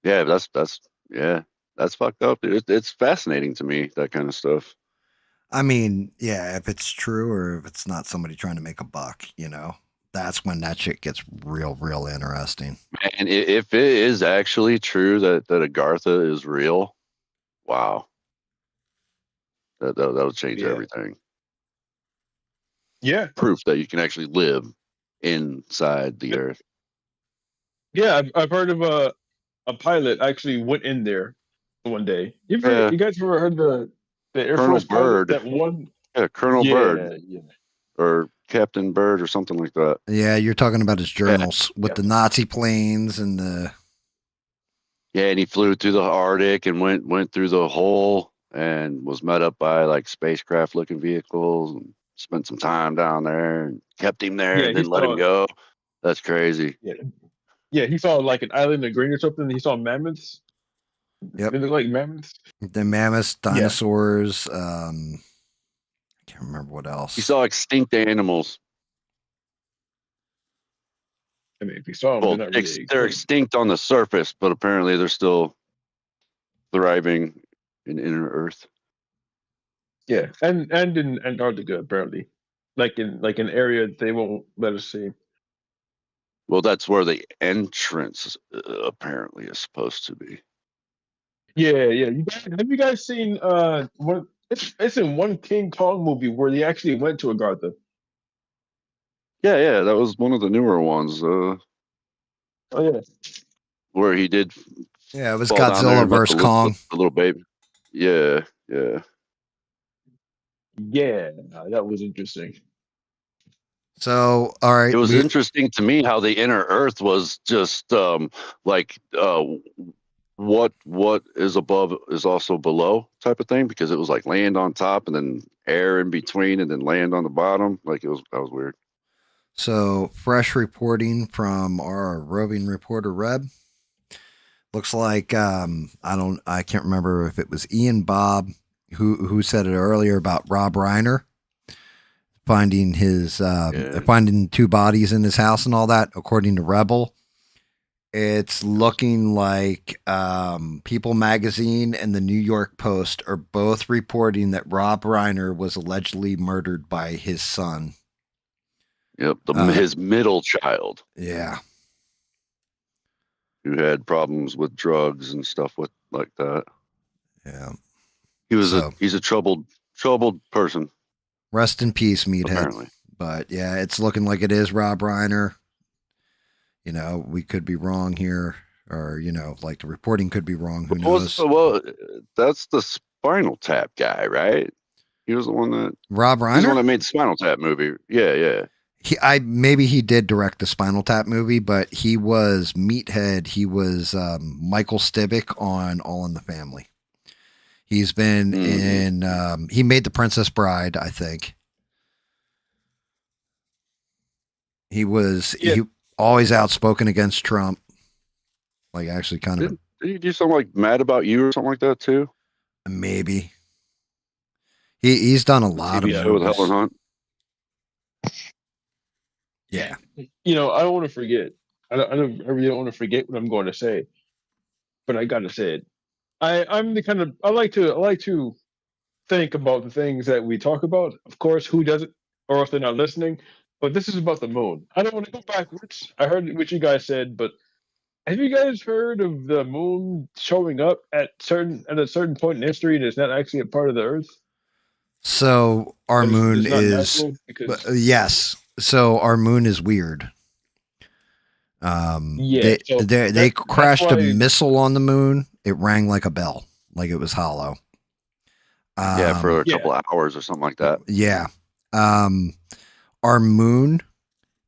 Yeah, that's fucked up. It's fascinating to me, that kind of stuff. I mean, yeah, if it's true or if it's not somebody trying to make a buck, that's when that shit gets real interesting. And if it is actually true that Agartha is real, wow, that would change everything. Yeah. Proof that you can actually live inside the earth. Yeah, I've heard of a pilot actually went in there one day. Yeah. You guys ever heard the Air Colonel Force pilot Bird. that one? Yeah, Colonel Bird Yeah. or Captain Bird or something like that. Yeah, you're talking about his Yeah. journals with Yeah. the Nazi planes and the. Yeah, and he flew through the Arctic and went through the hole and was met up by like spacecraft looking vehicles and spent some time down there and kept him there Yeah, and he then let him saw. go. That's crazy. Yeah, he saw like an island of green or something. He saw mammoths. Yep. They look like mammoths. The mammoths, Yeah. dinosaurs. I can't remember what else. He saw extinct animals. I mean, if you saw them, Well, they're not really they're extinct. extinct on the surface, but apparently they're still thriving in inner Earth. Yeah, and in Antarctica apparently, like in area they won't let us see. Well, that's where the entrance apparently is supposed to be. Yeah. Have you guys seen one? It's in one King Kong movie where they actually went to Agartha. Yeah, that was one of the newer ones. Oh yeah. Where he did Yeah, it was fall down there Godzilla and met versus Kong. the little baby. Yeah. Yeah, that was interesting. So, all right. It was interesting to me how the inner Earth was just like what is above is also below type of thing, because it was like land on top and then air in between and then land on the bottom. Like that was weird. So, fresh reporting from our roving reporter Reb. Looks like I can't remember if it was Ian Bob who said it earlier about Rob Reiner finding finding 2 bodies in his house and all that. According to Rebel, it's looking like People Magazine and the New York Post are both reporting that Rob Reiner was allegedly murdered by his son. Yep, his middle child. Yeah. Who had problems with drugs and stuff like that. Yeah. He's a troubled person. Rest in peace, meathead. Apparently. But yeah, it's looking like it is Rob Reiner. You know, we could be wrong here, or like the reporting could be wrong. Who knows? Well, that's the Spinal Tap guy, right? He was the one that Rob Reiner. He's the one that made the Spinal Tap movie. Yeah. Maybe he did direct the Spinal Tap movie, but he was Meathead. He was Michael Stivic on All in the Family. He's been in. He made The Princess Bride, I think. He was he always outspoken against Trump. Like actually, kind of. Did he do something like Mad About You or something like that too? Maybe. He's done a lot of show with movies. Helen Hunt. Yeah. I don't want to forget. I really don't want to forget what I'm going to say, but I got to say it. I'm the kind of I like to think about the things that we talk about. Of course, who doesn't, or if they're not listening. But this is about the moon. I don't want to go backwards. I heard what you guys said, but have you guys heard of the moon showing up at a certain point in history and it's not actually a part of the Earth? So our moon is yes. So our moon is weird. They crashed a missile on the moon. It rang like a bell, like it was hollow. For a couple of hours or something like that. Yeah. Our moon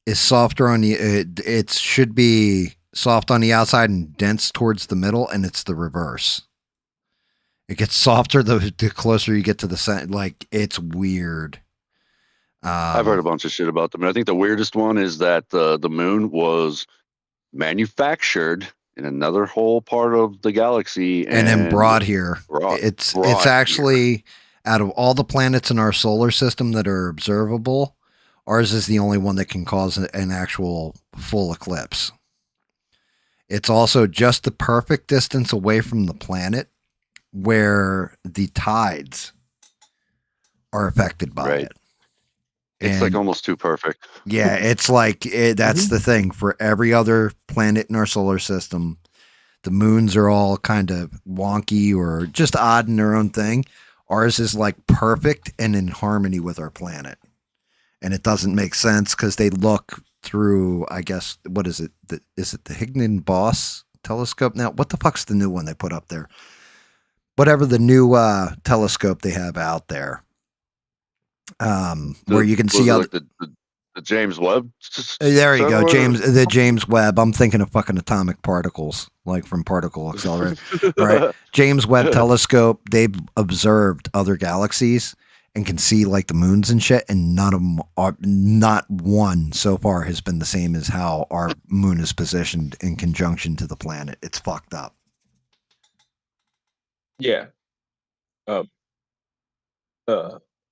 is softer on the. It should be soft on the outside and dense towards the middle, and it's the reverse. It gets softer the closer you get to the center. Like it's weird. I've heard a bunch of shit about them. I think the weirdest one is that the moon was manufactured in another whole part of the galaxy and then brought here. It's actually out of all the planets in our solar system that are observable, ours is the only one that can cause an actual full eclipse. It's also just the perfect distance away from the planet where the tides are affected by it. It's like almost too perfect. Yeah, it's like that's the thing. For every other planet in our solar system, the moons are all kind of wonky or just odd in their own thing. Ours is like perfect and in harmony with our planet. And it doesn't make sense because they look through, I guess, what is it? Is it the Higgs-Boss telescope now? What the fuck's the new one they put up there? whatever the new telescope they have out there, where you can Was see it other. like the James Webb. There you go, satellite? the James Webb. I'm thinking of fucking atomic particles, like from particle accelerator, right? James Webb telescope. They've observed other galaxies and can see like the moons and shit, and none of them are. Not one so far has been the same as how our moon is positioned in conjunction to the planet. It's fucked up. Yeah. I've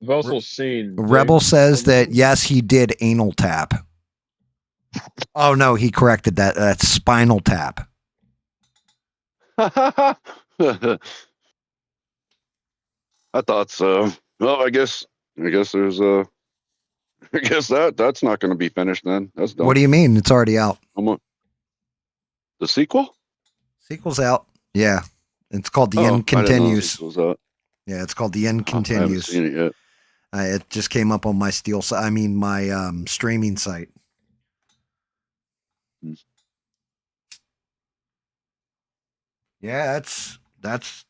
also seen Rebel James says that Webb. yes, he did anal tap. Oh no, he corrected that. That's spinal tap. I thought so. Well, I guess there's I guess that's not going to be finished then. That's done. What do you mean? It's already out. The sequel? Sequel's out. Yeah, it's called The Oh, End I didn't know the Continues. sequel's out. Yeah, it's called The End I haven't Continues. seen it yet. It just came up on my my streaming site. Hmm. Yeah, that's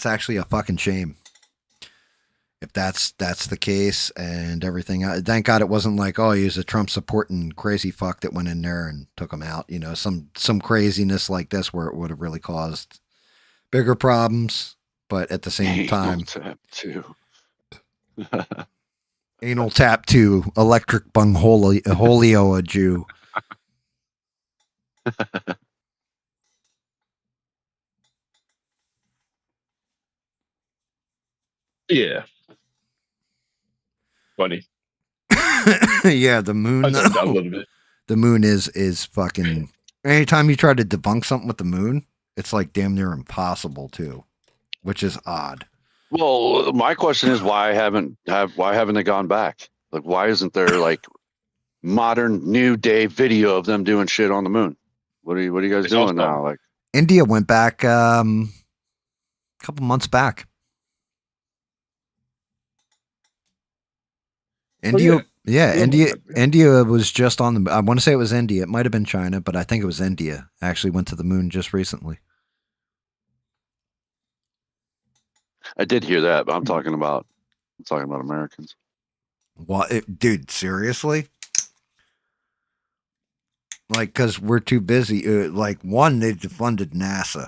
actually a fucking shame. If that's the case and everything, thank God it wasn't like, oh, he was a Trump supporting crazy fuck that went in there and took him out. You know, some craziness like this where it would have really caused bigger problems. But at the same time, Tap too. anal tap to electric bungholio a Jew. Yeah. Funny. Yeah, the moon. I zoned out a little bit. The moon is fucking. Anytime you try to debunk something with the moon, it's like damn near impossible too, which is odd. Well, my question is why haven't they gone back? Like, why isn't there like modern new day video of them doing shit on the moon? What are you guys It's doing also- now? Like, India went back a couple months back. India, yeah. India was just on the. I want to say it was India. It might have been China, but I think it was India. Actually, went to the moon just recently. I did hear that, but I'm talking about Americans. What, dude? Seriously? Like, because we're too busy. Like, one, they defunded NASA.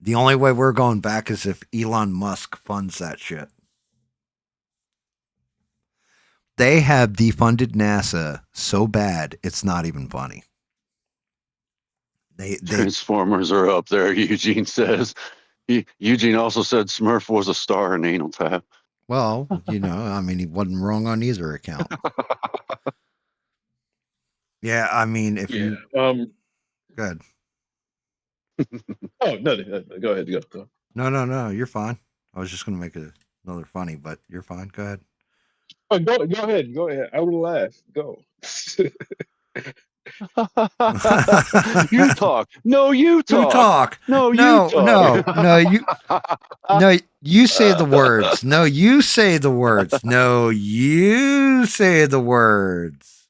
The only way we're going back is if Elon Musk funds that shit. They have defunded NASA so bad, it's not even funny. They Transformers are up there, Eugene says. Eugene also said Smurf was a star in Anal Tap. well, you know, I mean, he wasn't wrong on either account. Yeah, I mean, if you good. Oh no, go ahead. Go. No, you're fine. I was just gonna make another funny, but you're fine. Go ahead. Oh, go ahead. I would laugh. Go. You talk. No, you talk. You talk. No, you No, talk. no, you say the words. No, you say the words. No, you say the words.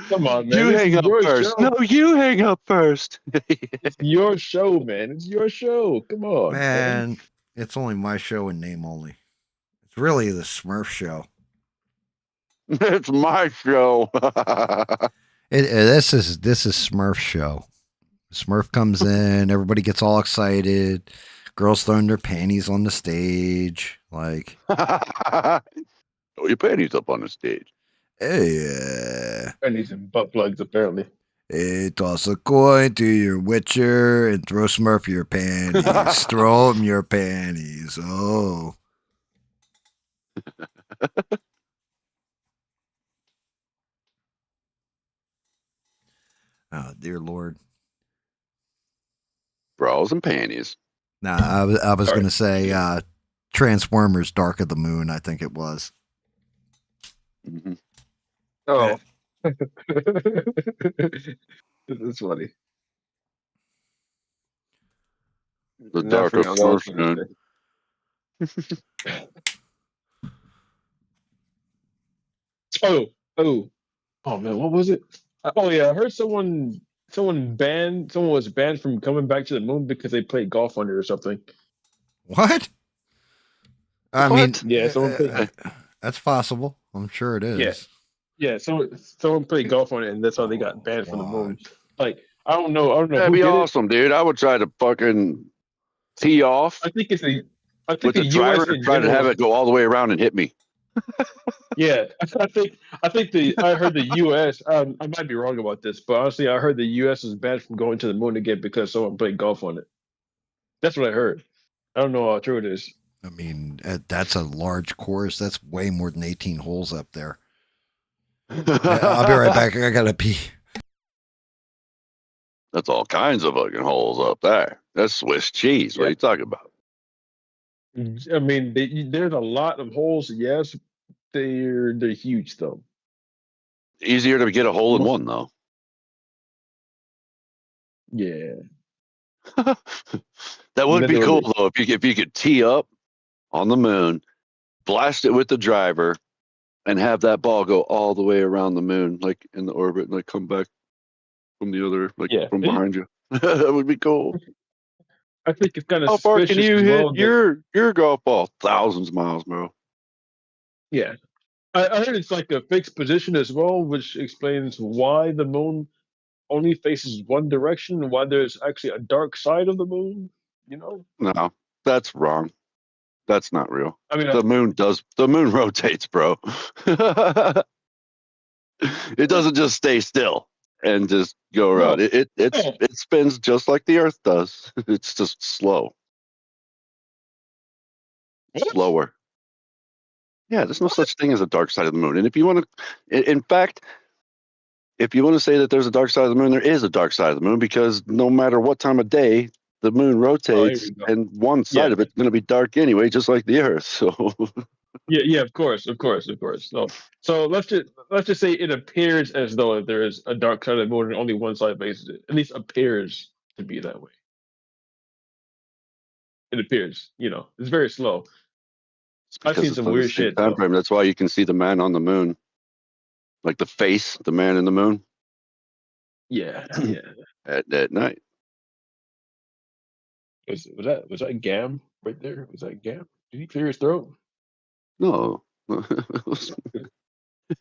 Come on, man. You This hang is up your first. show. No, you hang up first. It's your show, man. It's your show. Come on, Man, it's only my show in name only. It's really the Smurf show. It's my show. This is Smurf show. Smurf comes in, everybody gets all excited. Girls throwing their panties on the stage, like, Throw your panties up on the stage. hey, Panties and butt plugs, apparently. hey, toss a coin to your witcher and throw Smurf your panties. Throw him your panties. Oh. Oh, dear Lord. Bras and panties. Nah, I was going to say Transformers Dark of the Moon, I think it was. Mm-hmm. Oh. That's funny. The And I Dark of forgot what I was Smurf gonna Moon. say. Oh man, what was it? Oh yeah, I heard someone was banned from coming back to the moon because they played golf on it or something. What? I mean, What? Yeah, someone that's possible. I'm sure it Yeah. is. Yeah, someone played golf on it, and that's how they got banned from the moon. What? Like, I don't know That'd who be did it. awesome, dude. I would try to fucking tee off I think with the the driver U.S. and in try to have general. it go all the way around and hit me. Yeah, I think I heard the U.S. I might be wrong about this, but honestly, I heard the U.S. is banned from going to the moon again because someone played golf on it. That's what I heard. I don't know how true it is. I mean, that's a large course. That's way more than 18 holes up there. I'll be right back. I gotta pee. That's all kinds of fucking holes up there. That's Swiss cheese. What are Yeah. you talking about? I mean, there's a lot of holes. Yes, they're huge though. Easier to get a hole in one though. Yeah, That would be cool literally. though if you could tee up on the moon, blast it with the driver, and have that ball go all the way around the moon, like in the orbit, and like come back from the other, like Yeah, from behind you. That would be cool. I think it's kind of How far can suspicious you as hit well that your golf ball? Thousands of miles, bro. yeah, I heard it's like a fixed position as well, which explains why the moon only faces one direction and why there's actually a dark side of the moon. You know, No, that's wrong. That's not real. I mean, The moon rotates, bro. It doesn't just stay still and just go around. no, It spins just like the Earth does. It's just slow, what? slower. Yeah, there's no such thing as a dark side of the moon. And if you want to, in fact, if you want to say that there's a dark side of the moon, there is a dark side of the moon because no matter what time of day the moon Oh, here rotates, we go. and one Yeah, side of it's going to be dark anyway, just like the Earth. So yeah, of course, of course, of course. So let's just say it appears as though there is a dark side of the moon and only one side faces it. At least appears to be that way. It appears, it's very slow. it's I've because seen it's some on the weird same shit time though. frame. That's why you can see the man on the moon, like the face, the man in the moon Yeah, yeah. at night. Was that GAM right there? Was that GAM? Did he clear his throat? No,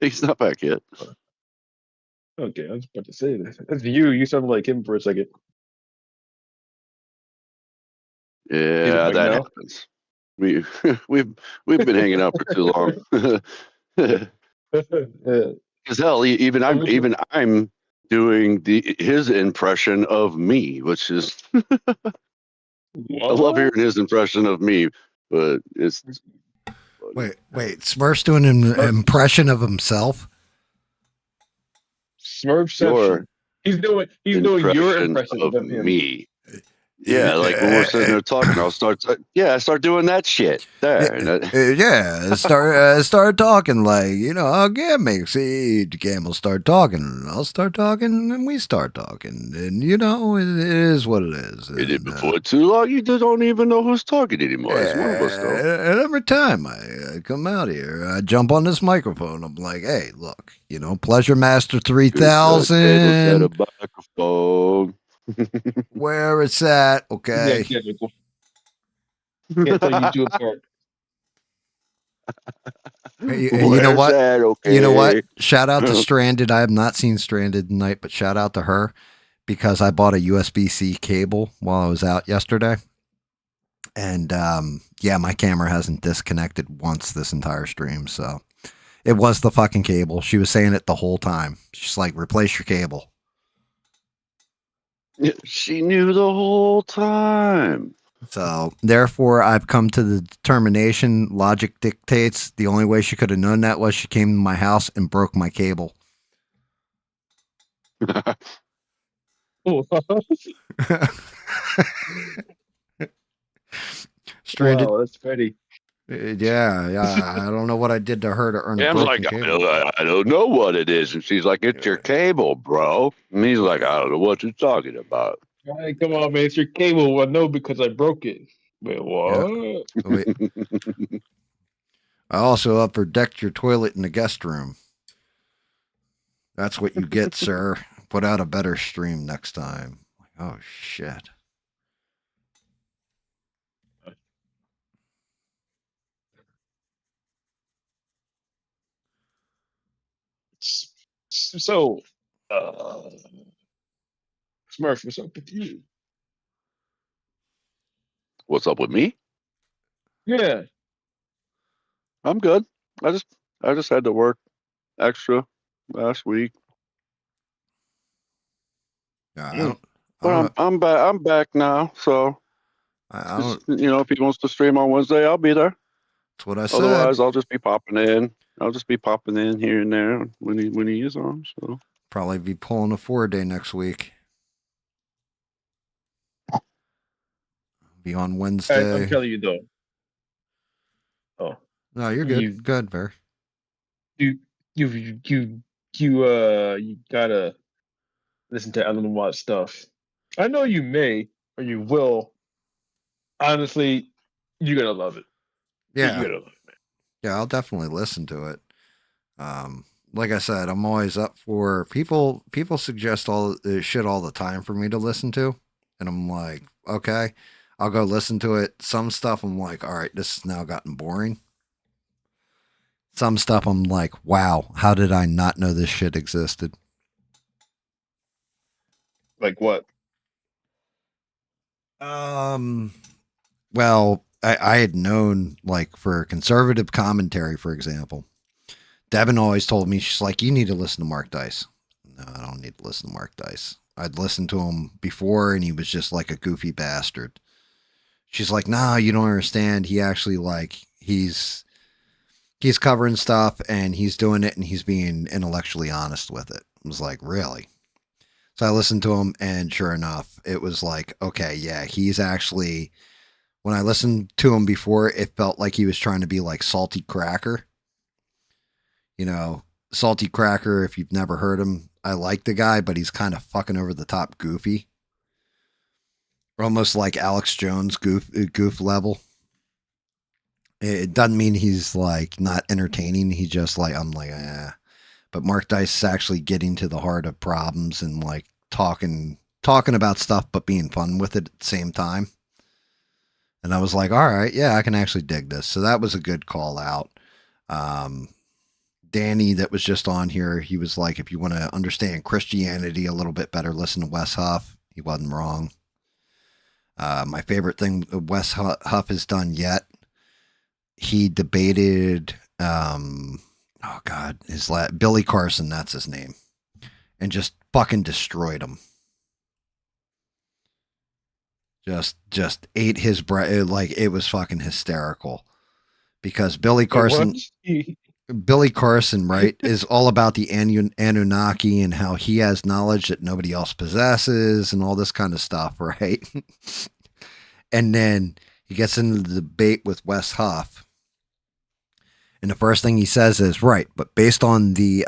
he's not back yet. Okay, I was about to say that. That's you. You sound like him for a second. He's Yeah, back that now. happens. We we've we've been hanging out for too long. Yeah. Because hell, even I'm doing his impression of me, which is I love hearing What? his impression of me, but it's Wait. Smurf's doing an impression of himself. your Smurfception. He's doing your impression impression of of him. me. Yeah, like when we're sitting there talking, I start doing that shit there. And Yeah, start talking like how Gam makes it. Gam will start talking, and I'll start talking, and we start talking, and it is what it is. it did And, before too long. You don't even know who's talking anymore. It's one of us though. and every time I come out here, I jump on this microphone. I'm like, hey, look, Pleasure Master They don't get 3000, a microphone. where it's at, Yeah, okay? technical. Can't tell you two apart. Hey, you know Where's what? that? Okay. You know what? Shout out to Stranded. I have not seen Stranded tonight, but shout out to her because I bought a USB-C cable while I was out yesterday. And yeah, my camera hasn't disconnected once this entire stream. So it was the fucking cable. She was saying it the whole time. She's like, replace your cable. She knew the whole time. So therefore, I've come to the determination logic dictates the only way she could have known that was she came to my house and broke my cable. Stranded. Wow, that's petty. Yeah. I don't know what I did to her to earn a Cam's broken like, cable. I don't know what it is. And she's like, it's your cable, bro. And he's like, I don't know what you're talking about. Hey, come on, man. It's your cable. I know because I broke it. Wait, what? Wait. I also upper-decked your toilet in the guest room. That's what you get, sir. Put out a better stream next time. Oh, shit. So, Smurf, what's up with you? What's up with me? Yeah. I'm good. I just had to work extra last week, Yeah, Mm. but I'm back. I'm back now. So I just, don't. if he wants to stream on Wednesday, I'll be there. That's what I said. Otherwise, I'll just be popping in. I'll just be popping in here and there when he is on. So Probably be pulling a 4-day next week. Be on Wednesday. I'm telling you though. Oh, No, you're good. you Good, Bear. you you you gotta listen to Ellen Watt stuff. I know you may or you will. Honestly, you're gonna love it. You're Yeah. gonna love it, man. Yeah, I'll definitely listen to it. Like I said, I'm always up for people suggest all shit all the time for me to listen to. And I'm like, okay, I'll go listen to it. Some stuff I'm like, all right, this has now gotten boring. Some stuff I'm like, wow, how did I not know this shit existed? Like what? Well, I had known, like, for conservative commentary, for example, Devin always told me, she's like, you need to listen to Mark Dice. No, I don't need to listen to Mark Dice. I'd listened to him before and he was just like a goofy bastard. She's like, nah, you don't understand. He actually, like, he's covering stuff and he's doing it and he's being intellectually honest with it. I was like, really? So I listened to him and sure enough, it was like, okay, yeah, he's actually, when I listened to him before, it felt like he was trying to be like Salty Cracker. You know, Salty Cracker, if you've never heard him, I like the guy, but he's kind of fucking over the top goofy. Almost like Alex Jones goof level. It doesn't mean he's like not entertaining. He just like, I'm like, eh. But Mark Dice is actually getting to the heart of problems and like talking about stuff, but being fun with it at the same time. And I was like, all right, yeah, I can actually dig this. So that was a good call out. Danny, that was just on here, he was like, if you want to understand Christianity a little bit better, listen to Wes Huff. He wasn't wrong. My favorite thing Wes Huff has done yet, he debated, oh God, Billy Carson, that's his name, and just fucking destroyed him. Just ate his breath. Like, it was fucking hysterical because Billy Carson, right, is all about the Anunnaki and how he has knowledge that nobody else possesses and all this kind of stuff, right? And then he gets into the debate with Wes Huff. And the first thing he says is, right, but based on the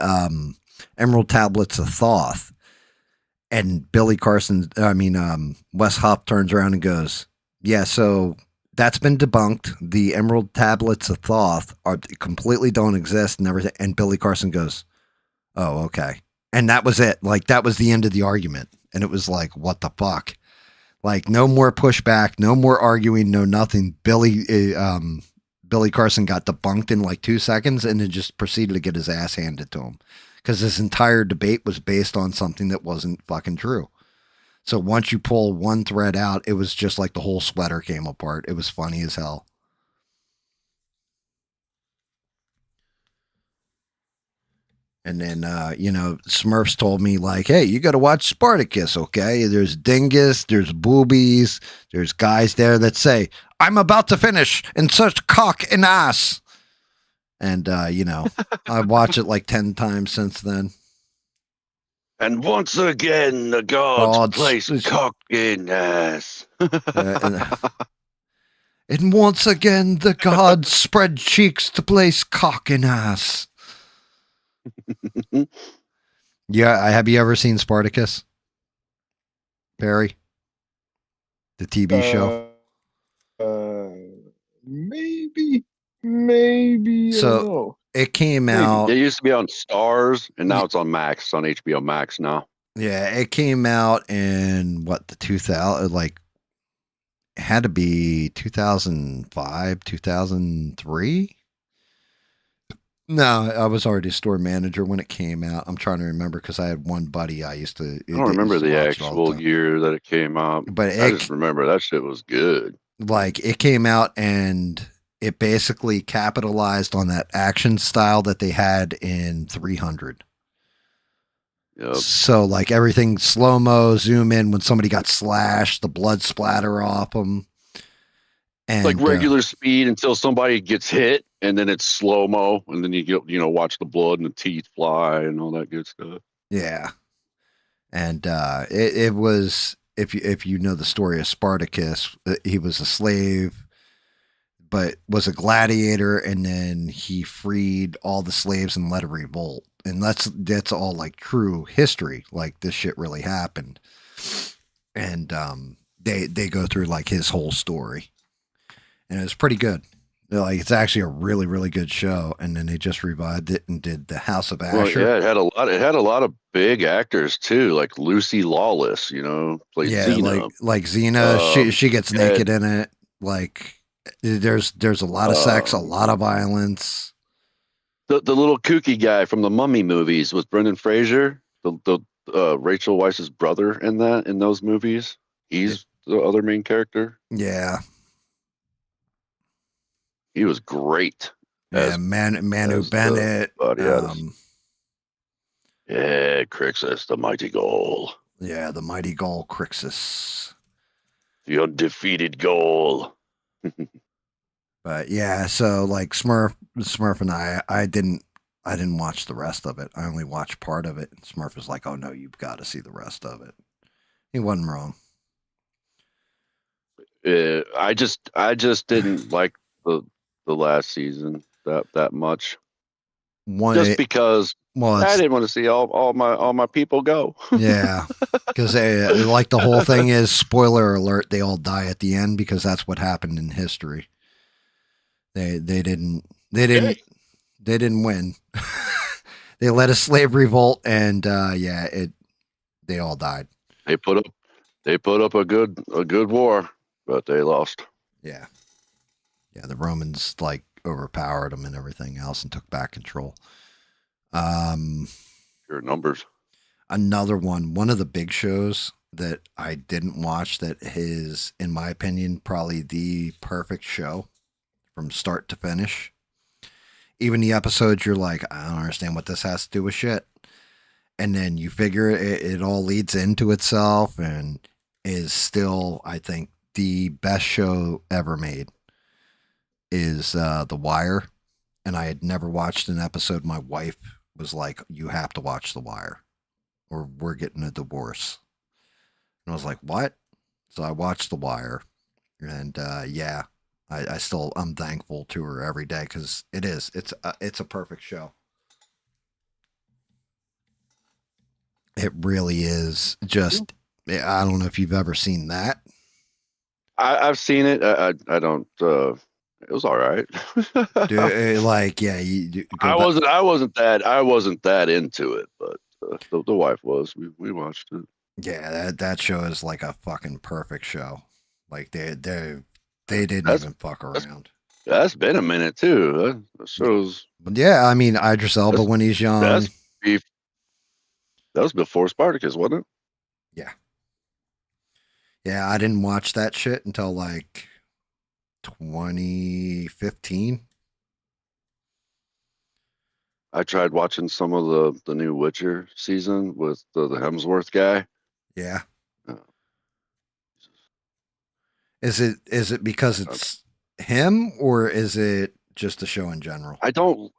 Emerald Tablets of Thoth, and Wes Huff turns around and goes, yeah, so that's been debunked. The Emerald Tablets of Thoth completely don't exist and everything. And Billy Carson goes, oh, okay. And that was it. Like, that was the end of the argument. And it was like, what the fuck? Like, no more pushback, no more arguing, no nothing. Billy Carson got debunked in like 2 seconds and then just proceeded to get his ass handed to him. Because this entire debate was based on something that wasn't fucking true. So once you pull one thread out, it was just like the whole sweater came apart. It was funny as hell. And then, Smurfs told me, like, hey, you got to watch Spartacus, okay? There's dingus, there's boobies, there's guys there that say, I'm about to finish, insert cock and ass. And, I watched it like 10 times since then. And once again, the gods place cock in ass. And once again, the gods spread cheeks to place cock in ass. Yeah, have you ever seen Spartacus, Barry? The TV show? Maybe. So it came out. It used to be on Stars, and now it's on Max. It's on HBO Max now. Yeah, it came out in the 2000, like, it had to be 2005, 2003. No, I was already a store manager when it came out. I'm trying to remember because I had one buddy I used to I don't remember used to the watch it all the actual time. year that it came out. But I just remember that shit was good. it came out and it basically capitalized on that action style that they had in 300. Yep. So like everything slow mo, zoom in when somebody got slashed, the blood splatter off them, and Like regular speed until somebody gets hit, and then it's slow mo, and then watch the blood and the teeth fly and all that good stuff. yeah, and it was if you know the story of Spartacus, he was a slave, but was a gladiator, and then he freed all the slaves and led a revolt, and that's all like true history. Like this shit really happened, and they go through like his whole story, and it was pretty good. Like it's actually a really really good show, and then they just revived it and did the House of Well, Asher. yeah, it had a lot. It had a lot of big actors too, like Lucy Lawless. Played Yeah, Xena. like Xena, she gets had- naked in it. Like there's a lot of sex, a lot of violence. The little kooky guy from the Mummy movies with Brendan Fraser, the Rachel Weisz's brother in those movies. He's the other main character. Yeah, He was great. yeah, Manu as the Bennett. body artist. Yeah, Crixus, the mighty goal, Yeah, the mighty Gaul Crixus. the undefeated goal. But yeah, so like Smurf and I didn't watch the rest of it. I only watched part of it. And Smurf was like, "Oh no, you've got to see the rest of it." He wasn't wrong. I just didn't like the last season that much. Just because I didn't want to see all my people go. Yeah, because like the whole thing is spoiler alert. They all die at the end because that's what happened in history. They didn't win. They led a slave revolt, and they all died. They put up a good war, but they lost. Yeah, the Romans like overpowered them and everything else and took back control. Your numbers. Another one of the big shows that I didn't watch that is, in my opinion, probably the perfect show from start to finish. Even the episodes you're like, I don't understand what this has to do with shit. And then you figure it all leads into itself and is still, I think, the best show ever made is The Wire. And I had never watched an episode. My wife was like, you have to watch The Wire or we're getting a divorce. And I was like, what? So I watched The Wire. And I'm thankful to her every day because it's a perfect show. It really is. Just I don't know if you've ever seen that. I've seen it. I don't. It was all right. I wasn't that into it, but the wife was. We watched it. Yeah, that show is like a fucking perfect show. Like they didn't even fuck around. That's been a minute too. That shows. But yeah, I mean Idris Elba when he's young. That was before Spartacus, wasn't it? Yeah. Yeah, I didn't watch that shit until like 2015. I tried watching some of the new Witcher season with the Hemsworth guy. Yeah. Is it because it's him or is it just a show in general? I don't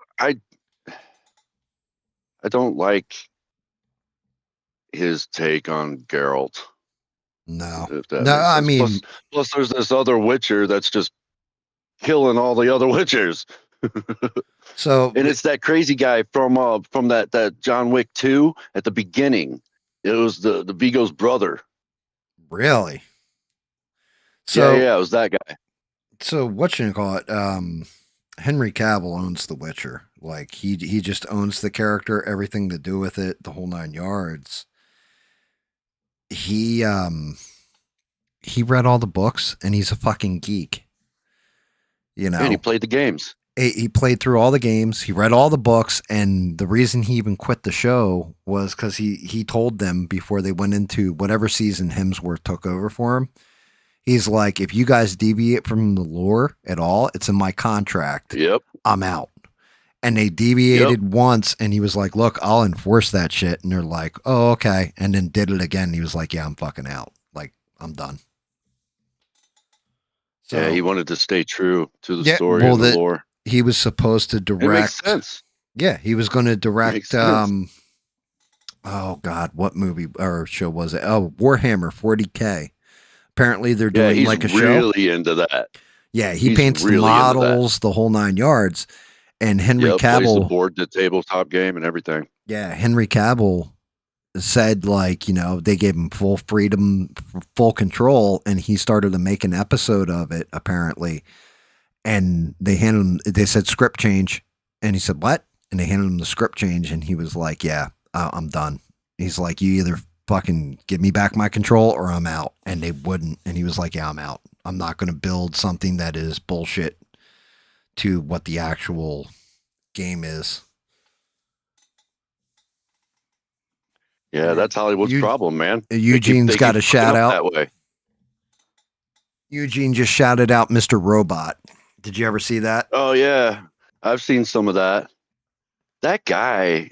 like his take on Geralt. No. I mean, plus there's this other Witcher that's just killing all the other Witchers. So and it's that crazy guy from that John Wick 2 at the beginning. It was the Vigo's brother. Really? So yeah, it was that guy. So what you call it? Henry Cavill owns The Witcher. Like he just owns the character, everything to do with it, the whole 9 yards. He read all the books and he's a fucking geek. You know, and he played the games. he played through all the games. He read all the books, and the reason he even quit the show was because he told them before they went into whatever season Hemsworth took over for him. He's like, if you guys deviate from the lore at all, it's in my contract. Yep. I'm out. And they deviated once, and he was like, look, I'll enforce that shit. And they're like, oh, okay. And then did it again. He was like, yeah, I'm fucking out. Like, I'm done. So, yeah, he wanted to stay true to the story well, and the lore. He was supposed to direct. It makes sense. Yeah, he was going to direct. Makes sense. Oh God, what movie or show was it? Oh, Warhammer 40K. Apparently, they're doing he's like a show. Really into that. Yeah, he paints really the models, the whole 9 yards. And Henry Cavill plays the board, the tabletop game, and everything. Yeah, Henry Cavill said, like, they gave him full freedom, full control, and he started to make an episode of it, apparently. And they handed him, they said script change. And he said, what? And they handed him the script change, and he was like, yeah, I'm done. He's like, you either fucking give me back my control or I'm out. And they wouldn't. And he was like, yeah, I'm out. I'm not going to build something that is bullshit to what the actual game is. Yeah, that's Hollywood's problem, man. Eugene's got a shout out that way. Eugene just shouted out Mr. Robot. Did you ever see that? Oh yeah, I've seen some of that. That guy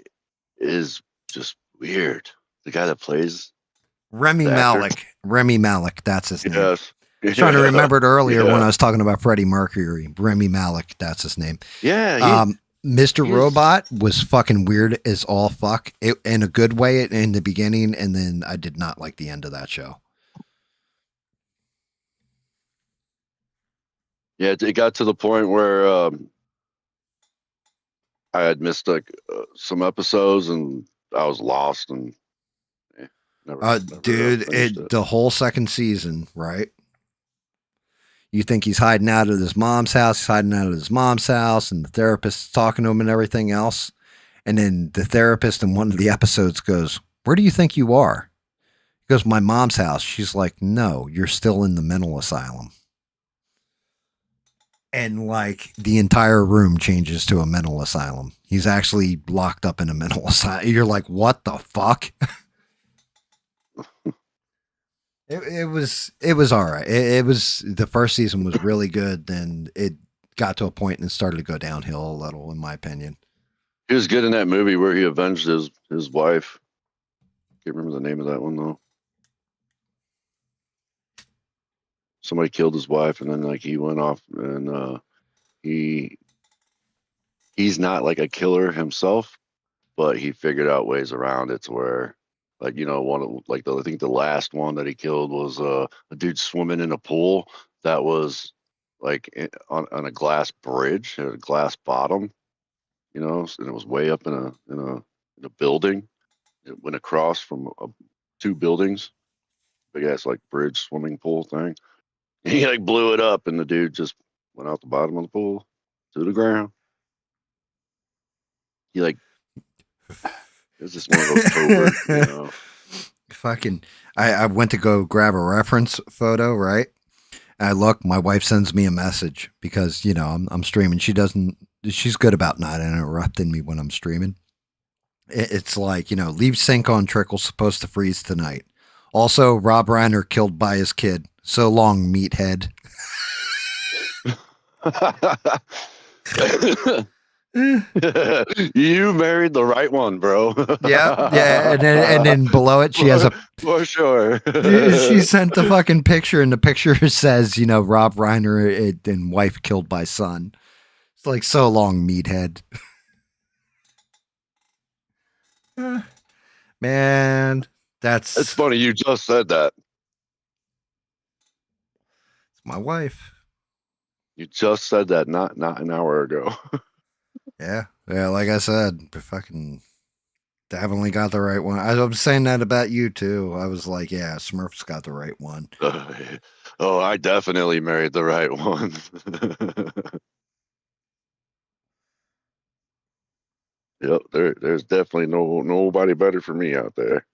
is just weird. The guy that plays Remy Malek. Remy Malek, that's his name. Yes. I was trying to remember it earlier when I was talking about Freddie Mercury. Remy Malek, that's his name. Yeah. Mr. Robot was fucking weird as all fuck, in a good way in the beginning, and then I did not like the end of that show. Yeah, it got to the point where I had missed like some episodes, and I was lost, and never dude, the whole second season, right? You think he's hiding out at his mom's house, he's hiding out at his mom's house, and the therapist is talking to him and everything else. And then the therapist in one of the episodes goes, where do you think you are? He goes, my mom's house. She's like, no, you're still in the mental asylum. And like the entire room changes to a mental asylum. He's actually locked up in a mental asylum. You're like, what the fuck? It was all right. It was, the first season was really good. Then it got to a point and started to go downhill a little, in my opinion. He was good in that movie where he avenged his wife. Can't remember the name of that one though. Somebody killed his wife, and then like he went off, and he's not like a killer himself, but he figured out ways around it to where, like, one of like I think the last one that he killed was a dude swimming in a pool that was like on a glass bridge, had a glass bottom, and it was way up in a building. It went across from 2 buildings, big ass like bridge swimming pool thing. He like blew it up, and the dude just went out the bottom of the pool to the ground. He like, it was just one of those covert, Fucking, I went to go grab a reference photo, right? I look, my wife sends me a message because, I'm streaming. She's good about not interrupting me when I'm streaming. It's like, leave sink on trickle, supposed to freeze tonight. Also, Rob Reiner killed by his kid. So long, meathead. You married the right one, bro. Yeah, and then below it, she has a for sure. She sent the fucking picture, and the picture says, Rob Reiner and wife killed by son. It's like, so long, meathead. Man, it's funny you just said that. It's my wife. You just said that not an hour ago. Yeah, like I said, fucking definitely got the right one. I was saying that about you too. I was like, yeah, Smurf's got the right one. Oh, I definitely married the right one. Yep, there's definitely nobody better for me out there.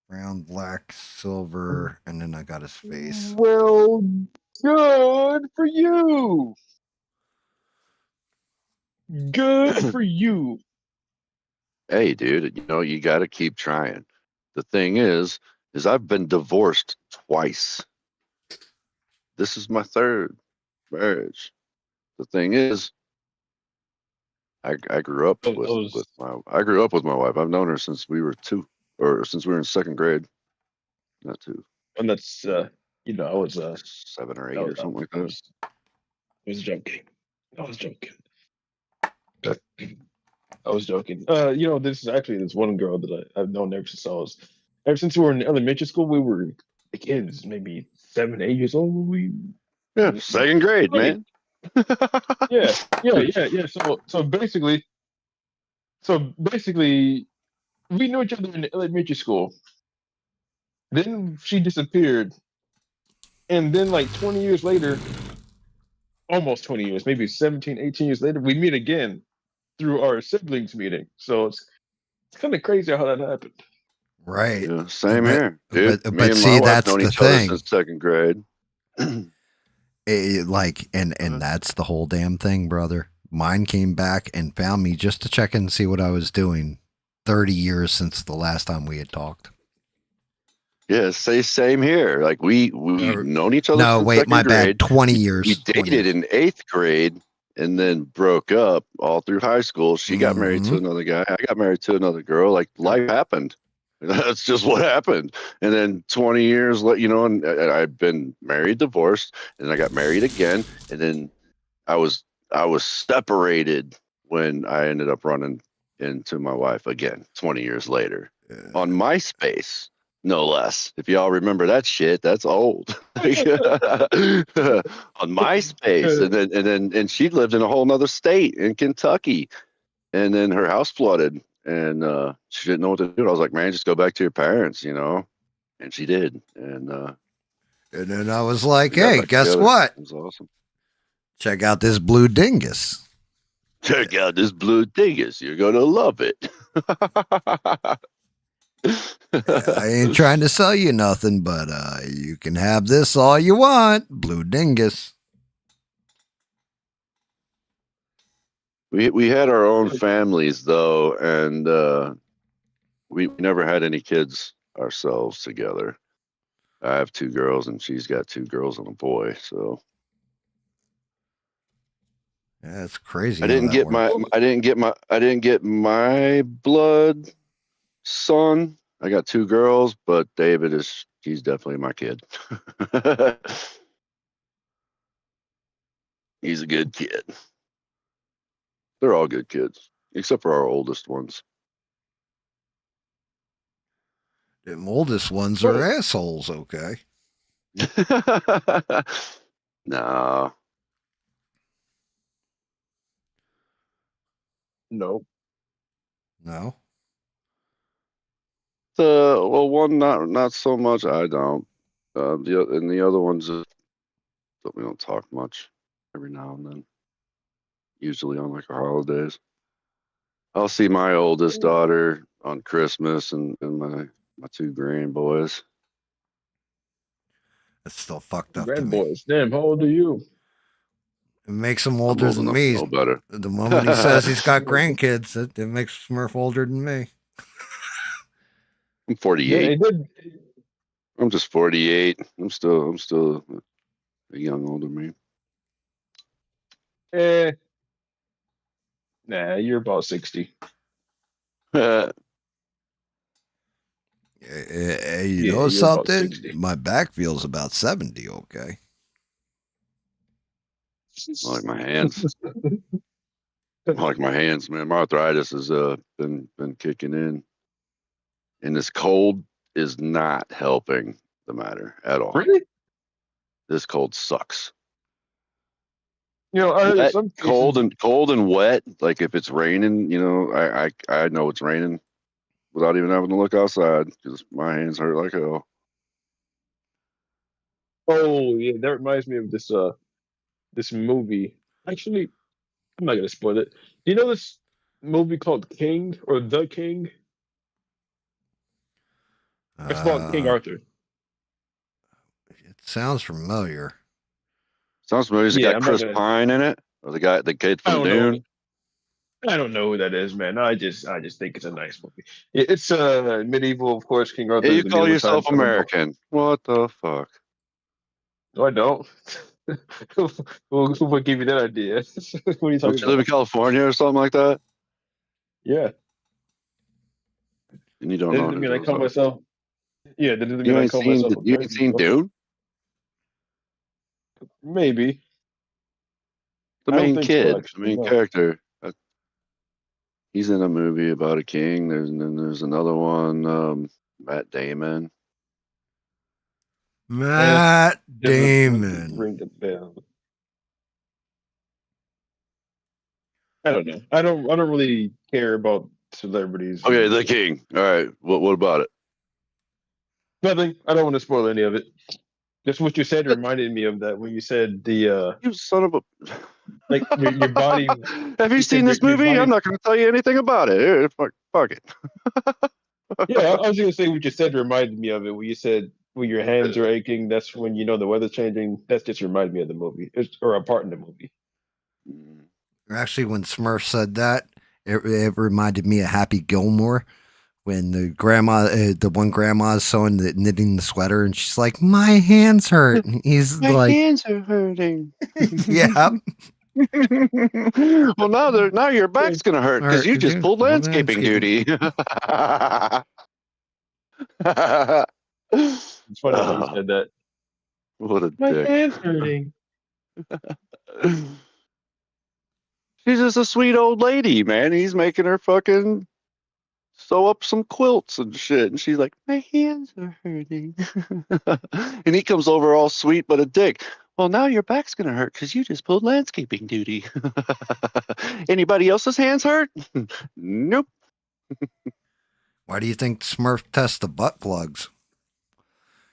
Brown, black, silver, and then I got his face. Well, good for you. Good for you. Hey, dude, you got to keep trying. The thing is I've been divorced twice. This is my third marriage. The thing is, I grew up I with was, my wife. I've known her since we were two, or since we were in second grade. Not two, and that's I was 7 or 8 or something like that. I was joking. I was joking. I was joking. This is actually this one girl that I've known ever since we were in elementary school. We were kids, maybe 7, 8 years old. Yeah, second grade, Right. man. Yeah. So basically, we knew each other in elementary school. Then she disappeared, and then like 20 years later, almost 20 years, maybe 17, 18 years later, we meet again through our siblings meeting. So it's kind of crazy how that happened. Right. Yeah, same But here, dude. Me but and my see, wife that's known the each other thing. since second grade. And that's the whole damn thing, brother. Mine came back and found me just to check in and see what I was doing. 30 years since the last time we had talked. Yeah, same here. Like we've known each other No, since wait, my second grade. bad. 20 We years. 20 dated years. in 8th grade and then broke up all through high school. She got married to another guy. I got married to another girl. Like life happened. That's just what happened. And then 20 years later, and I've been married, divorced, and I got married again. And then I was separated when I ended up running into my wife again 20 years later on MySpace, no less. If y'all remember that shit, that's old. On MySpace, and she lived in a whole nother state in Kentucky, and then her house flooded, and she didn't know what to do. I was like, man, just go back to your parents, and she did, and then I was like, we got hey, back guess together. what? It was awesome. Check out this blue dingus. Check out this blue dingus. You're gonna love it. I ain't trying to sell you nothing, but you can have this all you want. Blue dingus. We had our own families though, and we never had any kids ourselves together. I have 2 girls, and she's got 2 girls and a boy. So Yeah, it's crazy. I didn't get my blood son. I got 2 girls, but he's definitely my kid. He's a good kid. They're all good kids, except for our oldest ones. The oldest ones are assholes, okay? No. No. No. One not so much. I don't. The other ones we don't talk much. Every now and then, usually on like our holidays. I'll see my oldest daughter on Christmas and my 2 grand boys. It's still fucked up to Grand me. boys. Damn, how old are you? It makes him I'm older old than enough me. to know better. The moment he says he's got grandkids, it makes Smurf older than me. I'm 48. Yeah, I'm just 48. I'm still a young older man. nah, you're about 60. You Yeah, know you're about something? 60. My back feels about 70, okay? I like my hands. I like my hands, man. My arthritis has been kicking in, and this cold is not helping the matter at all. Really? This cold sucks. I heard Wet, some cases. cold and wet. Like if it's raining, I know it's raining without even having to look outside because my hands hurt like hell. Oh yeah, that reminds me of this movie. Actually, I'm not gonna spoil it. Do you know this movie called King or The King? It's called King Arthur. It sounds familiar. Sounds familiar. Has it Yeah, got I'm not Chris gonna. Pine in it, or the kid I from don't know. Dune? I don't know who that is, man. I just think it's a nice movie. It's medieval, of course. King Hey, Arthur's you call medieval yourself times. I don't know. American? What the fuck? No, I don't. Who would give you that idea? What are you Don't talking you live in about? California or something like that? Yeah, And you don't that know doesn't who mean I those call are. myself. Yeah, that doesn't mean I call myself You ain't American, seen bro. Dune? Maybe. The I don't main think so, kid, the actually. main No. character. He's in a movie about a king. There's another one, Matt Damon. Eh, Matt doesn't Damon. ring a bell. I don't know. I don't really care about celebrities Okay, and the king. All right, what about it? nothing. I don't want to spoil any of it. Just what you said reminded me of that when you said the You son of a. like your body. Have you You seen said this your movie? I'm body. not going to tell you anything about it. Fuck it. Yeah, I was gonna say what you said reminded me of it. When you said when your hands are aching, that's when you know the weather's changing. That's just reminded me of the movie, or a part in the movie. Actually, when Smurf said that, it reminded me of Happy Gilmore when the one grandma is knitting the sweater, and she's like, "My hands hurt." And he's My like, hands are hurting. "Yeah, Well, now your back's gonna hurt because hurt you 'cause just you pulled well, landscaping landscaping." duty. It's funny that he Oh, said that. what a My dick. hands hurting. She's just a sweet old lady, man. He's making her fucking sew up some quilts and shit. And she's like, my hands are hurting. And he comes over all sweet but a dick. Well, now your back's going to hurt because you just pulled landscaping duty. Anybody else's hands hurt? Nope. Why do you think Smurf tests the butt plugs?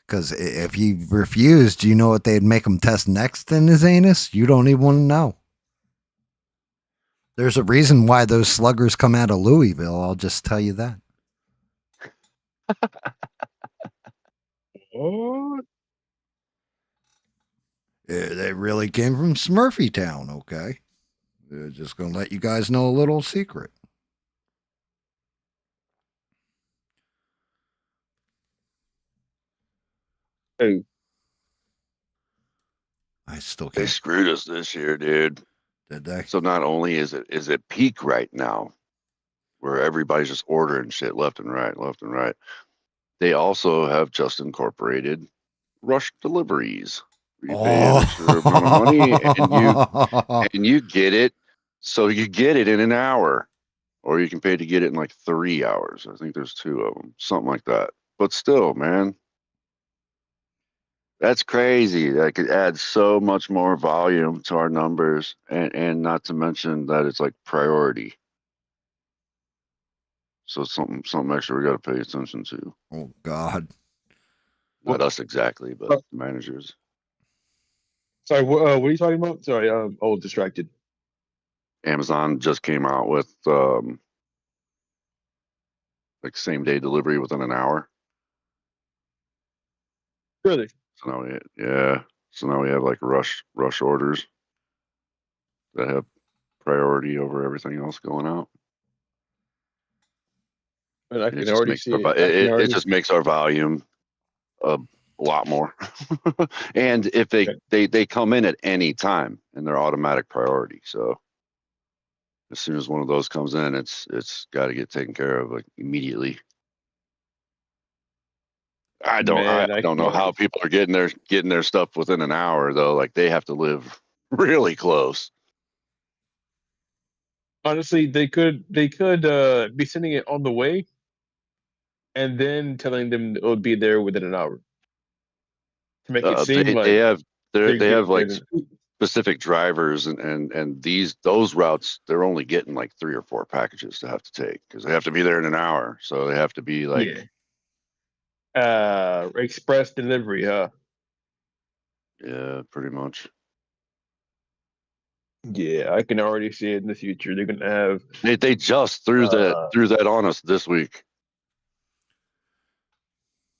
Because if he refused, you know what they'd make him test next in his anus? You don't even want to know. There's a reason why those sluggers come out of Louisville. I'll just tell you that. What? Yeah, they really came from Smurfy Town, okay? They're just going to let you guys know a little secret. Hey, I still They can't. screwed us this year, dude. Did they? So not only is it peak right now, where everybody's just ordering shit left and right, they also have just incorporated rush deliveries. Where you pay an extra amount of money and you get it. So you get it in an hour, or you can pay to get it in like 3 hours. I think there's two of them, something like that. But still, man, that's crazy. That could add so much more volume to our numbers, and not to mention that it's like priority. So it's something extra we got to pay attention to. Oh, God. Not us exactly, but uh, the managers. sorry, what are you talking about? Sorry, I'm old distracted. Amazon just came out with like same day delivery within an hour. Really? So now So now we have like rush orders that have priority over everything else going out. And I And it can just already makes see it. I can it already. just makes our volume a lot more. And if they come in at any time and they're automatic priority. So as soon as one of those comes in, it's got to get taken care of like immediately. I Man, I don't can know how already. people are getting their stuff within an hour though. Like they have to live really close. Honestly, they could be sending it on the way and then telling them it'll be there within an hour to make it seem They like have they're they have getting like there. specific drivers and those routes they're only getting like 3 or 4 packages to have to take because they have to be there in an hour. So they have to be like Express delivery, huh? yeah, pretty much. Yeah, I can already see it in the future. They're gonna have They just uh threw that on us this week.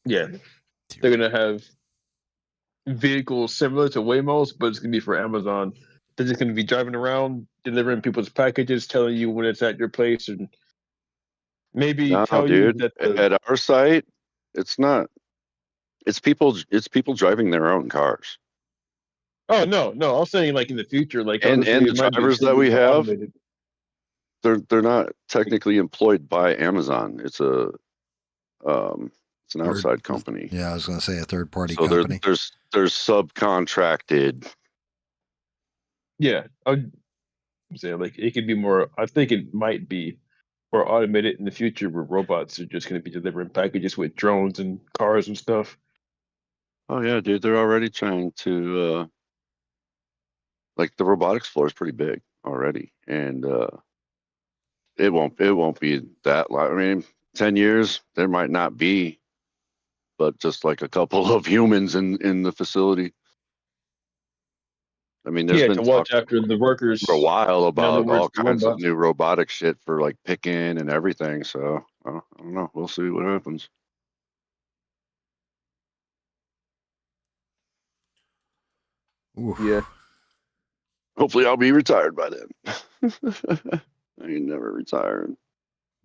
yeah, they're gonna have vehicles similar to Waymo's, but it's gonna be for Amazon. they're just going to be driving around, delivering people's packages, telling you when it's at your place, and maybe No, tell you dude. that At our site, it's not. It's people. It's people driving their own cars, Oh no! I'm saying like in the future, like and obviously the it might be drivers that we more have, automated. they're not technically employed by Amazon. It's an Third- outside company. Yeah, I was going to say a third party So company. they're subcontracted. Yeah, I'm saying like it could be more. I think it might be more automated in the future, where robots are just going to be delivering packages with drones and cars and stuff. Oh yeah, dude. They're already trying to like the robotics floor is pretty big already, and it won't be that long. I mean, 10 years there might not be, but just like a couple of humans in the facility. I mean, there's Yeah, been to talk watch after the for a workers. while In other about words, all the kinds of robots. new robotic shit for like picking and everything. So I don't know. We'll see what happens. Ooh, Yeah. Hopefully, I'll be retired by then. I ain't never retiring.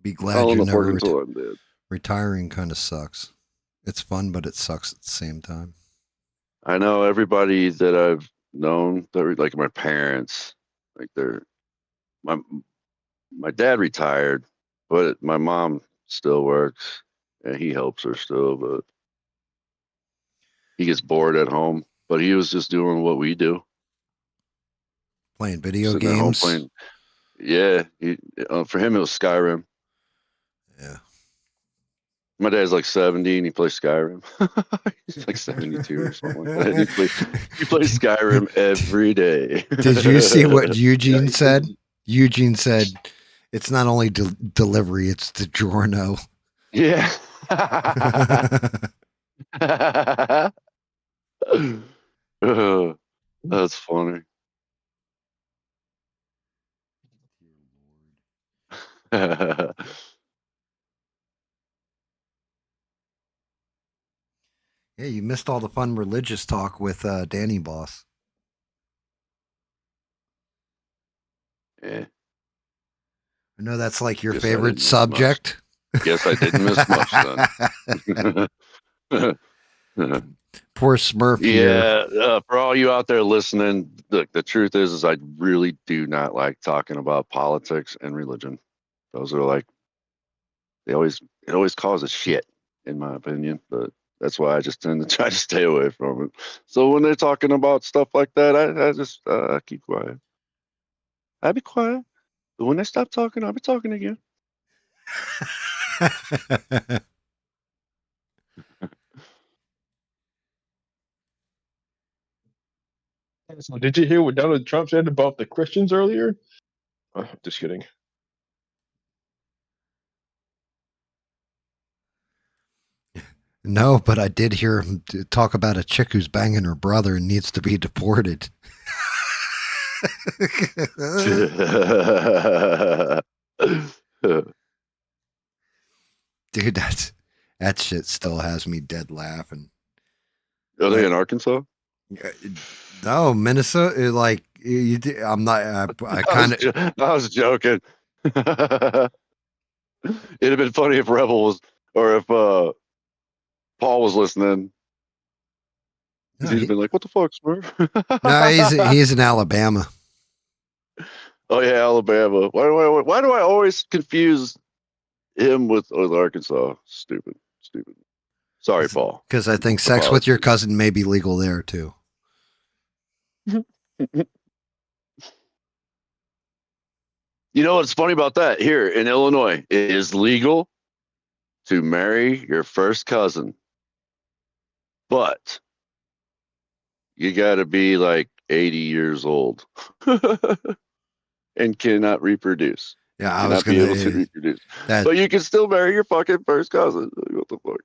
be glad I'll you end up never working until I'm dead. retiring. Kind of sucks. It's fun, but it sucks at the same time. I know everybody that I've known that like my parents, like my my dad retired, but my mom still works and he helps her still, but he gets bored at home. But he was just doing what we do, Playing video sitting at home games. playing. Yeah, for him it was Skyrim. Yeah. My dad's like 70 and he plays Skyrim. He's like 72 or something like that. He plays Skyrim every day. Did you see what Eugene Yeah, said? Eugene said, "It's not only delivery; it's DiGiorno." Yeah. That's funny. Yeah, you missed all the fun religious talk with Danny Boss. Yeah, I know that's like your guess I favorite didn't miss much. subject. Guess I didn't miss much then. Poor Smurf here. Yeah, for all you out there listening, look, the truth is I really do not like talking about politics and religion. Those are like it always causes shit, in my opinion. But that's why I just tend to try to stay away from it. So when they're talking about stuff like that, I just keep quiet. I be quiet, but when they stop talking, I'll be talking again. So did you hear what Donald Trump said about the Christians earlier? Just kidding. No, but I did hear him talk about a chick who's banging her brother and needs to be deported. Dude, that shit still has me dead laughing. Are they in Arkansas? No, Minnesota. Like I'm not. I kind of. I was joking. It'd have been funny if Rebel was, or if Paul was listening. No, He'd have been like, "What the fuck, Smurf?" no, he's in Alabama. Oh yeah, Alabama. Why do I always confuse him with Arkansas? Stupid. Sorry, Paul. Because I think sex with your cousin may be legal there too. You know what's funny about that? Here in Illinois, it is legal to marry your first cousin, but you got to be like 80 years old and cannot reproduce. Yeah, I Cannot was be gonna. able to reproduce. That But you can still marry your fucking first cousin. What the fuck?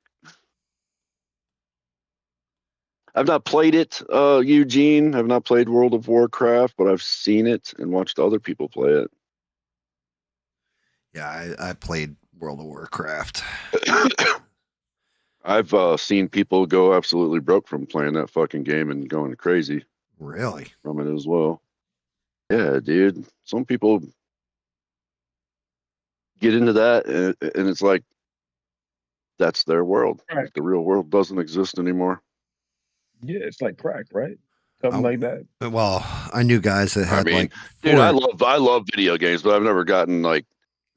I've not played it, Eugene. I've not played World of Warcraft, but I've seen it and watched other people play it. Yeah, I played World of Warcraft. I've seen people go absolutely broke from playing that fucking game and going crazy Really? from it as well. Yeah, dude. Some people get into that, and it's like that's their world. Right. Like the real world doesn't exist anymore. Yeah, it's like crack, right? Something like that. Well, I knew guys that I had mean, like dude, I four. love video games, but I've never gotten like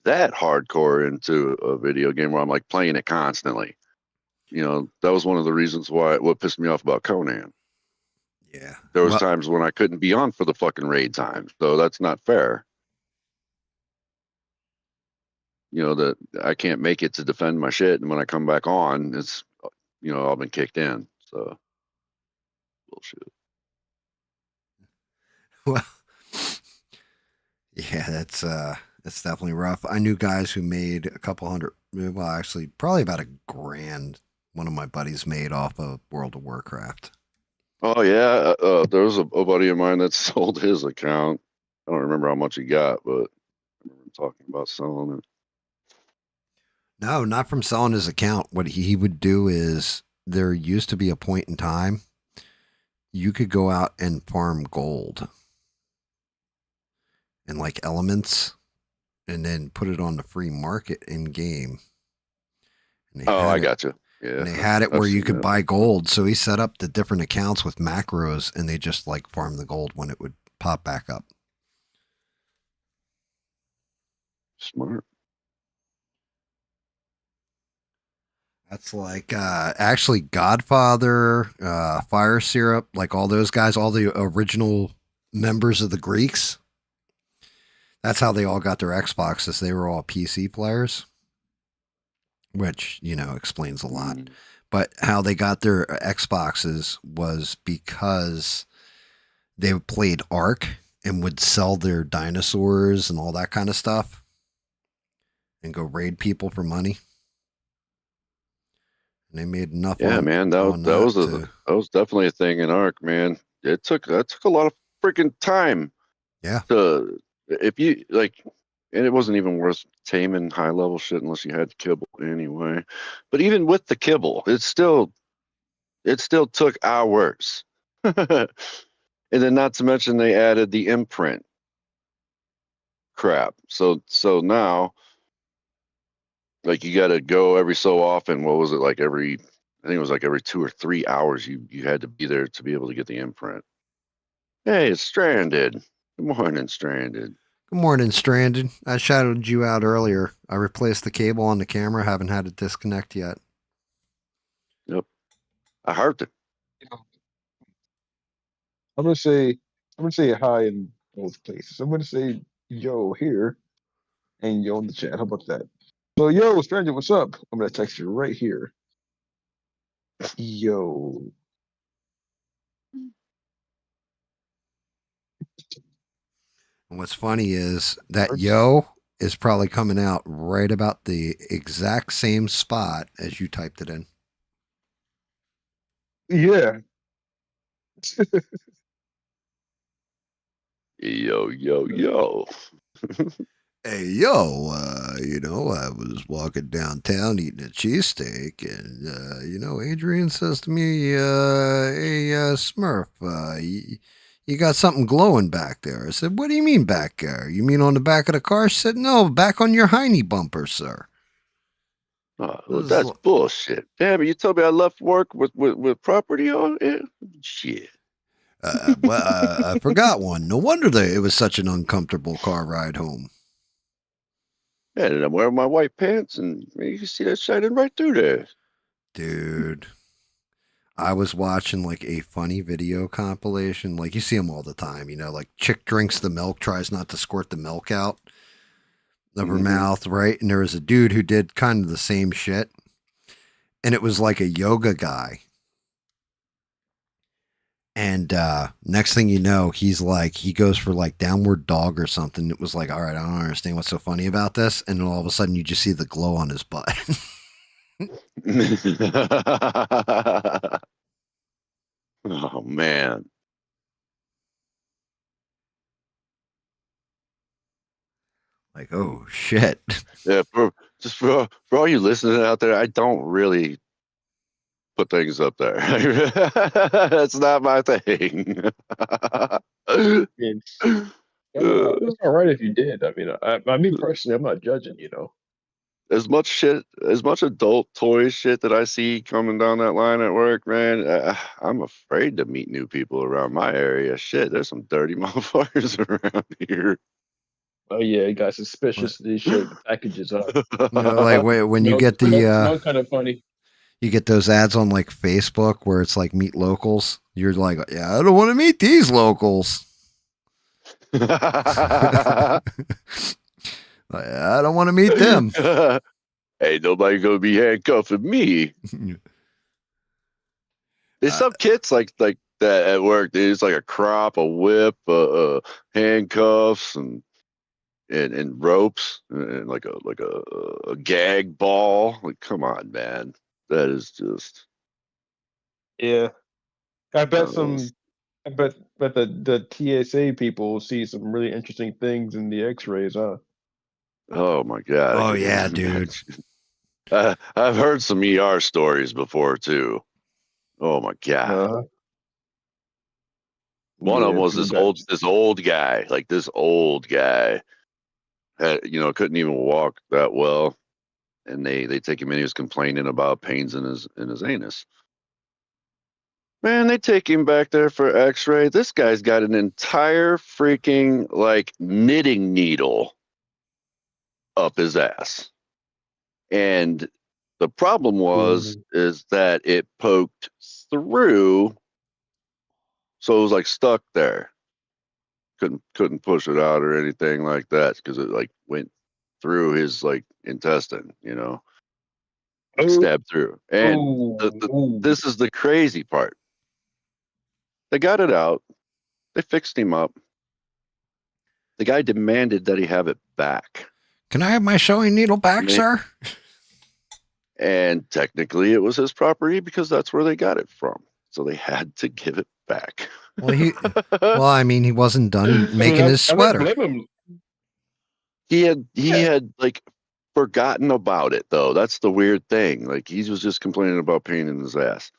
that hardcore into a video game where I'm like playing it constantly. You know, that was one of the reasons why what pissed me off about Conan. Yeah. There was Well, times when I couldn't be on for the fucking raid time, so that's not fair. You know that I can't make it to defend my shit, and when I come back on, it's I've been kicked in. So bullshit. well, yeah, that's definitely rough. I knew guys who made a couple hundred, well, actually, probably about $1,000. One of my buddies made off of World of Warcraft. Oh yeah, there was a buddy of mine that sold his account. I don't remember how much he got, but I remember him talking about selling it. No, not from selling his account. What he would do is there used to be a point in time you could go out and farm gold and like elements and then put it on the free market in game. And they Oh, had I it got you. and Yeah, they had it I've where you seen could that. buy gold. So he set up the different accounts with macros and they just like farm the gold when it would pop back up. Smart. That's like actually Godfather, Fire Syrup, like all those guys, all the original members of the Greeks. That's how they all got their Xboxes. They were all PC players, which, explains a lot. Mm. But how they got their Xboxes was because they played Ark and would sell their dinosaurs and all that kind of stuff and go raid people for money. And they made enough Yeah, on, man, that on that that was a to, that was definitely a thing in Ark, man. That took a lot of freaking time yeah. to if you like, and it wasn't even worth taming high level shit unless you had kibble anyway. But even with the kibble, it still took hours. And then not to mention they added the imprint crap. So now like you got to go every so often. What was it like I think it was like every 2 or 3 hours you had to be there to be able to get the imprint. Hey, it's Stranded. Good morning, Stranded. Good morning, Stranded. I shadowed you out earlier. I replaced the cable on the camera. Haven't had it disconnect yet. Yep. I heard it. I'm gonna say hi in both places. I'm gonna say yo here and yo in the chat. How about that? So yo, stranger, what's up? I'm gonna text you right here. Yo. And what's funny is that yo is probably coming out right about the exact same spot as you typed it in. Yeah. Yo, yo, yo. Hey, yo, I was walking downtown eating a cheesesteak, and, Adrian says to me, hey, Smurf, you got something glowing back there. I said, what do you mean back there? You mean on the back of the car? She said, no, back on your hiney bumper, sir. Oh, well, This is that's bullshit. Damn it, you told me I left work with property on it? Shit. I forgot one. No wonder it was such an uncomfortable car ride home. Yeah, and I'm wearing my white pants, and you can see that shining right through there. Dude, I was watching like a funny video compilation. Like you see them all the time, like chick drinks the milk, tries not to squirt the milk out of her mouth, right? And there was a dude who did kind of the same shit. And it was like a yoga guy. And next thing you know, he goes for like downward dog or something. It was like, all right, I don't understand what's so funny about this. And then all of a sudden you just see the glow on his butt. Oh man. Like, oh shit. Yeah, for all you listeners out there, I don't really put things up there. That's not my thing. And it's all right if you did. I mean, I mean personally, I'm not judging. As much adult toy shit that I see coming down that line at work, man, I'm afraid to meet new people around my area. Shit, there's some dirty motherfuckers around here. Oh yeah, it got suspiciously shaped packages up. Like when you get Smell kind of funny. you get those ads on like Facebook where it's like meet locals. You're like, yeah, I don't want to meet these locals. I don't want to meet them. Hey, nobody gonna be handcuffing me. There's some kids like that at work. There's like a crop, a whip, handcuffs, and ropes, and like a gag ball. Like, come on, man, that is just. Yeah, I bet Uh, I bet the TSA people see some really interesting things in the X-rays, huh? oh my god! Oh yeah, dude. I've heard some ER stories before too. Oh my god! Uh-huh. One of them Yeah, was people this got old guy, like this old guy, couldn't even walk that well, and they take him in. He was complaining about pains in his anus. Man, they take him back there for X-ray. This guy's got an entire freaking like knitting needle up his ass, and the problem is that it poked through, so it was like stuck there. Couldn't push it out or anything like that because it like went through his like intestine, like oh, stabbed through. And oh, this is the crazy part. They got it out. They fixed him up. The guy demanded that he have it back. Can I have my sewing needle back, Man. sir? And technically it was his property because that's where they got it from. So they had to give it back. Well, I mean, he wasn't done making his sweater. I don't blame him. He had like forgotten about it though. That's the weird thing. Like he was just complaining about pain in his ass.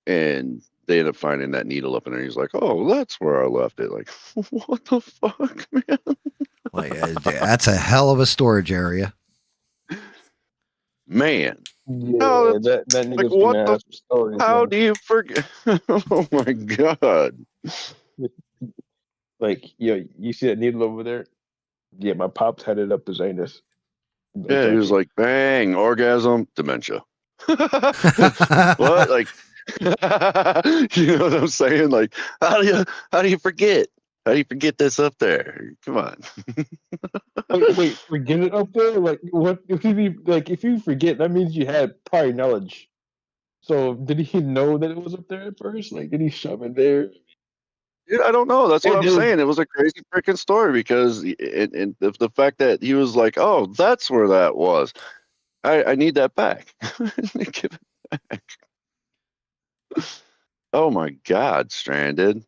And they end up finding that needle up in there. He's like, "Oh, that's where I left it." Like, what the fuck, man? Like that's a hell of a storage area. Man, Yeah, that nigga's like what gonna the? have some stories. How Man. do you forget? Oh my god! Like, you see that needle over there? Yeah, my pops had it up his anus. Don't Yeah, he touch was it. like, "Bang, orgasm, dementia." What? Like, you know what I'm saying? Like, how do you forget? How do you forget this up there? Come on. Wait, forget it up there? Like, what if you forget, that means you had prior knowledge. So did he know that it was up there at first? Like, did he shove it there? Dude, I don't know. That's what And I'm it was saying. It was a crazy freaking story because the fact that he was like, "Oh, that's where that was. I need that back." Give it back. Oh my God, Stranded.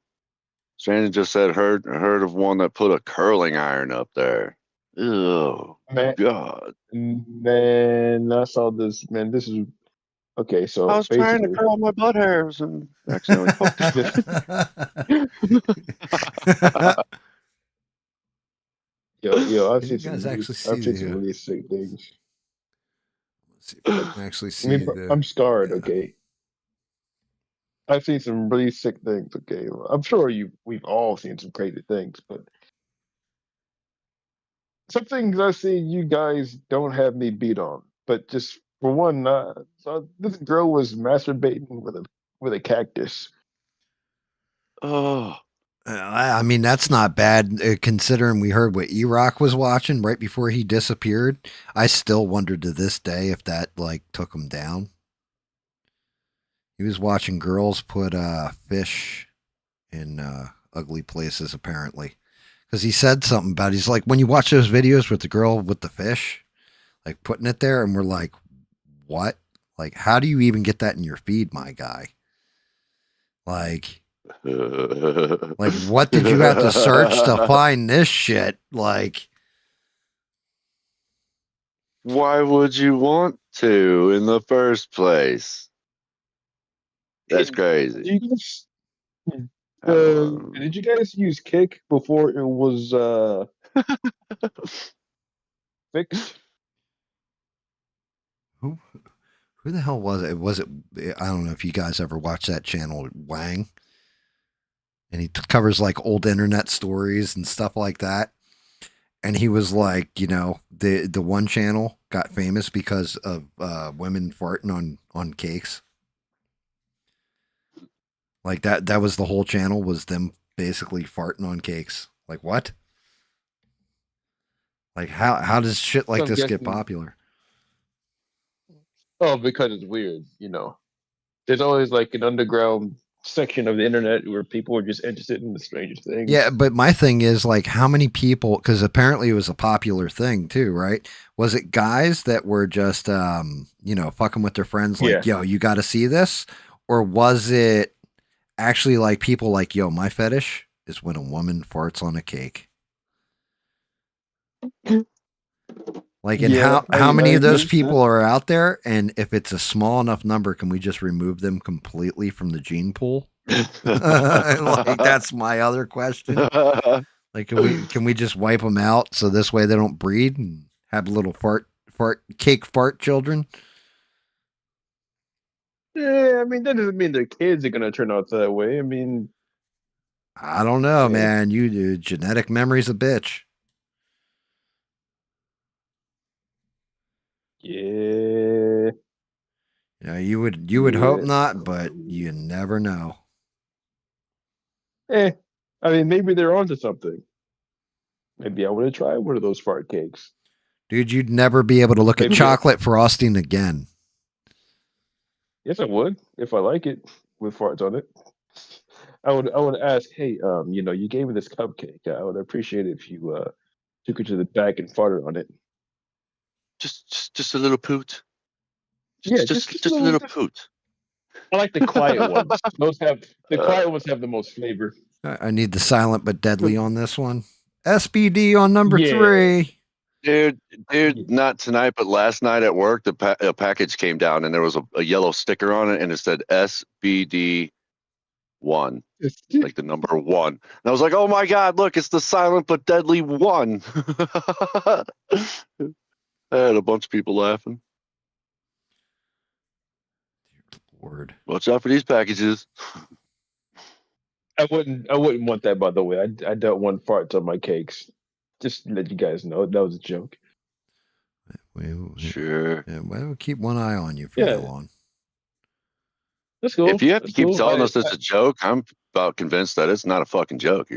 Stranded just said heard of one that put a curling iron up there. Oh man, God. man, I saw this. Man, this is okay. I So was trying to basically, curl my butt hairs and accidentally poked it. yo, Can you guys actually I've see seen some the? really sick things. Let's see if I can actually I mean, see the. I'm scarred. Yeah. Okay, I've seen some really sick things. Okay, I'm sure we've all seen some crazy things, but some things I see you guys don't have me beat on. But just for one, so this girl was masturbating with a cactus. Oh, I mean, that's not bad considering we heard what E-Rock was watching right before he disappeared. I still wonder to this day if that like took him down. He was watching girls put fish in ugly places apparently. Because he said something about he's like when you watch those videos with the girl with the fish, like putting it there, and we're like, what? Like, how do you even get that in your feed, my guy? Like, what did you have to search to find this shit? Like, why would you want to in the first place? That's crazy. Do you guys Did you guys use Kick before it was fixed? Who the hell was it? Was it? I don't know if you guys ever watched that channel, Wang, and he covers like old internet stories and stuff like that. And he was like, the one channel got famous because of women farting on cakes. Like that was the whole channel, was them basically farting on cakes. Like what? Like how does shit like I'm this get guessing. popular? Oh, because it's weird, There's always like an underground section of the internet where people are just interested in the strangest things. Yeah, but my thing is like how many people, because apparently it was a popular thing too, right? Was it guys that were just fucking with their friends like, Yeah. yo, you got to see this? Or was it actually like people like, yo, my fetish is when a woman farts on a cake? Like, and Yeah, how many of those guess people that. are out there? And if it's a small enough number, can we just remove them completely from the gene pool? Like, that's my other question. Like, can we just wipe them out so this way they don't breed and have little cake fart children? Yeah, I mean that doesn't mean their kids are gonna turn out that way. I mean, I don't know, yeah. man. You do. Genetic memory's a bitch. Yeah. You would hope Yeah. not, but you never know. I mean, maybe they're onto something. Maybe I would have tried one of those fart cakes. Dude, you'd never be able to look at Maybe chocolate frosting again. Yes, I would if I like it with farts on it. I would ask, hey, you gave me this cupcake. I would appreciate it if you took it to the back and farted on it. Just a little poot. Yeah, Just a little poot. I like the quiet ones. The quiet ones have the most flavor. I need the silent but deadly on this one. SBD on number Yeah. 3. Dude, not tonight, but last night at work, a package came down and there was a yellow sticker on it and it said SBD1, like the number 1. And I was like, oh my God, look, it's the silent but deadly 1. I had a bunch of people laughing. Word. Watch out for these packages. I wouldn't want that, by the way. I don't want farts on my cakes. Just to let you guys know, that was a joke. Sure. Yeah, we'll keep one eye on you from now on. That's cool. If you have to keep telling us it's it's a joke, I'm about convinced that it's not a fucking joke.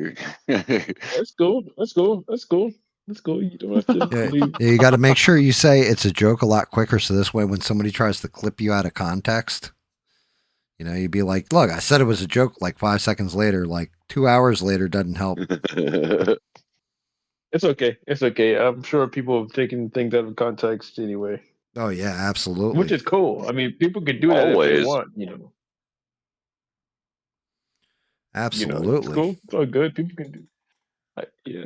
That's cool. You don't have to believe. Yeah, you got to make sure you say it's a joke a lot quicker, so this way when somebody tries to clip you out of context, you'd be like, look, I said it was a joke like 5 seconds later, like 2 hours later doesn't help. It's okay. I'm sure people have taken things out of context anyway. Oh yeah, absolutely. Which is cool. I mean, people can do that if they want, Absolutely. It's cool. It's all good. People can do. Yeah.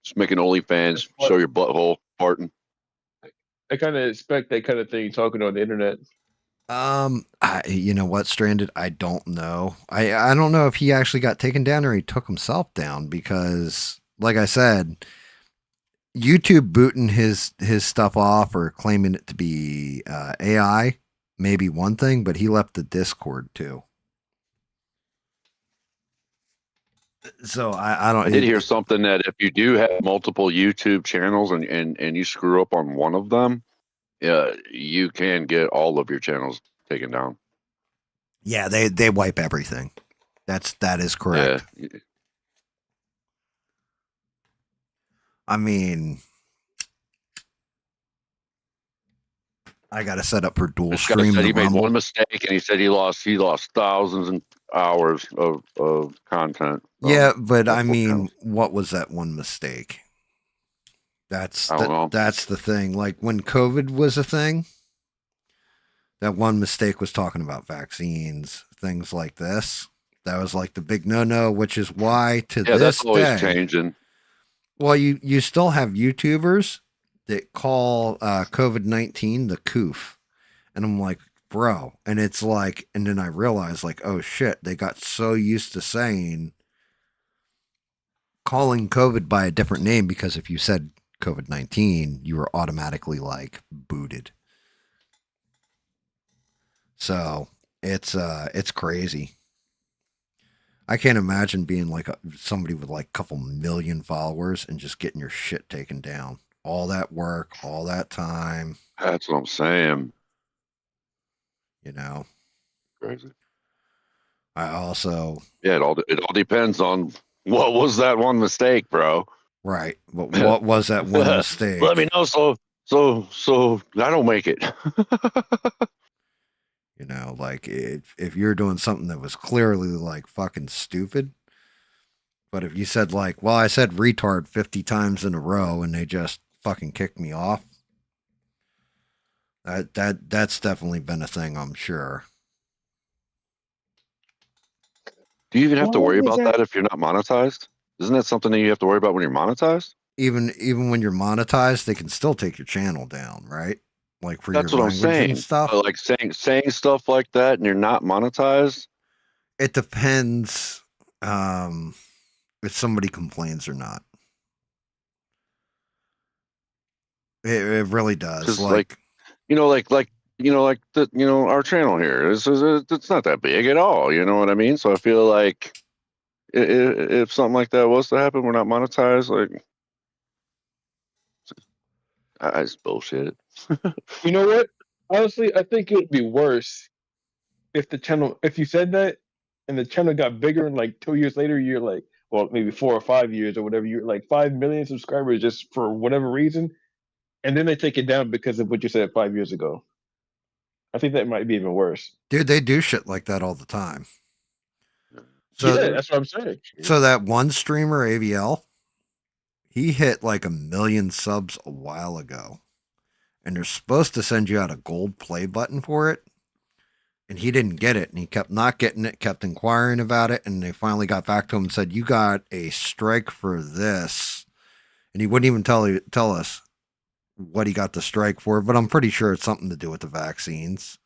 Just make an OnlyFans, show your butthole farting. I kind of expect that kind of thing talking on the internet. You know what, Stranded? I don't know. I don't know if he actually got taken down or he took himself down because, like I said, YouTube booting his stuff off or claiming it to be AI may be one thing, but he left the Discord too. So I don't. I did hear something that if you do have multiple YouTube channels and you screw up on one of them, you can get all of your channels taken down. Yeah, they wipe everything. That is correct. Yeah. I mean, I got to set up for dual stream. Said he made one mistake and he said he lost thousands and hours of content. Yeah, but I mean, what was that one mistake? That's the thing. Like when COVID was a thing, that one mistake was talking about vaccines, things like this. That was like the big no-no, which is why to this that's always day, changing. Well, you still have YouTubers that call COVID-19 the coof. And I'm like, bro. And it's like, and then I realized, like, oh shit, they got so used to calling COVID by a different name because if you said COVID-19, you were automatically like booted. So it's crazy. I can't imagine being like somebody with like a couple million followers and just getting your shit taken down. All that work, all that time, That's what I'm saying. you know. Crazy. I also Yeah, it all depends on what was that one mistake, bro. right. What was that one mistake? Let me know so I don't make it. You know, like if you're doing something that was clearly like fucking stupid, but if you said like, well, I said retard 50 times in a row and they just fucking kicked me off, that's definitely been a thing, I'm sure. Do you even have to What worry was about that? that if you're not monetized? Isn't that something that you have to worry about when you're monetized? Even when you're monetized, they can still take your channel down, right? Like for your That's what I'm language and saying. stuff. Like saying stuff like that and you're not monetized. It depends if somebody complains or not. It really does. Because Like our channel here is it's not that big at all. You know what I mean? So I feel like if something like that was to happen, we're not monetized. Like I just bullshit it. You know what? Honestly, I think it would be worse if you said that and the channel got bigger and like 2 years later you're like, well, maybe 4 or 5 years or whatever, you're like 5 million subscribers just for whatever reason, and then they take it down because of what you said 5 years ago. I think that might be even worse. dude, they do shit like that all the time. Yeah, So that's what I'm saying. so that one streamer AVL, he hit like 1 million subs a while ago. And they're supposed to send you out a gold play button for it. And he didn't get it. And he kept not getting it, kept inquiring about it. And they finally got back to him and said, you got a strike for this. And he wouldn't even tell us what he got the strike for, but I'm pretty sure it's something to do with the vaccines.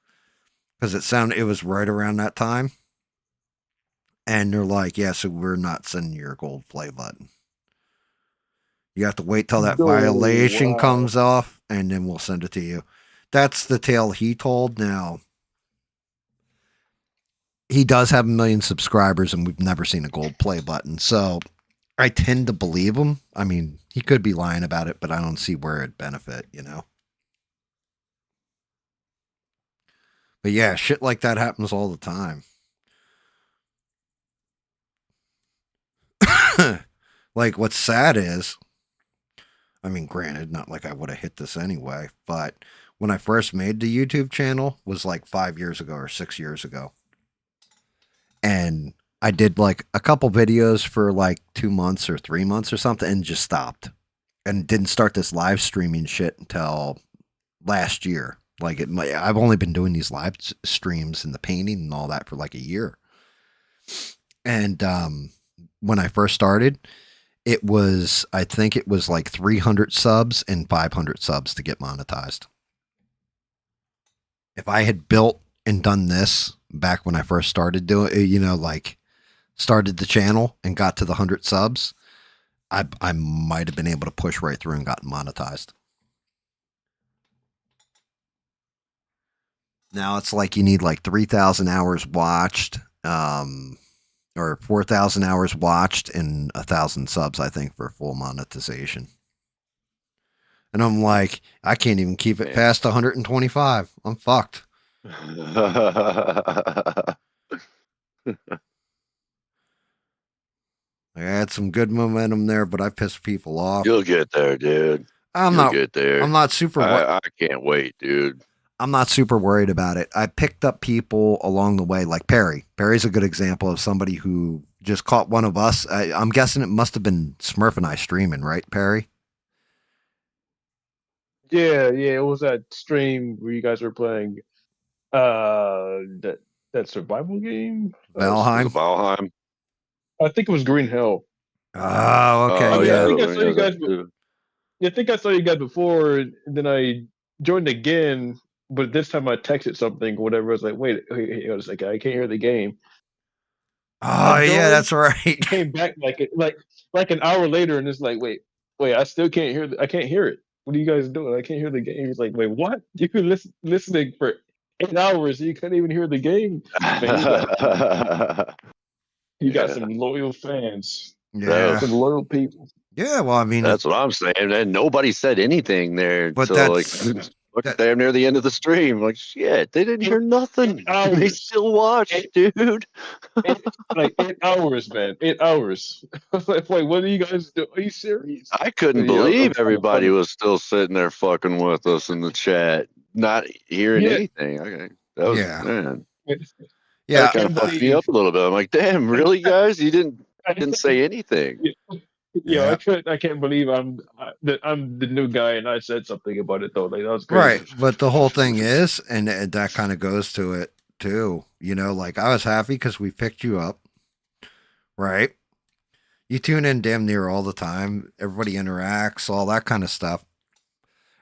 Because it was right around that time. And they're like, yeah, so we're not sending you your gold play button. You have to wait till that Oh, violation wow. comes off, and then we'll send it to you. That's the tale he told. Now, he does have 1 million subscribers, and we've never seen a gold play button. So I tend to believe him. I mean, he could be lying about it, but I don't see where it'd benefit, you know? But yeah, shit like that happens all the time. Like, what's sad is, I mean, granted, not like I would have hit this anyway, but when I first made the YouTube channel was like 5 years ago or 6 years ago. And I did like a couple videos for like 2 months or 3 months or something and just stopped and didn't start this live streaming shit until last year. Like I've only been doing these live streams and the painting and all that for like a year. And when I first started, I think it was like 300 subs and 500 subs to get monetized. If I had built and done this back when I first started doing it, like started the channel and got to the 100 subs, I might have been able to push right through and gotten monetized. Now it's like you need like 3,000 hours watched, or 4,000 hours watched and 1,000 subs, I think, for full monetization. And I'm like, I can't even keep it past 125. I'm fucked. I had some good momentum there, but I pissed people off. You'll get there, dude. You'll get there. I'm not super. I can't wait, dude. I'm not super worried about it. I picked up people along the way, like Perry. Perry's a good example of somebody who just caught one of us. I'm guessing it must have been Smurf and I streaming, right, Perry? Yeah, it was that stream where you guys were playing that survival game. Valheim. Valheim. I think it was Green Hell. Oh, okay. Oh, yeah. I think I saw you guys. I think I saw you guys before, and then I joined again But this time I texted something, whatever. I was like, wait, I was like, I can't hear the game. Oh yeah, that's right. Came back like an hour later, and it's like, wait, I still can't hear. I can't hear it. What are you guys doing? I can't hear the game. He's like, wait, what? You were listening for 8 hours, you couldn't even hear the game. Man, you got some loyal fans. Yeah. Some loyal people. Yeah, well, I mean, That's what I'm saying. And nobody said anything there But until that's- damn near the end of the stream. Like, shit, they didn't hear nothing. They still watched, dude. Like 8 hours, man. 8 hours. I was like, wait, what are you guys doing? Are you serious? I couldn't Yeah, I'm believe trying to everybody find it. was still sitting there fucking with us in the chat, not hearing Yeah. anything. Okay. That was, Yeah. man. yeah, That kind of fucked me up a little bit. I'm like, damn, really, guys? You didn't say anything. Yeah, Yeah. I can't believe I'm the new guy and I said something about it though. Like that was crazy. right. But the whole thing is, and that kind of goes to it too. You know, like I was happy because we picked you up, right? You tune in damn near all the time. Everybody interacts, all that kind of stuff.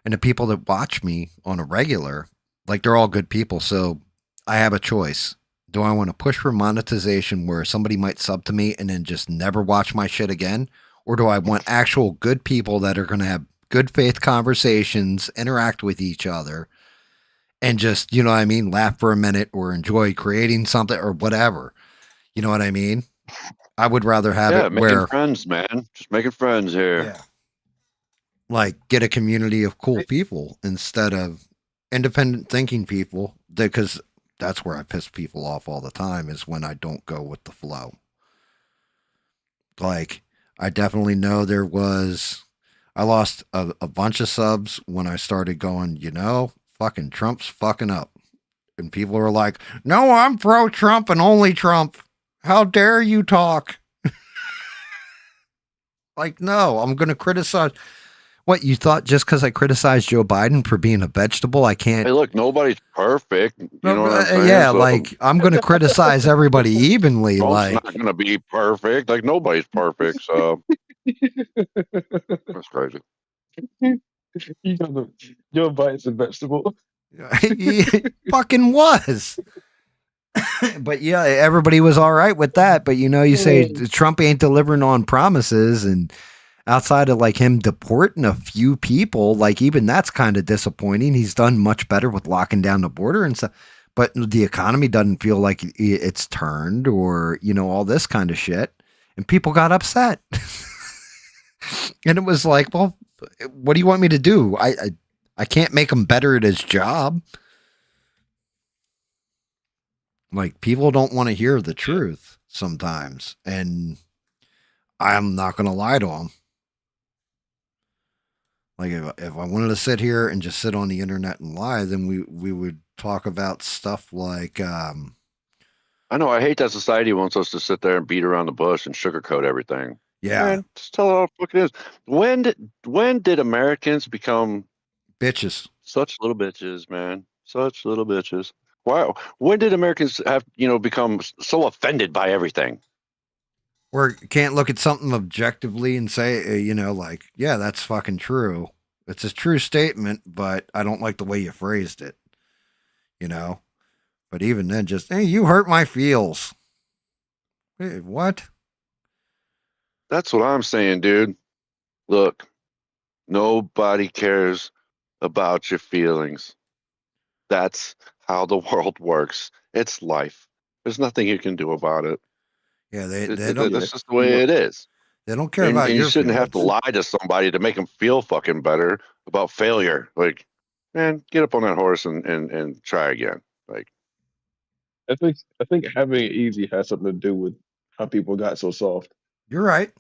And the people that watch me on a regular, like they're all good people. So I have a choice. Do I want to push for monetization where somebody might sub to me and then just never watch my shit again? Or do I want actual good people that are going to have good faith conversations, interact with each other, and just, you know what I mean, laugh for a minute or enjoy creating something or whatever? You know what I mean? I would rather have it making where, friends, man. Just making friends here. like, get a community of cool people instead of independent thinking people, because that's where I piss people off all the time is when I don't go with the flow. Like, I definitely know I lost a bunch of subs when I started going, fucking Trump's fucking up. And people are like, no, I'm pro Trump and only Trump. How dare you talk? Like, no, I'm going to criticize. What, you thought just because I criticized Joe Biden for being a vegetable, I can't? Hey, look, nobody's perfect. You know what I'm saying? Yeah, So, like, I'm going to criticize everybody evenly. Trump's Like, not going to be perfect. Like, nobody's perfect. So, that's crazy. You know, Joe Biden's a vegetable. he fucking was. But yeah, everybody was all right with that. But you say Trump ain't delivering on promises, and outside of like him deporting a few people, like even that's kind of disappointing. He's done much better with locking down the border and stuff, but the economy doesn't feel like it's turned or all this kind of shit, and people got upset. And it was like, well, what do you want me to do? I can't make him better at his job. Like, people don't want to hear the truth sometimes, and I'm not going to lie to them. Like, if I wanted to sit here and just sit on the internet and lie, then we would talk about stuff like, I know, I hate that society wants us to sit there and beat around the bush and sugarcoat everything. yeah, Man, just tell it all what it is. When did Americans become bitches. such little bitches, man? Such little bitches. Wow. When did Americans have, become so offended by everything? Or can't look at something objectively and say, like, yeah, that's fucking true. It's a true statement, but I don't like the way you phrased it. But even then, just, hey, you hurt my feels. Hey, what? That's what I'm saying, dude. Look, nobody cares about your feelings. That's how the world works. It's life. There's nothing you can do about it. Yeah, they don't. That's just the way it is. They don't care And about you your shouldn't feelings. have to lie to somebody to make them feel fucking better about failure. Like, man, get up on that horse and try again. Like, I think having it easy has something to do with how people got so soft. You're right.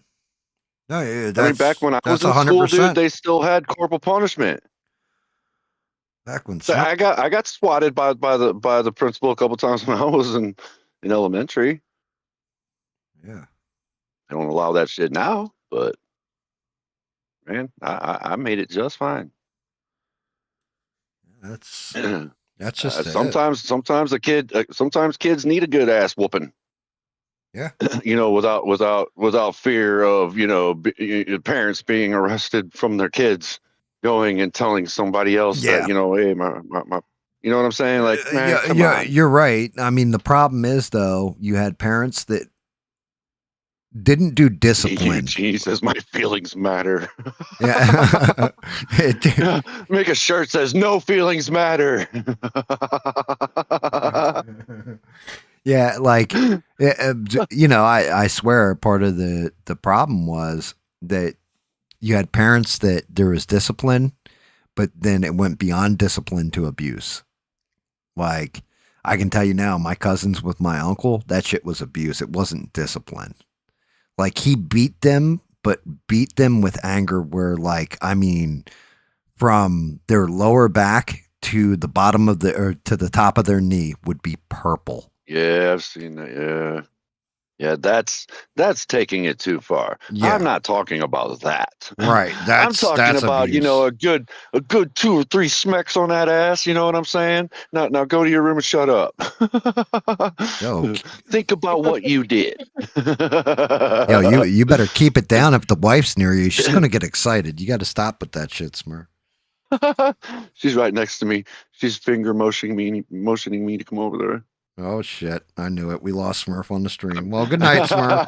No, yeah, I mean, back when I was in 100%. school, dude, they still had corporal punishment. Back when So I got swatted by the principal a couple times when I was in elementary. yeah, They don't allow that shit now, but man, I made it just fine. that's just it. sometimes kids need a good ass whooping. Yeah. without fear of parents being arrested from their kids going and telling somebody else that hey You know what I'm saying? Like, man, yeah, come yeah, on. you're right. I mean, the problem is though, you had parents that didn't do discipline. Jesus, my feelings matter. Yeah. Make a shirt says no feelings matter. Yeah, like you know, I swear part of the problem was that you had parents that there was discipline, but then it went beyond discipline to abuse. Like I can tell you now, my cousins with my uncle, that shit was abuse. It wasn't discipline. Like he beat them, but beat them with anger where like I mean from their lower back to the bottom of the or to the top of their knee would be purple. Yeah, I've seen that. Yeah. Yeah, that's taking it too far. Yeah. I'm not talking about that. Right. I'm talking That's about, abuse. a good 2 or 3 smacks on that ass, you know what I'm saying? Now go to your room and shut up. Yo, Think about what you did. yo, you better keep it down if the wife's near you. She's gonna get excited. You got to stop with that shit, Smurf. She's right next to me. She's finger motioning me to come over there. Oh shit! I knew it. We lost Smurf on the stream. Well, good night, Smurf.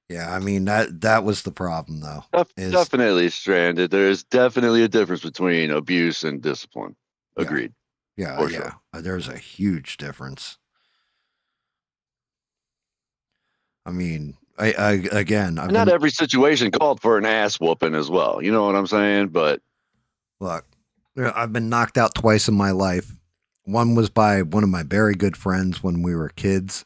Yeah, I mean that was the problem though. Is Definitely stranded. There is definitely a difference between abuse and discipline. Yeah. Agreed. yeah, For yeah. sure. There's a huge difference. I mean, I again, I've Not been every situation called for an ass whooping as well. You know what I'm saying? But look, I've been knocked out twice in my life. One was by one of my very good friends when we were kids.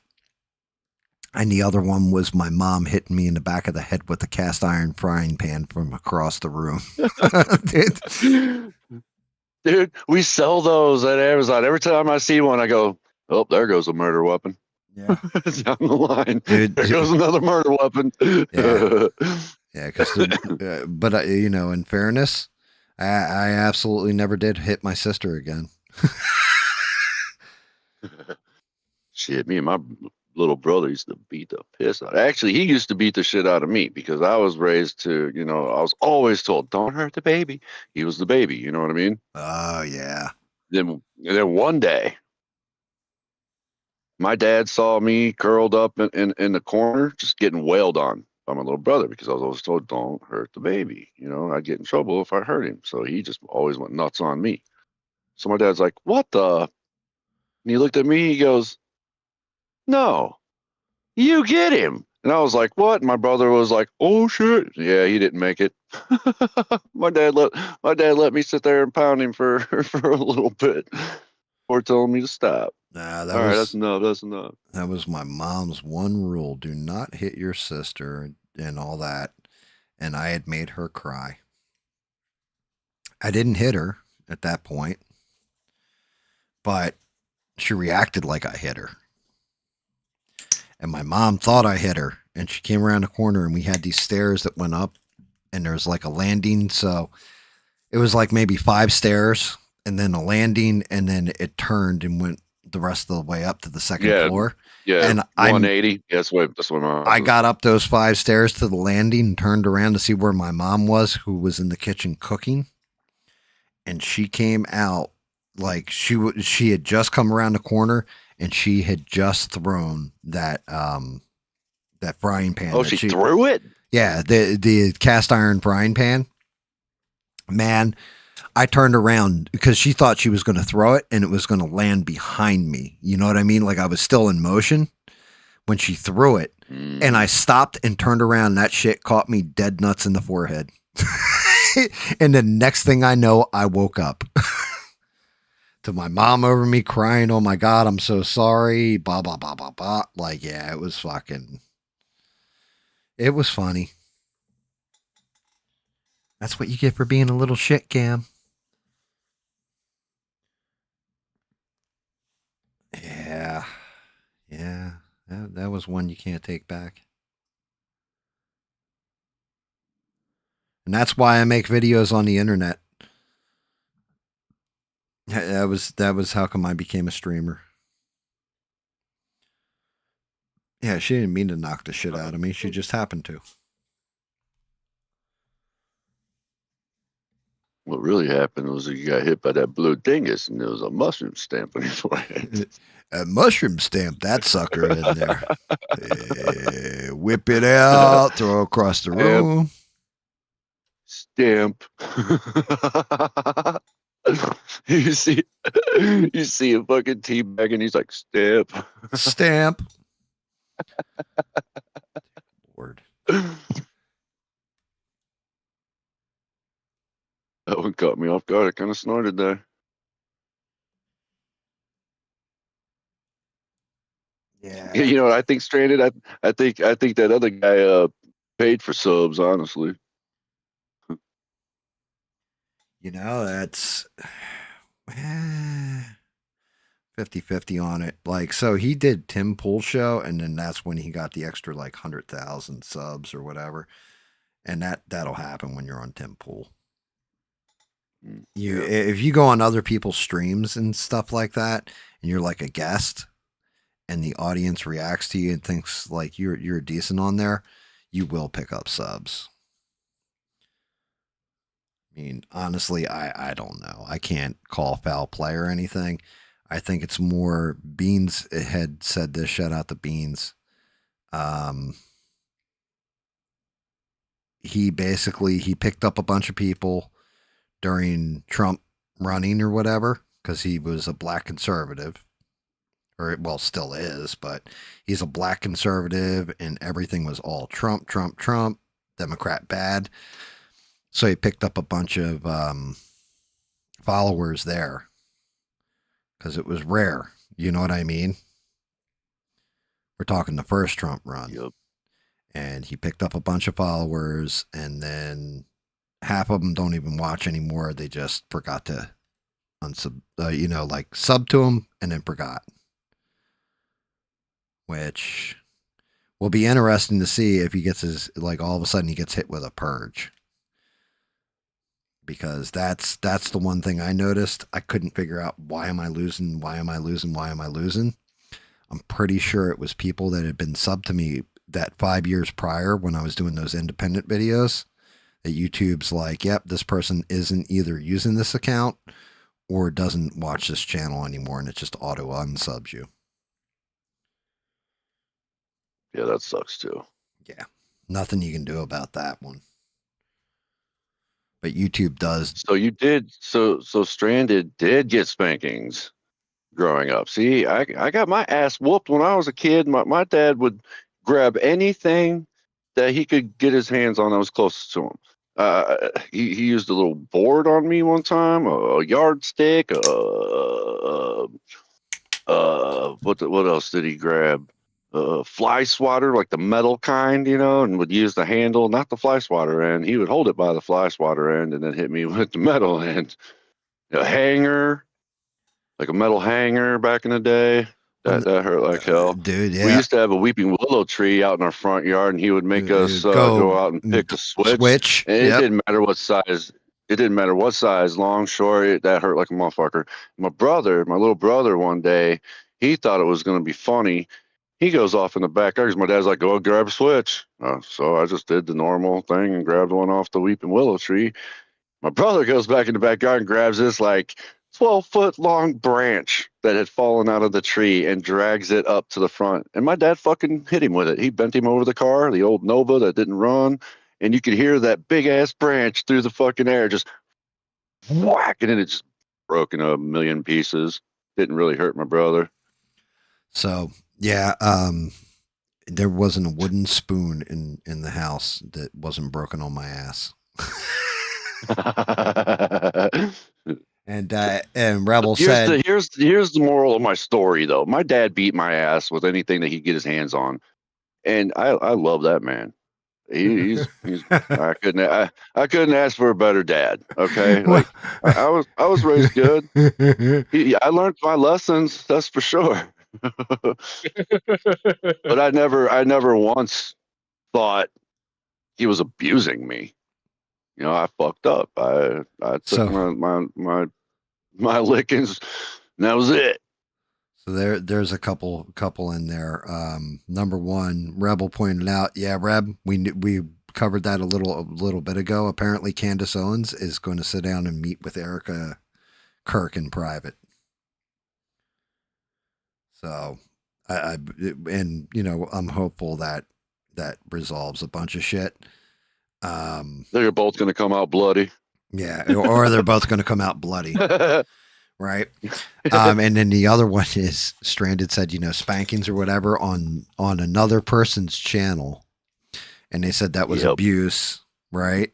And the other one was my mom hitting me in the back of the head with a cast iron frying pan from across the room. dude, we sell those at Amazon. Every time I see one, I go, "Oh, there goes a murder weapon." Yeah. Down the line, Dude, there goes another murder weapon. Yeah. Yeah, because but you know, in fairness, I absolutely never did hit my sister again. Shit, me and my little brother used to beat the piss out. Actually, he used to beat the shit out of me because I was raised to, I was always told, "Don't hurt the baby." He was the baby. You know what I mean? Oh yeah. Then one day, my dad saw me curled up in the corner, just getting wailed on by my little brother because I was always told, "Don't hurt the baby." I'd get in trouble if I hurt him. So he just always went nuts on me. So my dad's like, "What the?" And he looked at me. He goes, "No, you get him." And I was like, "What?" And my brother was like, "Oh shit." Yeah, he didn't make it. my dad let me sit there and pound him for for a little bit before telling me to stop. Nah, All right, that's enough. That's enough. that was my mom's one rule: do not hit your sister and all that. And I had made her cry. I didn't hit her at that point, but she reacted like I hit her. And my mom thought I hit her. And she came around the corner and we had these stairs that went up and there's like a landing. So it was like maybe 5 stairs and then a landing and then it turned and went the rest of the way up to the second floor. Yeah, And 180. That's what I got up those 5 stairs to the landing and turned around to see where my mom was, who was in the kitchen cooking. And she came out like she had just come around the corner and she had just thrown that frying pan. Oh, she threw it? Yeah, the cast iron frying pan. Man, I turned around because she thought she was going to throw it and it was going to land behind me. You know what I mean? Like I was still in motion when she threw it. And I stopped and turned around and that shit caught me dead nuts in the forehead. And the next thing I know, I woke up to my mom over me crying, "Oh my God, I'm so sorry." Blah, blah, blah, blah, blah. Like, yeah, it was funny. That's what you get for being a little shit, Gam. Yeah. Yeah. That was one you can't take back. And that's why I make videos on the internet. That was how come I became a streamer. Yeah, she didn't mean to knock the shit out of me. She just happened to. What really happened was he got hit by that blue dingus, and there was a mushroom stamp on his forehead. A mushroom stamp that sucker in there. Whip it out, throw across the room. Stamp. you see, you see a fucking teabag, and he's like, stamp. Stamp. Lord. That one caught me off guard. I kind of snorted there. Yeah. You know what I think, Stranded? I think that other guy paid for subs, honestly. You know, that's 50-50 on it. Like, so he did Tim Pool show, and then that's when he got the extra like 100,000 subs or whatever. And that'll happen when you're on Tim Pool. If you go on other people's streams and stuff like that, and you're like a guest, and the audience reacts to you and thinks like you're decent on there, you will pick up subs. I mean, honestly, I don't know. I can't call foul play or anything. I think it's more Beans had said this. Shout out to Beans. He picked up a bunch of people during Trump running or whatever because he was a black conservative, or well, still is, but he's a black conservative, and everything was all Trump, Trump, Trump, Democrat bad. So he picked up a bunch of followers there because it was rare. You know what I mean? We're talking the first Trump run. Yep. And he picked up a bunch of followers, and then half of them don't even watch anymore. They just forgot to unsub, like sub to him and then forgot. Which will be interesting to see if he gets all of a sudden he gets hit with a purge. Because that's the one thing I noticed. I couldn't figure out why am I losing? Why am I losing? Why am I losing? I'm pretty sure it was people that had been subbed to me that 5 years prior when I was doing those independent videos. That YouTube's like, yep, this person isn't either using this account or doesn't watch this channel anymore, and it just auto unsubs you. Yeah, that sucks too. Yeah, nothing you can do about that one. But YouTube does. So you did. So Stranded did get spankings growing up. See, I got my ass whooped when I was a kid. My dad would grab anything that he could get his hands on that was closest to him. He used a little board on me one time, a yardstick. What else did he grab? Fly swatter, like the metal kind, and would use the handle, not the fly swatter end. He would hold it by the fly swatter end and then hit me with the metal end. A hanger, like a metal hanger back in the day. That hurt like hell. Dude, yeah. We used to have a weeping willow tree out in our front yard, and he would make us go out and pick a switch. And it didn't matter what size. It didn't matter what size, long, short. That hurt like a motherfucker. My little brother, one day, he thought it was going to be funny. He goes off in the backyard because my dad's like, go grab a switch. So I just did the normal thing and grabbed one off the weeping willow tree. My brother goes back in the backyard and grabs this like 12-foot long branch that had fallen out of the tree and drags it up to the front. And my dad fucking hit him with it. He bent him over the car, the old Nova that didn't run. And you could hear that big ass branch through the fucking air, just whack. And then it just broke in a million pieces. Didn't really hurt my brother. So, yeah, there wasn't a wooden spoon in the house that wasn't broken on my ass. And Rebel said, here's the moral of my story, though. My dad beat my ass with anything that he'd get his hands on, and I love that man. He's I couldn't ask for a better dad. Okay, like I was raised good. I learned my lessons, that's for sure. But I never once thought he was abusing me. I fucked up. I took my lickings, and that was it. So there's a couple in there. Number one, Rebel pointed out, yeah, Reb, we covered that a little bit ago. Apparently, Candace Owens is going to sit down and meet with Erica Kirk in private. So, and you know, I'm hopeful that resolves a bunch of shit. They're both going to come out bloody. Yeah, or they're both going to come out bloody, right? And then the other one is Stranded said, you know, spankings or whatever on another person's channel, and they said that was abuse, right?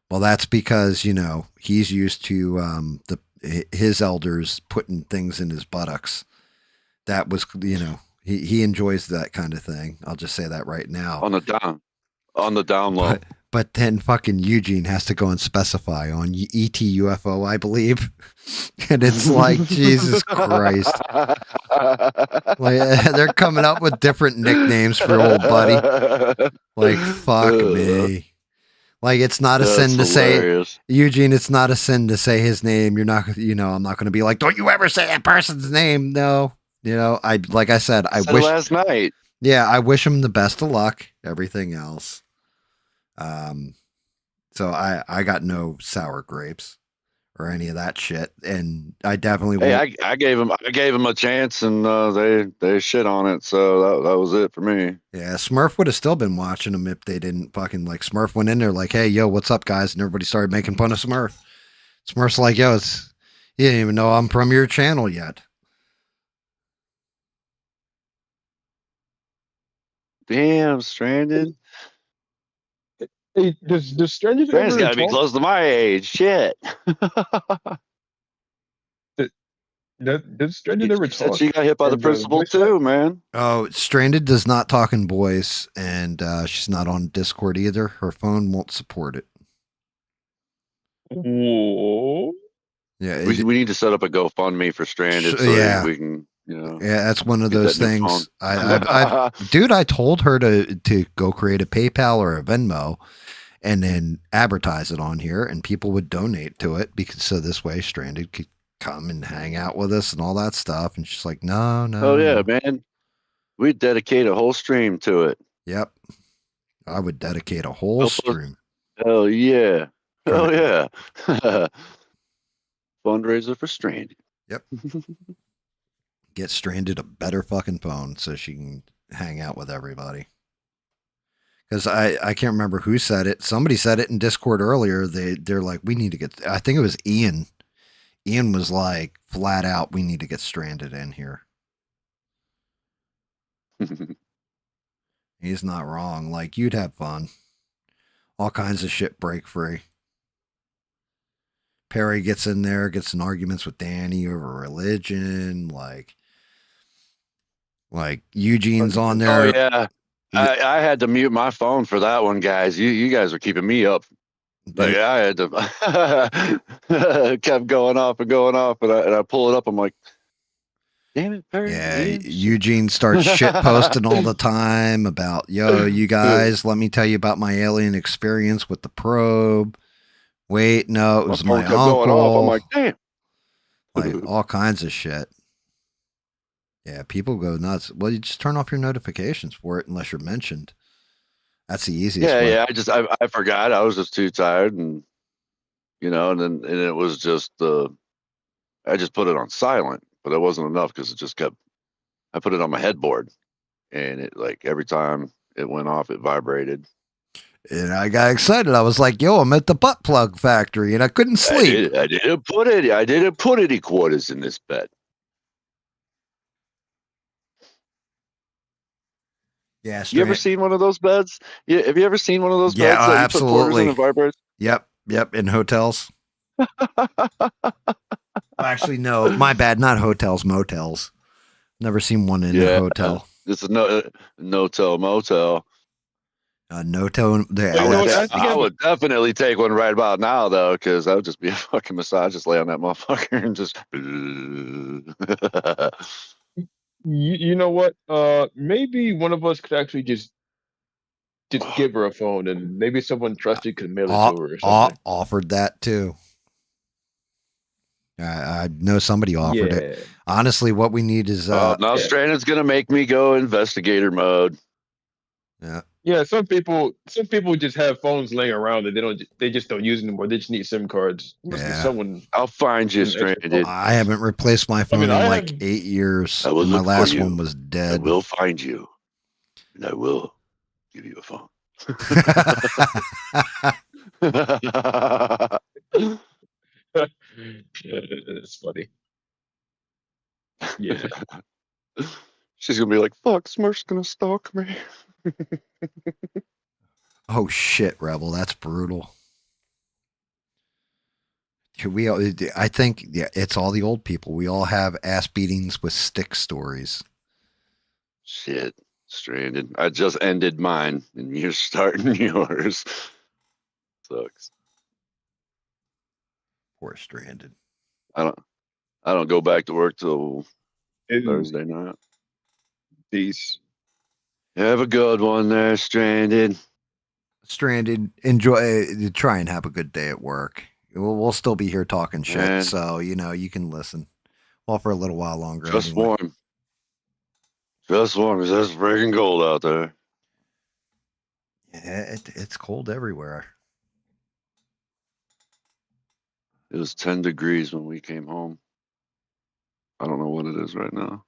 Well, that's because, you know, he's used to his elders putting things in his buttocks. That was, you know, he enjoys that kind of thing. I'll just say that right now. On the down low. But then fucking Eugene has to go and specify on ET UFO, I believe. And it's like, Jesus Christ. Like, they're coming up with different nicknames for old buddy. Like, fuck me. Like, it's not a sin to say, Eugene, it's not a sin to say his name. You're not, you know, I'm not going to be like, don't you ever say that person's name. No. You know, like I said, I wish last night. Yeah, I wish him the best of luck. Everything else. So I got no sour grapes or any of that shit, and I definitely won't. I gave him a chance, and they shit on it, so that was it for me. Yeah, Smurf would have still been watching them if they didn't fucking like. Smurf went in there like, "Hey, yo, what's up, guys?" And everybody started making fun of Smurf. Smurf's like, "Yo, you didn't even know I'm from your channel yet." Damn, Stranded. Hey, does Stranded Stranded's ever got to be talk? close to my age. Shit. Does Stranded ever Said talk? she got hit by the And, principal voice too, man. Oh, Stranded does not talk in voice, and she's not on Discord either. Her phone won't support it. Whoa. Yeah, We need to set up a GoFundMe for Stranded, so yeah. we can, you know. Yeah, that's one of get those that new things. Dude, I told her to go create a PayPal or a Venmo, and then advertise it on here, and people would donate to it because so this way Stranded could come and hang out with us and all that stuff. And she's like, no. Oh yeah, man. We'd dedicate a whole stream to it. Yep, I would dedicate a whole stream. Hell yeah. Hell yeah. Fundraiser for Stranded. Yep. Get Stranded a better fucking phone so she can hang out with everybody. Because I can't remember who said it. Somebody said it in Discord earlier. They're like, we need to get. I think it was Ian. Ian was like, flat out, we need to get Stranded in here. He's not wrong. Like, you'd have fun. All kinds of shit break free. Perry gets in there, gets in arguments with Danny over religion. Like Eugene's on there. Oh yeah. I had to mute my phone for that one, guys. You guys are keeping me up. Like I had to kept going off, and I pull it up. I'm like, damn it, Perry. Yeah, Eugene starts shit posting all the time about, yo, you guys, let me tell you about my alien experience with the probe. Wait, no, it was my uncle. Going off. I'm like, damn. Like all kinds of shit. Yeah, people go nuts. Well, you just turn off your notifications for it unless you're mentioned. That's the easiest way. Yeah. I forgot. I was just too tired, and you know, and it was just I just put it on silent, but it wasn't enough because it just kept. I put it on my headboard, and it like every time it went off, it vibrated. And I got excited. I was like, yo, I'm at the butt plug factory, and I couldn't sleep. I didn't put any quarters in this bed. Yeah, you ever seen one of those beds? Yeah, have you ever seen one of those beds? Yeah, absolutely. You put quarters in and vibrates? Yep, in hotels. Actually, no, my bad. Not hotels, motels. Never seen one in a hotel. It's a no-tell motel. No-tell. I would definitely take one right about now, though, because that would just be a fucking massage. Just lay on that motherfucker and just. You know what? Maybe one of us could actually just give her a phone, and maybe someone trusted could mail it to her or something. Offered that too. I know somebody offered it. Honestly, what we need is now Stranded's gonna make me go investigator mode. Yeah. Yeah, some people just have phones laying around and they just don't use them anymore. They just need SIM cards. There must be Yeah. someone I'll find you with an extra stranded. phone. I haven't replaced my phone mean, in I like have- 8 years, I will and my look for last you. one was I dead. will find you, and I will give you a phone. It's funny. Yeah. She's gonna be like, "Fuck, Smurf's gonna stalk me." Oh shit, Rebel, that's brutal. I think it's all the old people. We all have ass beatings with stick stories. Shit, stranded. I just ended mine, and you're starting yours. Sucks. Poor stranded. I don't go back to work till And Thursday night. peace. Have a good one there, stranded. Stranded, enjoy. Try and have a good day at work. We'll still be here talking shit, Man. so you can listen. Well, for a little while longer. Just anyway. warm. Just warm. It's just freaking cold out there. Yeah, it's cold everywhere. It was 10 degrees when we came home. I don't know what it is right now.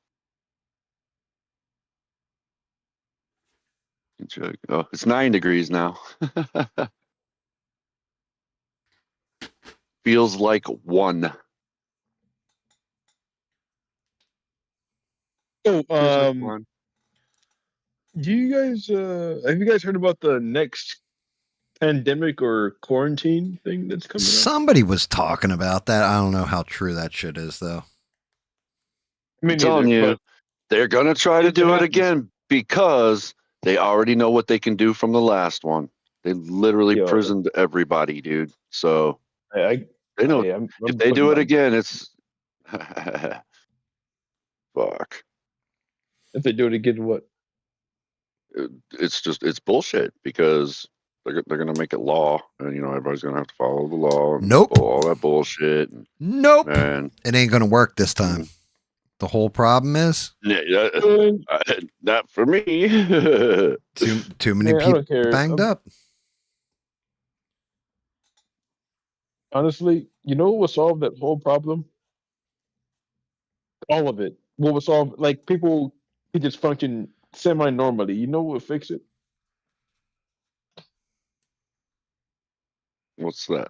Can check. Oh, it's 9 degrees now. Feels like 1. Oh, Feels like 1. do you guys have you guys heard about the next pandemic or quarantine thing that's coming up? Somebody was talking about that. I don't know how true that shit is, though. Me I'm telling neither, you, but they're gonna try to if it do it happens- again because they already know what they can do from the last one. They literally Yo, prisoned everybody, dude. So I they know I'm if they putting do it my- again, it's fuck. if they do it again, what? It's bullshit because they're gonna make it law, and everybody's gonna have to follow the law and Nope. all that bullshit. Nope. Man, It ain't gonna work this time. The whole problem is yeah, Man, not for me. too many I people don't care. banged up. Honestly, you know what would solve that whole problem? All of it. What would solve like people could just function semi-normally. You know what would fix it? What's that?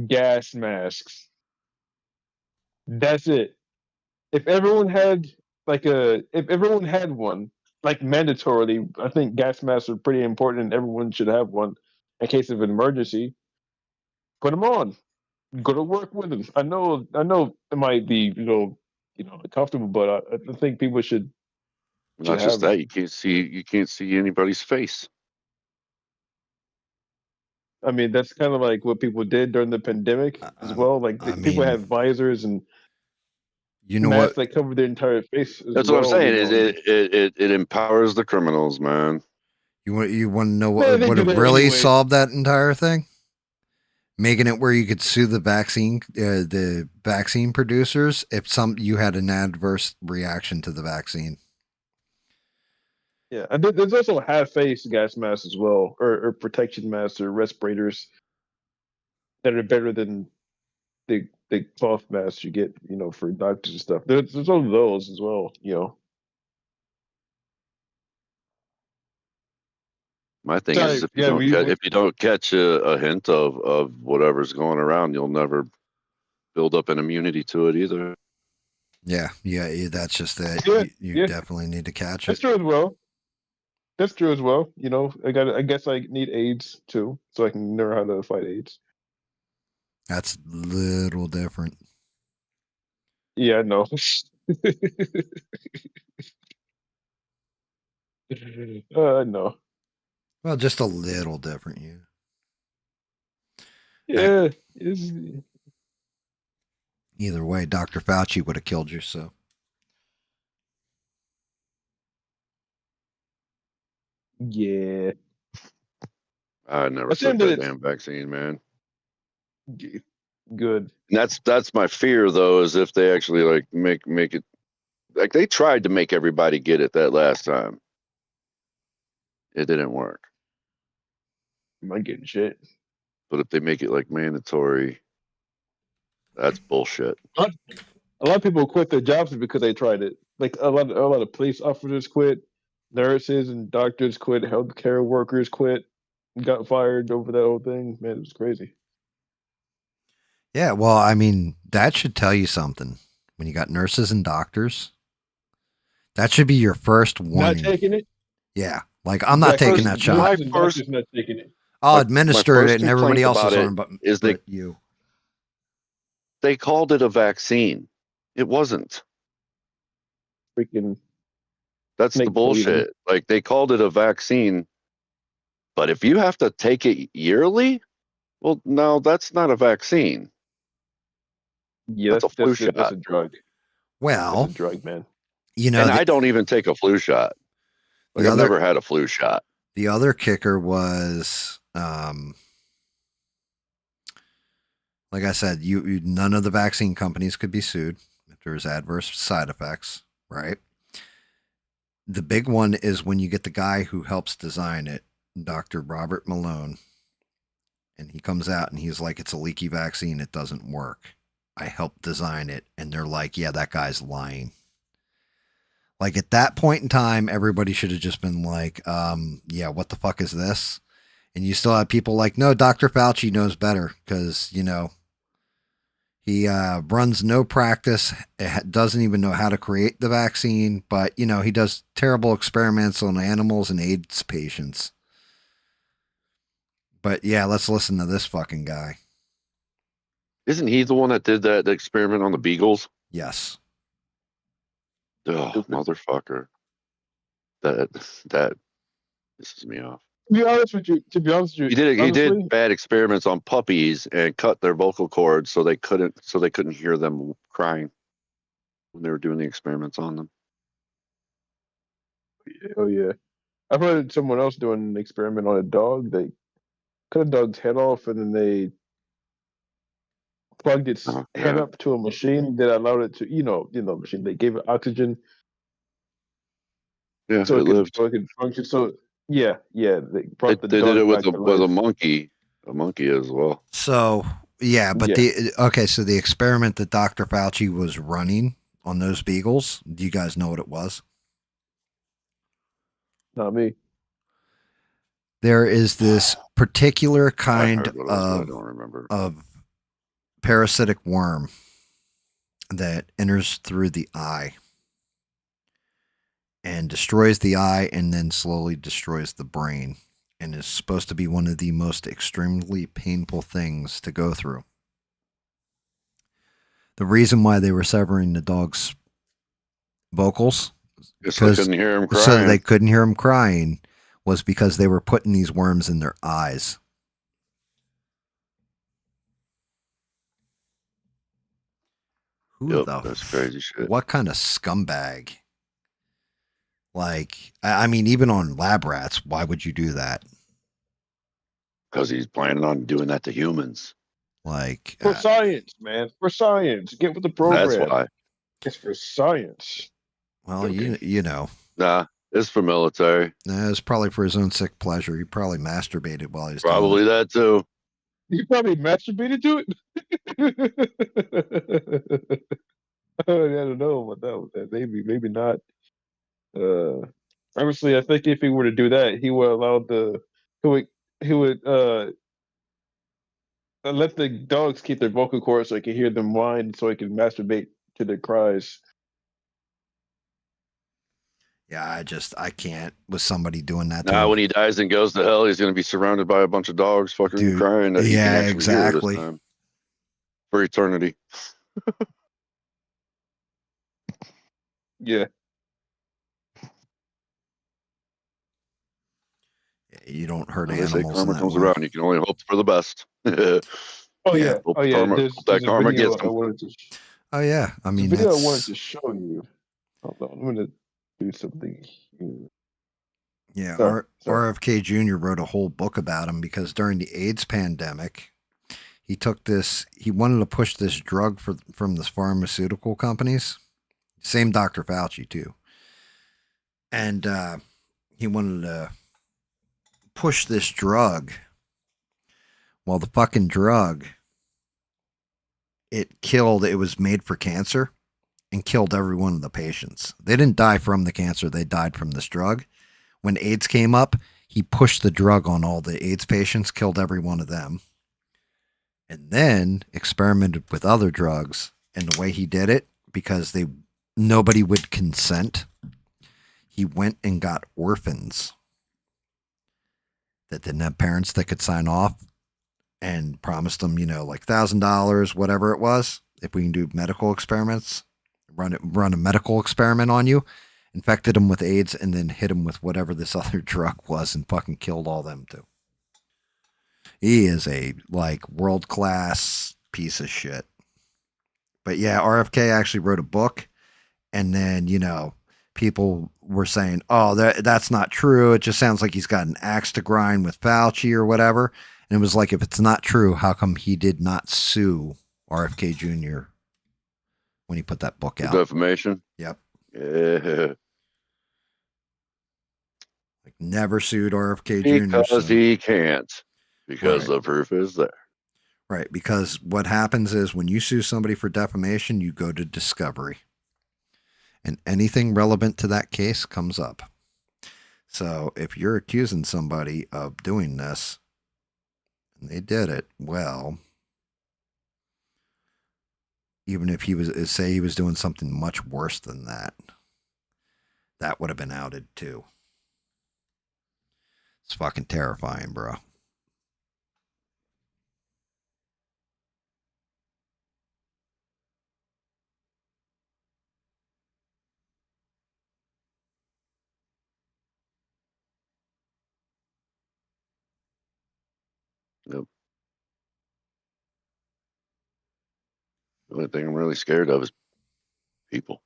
Gas masks. That's it. If everyone had if everyone had one, like mandatorily, I think gas masks are pretty important and everyone should have one in case of an emergency. Put them on. Go to work with them. I know it might be, uncomfortable, but I think people should Not just have them. that, you can't see anybody's face. I mean, that's kind of like what people did during the pandemic as well. Like I people mean, had visors and you know masks what? that covered their entire face as That's what I'm well. saying. Is it empowers the criminals, man. You want to know Man, they what do would that really anyway. solve that entire thing? Making it where you could sue the vaccine producers if you had an adverse reaction to the vaccine. Yeah, and there's also half-face gas masks as well, or protection masks or respirators that are better than the cloth masks you get, for doctors and stuff. There's all of those as well. My thing is, Sorry, if you yeah, don't catch a hint of whatever's going around, you'll never build up an immunity to it either. Yeah, that's just it. Yeah, You yeah. definitely need to catch That's it. true as well. That's true as well. I guess I need AIDS too, so I can learn how to fight AIDS. That's little different. Yeah, I know. I know. Well, just a little different. Yeah. Yeah, Either way, Dr. Fauci would have killed you. So yeah. I never Assume took that that it's damn vaccine, man. good. And that's my fear, though, is if they actually like make it like they tried to make everybody get it that last time. it didn't work. Am I getting shit? But if they make it like mandatory, that's bullshit. A lot of people quit their jobs because they tried it. Like a lot of police officers quit, nurses and doctors quit, healthcare workers quit, and got fired over that whole thing. Man, it was crazy. Yeah, well, I mean, that should tell you something. When you got nurses and doctors, that should be your first warning. Not taking it. Yeah, like I'm not taking that shot. Nurses and doctors not taking it. I'll my administer first it in everybody complaint else's about it arm, but is but you. They called it a vaccine. It wasn't. Freaking. That's the Make believe bullshit. Like they called it a vaccine, but if you have to take it yearly, well, no, that's not a vaccine. Yeah, That's a flu shot. That's a drug. Well, That's a drug, man. you know, And I don't even take a flu shot. Like I've never had a flu shot. The other kicker was, like I said, you none of the vaccine companies could be sued if there's adverse side effects, right? The big one is when you get the guy who helps design it, Dr. Robert Malone, and he comes out and he's like, it's a leaky vaccine. It doesn't work. I helped design it. And they're like, yeah, that guy's lying. Like at that point in time, everybody should have just been like, yeah, what the fuck is this? And you still have people like, no, Dr. Fauci knows better because, you know, he runs no practice, doesn't even know how to create the vaccine, but, you know, he does terrible experiments on animals and AIDS patients. But yeah, let's listen to this fucking guy. Isn't he the one that did that experiment on the beagles? Yes. Oh, motherfucker. That pisses me off. To be honest with you, He did bad experiments on puppies and cut their vocal cords so they couldn't hear them crying when they were doing the experiments on them. Oh yeah, I've heard someone else doing an experiment on a dog. They cut a dog's head off and then they plugged its head up to a machine that allowed it to, machine. They gave it oxygen. Yeah, so it lived. So it could function. So yeah, they brought They the did dog it with back to life. a monkey as well. So yeah, but so the experiment that Dr. Fauci was running on those beagles, do you guys know what it was? Not me. There is this particular kind I don't remember. of parasitic worm that enters through the eye and destroys the eye and then slowly destroys the brain, and is supposed to be one of the most extremely painful things to go through. The reason why they were severing the dog's vocals, because they couldn't hear him crying. So they couldn't hear him crying, was because they were putting these worms in their eyes. That's crazy shit. What kind of scumbag? Like, I mean, even on lab rats, why would you do that? Because he's planning on doing that to humans. Like for science, man. For science. Get with the program. That's why. It's for science. Well, you know. Nah, it's for military. Nah, it's probably for his own sick pleasure. He probably masturbated while he's probably doing that too. You probably masturbated to it. I don't know about that. Maybe not. Honestly, I think if he were to do that, he would allow he would let the dogs keep their vocal cords so he can hear them whine, so he can masturbate to their cries. Yeah, I can't with somebody doing that. Now, when he dies and goes to hell, he's going to be surrounded by a bunch of dogs fucking crying. That he can actually hear this time. For eternity. Yeah. You don't hurt animals. They say karma comes around. You can only hope for the best. Oh yeah. That karma gets them. Oh yeah. I mean, video I wanted to show you. Hold on, I'm gonna do something here. Yeah, RFK Jr. wrote a whole book about him because during the AIDS pandemic, he wanted to push this drug from the pharmaceutical companies. Same Dr. Fauci too. And he wanted to push this drug. Well, the fucking drug, it was made for cancer and killed every one of the patients. They didn't die from the cancer, they died from this drug. When AIDS came up, he pushed the drug on all the AIDS patients, killed every one of them, and then experimented with other drugs. And the way he did it, because nobody would consent, he went and got orphans that didn't have parents that could sign off and promised them, like $1,000, whatever it was, if we can do medical experiments, run a medical experiment on you, infected them with AIDS, and then hit them with whatever this other drug was and fucking killed all them too. He is a world-class piece of shit. But yeah, RFK actually wrote a book, and then, people were saying, oh, that's not true. It just sounds like he's got an axe to grind with Fauci or whatever. And it was like, if it's not true, how come he did not sue RFK Jr. when he put that book out? Defamation? Yep. Yeah. Never sued RFK Jr. Because he can't. Because Right. the proof is there. Right. Because what happens is when you sue somebody for defamation, you go to discovery. And anything relevant to that case comes up. So if you're accusing somebody of doing this, and they did it, well, even if he was doing something much worse than that, that would have been outed too. It's fucking terrifying, bro. Yep. The only thing I'm really scared of is people.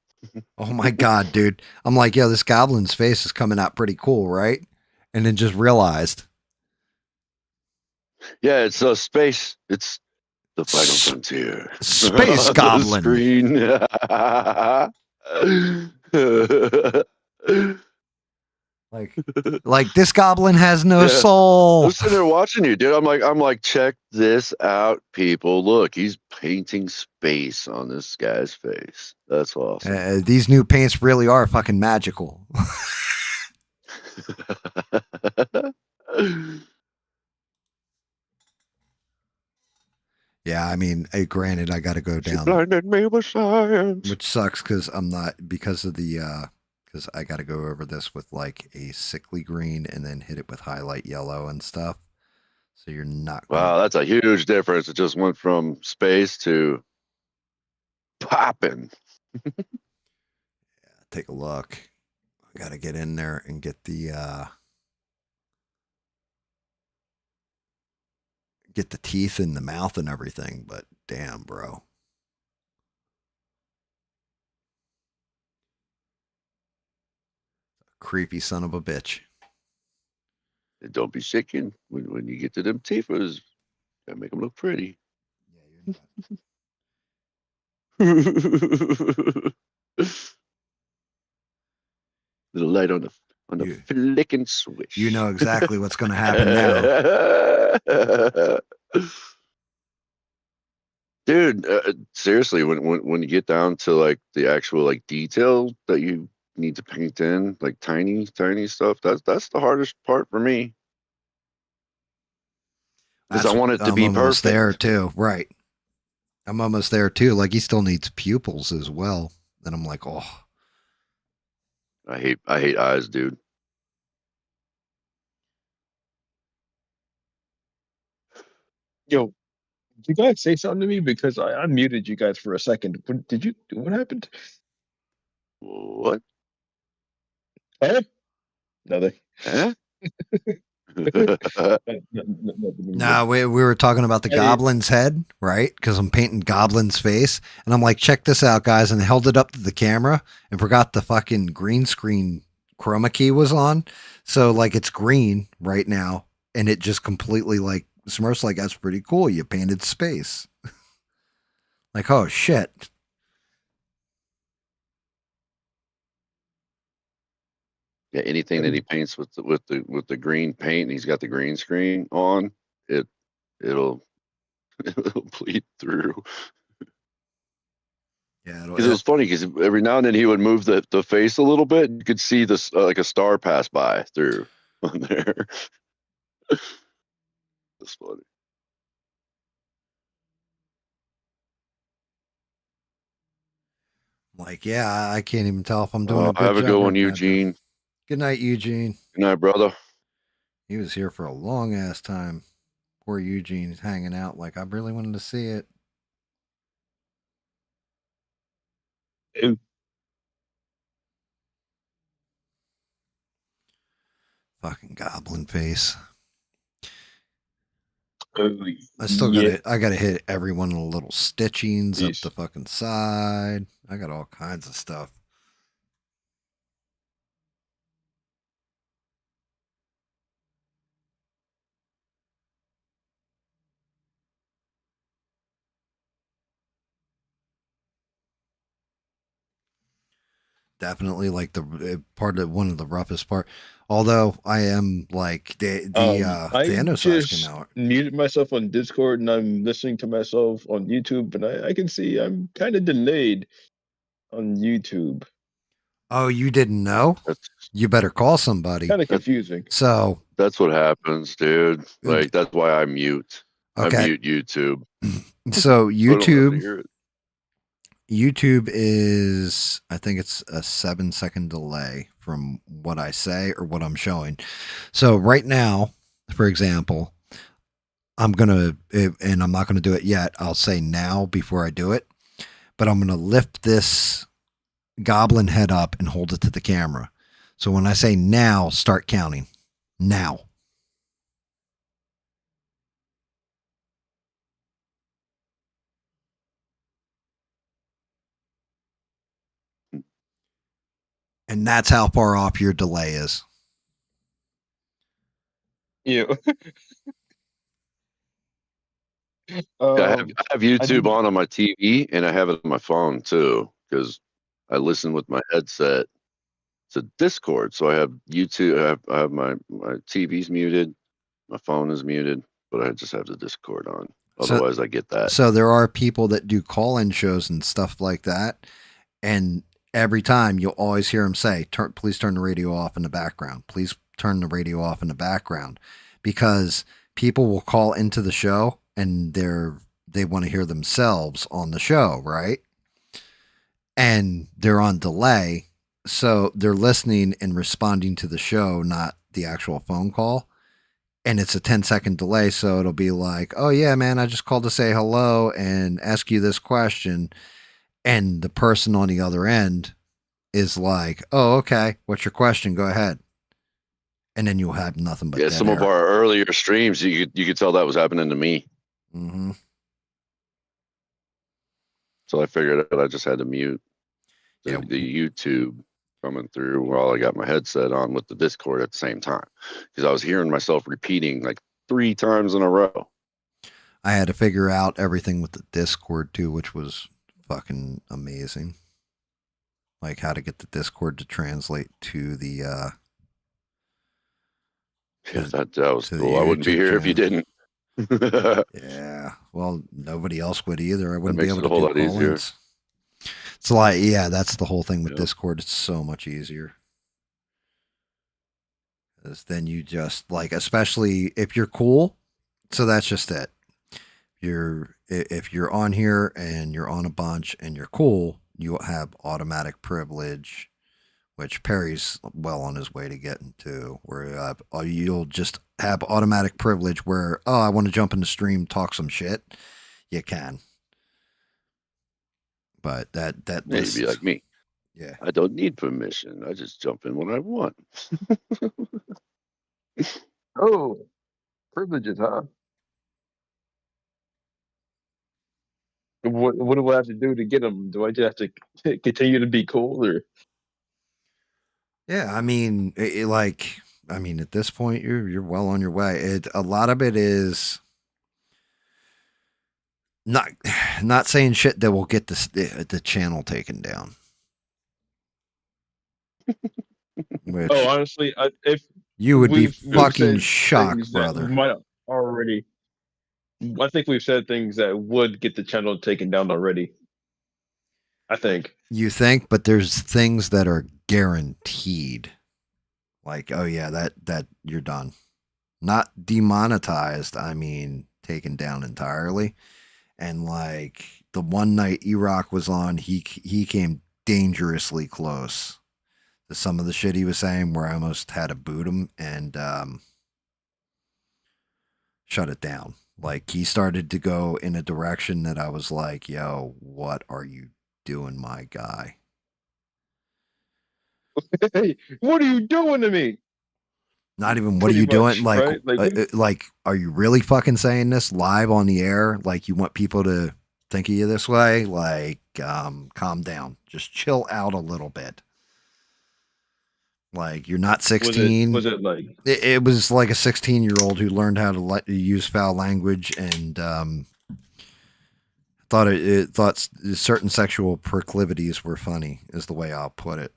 Oh my God, dude. I'm like, yo, this goblin's face is coming out pretty cool, right? And then just realized. Yeah, it's a space. It's the final frontier. Space Goblin. Screen. Like this goblin has no Yeah. soul. I'm sitting there watching you, dude. I'm like, check this out, people. Look, he's painting space on this guy's face. That's awesome. These new paints really are fucking magical. Yeah, I mean, granted, I got to go She down, blinded me with science. which sucks because I'm not, because I got to go over this with like a sickly green and then hit it with highlight yellow and stuff. So you're not. Wow, that's a huge difference. It just went from space to popping. Take a look. I got to get in there and get the teeth in the mouth and everything, but damn, bro. Creepy son of a bitch. And don't be shaking when you get to them teethers. Gotta make them look pretty. Yeah, you're Little light on the flicking switch. You know exactly what's going to happen now. Dude, seriously, when you get down to like the actual like detail that you need to paint in, like tiny stuff, that's the hardest part for me. Because I want it to be I'm almost perfect. there too. Right. I'm almost there too. Like he still needs pupils as well. Then I'm like, oh. I hate eyes, dude. Yo, did you guys say something to me? Because I muted you guys for a second. What happened? What? Huh? Nothing. Huh? No, we were talking about the goblin's head, right? Because I'm painting goblin's face. And I'm like, check this out, guys. And I held it up to the camera and forgot the fucking green screen chroma key was on. So like it's green right now. And it just completely like Smurf's like, that's pretty cool. You painted space. Like, oh shit. Yeah, anything that he paints with the green paint, and he's got the green screen on, it'll it'll bleed through. Yeah, Because it was funny because every now and then he would move the face a little bit. You could see this like a star pass by through on there. That's funny. like, yeah, I can't even tell if I'm doing a good Have a job good or a one, bad job. Eugene. Good night, Eugene. Good night, brother. He was here for a long ass time. Poor Eugene's hanging out. Like, I really wanted to see it. It- Fucking goblin face. uh, I still yeah, gotta hit everyone in the little stitchings up Yeesh. the fucking side. I got all kinds of stuff. Definitely like the part of one of the roughest part. Although I am like the I Thanos came just out. muted myself on Discord and I'm listening to myself on YouTube, and I can see I'm kind of delayed on YouTube. Oh, you didn't know? That's You better call somebody. Kind of confusing. So that's what happens, dude. Like that's why I mute. I okay. mute YouTube. So So I don't have to YouTube hear it. YouTube is, I think it's a 7-second delay from what I say or what I'm showing. So right now, for example, I'm gonna, and I'm not gonna do it yet. I'll say now before I do it, but I'm gonna lift this goblin head up and hold it to the camera. So when I say now, start counting. Now. And that's how far off your delay is. Yeah. Yeah, I have YouTube didn't- on my TV and I have it on my phone too because I listen with my headset to Discord. So I have YouTube. I have my TV's muted, my phone is muted, but I just have the Discord on. So Otherwise, I get that. So there are people that do call-in shows and stuff like that, and every time you'll always hear them say, "Please turn the radio off in the background. Please turn the radio off in the background," because people will call into the show and they want to hear themselves on the show, right? And they're on delay, so they're listening and responding to the show, not the actual phone call, and it's a 10-second delay. So it'll be like, oh, yeah, man, I just called to say hello and ask you this question. And the person on the other end is like, oh, okay, what's your question? Go ahead. And then you'll have nothing but Yeah, dead some of air. our earlier streams, you could tell that was happening to me. Mm-hmm. So I figured out I just had to mute Yeah. the YouTube coming through while I got my headset on with the Discord at the same time because I was hearing myself repeating like 3 times in a row. I had to figure out everything with the Discord too, which was fucking amazing. Like how to get the Discord to translate to the Yeah, that was to the cool. I wouldn't be YouTube here if you channel. didn't. Yeah. Well, nobody else would either. I wouldn't be makes able it a to whole do lot easier. call-ins. It's like, yeah, that's the whole thing with Yeah. Discord. It's so much easier. Because then you just like, especially if you're cool. So that's just it. If you're on here and you're on a bunch and you're cool, you'll have automatic privilege, which Perry's well on his way to getting to, where you'll just have automatic privilege where, oh, I want to jump in the stream, talk some shit. You can. But that Yeah, you'd be like me. Yeah. I don't need permission. I just jump in when I want. Oh, privileges, huh? What do I have to do to get them? Do I just have to continue to be cool, or? Yeah, I mean, at this point, you're well on your way. A lot of it is not not saying shit that will get the channel taken down. which Oh, honestly, if you would be we've fucking said shocked, things that brother. might already. I think we've said things that would get the channel taken down already. I think. You think, but there's things that are guaranteed. Like, oh yeah, that you're done. Not demonetized, I mean taken down entirely. And like the one night Erock was on, he came dangerously close to some of the shit he was saying where I almost had to boot him and shut it down. Like he started to go in a direction that I was like, yo, what are you doing, my guy? Hey, what are you doing to me? Not even what are Pretty you doing? much, right? Like, are you really fucking saying this live on the air? Like, you want people to think of you this way? Like, calm down. Just chill out a little bit. Like, you're not 16. Was it like? It was like a 16-year-old who learned how to use foul language and thought certain sexual proclivities were funny, is the way I'll put it.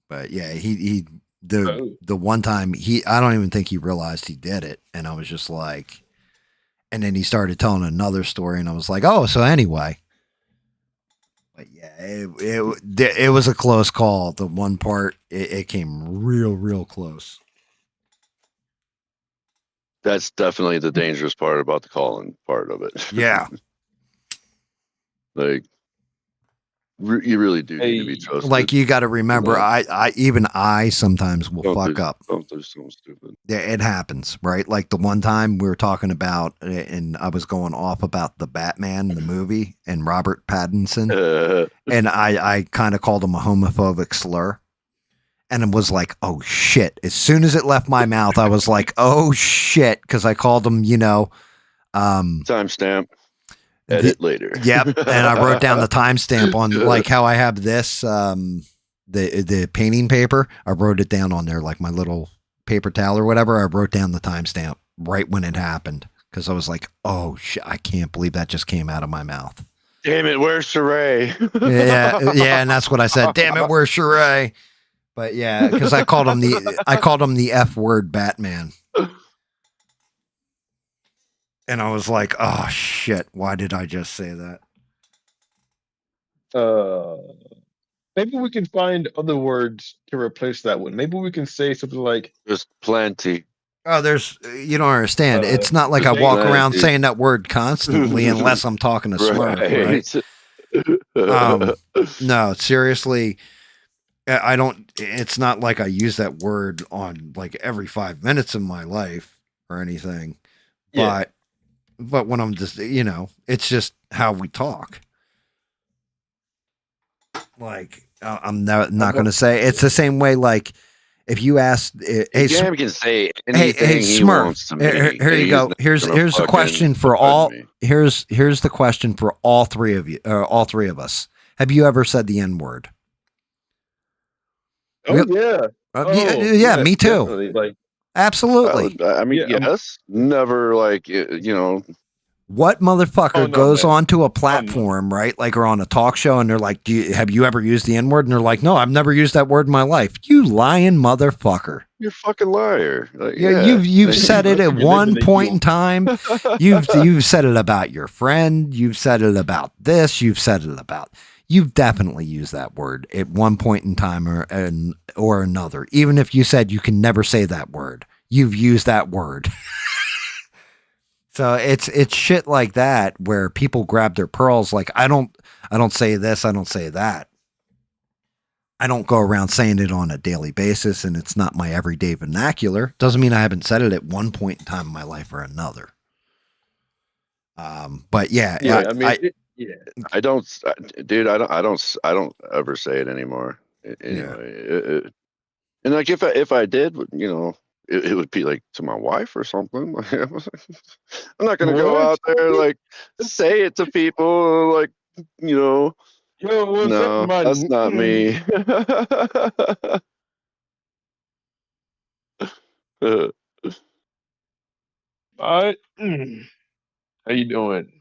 But yeah, he the one time I don't even think he realized he did it, and I was just like, and then he started telling another story, and I was like, oh, so anyway. But yeah, it was a close call. The one part it came real close. That's definitely the dangerous part about the calling part of it. Yeah. Like, you really do need to be trusted. Like you got to remember, I sometimes will fuck up. Don't do something stupid. Yeah, it happens, right? Like the one time we were talking about, and I was going off about the Batman, the movie, and Robert Pattinson, and I kind of called him a homophobic slur, and it was like, oh shit! As soon as it left my mouth, I was like, oh shit, because I called him, timestamp. Edit later. Yep, and I wrote down the timestamp on like how I have this the painting paper. I wrote it down on there like my little paper towel or whatever. I wrote down the timestamp right when it happened because I was like, oh shit, I can't believe that just came out of my mouth. Damn it, where's Sheree? yeah, and that's what I said. Damn it, where's Sheree? But yeah, because I called him the F word Batman. And I was like, oh shit, why did I just say that? Maybe we can find other words to replace that one. Maybe we can say something like there's plenty. Oh, you don't understand. It's not like I walk around saying that word constantly unless I'm talking to Smurf, right? No, seriously, I don't. It's not like I use that word on like every 5 minutes of my life or anything. Yeah. But when I'm just, it's just how we talk. Like, I'm not going to say it's the same way. Like, if you ask, hey, GAM can say anything hey, he Smurf, wants to me. Here you go. Here's the question for all. Here's the question for all three of you, all three of us. Have you ever said the N word? Oh yeah. Yeah, me too. Like, absolutely. I mean, yes. Never like What motherfucker goes onto a platform, right? Like, or on a talk show, and they're like, have you ever used the N word? And they're like, no, I've never used that word in my life. You lying motherfucker. You're a fucking liar. Like, you've said it at one point in time. You've said it about your friend. You've said it about this. You've definitely used that word at one point in time or another. Even if you said you can never say that word, you've used that word. So it's shit like that where people grab their pearls. Like, I don't say this, I don't say that. I don't go around saying it on a daily basis, and it's not my everyday vernacular. Doesn't mean I haven't said it at one point in time in my life or another. But yeah, I don't, dude. I don't ever say it anymore. Anyway, and like if I did, it would be like to my wife or something. I'm not gonna go out there like say it to people like Yo, no, that's not me. How you doing?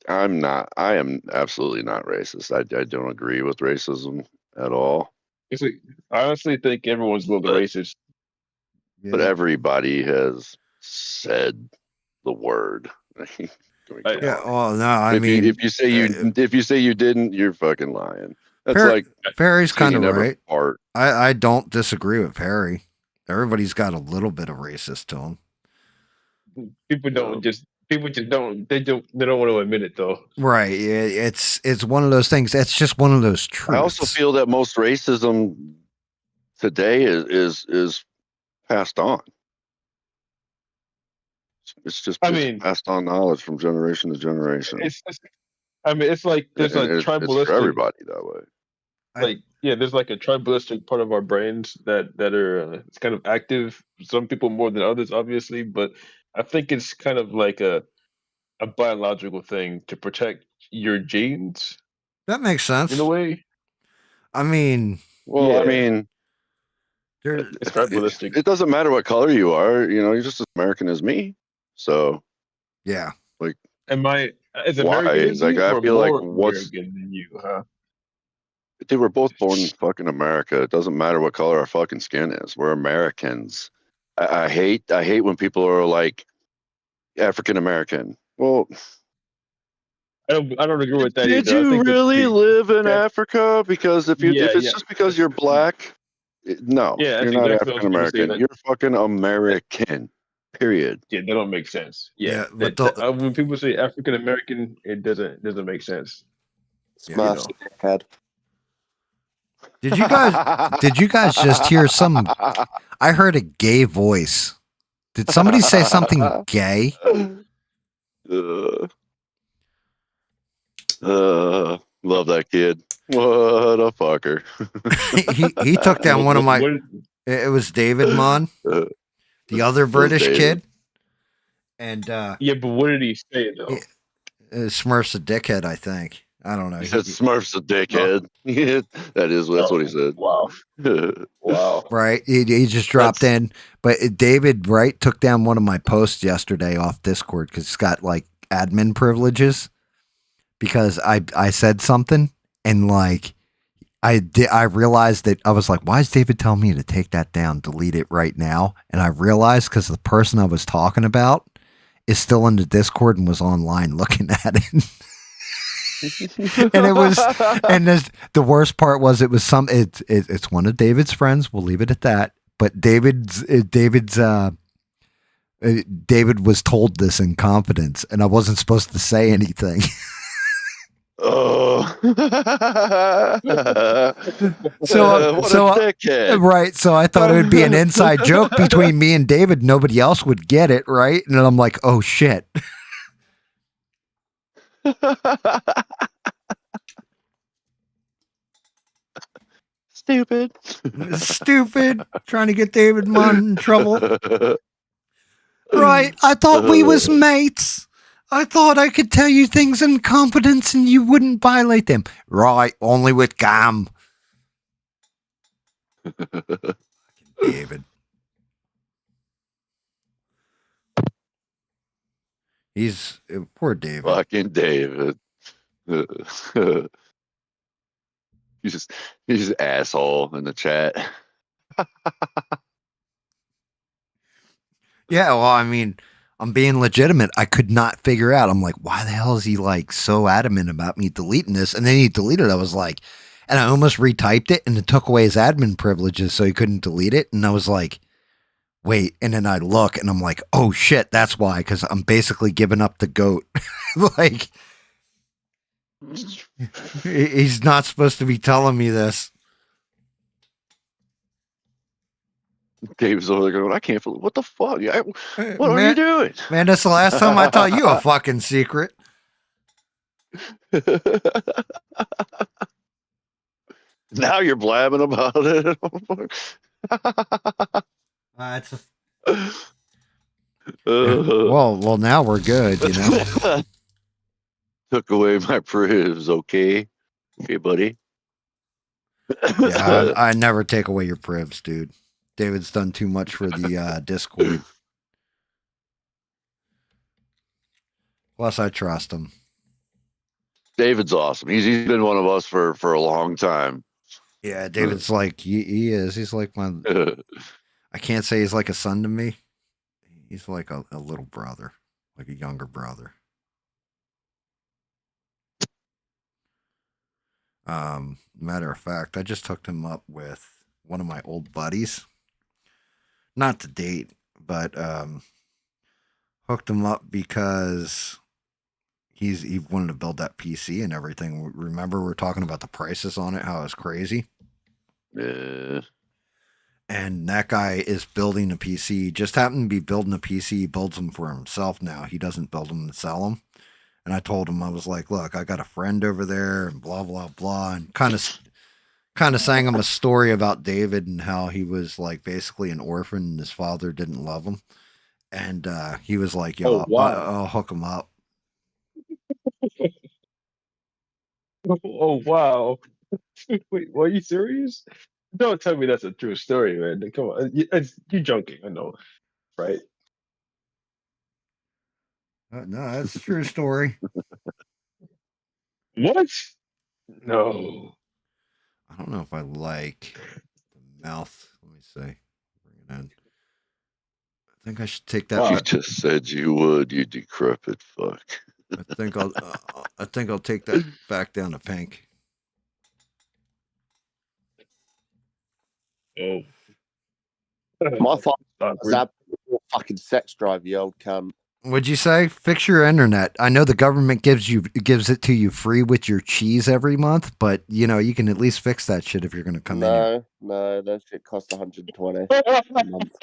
I'm not. I am absolutely not racist. I don't agree with racism at all. It's like, I honestly think everyone's a little But racist. but everybody has said the word. I mean, come Yeah. on. Well, no, I If you mean, if you say you didn't, you're fucking lying. That's Per- like Perry's saying kind you of never right. fart. I don't disagree with Perry. Everybody's got a little bit of racist to them. People don't just people just don't they don't want to admit it though. Right. It's one of those things. It's just one of those I also truths. feel that most racism today is passed on. It's just I mean, passed on knowledge from generation to generation, it's I mean it's like there's and a it's for tribalistic everybody that way. like yeah there's like a tribalistic part of our brains that are it's kind of active. Some people more than others, obviously, but I think it's kind of like a biological thing to protect your genes That makes in a sense. way. I mean, Well, I Yeah, mean, there. it's tribalistic. it doesn't matter what color you are. You know, you're just as American as me. So, Yeah. like, Am I as American why? as Like, you I or feel like more what's American than you, huh? dude, we're both born in fucking America. It doesn't matter what color our fucking skin is. We're Americans. I hate when people are like African American. Well, I don't agree with that did either. I you think that's really pretty. live in That, Africa? Because yeah, if it's yeah, just because that's, you're black, no, yeah, you're that's not exactly what I African was going to say. American. You're fucking That American. Period. yeah, that don't make sense. Yeah, Yeah. But the, when people say African American, it doesn't make sense. yeah. You Smurfs, know, dickhead. Did you guys just hear some? I heard a gay voice. Did somebody say something gay? uh, love that kid. What a fucker. He took down one of my. what It was David Mon, Uh, the other it was British David. kid, and yeah, but what did he say though? Smurf's a dickhead. I think. I don't know. He said Smurf's a dickhead. That's what he said. Wow, wow. Right. He just dropped That's in. But David, right, took down one of my posts yesterday off Discord because it's got like admin privileges because I said something and like I realized that I was like, why is David telling me to take that down, delete it right now? And I realized because the person I was talking about is still in the Discord and was online looking at it. And it was, and the worst part was it was it's one of David's friends. We'll leave it at that. But David was told this in confidence, and I wasn't supposed to say anything. oh. What So a dickhead. right. So I thought it would be an inside joke between me and David. Nobody else would get it, right? And then I'm like, oh shit. Stupid. Stupid. Trying to get David Munn in trouble. Right. I thought we was mates. I thought I could tell you things in confidence and you wouldn't violate them. Right. Only with GAM. David. He's poor David. Fucking David. He's just asshole in the chat. Yeah, well, I mean, I'm being legitimate. I could not figure out. I'm like, why the hell is he like so adamant about me deleting this? And then he deleted it. I was like, and I almost retyped it and it took away his admin privileges so he couldn't delete it. And I was like, wait. And then I look and I'm like, oh shit, that's why. Because I'm basically giving up the goat. Like, he's not supposed to be telling me this. Dave's over there going, I can't believe, what the fuck? What are Man, you doing? Man, that's the last time I taught you a fucking secret. Now you're blabbing about it. Well, now we're good, you know. Took away my privs, okay? Okay, buddy. Yeah, I never take away your privs, dude. David's done too much for the Discord. Plus, I trust him. David's awesome. He's been one of us for a long time. Yeah, David's like he is. He's like I can't say he's like a son to me. He's like a little brother, like a younger brother. Matter of fact, I just hooked him up with one of my old buddies. Not to date, but hooked him up because he wanted to build that PC and everything. Remember, we are talking about the prices on it, how it's crazy. Yeah. And that guy is building a PC. Just happened to be building a PC. He builds them for himself now. He doesn't build them and sell them. And I told him, I was like, look, I got a friend over there and blah, blah, blah. And kind of sang him a story about David and how he was like basically an orphan and his father didn't love him. And he was like, yo, Oh, wow. I'll hook him up. Oh wow! Wait, are you serious? Don't tell me that's a true story, man. Come on, you're joking. I know, right? No, that's a true story. What? No. I don't know if I like the mouth. Let me see. Bring it in. I think I should take that. Wow. You just said you would, you decrepit fuck. I think I'll take that back down to pink. Oh. My father Awkward. was that fucking sex drive, you old cunt. What'd you say? Fix your internet. I know the government gives it to you free with your cheese every month, but you can at least fix that shit if you're gonna come in here. No, that shit cost 120 a month.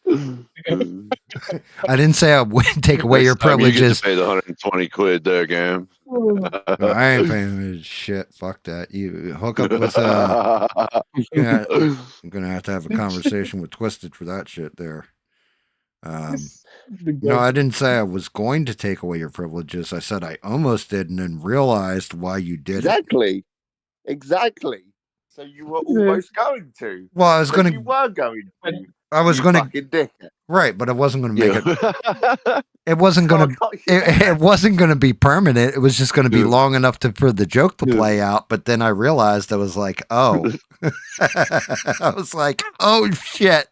I didn't say I would take away your Next time you get privileges. to pay the 120 quid there, Gam. No, I ain't paying shit. Fuck that. You hook up with yeah, I'm gonna have to have a conversation with Twisted for that shit there. No, I didn't say I was going to take away your privileges. I said I almost did and then realized why you did it. Exactly. So you were almost going to. Well, I was So gonna you were going to. I was you gonna fucking dickhead. right, but I wasn't gonna make it Yeah. it wasn't gonna it wasn't gonna be permanent. It was just gonna be Yeah. long enough for the joke to Yeah. play out. But then I realized I was like, oh. I was like, oh shit.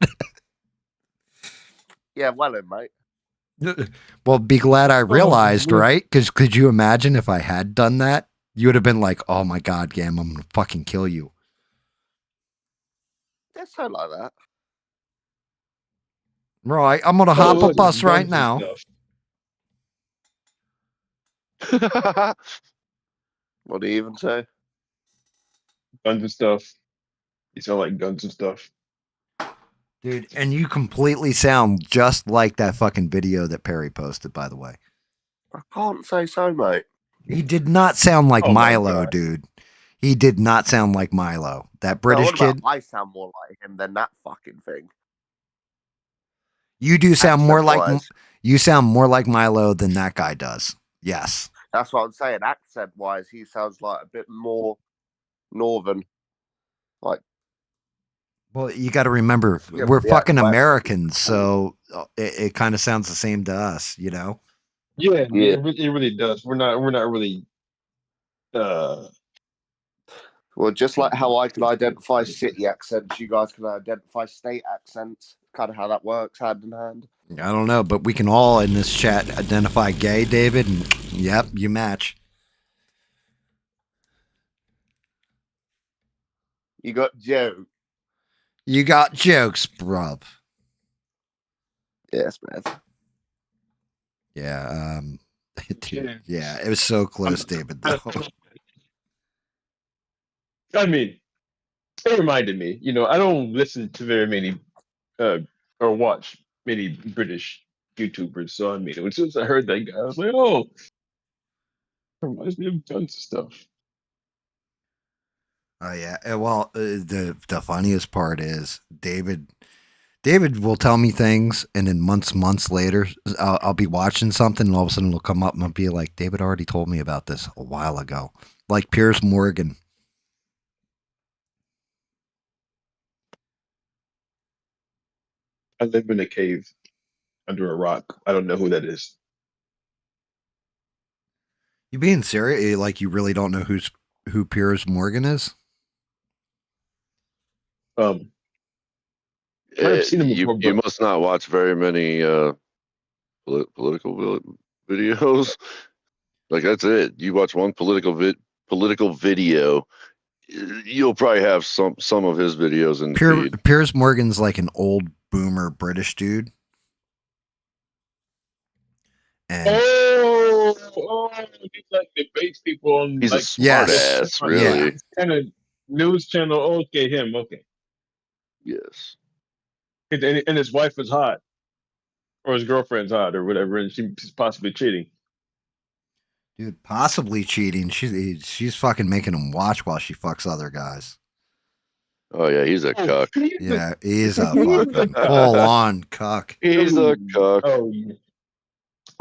Yeah, well then, mate. Well, be glad I realized, right? Because could you imagine if I had done that? You would have been like, oh my God, Gam, I'm going to fucking kill you. That's not like that. Right. I'm going to hop a bus right now. What do you even say? Guns and stuff. You sound like guns and stuff. Dude, and you completely sound just like that fucking video that Perry posted, by the way. I can't say so, mate. He did not sound like Oh my Milo, God. dude. He did not sound like Milo. That British what about kid. I sound more like him than that fucking thing. You do sound more like Accent-wise. you sound more like Milo than that guy does. Yes. That's what I'm saying. Accent-wise, he sounds like a bit more northern. Like, Well, you got to remember, Yeah, we're yeah, fucking well- Americans, so it kind of sounds the same to us, you know? Yeah, Yeah. it really does. We're not really. well, just like how I can identify city accents, you guys can identify state accents. Kind of how that works, hand in hand. I don't know, but we can all in this chat identify gay, David, and yep, you match. You got Joe. You got jokes, bruv. Yes, man. Yeah, dude, yeah, it was so close, David, though. I mean, it reminded me. I don't listen to very many, or watch many British YouTubers. So I mean, as soon as I heard that guy, I was like, oh, reminds me of guns and stuff. Oh yeah. Well, the funniest part is David will tell me things, and then months later, I'll be watching something, and all of a sudden it'll come up, and I'll be like, David already told me about this a while ago. Like Piers Morgan. I live in a cave under a rock. I don't know who that is. You being serious? Like you really don't know who Piers Morgan is? I've seen him before, You but must not watch very many political videos. Like that's it. You watch one political video, you'll probably have some of his videos in the feed. Piers Morgan's like an old boomer British dude. And he like debates people on He's a like smart Yes. ass, really. kind of news channel. Okay, him. Okay, Yes. and his wife is hot, or his girlfriend's hot, or whatever, and she's possibly cheating. dude, possibly cheating. She's fucking making him watch while she fucks other guys. Oh yeah, he's a cuck. Yeah, he's a fucking full on cuck. He's a cuck. Oh yeah.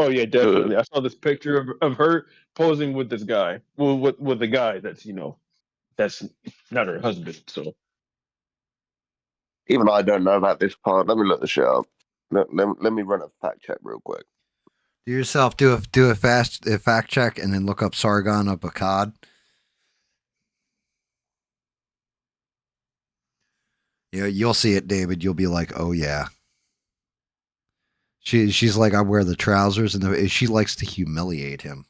Oh yeah, definitely. I saw this picture of her posing with this guy. Well, with the guy that's that's not her husband. So Even I don't know about this part. Let me look the shit up. Let me run a fact check real quick. Do yourself do a fact check and then look up Sargon of Akkad. Yeah, you'll see it, David. You'll be like, oh yeah. She's like, I wear the trousers, and she likes to humiliate him.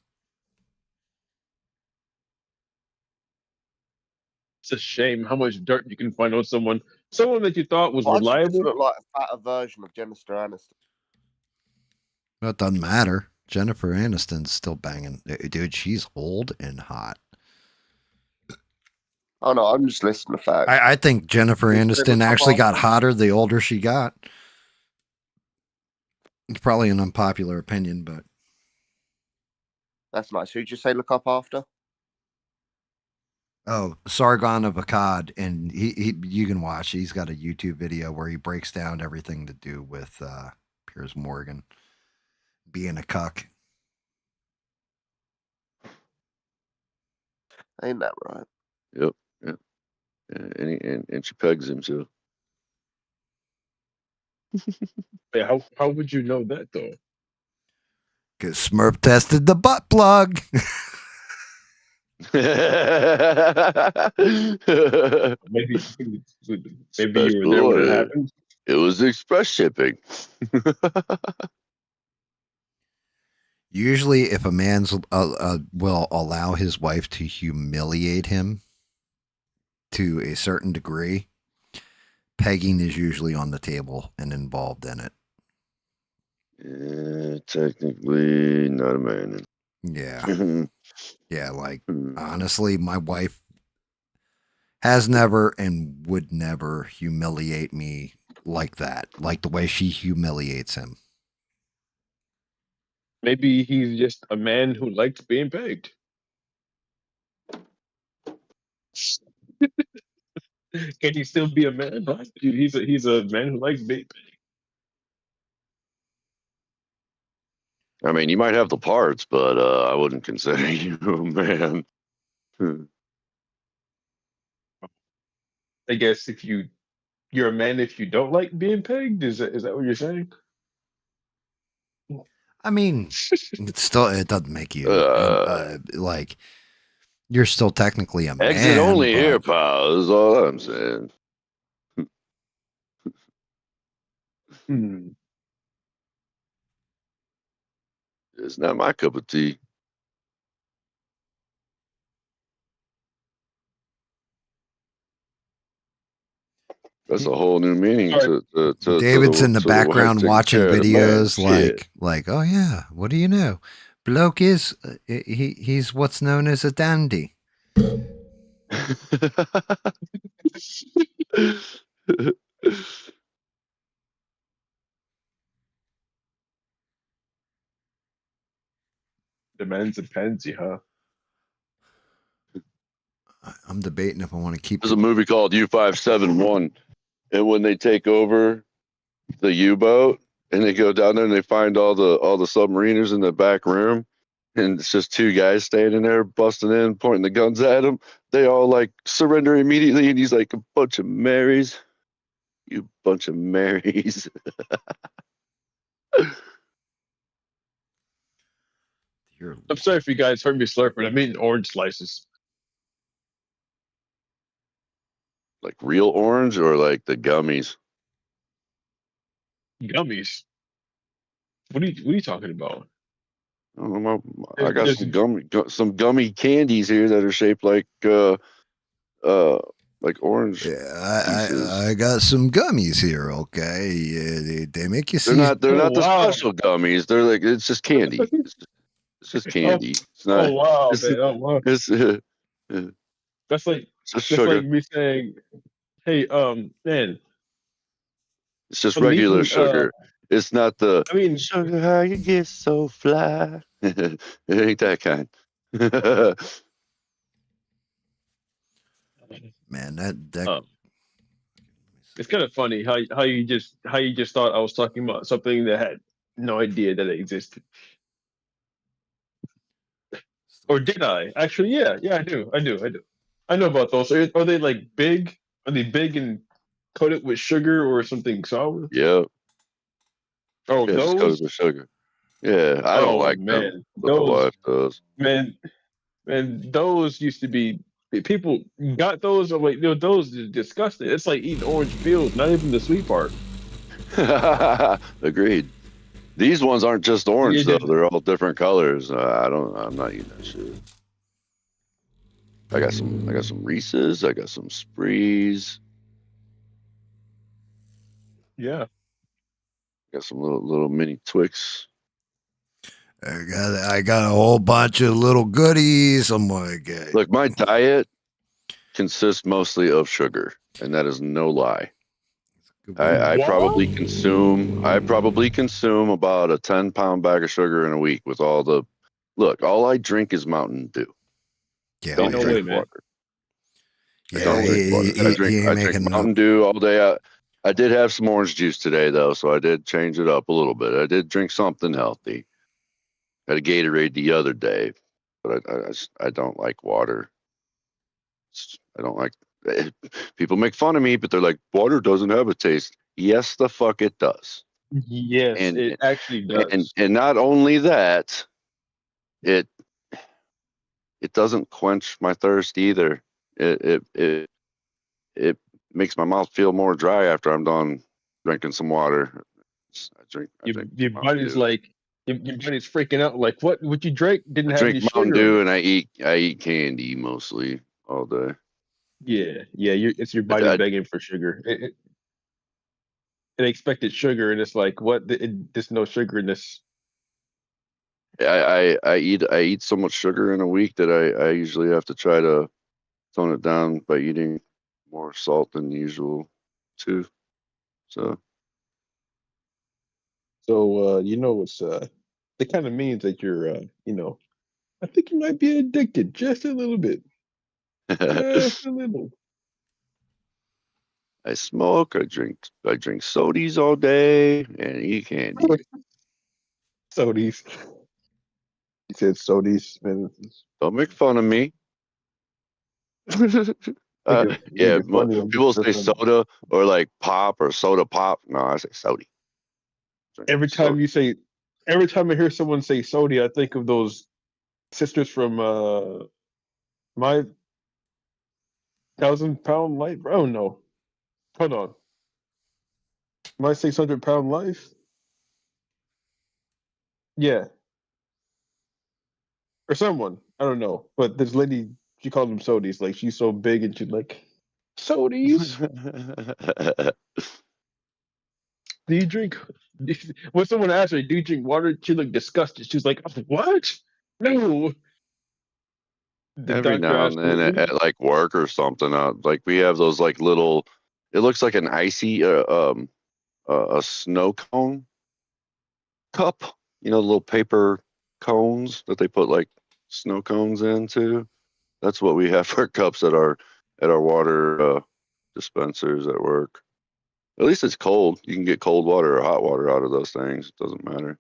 it's a shame how much dirt you can find on someone that you thought was Why does she just reliable. look like a fatter version of Jennifer Aniston? Well, it doesn't matter. Jennifer Aniston's still banging, dude. She's old and hot. Oh no, I'm just listening to facts. I think Jennifer It's Aniston been a actually got couple- hotter the older she got. It's probably an unpopular opinion, but That's nice. Who'd you say look up after? oh, Sargon of Akkad, and he you can watch. He's got a YouTube video where he breaks down everything to do with Piers Morgan being a cuck. Ain't that right? Yep. Yep. And she pegs him too. Yeah, how would you know that though? Cause Smurf tested the butt plug. Maybe you were there when it happened. It was express shipping. Usually, if a man's will allow his wife to humiliate him to a certain degree, pegging is usually on the table and involved in it. Technically, not a man. Yeah. Yeah, like honestly, my wife has never and would never humiliate me like that, like the way she humiliates him. Maybe he's just a man who likes being pegged. Can he still be a man? Huh? He's a man who likes being pegged. I mean, you might have the parts, but I wouldn't consider you a man. I guess if you're a man if you don't like being pegged, is that what you're saying? I mean, it doesn't make you like you're still technically a man. Exit only but- here, pal. Is all I'm saying. It's not my cup of tea. That's a whole new meaning to David's in the to wife background taking watching care of the man. videos Shit. like, oh yeah, what do you know? Bloke is he's what's known as a dandy. The man's a pansy, huh? I'm debating if I want to keep. There's a movie called U-571, and when they take over the U-boat and they go down there and they find all the submariners in the back room, and it's just two guys standing there busting in, pointing the guns at him. They all like surrender immediately, and he's like, a bunch of Marys, you bunch of Marys. I'm sorry if you guys heard me slurping. I'm eating orange slices. Like real orange or like the gummies? Gummies. What are you talking about? I don't know. I got There's- some gummy candies here that are shaped like orange pieces. I got some gummies here. Okay, yeah, they make you They're see. not the wow. special gummies. They're like it's just candy. It's just candy. It's not. Oh wow, It's, man. Oh wow. it's, That's like just sugar. me saying, hey, man, It's just I'm regular eating sugar. It's not the I mean sugar how you get so fly. It ain't that kind. Man, that it's kind of funny how you just thought I was talking about something that had no idea that it existed. Or did I? Actually, yeah, I do. I know about those. Are they like big? Are they big and coated with sugar or something sour? Yeah, Oh, yeah, just coated those? with sugar. Yeah, I don't Oh like them, man, but the those wife does. man, those used to be people got those. I'm like, those are disgusting. It's like eating orange peels, not even the sweet part. Agreed. These ones aren't just orange It though; just, they're all different colors. I'm not eating that shit. I got some Reese's. I got some Sprees. yeah. Got some little mini Twix. I got a whole bunch of little goodies. I'm like, Look, my diet consists mostly of sugar, and that is no lie. I probably What? consume about a 10-pound bag of sugar in a week with all the look. All I drink is Mountain Dew. yeah, Don't no drink way, man. water. I yeah, don't drink water. he I ain't drink making Mountain Dew all day. I did have some orange juice today though, so I did change it up a little bit. I did drink something healthy. I had a Gatorade the other day, but I don't like water. I don't like. People make fun of me, but they're like, water doesn't have a taste. Yes, the fuck it does. Yes, And it actually does. and not only that, it doesn't quench my thirst either. It makes my mouth feel more dry after I'm done drinking some water. I drink Your Mountain body's Dew. like your body's freaking out. Like what you drank didn't I have drink any Mountain sugar in Dew it. and I eat candy mostly all day. Yeah. It's your body I, begging for sugar. It expected sugar, and it's like what? There's no sugar in this. I eat so much sugar in a week that I usually have to try to tone it down by eating more salt than usual too. So So it's it kind of means that you're I think you might be addicted just a little bit, just a little. I smoke, I drink sodies all day and eat candy. Sodies. He said sodies, man. Don't make fun of me. You think it's funny. I'm People say just soda or like pop or soda pop. No, I say sody. every time every time I hear someone say sodi, I think of those sisters from my 1,000 pound life. Oh no, hold on, my 600 pound life. Yeah, or someone I don't know, but this lady she called them sodies. Like she's so big and she's like sodies. Do you drink? When someone asked her, "Do you drink water?" She looked disgusted. She was like, "What? No." The Every doctor now and asked her, then at like work or something, like we have those like little. It looks like an icy a snow cone cup. You know, little paper cones that they put like snow cones into. That's what we have for cups at our water dispensers at work. At least it's cold. You can get cold water or hot water out of those things. It doesn't matter.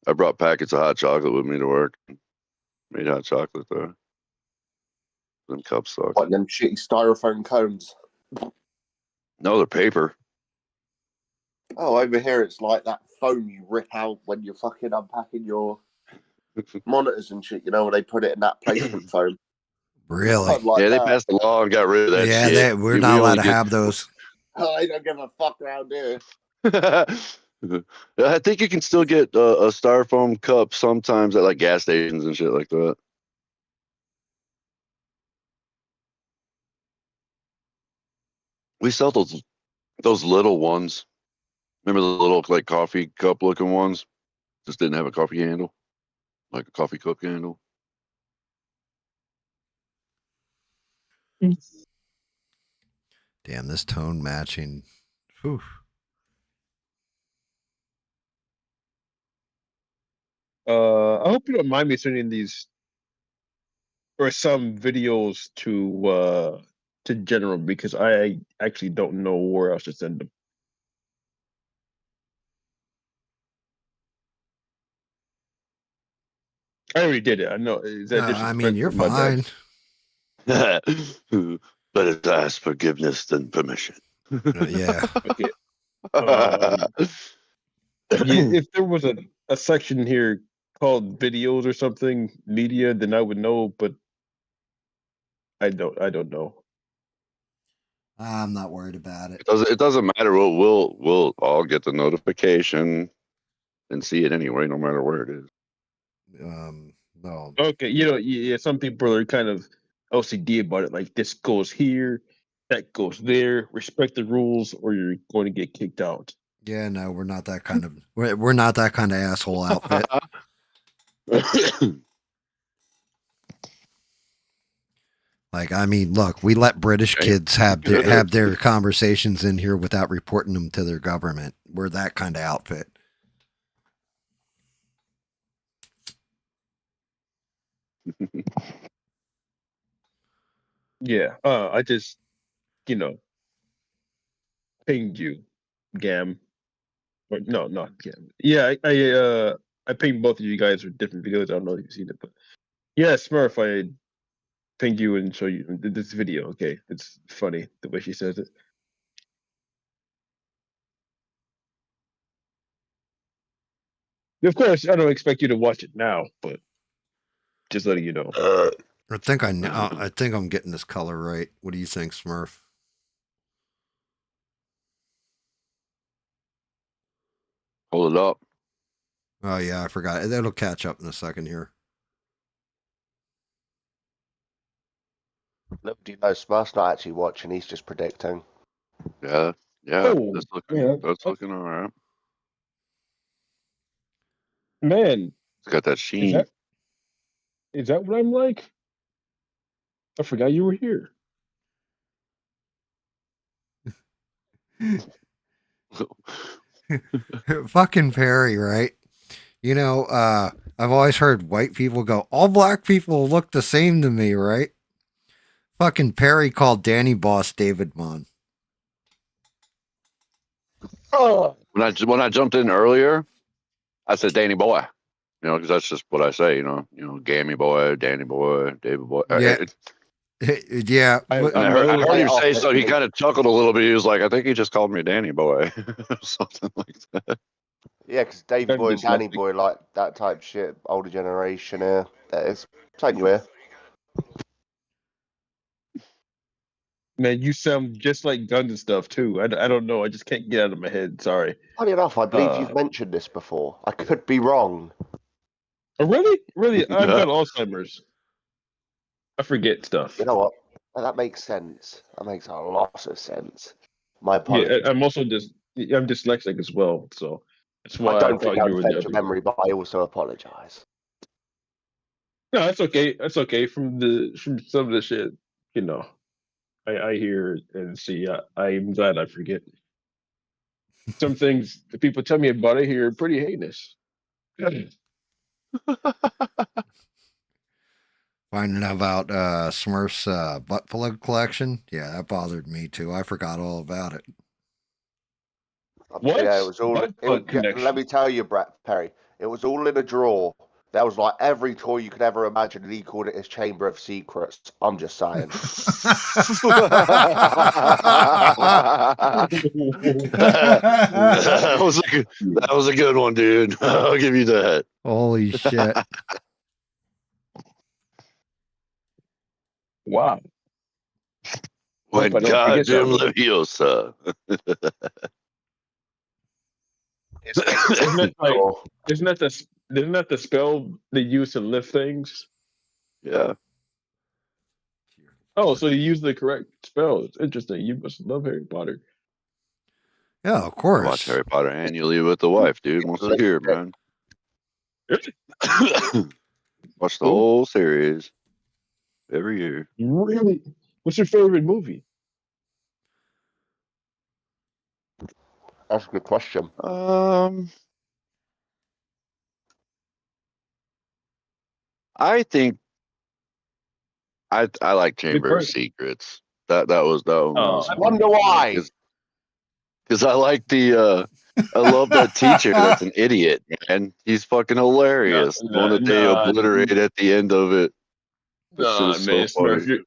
I brought packets of hot chocolate with me to work. Made hot chocolate though. Them cups suck. Like them shitty styrofoam cones. No, they're paper. Oh, over here it's like that foam you rip out when you're fucking unpacking your monitors and shit. You know, where they put it in that placement foam. Really? I'd like Yeah, they that. passed the law and got rid of that Yeah, shit. we're We not allowed only to get- have those. I don't give a fuck around here. I think you can still get a styrofoam cup sometimes at like gas stations and shit like that. We sell those little ones. Remember the little like coffee cup looking ones? Just didn't have a coffee handle, like a coffee cup handle. Damn, this tone matching. Whew. I hope you don't mind me sending these or some videos to general because I actually don't know where else to send them. I already did it. I know. Is that I mean, you're disrespectful? My bad. fine. Better to ask forgiveness than permission. Yeah. Okay. If there was a section here called videos or something, media, then I would know, but I don't know. I'm not worried about it. It doesn't matter. We'll all get the notification and see it anyway, no matter where it is. No. Okay, yeah, some people are kind of OCD about it. Like this goes here, that goes there. Respect the rules, or you're going to get kicked out. Yeah, no, we're not that kind of we're not that kind of asshole outfit. Like, I mean, look, we let British kids have their conversations in here without reporting them to their government. We're that kind of outfit. Yeah, I just pinged you, GAM. Or no, not GAM. Yeah, I pinged both of you guys with different videos. I don't know if you've seen it, but yeah, Smurf, I pinged you and show you this video. Okay, it's funny the way she says it. Of course, I don't expect you to watch it now, but just letting you know. I think I'm getting this color right. What do you think, Smurf? Hold it up. Oh yeah, I forgot. It'll catch up in a second here. Look, do you know Smurf's not actually watching? He's just predicting. Yeah. Oh, That's yeah. looking all right. Man, It's got that is sheen. that what I'm like? I forgot you were here. Fucking Perry, right? You know, I've always heard white people go, all black people look the same to me, right? Fucking Perry called Danny Boss David Mon. Oh. When I jumped in earlier, I said Danny boy. Because that's just what I say. Gammy boy, Danny boy, David boy. Yeah. Yeah. I heard him say so. He kind of chuckled a little bit. He was like, I think he just called me Danny boy. Something like that. Yeah, because Davey Boy and Danny Boy, like that type shit, older generation here. That is something you hear. Man, you sound just like Guns and stuff too. I don't know. I just can't get out of my head. Sorry. Funny enough, I believe you've mentioned this before. I could be wrong. Oh, really? Really? I've got Alzheimer's. I forget stuff. You know what? That makes sense. That makes a lot of sense. My apologies. Yeah, I'm dyslexic as well, so that's why I don't think thought that you were affects the your memory, but I also apologize. No, that's okay. That's okay. From some of the shit, I hear and see. I'm glad I forget. Some things the people tell me about it here are pretty heinous. Finding out about Smurf's butt plug collection. Yeah, that bothered me too. I forgot all about it. What? Yeah, it was all. Let me tell you, Brett Perry. It was all in a drawer. There was like every toy you could ever imagine, and he called it his Chamber of Secrets. I'm just saying. That was a good one, dude. I'll give you that. Holy shit. wow. When Hope I don't forget that goddamn one. Leviosa. Isn't that like? Oh, Isn't that the spell they use to lift things? Yeah. Oh, so you use the correct spell. It's interesting. You must love Harry Potter. Yeah, of I course. watch Harry Potter annually with the wife, dude. Once a year, man. Watch the whole series every year. Really? What's your favorite movie? that's a good question. I think I like Big Chamber of Bird. Secrets. That was Oh, I wonder why. because I like the I love that teacher that's an idiot, man. He's fucking hilarious. The one that they obliterate at the end of it. That shit is so man, funny. Smurf,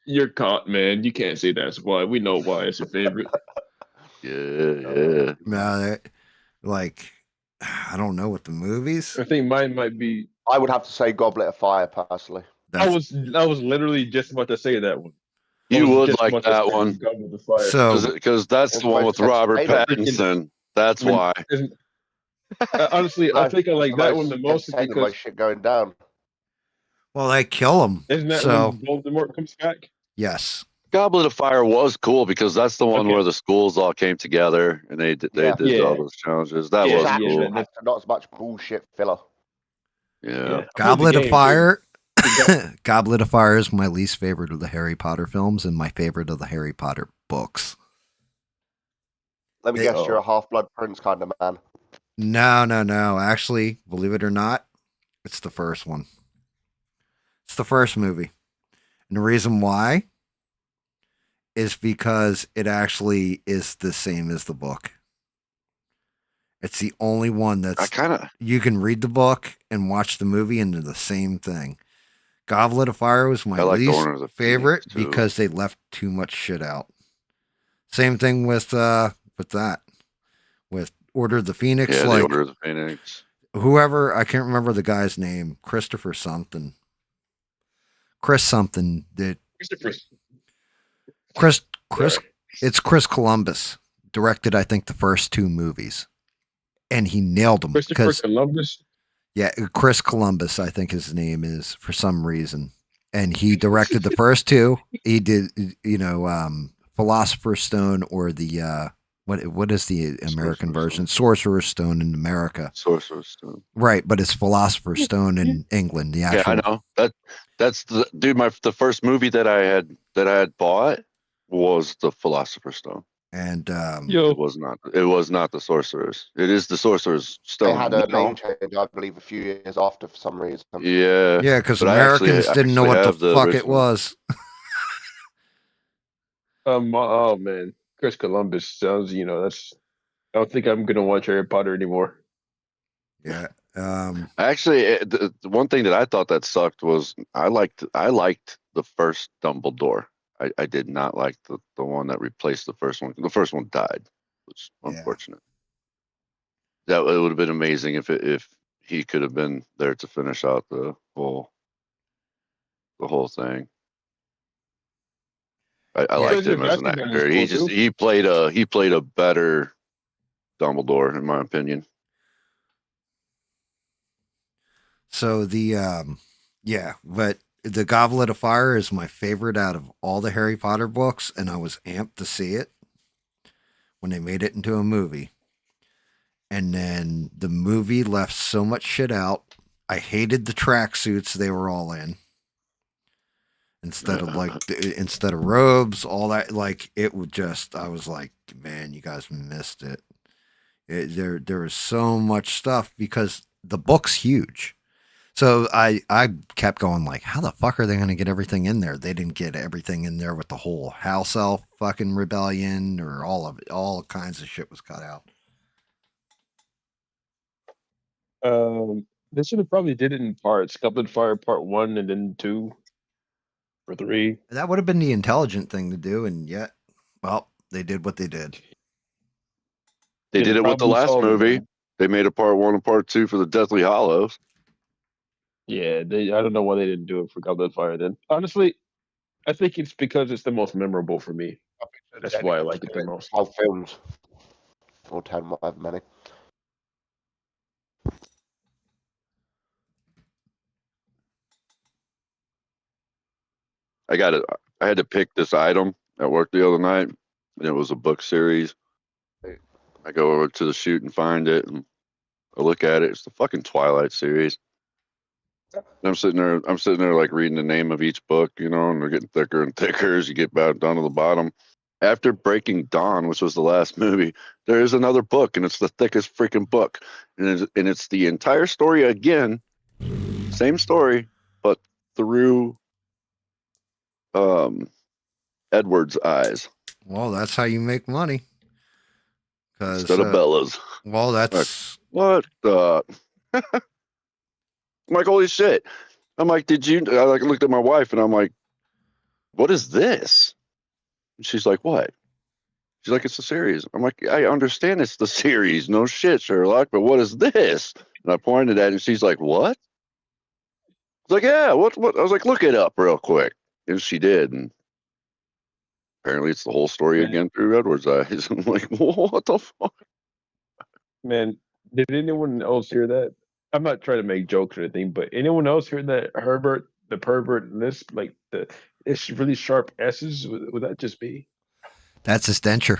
you're caught, man. You can't say that's why. We know why it's your favorite. Yeah. Like, I don't know what the movies. I think mine might be. I would have to say Goblet of Fire, personally. I was literally just about to say that one. You would like that one. Goblet of Fire. So, Because that's the one with Robert Pattinson. That's why. Honestly, I think I like that one the most because shit going down. well, they kill him. Isn't that So, when Voldemort comes back? yes. Goblet of Fire was cool because that's the one where the schools all came together and they did all those challenges. That was cool. Not as much bullshit filler. Yeah. Goblet of Fire. Goblet of Fire is my least favorite of the Harry Potter films and my favorite of the Harry Potter books. Let me guess, you're a Half-Blood Prince kind of man. No. Actually, believe it or not, it's the first one. It's the first movie. And the reason why is because it actually is the same as the book. It's the only one that's you can read the book and watch the movie and they're the same thing. Goblet of Fire was my least favorite because they left too much shit out. Same thing with that. With Order of the Phoenix. Yeah, the Order of the Phoenix. Whoever, I can't remember the guy's name. Christopher something. Chris something. Chris. It's Chris Columbus. Directed, I think, the first two movies. And he nailed them. Christopher Columbus? Yeah, Chris Columbus, I think his name is, for some reason. And he directed the first two. He did, Philosopher's Stone or the, what is the American version? Sorcerer's Stone in America. Sorcerer's Stone. Right, but it's Philosopher's Stone in England. The actual. Yeah, I know. That's the first movie that I had bought was the Philosopher's Stone. And it was not the Sorcerer's. It is the Sorcerer's Stone. They had a name change, I believe, a few years after for some reason. Yeah. Yeah, because Americans didn't know what the fuck it was. Oh man, Chris Columbus sounds. That's. I don't think I'm gonna watch Harry Potter anymore. Yeah. Actually, the one thing that I thought that sucked was I liked the first Dumbledore. I did not like the one that replaced the first one. The first one died, which is unfortunate. That it would have been amazing if he could have been there to finish out the whole thing. I liked him as an actor. He played a better Dumbledore, in my opinion. So but the Goblet of Fire is my favorite out of all the Harry Potter books, and I was amped to see it when they made it into a movie. And then the movie left so much shit out. I hated the tracksuits they were all in. Instead of robes, all that, like it would just, I was like, man, you guys missed it. There was so much stuff because the book's huge. So I kept going like, how the fuck are they going to get everything in there? They didn't get everything in there with the whole house elf fucking rebellion or all of it. All kinds of shit was cut out. They should have probably did it in parts. Goblet of Fire Part 1 and then 2 or 3. That would have been the intelligent thing to do, and yet, well, they did what they did. They did it with the last movie. They made a Part 1 and Part 2 for the Deathly Hallows. Yeah, I don't know why they didn't do it for Goblet of Fire then. Honestly, I think it's because it's the most memorable for me. That's why I like it the most. 12 films. Or 10, whatever many. I had to pick this item at work the other night, and it was a book series. I go over to the chute and find it, and I look at it. It's the fucking Twilight series. And I'm sitting there like reading the name of each book, and they're getting thicker and thicker as you get down to the bottom. After Breaking Dawn, which was the last movie, there is another book, and it's the thickest freaking book, and it's the entire story again, same story, but through Edward's eyes. Well, that's how you make money. Instead of Bella's. Well, that's what the. I'm like, holy shit. I'm like, I looked at my wife and I'm like, what is this? And she's like, what? She's like, it's a series. I'm like, I understand it's the series. No shit, Sherlock, but what is this? And I pointed at it and she's like, what? I was like, yeah, what? I was like, look it up real quick. And she did. And apparently it's the whole story again through Edward's eyes. I'm like, what the fuck? Man, did anyone else hear that? I'm not trying to make jokes or anything, but anyone else hear that Herbert the pervert list, like it's really sharp S's? Would that just be? That's his denture.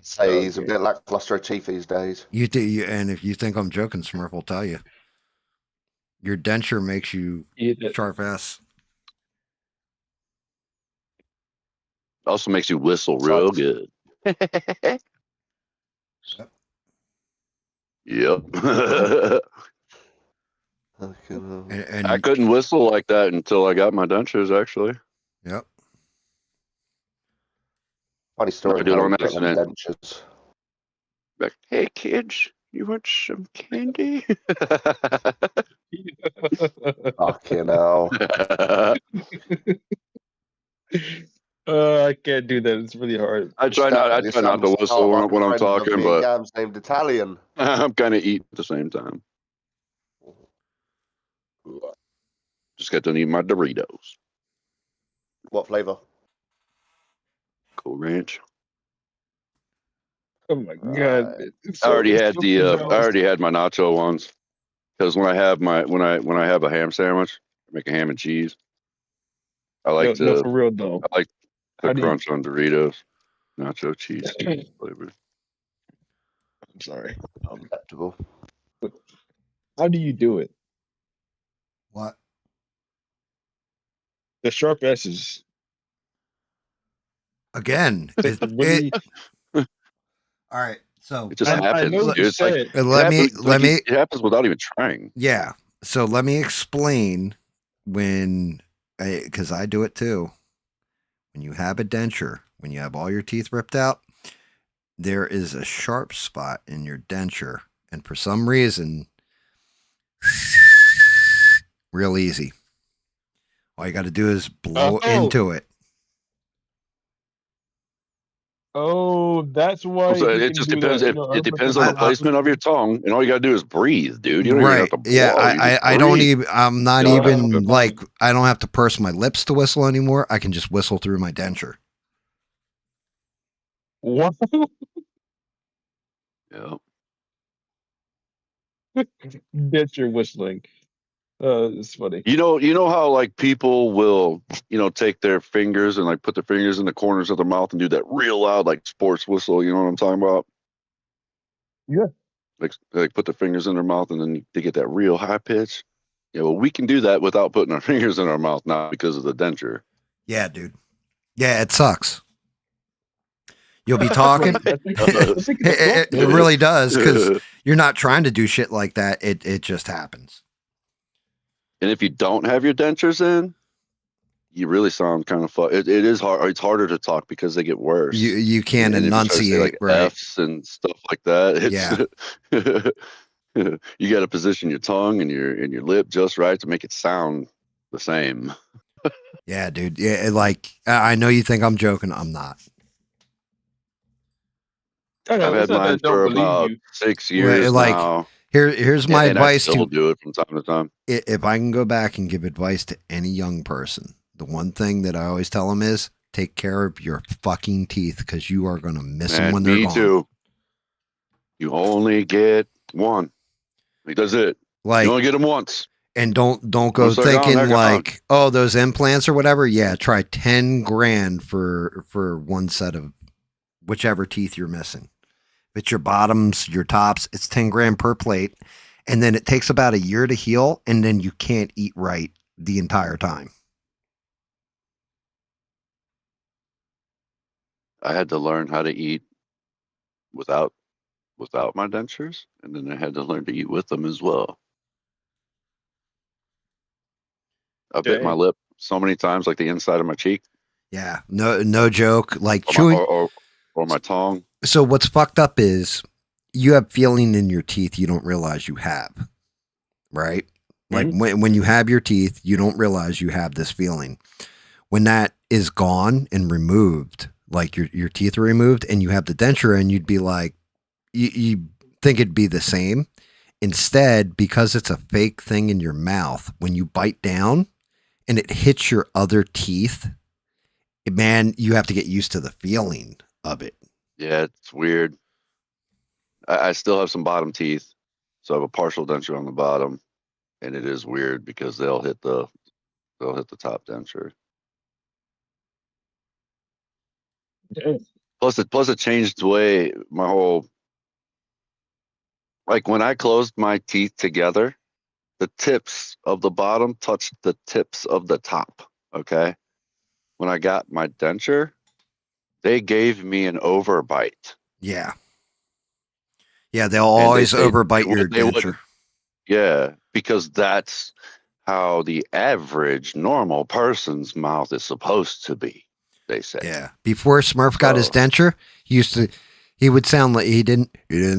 Say he's a bit lackluster teeth these days. And if you think I'm joking, Smurf will tell you. Your denture makes you sharp S. Also makes you whistle real good. Yep. And I couldn't whistle like that until I got my dentures, actually. Yep. Funny story. I did on accident. Dentures. Like, hey kids, you want some candy? Fucking hell. I can't do that. It's really hard. I try not to whistle when I'm talking, but GAM's named Italian. I'm kind of eating at the same time. Just got done eating my Doritos. What flavor? Cool Ranch. Oh my god! I already had my nacho ones because when I have a ham sandwich, I make a ham and cheese. I like no, for real though. I like the crunch on Doritos, nacho cheese flavor. I'm sorry. Acceptable. How do you do it? What? The sharp S's. Again, really. All right, so it just happens. It happens without even trying. Yeah. So let me explain because I do it too. When you have a denture, when you have all your teeth ripped out, there is a sharp spot in your denture, and for some reason, real easy. All you got to do is blow into it. Oh, that's why. So it just depends. It depends on the placement of your tongue, and all you gotta do is breathe, dude. You don't even have to blow. Yeah, I don't even. I'm not even like. I don't have to purse my lips to whistle anymore. I can just whistle through my denture. What? Yeah. Denture whistling. It's funny. You know how like people will, take their fingers and like put their fingers in the corners of their mouth and do that real loud like sports whistle. You know what I'm talking about? Yeah. Like put their fingers in their mouth and then they get that real high pitch. Yeah, well, we can do that without putting our fingers in our mouth now because of the denture. Yeah, dude. Yeah, it sucks. You'll be talking. It really does because you're not trying to do shit like that. It just happens. And if you don't have your dentures in, you really sound kind of it is hard. It's harder to talk because they get worse. You can't enunciate, like right? F's and stuff like that. You got to position your tongue and your lip just right to make it sound the same. Yeah, dude. Yeah, like I know you think I'm joking. I'm not. I've had mine for about 6 years now. Here's my and I advice still to do it from time to time. if I can go back and give advice to any young person, the one thing that I always tell them is take care of your fucking teeth because you are going to miss them Man, when they're me gone. too. You only get one. Like, that's it. Like, you only get them once. And don't go Once they're gone, thinking they're like, gone. oh, those implants or whatever. Yeah, try 10 grand for one set of whichever teeth you're missing. If it's your bottoms, your tops, it's 10 grand per plate. And then it takes about a year to heal, and then you can't eat right the entire time. I had to learn how to eat without my dentures, and then I had to learn to eat with them as well. I bit my lip so many times, like the inside of my cheek. Yeah, no joke. Like or chewing or my tongue. So what's fucked up is you have feeling in your teeth you don't realize you have, right? Like when you have your teeth, you don't realize you have this feeling. When that is gone and removed, like your teeth are removed and you have the denture and you'd be like, you think it'd be the same. Instead, because it's a fake thing in your mouth, when you bite down and it hits your other teeth, man, you have to get used to the feeling of it. Yeah, it's weird. I still have some bottom teeth, so I have a partial denture on the bottom, and it is weird because they'll hit the top denture. Yeah. Plus it changed the way my whole, like when I closed my teeth together, the tips of the bottom touched the tips of the top. Okay. When I got my denture, they gave me an overbite. Yeah. Yeah, they'll always overbite your denture. Yeah, because that's how the average normal person's mouth is supposed to be, they say. Yeah. Before Smurf got his denture, he would sound like he didn't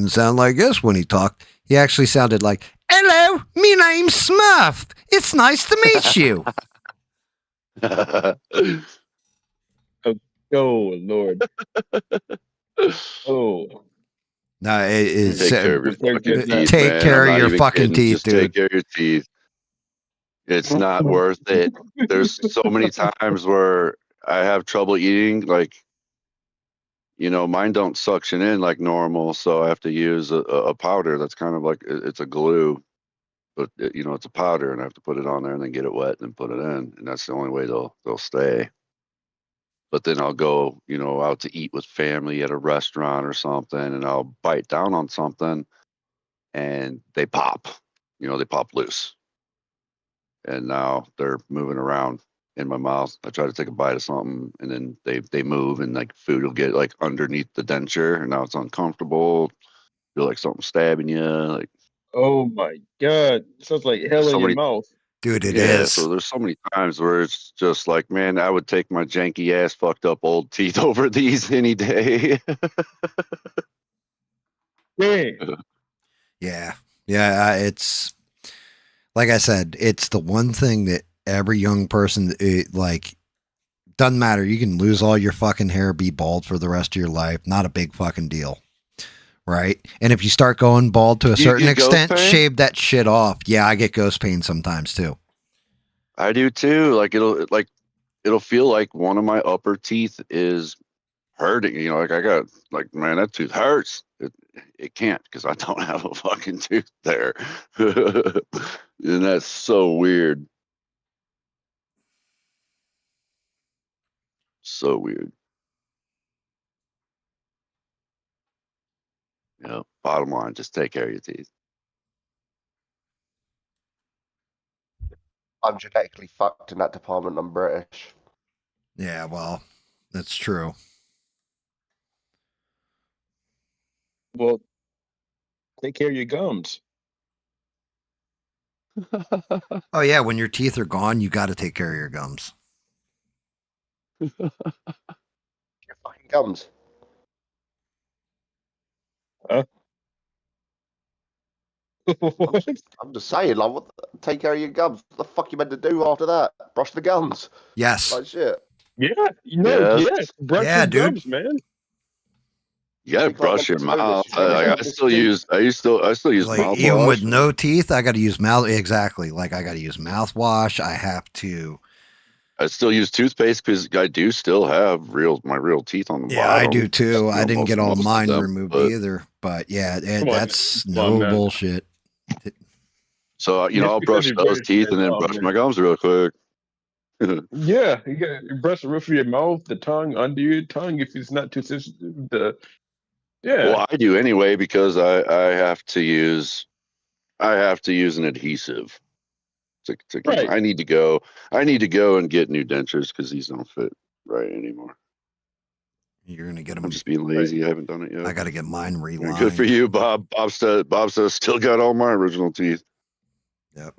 sound like this when he talked. He actually sounded like, "Hello, me name's Smurf. It's nice to meet you." Oh Lord. Oh. No, take care of your fucking teeth, take man. care of your fucking teeth, Just dude. take care of your teeth. It's not worth it. There's so many times where I have trouble eating, like, mine don't suction in like normal, so I have to use a powder that's kind of like, it's a glue, but it's a powder, and I have to put it on there and then get it wet and then put it in, and that's the only way they'll stay. But then I'll go, out to eat with family at a restaurant or something, and I'll bite down on something, and they pop. They pop loose, and now they're moving around in my mouth. I try to take a bite of something, and then they move, and like food will get like underneath the denture, and now it's uncomfortable. Feel like something stabbing you. Like, oh my God, sounds like hell in your mouth. Dude, it is. So there's so many times where it's just like, man, I would take my janky ass fucked up old teeth over these any day. Yeah. It's like I said, it's the one thing that every young person, like, doesn't matter. You can lose all your fucking hair, be bald for the rest of your life. Not a big fucking deal. Right? And if you start going bald to a certain extent, shave that shit off. Yeah, I get ghost pain sometimes too. I do too. Like it'll feel like one of my upper teeth is hurting. Like I got, like, man, that tooth hurts. It can't, because I don't have a fucking tooth there. And that's so weird. So weird. Bottom line, just take care of your teeth. I'm genetically fucked in that department. I'm British. Yeah, well, that's true. Well, take care of your gums. Oh yeah, when your teeth are gone, you got to take care of your gums. Your fucking gums. Huh? I'm just saying, like, take care of your gums. What the fuck you meant to do after that? Brush the gums. Yes. Like shit. Yeah, Yes. brush your gums, man. You gotta brush your mouth. I still use like even mouthwash. with no teeth, I got to use mouth. Exactly. Like I got to use mouthwash. I have to. I still use toothpaste because I do still have my real teeth on the Yeah, bottom. I do too. I didn't get all most of mine them, removed but- either. But yeah, Come on, that's come on, no man. bullshit. So Just I'll because brush you those brush teeth your and then mouth, brush man. my gums real quick. Yeah, you brush the roof of your mouth, the tongue, under your tongue if it's not too sensitive. Well, I do anyway because I have to use an adhesive. Right. I need to go and get new dentures because these don't fit right anymore. You're gonna get them. I'm just being lazy. I haven't done it yet. I got to get mine relined. Good for you, Bob. Bob said still got all my original teeth. Yep.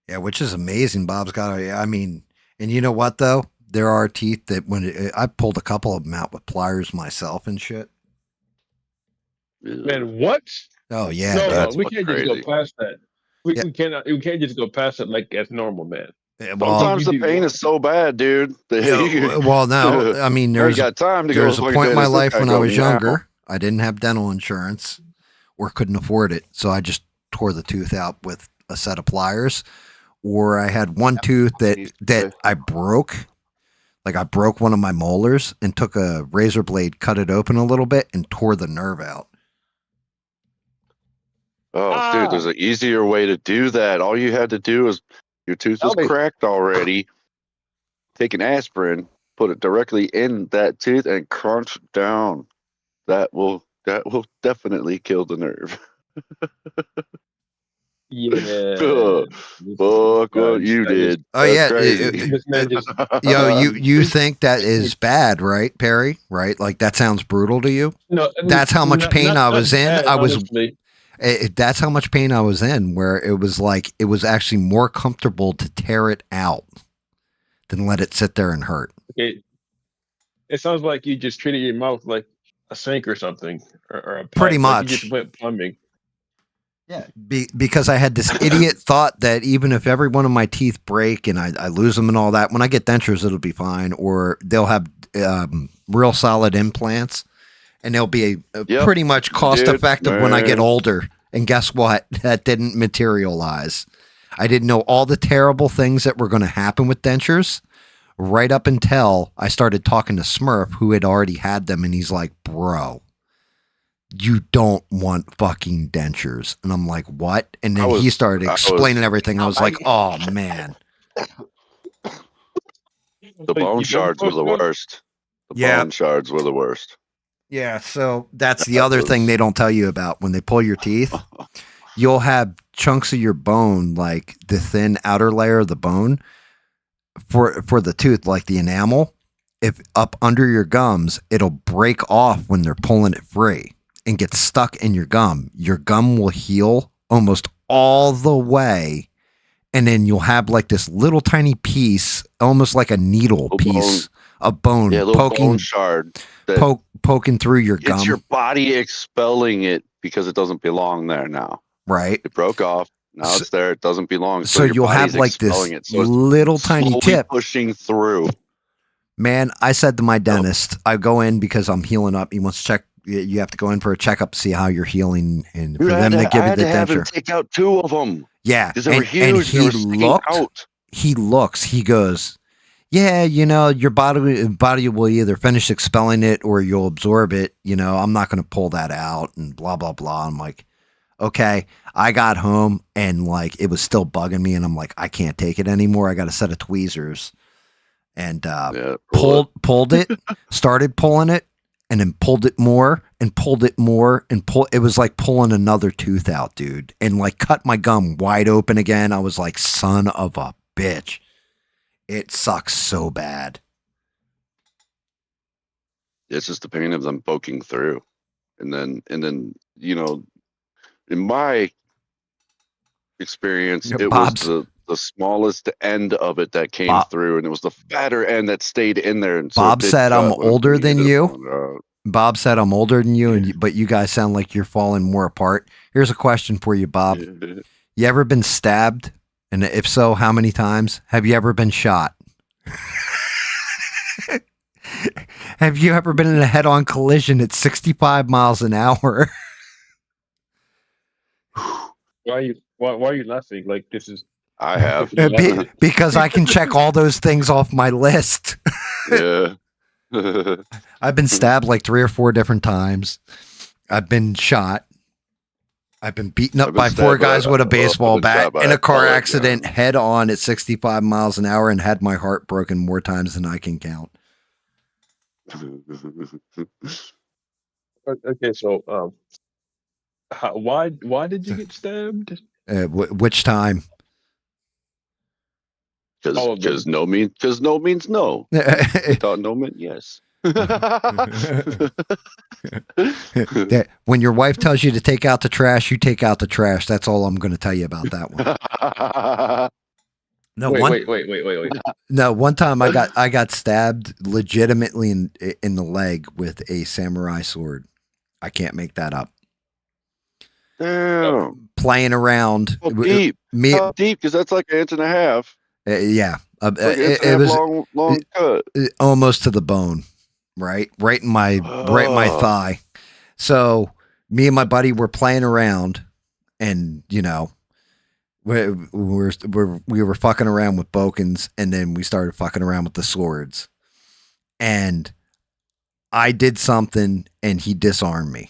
Yeah, which is amazing. Bob's got. I mean, and you know what though? There are teeth that I pulled a couple of them out with pliers myself and shit. Man, what? Oh yeah, No, dude. we can't just go past that. We Yeah. we can't just go past it like as normal, man. Well, Sometimes the pain is so bad, dude. well, no. I mean, there's got time to go. there's a point in my life when I was now. younger. I didn't have dental insurance or couldn't afford it, so I just tore the tooth out with a set of pliers. Or I had one tooth that I broke. Like I broke one of my molars and took a razor blade, cut it open a little bit, and tore the nerve out. Oh, dude, there's an easier way to do that. All you had to do is your tooth was cracked already. Take an aspirin, put it directly in that tooth, and crunch down. That will definitely kill the nerve. Yeah. Fuck what you did. Oh yeah, This man just. you think that is bad, right, Perry? Right? Like that sounds brutal to you. No, That's how much pain I was in. Bad, I was. honestly. That's how much pain I was in. Where it was like it was actually more comfortable to tear it out than let it sit there and hurt. It sounds like you just treated your mouth like a sink or something, or a pipe. Pretty Like much. you just went plumbing. Yeah, because I had this idiot thought that even if every one of my teeth break and I lose them and all that, when I get dentures, it'll be fine, or they'll have real solid implants, and they'll be pretty much cost effective when I get older. And guess what? That didn't materialize. I didn't know all the terrible things that were going to happen with dentures right up until I started talking to Smurf, who had already had them, and he's like, bro, you don't want fucking dentures. And I'm like, what? And then he started explaining everything. I was like, oh man. The bone shards were the worst. Bone shards were the worst. Yeah, so that's the other thing they don't tell you about. When they pull your teeth, you'll have chunks of your bone, like the thin outer layer of the bone for the tooth, like the enamel. If up under your gums, it'll break off when they're pulling it free and get stuck in your gum. Your gum will heal almost all the way, and then you'll have like this little tiny piece, almost like a needle piece of bone, poking bone shard, poking through your gum. It's your body expelling it because it doesn't belong there now. Right. It broke off. Now it's there. It doesn't belong. So you'll have like this little tiny tip pushing through. Man, I said to my dentist, I go in because I'm healing up. He wants to check. You have to go in for a checkup to see how you're healing, and for them to give you the denture. Take out 2 of them. Yeah, they were huge. And he looks. He goes, yeah, your body will either finish expelling it or you'll absorb it. I'm not going to pull that out and blah blah blah. I'm like, okay. I got home and like it was still bugging me, and I'm like, I can't take it anymore. I got a set of tweezers, and pulled it, started pulling it. And then pulled it more and pulled it more and it was like pulling another tooth out, dude. And like cut my gum wide open again. I was like, son of a bitch. It sucks so bad. It's just the pain of them poking through. And then, in my experience, it was the smallest end of it that came through, and it was the fatter end that stayed in there. And Bob said, I'm older than you. Bob said, I'm older than you, but you guys sound like you're falling more apart. Here's a question for you, Bob. You ever been stabbed? And if so, how many times? Have you ever been shot? Have you ever been in a head-on collision at 65 miles an hour? Why are you laughing? Like this is I have. Because I can check all those things off my list. Yeah. I've been stabbed like 3 or 4 different times. I've been shot. I've been beaten up by 4 guys with a baseball bat in a car accident head on at 65 miles an hour and had my heart broken more times than I can count. okay. So, why did you get stabbed? Which time? Because no means no. You thought no meant yes. When your wife tells you to take out the trash, you take out the trash. That's all I'm going to tell you about that one. No, wait. No, one time I got stabbed legitimately in the leg with a samurai sword. I can't make that up. Damn. Playing around. How deep? How deep? Because that's like 1.5 inches. Yeah. Like it was long cut. Almost to the bone, right in my thigh. So me and my buddy were playing around, and you know, we were fucking around with bokens, and then we started fucking around with the swords, and I did something, and he disarmed me,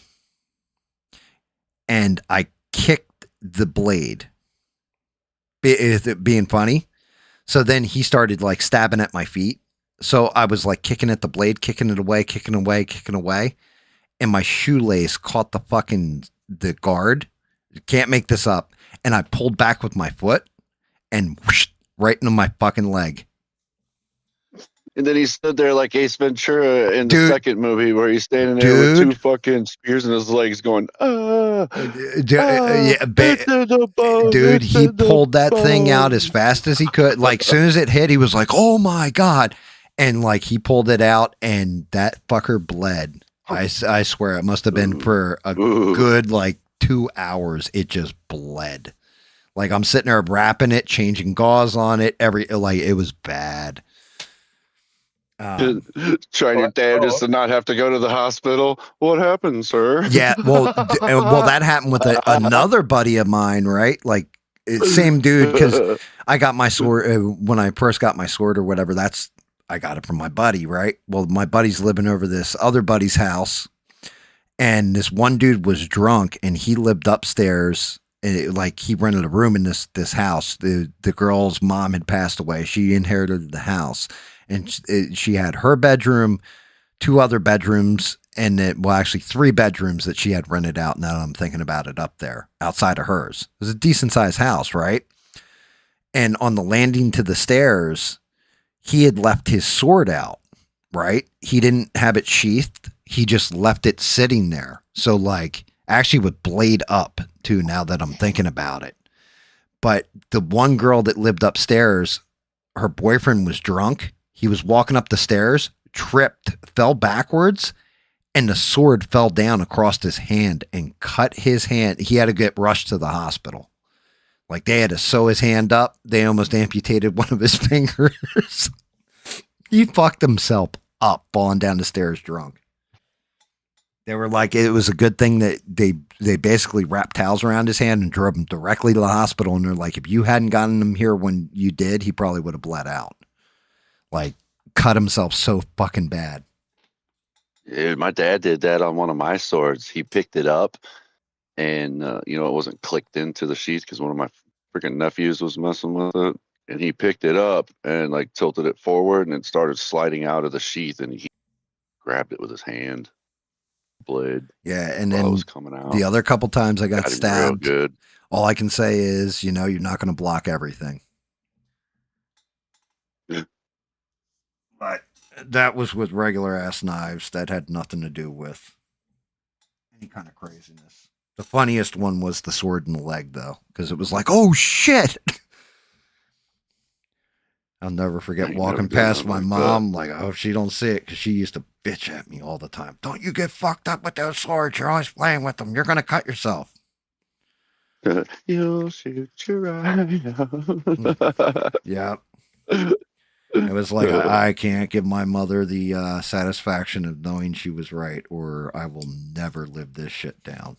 and I kicked the blade. Is it being funny? So then he started like stabbing at my feet. So I was like kicking at the blade, kicking it away, kicking away. And my shoelace caught the guard. Can't make this up. And I pulled back with my foot and whoosh, right into my fucking leg. And then he stood there like Ace Ventura in the second movie where he's standing there with 2 fucking spears in his legs going, dude, he pulled that thing out as fast as he could. Like, as soon as it hit, he was like, oh my God. And like, he pulled it out and that fucker bled. I swear it must have been for a good, like 2 hours. It just bled. Like, I'm sitting there wrapping it, changing gauze on it. It was bad. Trying your damnedest to not have to go to the hospital. What happened, sir? Yeah, well, that happened with another buddy of mine, right? Like, same dude, because I got my sword when I first got my sword or whatever. I got it from my buddy, right? Well, my buddy's living over this other buddy's house, and this one dude was drunk, and he lived upstairs. And like, he rented a room in this house. The girl's mom had passed away. She inherited the house. And she had her bedroom, 2 other bedrooms, and actually 3 bedrooms that she had rented out. Now that I'm thinking about it, up there outside of hers. It was a decent sized house, right? And on the landing to the stairs, he had left his sword out, right? He didn't have it sheathed. He just left it sitting there. So like, actually with blade up too, now that I'm thinking about it. But the one girl that lived upstairs, her boyfriend was drunk. He was walking up the stairs, tripped, fell backwards, and the sword fell down across his hand and cut his hand. He had to get rushed to the hospital. Like, they had to sew his hand up. They almost amputated one of his fingers. He fucked himself up falling down the stairs drunk. They were like, it was a good thing that they basically wrapped towels around his hand and drove him directly to the hospital. And they're like, if you hadn't gotten him here when you did, he probably would have bled out. Like, cut himself so fucking bad. Dude, my dad did that on one of my swords. He picked it up and, it wasn't clicked into the sheath because one of my freaking nephews was messing with it. And he picked it up and, like, tilted it forward and it started sliding out of the sheath. And he grabbed it with his hand. Blade. Yeah, and then was coming out. The other couple times I got stabbed, real good. All I can say is, you're not going to block everything. But that was with regular ass knives. That had nothing to do with any kind of craziness. The funniest one was the sword in the leg, though, because it was like, oh shit. I'll never forget walking past my mom, like, oh, if she don't see it, because she used to bitch at me all the time. Don't you get fucked up with those swords. You're always playing with them. You're going to cut yourself. You'll shoot your eye out. Yeah. It was like I can't give my mother the satisfaction of knowing she was right, or I will never live this shit down.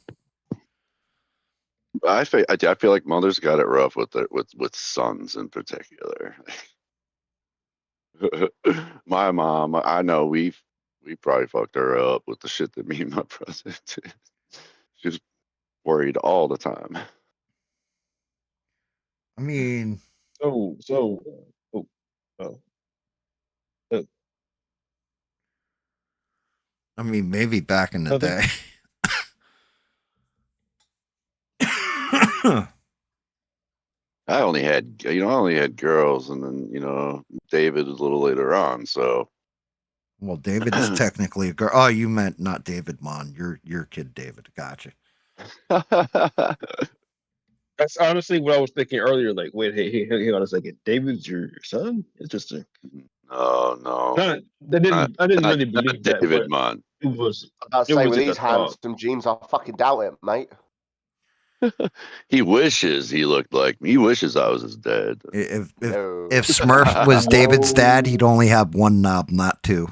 I feel like mothers got it rough with sons in particular. My mom, I know we probably fucked her up with the shit that me and my brother did. She was worried all the time. I mean, oh, oh. I mean, maybe back in the day. I only had girls, and then David was a little later on. So, well, David's technically a girl. Oh, you meant not David Mon. Your kid David. Gotcha. That's honestly what I was thinking earlier. Like, wait, hey, hang on a second. David's your son? Interesting. No. I didn't really believe that, David but Mon. it was. I'd It say was with like a these thought. handsome jeans, I fucking doubt it, mate. He wishes he looked like me. He wishes I was his dad. If No. Smurf was David's dad, he'd only have one knob, not two.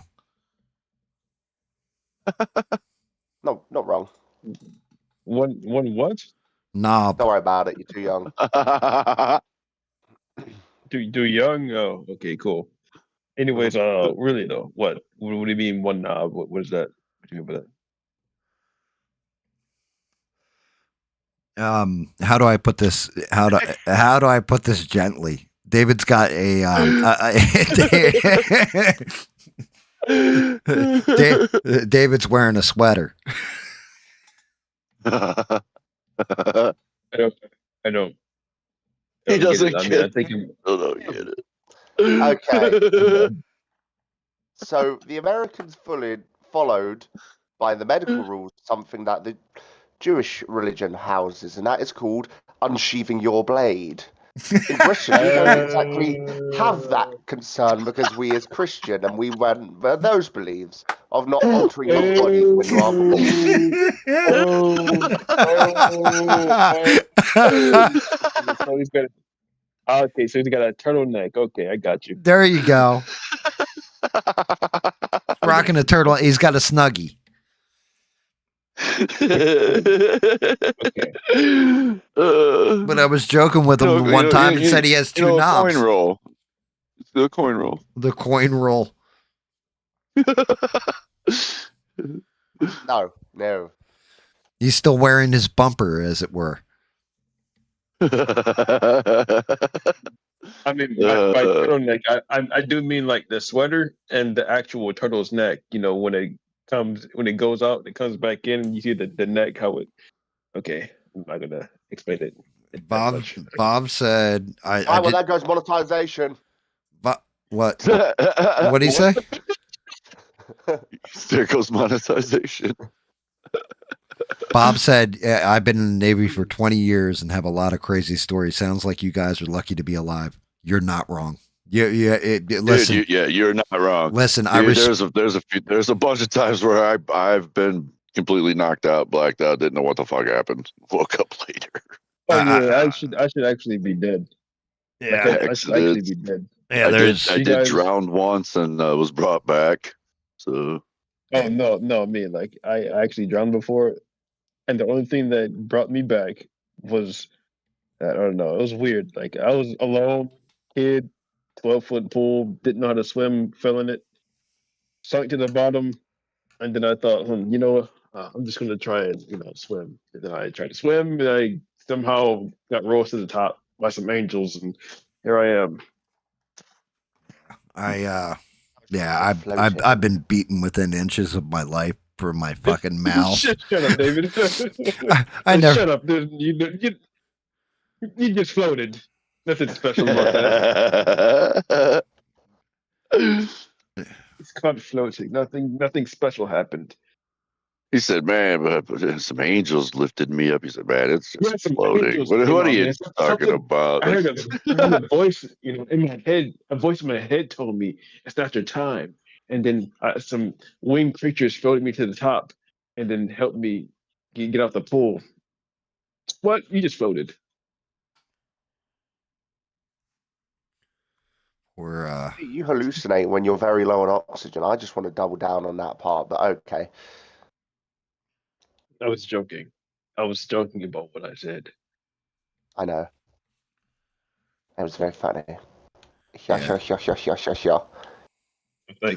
No, not wrong. One what? Knob. Don't worry about it. You're too young. Too young? Oh, okay, cool. Anyways, really though, what do you mean one knob? What is that? What do you mean by that? How do I put this? How do I put this gently? David's got a David's wearing a sweater. I don't. He doesn't get it. I mean, get I think don't get it. Okay. So the Americans followed by the medical rules something that the Jewish religion houses, and that is called unsheathing your blade. In Britain, we don't exactly have that concern because we as Christian and we went those beliefs of not altering your body when you are bleeding. So he's got. Okay, so he's got a turtleneck. Okay, I got you. There you go. Rocking a turtle. He's got a snuggie. Okay. But I was joking with him one time and said he has two knobs. Coin roll. The coin roll. The coin roll. No. He's still wearing his bumper, as it were. I mean, by turtleneck, I do mean like the sweater and the actual turtle's neck. When it goes out, it comes back in, and you see the neck. How it? Okay, I'm not gonna explain it. Bob said, well, that goes monetization. But what? What did he say? There goes monetization. Bob said, I've been in the Navy for 20 years and have a lot of crazy stories. Sounds like you guys are lucky to be alive. You're not wrong. Listen. Dude, you're not wrong. Listen, there's a bunch of times where I've been completely knocked out, blacked out, didn't know what the fuck happened. Woke up later. Oh yeah, I should actually be dead. Yeah, I should actually be dead. Yeah, I did drowned once and was brought back. So. Oh no, me like I actually drowned before, and the only thing that brought me back was I don't know. It was weird. Like I was alone, kid, 12-foot pool, didn't know how to swim, fell in it, sunk to the bottom, and then I thought, I'm just gonna try and swim. And then I tried to swim, and I somehow got rose to the top by some angels, and here I am. I've been beaten within inches of my life for my fucking mouth. Shut up, David. I never. Shut up, dude. You just floated. Nothing special about that. It's called floating. Nothing special happened. He said, "Man, but some angels lifted me up." He said, "Man, it's just floating." What are you talking about? I heard a voice, in my head. A voice in my head told me it's not your time. And then some winged creatures floated me to the top, and then helped me get off the pool. What? You just floated. Or You hallucinate when you're very low on oxygen. I just want to double down on that part, but okay. I was joking. I was joking about what I said. I know. It was very funny. Yeah. Yeah.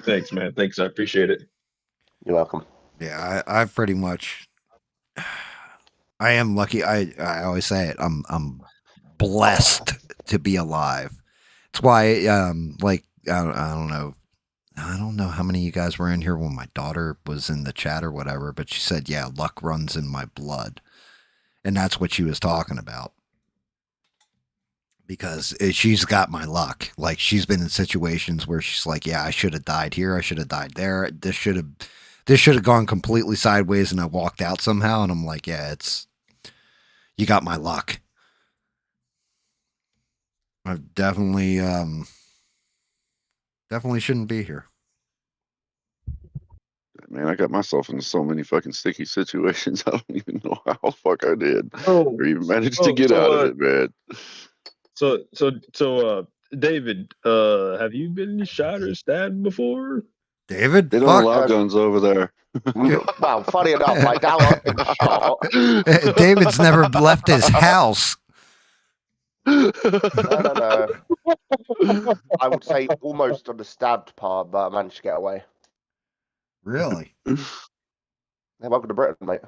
Thanks, man. Thanks, I appreciate it. You're welcome. Yeah, I pretty much I am lucky. I always say it. I'm blessed to be alive. It's why like I don't know. I don't know how many of you guys were in here when my daughter was in the chat or whatever, but she said, "Yeah, luck runs in my blood." And that's what she was talking about. Because she's got my luck. Like she's been in situations where she's like, "Yeah, I should have died here. I should have died there. This should have gone completely sideways and I walked out somehow." And I'm like, "Yeah, you got my luck." I've definitely shouldn't be here. Man, I got myself into so many fucking sticky situations. I don't even know how the fuck I did, Oh, or even managed to get out of it, man. So, David, have you been shot or stabbed before? David, They don't fuck. allow guns over there. Well, funny enough, I doubt I've been shot. David's never left his house. No. I would say almost on the stabbed part, but I managed to get away. Really? Hey, welcome to Britain, mate.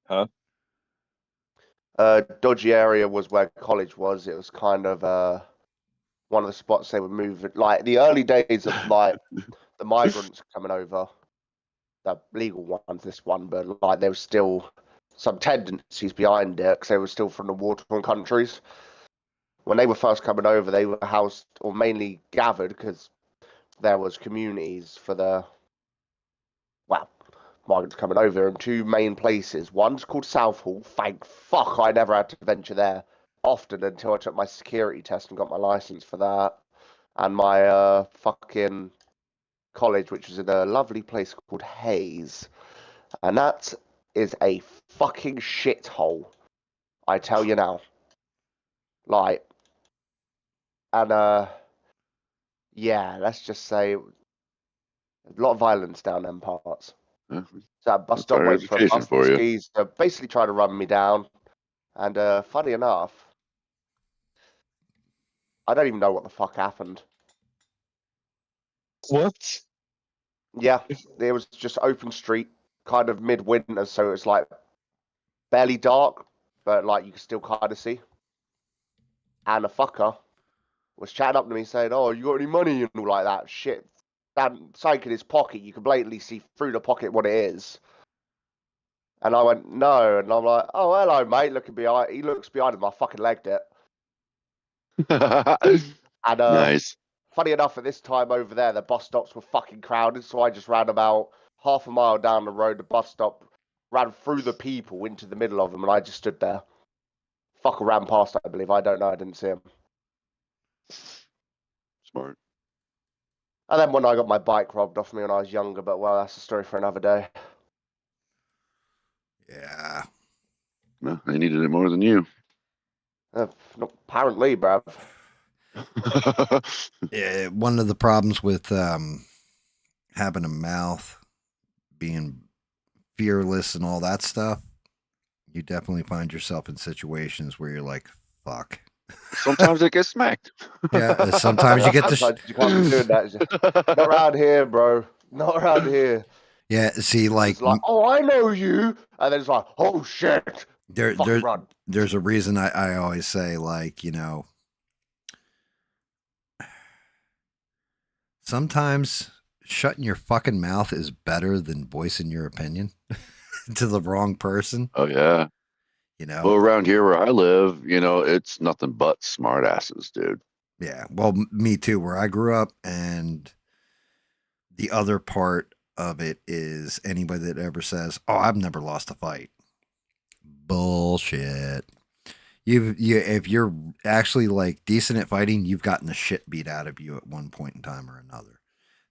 Huh? Dodgy area was where college was. It was kind of one of the spots they were moving. Like the early days of like the migrants coming over, the legal ones, this one, but like there was still some tendencies behind it because they were still from the war-torn countries. When they were first coming over, they were housed or mainly gathered because there was communities for the migrants coming over in two main places. One's called Southall. Thank fuck I never had to venture there often until I took my security test and got my license for that. And my fucking college, which was in a lovely place called Hayes. And that is a fucking shithole. I tell you now. Like, and yeah, let's just say a lot of violence down them parts. Yeah, So that bus that's stop higher waiting for a education bus. for you. Skis basically trying to run me down. And funny enough, I don't even know what the fuck happened. What? Yeah, it was just open street, kind of midwinter, so it's like barely dark, but like you can still kind of see. And a fucker was chatting up to me saying, "Oh, you got any money?" and all like that shit. That something in his pocket, you can blatantly see through the pocket what it is. And I went, "No," and I'm like, "Oh, hello, mate." Looking behind, he looks behind him. I fucking legged it. And Nice. funny enough, at this time over there, the bus stops were fucking crowded, so I just ran about half a mile down the road. The bus stop ran through the people into the middle of them, and I just stood there. Fucker ran past, I believe. I don't know. I didn't see him. Smart. And then when I got my bike robbed off me when I was younger, but well, that's a story for another day. Yeah. No, they needed it more than you. Apparently, bruv. Yeah, one of the problems with having a mouth, being fearless and all that stuff, you definitely find yourself in situations where you're like, fuck. Sometimes it gets smacked. Yeah, sometimes you get the Sometimes you can't be doing that. Not around here, bro. Not around here. yeah, see, like, It's like, oh, I know you, and then it's like, oh shit, fucking run. There's a reason I always say, like, you know, sometimes shutting your fucking mouth is better than voicing your opinion to the wrong person. Oh yeah. You know, Well, around here where I live, it's nothing but smart asses, dude. yeah. Well, me too. Where I grew up, and the other part of it is anybody that ever says, "Oh, I've never lost a fight." Bullshit. If you're actually like decent at fighting, you've gotten the shit beat out of you at one point in time or another.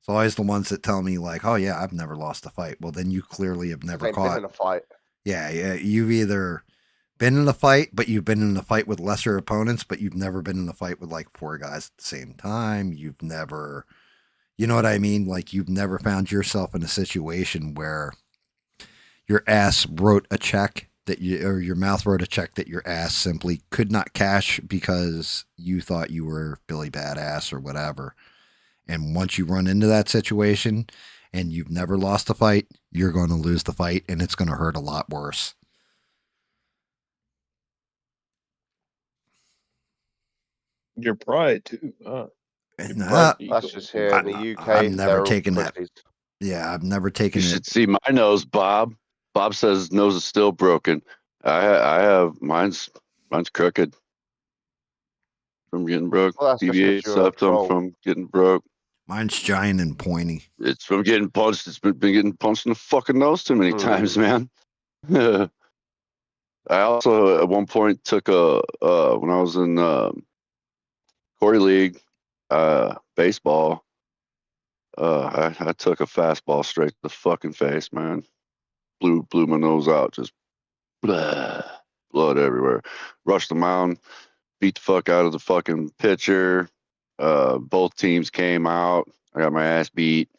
It's always the ones that tell me like, "Oh yeah, I've never lost a fight." Well, then you clearly have never Been in a fight. Yeah, you've either been in a fight, but you've been in a fight with lesser opponents, but you've never been in a fight with like 4 guys at the same time. You've never, you know what I mean? Like you've never found yourself in a situation where your ass wrote a check that you, or your mouth wrote a check that your ass simply could not cash because you thought you were Billy Badass or whatever. And once you run into that situation and you've never lost a fight, you're going to lose the fight and it's going to hurt a lot worse. Your pride too. And, Your pride That's just here in the UK. I'm never they're all taking that. pussies. Yeah, I've never taken You it. should see my nose, Bob. Bob says his nose is still broken. I have mine's crooked from getting broke. Well, that's just 'cause Deviate you're septum old. from getting broke. Mine's giant and pointy. It's from getting punched. It's been getting punched in the fucking nose too many times, man. I also at one point took a when I was in Corey League baseball. I took a fastball straight to the fucking face, man. Blew my nose out, just blah, blood everywhere. Rushed the mound, beat the fuck out of the fucking pitcher. Both teams came out. I got my ass beat,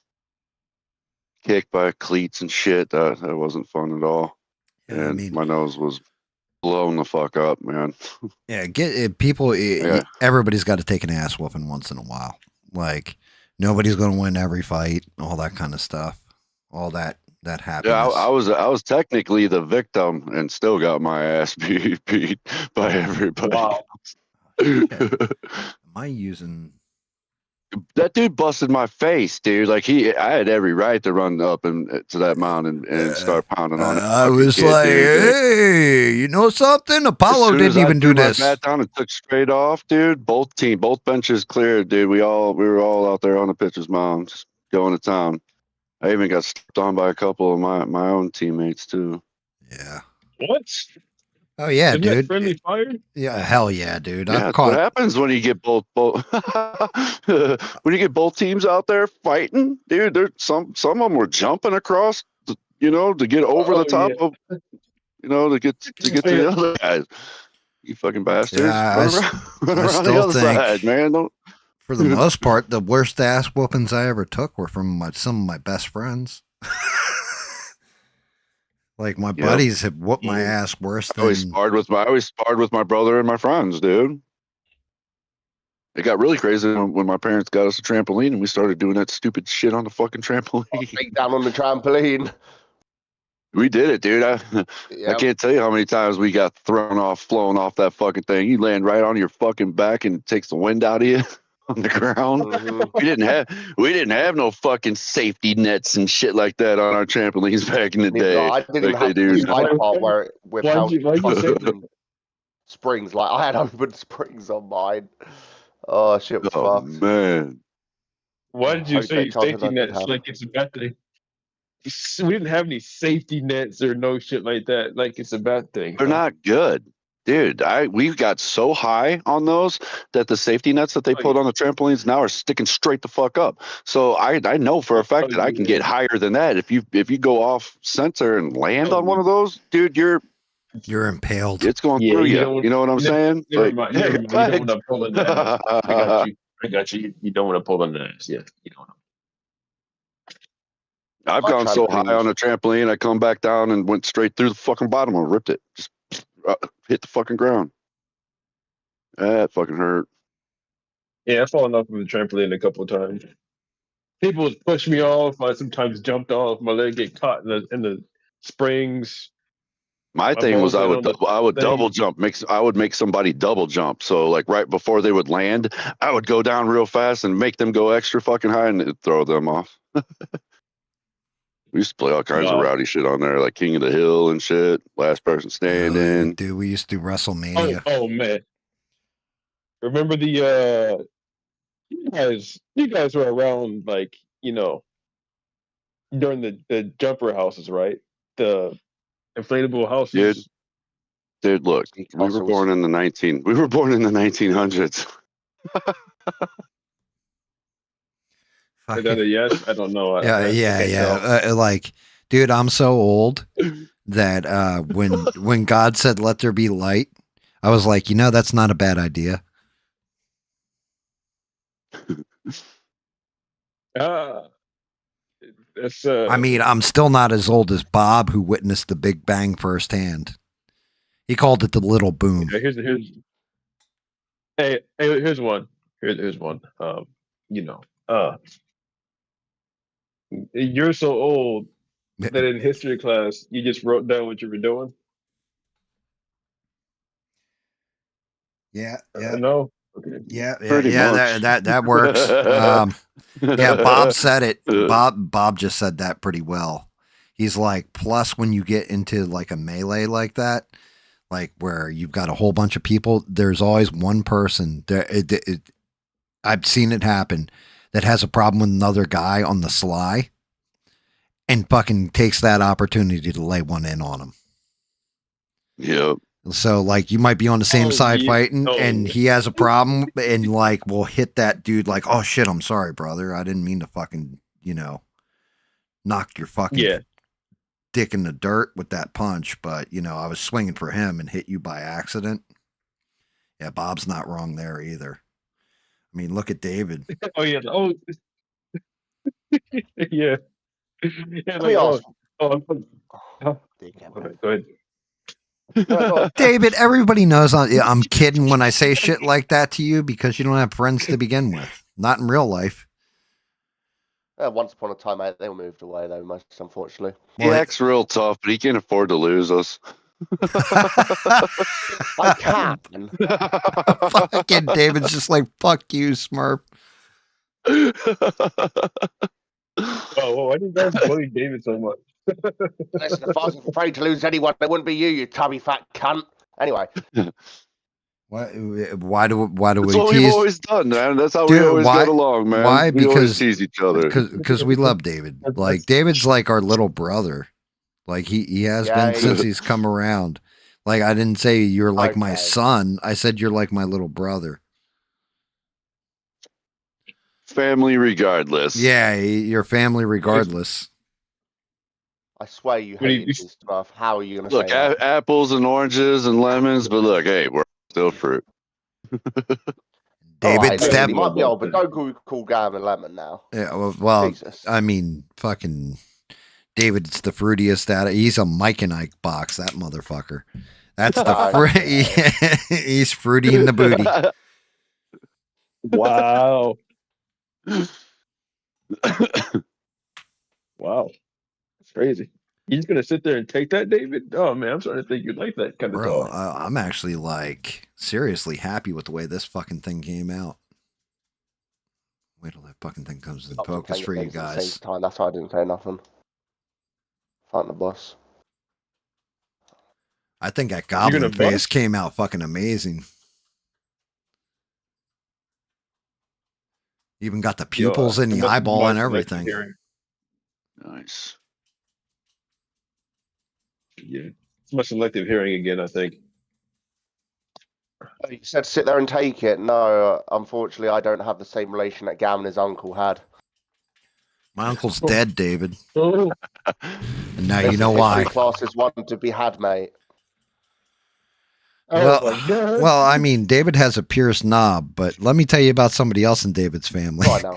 kicked by cleats and shit. That wasn't fun at all. Yeah, And I mean, my nose was blown the fuck up, man. yeah, get it, people. Yeah. Everybody's got to take an ass whooping once in a while. Like nobody's going to win every fight. All that kind of stuff. All that happiness. Yeah, I was technically the victim and still got my ass beat by everybody. Wow. Am I using? That dude busted my face, dude. Like I had every right to run up and to that mountain and start pounding on it. I was like, hey, you know something? Apollo didn't even do this. Bat down and took straight off, dude. Both benches cleared, dude. We were all out there on the pitcher's mound, just going to town. I even got stepped on by a couple of my own teammates too. Yeah. What? Oh yeah, Isn't that dude. friendly fire? Yeah, hell yeah, dude. Yeah, I've that's caught. what happens when you get both when you get both teams out there fighting, dude. There some of them were jumping across, to get over the top of, to get to the other guys. You fucking bastards! Yeah, run I around still the other think- side, man. Don't. For the most part, the worst ass whoopings I ever took were from some of my best friends. Like my buddies have whooped my ass worse I always than. sparred with my brother and my friends, dude. It got really crazy when my parents got us a trampoline and we started doing that stupid shit on the fucking trampoline. Take down on the trampoline. We did it, dude. I Yeah. can't tell you how many times we got flown off that fucking thing. You land right on your fucking back and it takes the wind out of you on the ground. Mhm. We didn't have no fucking safety nets and shit like that on our trampolines back in the day. I didn't even like they have do the now. side part where it with Why'd you say fucking springs. Like I had open springs on mine. Oh shit was Oh fucked. man. Why did you Okay, say childhood safety I did nets have. like it's a bad thing? We didn't have any safety nets or no shit like that. Like it's a bad thing. They're not good. Dude, we got so high on those that the safety nets that they put on the trampolines now are sticking straight the fuck up. So I know for a fact that I can get higher than that. If you go off center and land on one of those, dude, You're impaled. it's going through you. You know what I'm saying? Never mind. You don't want to pull on the ass. I I got you. You don't want to pull on the ass. Yeah, you don't. I've My gone so high trampolines. on a trampoline, I come back down and went straight through the fucking bottom and ripped it. Just hit the fucking ground. That fucking hurt. Yeah, I've fallen off of the trampoline a couple of times. People would push me off. I sometimes jumped off. My leg get caught in the springs. My thing was I balls went on would the double thing. jump. I would make somebody double jump. So like right before they would land, I would go down real fast and make them go extra fucking high and it'd throw them off. We used to play all kinds of Wow. rowdy shit on there, like King of the Hill and shit. Last person standing. Dude, we used to do WrestleMania. Oh man! Remember the you guys were around like during the jumper houses, right? The inflatable houses. Dude, look, we were born in the 1900s. Is that a yes? I don't know. Yeah. Like, dude, I'm so old that when God said, "Let there be light," I was like, that's not a bad idea. That's I mean, I'm still not as old as Bob, who witnessed the Big Bang firsthand. He called it the little boom. here's here's one. Here's one. You know, you're so old that in history class you just wrote down what you were doing. Yeah, No. Okay. yeah. Pretty much. That works. Yeah, Bob said it. Bob just said that pretty well. He's like, plus when you get into like a melee like that, like where you've got a whole bunch of people, there's always one person there. I've seen it happen that has a problem with another guy on the sly, and fucking takes that opportunity to lay one in on him. Yep. So like you might be on the same side yeah. fighting, and he has a problem, and like will hit that dude like, oh shit, I'm sorry, brother, I didn't mean to fucking knock your fucking dick in the dirt with that punch, but I was swinging for him and hit you by accident. Yeah, Bob's not wrong there either. I mean, look at David. Oh yeah. Oh yeah. Yeah. Like ask- Go ahead. David, everybody knows I'm kidding when I say shit like that to you because you don't have friends to begin with. Not in real life. Once upon a time, mate, they were moved away, though, most unfortunately. He acts real tough, but he can't afford to lose us. I can. Fucking David's just like, fuck you, Smurf. Oh, why do you guys bully David so much? Listen, if I was afraid to lose anyone, it wouldn't be you tubby fat cunt. Anyway. Why do we That's what tease? we've always done, man. That's how we always get along, man. Why? We always Because tease each other. Because we love David. Like David's like our little brother. Like he has been since he's come around. Like I didn't say you're like my son. I said you're like my little brother. Family regardless. Yeah, you're family regardless. I swear you hate this stuff. How are you going to say that? Apples and oranges and lemons, but look, hey, we're still fruit. David, you might be old, but don't call GAM and lemon now. Yeah, well, Jesus. I mean, fucking David's the fruitiest out of. He's a Mike and Ike box, that motherfucker. That's the he's fruity in the booty. Wow. Wow. That's crazy. You just gonna sit there and take that, David? Oh man, I'm starting to think you like that kind of Bro, talk. I'm actually like seriously happy with the way this fucking thing came out. Wait till that fucking thing comes in focus for you guys. At the same time, that's why I didn't say nothing. Fighting the boss. I think that goblin face came out fucking amazing. Even got the pupils in the eyeball and everything. Nice. Yeah, it's my selective hearing again, I think. You said sit there and take it. No, unfortunately, I don't have the same relation that GAM and his uncle had. My uncle's dead, David. And now you know why. Class is one to be had, mate. Well, I mean, David has a pierced knob, but let me tell you about somebody else in David's family. Oh, I know.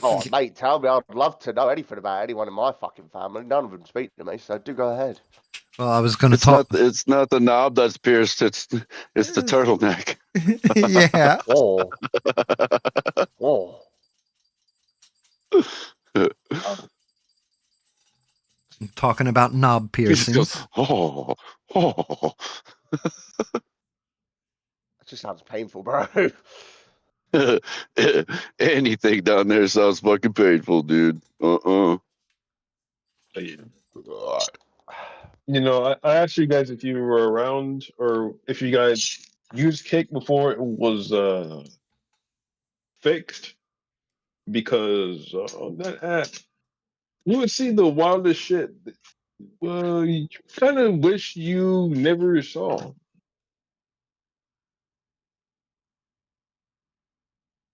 Oh, mate, tell me. I'd love to know anything about anyone in my fucking family. None of them speak to me, so do go ahead. Well, I was going to talk. It's not the knob that's pierced. It's the turtleneck. Yeah. Oh. Talking about knob piercings. Oh. That just sounds painful, bro. Anything down there sounds fucking painful, dude. You know, I asked you guys if you were around or if you guys used Kick before it was fixed, because on that app you would see the wildest shit. Well, you kind of wish you never saw.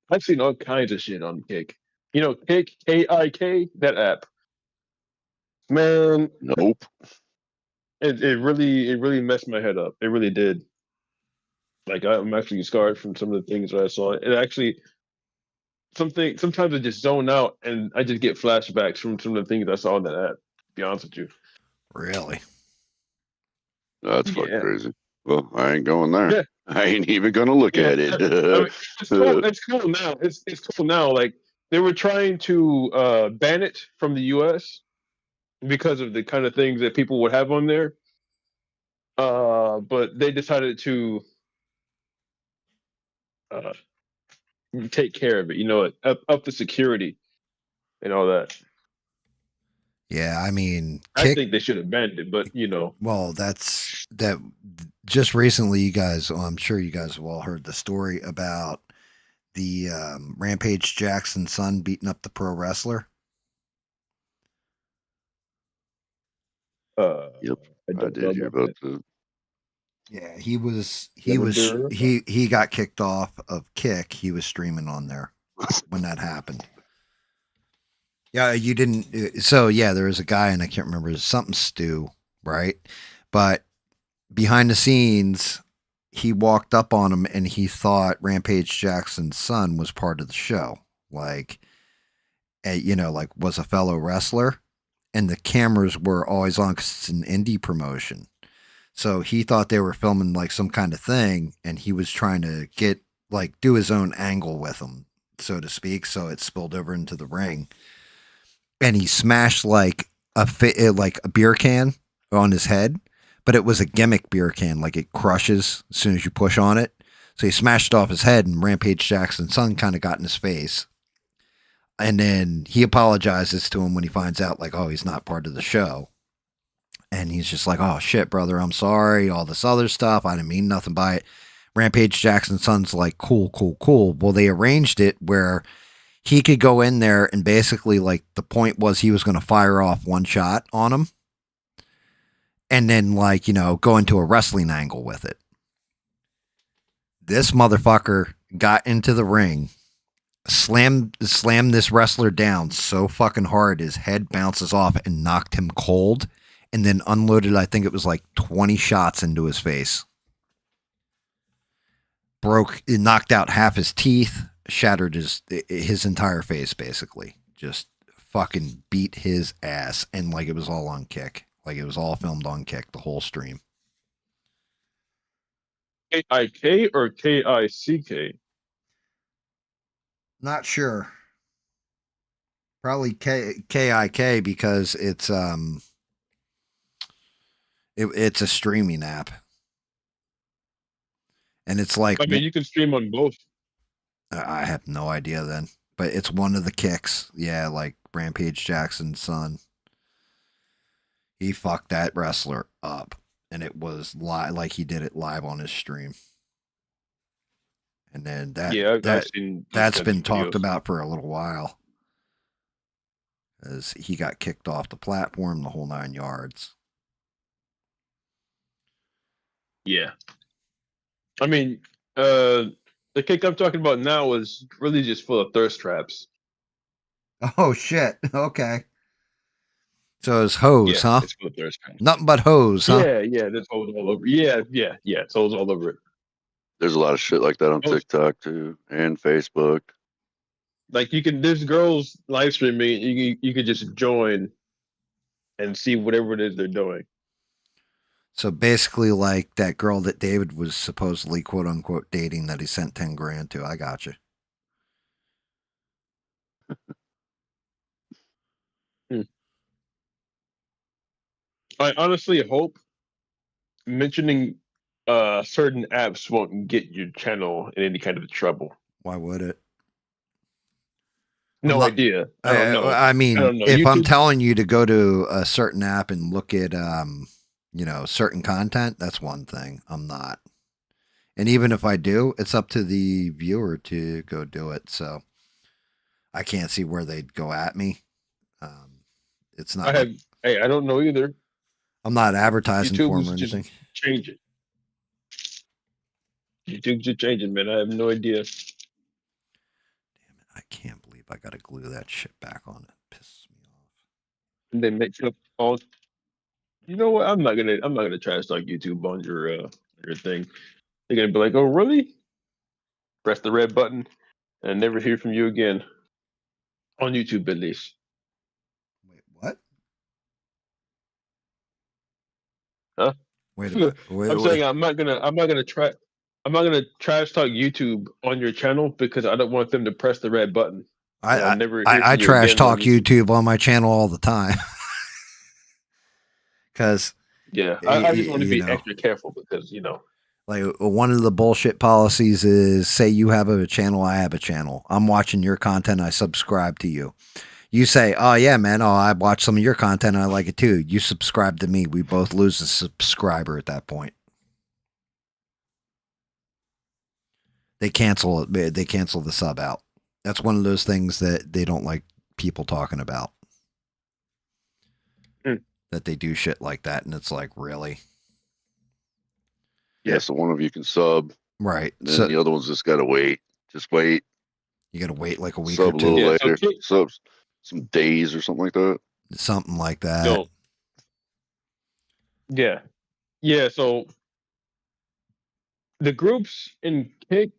I've seen all kinds of shit on Kick. You know, Kick, K-I-K, that app. Man, Nope. it really messed my head up. It really did. Like I'm actually scarred from some of the things that I saw. It actually sometimes I just zone out and I just get flashbacks from some of the things I saw in that app. To be honest with you. Really? That's fucking Yeah. crazy. Well, I ain't going there. Yeah. I ain't even gonna look Yeah. at it. I mean, it's cool. It's cool now. It's cool now. Like they were trying to ban it from the U.S. because of the kind of things that people would have on there. But they decided to uh, take care of it. You know, up the security and all that. Yeah, I mean, I think they should have banned it, but you know, well, that's that. Just recently, you guys, well, I'm sure you guys have all heard the story about the Rampage Jackson's son beating up the pro wrestler. Yep, I I don't know did hear about that. Yeah, he Never do. he got kicked off of Kick. He was streaming on there when that happened. Yeah, you didn't. So yeah, there was a guy, and I can't remember, it was something Stu, right? But behind the scenes, he walked up on him, and he thought Rampage Jackson's son was part of the show, like, like was a fellow wrestler, and the cameras were always on because it's an indie promotion. So he thought they were filming like some kind of thing, and he was trying to do his own angle with them, so to speak. So it spilled over into the ring, and he smashed like a beer can on his head, but it was a gimmick beer can, like it crushes as soon as you push on it. So he smashed it off his head, and Rampage Jackson's son kind of got in his face. And then he apologizes to him when he finds out, like, oh, he's not part of the show. And he's just like, oh, shit, brother, I'm sorry. All this other stuff. I didn't mean nothing by it. Rampage Jackson's son's like, cool, cool, cool. Well, they arranged it where he could go in there and basically, like, the point was he was going to fire off one shot on him and then, like, go into a wrestling angle with it. This motherfucker got into the ring, slammed this wrestler down so fucking hard his head bounces off and knocked him cold, and then unloaded, I think it was like 20 shots into his face. It knocked out half his teeth, shattered his entire face, basically. Just fucking beat his ass, and like it was all on Kick. Like it was all filmed on Kick, the whole stream. KIK or KICK? Not sure. Probably KIK because it's it's a streaming app. And it's like, I mean, you can stream on both. I have no idea then, but it's one of the Kicks. Yeah, like Rampage Jackson's son. He fucked that wrestler up, and it was like he did it live on his stream. And then that's been talked about for a little while, as he got kicked off the platform, the whole 9 yards. Yeah. I mean, the Kick I'm talking about now is really just full of thirst traps. Oh shit! Okay. So it's hose, huh? It's full of thirst traps. Nothing but hose, huh? Yeah. There's hose all over. Yeah. It's hose all over it. There's a lot of shit like that on TikTok too, and Facebook. Like there's girls live streaming. You could just join and see whatever it is they're doing. So basically, like that girl that David was supposedly quote unquote dating that he sent 10 grand to. I got you. I honestly hope mentioning certain apps won't get your channel in any kind of trouble. Why would it? No idea. I don't know. I mean, if YouTube... I'm telling you to go to a certain app and look at, certain content, that's one thing. I'm not. And even if I do, it's up to the viewer to go do it. So I can't see where they'd go at me. It's not. I don't know either. I'm not advertising YouTube for them or anything. Change it. YouTube's just changing, man. I have no idea. Damn it! I can't believe I got to glue that shit back on. It pisses me off. and they mix up all. You know what? I'm not gonna trash talk YouTube on your thing. They're gonna be like, "Oh, really?" Press the red button and never hear from you again on YouTube, at least. Wait, what? Huh? Wait a minute. Wait, I'm wait. saying I'm not gonna trash talk YouTube on your channel because I don't want them to press the red button. And I'll never hear from I you trash again on talk YouTube on my channel all the time. Because Yeah, I just want to you be know, extra careful because like one of the bullshit policies is say you have a channel, I have a channel. I'm watching your content, I subscribe to you. You say, oh yeah, man, oh I watch some of your content, I like it too. You subscribe to me, we both lose a subscriber at that point. They cancel it. They cancel the sub out. That's one of those things that they don't like people talking about. That they do shit like that, and it's like, really? Yeah, so one of you can sub, Right. and then So the other one's just gotta wait. Just wait. you got to wait like a week Sub or a two. little Yeah, so later. Sub some days or something like that. Something like that. no, yeah. So the groups in Kick,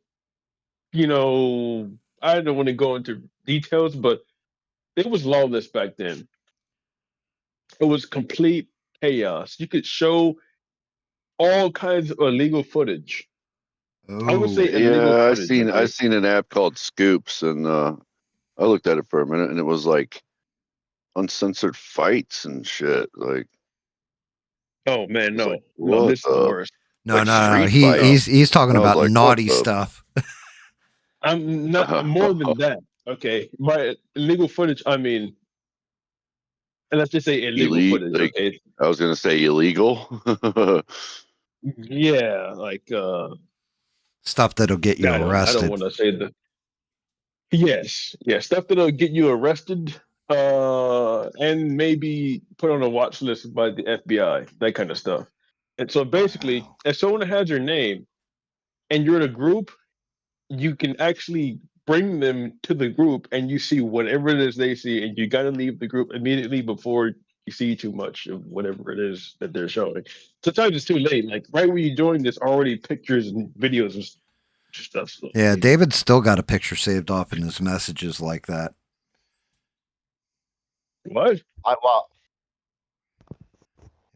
I don't want to go into details, but it was lawless back then. It was complete chaos. You could show all kinds of illegal footage. I would say illegal Yeah, footage. I Okay. seen an app called Scoops, and I looked at it for a minute, and it was like uncensored fights and shit. Like, Oh man, I was no, like, no, what this is the the? worst. No, Like no, no. street fights. He's talking And I was about like, what naughty the? stuff. I'm not more than that. Okay, my illegal footage. I mean, and let's just say illegal footage. Like, Okay. I was gonna say illegal. Yeah, like Stuff that'll get you I don't arrested. want to say the. Yes, yeah, stuff that'll get you arrested, and maybe put on a watch list by the FBI, that kind of stuff. And so basically, Wow. if someone has your name and you're in a group, you can actually bring them to the group and you see whatever it is they see, and you got to leave the group immediately before you see too much of whatever it is that they're showing. Sometimes it's too late. Like right when you join, there's already pictures and videos and stuff. So, Yeah, David's still got a picture saved off in his messages like that. what? Well,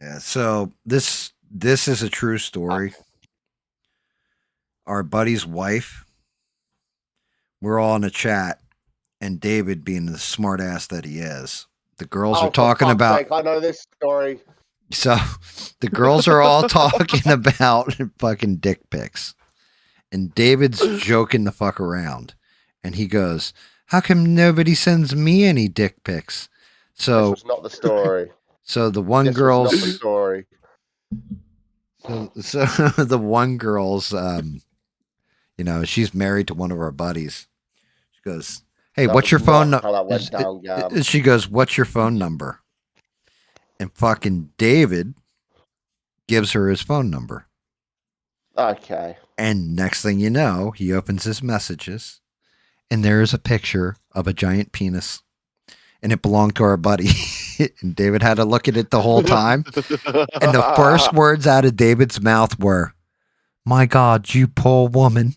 Yeah, so this is a true story. Our buddy's wife, we're all in a chat, and David, being the smart ass that he is, the girls are for talking fuck's about. sake, I know this story. So the girls are all talking about fucking dick pics. And David's joking the fuck around. And he goes, how come nobody sends me any dick pics? This So was not the story. so the one This was not the girl's story. so the one girl's she's married to one of our buddies. She goes, hey, That what's was your phone not number? how that went down, Gam. She goes, what's your phone number? And fucking David gives her his phone number. Okay. And next thing you know, he opens his messages, and there is a picture of a giant penis, and it belonged to our buddy. And David had to look at it the whole time. And the first words out of David's mouth were, my God, you poor woman.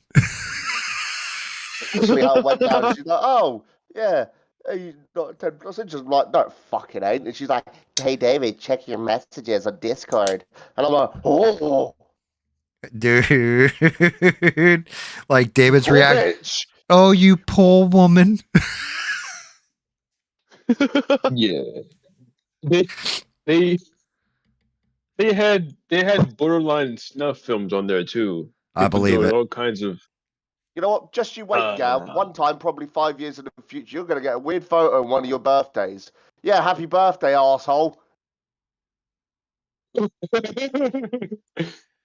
Literally how it went down. She's like, oh, yeah. Hey, not 10 plus inches. I'm like, no, fucking ain't. And she's like, hey, David, check your messages on Discord. And I'm like, oh. Dude. Like David's Poor reaction. bitch. Oh, you poor woman. Yeah, they had borderline snuff films on there too. I People believe doing it. all kinds of. You know what? Just you wait, Gam. One time, probably 5 years in the future, you're going to get a weird photo on one of your birthdays. Yeah, happy birthday, arsehole.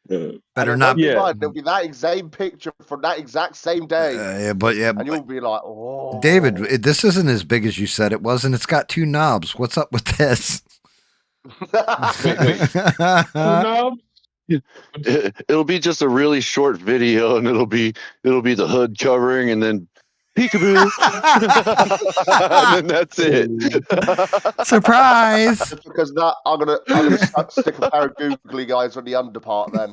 Better And it not. won't be Yeah. mine. It'll be that same picture from that exact same day. Yeah, And you'll be like, oh. David, this isn't as big as you said it was, and it's got 2 knobs. What's up with this? Wait. No. It'll be just a really short video, and it'll be the hood covering, and then peekaboo. And then that's it. Surprise! Just because that, I'm gonna stick a pair of googly eyes on the underpart then.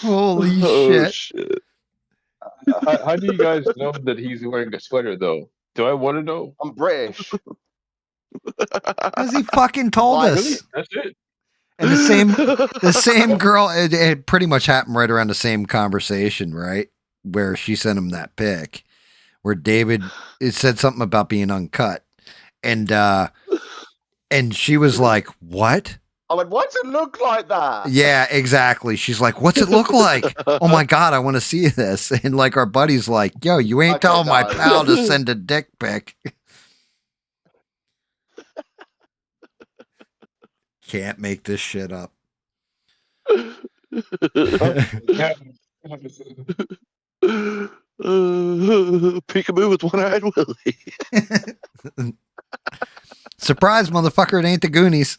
Holy Oh, shit. How do you guys know that he's wearing a sweater, though? Do I want to know? I'm British. Because he fucking told Like, us. Really? That's it. And the same girl, it pretty much happened right around the same conversation, right? Where she sent him that pic, where David, it said something about being uncut. And she was like, what? I went, why does it look like that? Yeah, exactly. She's like, what's it look like? Oh my God, I want to see this. And like our buddy's like, yo, you ain't Okay, telling my guys. pal to send a dick pic. Can't make this shit up. Peekaboo with one-eyed Willie. Surprise, motherfucker, it ain't the Goonies.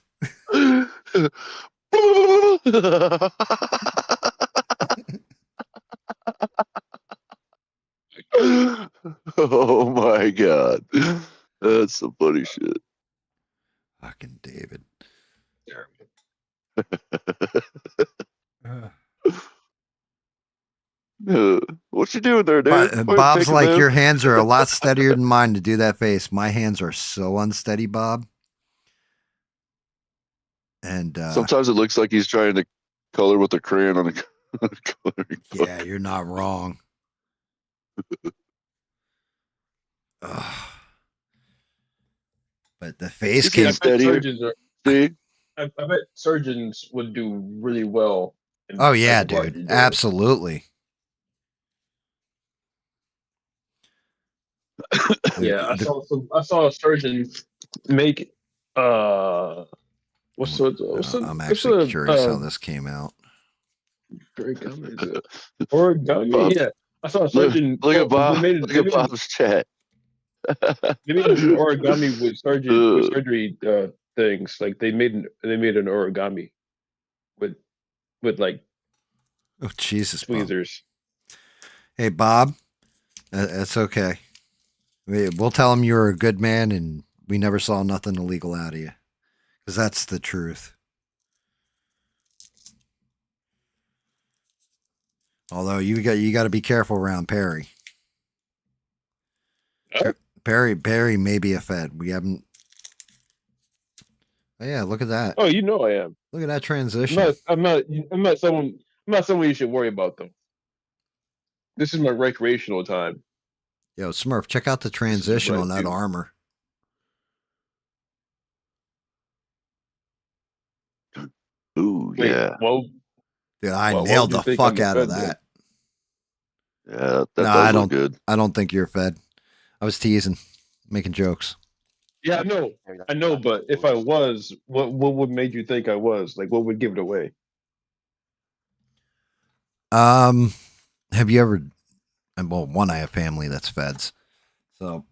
Oh my God. That's some funny shit. Fucking David. What you doing there, dude? Bob's like, your hands are a lot steadier than mine to do that face. My hands are so unsteady, Bob. And sometimes it looks like he's trying to color with a crayon on a coloring book. yeah, you're not wrong. But the face He's came steadier. See? I bet surgeons would do really well. Oh yeah, dude. Absolutely. Yeah, I saw a surgeon make I'm actually curious how this came out. Origami. Yeah, I saw a surgeon. Look at Bob. Look at Bob's chat. They made an origami with surgery things. Like they made an origami with like Oh Jesus, Bob. tweezers. Hey Bob, that's okay. We'll tell him you're a good man and we never saw nothing illegal out of you, because that's the truth. Although you got to be careful around Perry. Oh. Perry may be a Fed. We haven't. Oh, yeah, look at that. Oh, you know I am. Look at that transition. I'm not someone you should worry about though. This is my recreational time. Yo, Smurf, check out the transition on that armor. Ooh, yeah. Well, dude, I nailed the fuck out of that. Yeah, that does look good. I don't think you're Fed. I was teasing, making jokes. Yeah, I know, but if I was, what would made you think I was? Like, what would give it away? Have you ever? Well, one, I have family that's Feds, so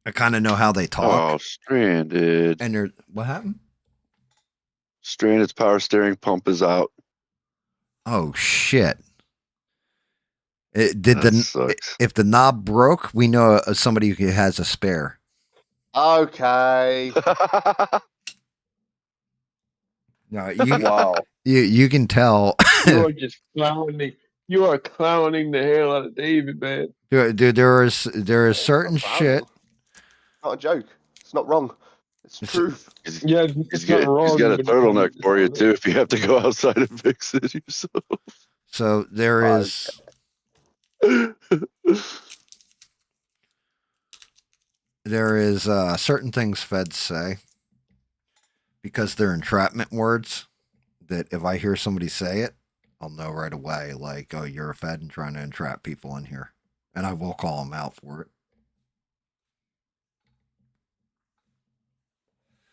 I kind of know how they talk. Oh, Stranded. And what happened? Stranded's power steering pump is out. Oh shit! If the knob broke, we know somebody who has a spare. Okay. No, wow. You can tell. You are just clowning. You are clowning the hell out of David, man. Dude, there is certain shit. Not a joke. It's not wrong. It's truth. Yeah, it's not wrong. He's got a turtleneck for you too if you have to go outside and fix it yourself. So there is. There is certain things Feds say because they're entrapment words that if I hear somebody say it, I'll know right away, like, oh, you're a Fed and trying to entrap people in here. And I will call them out for it.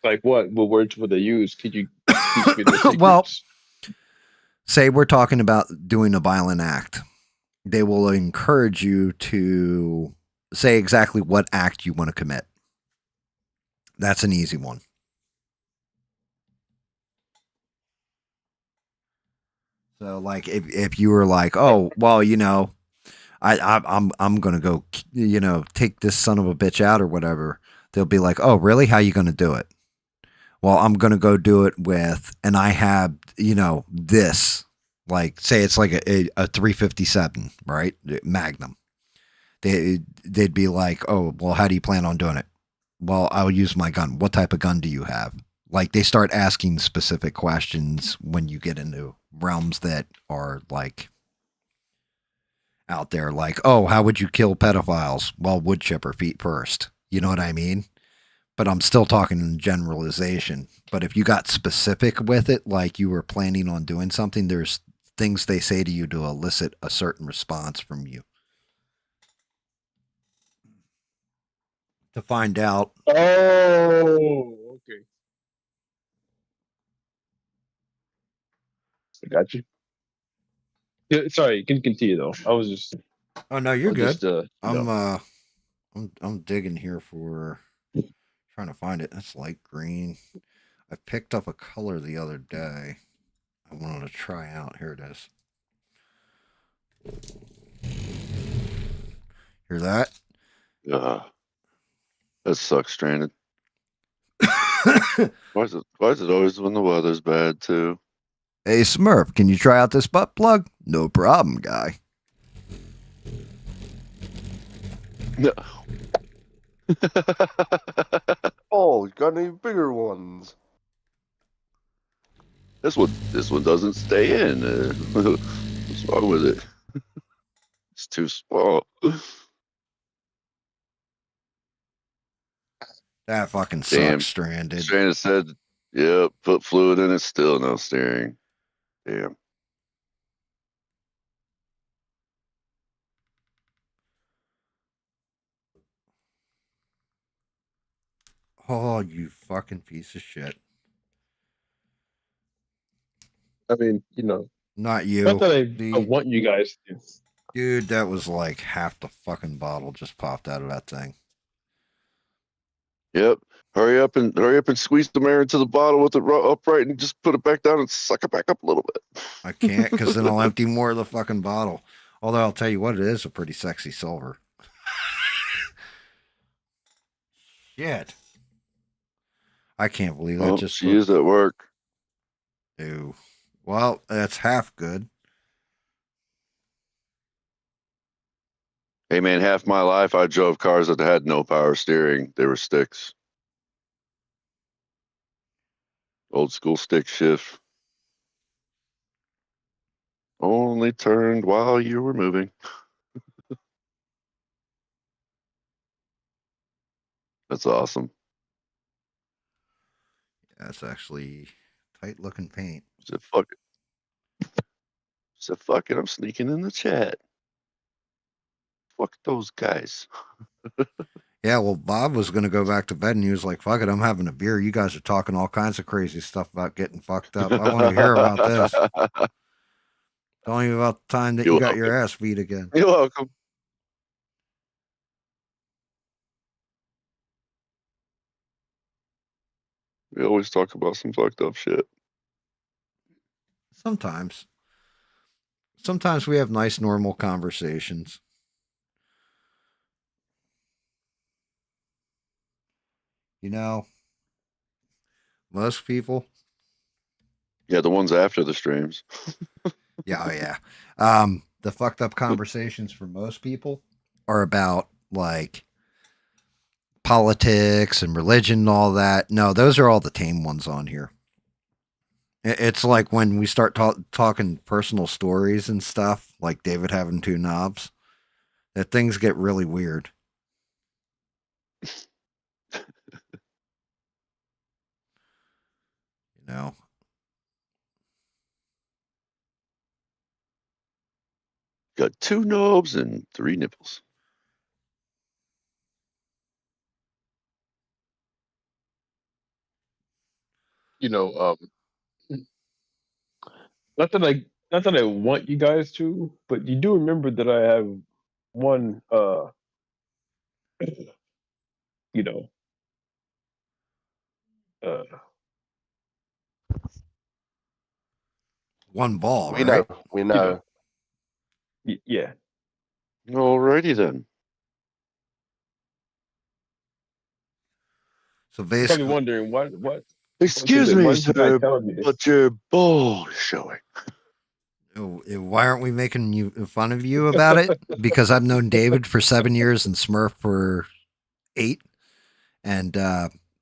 Like what? What words would they use? Could you teach me the secrets? Well, say we're talking about doing a violent act. They will encourage you to say exactly what act you want to commit. That's an easy one. So like if you were like, oh well, you know, I'm gonna go, you know, take this son of a bitch out or whatever. They'll be like, oh really? How you gonna do it? Well, I'm gonna go do it with, and I have, you know, this. Like, say it's like a 357, right? Magnum. They'd be like, oh well, how do you plan on doing it? Well, I'll use my gun. What type of gun do you have? Like they start asking specific questions when you get into realms that are like out there, like, oh, how would you kill pedophiles? Well, wood chipper feet first. You know what I mean? But I'm still talking in generalization. But if you got specific with it, like you were planning on doing something, there's things they say to you to elicit a certain response from you. To find out. Oh, okay. I got you. Yeah, sorry, you can continue though. I was just, Oh no, you're good. just, you I'm know. I'm digging here for trying to find it. That's light green. I picked up a color the other day. I wanted to try out. Here it is. Hear that? That sucks, stranded. Why is it always when the weather's bad too? Hey Smurf, can you try out this butt plug? No problem, guy. No. Oh, you got any bigger ones? This one doesn't stay in. What's wrong with it? It's too small. That fucking Damn. sucks, stranded. Stranded said, "Yep, put fluid in it, still no steering." Damn. Oh, you fucking piece of shit. I mean, you know, Not you. not that I want you guys to. Dude, that was like half the fucking bottle just popped out of that thing. Yep. Hurry up and squeeze the air into the bottle with it upright and just put it back down and suck it back up a little bit. I can't, because then I'll empty more of the fucking bottle. Although I'll tell you what, it is a pretty sexy silver. Shit. I can't believe that Oh, just she is at work. Ew. Well, that's half good. Hey man, half my life I drove cars that had no power steering. They were sticks. Old school stick shift. Only turned while you were moving. That's awesome. That's actually tight looking paint. Said fuck it. Said fuck it. I'm sneaking in the chat. Fuck those guys. Yeah, well, Bob was going to go back to bed and he was like, fuck it, I'm having a beer. You guys are talking all kinds of crazy stuff about getting fucked up. I want to hear about this. Tell me about the time that You're you got welcome. your ass beat again. You're welcome. We always talk about some fucked up shit. Sometimes. Sometimes we have nice, normal conversations. You know, most people. Yeah, the ones after the streams. Yeah, oh yeah. The fucked up conversations for most people are about like politics and religion and all that. No, those are all the tame ones on here. It's like when we start talking personal stories and stuff, like David having two knobs, that things get really weird. You know? Got 2 knobs and 3 nipples. You know, not that I want you guys to, but you do remember that I have one you know, uh One ball, We right? know. We know. Yeah. Alrighty then. So Probably basically, wondering what. Excuse me, when's the guy sir, telling me this? but your ball is showing. why aren't we making fun of you about it? Because I've known David for 7 years and Smurf for 8, and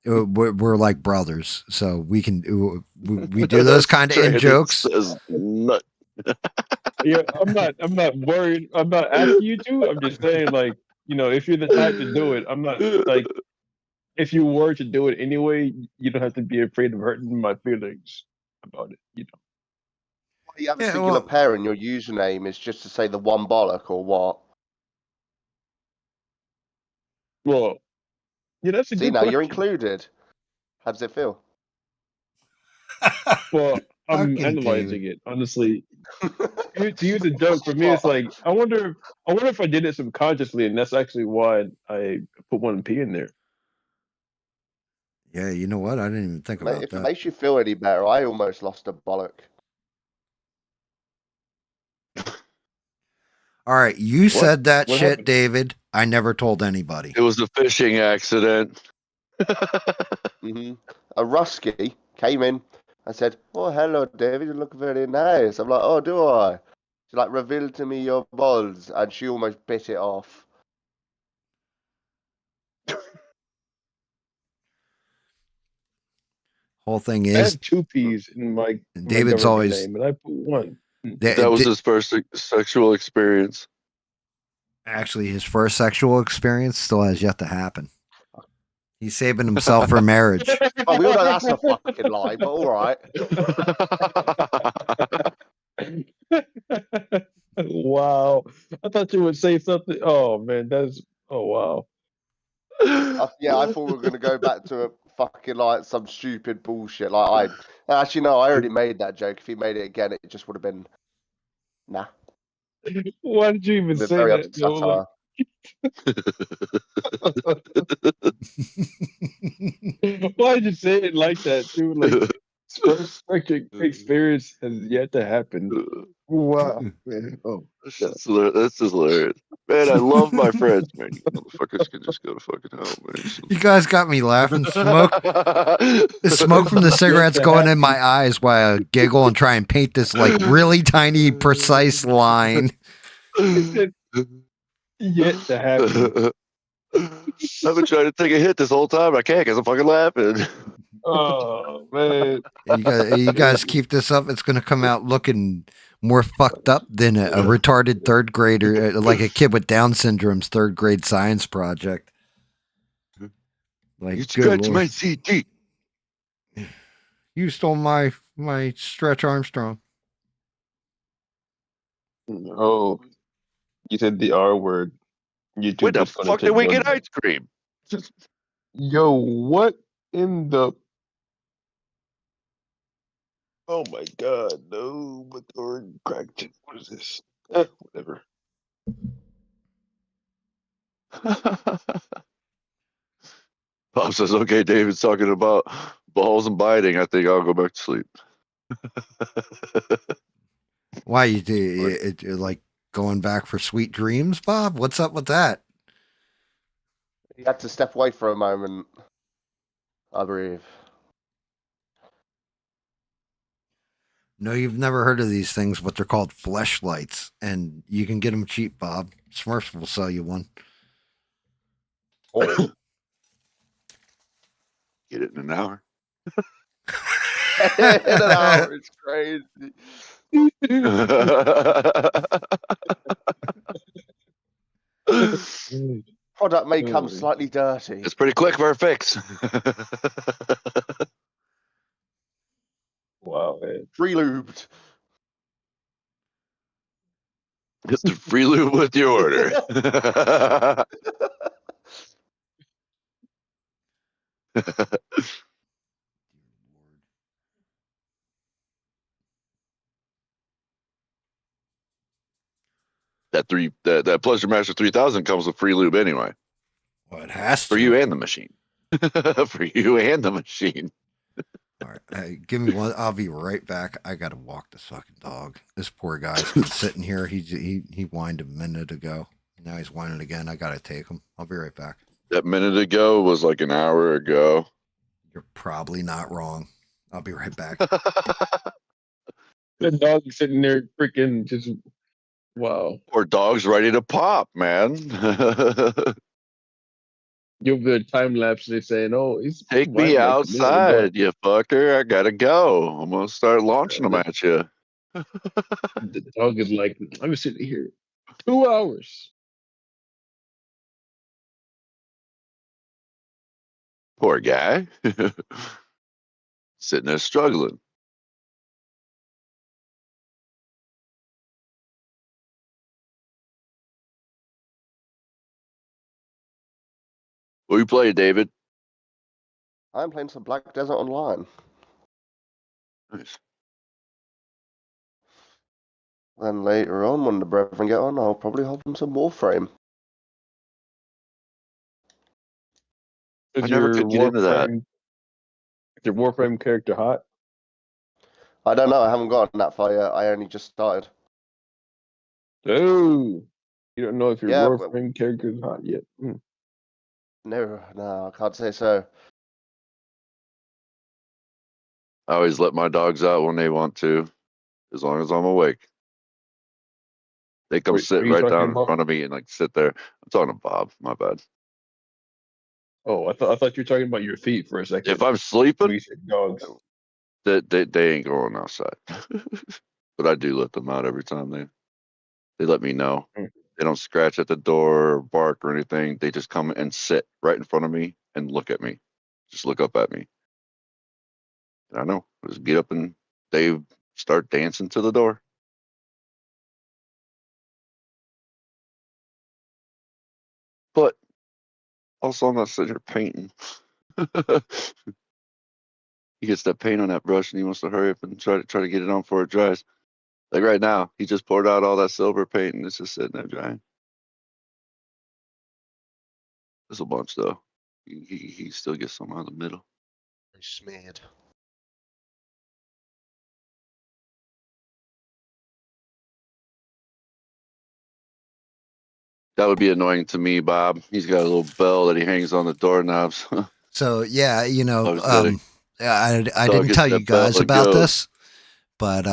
we're like brothers, so we can we do those kind of in Stranded jokes. says nut. Yeah, I'm not worried. I'm not asking you to. I'm just saying, like, if you're the type to do it, I'm not like. If you were to do it anyway, you don't have to be afraid of hurting my feelings about it. You have a Yeah, singular well, pair and your username is just to say the one bollock or what? Well, yeah, that's a See, good now you're question. included. How does it feel? Well, I'm Fucking analyzing David. it honestly. To use a joke for me, it's like I wonder if I did it subconsciously, and that's actually why I put one P in there. Yeah, you know what? I didn't even think Mate, about if it that. makes you feel any better, I almost lost a bollock. All right, you said that What shit, happened? David. I never told anybody. It was a fishing accident. A Rusky came in and said, "Oh, hello, David. You look very nice." I'm like, "Oh, do I?" She's like, "Reveal to me your balls," and she almost bit it off. Whole thing I is, have 2 P's in my David's government always name, and I put one. That was his first sexual experience. actually his first sexual experience still has yet to happen. He's saving himself for marriage. Oh, we all know that's a fucking lie, but all right. Wow, I thought you would say something. Oh man, oh wow. Yeah, I thought we were gonna go back to a fucking like some stupid bullshit. Like actually no, I already made that joke. If he made it again, it just would have been nah. Why did you even Been say very that? Though? Like, why did you say it like that too? Like, his first fucking experience has yet to happen. Wow, man. Oh, That's just hilarious. Man, I love my friends, man. You motherfuckers can just go to fucking hell, man. You guys got me laughing. The smoke from the cigarettes to going in happen. my eyes while I giggle and try and paint this like really tiny, precise line. Yet to happen. I've been trying to take a hit this whole time. I can't because I'm fucking laughing. Oh man. You guys keep this up, it's gonna come out looking more fucked up than a retarded third grader, like a kid with Down syndrome's third grade science project. Like, You good stretch lord, my CT. you stole my Stretch Armstrong. Oh, you said the R word. YouTube When the is gonna fuck did take we note get of that. ice cream? Yo, what in the? Oh my god, no, but or cracked. What is this? Whatever. Pop says, okay, David's talking about balls and biting. I think I'll go back to sleep. Why you do it, like going back for sweet dreams, Bob? What's up with that? He had to step away for a moment. I believe. No, you've never heard of these things, but they're called fleshlights, and you can get them cheap, Bob. Smurfs will sell you one. Oh. Get it in an hour. In an hour, it's crazy. Product may come slightly dirty. It's pretty quick for a fix. Wow, man. Pre-lubed. It's the free lube with your order. that Pleasure Master 3000 comes with free lube anyway. Well, it has For to. you and the machine. For you and the machine. All right, hey, give me one. I'll be right back. I gotta walk this fucking dog. This poor guy's been sitting here. He whined a minute ago. Now he's whining again. I gotta take him. I'll be right back. That minute ago was like an hour ago. You're probably not wrong. I'll be right back. The dog sitting there freaking just wow. Poor dog's ready to pop, man. Give the time lapse. They're saying, "Oh, he's Take me whining like a minute ago." outside, you fucker. I gotta go. I'm gonna start launching them at you. The dog is like, "I was sitting here 2 hours." Poor guy. Sitting there struggling. What you play, David? I'm playing some Black Desert Online. Nice. Then later on, when the brethren get on, I'll probably hop on some Warframe. I Is never your could get into that. Warframe? Is your Warframe character hot? I don't know. I haven't gotten that far yet. I only just started. Oh, you don't know if your Yeah, but Warframe character is hot yet. no, I can't say so. I always let my dogs out when they want to, as long as I'm awake. They come Wait, sit are you right talking down in about? front of me and like sit there. I'm talking to Bob. My bad. Oh, I thought you were talking about your feet for a second. If I'm When sleeping, you said dogs. they ain't going outside. But I do let them out every time they let me know. Mm. They don't scratch at the door or bark or anything. They just come and sit right in front of me and look at me. Just look up at me. And I know. Just get up and they start dancing to the door. But also, I'm not sitting here painting. He gets that paint on that brush and he wants to hurry up and try to get it on before it dries. Like right now, he just poured out all that silver paint and it's just sitting there drying. There's a bunch though. He still gets some out of the middle. Smeared. That would be annoying to me, Bob. He's got a little bell that he hangs on the doorknobs. So yeah, I was kidding. I Dog didn't gets tell you that bell guys and about goes. this, but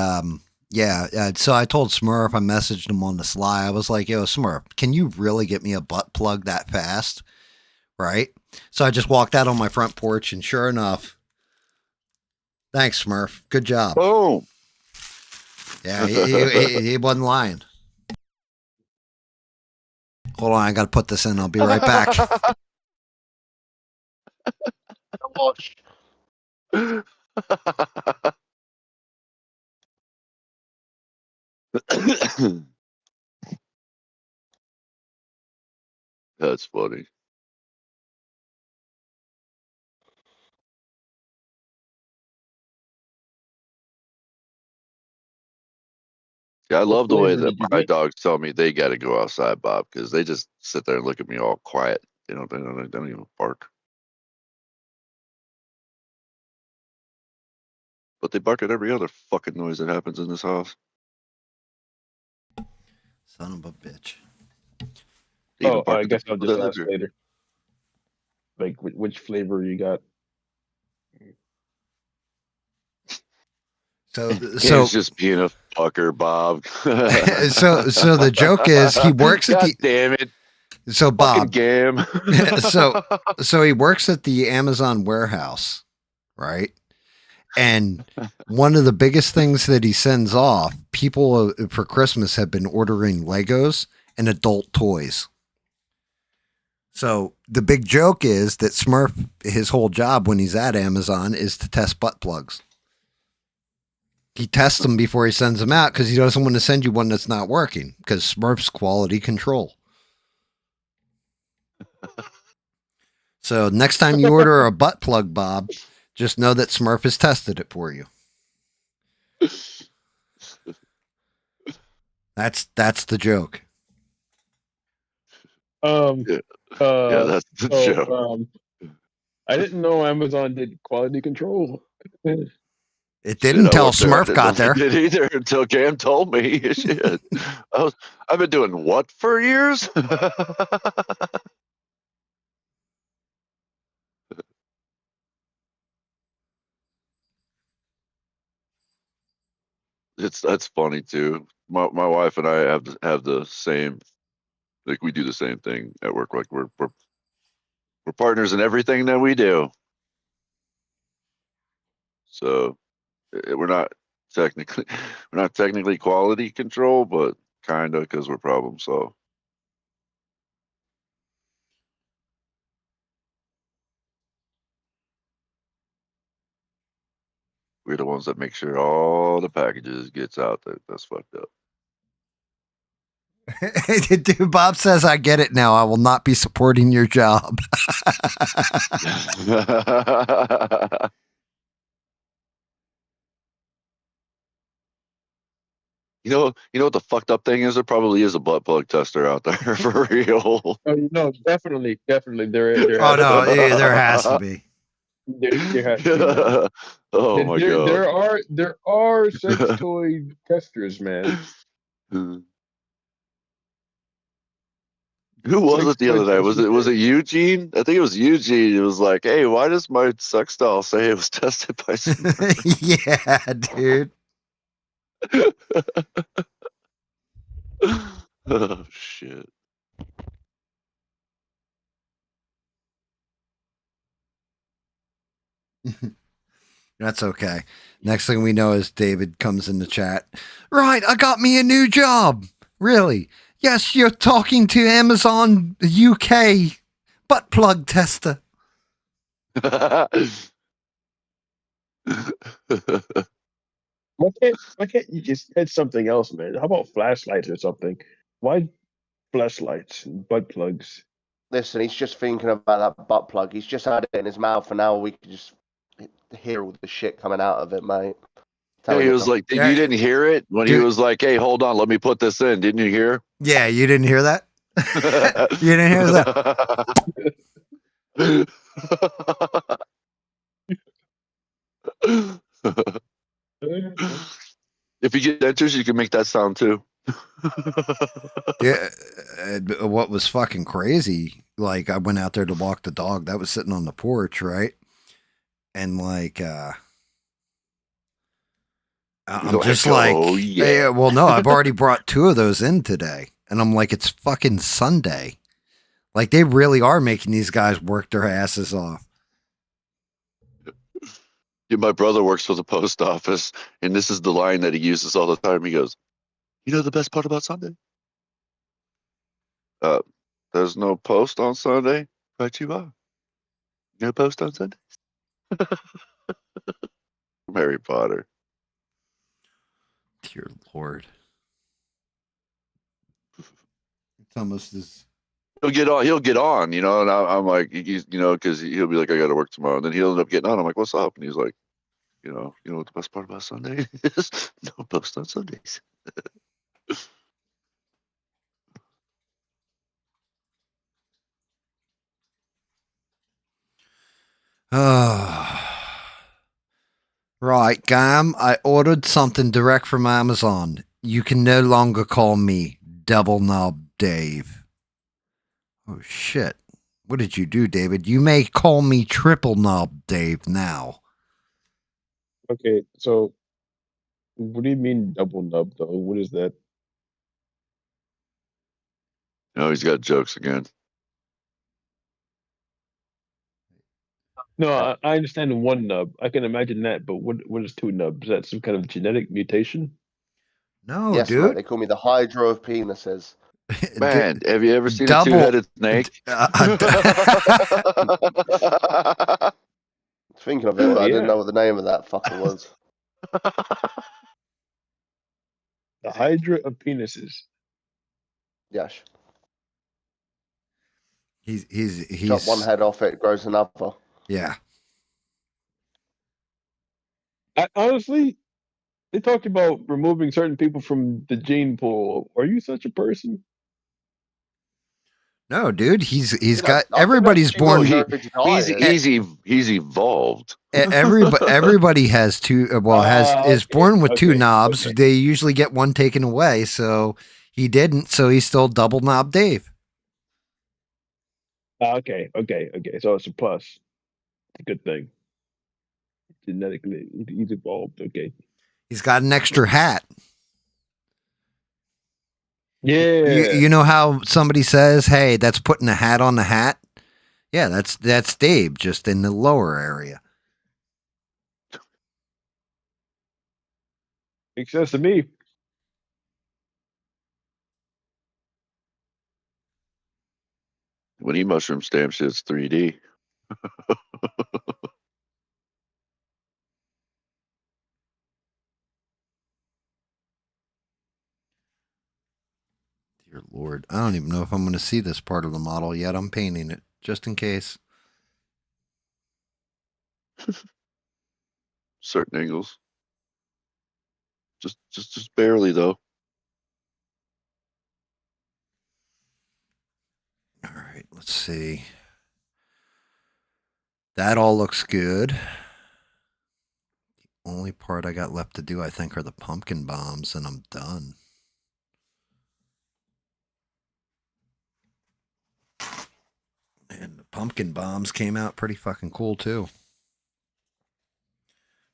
yeah. So I told Smurf, I messaged him on the sly. I was like, "Yo, Smurf, can you really get me a butt plug that fast?" Right. So I just walked out on my front porch, and sure enough, thanks, Smurf. Good job. Boom. Yeah, he wasn't lying. Hold on, I got to put this in. I'll be right back. Watch. That's funny. Yeah, I What love the way flavor that did you my get? dogs tell me they got to go outside, Bob, because they just sit there and look at me all quiet. They don't even bark. But they bark at every other fucking noise that happens in this house. Son of a bitch. They even Oh, bark I at the guess I'll people just that live ask here. later. Like which flavor you got? So It's just being a fucker, Bob. so the joke is he works at God the damn it. so Fucking Bob GAM. so he works at the Amazon warehouse, right? And one of the biggest things that he sends off, people for Christmas have been ordering Legos and adult toys. So the big joke is that Smurf, his whole job when he's at Amazon is to test butt plugs. He tests them before he sends them out because he doesn't want to send you one that's not working because Smurf's quality control. So next time you order a butt plug, Bob, just know that Smurf has tested it for you. That's the joke. Yeah, that's the joke. I didn't know Amazon did quality control. It Shit, didn't I till worked there. I Smurf didn't know got they there. did either until GAM told me. Shit. I've been doing what for years? That's funny too. My wife and I have the same, like, we do the same thing at work. Like we're partners in everything that we do. So technically we're not technically quality control, but kinda, because we're problem solve. We're the ones that make sure all the packages gets out. That's fucked up. Dude, Bob says, I get it now. I will not be supporting your job. You know what the fucked up thing is? There probably is a butt plug tester out there for real. No, definitely there Oh, has no, to be. there has to be. There has to be, man. Oh my god. There are sex toy testers, man. Who was Sex it the toy other day? testers. Was it Eugene? I think it was Eugene. It was like, hey, why does my sex doll say it was tested by Smurf? Yeah, dude. Oh shit. That's okay. Next thing we know is David comes in the chat. Right, I got me a new job. Really? Yes, you're talking to Amazon UK butt plug tester. Why can't you just hit something else, man? How about flashlights or something? Why flashlights and butt plugs? Listen, he's just thinking about that butt plug. He's just had it in his mouth, and now we can just hear all the shit coming out of it, mate. Yeah, he was like, you didn't hear it when he was like, hey, hold on, let me put this in. Didn't you hear? Yeah, you didn't hear that? You didn't hear that? If you get dentures, you can make that sound too. Yeah, what was fucking crazy, like I went out there to walk the dog that was sitting on the porch, right? And like I'm just like, oh hey, yeah. well, no, I've already brought 2 of those in today. And I'm like, it's fucking Sunday. Like, they really are making these guys work their asses off. Yeah, my brother works for the post office, and this is the line that he uses all the time. He goes, you know the best part about Sunday? There's no post on Sunday, but you are. No post on Sunday? Harry Potter. Dear Lord. It's almost as... He'll get on, you know, and I'm like, because he'll be like, I got to work tomorrow. And then he'll end up getting on. I'm like, what's up? And he's like, you know what the best part about Sunday is? No post on Sundays. Right, Gam, I ordered something direct from Amazon. You can no longer call me Double Knob Dave. Oh, shit. What did you do, David? You may call me Triple Knob Dave now. Okay, so what do you mean double nub though? What is that? No, he's got jokes again. No, I understand one nub. I can imagine that, but what is 2 nubs? Is that some kind of genetic mutation? No, yes, dude. mate. They call me the Hydra of penises. Man, have you ever seen double- a two-headed snake? Thinking of it, but I didn't Yeah. know what the name of that fucker was. The Hydra of penises. Yes. He's Chop one head off, it grows another. Yeah. Honestly, they talked about removing certain people from the gene pool. Are you such a person? No, dude, he's You know, got I think everybody's that's born. Well, very diet. he's evolved. Everybody has two. Well, is born with two knobs. Okay. They usually get one taken away. So he didn't. So he's still double knob Dave. Okay. So it's a plus. It's a good thing. Genetically, he's evolved. Okay. He's got an extra hat. Yeah. You know how somebody says, "Hey, that's putting a hat on the hat." Yeah, that's Dave, just in the lower area. Makes sense to me. When he mushroom stamps, it's 3D. Dear Lord, I don't even know if I'm going to see this part of the model yet. I'm painting it just in case. Certain angles. Just barely though. All right, let's see. That all looks good. The only part I got left to do, I think, are the pumpkin bombs, and I'm done. And the pumpkin bombs came out pretty fucking cool too.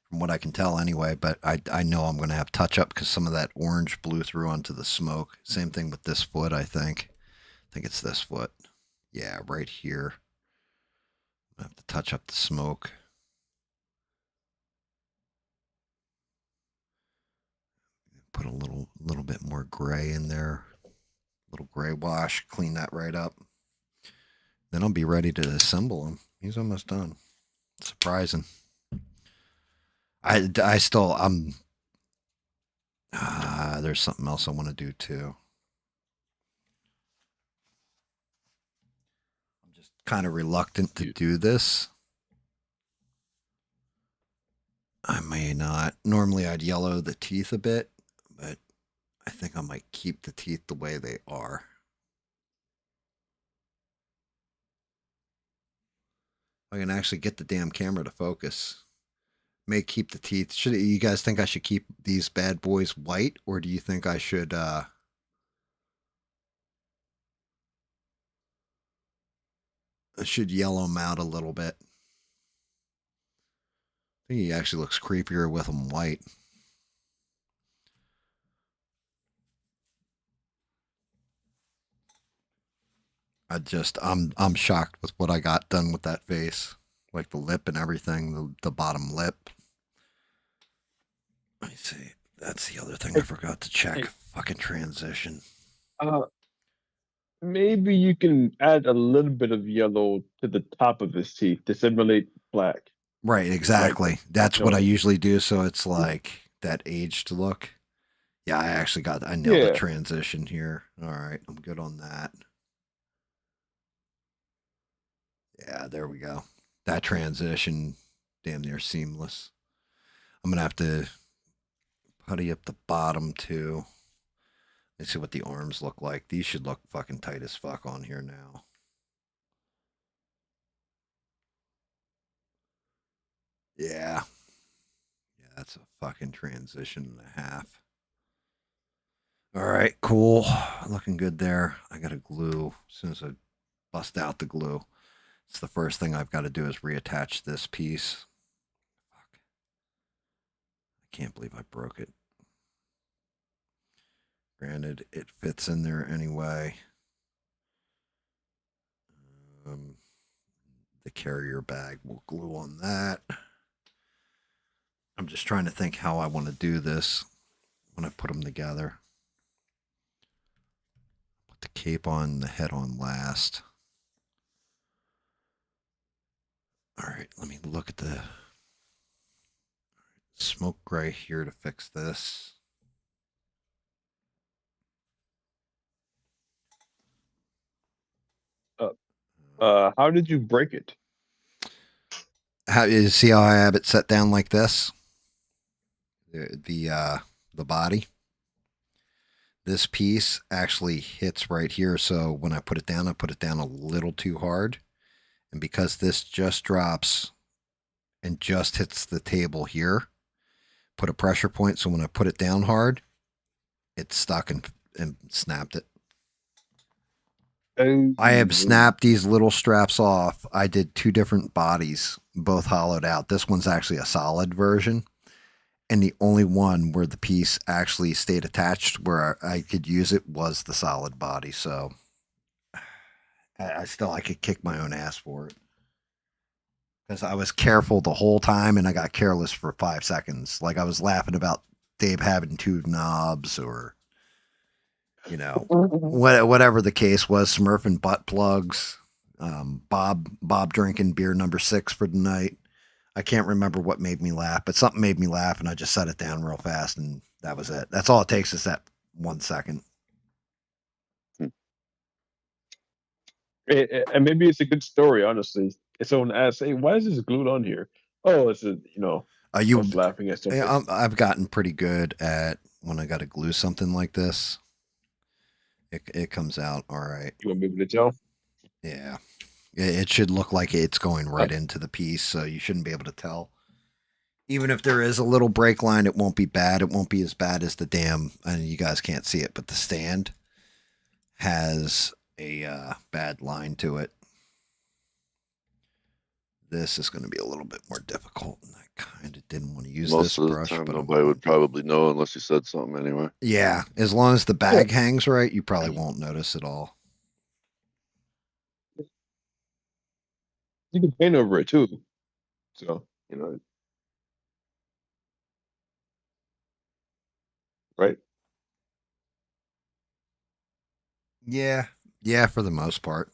From what I can tell anyway, but I know I'm going to have touch up because some of that orange blew through onto the smoke. Same thing with this foot, I think. I think it's this foot. Yeah, right here. I have to touch up the smoke. Put a little bit more gray in there. A little gray wash. Clean that right up. Then I'll be ready to assemble him. He's almost done. Surprising. I still there's something else I want to do too. I'm just kind of reluctant to do this. I may not. Normally I'd yellow the teeth a bit, but I think I might keep the teeth the way they are. I can actually get the damn camera to focus. May keep the teeth. Should you guys think I should keep these bad boys white, or do you think I should yellow them out a little bit? I think he actually looks creepier with them white. I'm shocked with what I got done with that face, like the lip and everything, the bottom lip. Let me see. That's the other thing I forgot to check. Fucking transition. Maybe you can add a little bit of yellow to the top of his teeth to simulate black. Right, exactly. That's no. what I usually do. So it's like that aged look. Yeah, I nailed the Yeah. transition here. All right, I'm good on that. Yeah, there we go. That transition, damn near seamless. I'm gonna have to putty up the bottom too. Let's see what the arms look like. These should look fucking tight as fuck on here now. Yeah. Yeah, that's a fucking transition and a half. All right, cool. Looking good there. I got to glue. As soon as I bust out the glue, it's the first thing I've got to do is reattach this piece. Fuck. I can't believe I broke it. Granted, it fits in there anyway. The carrier bag will glue on that. I'm just trying to think how I want to do this when I put them together. Put the cape on, the head on last. All right, let me look at the smoke gray here to fix this. How did you break it? How you see how I have it set down like this? The body. this piece actually hits right here. So when I put it down a little too hard. And because this just drops and just hits the table here, put a pressure point. So when I put it down hard, it's stuck and snapped it. I have snapped these little straps off. I did 2 different bodies, both hollowed out. This one's actually a solid version. And the only one where the piece actually stayed attached where I could use it was the solid body. So I could kick my own ass for it. Because I was careful the whole time and I got careless for 5 seconds. Like I was laughing about Dave having 2 knobs or, you know, whatever the case was, Smurfing butt plugs, Bob drinking beer number 6 for the night. I can't remember what made me laugh, but something made me laugh and I just set it down real fast and that was it. That's all it takes is that 1 second. And maybe it's a good story, honestly. If someone asks, "Hey, why is this glued on here?" Oh, it's a I was laughing at something. I've gotten pretty good at when I got to glue something like this. It comes out all right. You want me to tell? Yeah, it should look like it's going right into the piece, so you shouldn't be able to tell. Even if there is a little break line, it won't be bad. It won't be as bad as the damn. And you guys can't see it, but the stand has a bad line to it. This is going to be a little bit more difficult, and I kind of didn't want to use this brush. Most of the time, nobody would probably know unless you said something anyway. Yeah, as long as the bag hangs right, you probably won't notice at all. You can paint over it too, so right? Yeah, for the most part.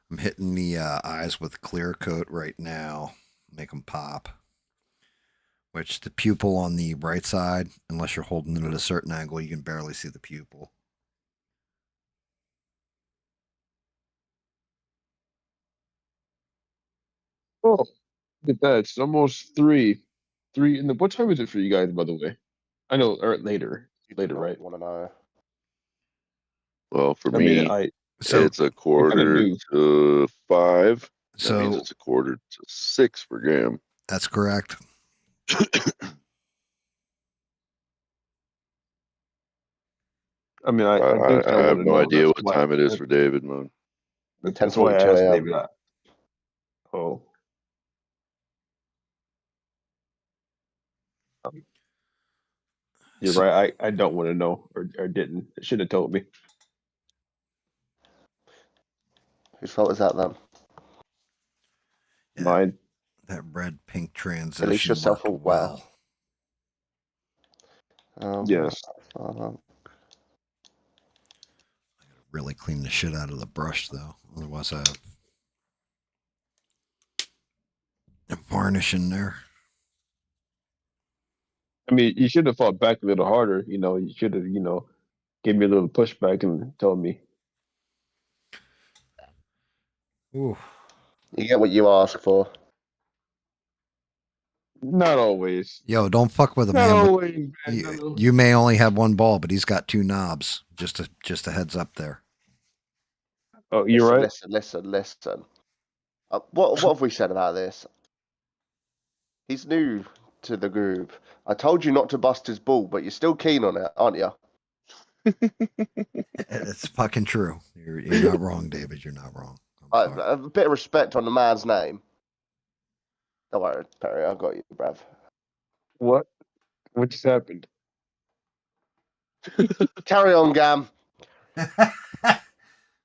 I'm hitting the eyes with clear coat right now. Make them pop. Which the pupil on the right side, unless you're holding it at a certain angle, you can barely see the pupil. Oh, look at that. It's almost 3. And what time is it for you guys, by the way? I know, or later, right? Want to know? Well, for I me, mean, it's a quarter to 5. That means So it's a quarter to 6 for GAM. that's correct. I mean, I think I have no idea what That's time it is for David, man. That's why I asked 10:42 David that. Oh. You're right. I don't want to know or didn't. Should have told me. Whose fault is that then? Yeah, Mine. that red pink transition. At least you're self-aware. Yes. Really clean the shit out of the brush though. Otherwise I have varnish in there. I mean, you should have fought back a little harder. You should have, gave me a little pushback and told me. Ooh. You get what you ask for. Not always. Yo, don't fuck with a Not man. always. You may only have 1 ball, but he's got 2 knobs. Just a heads up there. Oh, you're right. Listen. What have we said about this? He's new to the group. I told you not to bust his ball, but you're still keen on it, aren't you? It's fucking true. You're not wrong, David. You're not wrong. A bit of respect on the man's name. Don't worry, Perry. I got you, bruv. What just happened? Carry on, Gam.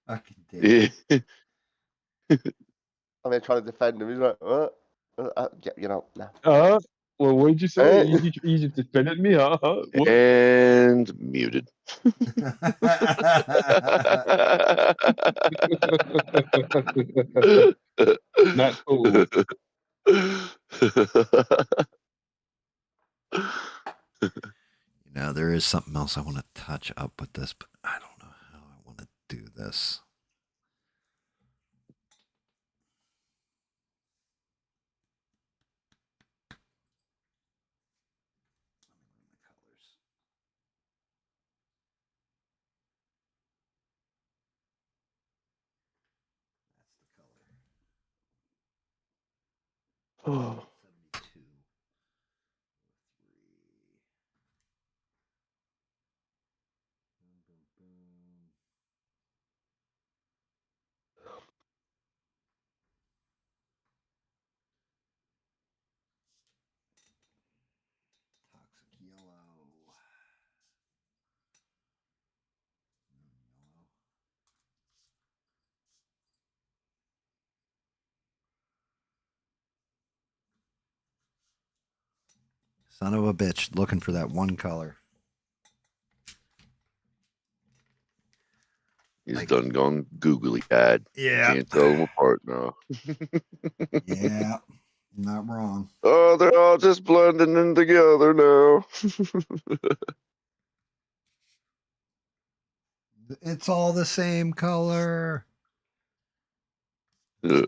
Fucking David. I'm here trying to defend him. He's like, what? Yeah, nah. Well, what did you say? You just defended me, huh? What? And muted. Not cool. There is something else I want to touch up with this, but I don't know how I want to do this. Toxic yellow. Son of a bitch, looking for that one color. He's Like- done gone googly eyed. Yeah. Can't tell them apart now. Yeah, not wrong. Oh, they're all just blending in together now. It's all the same color. Ugh.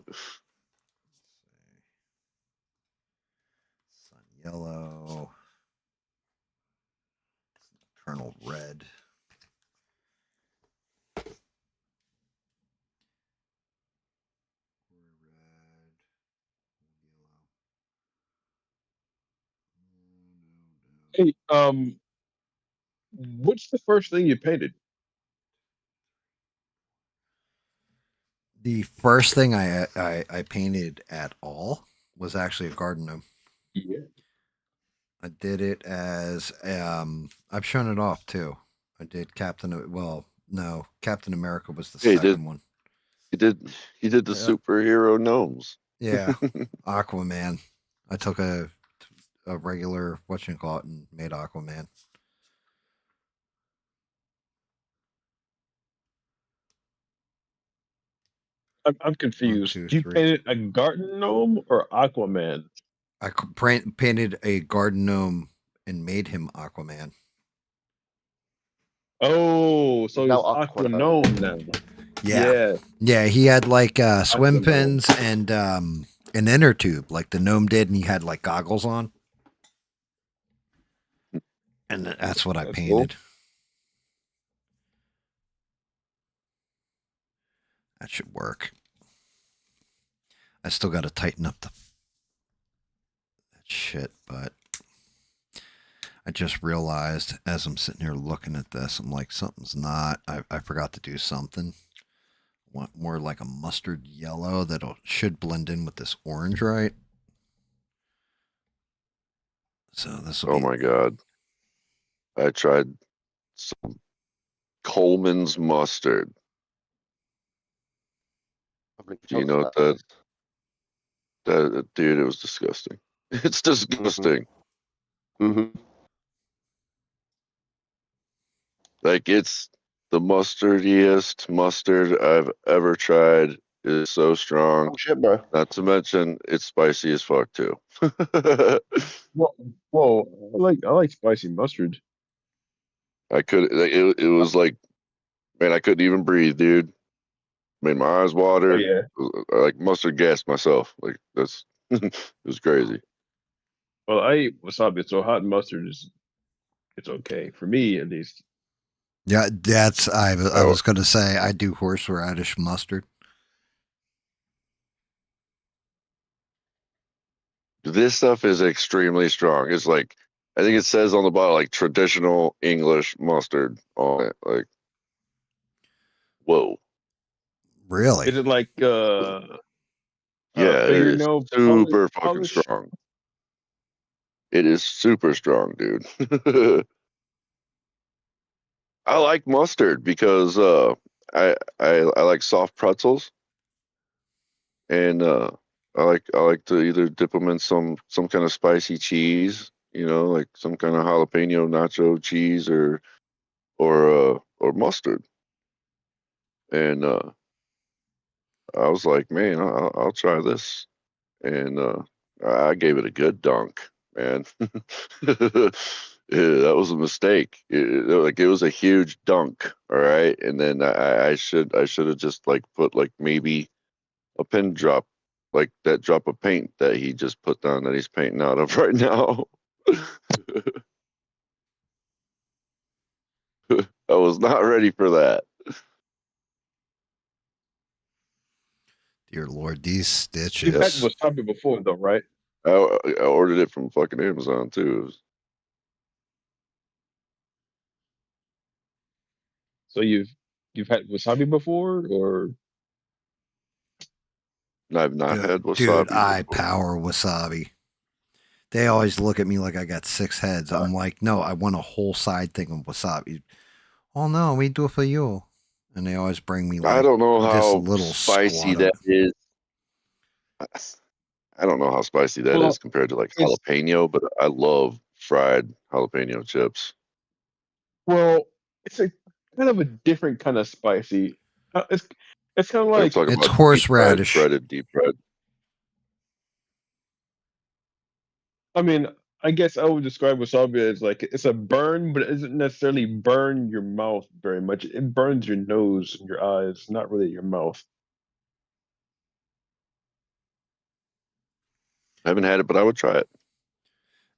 Sun yellow. Colonel red. Hey, what's the first thing you painted? The first thing I painted at all was actually a garden gnome. Yeah. I did it as I've shown it off too. I did Captain America was the Yeah, you second did. one. He did the Yeah. superhero gnomes. Yeah. Aquaman. I took a regular whatchamacallit and made Aquaman. I'm confused. 1, 2, You 3. painted a garden gnome or Aquaman? I painted a garden gnome and made him Aquaman. Oh, so Now he's Aqua Aqua Gnome now. Yeah. Yeah, he had like swim Aqua gnome. pins and an inner tube like the gnome did, and he had like goggles on. And that's what I That's painted. That should work. I still got to tighten up that shit, but I just realized as I'm sitting here looking at this, I'm like, something's not. I forgot to do something. Want more like a mustard yellow that should blend in with this orange, right? So this will Oh be. my god! I tried some Coleman's mustard. Do you know what that? That dude, it was disgusting. It's disgusting. Mm-hmm. Like it's the mustardiest mustard I've ever tried. It is so strong. Oh shit, bro. Not to mention it's spicy as fuck too. Whoa, I like spicy mustard. It was like, man, I couldn't even breathe, dude. Made my eyes Oh water. yeah. I like mustard gas myself. Like that's it was crazy. Well, I eat wasabi, so hot mustard it's okay for me at least. Yeah, that's I Oh, was going to say I do horseradish mustard. this stuff is extremely strong. It's like I think it says on the bottle like traditional English mustard on it. Like, whoa. Really? Is it like Yeah, it is fingernail super fucking polish? strong. It is super strong, dude. I like mustard because I like soft pretzels, and I like to either dip them in some kind of spicy cheese, you know, like some kind of jalapeno nacho cheese or mustard. And I was like, man, I'll try this, and I gave it a good dunk, man. Yeah, that was a mistake. Like it was a huge dunk, all right. And then I should have just like put like maybe a pin drop, like that drop of paint that he just put down that he's painting out of right now. I was not ready for that. Dear Lord, these You've had stitches. wasabi before though, right? I ordered it from fucking Amazon too. So you've had wasabi before, or I've not had wasabi Dude, I before. power wasabi. They always look at me like I got 6 heads. I'm like, no, I want a whole side thing of wasabi. Oh no, we do it for you. And they always bring me I like don't know this how little spicy squad of. that is. I don't know how spicy that Well, is compared to like it's jalapeno, but I love fried jalapeno chips. well, it's a kind of a different kind of spicy. It's kind of I'm like talking It's about deep fried, horseradish. breaded, deep fried. I mean, I guess I would describe wasabi as like it's a burn, but it doesn't necessarily burn your mouth very much. It burns your nose and your eyes, not really your mouth. I haven't had it, but I would try it.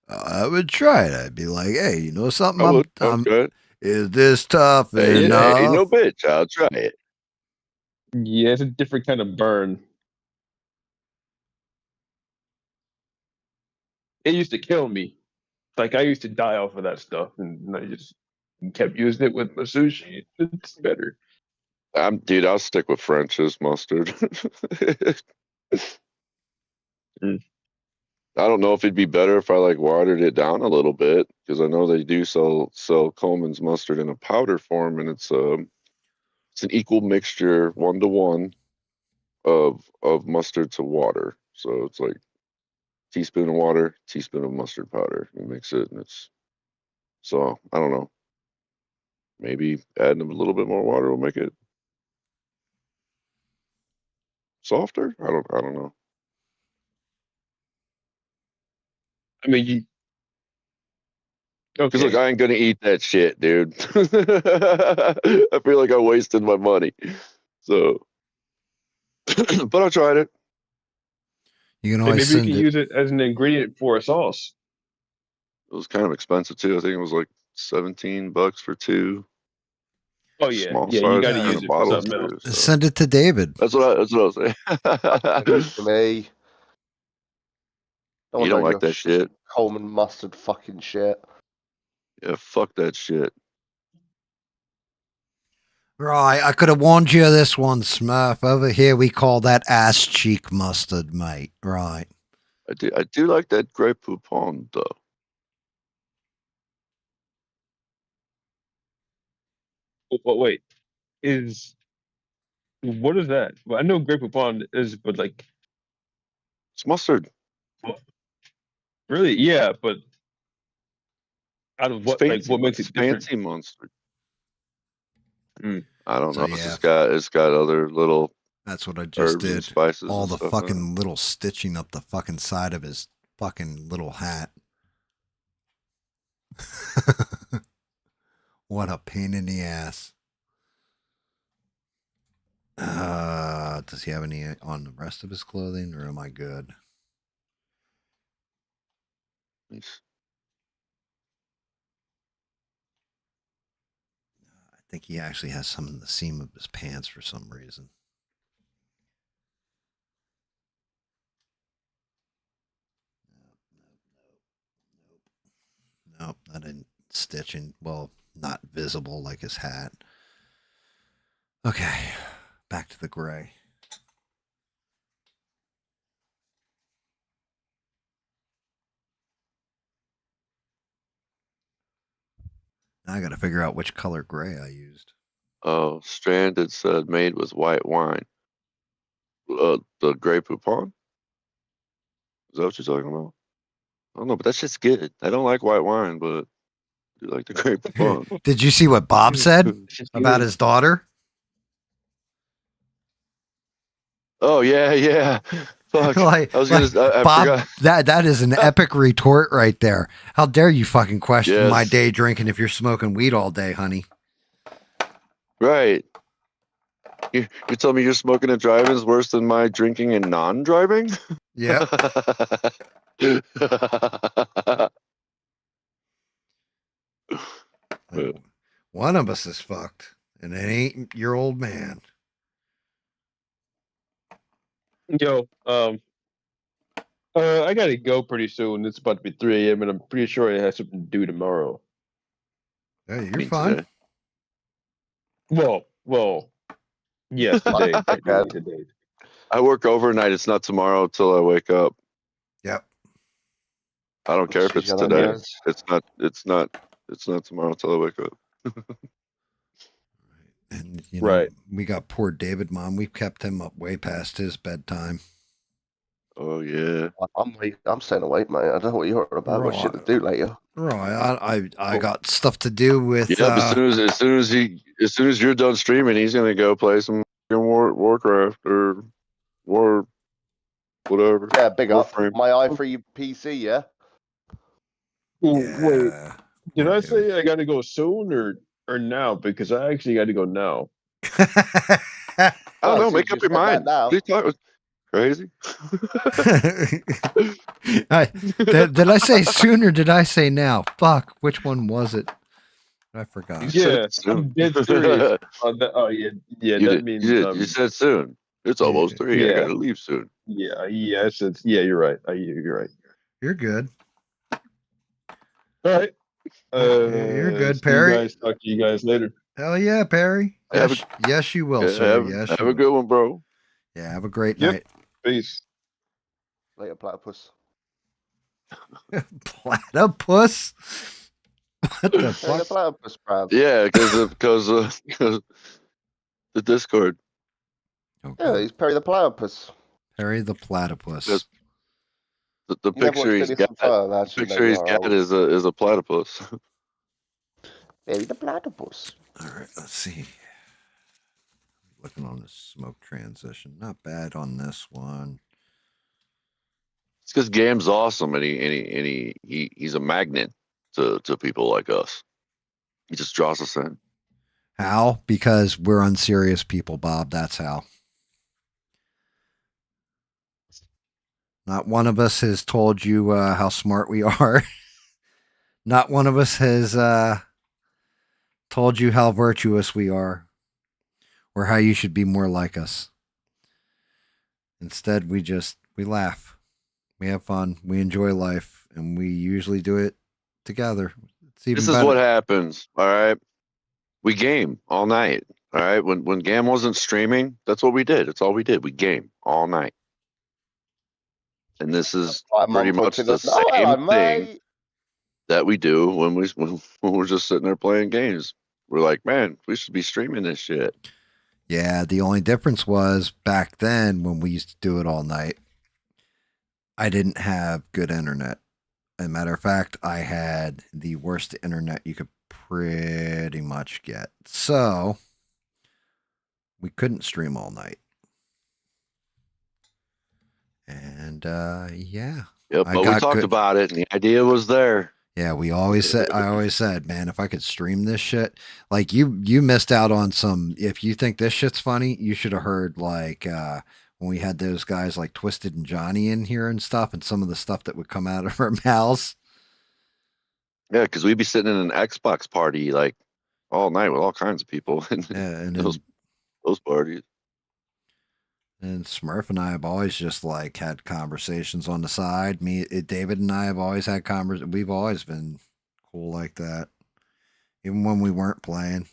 I would try it. I'd be like, hey, you know something? I would try it. Is this tough Hey, enough? hey, no bitch. I'll try it. Yeah, it's a different kind of burn. It used to kill me. Like I used to die off of that stuff, and I just kept using it with my sushi. It's better. Dude, I'll stick with French's mustard. Mm. I don't know if it'd be better if I like watered it down a little bit because I know they do sell Coleman's mustard in a powder form, and it's an equal mixture 1-to-1 of mustard to water. So it's like teaspoon of water, teaspoon of mustard powder. You mix it, and it's so I don't know. Maybe adding a little bit more water will make it softer. I don't know. I mean, you Because look, okay? I ain't gonna eat that shit, dude. I feel like I wasted my money. So, but I tried it. You can Hey, always maybe you send can it. use it as an ingredient for a sauce. It was kind of expensive too. I think it was like $17 for 2 Oh yeah, small yeah. You size got to kind use of it for bottles something too. else. So Send it to David. that's what I was Give it saying. to me. I You want don't no like your that shit? Coleman mustard fucking shit. Yeah, fuck that shit. Right, I could have warned you of this one, Smurf. Over here, we call that ass cheek mustard, mate. Right. I do like that Grey Poupon though. Wait, is what is that? Well, I know Grey Poupon is, but like, It's mustard. really, yeah. But out of It's what, like, fancy. what makes It's it different? fancy mustard. Mm. I don't So know. yeah, It's got other little that's what I just herbs and did. spices All and the stuff in it. fucking little stitching up the fucking side of his fucking little hat. What a pain in the ass. Does he have any on the rest of his clothing, or am I good? Nice. I think he actually has some in the seam of his pants for some reason. Nope, that didn't stitching. Well, not visible like his hat. Okay, back to the gray. Now I got to figure out which color gray I used. Oh, Stranded said made with white wine. The Grey Poupon? Is that what you're talking about? I don't know, but that shit's good. I don't like white wine, but I do like the Grey Poupon. Did you see what Bob said about his daughter? Oh yeah, yeah. Fuck. like, I was gonna. I Bob, forgot. that is an epic retort right there. How dare you fucking question my Yes. day drinking if you're smoking weed all day, honey? Right. You tell me you're smoking and driving is worse than my drinking and non-driving? Yep. One of us is fucked, and it ain't your old man. Yo, I gotta go pretty soon. It's about to be 3 a.m. and I'm pretty sure I have something to do tomorrow. Hey, I you're mean, fine. today. Well, yes, today, Okay. technically today. I work overnight. It's not tomorrow till I wake up. Yep. I don't care if She's it's gonna today. miss. It's not. It's not tomorrow till I wake up. And Right. we got poor David, Mom. We've kept him up way past his bedtime. Oh yeah. I'm staying awake, mate. I don't know what you're on about. I've got shit to Right. do later. Right. I got stuff to do with. Yep. As soon as you're done streaming, he's gonna go play some Warcraft or War, whatever. Yeah, big up. Warframe. My i3 PC, yeah? Ooh, wait, Yeah. did Poor I dude. say I gotta go soon or now? Because I actually got to go now. I don't know. so you Make up just your said that mind. now. What are you talking? Crazy. Did I say soon or did I say now? Fuck, which one was it? I forgot. You said Yeah, soon. I'm dead serious. Oh yeah, You that did. means You did. You said soon. It's almost 3. I yeah, gotta leave soon. yeah. I said yeah. You're right. You're right. You're good. All right. You're good, See Perry. you guys. Talk to you guys later. Hell yeah, Perry. Have Yes, you will, sir. Yes, have you a will. good one, bro. Yeah, have a great Yep. night. Peace. Later, platypus. Platypus? What the Hey, the fuck? platypus, bruv. Yeah, because the Discord. Yeah, Okay. he's Perry the platypus. Perry the platypus. Because the You never picture watched he's Phineas got, and Ferb, the actually, picture maybe he's are got old. is a platypus. Perry the platypus. All right, let's see. Looking on the smoke transition. Not bad on this one. It's because GAM's awesome, and he's a magnet to people like us. He just draws us in. How? Because we're unserious people, Bob. That's how. Not one of us has told you how smart we are. Not one of us has told you how virtuous we are or how you should be more like us. Instead, we laugh. We have fun. We enjoy life, and we usually do it together. It's even This is better. what happens. All right, we game all night. All right, when GAM wasn't streaming, that's what we did. It's all we did. We game all night, and this is Like, pretty Mum talks much to the us. Oh, hello, same thing mate. that we do when we're just sitting there playing games. We're like, man, we should be streaming this shit. Yeah, the only difference was back then when we used to do it all night, I didn't have good internet. As a matter of fact, I had the worst internet you could pretty much get. So we couldn't stream all night. And yeah. Yep, I but we got talked good- about it, and the idea was there. Yeah, I always said, man, if I could stream this shit, like you missed out on some. If you think this shit's funny, you should have heard like when we had those guys like Twisted and Johnny in here and stuff, and some of the stuff that would come out of our mouths. Yeah, because we'd be sitting in an Xbox party like all night with all kinds of people in And those parties. And Smurf and I have always just like had conversations on the side. David and I have always had conversations. We've always been cool like that. Even when we weren't playing,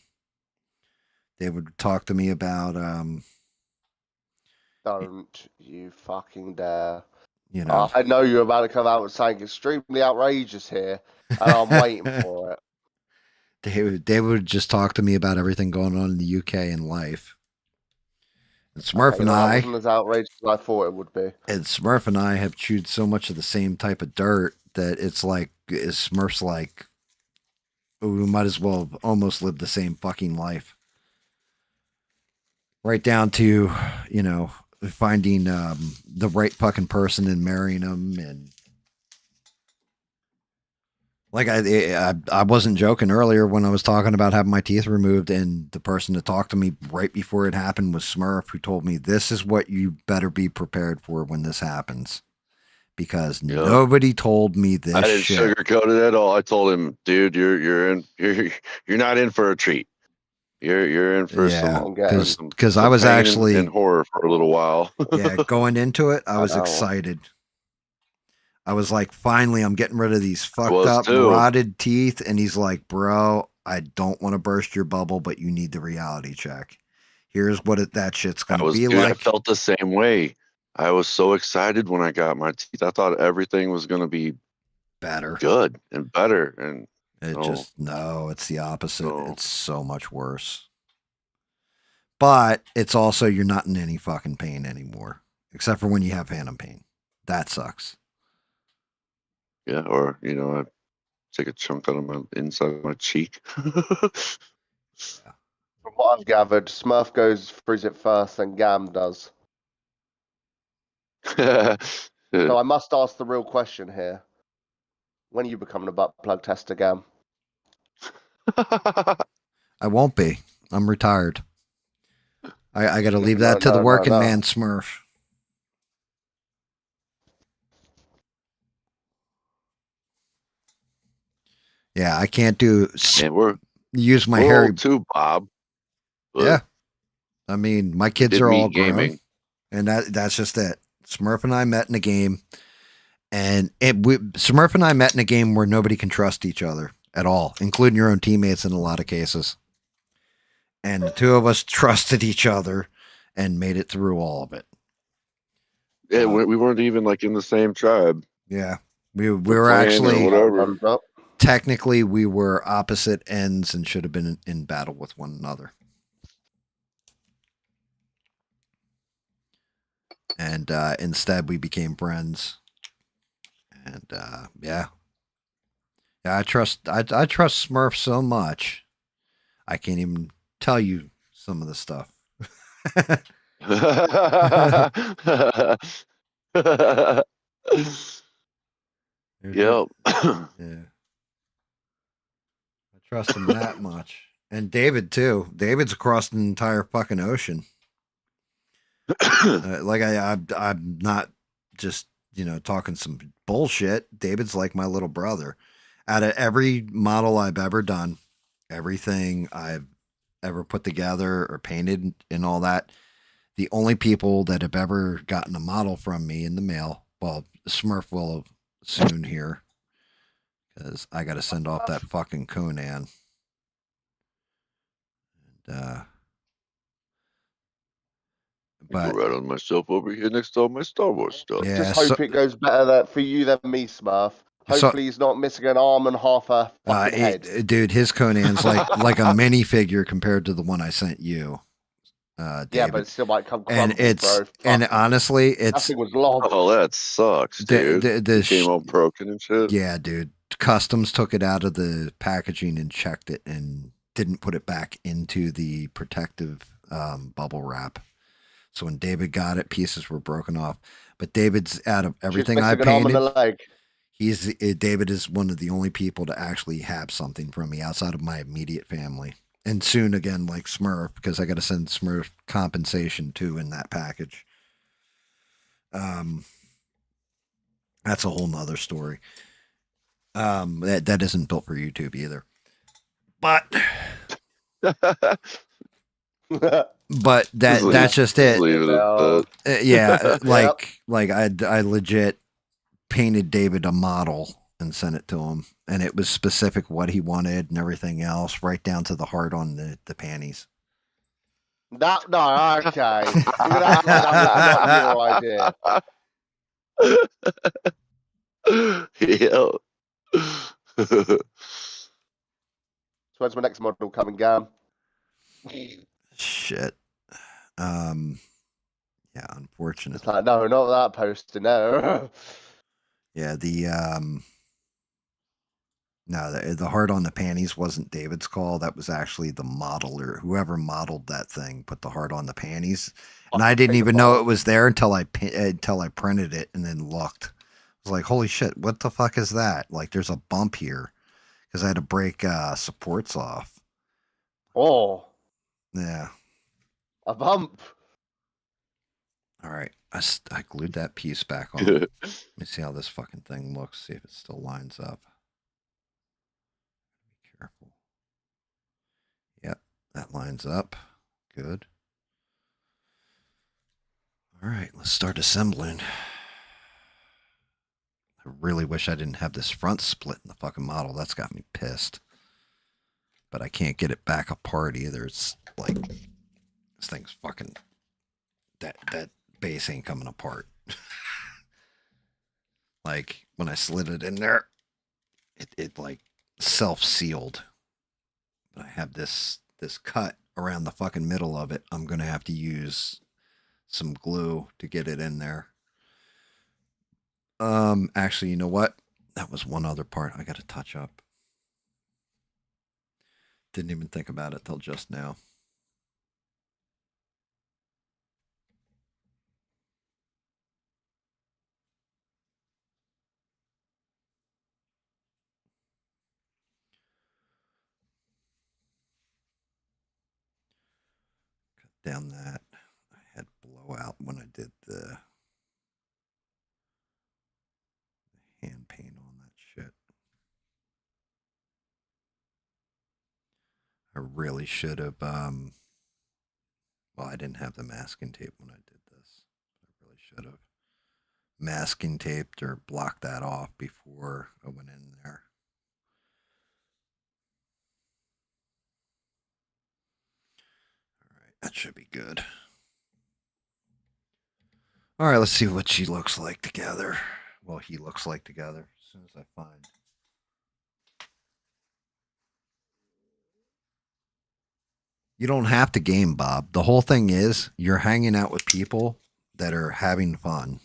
they would talk to me about, Don't you fucking dare. you know, I know you're about to come out with something extremely outrageous here, and I'm waiting for it. they would just talk to me about everything going on in the UK and life. And Smurf and That I, wasn't as outrageous as I thought it would be. and Smurf and I have chewed so much of the same type of dirt that it's like, Smurf's like, we might as well have almost lived the same fucking life. Right down to, you know, finding the right fucking person and marrying them. And like I wasn't joking earlier when I was talking about having my teeth removed, and the person that talked to me right before it happened was Smurf, who told me this is what you better be prepared for when this happens, because nobody told me this. I didn't shit. sugarcoat it at all. I told him, dude, you're not in for a treat. You're in for some because I was pain actually and horror for a little while. yeah, going into it, I was excited. I was like, finally, I'm getting rid of these fucked was up, too. rotted teeth. And he's like, bro, I don't want to burst your bubble, but you need the reality check. Here's what that shit's going to be Dude, like. I felt the same way. I was so excited when I got my teeth. I thought everything was going to be Better. good and better. And no, it's the opposite. No. It's so much worse. But it's also, you're not in any fucking pain anymore, except for when you have phantom pain. That sucks. Yeah, or, I take a chunk out of my inside of my cheek. From what I've gathered, Smurf goes through it first, then GAM does. So I must ask the real question here. When are you becoming a butt plug tester, GAM? I won't be. I'm retired. I got to leave that to the working man Smurf. Yeah, I can't use my hair too, Bob. Yeah, I mean, my kids are all gaming. grown, and that's just it. Smurf and I met in a game, and Smurf and I met in a game where nobody can trust each other at all, including your own teammates in a lot of cases. And the two of us trusted each other and made it through all of it. Yeah, we weren't even like in the same tribe. Yeah, we were actually whatever. Technically, we were opposite ends and should have been in battle with one another. And instead, we became friends. And yeah, I trust Smurf so much. I can't even tell you some of the stuff. Yep. Yeah. I trust him that much. And David too. David's across the entire fucking ocean. Like I'm not just, talking some bullshit. David's like my little brother. Out of every model I've ever done, everything I've ever put together or painted and all that, the only people that have ever gotten a model from me in the mail, well, Smurf will soon here, because I got to send off that fucking Conan. And, but right on myself over here next to all my Star Wars stuff. Yeah, just hope it goes better for you than me, Smurf. Hopefully he's not missing an arm and half a fucking head. Dude, his Conan's like a minifigure compared to the one I sent you. David. Yeah, but it still might come crumpled, bro. And honestly, that thing was long. Oh, that sucks, dude. It came all broken and shit. Yeah, dude. Customs took it out of the packaging and checked it and didn't put it back into the protective bubble wrap. So when David got it, pieces were broken off. But David's out of everything I painted. David is one of the only people to actually have something from me outside of my immediate family. And soon again, like Smurf, because I got to send Smurf compensation too in that package. That's a whole nother story. That isn't built for YouTube either. But that's just it. Yeah, like I legit painted David a model and sent it to him, and it was specific what he wanted and everything else, right down to the heart on the panties. No, okay. You're gonna act like that was not your idea. Yeah. So when's my next model coming, GAM? Shit. Yeah, unfortunate. It's like, no, not that poster, no. Yeah, the heart on the panties wasn't David's call. That was actually the modeler. Whoever modeled that thing put the heart on the panties. And I didn't even know it was there until I printed it and then looked. I was like, holy shit, what the fuck is that? Like, there's a bump here. Because I had to break supports off. Oh. Yeah. A bump. All right. I glued that piece back on. Let me see how this fucking thing looks. See if it still lines up. Be careful. Yep, that lines up. Good. All right, let's start assembling. I really wish I didn't have this front split in the fucking model. That's got me pissed. But I can't get it back apart either. It's like this thing's fucking that base ain't coming apart. Like when I slid it in there, it like self-sealed. But I have this cut around the fucking middle of it. I'm gonna have to use some glue to get it in there. Actually, you know what? That was one other part I gotta touch up. Didn't even think about it till just now. Cut down that. I had blowout when I did the hand paint on that shit. I really should have well, I didn't have the masking tape when I did this. I really should have masking taped or blocked that off before I went in there. All right, that should be good. All right, let's see what she looks like together. Well, he looks like together as soon as I find. You don't have to game, Bob. The whole thing is you're hanging out with people that are having fun.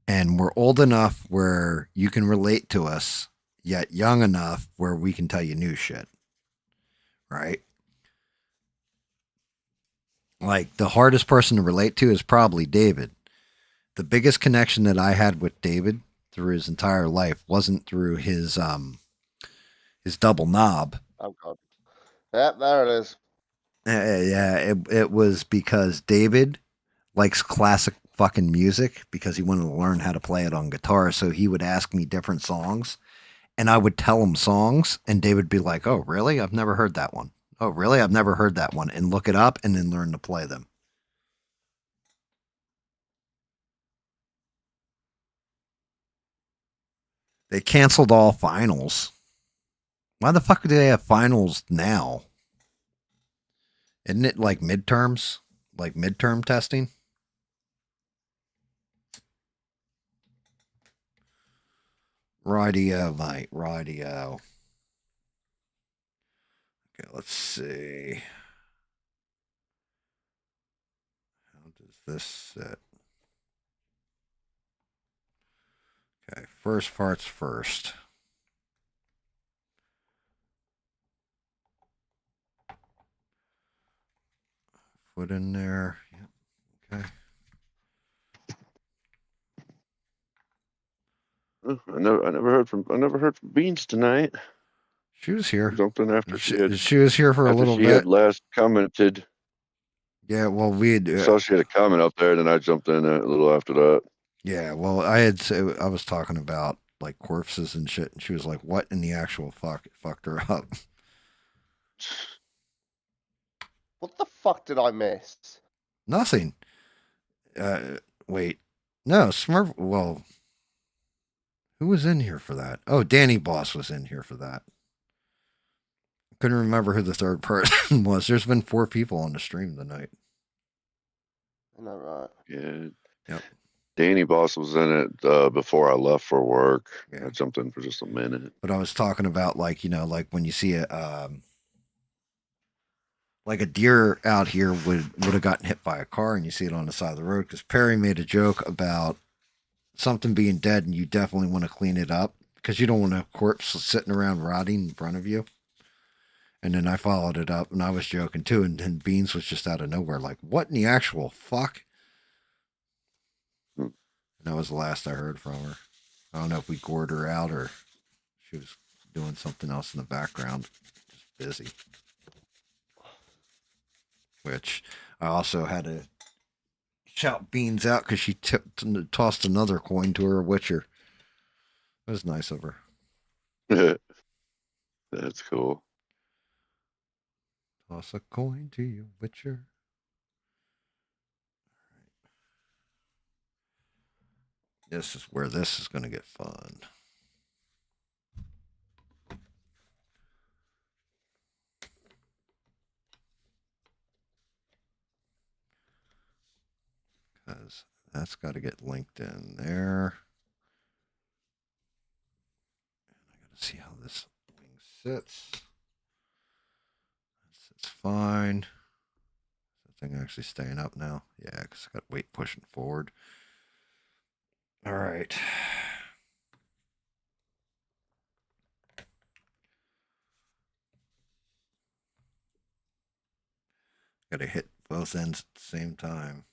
And we're old enough where you can relate to us, yet young enough where we can tell you new shit. Right? Like the hardest person to relate to is probably David. The biggest connection that I had with David through his entire life wasn't through his double knob. Oh god. Yep, there it is. Yeah, it was because David likes classic fucking music because he wanted to learn how to play it on guitar. So he would ask me different songs and I would tell him songs and David would be like, oh, really? I've never heard that one. Oh, really? I've never heard that one. And look it up and then learn to play them. They canceled all finals. Why the fuck do they have finals now? Isn't it like midterms? Like midterm testing? Rightio, mate. Rightio. Okay, let's see. How does this sit? Okay, first part's first. Foot in there. Yep. Okay. I never heard from Beans tonight. She was here. Something after She was here for a little bit. Had last commented. Yeah, well, we had. Saw she had a comment up there, then I jumped in a little after that. Yeah, well, I was talking about like corpses and shit, and she was like, "What in the actual fuck?" It fucked her up. What the fuck did I miss? Nothing. Wait, no, Smurf. Well, who was in here for that? Oh, Danny Boss was in here for that. Couldn't remember who the third person was. There's been 4 people on the stream tonight. Isn't that right? Yeah. Yep. Danny Boss was in it before I left for work. Yeah. I jumped in for just a minute. But I was talking about like when you see like a deer out here would have gotten hit by a car and you see it on the side of the road because Perry made a joke about something being dead and you definitely want to clean it up because you don't want a corpse sitting around rotting in front of you. And then I followed it up and I was joking too. And then Beans was just out of nowhere like, what in the actual fuck? And that was the last I heard from her. I don't know if we gored her out or she was doing something else in the background. Just busy. Which I also had to shout Beans out because she tossed another coin to her Witcher. It was nice of her. That's cool. Toss a coin to your Witcher. This is where this is going to get fun. Because that's got to get linked in there. And I got to see how this wing sits. It sits fine. Is that thing actually staying up now? Yeah, because I got weight pushing forward. All right. Got to hit both ends at the same time.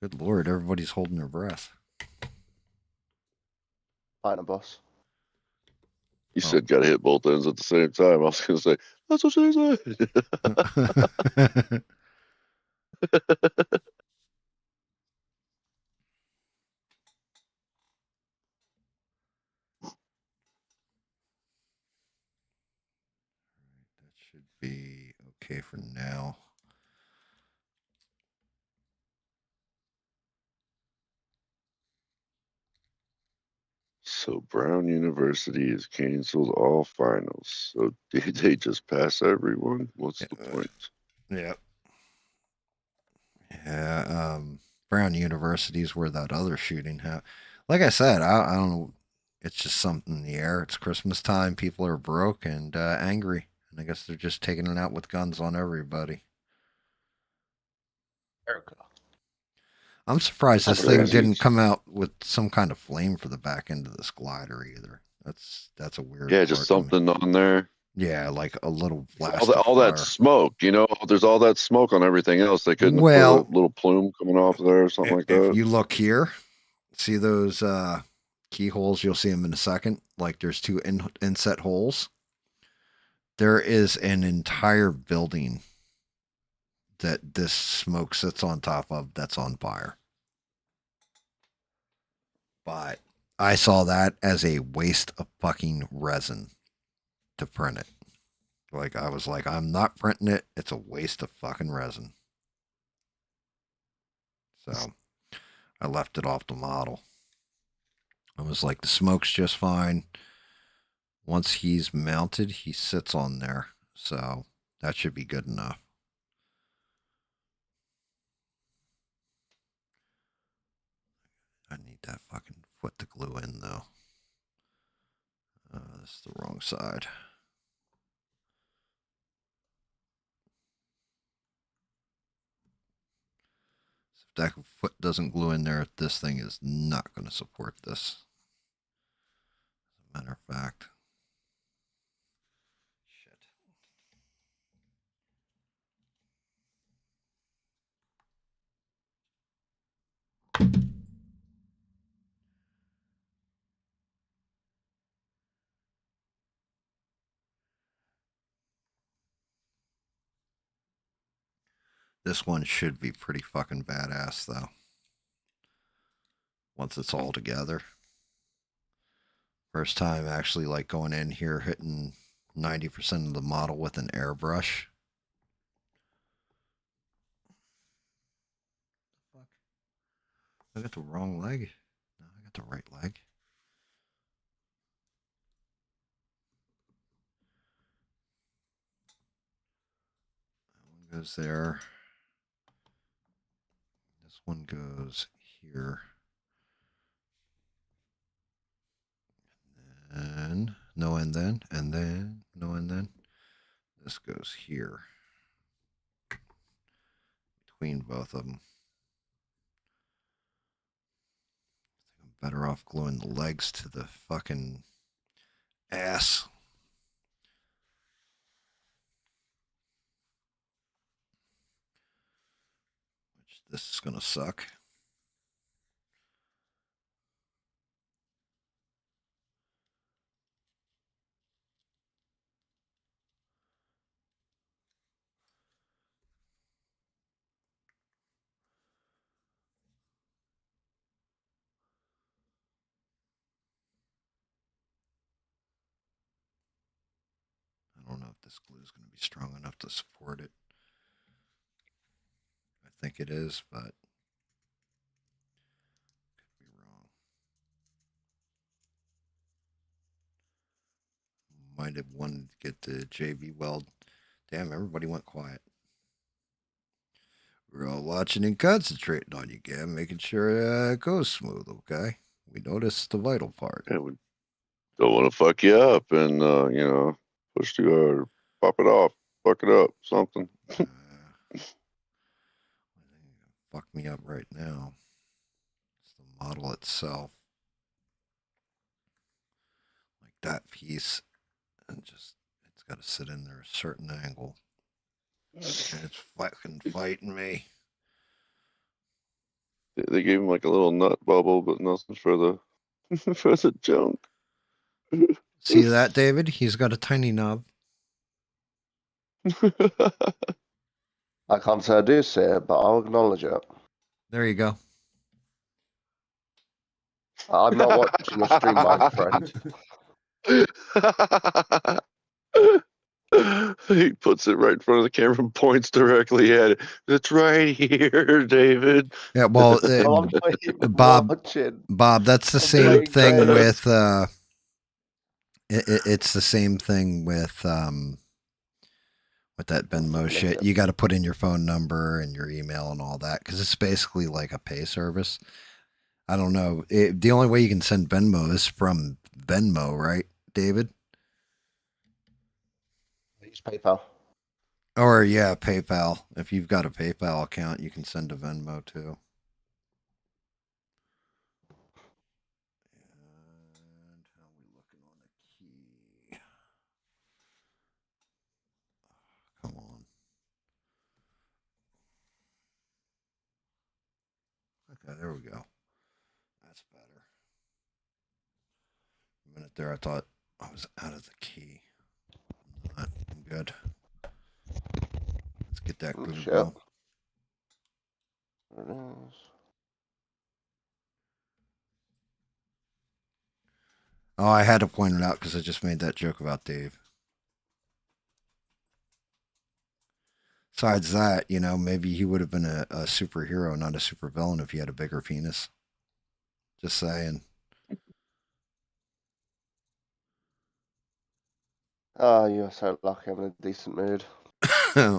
Good Lord, everybody's holding their breath. Fighting boss. You Oh. said got to hit both ends at the same time. I was going to say, that's what she said. That should be okay for now. So Brown University has canceled all finals. So did they just pass everyone? What's the point? Yeah. Yeah. Brown University is where that other shooting happened. Like I said, I don't know. It's just something in the air. It's Christmas time. People are broke and angry. And I guess they're just taking it out with guns on everybody. America. I'm surprised this That's thing crazy. didn't come out with some kind of flame for the back end of this glider either. That's a weird Yeah, part just to me. something on there. Yeah, like a little blast All of that fire. smoke, you know, there's all that smoke on everything else. They couldn't have put Well, a little plume coming off there or something like if that. you look here, see those keyholes? You'll see them in a second. Like there's two inset holes. There is an entire building that this smoke sits on top of that's on fire. But I saw that as a waste of fucking resin to print it. Like I was like, I'm not printing it. It's a waste of fucking resin. So I left it off the model. I was like, the smoke's just fine. Once he's mounted, he sits on there. So that should be good enough. I need that fucking foot to glue in though. That's the wrong side. So if that foot doesn't glue in there, this thing is not going to support this. As a matter of fact. Shit. This one should be pretty fucking badass though. Once it's all together. First time actually like going in here hitting 90% of the model with an airbrush. Fuck. I got the wrong leg. No, I got the right leg. That one goes there. This one goes here. And no and then, no and then. This goes here. Between both of them. I think I'm better off gluing the legs to the fucking ass. Which this is gonna suck. this glue is going to be strong enough to support it. I think it is, but could be wrong. Might have wanted to get the JV weld. Damn, everybody went quiet. We're all watching and concentrating on you, Gam, making sure it goes smooth, okay? We know this is the vital part. Yeah, we don't want to fuck you up and, push too hard. Pop it off. Fuck it up. Something. Fuck me up right now. It's the model itself. Like that piece. And just, it's got to sit in there a certain angle. And it's fucking fighting me. They gave him like a little nut bubble, but nothing for the for the junk. See that, David? He's got a tiny knob. I can't say I do see it, but I'll acknowledge it. There you go. I'm not watching your stream, my friend. He puts it right in front of the camera and points directly at it. It's right here, David. Yeah, well, Well, I'm not even Bob, watching. Bob, that's the I'm same playing thing games. with it's the same thing with that Venmo shit. You got to put in your phone number and your email and all that because it's basically like a pay service. I don't know. The only way you can send Venmo is from Venmo, right, David? Use PayPal. Or yeah, PayPal. If you've got a PayPal account, you can send a Venmo too. And how are we looking on the key? Come on. Okay, there we go. That's better. A minute there, I thought I was out of the key. I'm not. I'm good. Let's get that Oh, glue shit. going. There it is. Oh, I had to point it out because I just made that joke about Dave. Besides that, maybe he would have been a superhero, not a supervillain, if he had a bigger penis. Just saying. Oh, you're so lucky. I'm in a decent mood.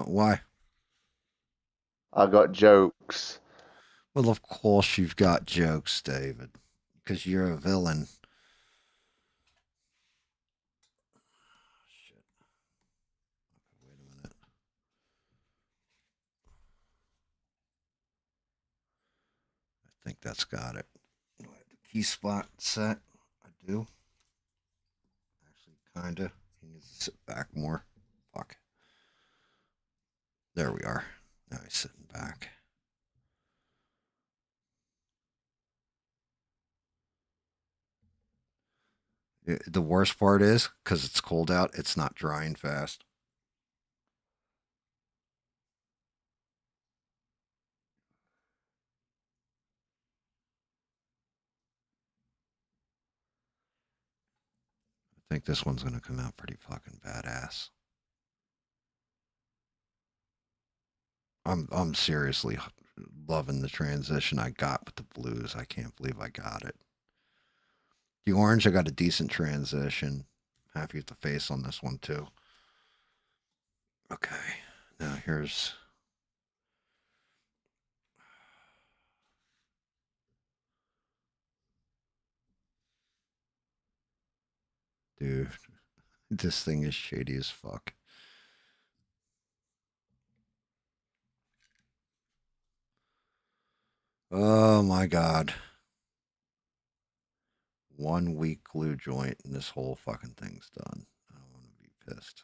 Why? I got jokes. Well, of course you've got jokes, David, because you're a villain. Shit. Wait a minute. I think that's got it. Do I have the key spot set? I do. Actually, kinda. He needs to sit back more. Fuck. There we are. Now he's sitting back. The worst part is, because it's cold out, it's not drying fast. I think this one's going to come out pretty fucking badass. I'm seriously loving the transition I got with the blues. I can't believe I got it. The orange, I got a decent transition. Happy with the face on this one too. Okay, now here's... Dude, this thing is shady as fuck. Oh my god. 1 week glue joint and this whole fucking thing's done. I want to be pissed.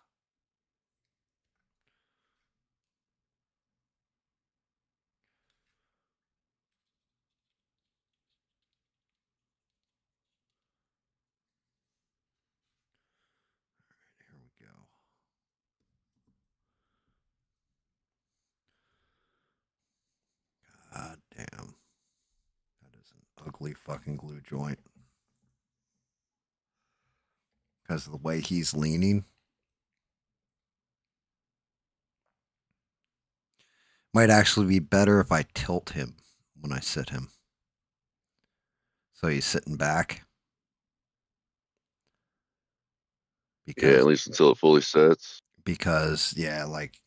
All right, here we go. God damn. That is an ugly fucking glue joint. Because of the way he's leaning. Might actually be better if I tilt him when I sit him. So he's sitting back. Yeah, at least until it fully sets. Because yeah, like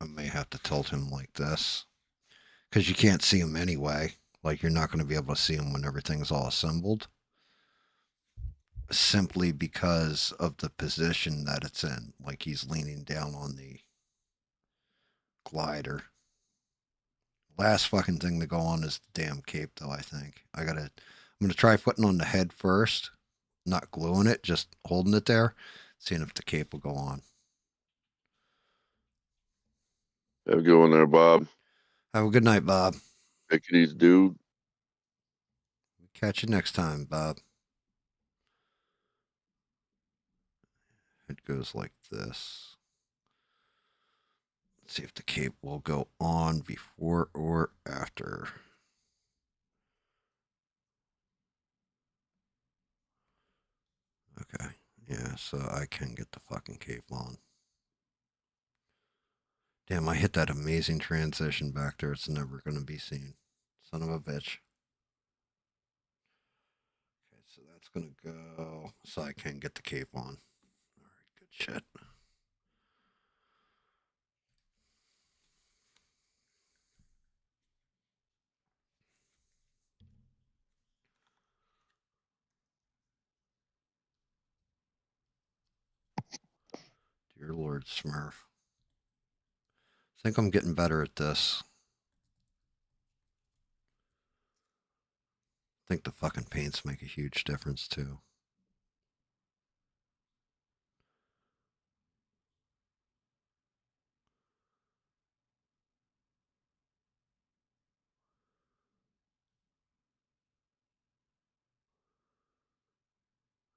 I may have to tilt him like this. Because you can't see him anyway. Like you're not going to be able to see him when everything's all assembled. Simply because of the position that it's in. Like he's leaning down on the glider. Last fucking thing to go on is the damn cape, though. I'm gonna try putting on the head first, not gluing it, just holding it there, seeing if the cape will go on. Have a good one there, Bob. Have a good night, Bob. Take it easy, dude. Catch you next time, Bob. It goes like this. Let's see if the cape will go on before or after. Okay. Yeah, so I can get the fucking cape on. Damn, I hit that amazing transition back there. It's never going to be seen. Son of a bitch. Okay, so that's going to go so I can get the cape on. All right, good shit. Dear Lord Smurf. I think I'm getting better at this. I think the fucking paints make a huge difference too.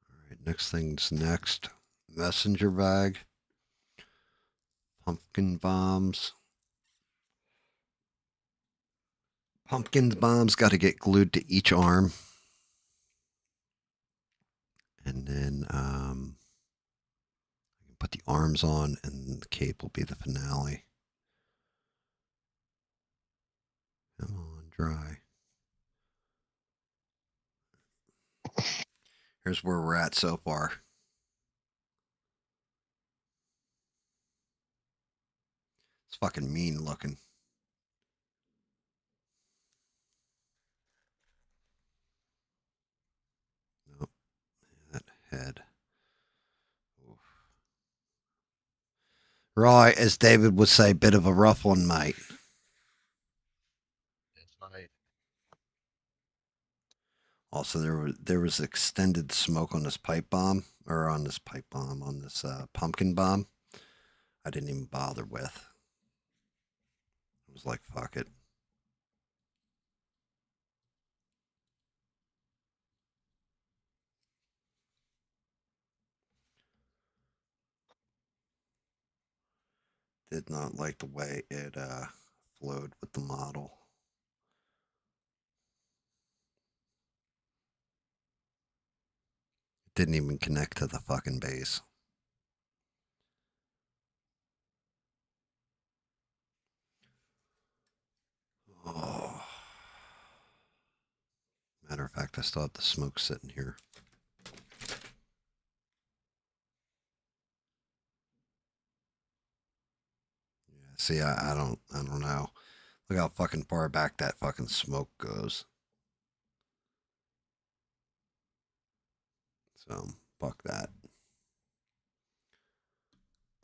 All right, next thing's next. Messenger bag. Pumpkin bombs. Pumpkin bombs got to get glued to each arm. And then put the arms on, and the cape will be the finale. Come on, dry. Here's where we're at so far. It's fucking mean looking. Nope. That head. Oof. Right, as David would say, bit of a rough one, mate. Also, there was extended smoke on this pipe bomb, or on this pipe bomb, on this pumpkin bomb. I didn't even bother with. It was like, fuck it. Did not like the way it flowed with the model. It didn't even connect to the fucking base. Oh. Matter of fact, I still have the smoke sitting here. Yeah, see, I don't know. Look how fucking far back that fucking smoke goes. So, fuck that.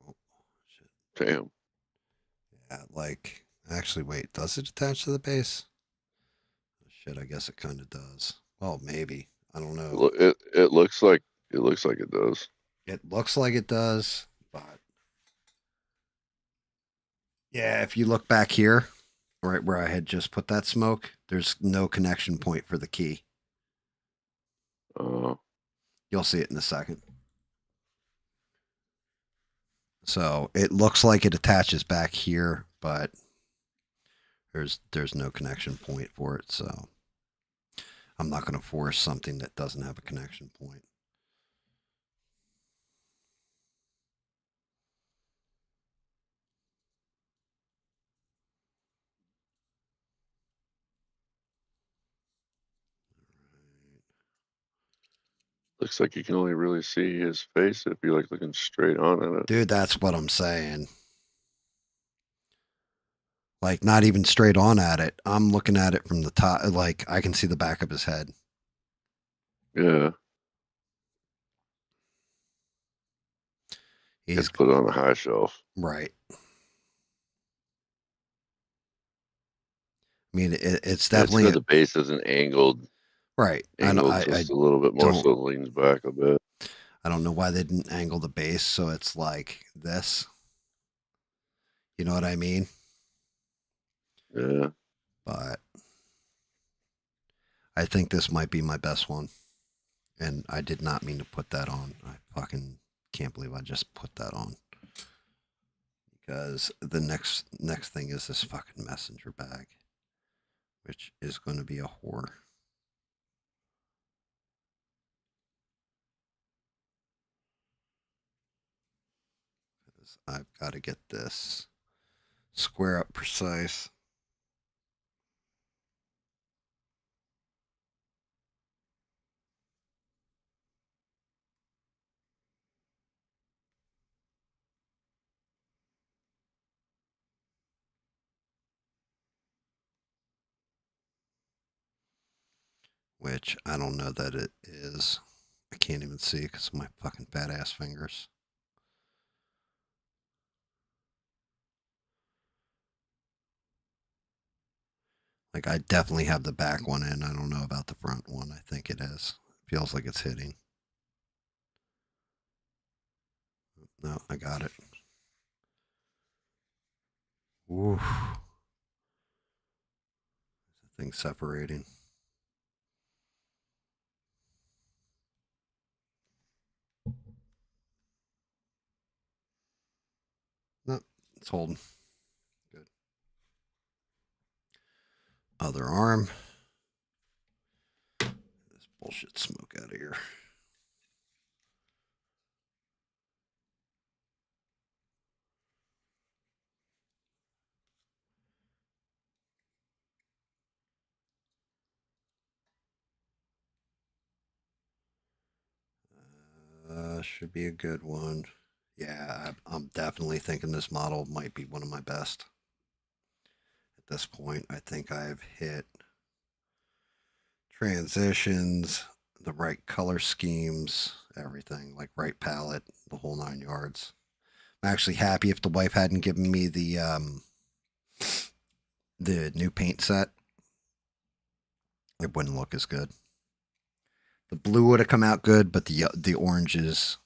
Oh, shit. Damn. Yeah, like, actually, wait, does it attach to the base? Oh, shit, I guess it kind of does. Well, maybe. I don't know. It looks like it does. It looks like it does, but yeah, if you look back here, right where I had just put that smoke, there's no connection point for the key. You'll see it in a second. So it looks like it attaches back here, but there's no connection point for it. So I'm not going to force something that doesn't have a connection point. Looks like you can only really see his face if you're like looking straight on at it. Dude, that's what I'm saying. Like, not even straight on at it. I'm looking at it from the top. Like, I can see the back of his head. Yeah. He's It's put it on a high shelf. right. I mean, it's And it's definitely because the base isn't angled. right. Angled just a little bit more, so it leans back a bit. I don't know why they didn't angle the base so it's like this. You know what I mean? Yeah. But I think this might be my best one. And I did not mean to put that on. I fucking can't believe I just put that on. Because the next thing is this fucking messenger bag, which is going to be a whore. Because I've got to get this square up precise. Which I don't know that it is. I can't even see because of my fucking fat ass fingers. Like, I definitely have the back one in. I don't know about the front one. I think it is. Feels like it's hitting. No, I got it. Oof. The thing's separating. No, it's holding. Good. Other arm. This bullshit smoke out of here. Should be a good one. Yeah, I'm definitely thinking this model might be one of my best. At this point, I think I've hit transitions, the right color schemes, everything, like right palette, the whole 9 yards. I'm actually happy if the wife hadn't given me the new paint set. It wouldn't look as good. The blue would have come out good, but the oranges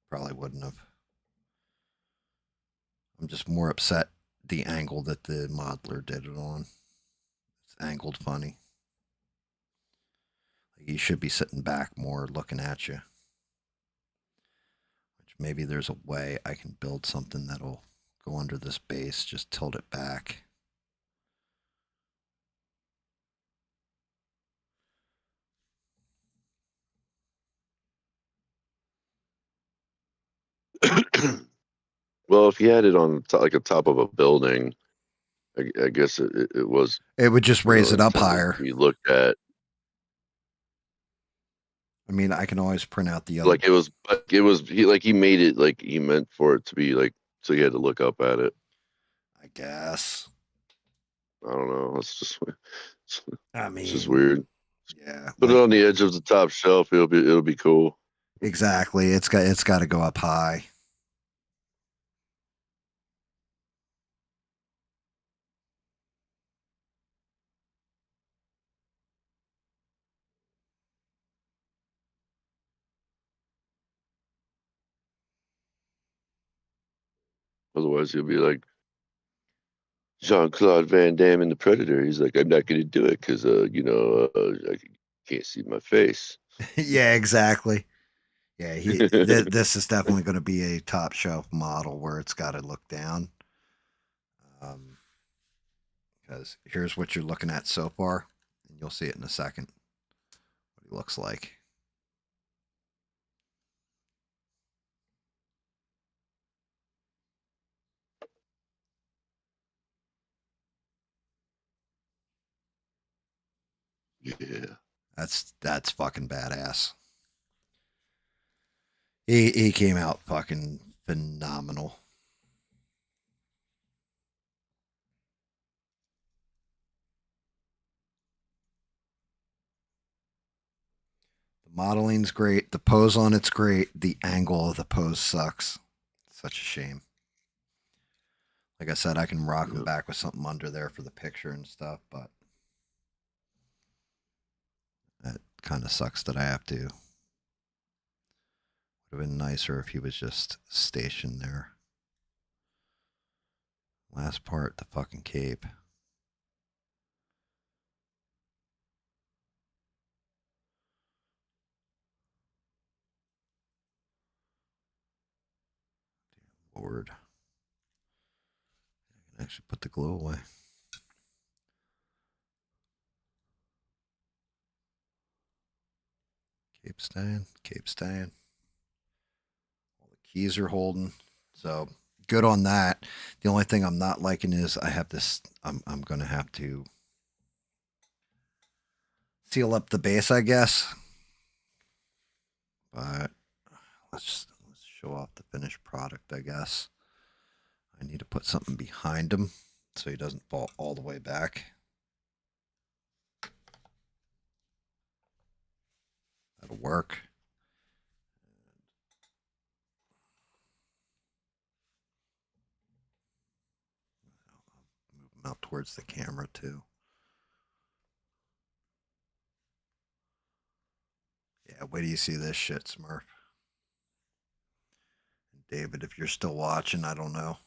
probably wouldn't have. I'm just more upset the angle that the modeler did it on. It's angled funny. Like, you should be sitting back more looking at you. Which maybe there's a way I can build something that'll go under this base, just tilt it back. Well, if you had it on like a top of a building, I guess it was. It would just raise it up higher. You looked at. I mean, I can always print out the other. Like he made it like he meant for it to be like, so you had to look up at it. I guess. I don't know. It's just weird. Yeah. Put it on the edge of the top shelf. It'll be cool. Exactly. It's got to go up high. Otherwise, you'll be like Jean-Claude Van Damme in The Predator. He's like, I'm not going to do it because, I can't see my face. Yeah, exactly. Yeah, this is definitely going to be a top shelf model where it's got to look down. Because here's what you're looking at so far, and you'll see it in a second. What he looks like. Yeah. That's fucking badass. He came out fucking phenomenal. The modeling's great. The pose on it's great. The angle of the pose sucks. Such a shame. Like I said, I can rock him back with something under there for the picture and stuff, but that kind of sucks that I have to. Would have been nicer if he was just stationed there. Last part, the fucking cape. Dear Lord. I can actually put the glue away. Cape staying, cape staying. All the keys are holding. So good on that. The only thing I'm not liking is I have this, I'm going to have to seal up the base, I guess. But let's show off the finished product, I guess. I need to put something behind him so he doesn't fall all the way back. That'll work. Move him out towards the camera too. Yeah, wait till you see this shit, Smurf. David, if you're still watching, I don't know.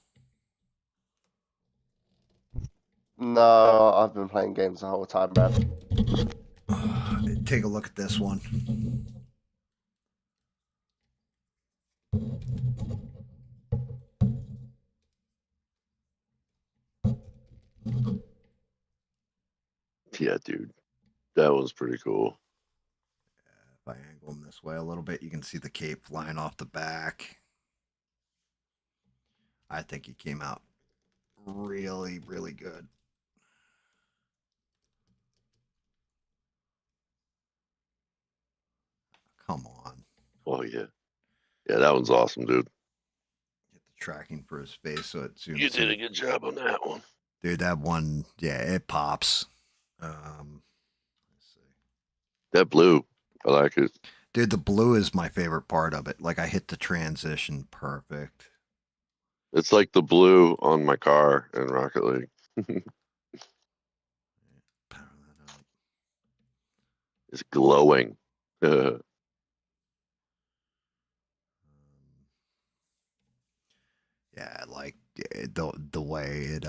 No, I've been playing games the whole time, bro. Take a look at this one. Yeah, dude. That was pretty cool. If I angle him this way a little bit, you can see the cape flying off the back. I think he came out really, really good. Come on. Oh, yeah. Yeah, that one's awesome, dude. Get the tracking for his face so it zooms You did a in. good job on that one. Dude, that one, yeah, it pops. Let's see. That blue, I like it. Dude, the blue is my favorite part of it. Like I hit the transition perfect. It's like the blue on my car in Rocket League. Power that up. It's glowing. Yeah, like the way it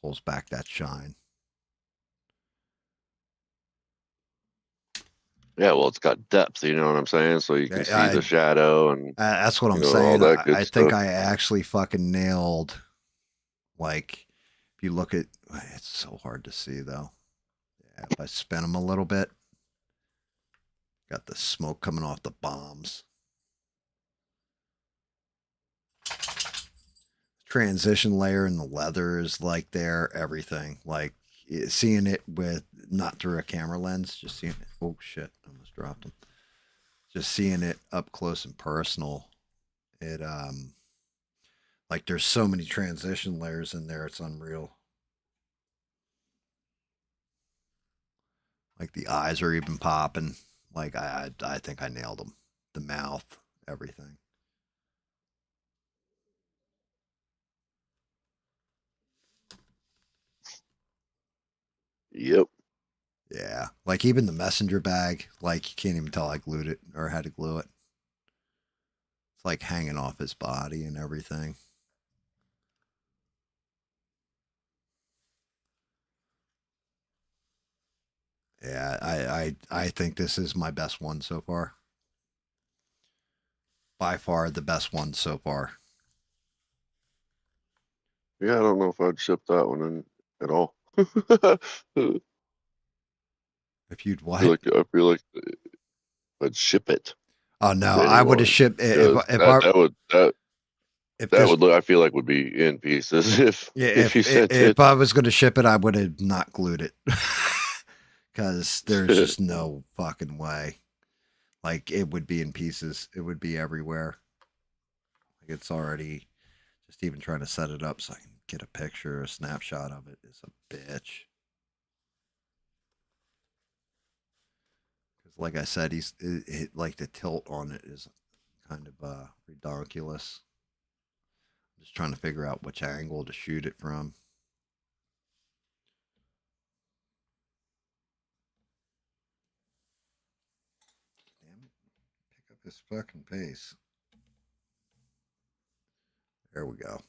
pulls back that shine. Yeah, well, it's got depth, you know what I'm saying? So you can see the shadow and that's what I'm all saying. that good I think stuff. I actually fucking nailed. Like, if you look at, it's so hard to see though. Yeah, if I spin them a little bit, got the smoke coming off the bombs. Transition layer and the leather is like there, everything. Like seeing it with not through a camera lens, just seeing it. Oh shit, I almost dropped them. Just seeing it up close and personal. It like there's so many transition layers in there, it's unreal. Like the eyes are even popping. Like I think I nailed them. The mouth, everything. Yep. Yeah, like even the messenger bag, like you can't even tell I glued it or had to glue it. It's like hanging off his body and everything. Yeah, I think this is my best one so far. By far the best one so far. Yeah, I don't know if I'd ship that one in at all. If you'd what? I feel like I'd ship it. Oh no, to I would have anyone, shipped because if that this would look. I feel like would be in pieces if yeah if you sent if it. I was going to ship it, I would have not glued it because there's just no fucking way. Like it would be in pieces. It would be everywhere. Like it's already just even trying to set it up so I can get a picture, a snapshot of it is a bitch. Because like I said, like the tilt on it is kind of redonkulous. I'm just trying to figure out which angle to shoot it from. Damn it. Pick up his fucking pace. There we go.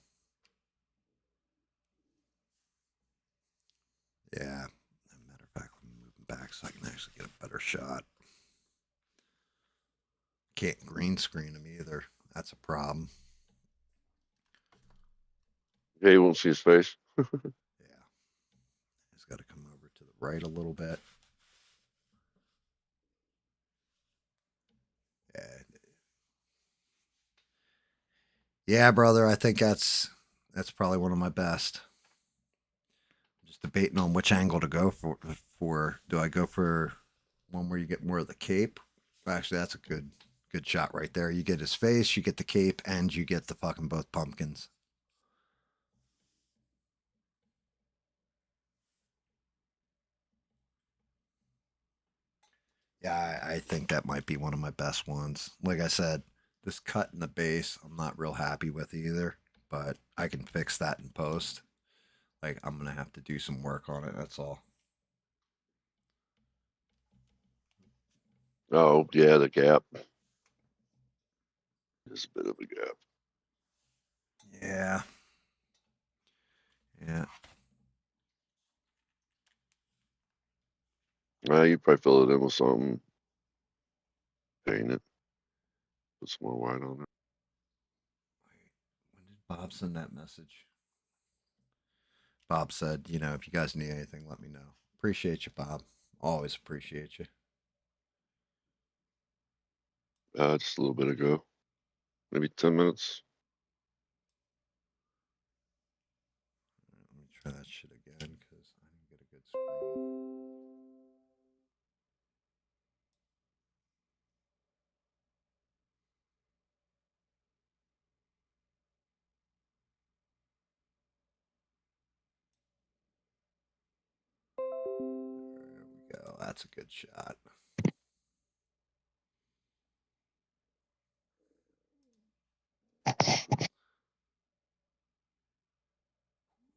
Yeah. As a matter of fact, let me move him back so I can actually get a better shot. Can't green screen him either. That's a problem. Yeah, you won't see his face. Yeah. He's got to come over to the right a little bit. Yeah. Yeah, brother. I think that's probably one of my best. I'm just debating on which angle to go for. Do I go for one where you get more of the cape? Actually, that's a good shot right there. You get his face, you get the cape, and you get the fucking both pumpkins. Yeah, I think that might be one of my best ones. Like I said, this cut in the base, I'm not real happy with either, but I can fix that in post. Like, I'm going to have to do some work on it, that's all. Oh, yeah, the gap. There's a bit of a gap. Yeah. Yeah. You probably fill it in with something. Paint it. Put some more white on it. When did Bob send that message? Bob said, you know, if you guys need anything, let me know. Appreciate you, Bob. Always appreciate you. Just a little bit ago. Maybe 10 minutes. Let me try that shit again because I didn't get a good screen. There we go. That's a good shot.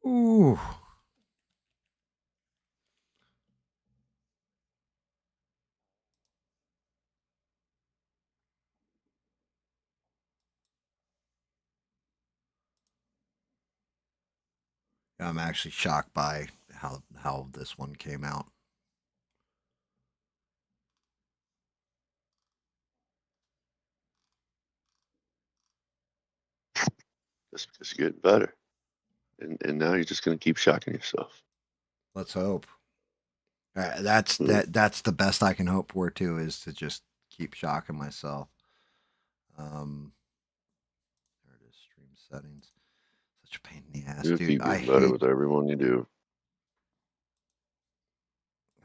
Ooh. I'm actually shocked by how this one came out. Just because you're getting better. And now you're just going to keep shocking yourself. Let's hope. That's the best I can hope for too, is to just keep shocking myself. There it is, stream settings. Such a pain in the ass, You'll dude. keep I getting better hate. with everyone you do.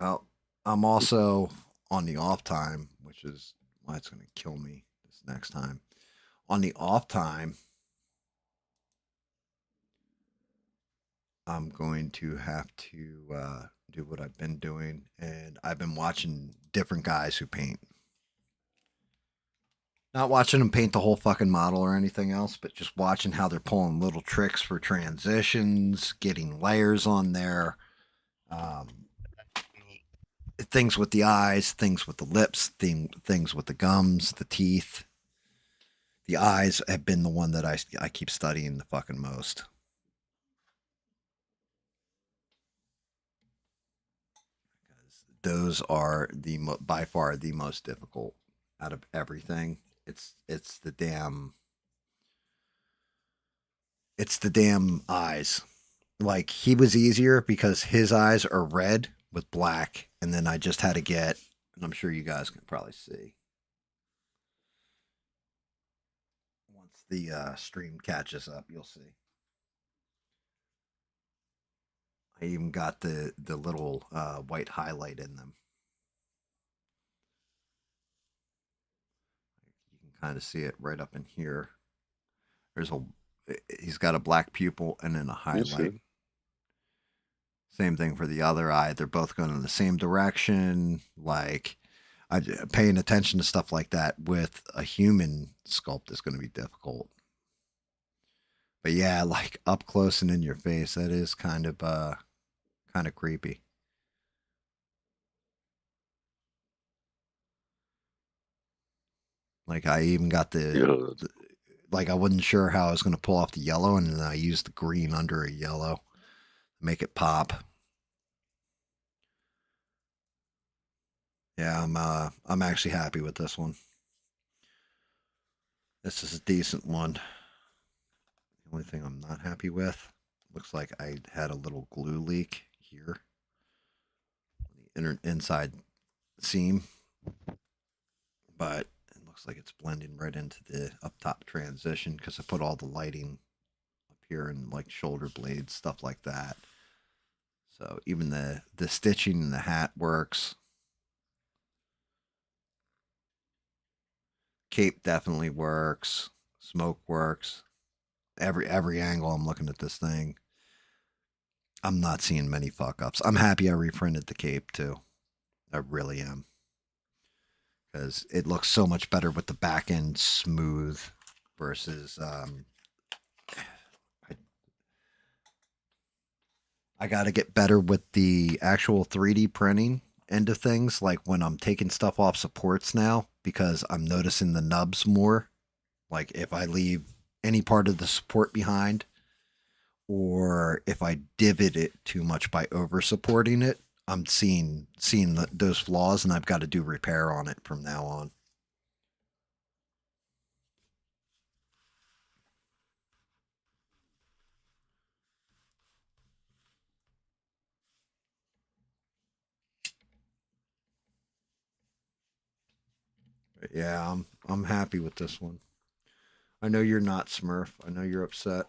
Well, I'm also on the off time, which is why it's going to kill me this next time. On the off time, I'm going to have to do what I've been doing, and I've been watching different guys who paint. Not watching them paint the whole fucking model or anything else, but just watching how they're pulling little tricks for transitions, getting layers on there, things with the eyes, things with the lips, things with the gums, the teeth. The eyes have been the one that I keep studying the fucking most. Those are by far the most difficult out of everything. It's the damn eyes. Like, he was easier because his eyes are red with black, and then I just had to get, and I'm sure you guys can probably see once the stream catches up, you'll see. I even got the little white highlight in them. kind of see it right up in here. He's got a black pupil and then a highlight. good. Same thing for the other eye. They're both going in the same direction. Like, paying attention to stuff like that with a human sculpt is going to be difficult. But yeah, like up close and in your face, that is kind of creepy. Like I even got like I wasn't sure how I was going to pull off the yellow, and then I used the green under a yellow, make it pop. Yeah, I'm actually happy with this one. This is a decent one. The only thing I'm not happy with, looks like I had a little glue leak here, the inside seam, but it looks like it's blending right into the up top transition because I put all the lighting up here and like shoulder blades, stuff like that. So even the stitching in the hat works. Cape definitely works. Smoke works. Every angle I'm looking at this thing, I'm not seeing many fuck ups. I'm happy I reprinted the cape too. I really am. Because it looks so much better with the back end smooth versus I got to get better with the actual 3D printing end of things, like when I'm taking stuff off supports now, because I'm noticing the nubs more. Like if I leave any part of the support behind, or if I divot it too much by over supporting it, I'm seeing those flaws, and I've got to do repair on it from now on. But yeah, I'm happy with this one. I know you're not, Smurf. I know you're upset.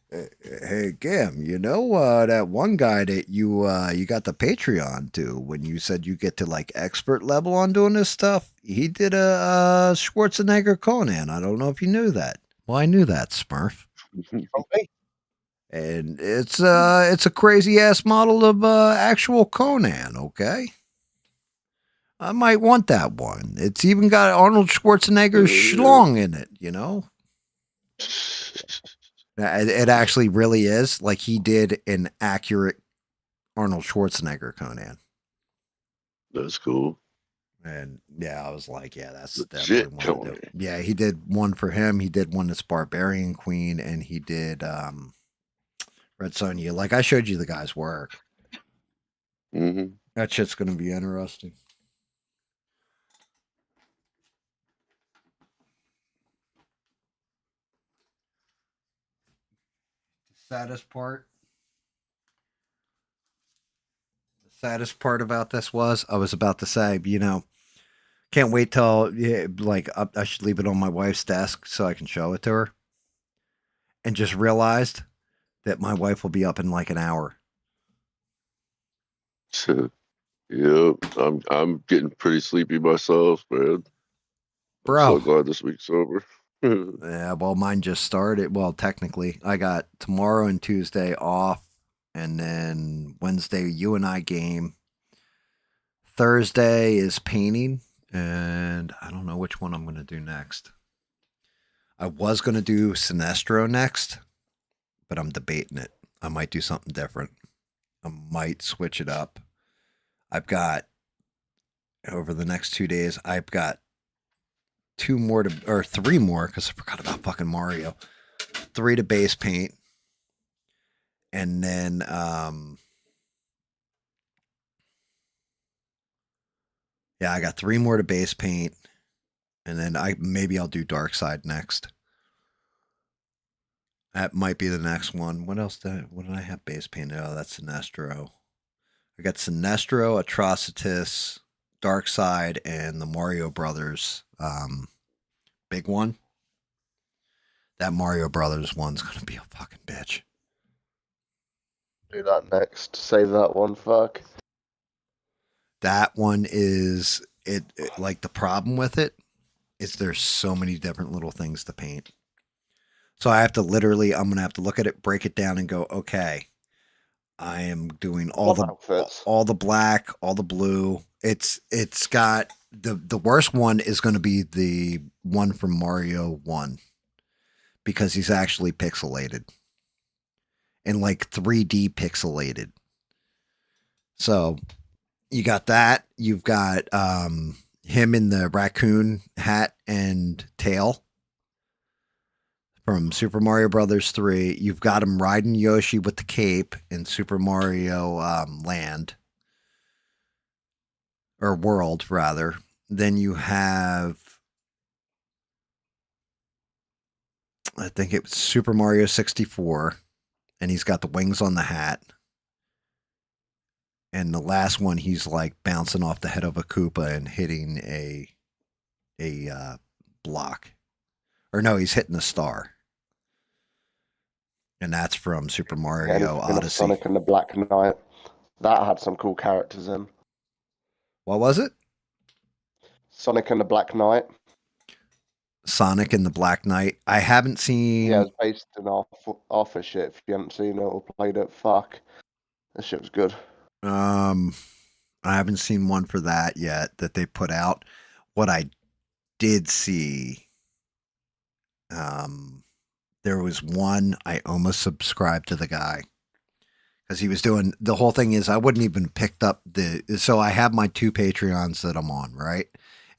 Hey, Gam, you know that one guy that you got the Patreon to, when you said you get to like expert level on doing this stuff? He did a Schwarzenegger Conan. I don't know if you knew that. Well, I knew that, Smurf. Okay. And it's a crazy ass model of actual Conan. Okay, I might want that one. It's even got Arnold Schwarzenegger's schlong in it. You know. It actually really is. Like, he did an accurate Arnold Schwarzenegger Conan. That's cool. And yeah, I was like, yeah, that's Legit definitely one. Yeah, he did one for him. He did one that's Barbarian Queen, and he did Red Sonja. Like, I showed you the guy's work. Mm-hmm. That shit's gonna be interesting. Saddest part about this was, I was about to say, you know, can't wait till, yeah, like, I should leave it on my wife's desk so I can show it to her. And just realized that my wife will be up in like an hour. Yep, I'm getting pretty sleepy myself, man. Bro. I'm so glad this week's over. Yeah, well, mine just started. Well, technically, I got tomorrow and Tuesday off, and then Wednesday, you and I game. Thursday is painting, and I don't know which one I'm going to do next. I was going to do Sinestro next, but I'm debating it. I might do something different. I might switch it up. I've got, over the next 2 days, I've got 3 more, because I forgot about fucking Mario. 3 to base paint. And then yeah, I got 3 more to base paint. And then maybe I'll do Dark Side next. That might be the next one. What else what did I have base painted? Oh, that's Sinestro. I got Sinestro, Atrocitus, Dark Side, and the Mario Brothers big one. That Mario Brothers one's gonna be a fucking bitch. Do that next. Save that one. Fuck. That one is it like, the problem with it is there's so many different little things to paint. So I have to literally, I'm gonna have to look at it, break it down, and go, okay, I am doing all What outfits? the black, all the blue. It's got the worst one is going to be the one from Mario 1 because he's actually pixelated and like 3D pixelated. So you got that. You've got him in the raccoon hat and tail from Super Mario Brothers 3. You've got him riding Yoshi with the cape in Super Mario Land or World rather. Then you have, I think it was Super Mario 64, and he's got the wings on the hat. And the last one, he's like bouncing off the head of a Koopa and hitting a block, or no, he's hitting a star. And that's from Super Mario Anything of Odyssey. Sonic and the Black Knight. That had some cool characters in. What was it? Sonic and the Black Knight. Sonic and the Black Knight. I haven't seen. Yeah, it's based in Arthur shit. If you haven't seen it or played it, fuck. That shit was good. I haven't seen one for that yet that they put out. What I did see, there was one I almost subscribed to the guy because he was doing the whole thing. Is I wouldn't even picked up so I have my 2 Patreons that I'm on, right?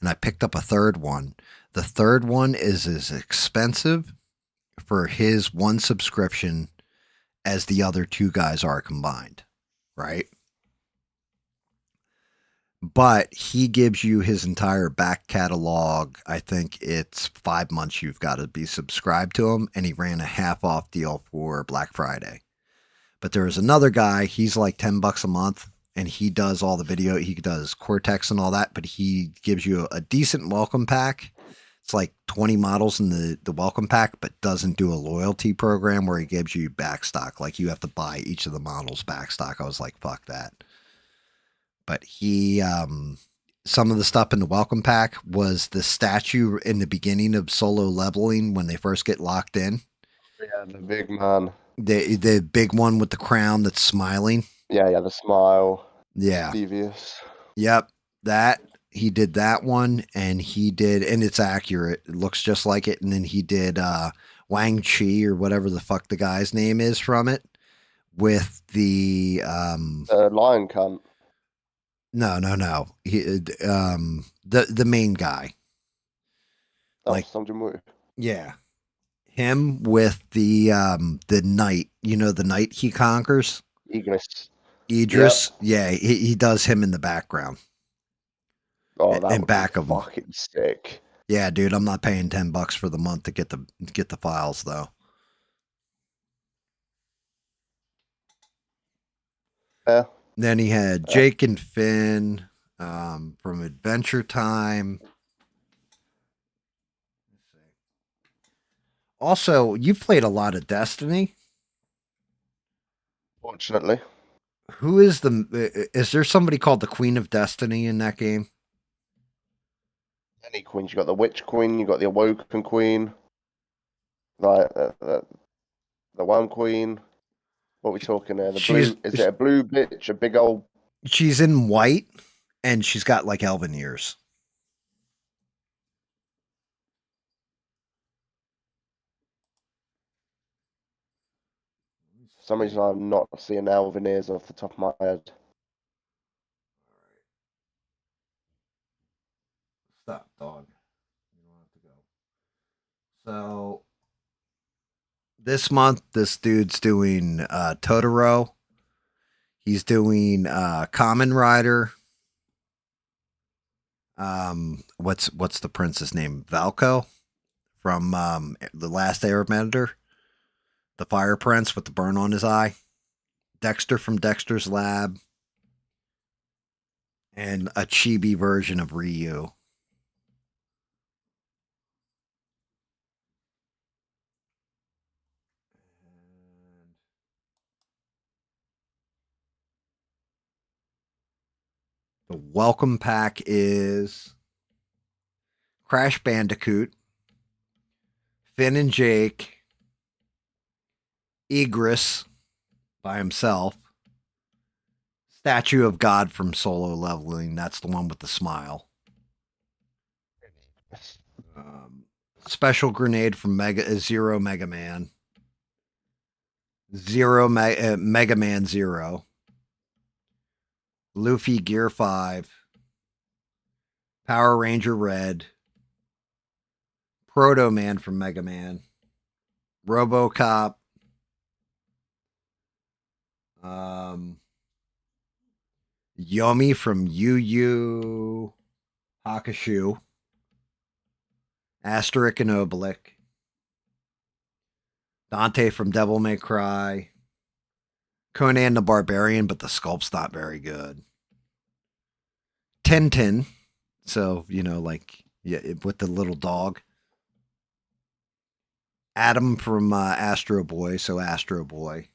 And I picked up a third one. The third one is as expensive for his one subscription as the other 2 guys are combined, right? But he gives you his entire back catalog. I think it's 5 months you've got to be subscribed to him, and he ran a half off deal for Black Friday. But there is another guy, he's like $10 a month, and he does all the video, he does Cortex and all that, but he gives you a decent welcome pack. It's like 20 models in the welcome pack, but doesn't do a loyalty program where he gives you back stock. Like you have to buy each of the models back stock. I was like, fuck that. But he, some of the stuff in the welcome pack was the statue in the beginning of solo leveling when they first get locked in. Yeah, the big man. The big one with the crown that's smiling. Yeah, the smile. Yeah. Devious. Yep. That. He did that one, and it's accurate. It looks just like it. And then he did Wang Chi or whatever the fuck the guy's name is from it with the Lion cunt. No. He the main guy. Oh, Like, Song Joong-woo. yeah. Him with the knight, the knight he conquers. Idris. Idris. Yep. Yeah, he does him in the background. Oh, that and back of him. Fucking sick. Yeah, dude, I'm not paying $10 for the month to get the files though. Yeah. Then he had Jake and Finn from Adventure Time. Also, you've played a lot of Destiny. Fortunately. Who is there somebody called the Queen of Destiny in that game? Any queens. You got the Witch Queen, you got the Awoken Queen. Like the one queen. What are we talking there? Is it a blue bitch? A big old. She's in white, and she's got like elven ears. For some reason, I'm not seeing elven ears off the top of my head. Stop, dog. You don't have to go. So this month, this dude's doing Totoro. He's doing Kamen Rider. What's the prince's name? Valko from The Last Airbender. The Fire Prince with the burn on his eye. Dexter from Dexter's Lab. And a chibi version of Ryu. The welcome pack is Crash Bandicoot, Finn and Jake, Egress by himself, Statue of God from Solo Leveling. That's the one with the smile. Special Grenade from Zero Mega Man. Mega Man Zero. Luffy Gear 5. Power Ranger Red. Proto Man from Mega Man. RoboCop. Yomi from Yu Yu Hakusho. Asterix and Obelix. Dante from Devil May Cry. Conan the Barbarian, but the sculpt's not very good. Tintin. So, like, yeah, with the little dog. Adam from Astro Boy, so Astro Boy.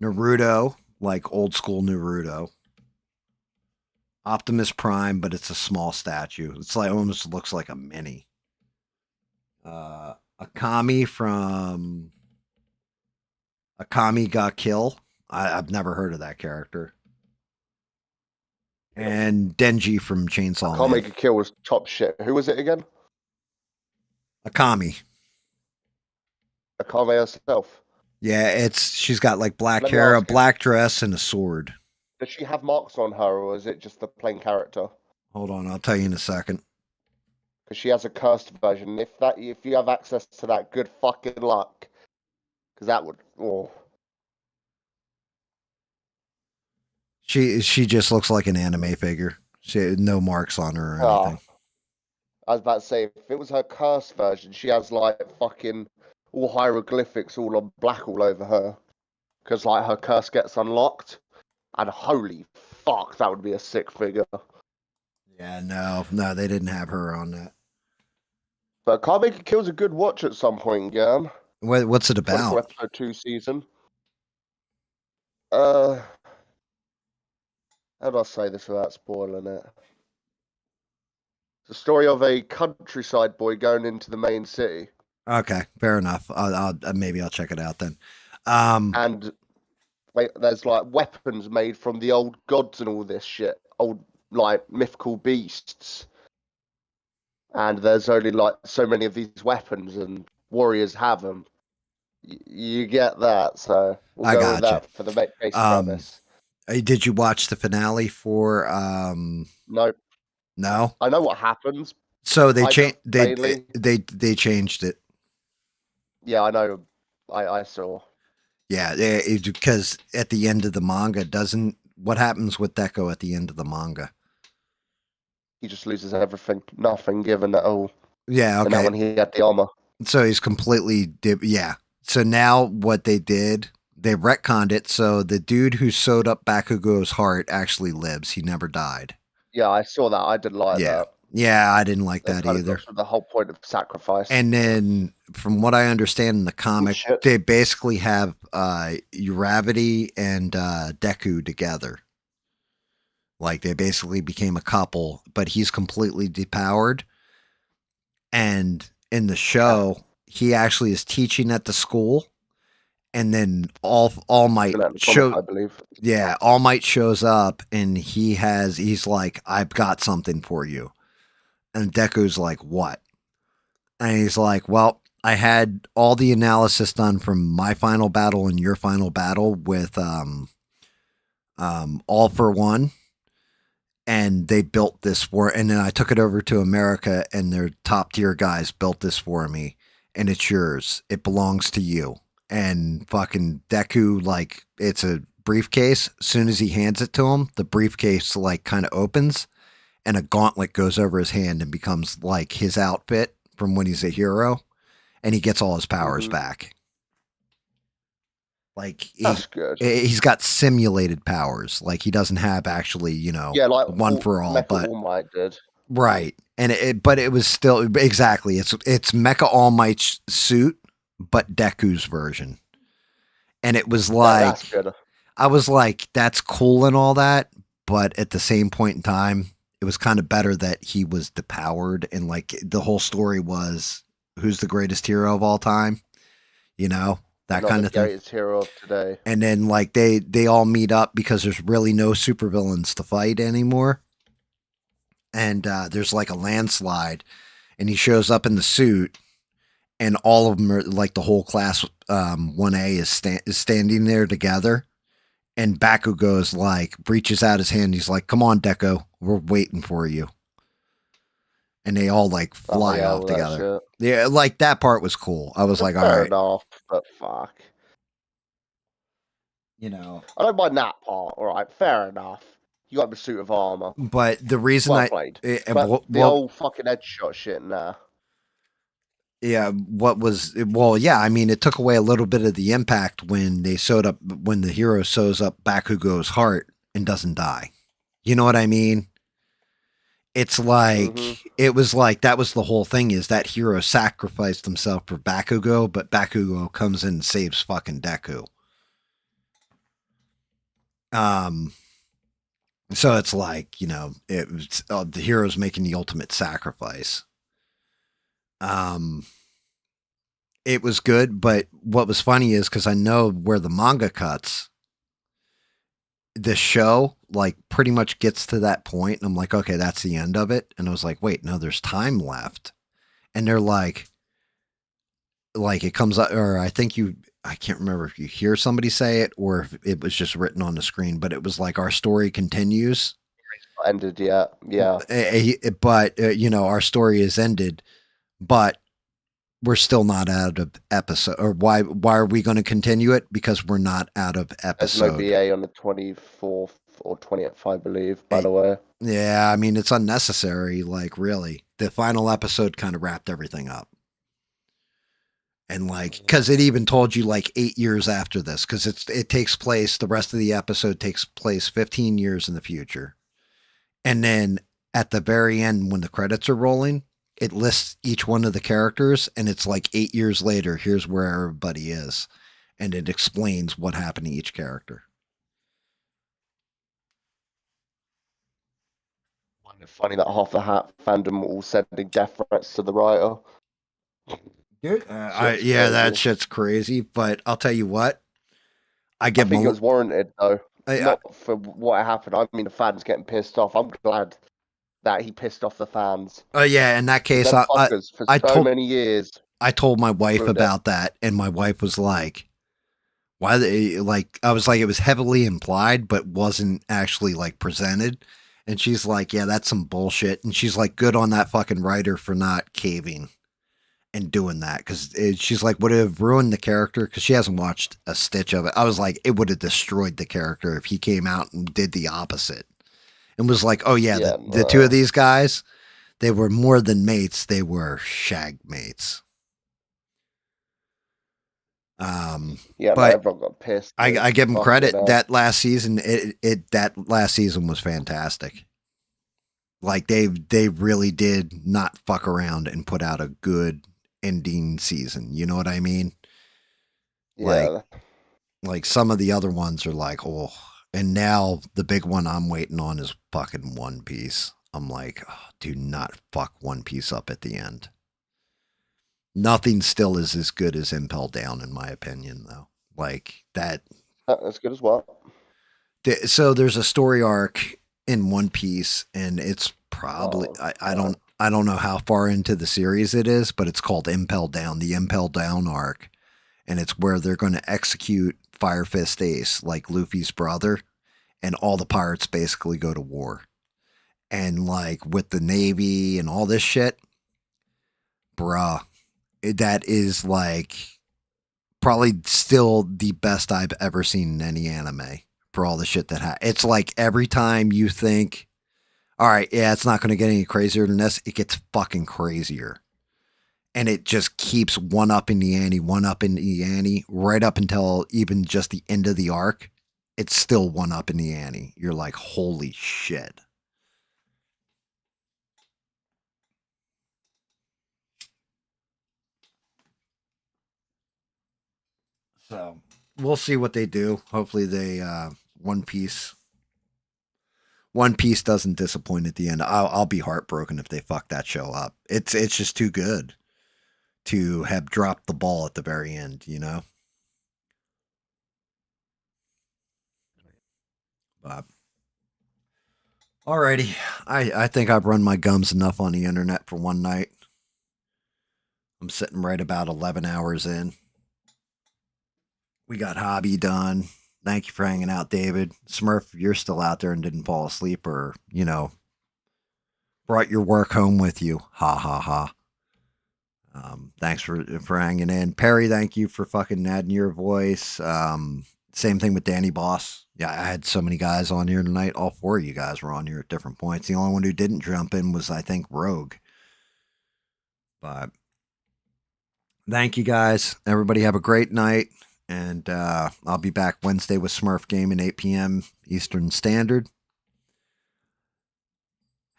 Naruto, like old school Naruto. Optimus Prime, but it's a small statue. It's like almost looks like a mini. Akami from Akami Got Kill. I've never heard of that character. And Denji from Chainsaw Can't Man. Make a Kill was top shit. Who was it again? Akami. Akame herself. Yeah, she's got like black Let me hair, a ask you. black dress, and a sword. Does she have marks on her, or is it just the plain character? Hold on, I'll tell you in a second. Because she has a cursed version. If you have access to that, good fucking luck. Because that would. Oh. She just looks like an anime figure. She had no marks on her or Ah. anything. I was about to say, if it was her cursed version, she has like fucking all hieroglyphics all on black all over her. Because like her curse gets unlocked. And holy fuck, that would be a sick figure. Yeah, no, they didn't have her on that. But Can't Make a Kill's a good watch at some point, GAM. What's it 24 about? episode 2 season. How do I say this without spoiling it? It's the story of a countryside boy going into the main city. Okay, fair enough. Maybe I'll check it out then. And there's like weapons made from the old gods and all this shit. Old like mythical beasts. And there's only like so many of these weapons and warriors have them. You get that, so we'll go with gotcha. that for the base premise. Did you watch the finale for No. No? I know what happens. So they Mainly. they changed it. Yeah, I know. I saw. Yeah, because at the end of the manga, what happens with Deco at the end of the manga? He just loses everything, nothing given at all. Yeah, And that okay. when he had the armor. So he's completely yeah. So now what they did, they retconned it. So the dude who sewed up Bakugo's heart actually lives. He never died. Yeah, I saw that. I didn't like that. Yeah, I didn't like They that kind of either. got to the whole point of sacrifice. And then, from what I understand in the comic, Shit. they basically have Uravity and Deku together. Like, they basically became a couple, but he's completely depowered. And in the show, he actually is teaching at the school. And then All Might I believe. Yeah, All Might shows up, and he's like, I've got something for you. And Deku's like, what? And he's like, well, I had all the analysis done from my final battle and your final battle with All for One. And they built this and then I took it over to America, and their top tier guys built this for me. And it's yours. It belongs to you. And fucking Deku, like, it's a briefcase. As soon as he hands it to him, the briefcase, like, kind of opens. And a gauntlet goes over his hand and becomes like his outfit from when he's a hero, and he gets all his powers back. Like That's good. He's got simulated powers. Like he doesn't have actually, like one for all. But All Might did. Right, and but it was still exactly. It's Mecha All Might's suit, but Deku's version, and it was like That's good. I was like, that's cool and all that, but at the same point in time, it was kind of better that he was depowered, and like the whole story was who's the greatest hero of all time, you know, that Not kind the of thing. greatest hero of today. And then like they all meet up because there's really no supervillains to fight anymore. And there's like a landslide, and he shows up in the suit, and all of them are like the whole class 1A is standing there together. And Bakugo's like reaches out his hand. He's like, "Come on, Deco, we're waiting for you." And they all like fly yeah, off all that together. shit. Yeah, like that part was cool. I was like, all Fair right, enough, but fuck. you know. I don't mind that part. All right, fair enough. You got the suit of armor. But the reason Well played. But the well, old fucking headshot shit, nah. yeah, yeah, I mean, it took away a little bit of the impact when the hero sews up Bakugo's heart and doesn't die. You know what I mean? It's like, it was like, that was the whole thing, is that hero sacrificed himself for Bakugo, but Bakugo comes in and saves fucking Deku. So it's like, you know, it was the hero's making the ultimate sacrifice. It was good, but what was funny is because I know where the manga cuts, the show like pretty much gets to that point, and I'm like, okay, that's the end of it. And I was like, wait, no, there's time left. And they're like it comes up, or I can't remember if you hear somebody say it or if it was just written on the screen, but it was like, our story continues. Ended yet? Yeah. But you know, our story is ended, but we're still not out of episode. Or why are we going to continue it? Because we're not out of episode. There's no BA on the 24th or 20th, I believe, by the way. Yeah, I mean, it's unnecessary, like, really. The final episode kind of wrapped everything up. And like, because it even told you like 8 years after this, because it takes place, the rest of the episode takes place 15 years in the future. And then at the very end, when the credits are rolling, it lists each one of the characters, and it's like 8 years later, here's where everybody is. And it explains what happened to each character. It's funny that half the fandom all sending death threats to the writer. That shit's crazy. But I'll tell you what, I think it was warranted though. Not for what happened. I mean, the fans getting pissed off. I'm glad that he pissed off the fans. Oh yeah, in that case, many years. I told my wife about that, and my wife was like, "Why?" I was like, it was heavily implied, but wasn't actually like presented. And she's like, "Yeah, that's some bullshit." And she's like, "Good on that fucking writer for not caving and doing that," because she's like, would it have ruined the character? Because she hasn't watched a stitch of it. I was like, it would have destroyed the character if he came out and did the opposite and was like, "Oh yeah, the two of these guys, they were more than mates; they were shag mates." But everyone got pissed. I give him credit. That last season, that last season was fantastic. Like they really did not fuck around and put out a good ending season. You know what I mean? Yeah. Like some of the other ones are like, oh, and now the big one I'm waiting on is fucking One Piece. I'm like, oh, do not fuck One Piece up at the end. Nothing still is as good as Impel Down, in my opinion, though. Like that. That's good as well. So there's a story arc in One Piece, and it's probably I don't know how far into the series it is, but it's called Impel Down, the Impel Down arc, and it's where they're going to execute Fire Fist Ace, like Luffy's brother, and all the pirates basically go to war, and like with the Navy and all this shit, bruh. That is like probably still the best I've ever seen in any anime for all the shit that it's like every time you think, all right, yeah, it's not going to get any crazier than this, it gets fucking crazier. And it just keeps one up in the ante, right up until even just the end of the arc. It's still one up in the ante. You're like, holy shit. So we'll see what they do. Hopefully they One Piece One Piece doesn't disappoint at the end. I'll be heartbroken if they fuck that show up. It's just too good to have dropped the ball at the very end, you know? But alrighty. I think I've run my gums enough on the internet for one night. I'm sitting right about 11 hours in. We got hobby done. Thank you for hanging out, David. Smurf, you're still out there and didn't fall asleep or, you know, brought your work home with you. Ha ha ha. Thanks for hanging in. Perry, thank you for fucking adding your voice. Same thing with Danny Boss. Yeah, I had so many guys on here tonight. All four of you guys were on here at different points. The only one who didn't jump in was, I think, Rogue. But thank you guys. Everybody have a great night. And I'll be back Wednesday with Smurf Gaming, 8 p.m. Eastern Standard.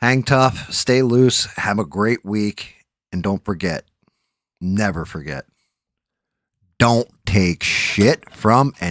Hang tough, stay loose, have a great week, and don't forget, never forget, don't take shit from anyone.